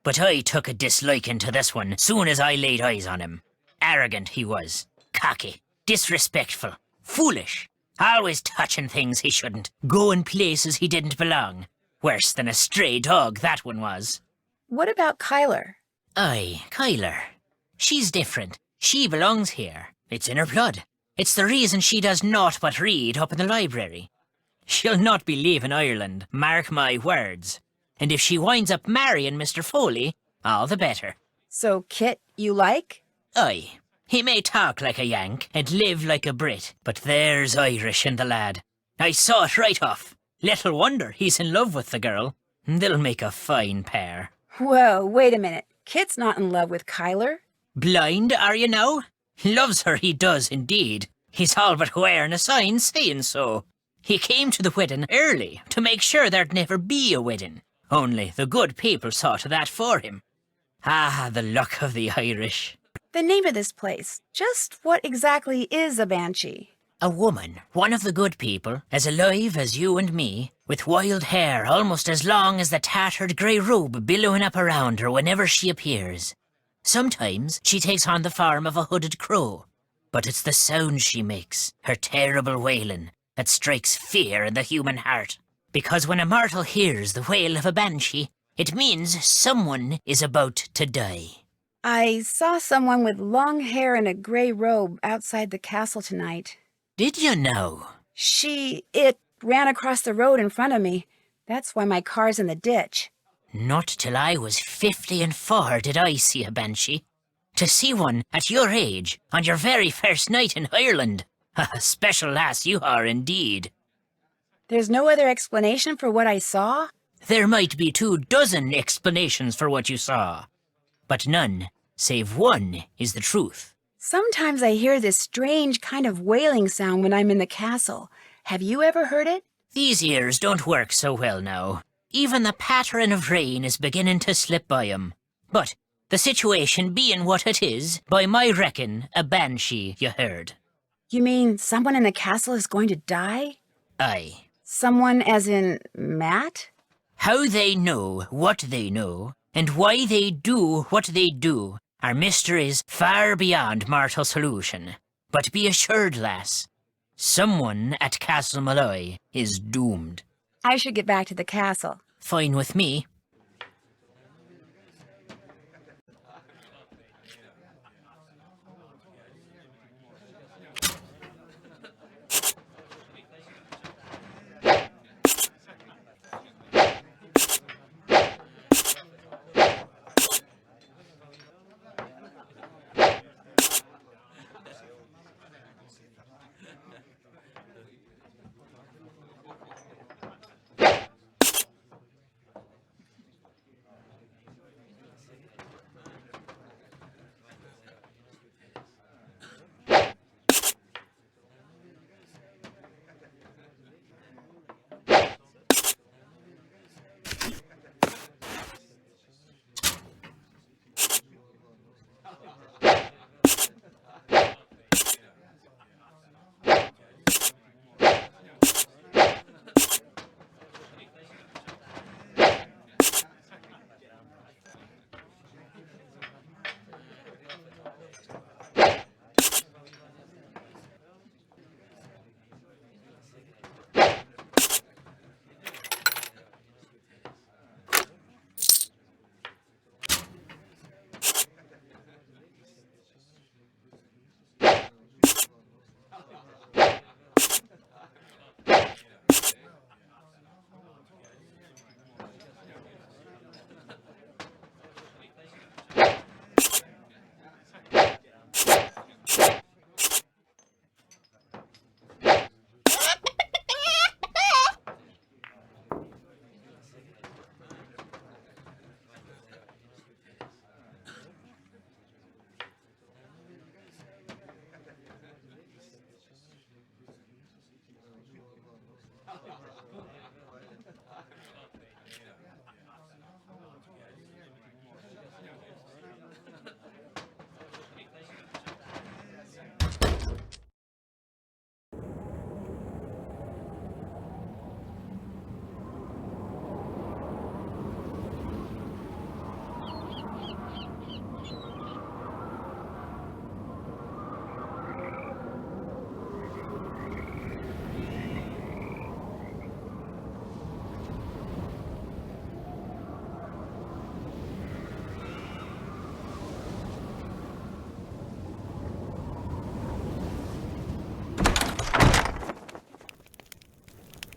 but I took a disliking to this one soon as I laid eyes on him. Arrogant he was, cocky, disrespectful, foolish, always touching things he shouldn't, going places he didn't belong. Worse than a stray dog, that one was. What about Kyler? Aye, Kyler. She's different. She belongs here. It's in her blood. It's the reason she does naught but read up in the library. She'll not be leaving Ireland, mark my words. And if she winds up marrying Mr. Foley, all the better. So, Kit, you like? Aye. He may talk like a Yank and live like a Brit, but there's Irish in the lad. I saw it right off. Little wonder he's in love with the girl. They'll make a fine pair. Whoa, wait a minute. Kit's not in love with Kyler. Blind, are you now? Loves her, he does indeed. He's all but wearing a sign saying so. He came to the wedding early to make sure there'd never be a wedding. Only the good people saw to that for him. Ah, the luck of the Irish. The name of this place. Just what exactly is a banshee? A woman, one of the good people, as alive as you and me, with wild hair almost as long as the tattered grey robe billowing up around her whenever she appears. Sometimes she takes on the form of a hooded crow, but it's the sound she makes, her terrible wailing, that strikes fear in the human heart. Because when a mortal hears the wail of a banshee, it means someone is about to die. I saw someone with long hair and a grey robe outside the castle tonight. Did you know? It ran across the road in front of me. That's why my car's in the ditch. Not till I was 54 did I see a banshee. To see one at your age, on your very first night in Ireland. A special lass you are indeed. There's no other explanation for what I saw? There might be 24 explanations for what you saw. But none, save one, is the truth. Sometimes I hear this strange kind of wailing sound when I'm in the castle. Have you ever heard it? These ears don't work so well now. Even the pattering of rain is beginning to slip by 'em. But, the situation being what it is, by my reckon, a banshee, you heard. You mean someone in the castle is going to die? Aye. Someone as in Matt? How they know what they know, and why they do what they do, are mysteries far beyond mortal solution. But be assured, lass, someone at Castle Malloy is doomed. I should get back to the castle. Fine with me.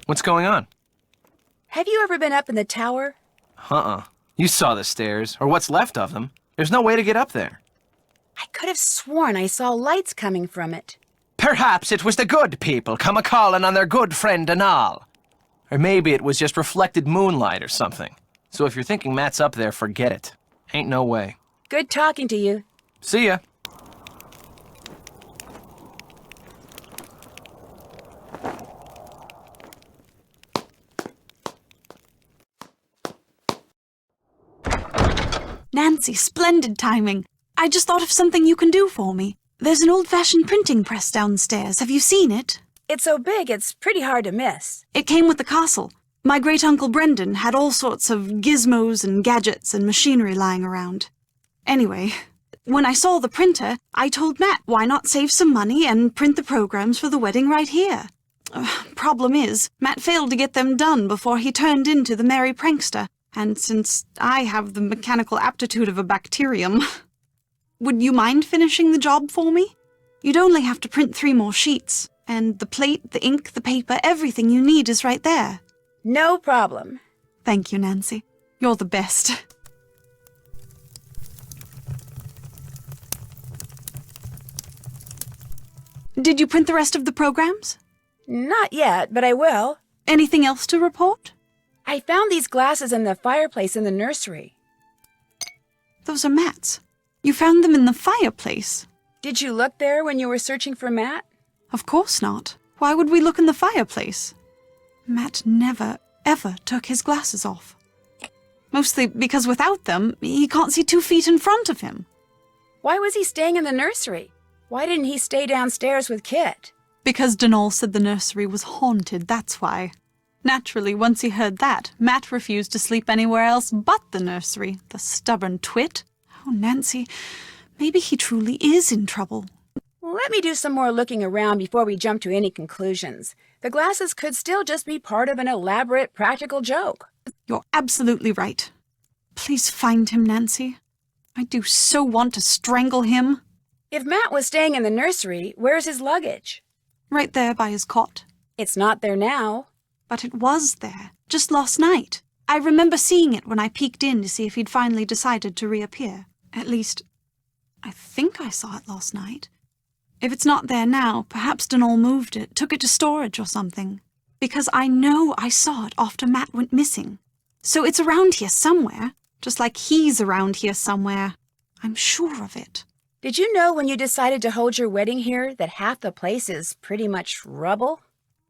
What's going on? Have you ever been up in the tower? Uh-uh. You saw the stairs, or what's left of them. There's no way to get up there. I could have sworn I saw lights coming from it. Perhaps it was the good people come a-calling on their good friend Anal. Or maybe it was just reflected moonlight or something. So if you're thinking Matt's up there, forget it. Ain't no way. Good talking to you. See ya. Nancy, splendid timing. I just thought of something you can do for me. There's an old-fashioned printing press downstairs. Have you seen it? It's so big, it's pretty hard to miss. It came with the castle. My great-uncle Brendan had all sorts of gizmos and gadgets and machinery lying around. Anyway, when I saw the printer, I told Matt why not save some money and print the programs for the wedding right here. Problem is, Matt failed to get them done before he turned into the merry prankster. And since I have the mechanical aptitude of a bacterium, would you mind finishing the job for me? You'd only have to print 3 more sheets, and the plate, the ink, the paper, everything you need is right there. No problem. Thank you, Nancy. You're the best. Did you print the rest of the programs? Not yet, but I will. Anything else to report? I found these glasses in the fireplace in the nursery. Those are Matt's. You found them in the fireplace? Did you look there when you were searching for Matt? Of course not. Why would we look in the fireplace? Matt never, ever took his glasses off. Mostly because without them, he can't see 2 feet in front of him. Why was he staying in the nursery? Why didn't he stay downstairs with Kit? Because Donal said the nursery was haunted, that's why. Naturally, once he heard that, Matt refused to sleep anywhere else but the nursery, the stubborn twit. Oh, Nancy, maybe he truly is in trouble. Let me do some more looking around before we jump to any conclusions. The glasses could still just be part of an elaborate practical joke. You're absolutely right. Please find him, Nancy. I do so want to strangle him. If Matt was staying in the nursery, where's his luggage? Right there by his cot. It's not there now. But it was there, just last night. I remember seeing it when I peeked in to see if he'd finally decided to reappear. At least, I think I saw it last night. If it's not there now, perhaps Donal moved it, took it to storage or something. Because I know I saw it after Matt went missing. So it's around here somewhere, just like he's around here somewhere. I'm sure of it. Did you know when you decided to hold your wedding here that half the place is pretty much rubble?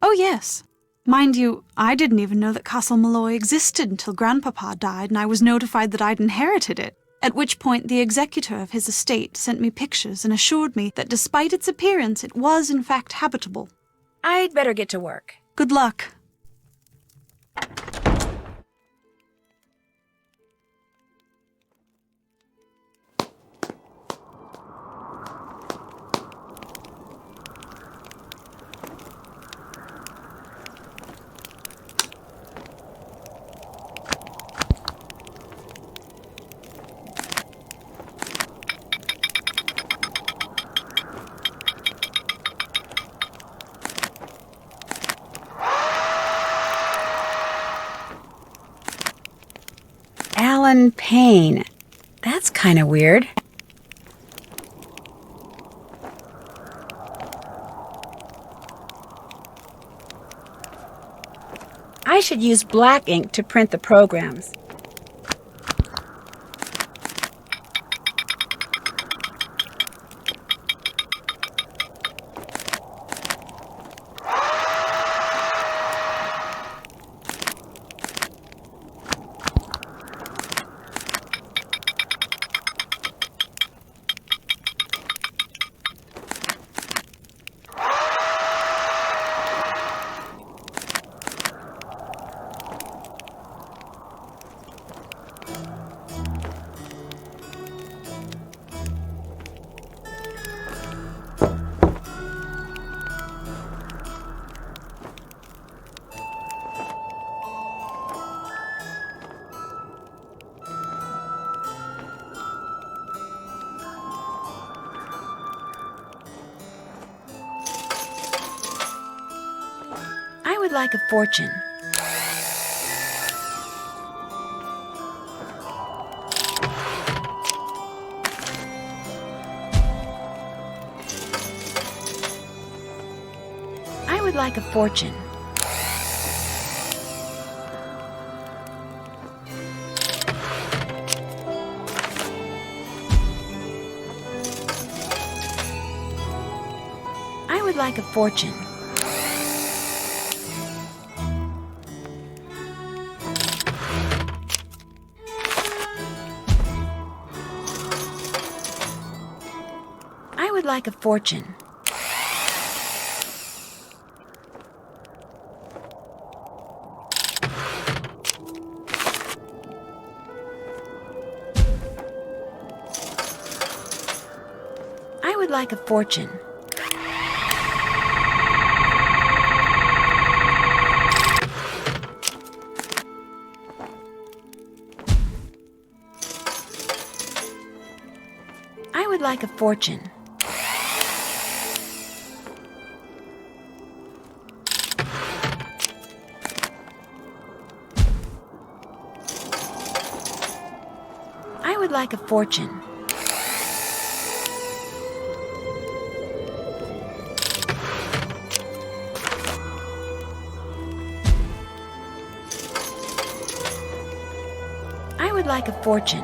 Oh, yes. Mind you, I didn't even know that Castle Malloy existed until Grandpapa died and I was notified that I'd inherited it, at which point the executor of his estate sent me pictures and assured me that despite its appearance, it was in fact habitable. I'd better get to work. Good luck. Alan Payne. That's kind of weird. I should use black ink to print the programs. I would like a fortune. like a fortune. I would like a fortune. I would like a fortune. I would like a fortune. I would like a fortune. I would like a fortune. I would like a fortune.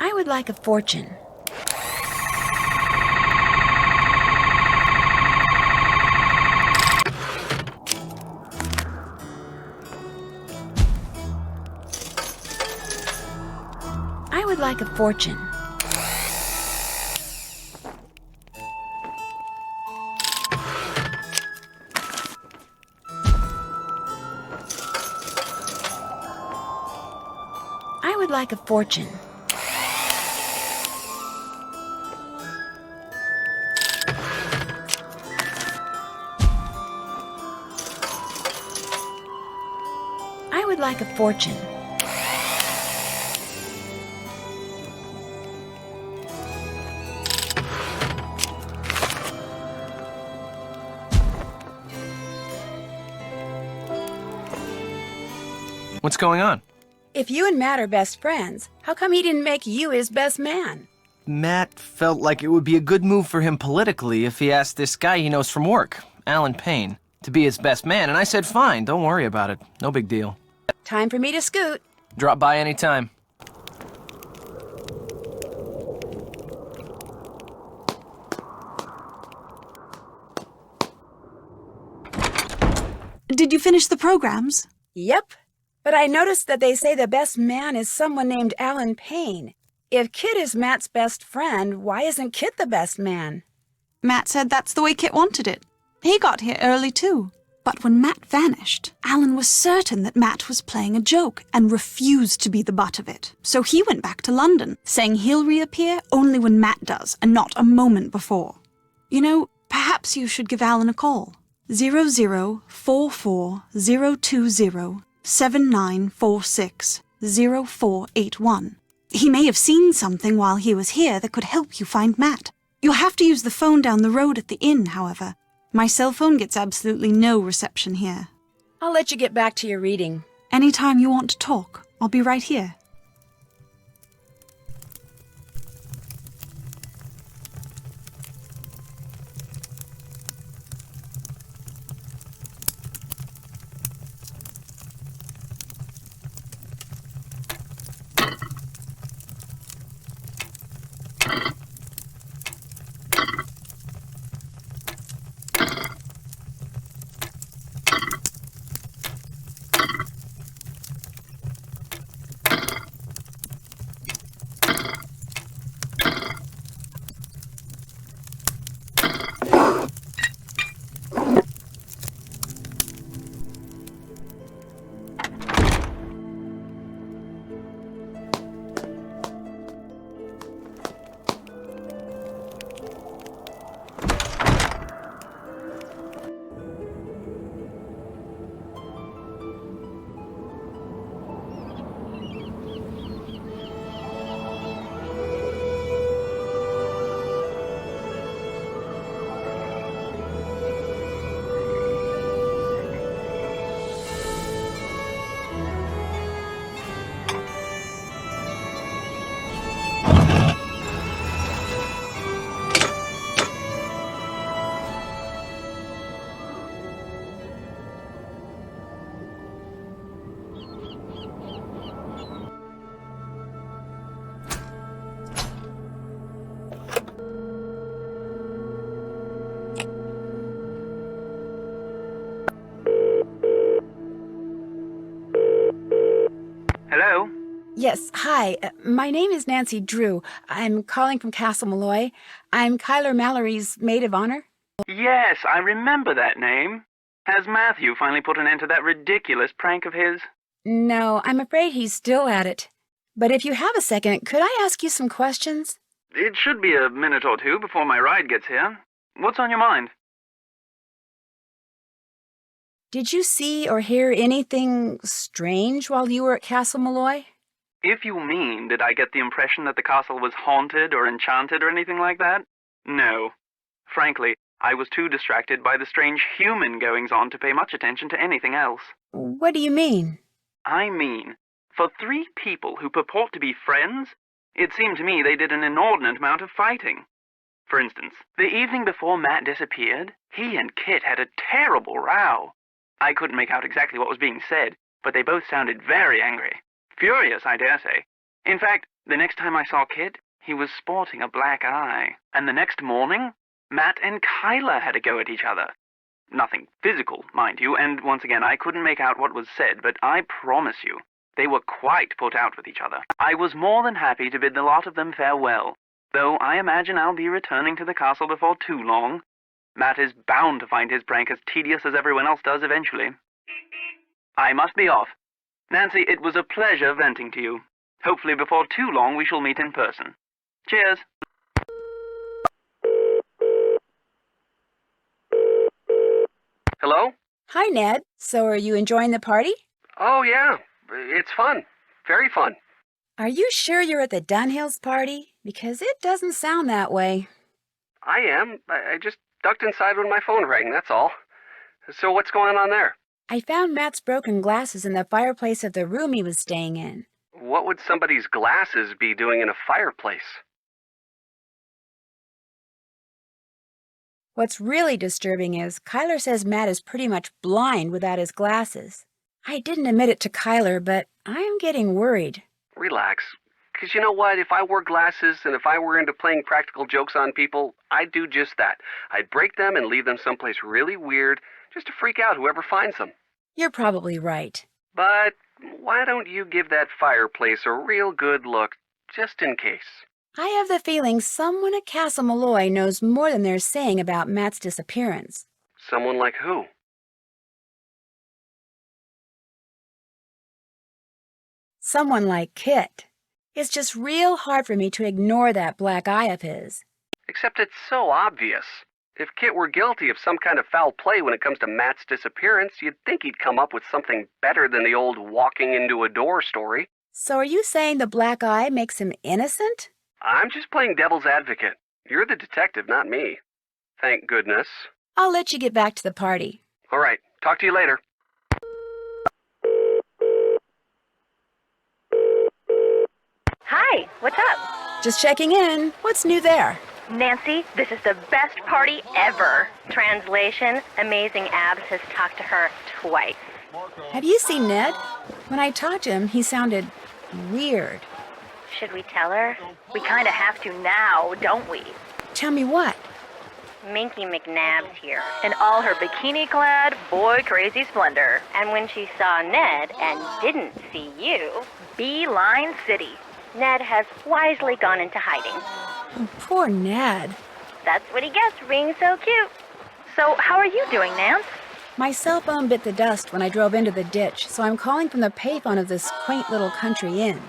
I would like a fortune. I would like a fortune. I would like a fortune. I would like a fortune. What's going on? If you and Matt are best friends, how come he didn't make you his best man? Matt felt like it would be a good move for him politically if he asked this guy he knows from work, Alan Payne, to be his best man, and I said fine, don't worry about it. No big deal. Time for me to scoot. Drop by anytime. Did you finish the programs? Yep. But I noticed that they say the best man is someone named Alan Payne. If Kit is Matt's best friend, why isn't Kit the best man? Matt said that's the way Kit wanted it. He got here early too. But when Matt vanished, Alan was certain that Matt was playing a joke and refused to be the butt of it. So he went back to London, saying he'll reappear only when Matt does and not a moment before. You know, perhaps you should give Alan a call. 0044-020-7946-0481. He may have seen something while he was here that could help you find Matt. You'll have to use the phone down the road at the inn, however. My cell phone gets absolutely no reception here. I'll let you get back to your reading. Anytime you want to talk, I'll be right here. Hello? Yes, hi. My name is Nancy Drew. I'm calling from Castle Malloy. I'm Kyler Mallory's maid of honor. Yes, I remember that name. Has Matthew finally put an end to that ridiculous prank of his? No, I'm afraid he's still at it. But if you have a second, could I ask you some questions? It should be a minute or two before my ride gets here. What's on your mind? Did you see or hear anything strange while you were at Castle Malloy? If you mean, did I get the impression that the castle was haunted or enchanted or anything like that? No. Frankly, I was too distracted by the strange human goings-on to pay much attention to anything else. What do you mean? I mean, for 3 people who purport to be friends, it seemed to me they did an inordinate amount of fighting. For instance, the evening before Matt disappeared, he and Kit had a terrible row. I couldn't make out exactly what was being said, but they both sounded very angry. Furious, I dare say. In fact, the next time I saw Kit, he was sporting a black eye. And the next morning, Matt and Kyler had a go at each other. Nothing physical, mind you, and once again, I couldn't make out what was said, but I promise you, they were quite put out with each other. I was more than happy to bid the lot of them farewell, though I imagine I'll be returning to the castle before too long. Matt is bound to find his prank as tedious as everyone else does eventually. I must be off. Nancy, it was a pleasure venting to you. Hopefully before too long we shall meet in person. Cheers. Hello? Hi, Ned. So are you enjoying the party? Oh, yeah. It's fun. Very fun. Are you sure you're at the Dunhills party? Because it doesn't sound that way. I am. I just ducked inside when my phone rang, that's all. So what's going on there? I found Matt's broken glasses in the fireplace of the room he was staying in. What would somebody's glasses be doing in a fireplace? What's really disturbing is Kyler says Matt is pretty much blind without his glasses. I didn't admit it to Kyler, but I'm getting worried. Relax. Because you know what? If I wore glasses and if I were into playing practical jokes on people, I'd do just that. I'd break them and leave them someplace really weird just to freak out whoever finds them. You're probably right. But why don't you give that fireplace a real good look, just in case? I have the feeling someone at Castle Malloy knows more than they're saying about Matt's disappearance. Someone like who? Someone like Kit. It's just real hard for me to ignore that black eye of his. Except it's so obvious. If Kit were guilty of some kind of foul play when it comes to Matt's disappearance, you'd think he'd come up with something better than the old walking into a door story. So are you saying the black eye makes him innocent? I'm just playing devil's advocate. You're the detective, not me. Thank goodness. I'll let you get back to the party. All right. Talk to you later. Hi, what's up? Just checking in. What's new there? Nancy, this is the best party ever. Translation, Amazing Abs has talked to her twice. Have you seen Ned? When I talked to him, he sounded weird. Should we tell her? We kind of have to now, don't we? Tell me what? Minky McNabb's here, in all her bikini-clad, boy-crazy splendor. And when she saw Ned and didn't see you, Beeline City. Ned has wisely gone into hiding. Oh, poor Ned. That's what he gets for being so cute. So, how are you doing, Nance? My cell phone bit the dust when I drove into the ditch, so I'm calling from the payphone of this quaint little country inn.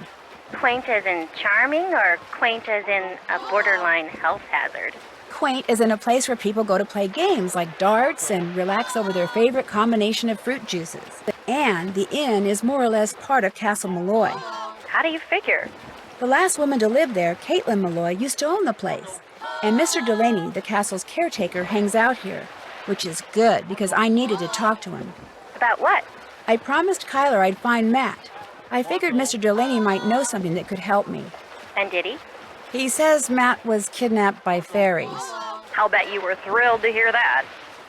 Quaint as in charming, or quaint as in a borderline health hazard? Quaint as in a place where people go to play games like darts and relax over their favorite combination of fruit juices. And the inn is more or less part of Castle Malloy. How do you figure? The last woman to live there, Caitlin Malloy, used to own the place. And Mr. Delaney, the castle's caretaker, hangs out here, which is good because I needed to talk to him. About what? I promised Kyler I'd find Matt. I figured Mr. Delaney might know something that could help me. And did he? He says Matt was kidnapped by fairies. I'll bet you were thrilled to hear that.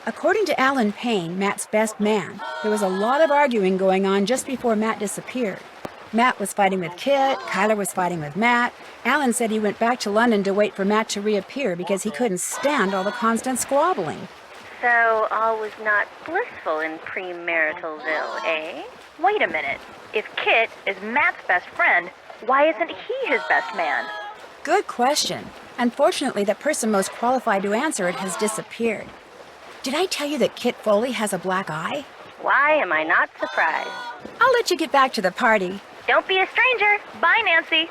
According to Alan Payne, Matt's best man, there was a lot of arguing going on just before Matt disappeared. Matt was fighting with Kit, Kyler was fighting with Matt. Alan said he went back to London to wait for Matt to reappear because he couldn't stand all the constant squabbling. So all was not blissful in premaritalville, eh? Wait a minute. If Kit is Matt's best friend, why isn't he his best man? Good question. Unfortunately, the person most qualified to answer it has disappeared. Did I tell you that Kit Foley has a black eye? Why am I not surprised? I'll let you get back to the party. Don't be a stranger. Bye, Nancy.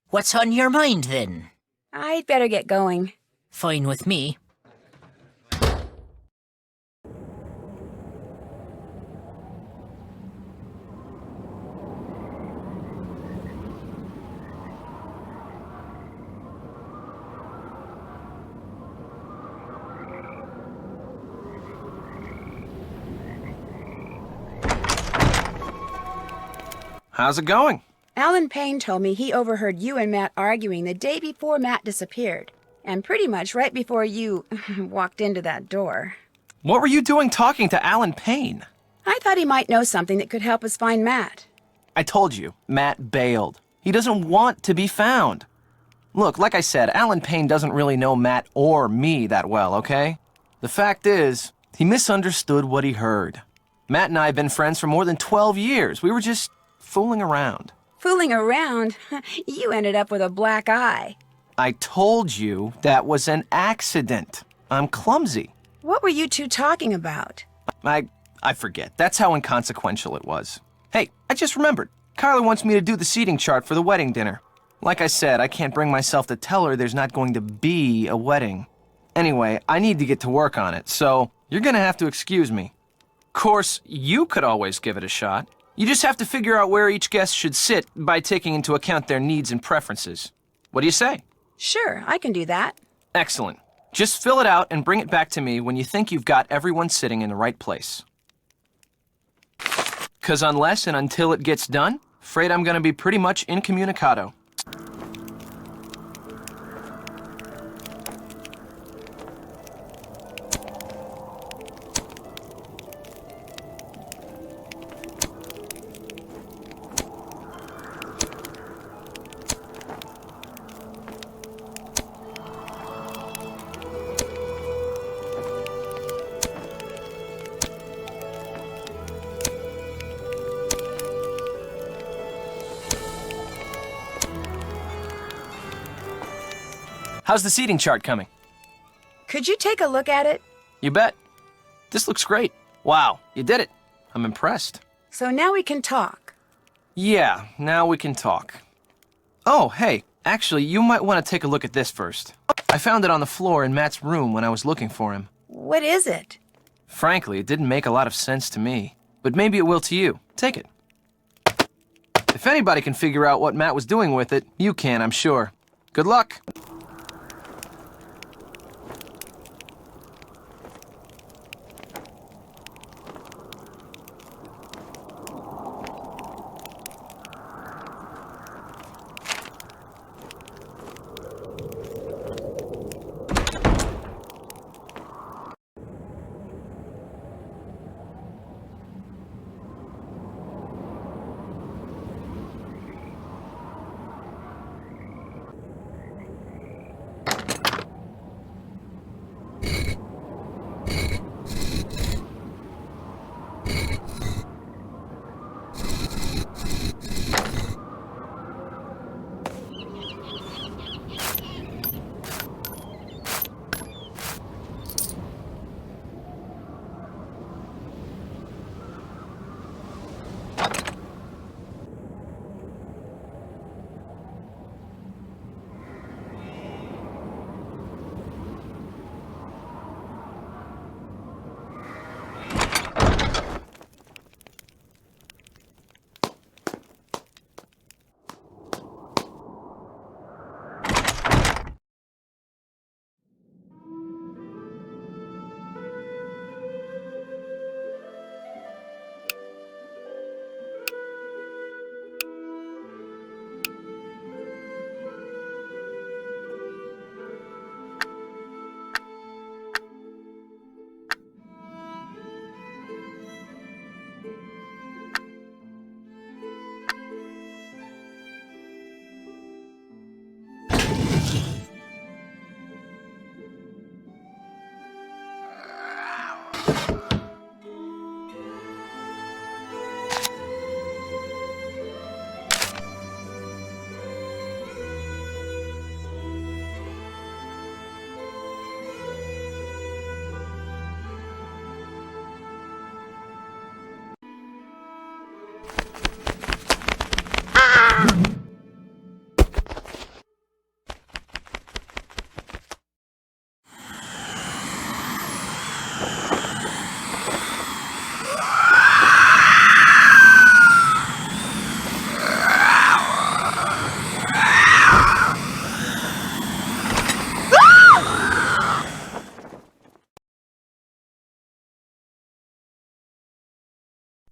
What's on your mind, then? I'd better get going. Fine with me. How's it going? Alan Payne told me he overheard you and Matt arguing the day before Matt disappeared. And pretty much right before you walked into that door. What were you doing talking to Alan Payne? I thought he might know something that could help us find Matt. I told you, Matt bailed. He doesn't want to be found. Look, like I said, Alan Payne doesn't really know Matt or me that well, okay? The fact is, he misunderstood what he heard. Matt and I have been friends for more than 12 years. We were just fooling around. Fooling around? You ended up with a black eye. I told you that was an accident. I'm clumsy. What were you two talking about? I forget. That's how inconsequential it was. Hey, I just remembered. Carla wants me to do the seating chart for the wedding dinner. Like I said, I can't bring myself to tell her there's not going to be a wedding. Anyway, I need to get to work on it, so you're gonna have to excuse me. Of course, you could always give it a shot. You just have to figure out where each guest should sit by taking into account their needs and preferences. What do you say? Sure, I can do that. Excellent. Just fill it out and bring it back to me when you think you've got everyone sitting in the right place. 'Cause unless and until it gets done, afraid I'm gonna be pretty much incommunicado. How's the seating chart coming? Could you take a look at it? You bet. This looks great. Wow, you did it. I'm impressed. So now we can talk. Yeah, now we can talk. Oh, hey, actually, you might want to take a look at this first. I found it on the floor in Matt's room when I was looking for him. What is it? Frankly, it didn't make a lot of sense to me, but maybe it will to you. Take it. If anybody can figure out what Matt was doing with it, you can, I'm sure. Good luck.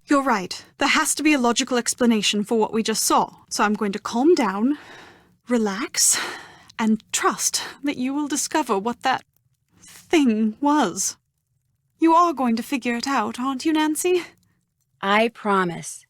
You're right. There has to be a logical explanation for what we just saw. So I'm going to calm down, relax, and trust that you will discover what that thing was. You are going to figure it out, aren't you, Nancy? I promise.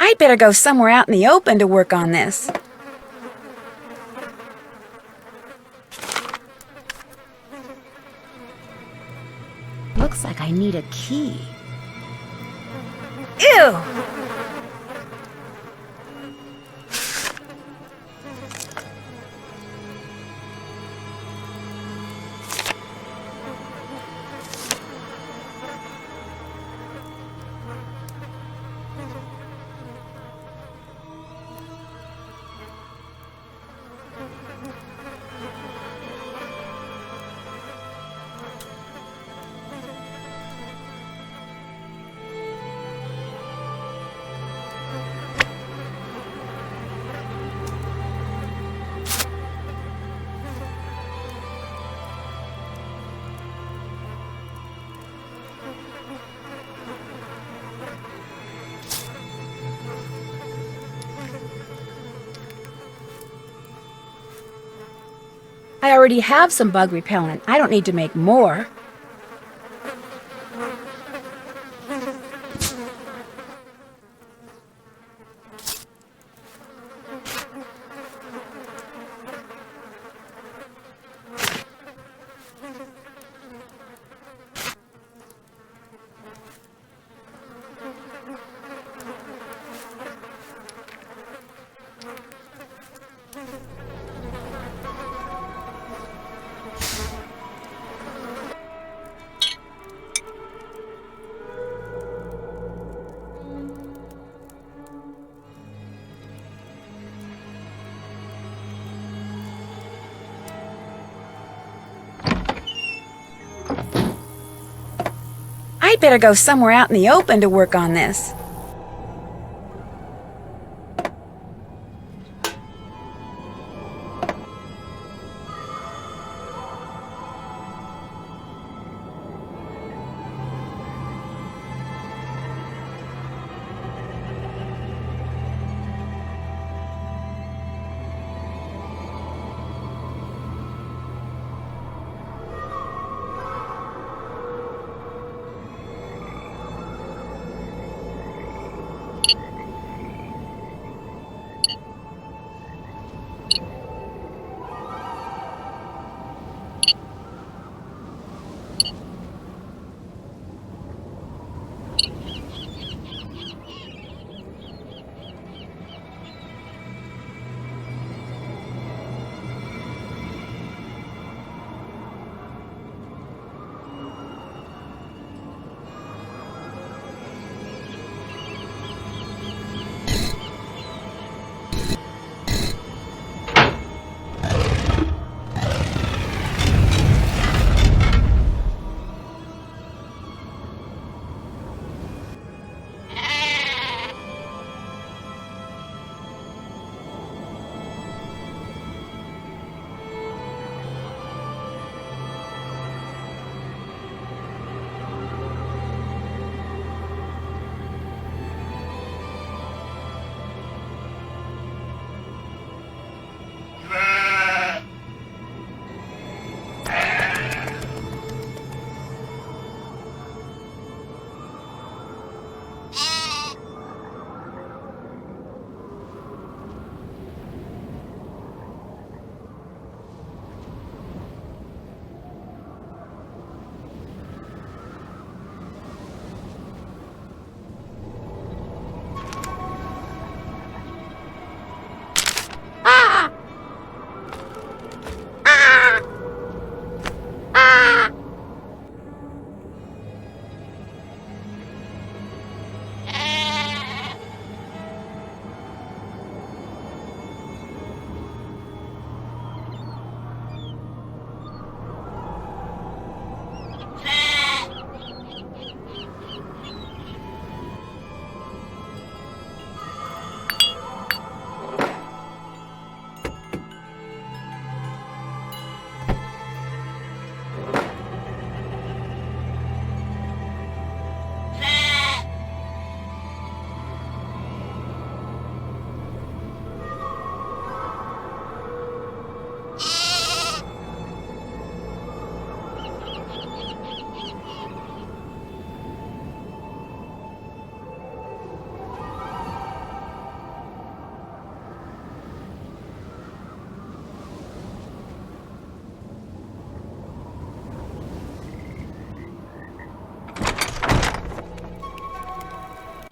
I'd better go somewhere out in the open to work on this. Looks like I need a key. Ew! I already have some bug repellent. I don't need to make more. I'd better go somewhere out in the open to work on this.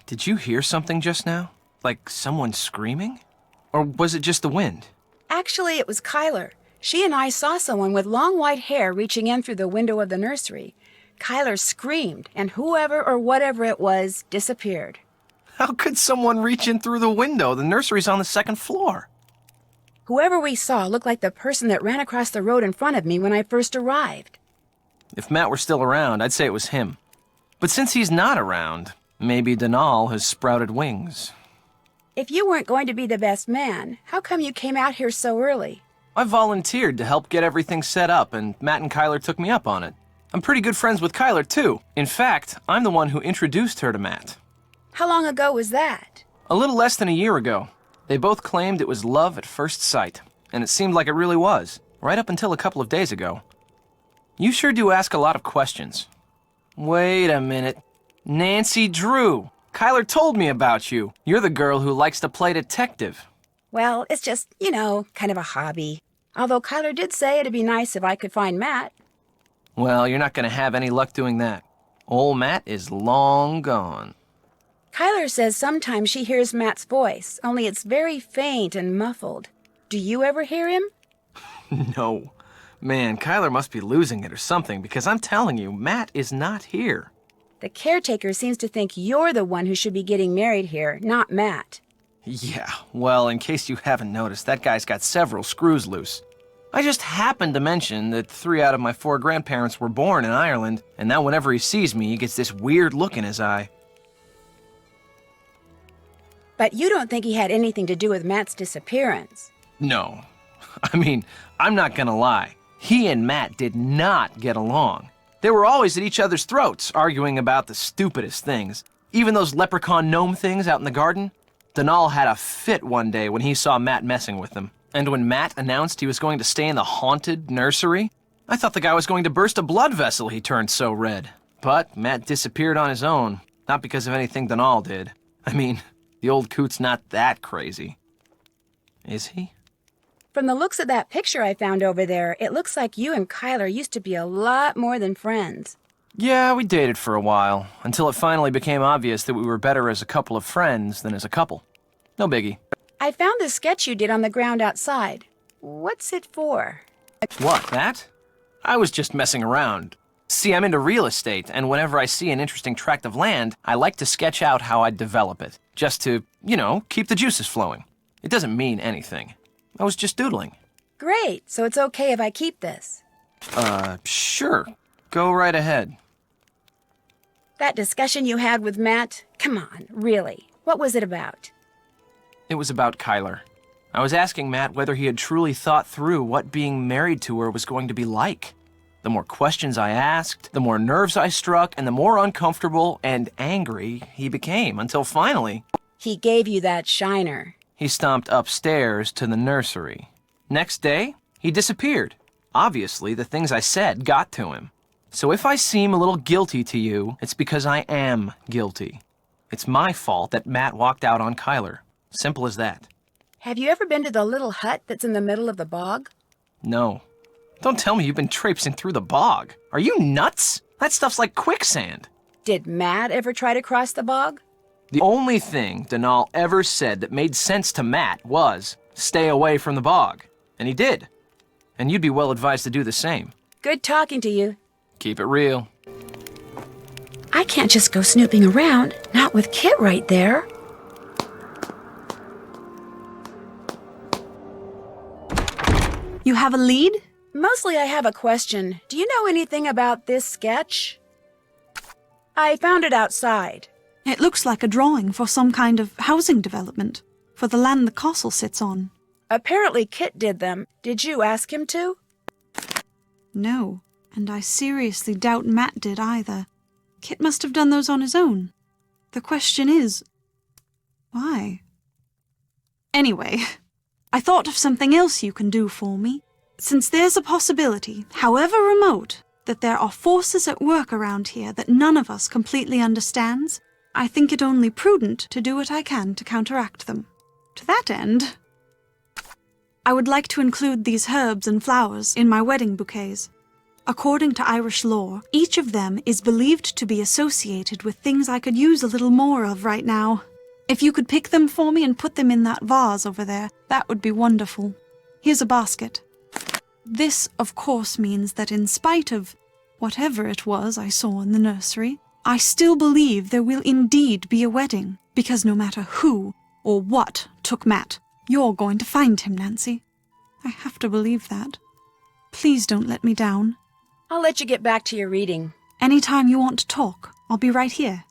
Did you hear something just now? Like someone screaming? Or was it just the wind? Actually, it was Kyler. She and I saw someone with long white hair reaching in through the window of the nursery. Kyler screamed, and whoever or whatever it was disappeared. How could someone reach in through the window? The nursery's on the second floor. Whoever we saw looked like the person that ran across the road in front of me when I first arrived. If Matt were still around, I'd say it was him. But since he's not around, maybe Denal has sprouted wings. If you weren't going to be the best man, how come you came out here so early? I volunteered to help get everything set up, and Matt and Kyler took me up on it. I'm pretty good friends with Kyler, too. In fact, I'm the one who introduced her to Matt. How long ago was that? A little less than a year ago. They both claimed it was love at first sight, and it seemed like it really was. right up until a couple of days ago. You sure do ask a lot of questions. Wait a minute. Nancy Drew. Kyler told me about you. You're the girl who likes to play detective. Well, it's just, kind of a hobby. Although Kyler did say it'd be nice if I could find Matt. Well, you're not going to have any luck doing that. Old Matt is long gone. Kyler says sometimes she hears Matt's voice, only it's very faint and muffled. Do you ever hear him? No. Man, Kyler must be losing it or something, because I'm telling you, Matt is not here. The caretaker seems to think you're the one who should be getting married here, not Matt. Yeah, well, in case you haven't noticed, that guy's got several screws loose. I just happened to mention that 3 out of my 4 grandparents were born in Ireland, and now whenever he sees me, he gets this weird look in his eye. But you don't think he had anything to do with Matt's disappearance? No. I mean, I'm not gonna lie. He and Matt did not get along. They were always at each other's throats, arguing about the stupidest things. Even those leprechaun gnome things out in the garden. Donal had a fit one day when he saw Matt messing with them. And when Matt announced he was going to stay in the haunted nursery, I thought the guy was going to burst a blood vessel, he turned so red. But Matt disappeared on his own, not because of anything Donal did. I mean, the old coot's not that crazy. Is he? From the looks of that picture I found over there, it looks like you and Kyler used to be a lot more than friends. Yeah, we dated for a while, until it finally became obvious that we were better as a couple of friends than as a couple. No biggie. I found the sketch you did on the ground outside. What's it for? What, that? I was just messing around. See, I'm into real estate, and whenever I see an interesting tract of land, I like to sketch out how I'd develop it, just to, keep the juices flowing. It doesn't mean anything. I was just doodling. Great, so it's okay if I keep this. Sure. Go right ahead. That discussion you had with Matt, come on, really, what was it about? It was about Kyler. I was asking Matt whether he had truly thought through what being married to her was going to be like. The more questions I asked, the more nerves I struck, and the more uncomfortable and angry he became, until finally... He gave you that shiner. He stomped upstairs to the nursery. Next day, he disappeared. Obviously, the things I said got to him. So if I seem a little guilty to you, it's because I am guilty. It's my fault that Matt walked out on Kyler. Simple as that. Have you ever been to the little hut that's in the middle of the bog? No. Don't tell me you've been traipsing through the bog. Are you nuts? That stuff's like quicksand. Did Matt ever try to cross the bog? The only thing Donal ever said that made sense to Matt was, stay away from the bog. And he did. And you'd be well advised to do the same. Good talking to you. Keep it real. I can't just go snooping around, not with Kit right there. You have a lead? Mostly I have a question. Do you know anything about this sketch? I found it outside. It looks like a drawing for some kind of housing development, for the land the castle sits on. Apparently Kit did them. Did you ask him to? No, and I seriously doubt Matt did either. Kit must have done those on his own. The question is, why? Anyway, I thought of something else you can do for me. Since there's a possibility, however remote, that there are forces at work around here that none of us completely understands, I think it only prudent to do what I can to counteract them. To that end, I would like to include these herbs and flowers in my wedding bouquets. According to Irish lore, each of them is believed to be associated with things I could use a little more of right now. If you could pick them for me and put them in that vase over there, that would be wonderful. Here's a basket. This, of course, means that in spite of whatever it was I saw in the nursery, I still believe there will indeed be a wedding, because no matter who or what took Matt, you're going to find him, Nancy. I have to believe that. Please don't let me down. I'll let you get back to your reading. Anytime you want to talk, I'll be right here.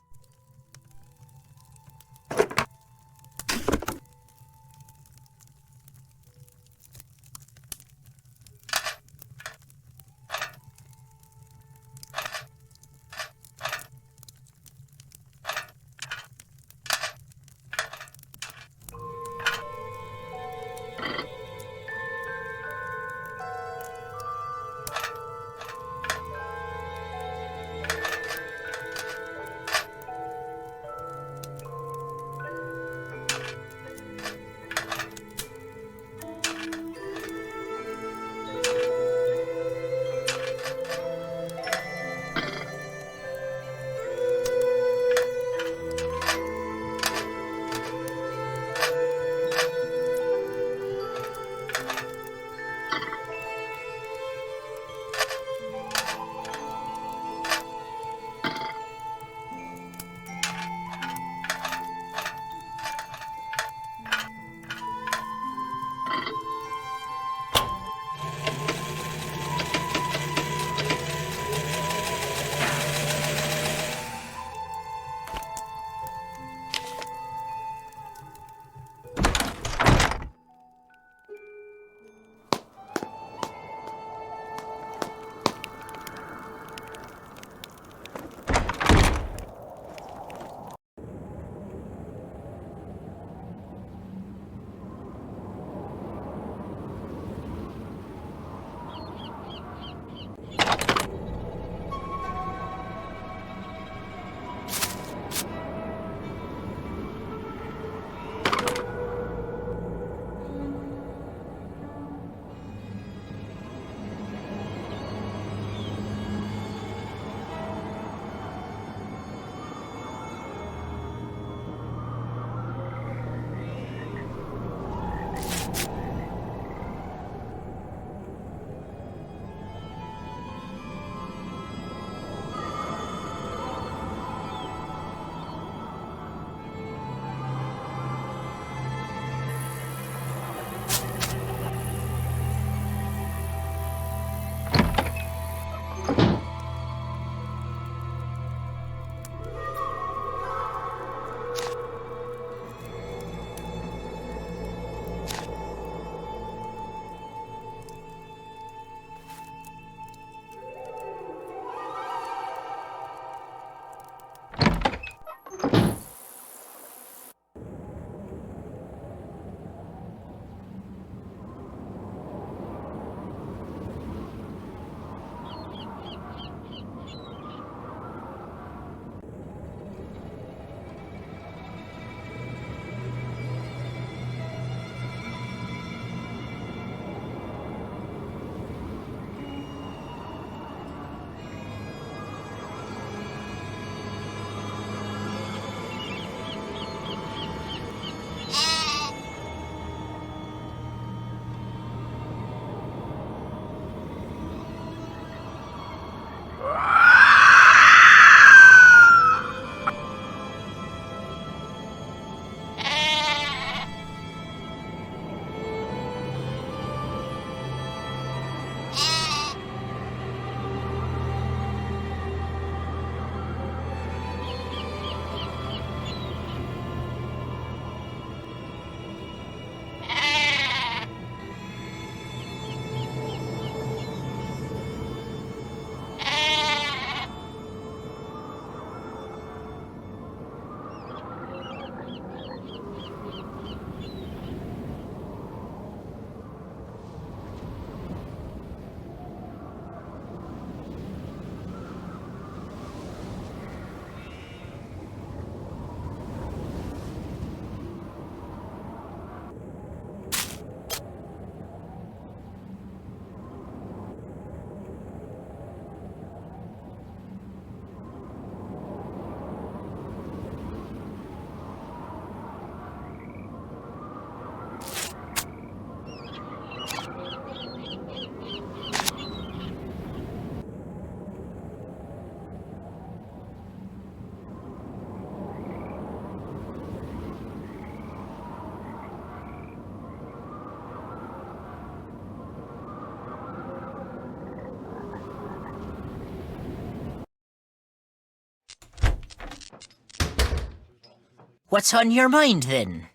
What's on your mind, then?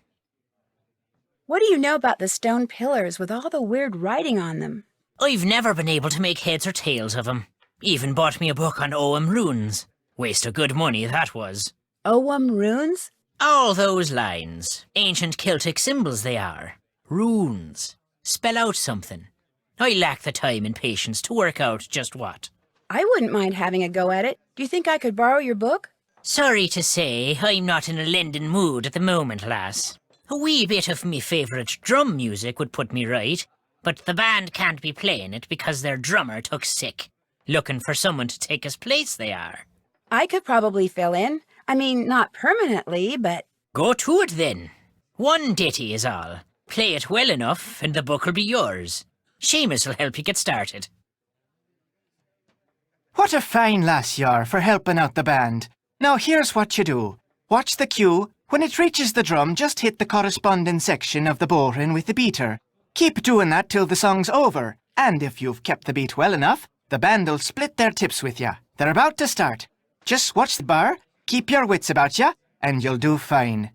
What do you know about the stone pillars with all the weird writing on them? I've never been able to make heads or tails of 'em. Even bought me a book on Ogham runes. Waste of good money, that was. Ogham runes? All those lines. Ancient Celtic symbols they are. Runes. Spell out something. I lack the time and patience to work out just what. I wouldn't mind having a go at it. Do you think I could borrow your book? Sorry to say, I'm not in a lending mood at the moment, lass. A wee bit of me favourite drum music would put me right, but the band can't be playing it because their drummer took sick. Looking for someone to take his place, they are. I could probably fill in. I mean, not permanently, but... Go to it, then. One ditty is all. Play it well enough, and the book'll be yours. Seamus will help you get started. What a fine lass you are for helping out the band. Now here's what you do. Watch the cue. When it reaches the drum, just hit the corresponding section of the bowring with the beater. Keep doing that till the song's over. And if you've kept the beat well enough, the band'll split their tips with ya. They're about to start. Just watch the bar, keep your wits about ya, and you'll do fine.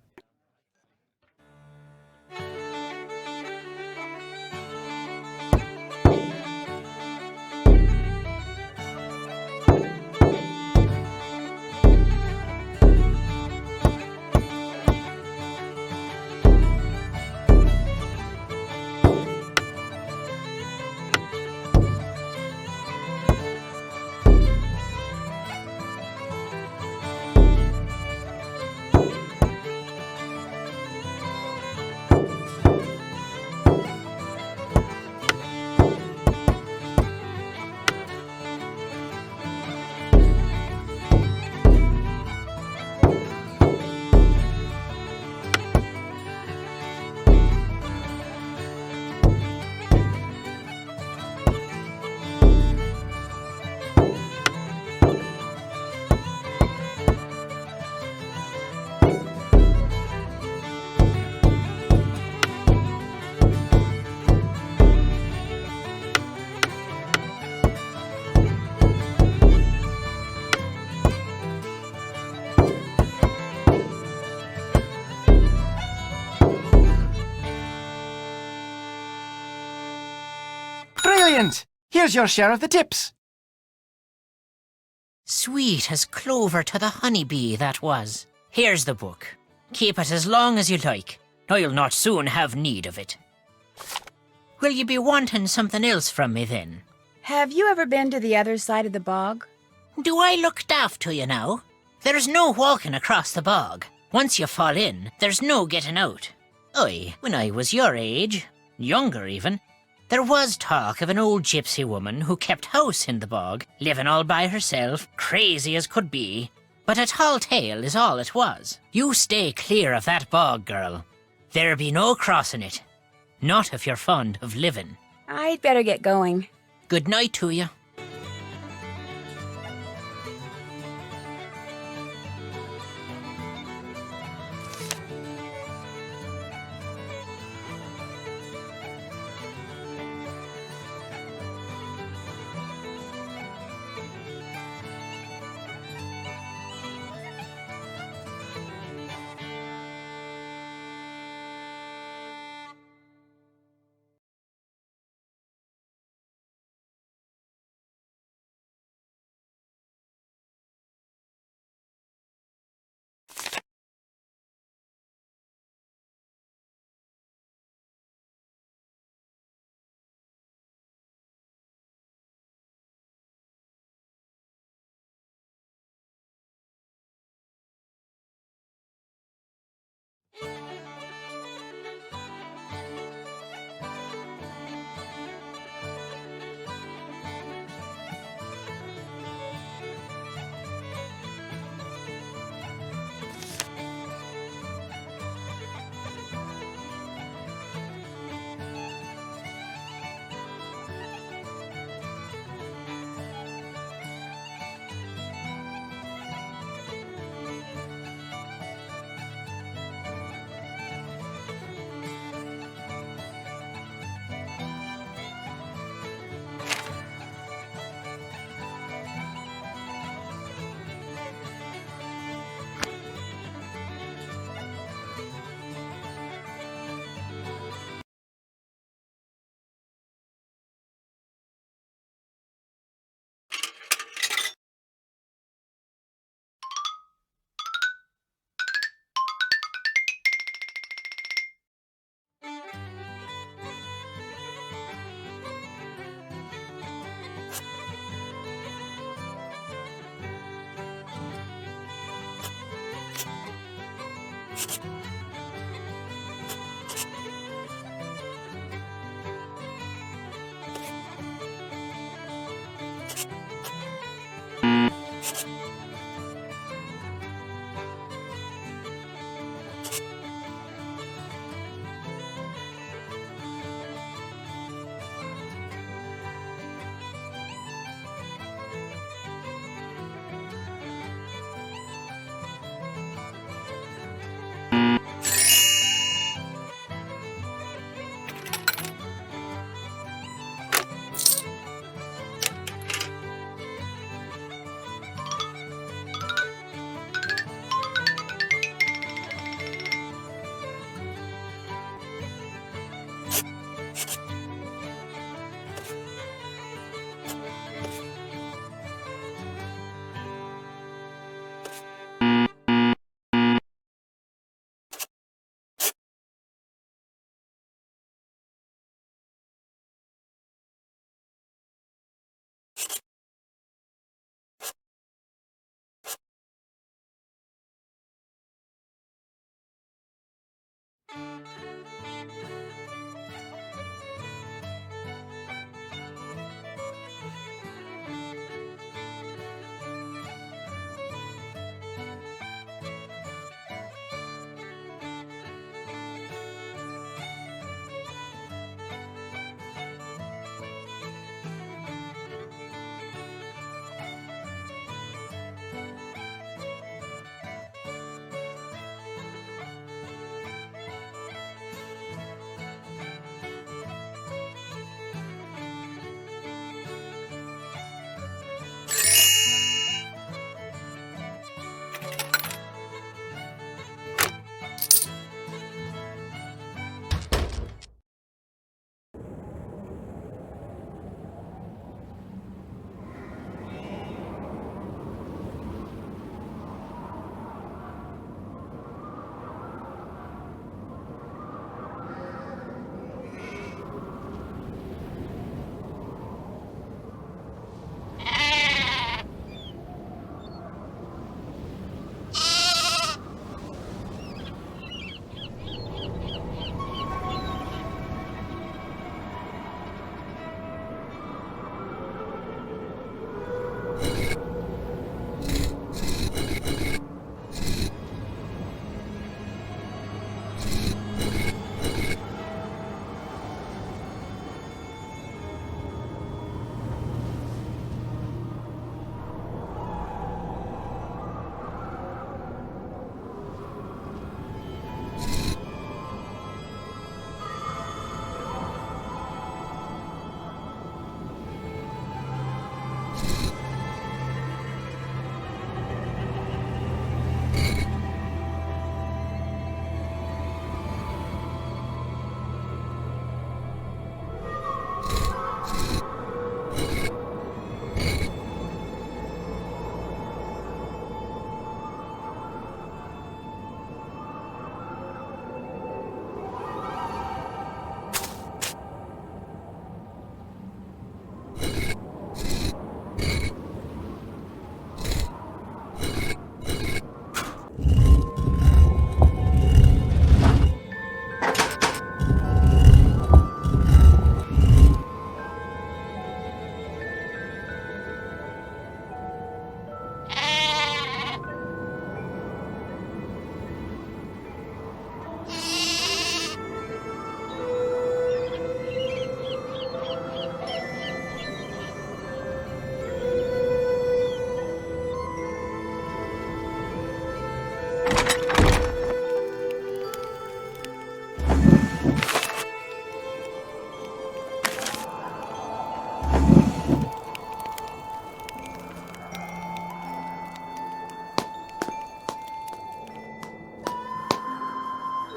Brilliant! Here's your share of the tips. Sweet as clover to the honeybee, that was. Here's the book. Keep it as long as you like. I'll not soon have need of it. Will you be wanting something else from me, then? Have you ever been to the other side of the bog? Do I look daft to you now? There's no walking across the bog. Once you fall in, there's no getting out. When I was your age, younger even, there was talk of an old gypsy woman who kept house in the bog, living all by herself, crazy as could be. But a tall tale is all it was. You stay clear of that bog, girl. There be no crossing it. Not if you're fond of living. I'd better get going. Good night to you.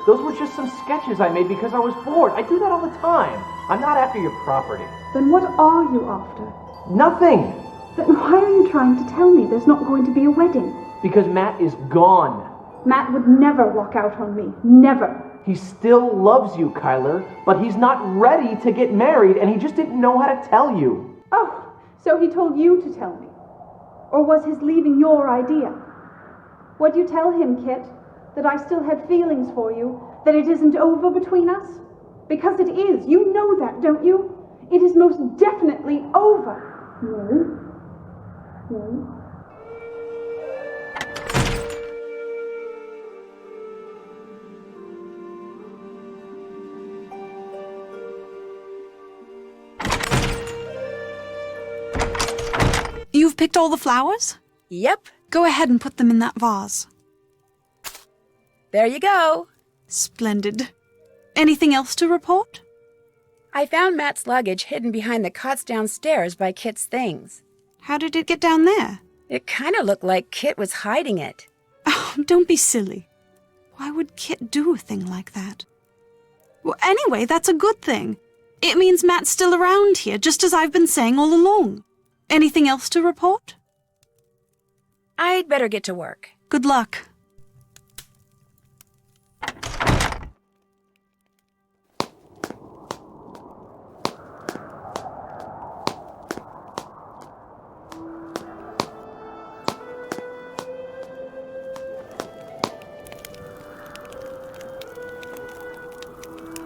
Those were just some sketches I made because I was bored. I do that all the time. I'm not after your property. Then what are you after? Nothing! Then why are you trying to tell me there's not going to be a wedding? Because Matt is gone. Matt would never walk out on me. Never. He still loves you, Kyler, but he's not ready to get married, and he just didn't know how to tell you. Oh, so he told you to tell me. Or was his leaving your idea? What'd you tell him, Kit? That I still had feelings for you? That it isn't over between us? Because it is. You know that, don't you? It is most definitely over. No. No. You've picked all the flowers? Yep. Go ahead and put them in that vase. There you go. Splendid. Anything else to report? I found Matt's luggage hidden behind the cots downstairs by Kit's things. How did it get down there? It kind of looked like Kit was hiding it. Oh, don't be silly. Why would Kit do a thing like that? Well, anyway, that's a good thing. It means Matt's still around here, just as I've been saying all along. Anything else to report? I'd better get to work. Good luck.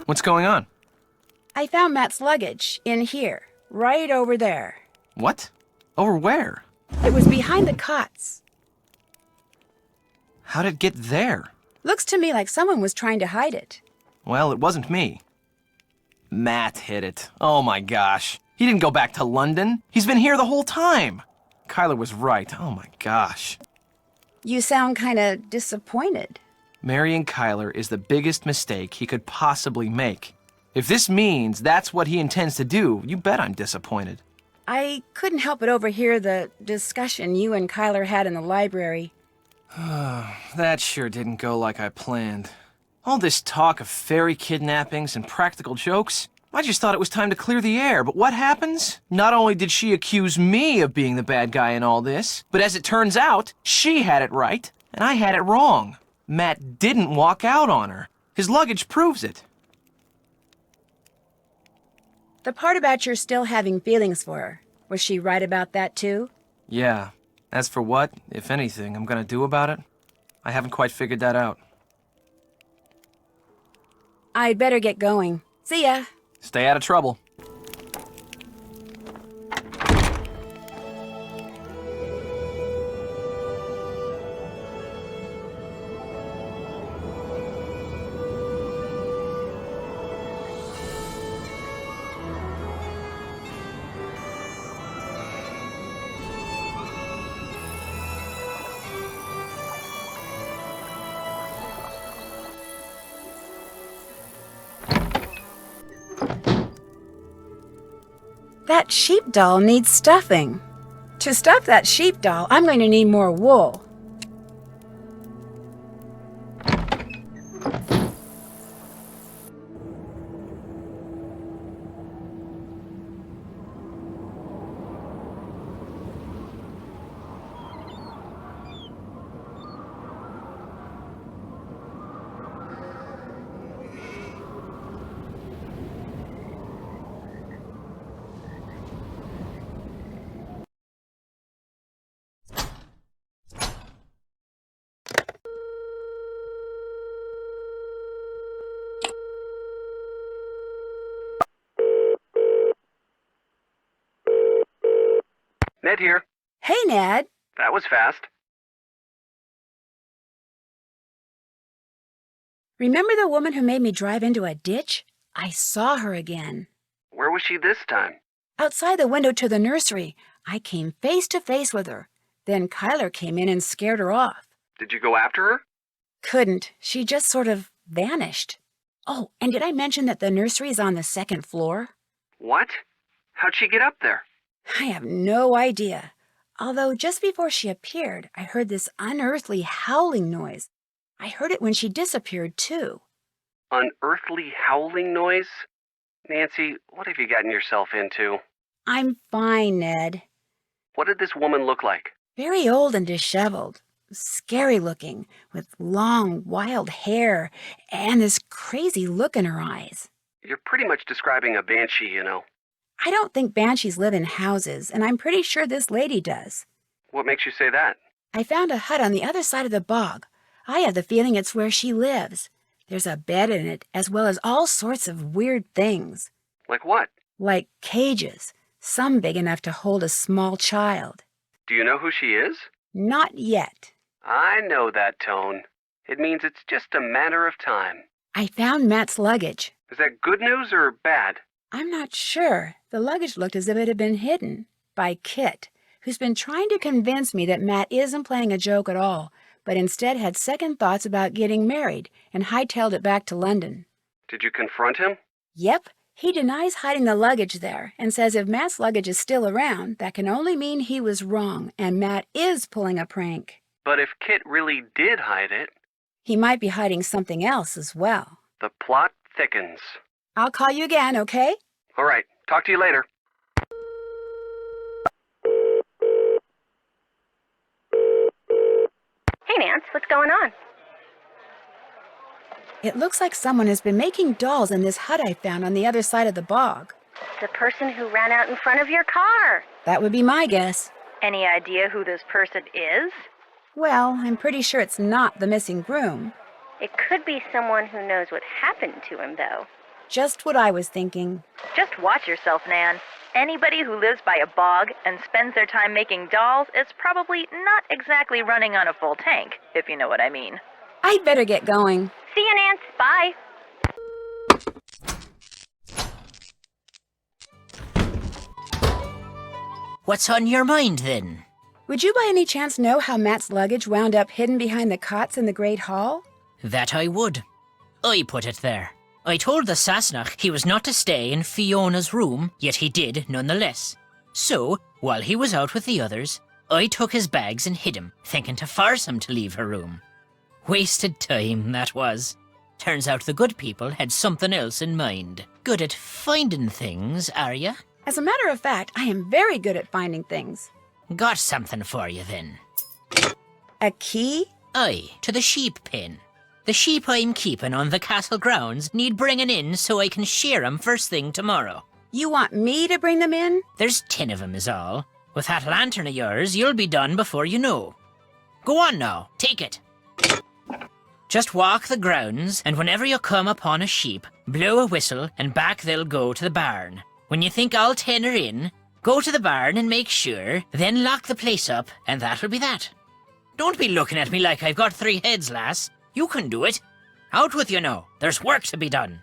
What's going on? I found Matt's luggage in here, right over there. What? Over where? It was behind the cots. How'd it get there? Looks to me like someone was trying to hide it. Well, it wasn't me. Matt hid it. Oh my gosh. He didn't go back to London. He's been here the whole time. Kyler was right. Oh my gosh. You sound kinda disappointed. Marrying Kyler is the biggest mistake he could possibly make. If this means that's what he intends to do, you bet I'm disappointed. I couldn't help but overhear the discussion you and Kyler had in the library. That sure didn't go like I planned. All this talk of fairy kidnappings and practical jokes, I just thought it was time to clear the air, but what happens? Not only did she accuse me of being the bad guy in all this, but as it turns out, she had it right, and I had it wrong. Matt didn't walk out on her. His luggage proves it. The part about your still having feelings for her, was she right about that too? Yeah. As for what, if anything, I'm gonna do about it, I haven't quite figured that out. I'd better get going. See ya. Stay out of trouble. That sheep doll needs stuffing. To stuff that sheep doll, I'm going to need more wool. Ned here. Hey, Ned. That was fast. Remember the woman who made me drive into a ditch? I saw her again. Where was she this time? Outside the window to the nursery. I came face to face with her. Then Kyler came in and scared her off. Did you go after her? Couldn't. She just sort of vanished. Oh, and did I mention that the nursery is on the second floor? What? How'd she get up there? I have no idea. Although just before she appeared, I heard this unearthly howling noise. I heard it when she disappeared, too. Unearthly howling noise? Nancy, what have you gotten yourself into? I'm fine, Ned. What did this woman look like? Very old and disheveled. Scary looking, with long, wild hair, and this crazy look in her eyes. You're pretty much describing a banshee, you know. I don't think banshees live in houses, and I'm pretty sure this lady does. What makes you say that? I found a hut on the other side of the bog. I have the feeling it's where she lives. There's a bed in it, as well as all sorts of weird things. Like what? Like cages, some big enough to hold a small child. Do you know who she is? Not yet. I know that tone. It means it's just a matter of time. I found Matt's luggage. Is that good news or bad? I'm not sure. The luggage looked as if it had been hidden by Kit, who's been trying to convince me that Matt isn't playing a joke at all, but instead had second thoughts about getting married and hightailed it back to London. Did you confront him? Yep. He denies hiding the luggage there and says if Matt's luggage is still around, that can only mean he was wrong and Matt is pulling a prank. But if Kit really did hide it... He might be hiding something else as well. The plot thickens. I'll call you again, okay? All right. Talk to you later. Hey, Nance, what's going on? It looks like someone has been making dolls in this hut I found on the other side of the bog. The person who ran out in front of your car. That would be my guess. Any idea who this person is? Well, I'm pretty sure it's not the missing groom. It could be someone who knows what happened to him, though. Just what I was thinking. Just watch yourself, Nan. Anybody who lives by a bog and spends their time making dolls is probably not exactly running on a full tank, if you know what I mean. I'd better get going. See you, Nance. Bye. What's on your mind, then? Would you by any chance know how Matt's luggage wound up hidden behind the cots in the Great Hall? That I would. I put it there. I told the Sassenach he was not to stay in Fiona's room, yet he did nonetheless. So, while he was out with the others, I took his bags and hid him, thinking to force him to leave her room. Wasted time, that was. Turns out the good people had something else in mind. Good at finding things, are ya? As a matter of fact, I am very good at finding things. Got something for you, then. A key? Aye, to the sheep pen. The sheep I'm keeping on the castle grounds need bringing in so I can shear 'em first thing tomorrow. You want me to bring them in? There's 10 of 'em is all. With that lantern of yours, you'll be done before you know. Go on now, take it. Just walk the grounds, and whenever you come upon a sheep, blow a whistle, and back they'll go to the barn. When you think all 10 are in, go to the barn and make sure, then lock the place up, and that'll be that. Don't be looking at me like I've got 3 heads, lass. You can do it. Out with you now. There's work to be done.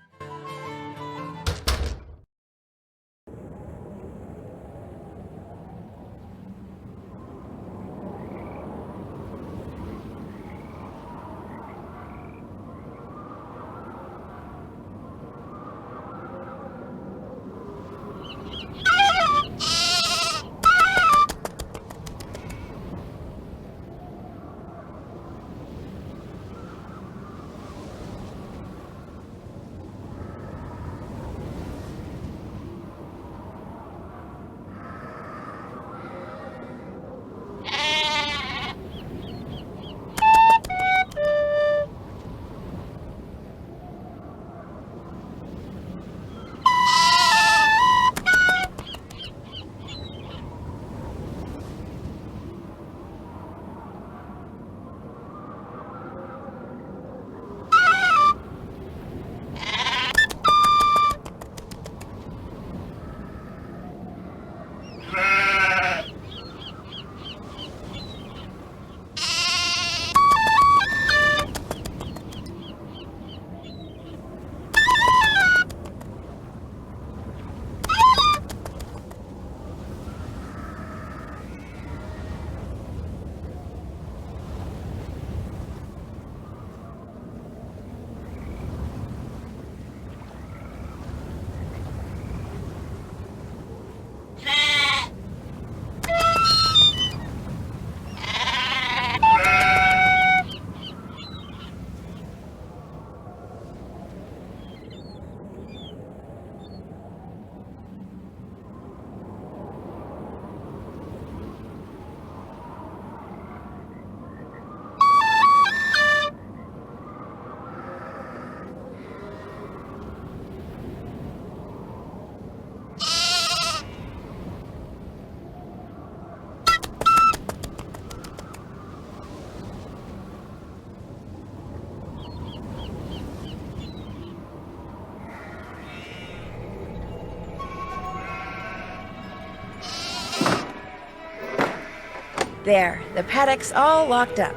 There, the paddock's all locked up.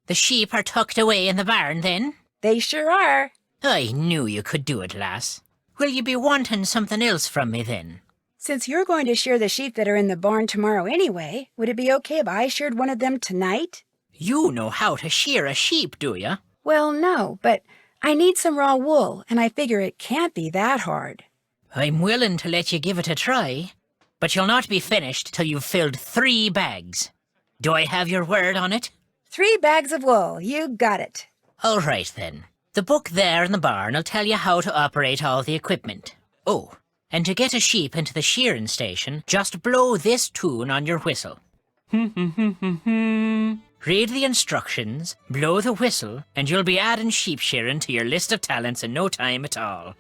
The sheep are tucked away in the barn, then? They sure are. I knew you could do it, lass. Will you be wanting something else from me, then? Since you're going to shear the sheep that are in the barn tomorrow anyway, would it be okay if I sheared one of them tonight? You know how to shear a sheep, do you? Well, no, but I need some raw wool, and I figure it can't be that hard. I'm willing to let you give it a try, but you'll not be finished till you've filled 3 bags. Do I have your word on it? 3 bags of wool, you got it. All right, then. The book there in the barn will tell you how to operate all the equipment. Oh, And to get a sheep into the shearing station, just blow this tune on your whistle. Read the instructions, blow the whistle, and you'll be adding sheep shearing to your list of talents in no time at all.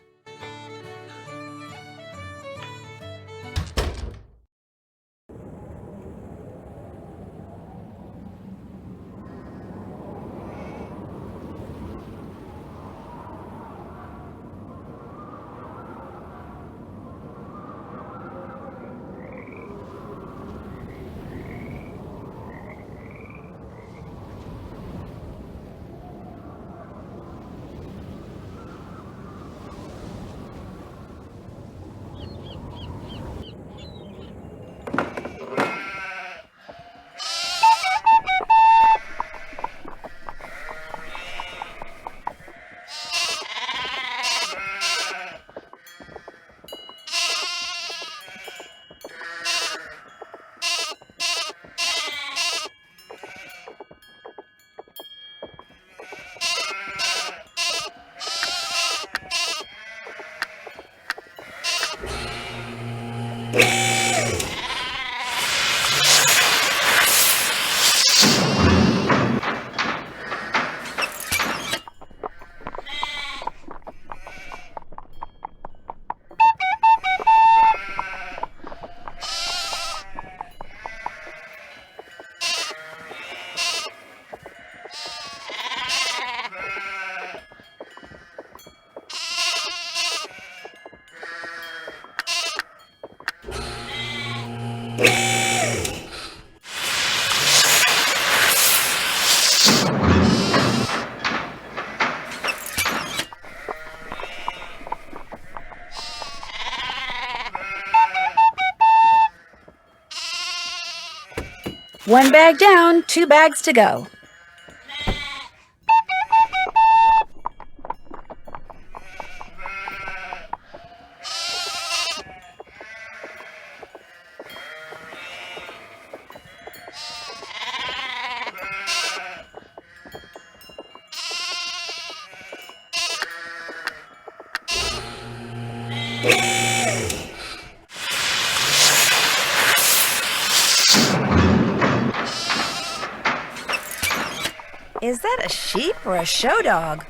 One bag down, 2 bags to go. Is that a sheep or a show dog?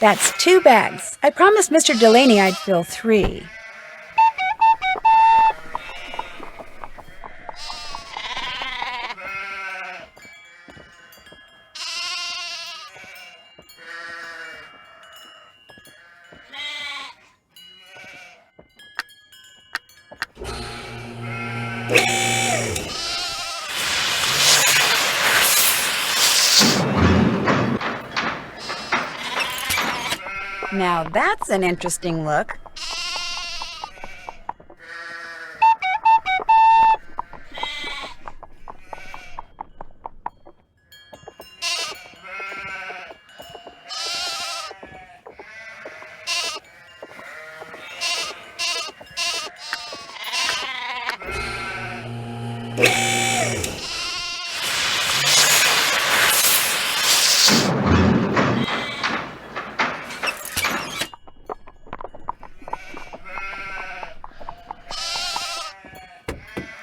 That's 2 bags. I promised Mr. Delaney I'd fill 3. Now that's an interesting look.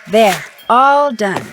There, all done.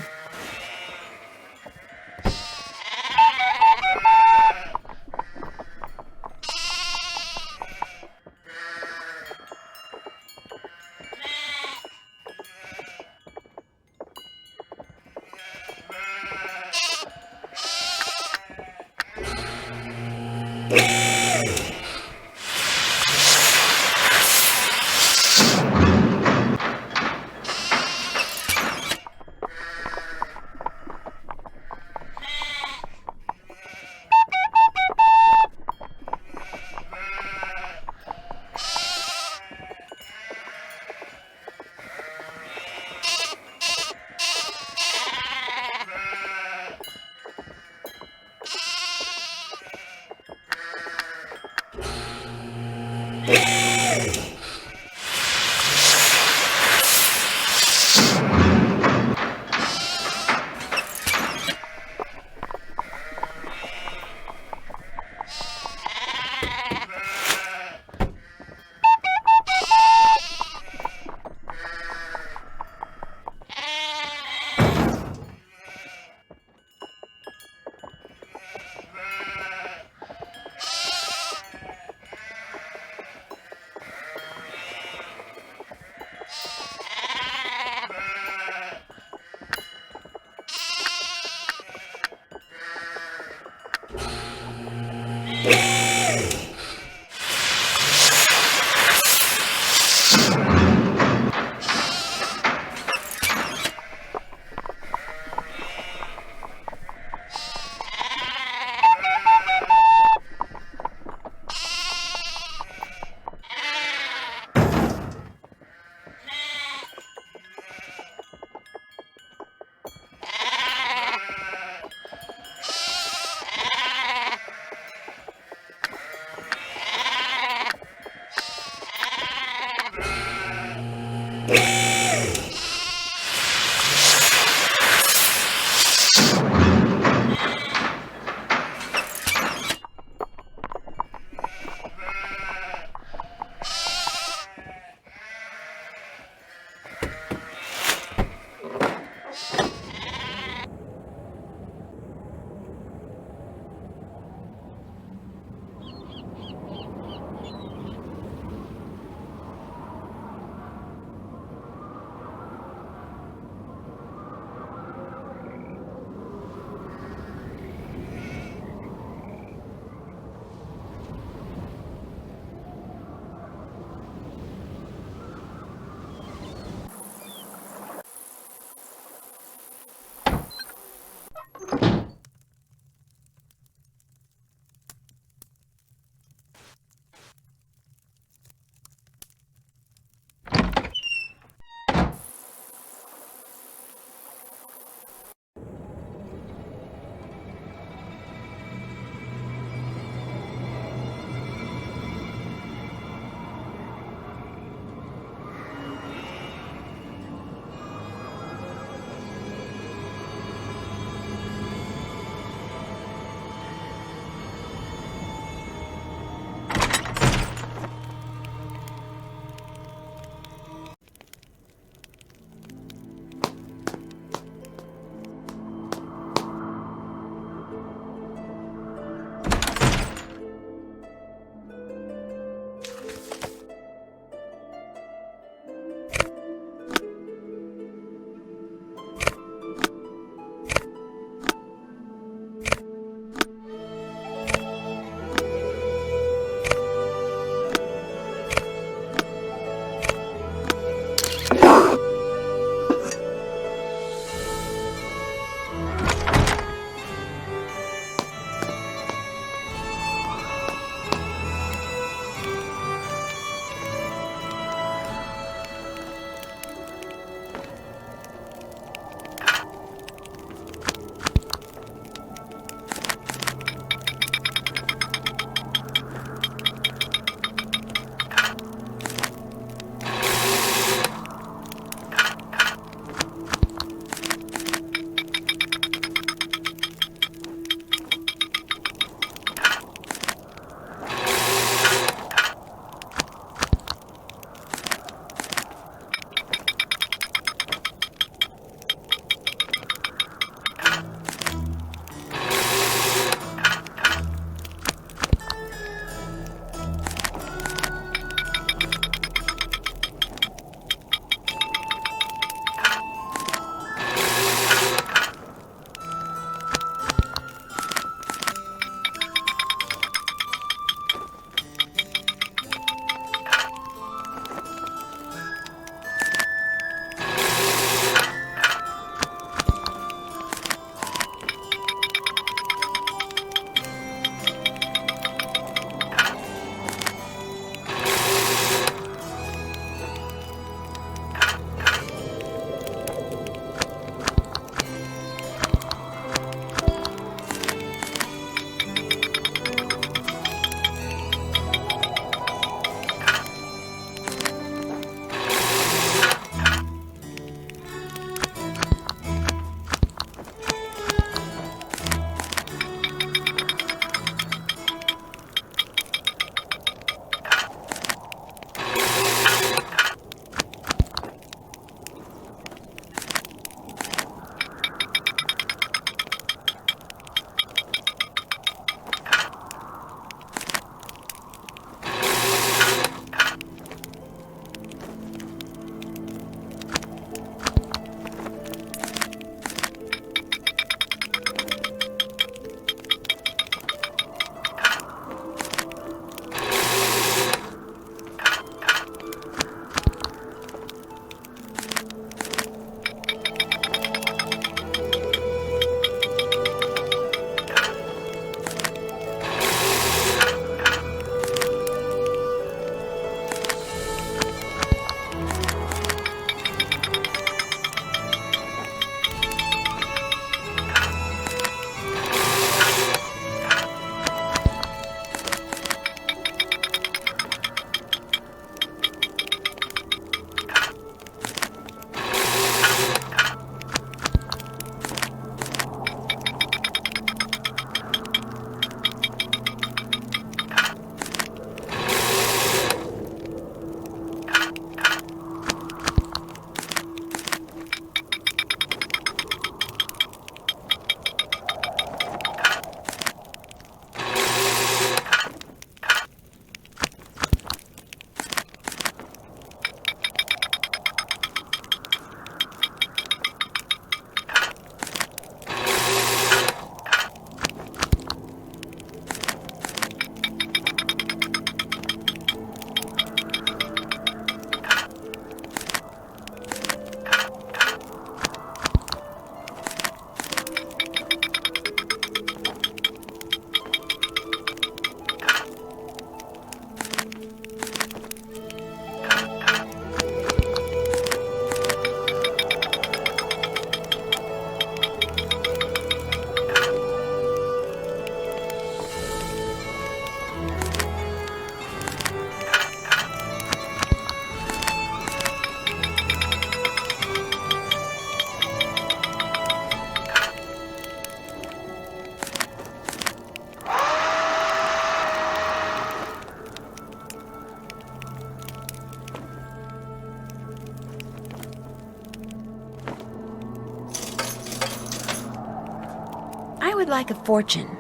would like a fortune.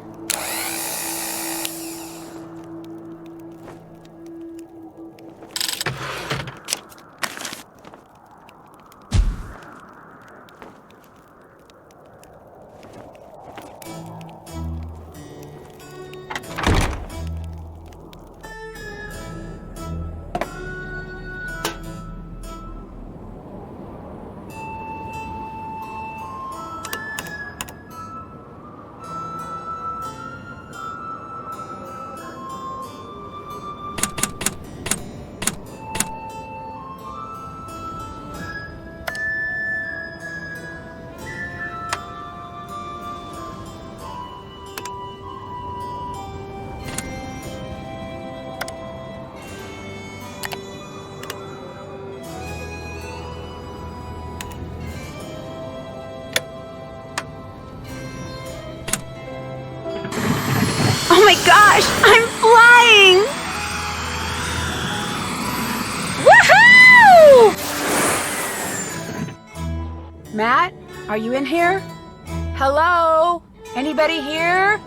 Oh my gosh, I'm flying! Woohoo! Matt, are you in here? Hello? Anybody here?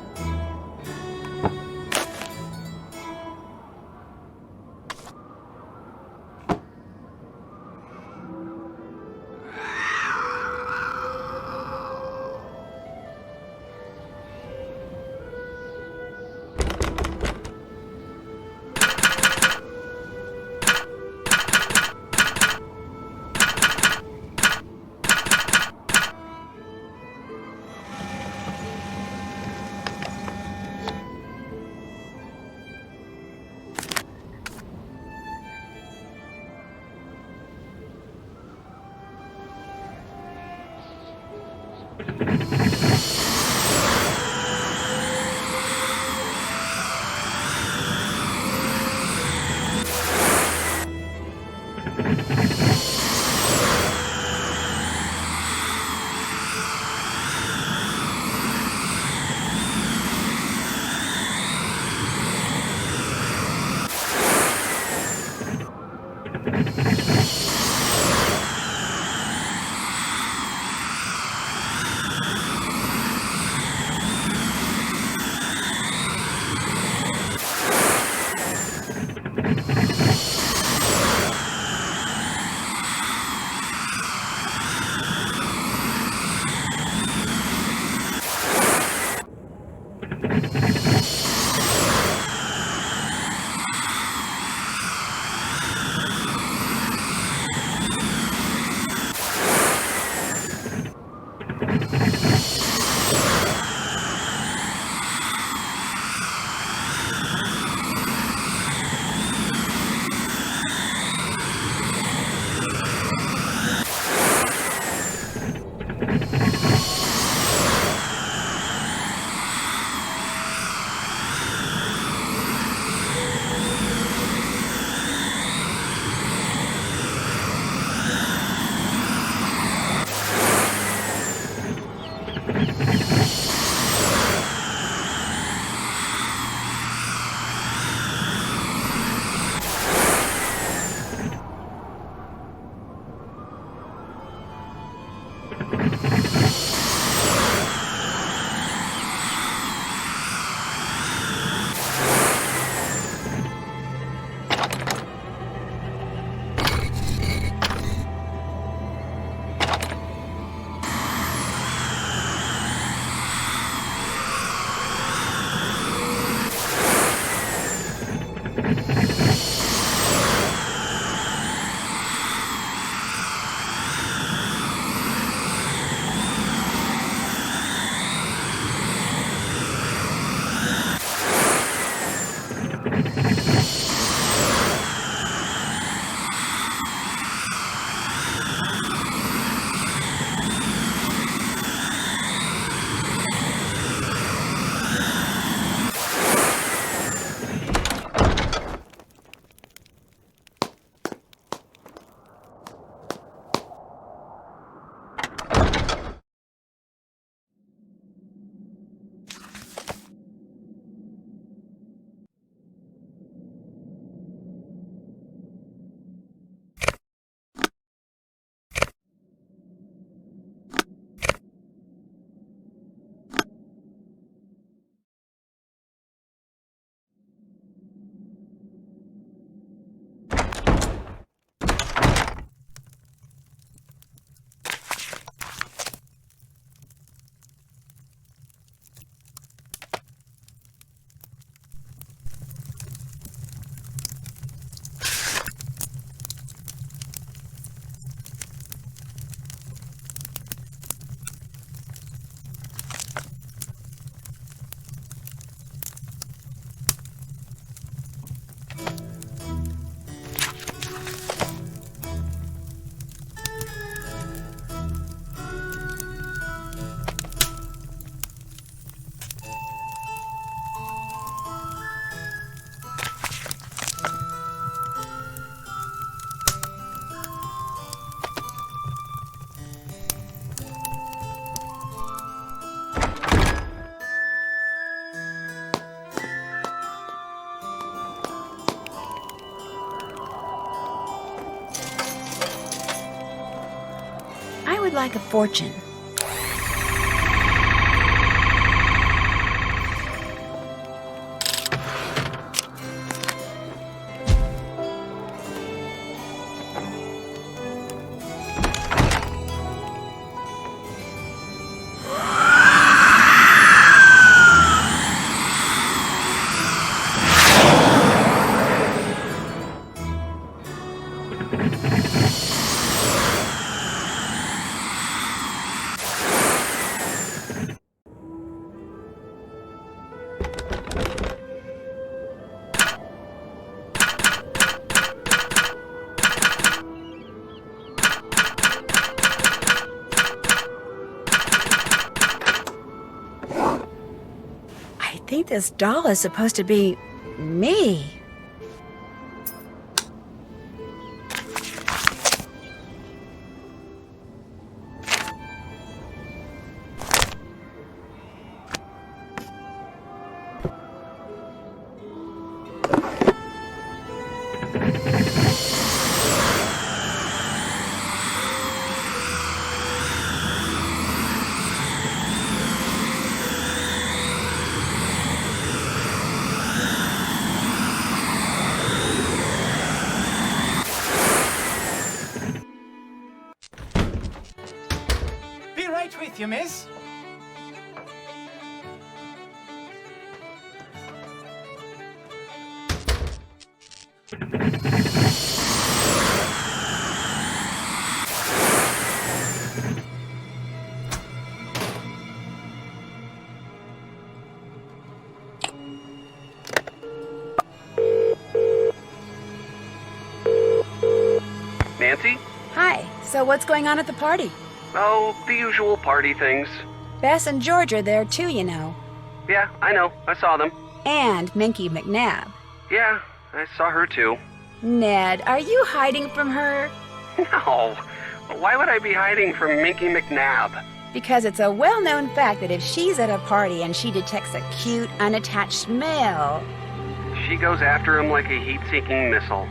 would like a fortune. I think this doll is supposed to be me. Be right with you, miss. Nancy? Hi, so what's going on at the party? Oh, the usual party things. Bess and George are there too, you know. Yeah, I know. I saw them. And Minky McNabb. Yeah, I saw her too. Ned, are you hiding from her? No. Why would I be hiding from Minky McNabb? Because it's a well-known fact that if she's at a party and she detects a cute, unattached smell... She goes after him like a heat-seeking missile.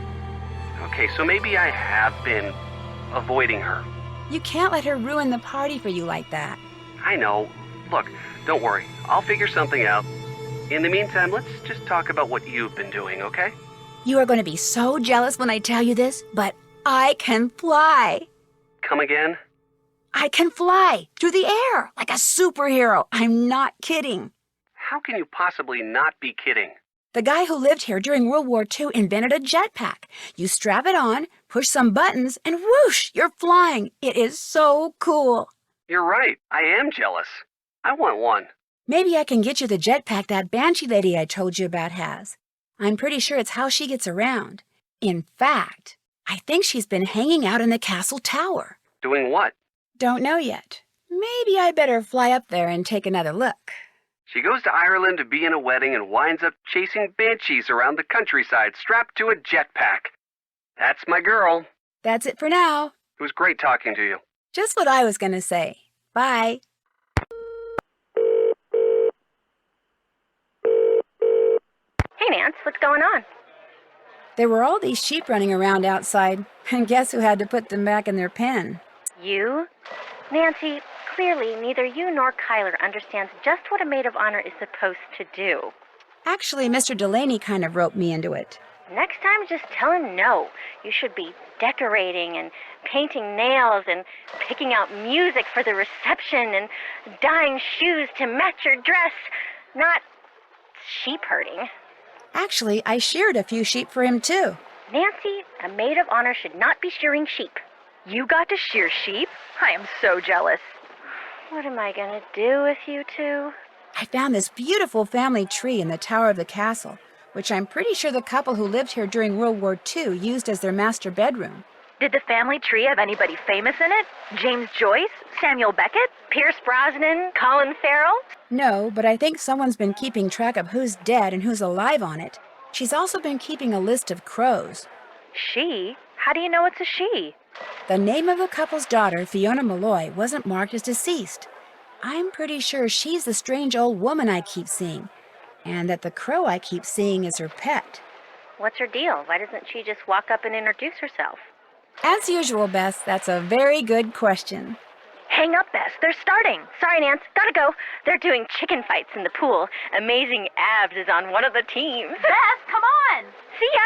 Okay, so maybe I have been avoiding her. You can't let her ruin the party for you like that. I know. Look, don't worry. I'll figure something out. In the meantime, let's just talk about what you've been doing, okay? You are going to be so jealous when I tell you this, but I can fly. Come again? I can fly through the air like a superhero. I'm not kidding. How can you possibly not be kidding? The guy who lived here during World War II invented a jetpack. You strap it on, push some buttons, and whoosh, you're flying. It is so cool. You're right. I am jealous. I want one. Maybe I can get you the jetpack that Banshee lady I told you about has. I'm pretty sure it's how she gets around. In fact, I think she's been hanging out in the castle tower. Doing what? Don't know yet. Maybe I better fly up there and take another look. She goes to Ireland to be in a wedding and winds up chasing banshees around the countryside strapped to a jetpack. That's my girl. That's it for now. It was great talking to you. Just what I was going to say. Bye. Hey, Nance, what's going on? There were all these sheep running around outside, and guess who had to put them back in their pen? You? Nancy, clearly neither you nor Kyler understands just what a maid of honor is supposed to do. Actually, Mr. Delaney kind of roped me into it. Next time, just tell him no. You should be decorating and painting nails and picking out music for the reception and dyeing shoes to match your dress, not sheep herding. Actually, I sheared a few sheep for him, too. Nancy, a maid of honor should not be shearing sheep. You got to shear sheep? I am so jealous. What am I going to do with you two? I found this beautiful family tree in the tower of the castle, which I'm pretty sure the couple who lived here during World War II used as their master bedroom. Did the family tree have anybody famous in it? James Joyce? Samuel Beckett? Pierce Brosnan? Colin Farrell? No, but I think someone's been keeping track of who's dead and who's alive on it. She's also been keeping a list of crows. She? How do you know it's a she? The name of the couple's daughter, Fiona Malloy, wasn't marked as deceased. I'm pretty sure she's the strange old woman I keep seeing, and that the crow I keep seeing is her pet. What's her deal? Why doesn't she just walk up and introduce herself? As usual, Bess, that's a very good question. Hang up, Bess. They're starting. Sorry, Nance. Gotta go. They're doing chicken fights in the pool. Amazing Abs is on one of the teams. Bess, come on! See ya!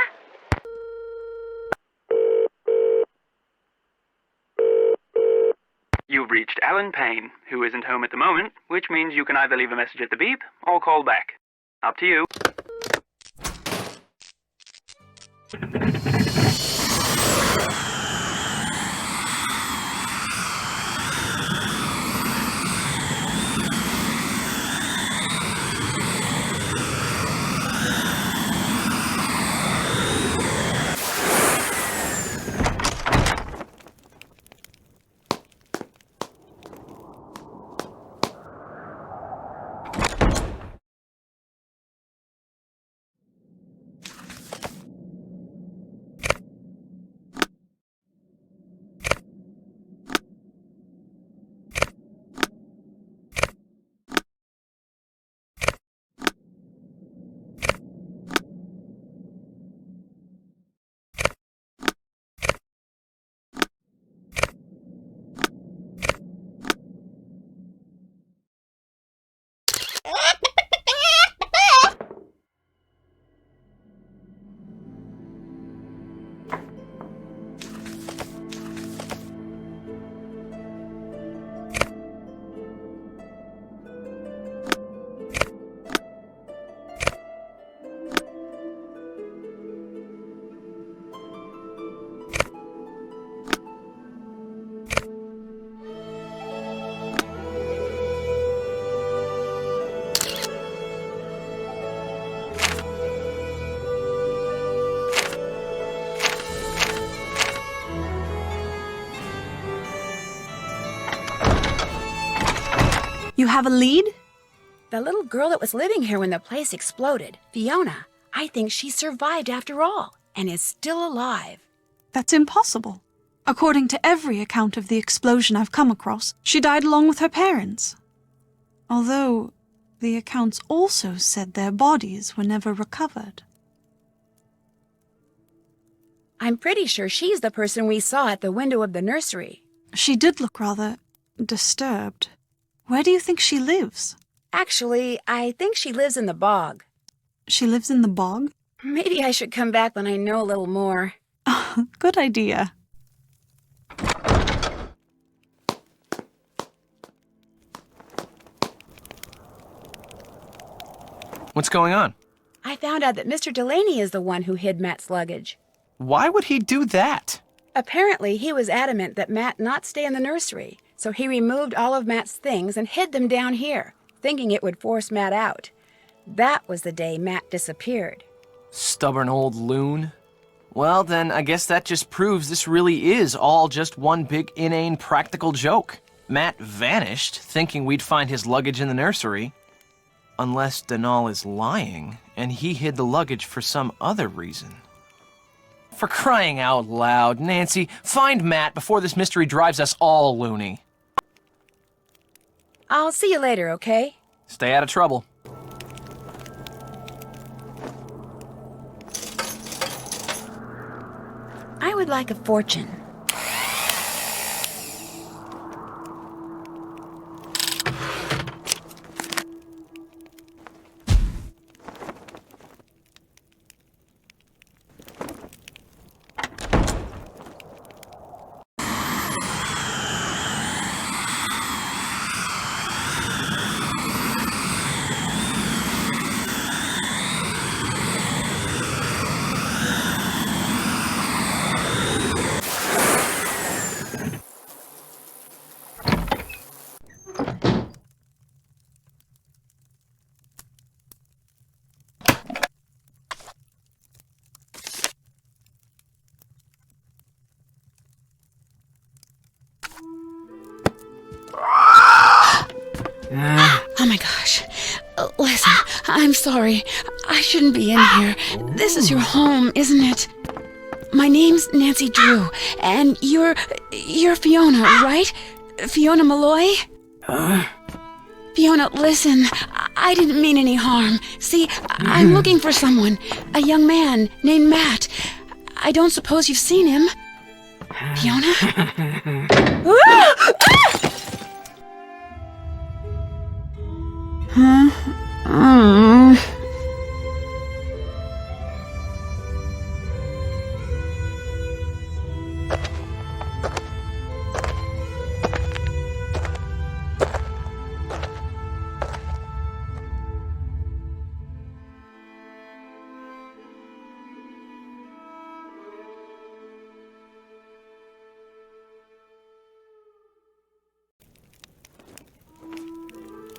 You've reached Alan Payne, who isn't home at the moment, which means you can either leave a message at the beep or call back. Up to you. You have a lead? The little girl that was living here when the place exploded, Fiona. I think she survived after all, and is still alive. That's impossible. According to every account of the explosion I've come across, she died along with her parents. Although, the accounts also said their bodies were never recovered. I'm pretty sure she's the person we saw at the window of the nursery. She did look rather disturbed. Where do you think she lives? Actually, I think she lives in the bog. She lives in the bog? Maybe I should come back when I know a little more. Good idea. What's going on? I found out that Mr. Delaney is the one who hid Matt's luggage. Why would he do that? Apparently, he was adamant that Matt not stay in the nursery, so he removed all of Matt's things and hid them down here, thinking it would force Matt out. That was the day Matt disappeared. Stubborn old loon. Well, then, I guess that just proves this really is all just one big, inane, practical joke. Matt vanished, thinking we'd find his luggage in the nursery. Unless Denal is lying, and he hid the luggage for some other reason. For crying out loud, Nancy, find Matt before this mystery drives us all loony. I'll see you later, okay? Stay out of trouble. I would like a fortune. Oh my gosh. Listen, I'm sorry. I shouldn't be in here. This is your home, isn't it? My name's Nancy Drew, and you're Fiona, right? Fiona Malloy? Fiona, listen, I didn't mean any harm. See, I'm looking for someone, a young man named Matt. I don't suppose you've seen him? Fiona?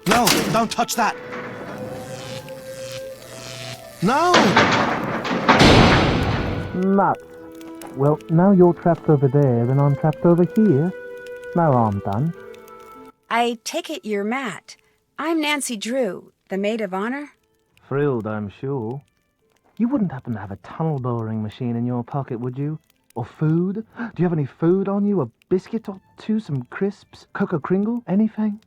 No, don't touch that! No! Nuts. Well, now you're trapped over there, and I'm trapped over here. Now I'm done. I take it you're Matt. I'm Nancy Drew, the maid of honor. Thrilled, I'm sure. You wouldn't happen to have a tunnel boring machine in your pocket, would you? Or food? Do you have any food on you? A biscuit or two, some crisps, Cocoa Kringle, anything?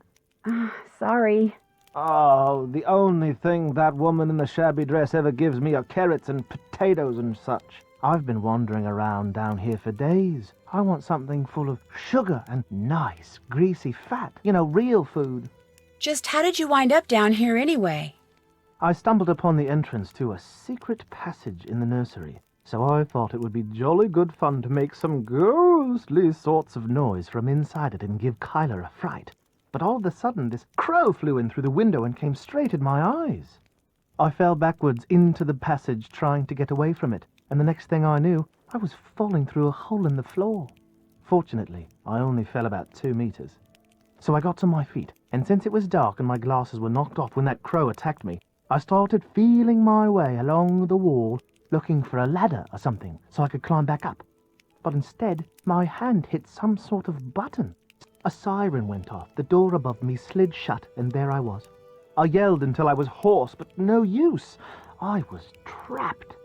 Sorry. Oh, the only thing that woman in the shabby dress ever gives me are carrots and potatoes and such. I've been wandering around down here for days. I want something full of sugar and nice, greasy fat. You know, real food. Just how did you wind up down here anyway? I stumbled upon the entrance to a secret passage in the nursery, so I thought it would be jolly good fun to make some ghostly sorts of noise from inside it and give Kyler a fright. But all of a sudden, this crow flew in through the window and came straight at my eyes. I fell backwards into the passage trying to get away from it, and the next thing I knew, I was falling through a hole in the floor. Fortunately, I only fell about 2 meters. So I got to my feet, and since it was dark and my glasses were knocked off when that crow attacked me, I started feeling my way along the wall, looking for a ladder or something so I could climb back up. But instead, my hand hit some sort of button. A siren went off, the door above me slid shut, and there I was. I yelled until I was hoarse, but no use. I was trapped.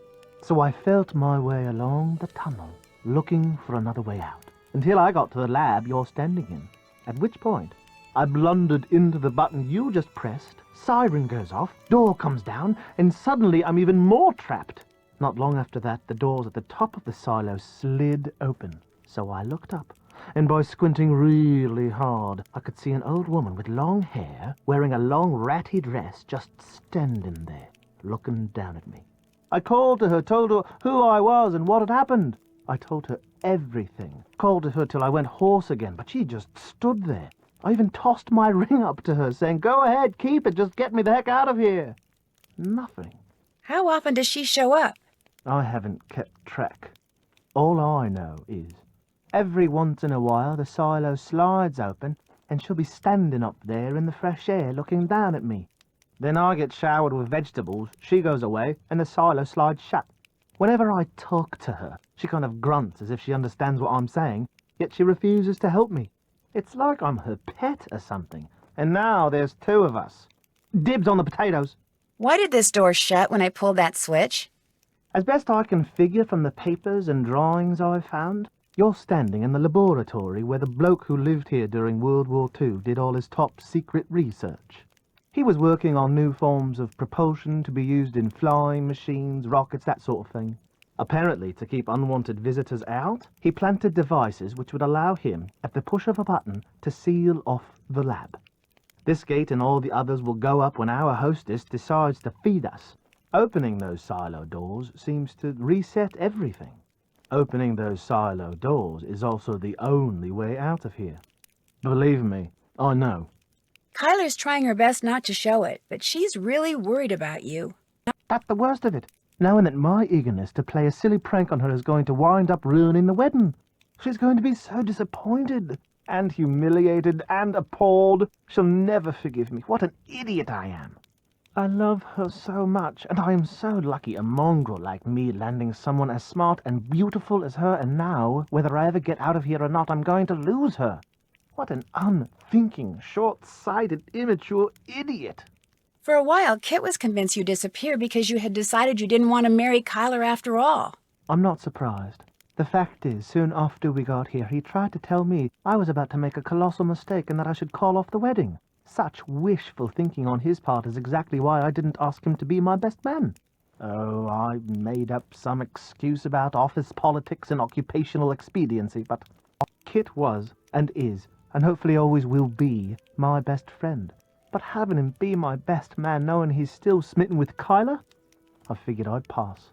So I felt my way along the tunnel, looking for another way out, until I got to the lab you're standing in, at which point I blundered into the button you just pressed, siren goes off, door comes down, and suddenly I'm even more trapped. Not long after that, the doors at the top of the silo slid open, so I looked up, and by squinting really hard, I could see an old woman with long hair, wearing a long ratty dress, just standing there, looking down at me. I called to her, told her who I was and what had happened. I told her everything, called to her till I went hoarse again, but she just stood there. I even tossed my ring up to her, saying, "Go ahead, keep it, just get me the heck out of here." Nothing. How often does she show up? I haven't kept track. All I know is, every once in a while the silo slides open, and she'll be standing up there in the fresh air looking down at me. Then I get showered with vegetables, she goes away, and the silo slides shut. Whenever I talk to her, she kind of grunts as if she understands what I'm saying, yet she refuses to help me. It's like I'm her pet or something. And now there's 2 of us. Dibs on the potatoes. Why did this door shut when I pulled that switch? As best I can figure from the papers and drawings I've found, you're standing in the laboratory where the bloke who lived here during World War II did all his top-secret research. He was working on new forms of propulsion to be used in flying machines, rockets, that sort of thing. Apparently, to keep unwanted visitors out, he planted devices which would allow him, at the push of a button, to seal off the lab. This gate and all the others will go up when our hostess decides to feed us. Opening those silo doors seems to reset everything. Opening those silo doors is also the only way out of here. Believe me, I know. Kyler's trying her best not to show it, but she's really worried about you. That's the worst of it, knowing that my eagerness to play a silly prank on her is going to wind up ruining the wedding. She's going to be so disappointed, and humiliated, and appalled. She'll never forgive me. What an idiot I am. I love her so much, and I am so lucky a mongrel like me landing someone as smart and beautiful as her, and now, whether I ever get out of here or not, I'm going to lose her. What an unthinking, short-sighted, immature idiot. For a while, Kit was convinced you disappeared because you had decided you didn't want to marry Kyler after all. I'm not surprised. The fact is, soon after we got here, he tried to tell me I was about to make a colossal mistake and that I should call off the wedding. Such wishful thinking on his part is exactly why I didn't ask him to be my best man. Oh, I made up some excuse about office politics and occupational expediency, but Kit was and is, and hopefully always will be, my best friend. But having him be my best man knowing he's still smitten with Kyler? I figured I'd pass.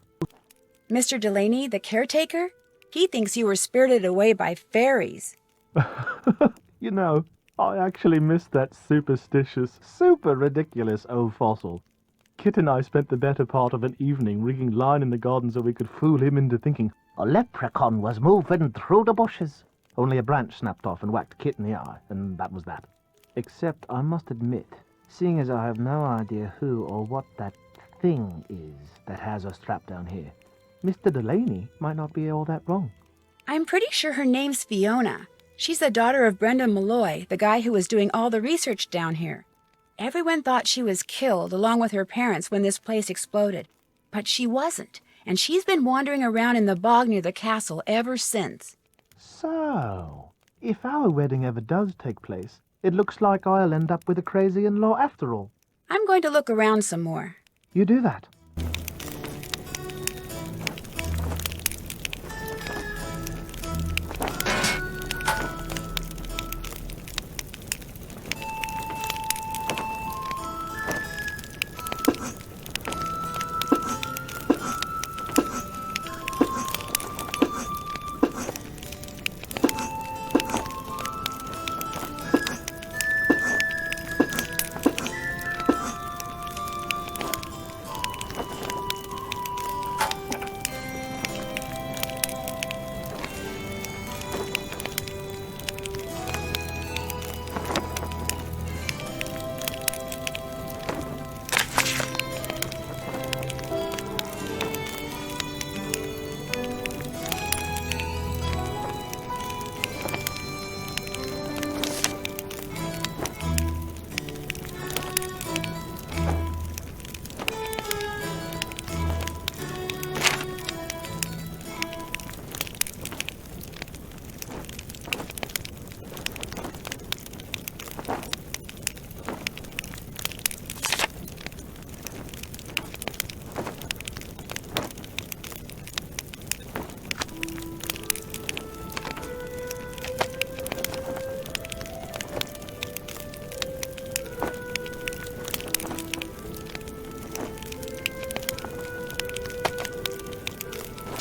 Mr. Delaney, the caretaker? He thinks you were spirited away by fairies. You know, I actually missed that superstitious, super ridiculous old fossil. Kit and I spent the better part of an evening rigging line in the garden so we could fool him into thinking a leprechaun was moving through the bushes. Only a branch snapped off and whacked Kit in the eye, and that was that. Except, I must admit, seeing as I have no idea who or what that thing is that has us trapped down here. Mr. Delaney might not be all that wrong. I'm pretty sure her name's Fiona. She's the daughter of Brendan Malloy, the guy who was doing all the research down here. Everyone thought she was killed along with her parents when this place exploded. But she wasn't, and she's been wandering around in the bog near the castle ever since. So, if our wedding ever does take place, it looks like I'll end up with a crazy in-law after all. I'm going to look around some more. You do that.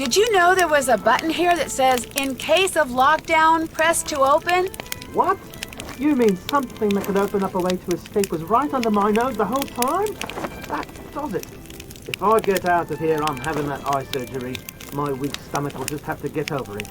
Did you know there was a button here that says, in case of lockdown, press to open? What? You mean something that could open up a way to escape was right under my nose the whole time? That does it. If I get out of here, I'm having that eye surgery. My weak stomach will just have to get over it.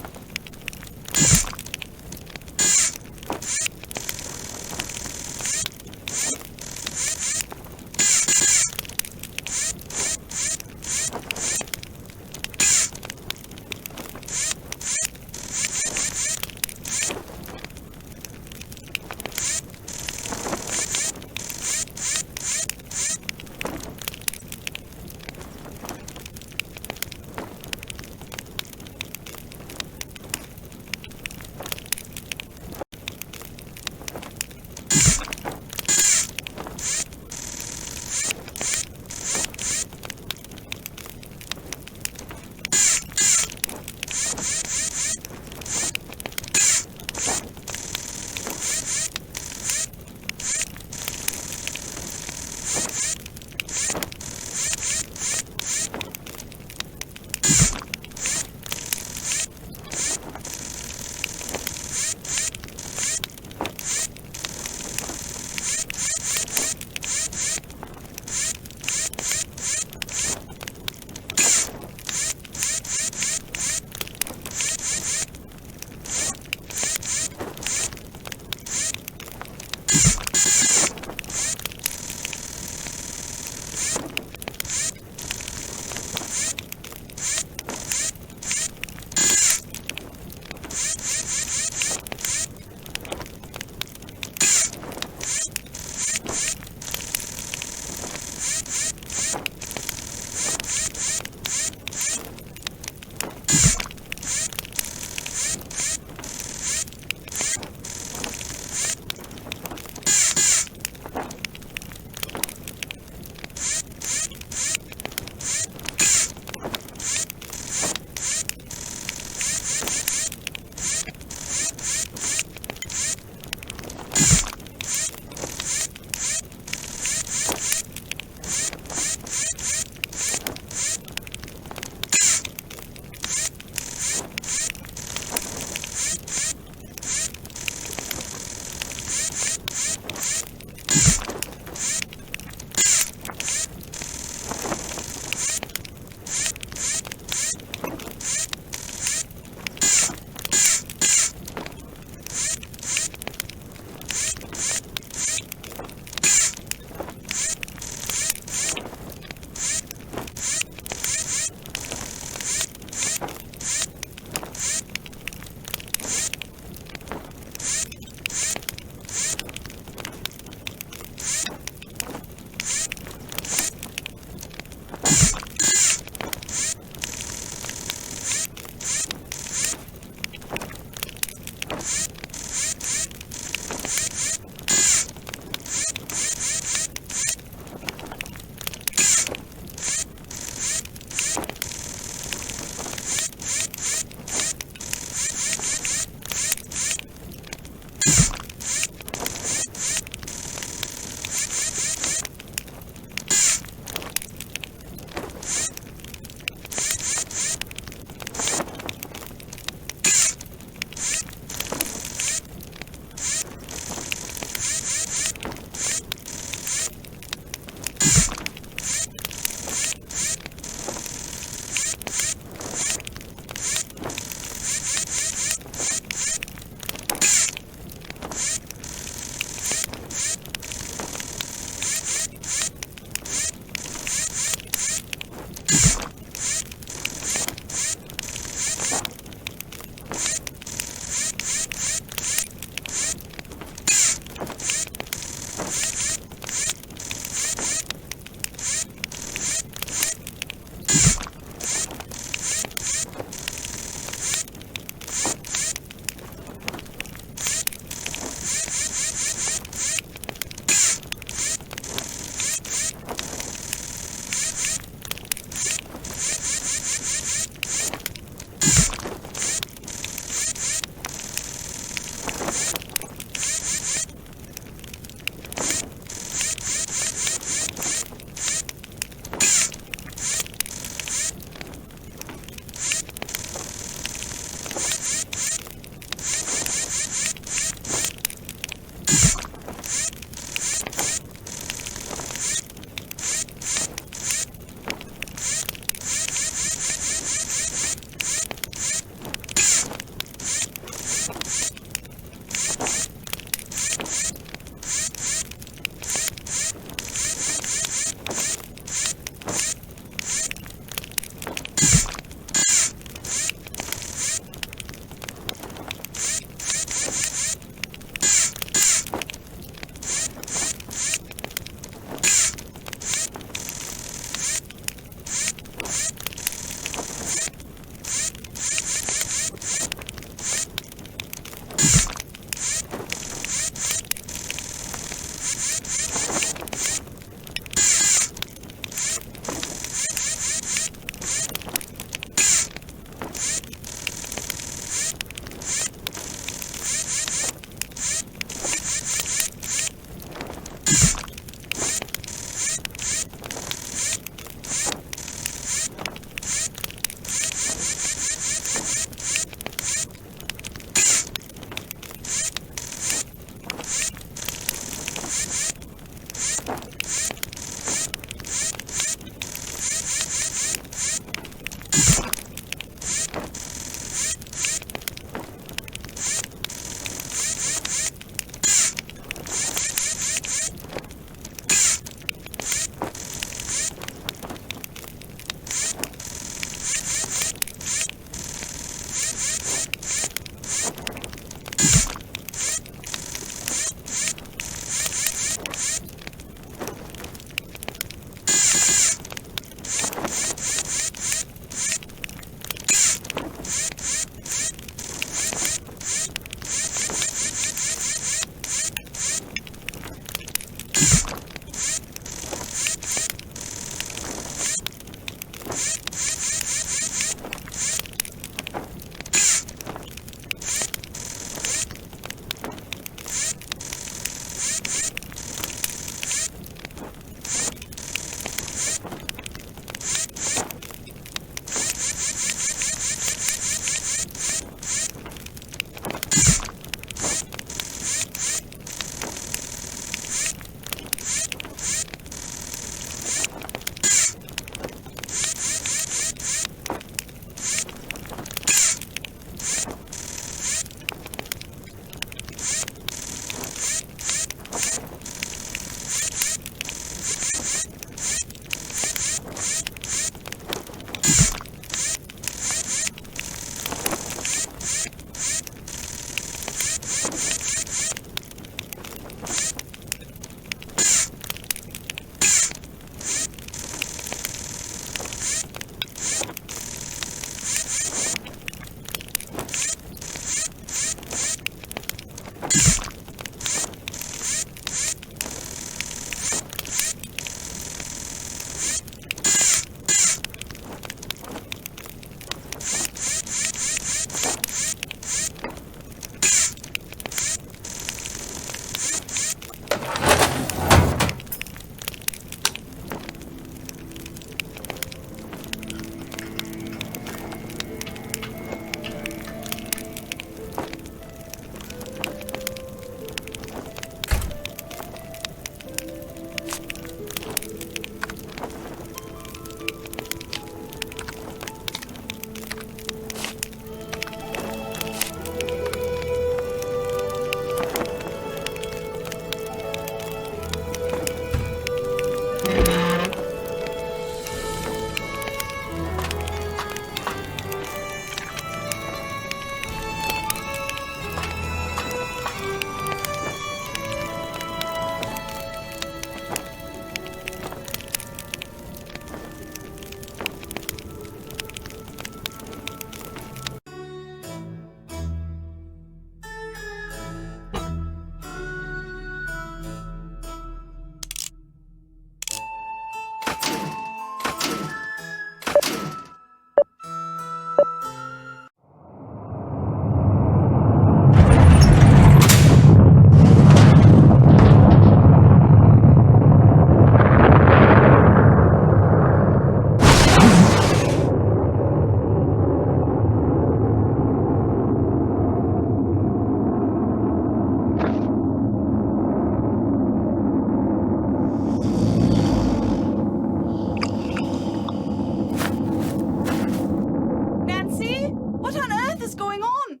is going on?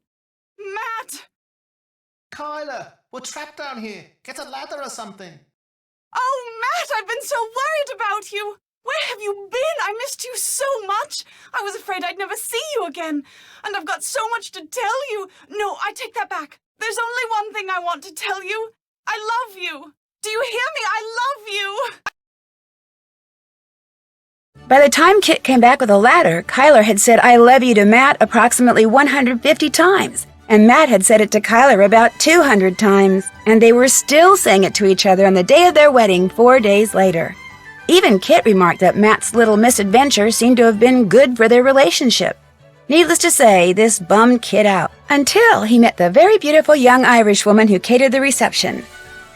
Matt! Kyla, we're trapped down here. Get a ladder or something. Oh, Matt, I've been so worried about you. Where have you been? I missed you so much. I was afraid I'd never see you again. And I've got so much to tell you. No, I take that back. There's only one thing I want to tell you. I love you. Do you hear me? I love you. By the time Kit came back with a ladder, Kyler had said I love you to Matt approximately 150 times. And Matt had said it to Kyler about 200 times. And they were still saying it to each other on the day of their wedding 4 days later. Even Kit remarked that Matt's little misadventure seemed to have been good for their relationship. Needless to say, this bummed Kit out, until he met the very beautiful young Irish woman who catered the reception.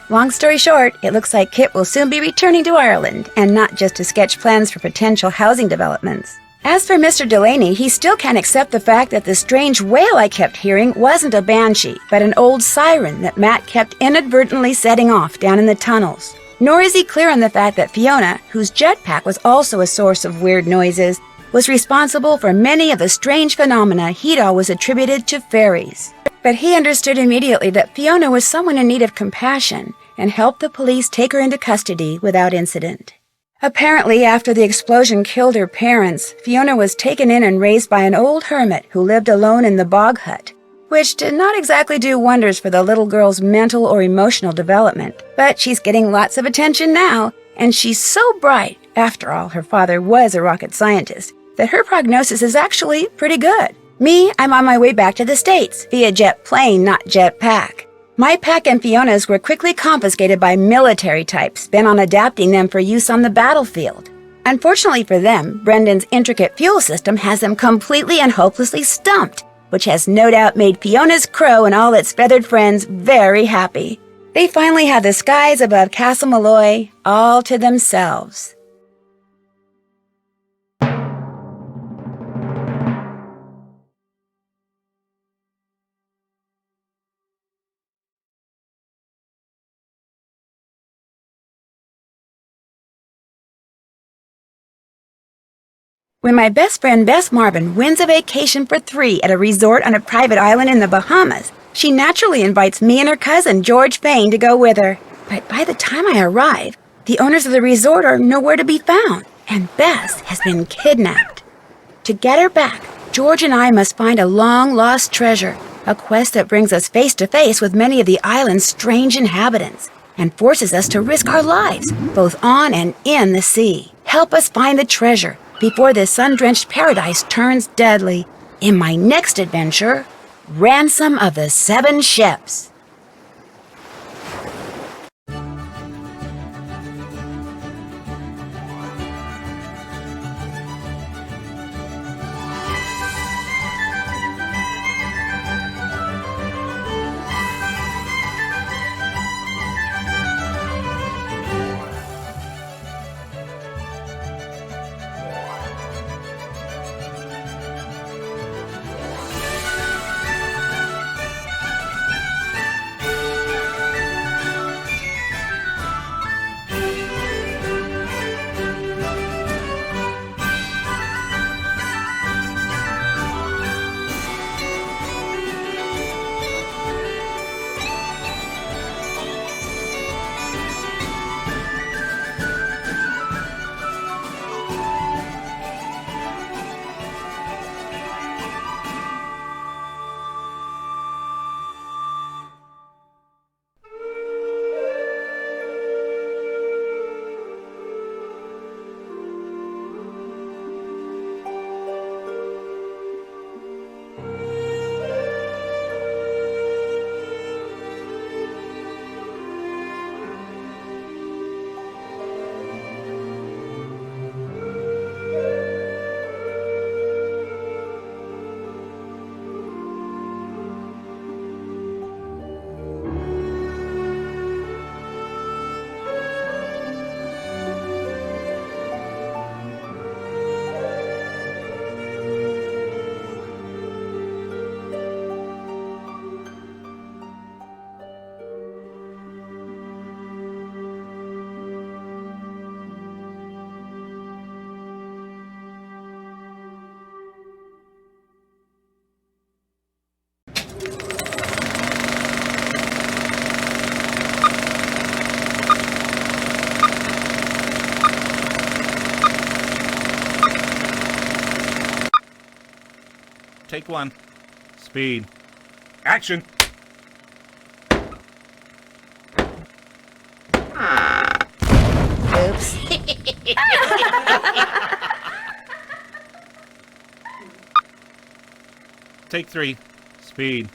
Long story short, it looks like Kit will soon be returning to Ireland, and not just to sketch plans for potential housing developments. As for Mr. Delaney, he still can't accept the fact that the strange wail I kept hearing wasn't a banshee, but an old siren that Matt kept inadvertently setting off down in the tunnels. Nor is he clear on the fact that Fiona, whose jetpack was also a source of weird noises, was responsible for many of the strange phenomena he'd always attributed to fairies. But he understood immediately that Fiona was someone in need of compassion and helped the police take her into custody without incident. Apparently, after the explosion killed her parents, Fiona was taken in and raised by an old hermit who lived alone in the bog hut, which did not exactly do wonders for the little girl's mental or emotional development. But she's getting lots of attention now, and she's so bright, after all, her father was a rocket scientist, that her prognosis is actually pretty good. Me, I'm on my way back to the States, via jet plane, not jetpack. My pack and Fiona's were quickly confiscated by military types bent on adapting them for use on the battlefield. Unfortunately for them, Brendan's intricate fuel system has them completely and hopelessly stumped, which has no doubt made Fiona's crow and all its feathered friends very happy. They finally have the skies above Castle Malloy all to themselves. When my best friend Bess Marvin wins a vacation for 3 at a resort on a private island in the Bahamas, she naturally invites me and her cousin, George Payne, to go with her. But by the time I arrive, the owners of the resort are nowhere to be found, and Bess has been kidnapped. To get her back, George and I must find a long-lost treasure, a quest that brings us face to face with many of the island's strange inhabitants, and forces us to risk our lives, both on and in the sea. Help us find the treasure before this sun-drenched paradise turns deadly. In my next adventure, Ransom of the 7 Ships. Take one. Speed. Action! Oops. Take three. Speed.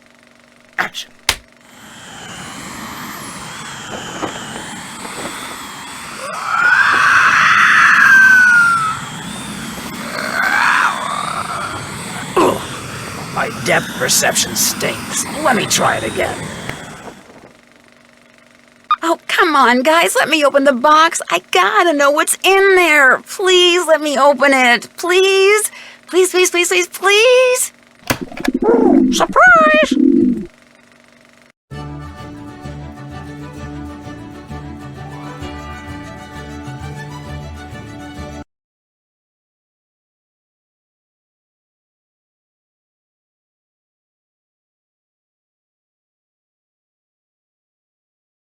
Action! My depth perception stinks. Let me try it again. Oh, come on, guys. Let me open the box. I gotta know what's in there. Please let me open it. Please. Please, please, please, please, please. Surprise!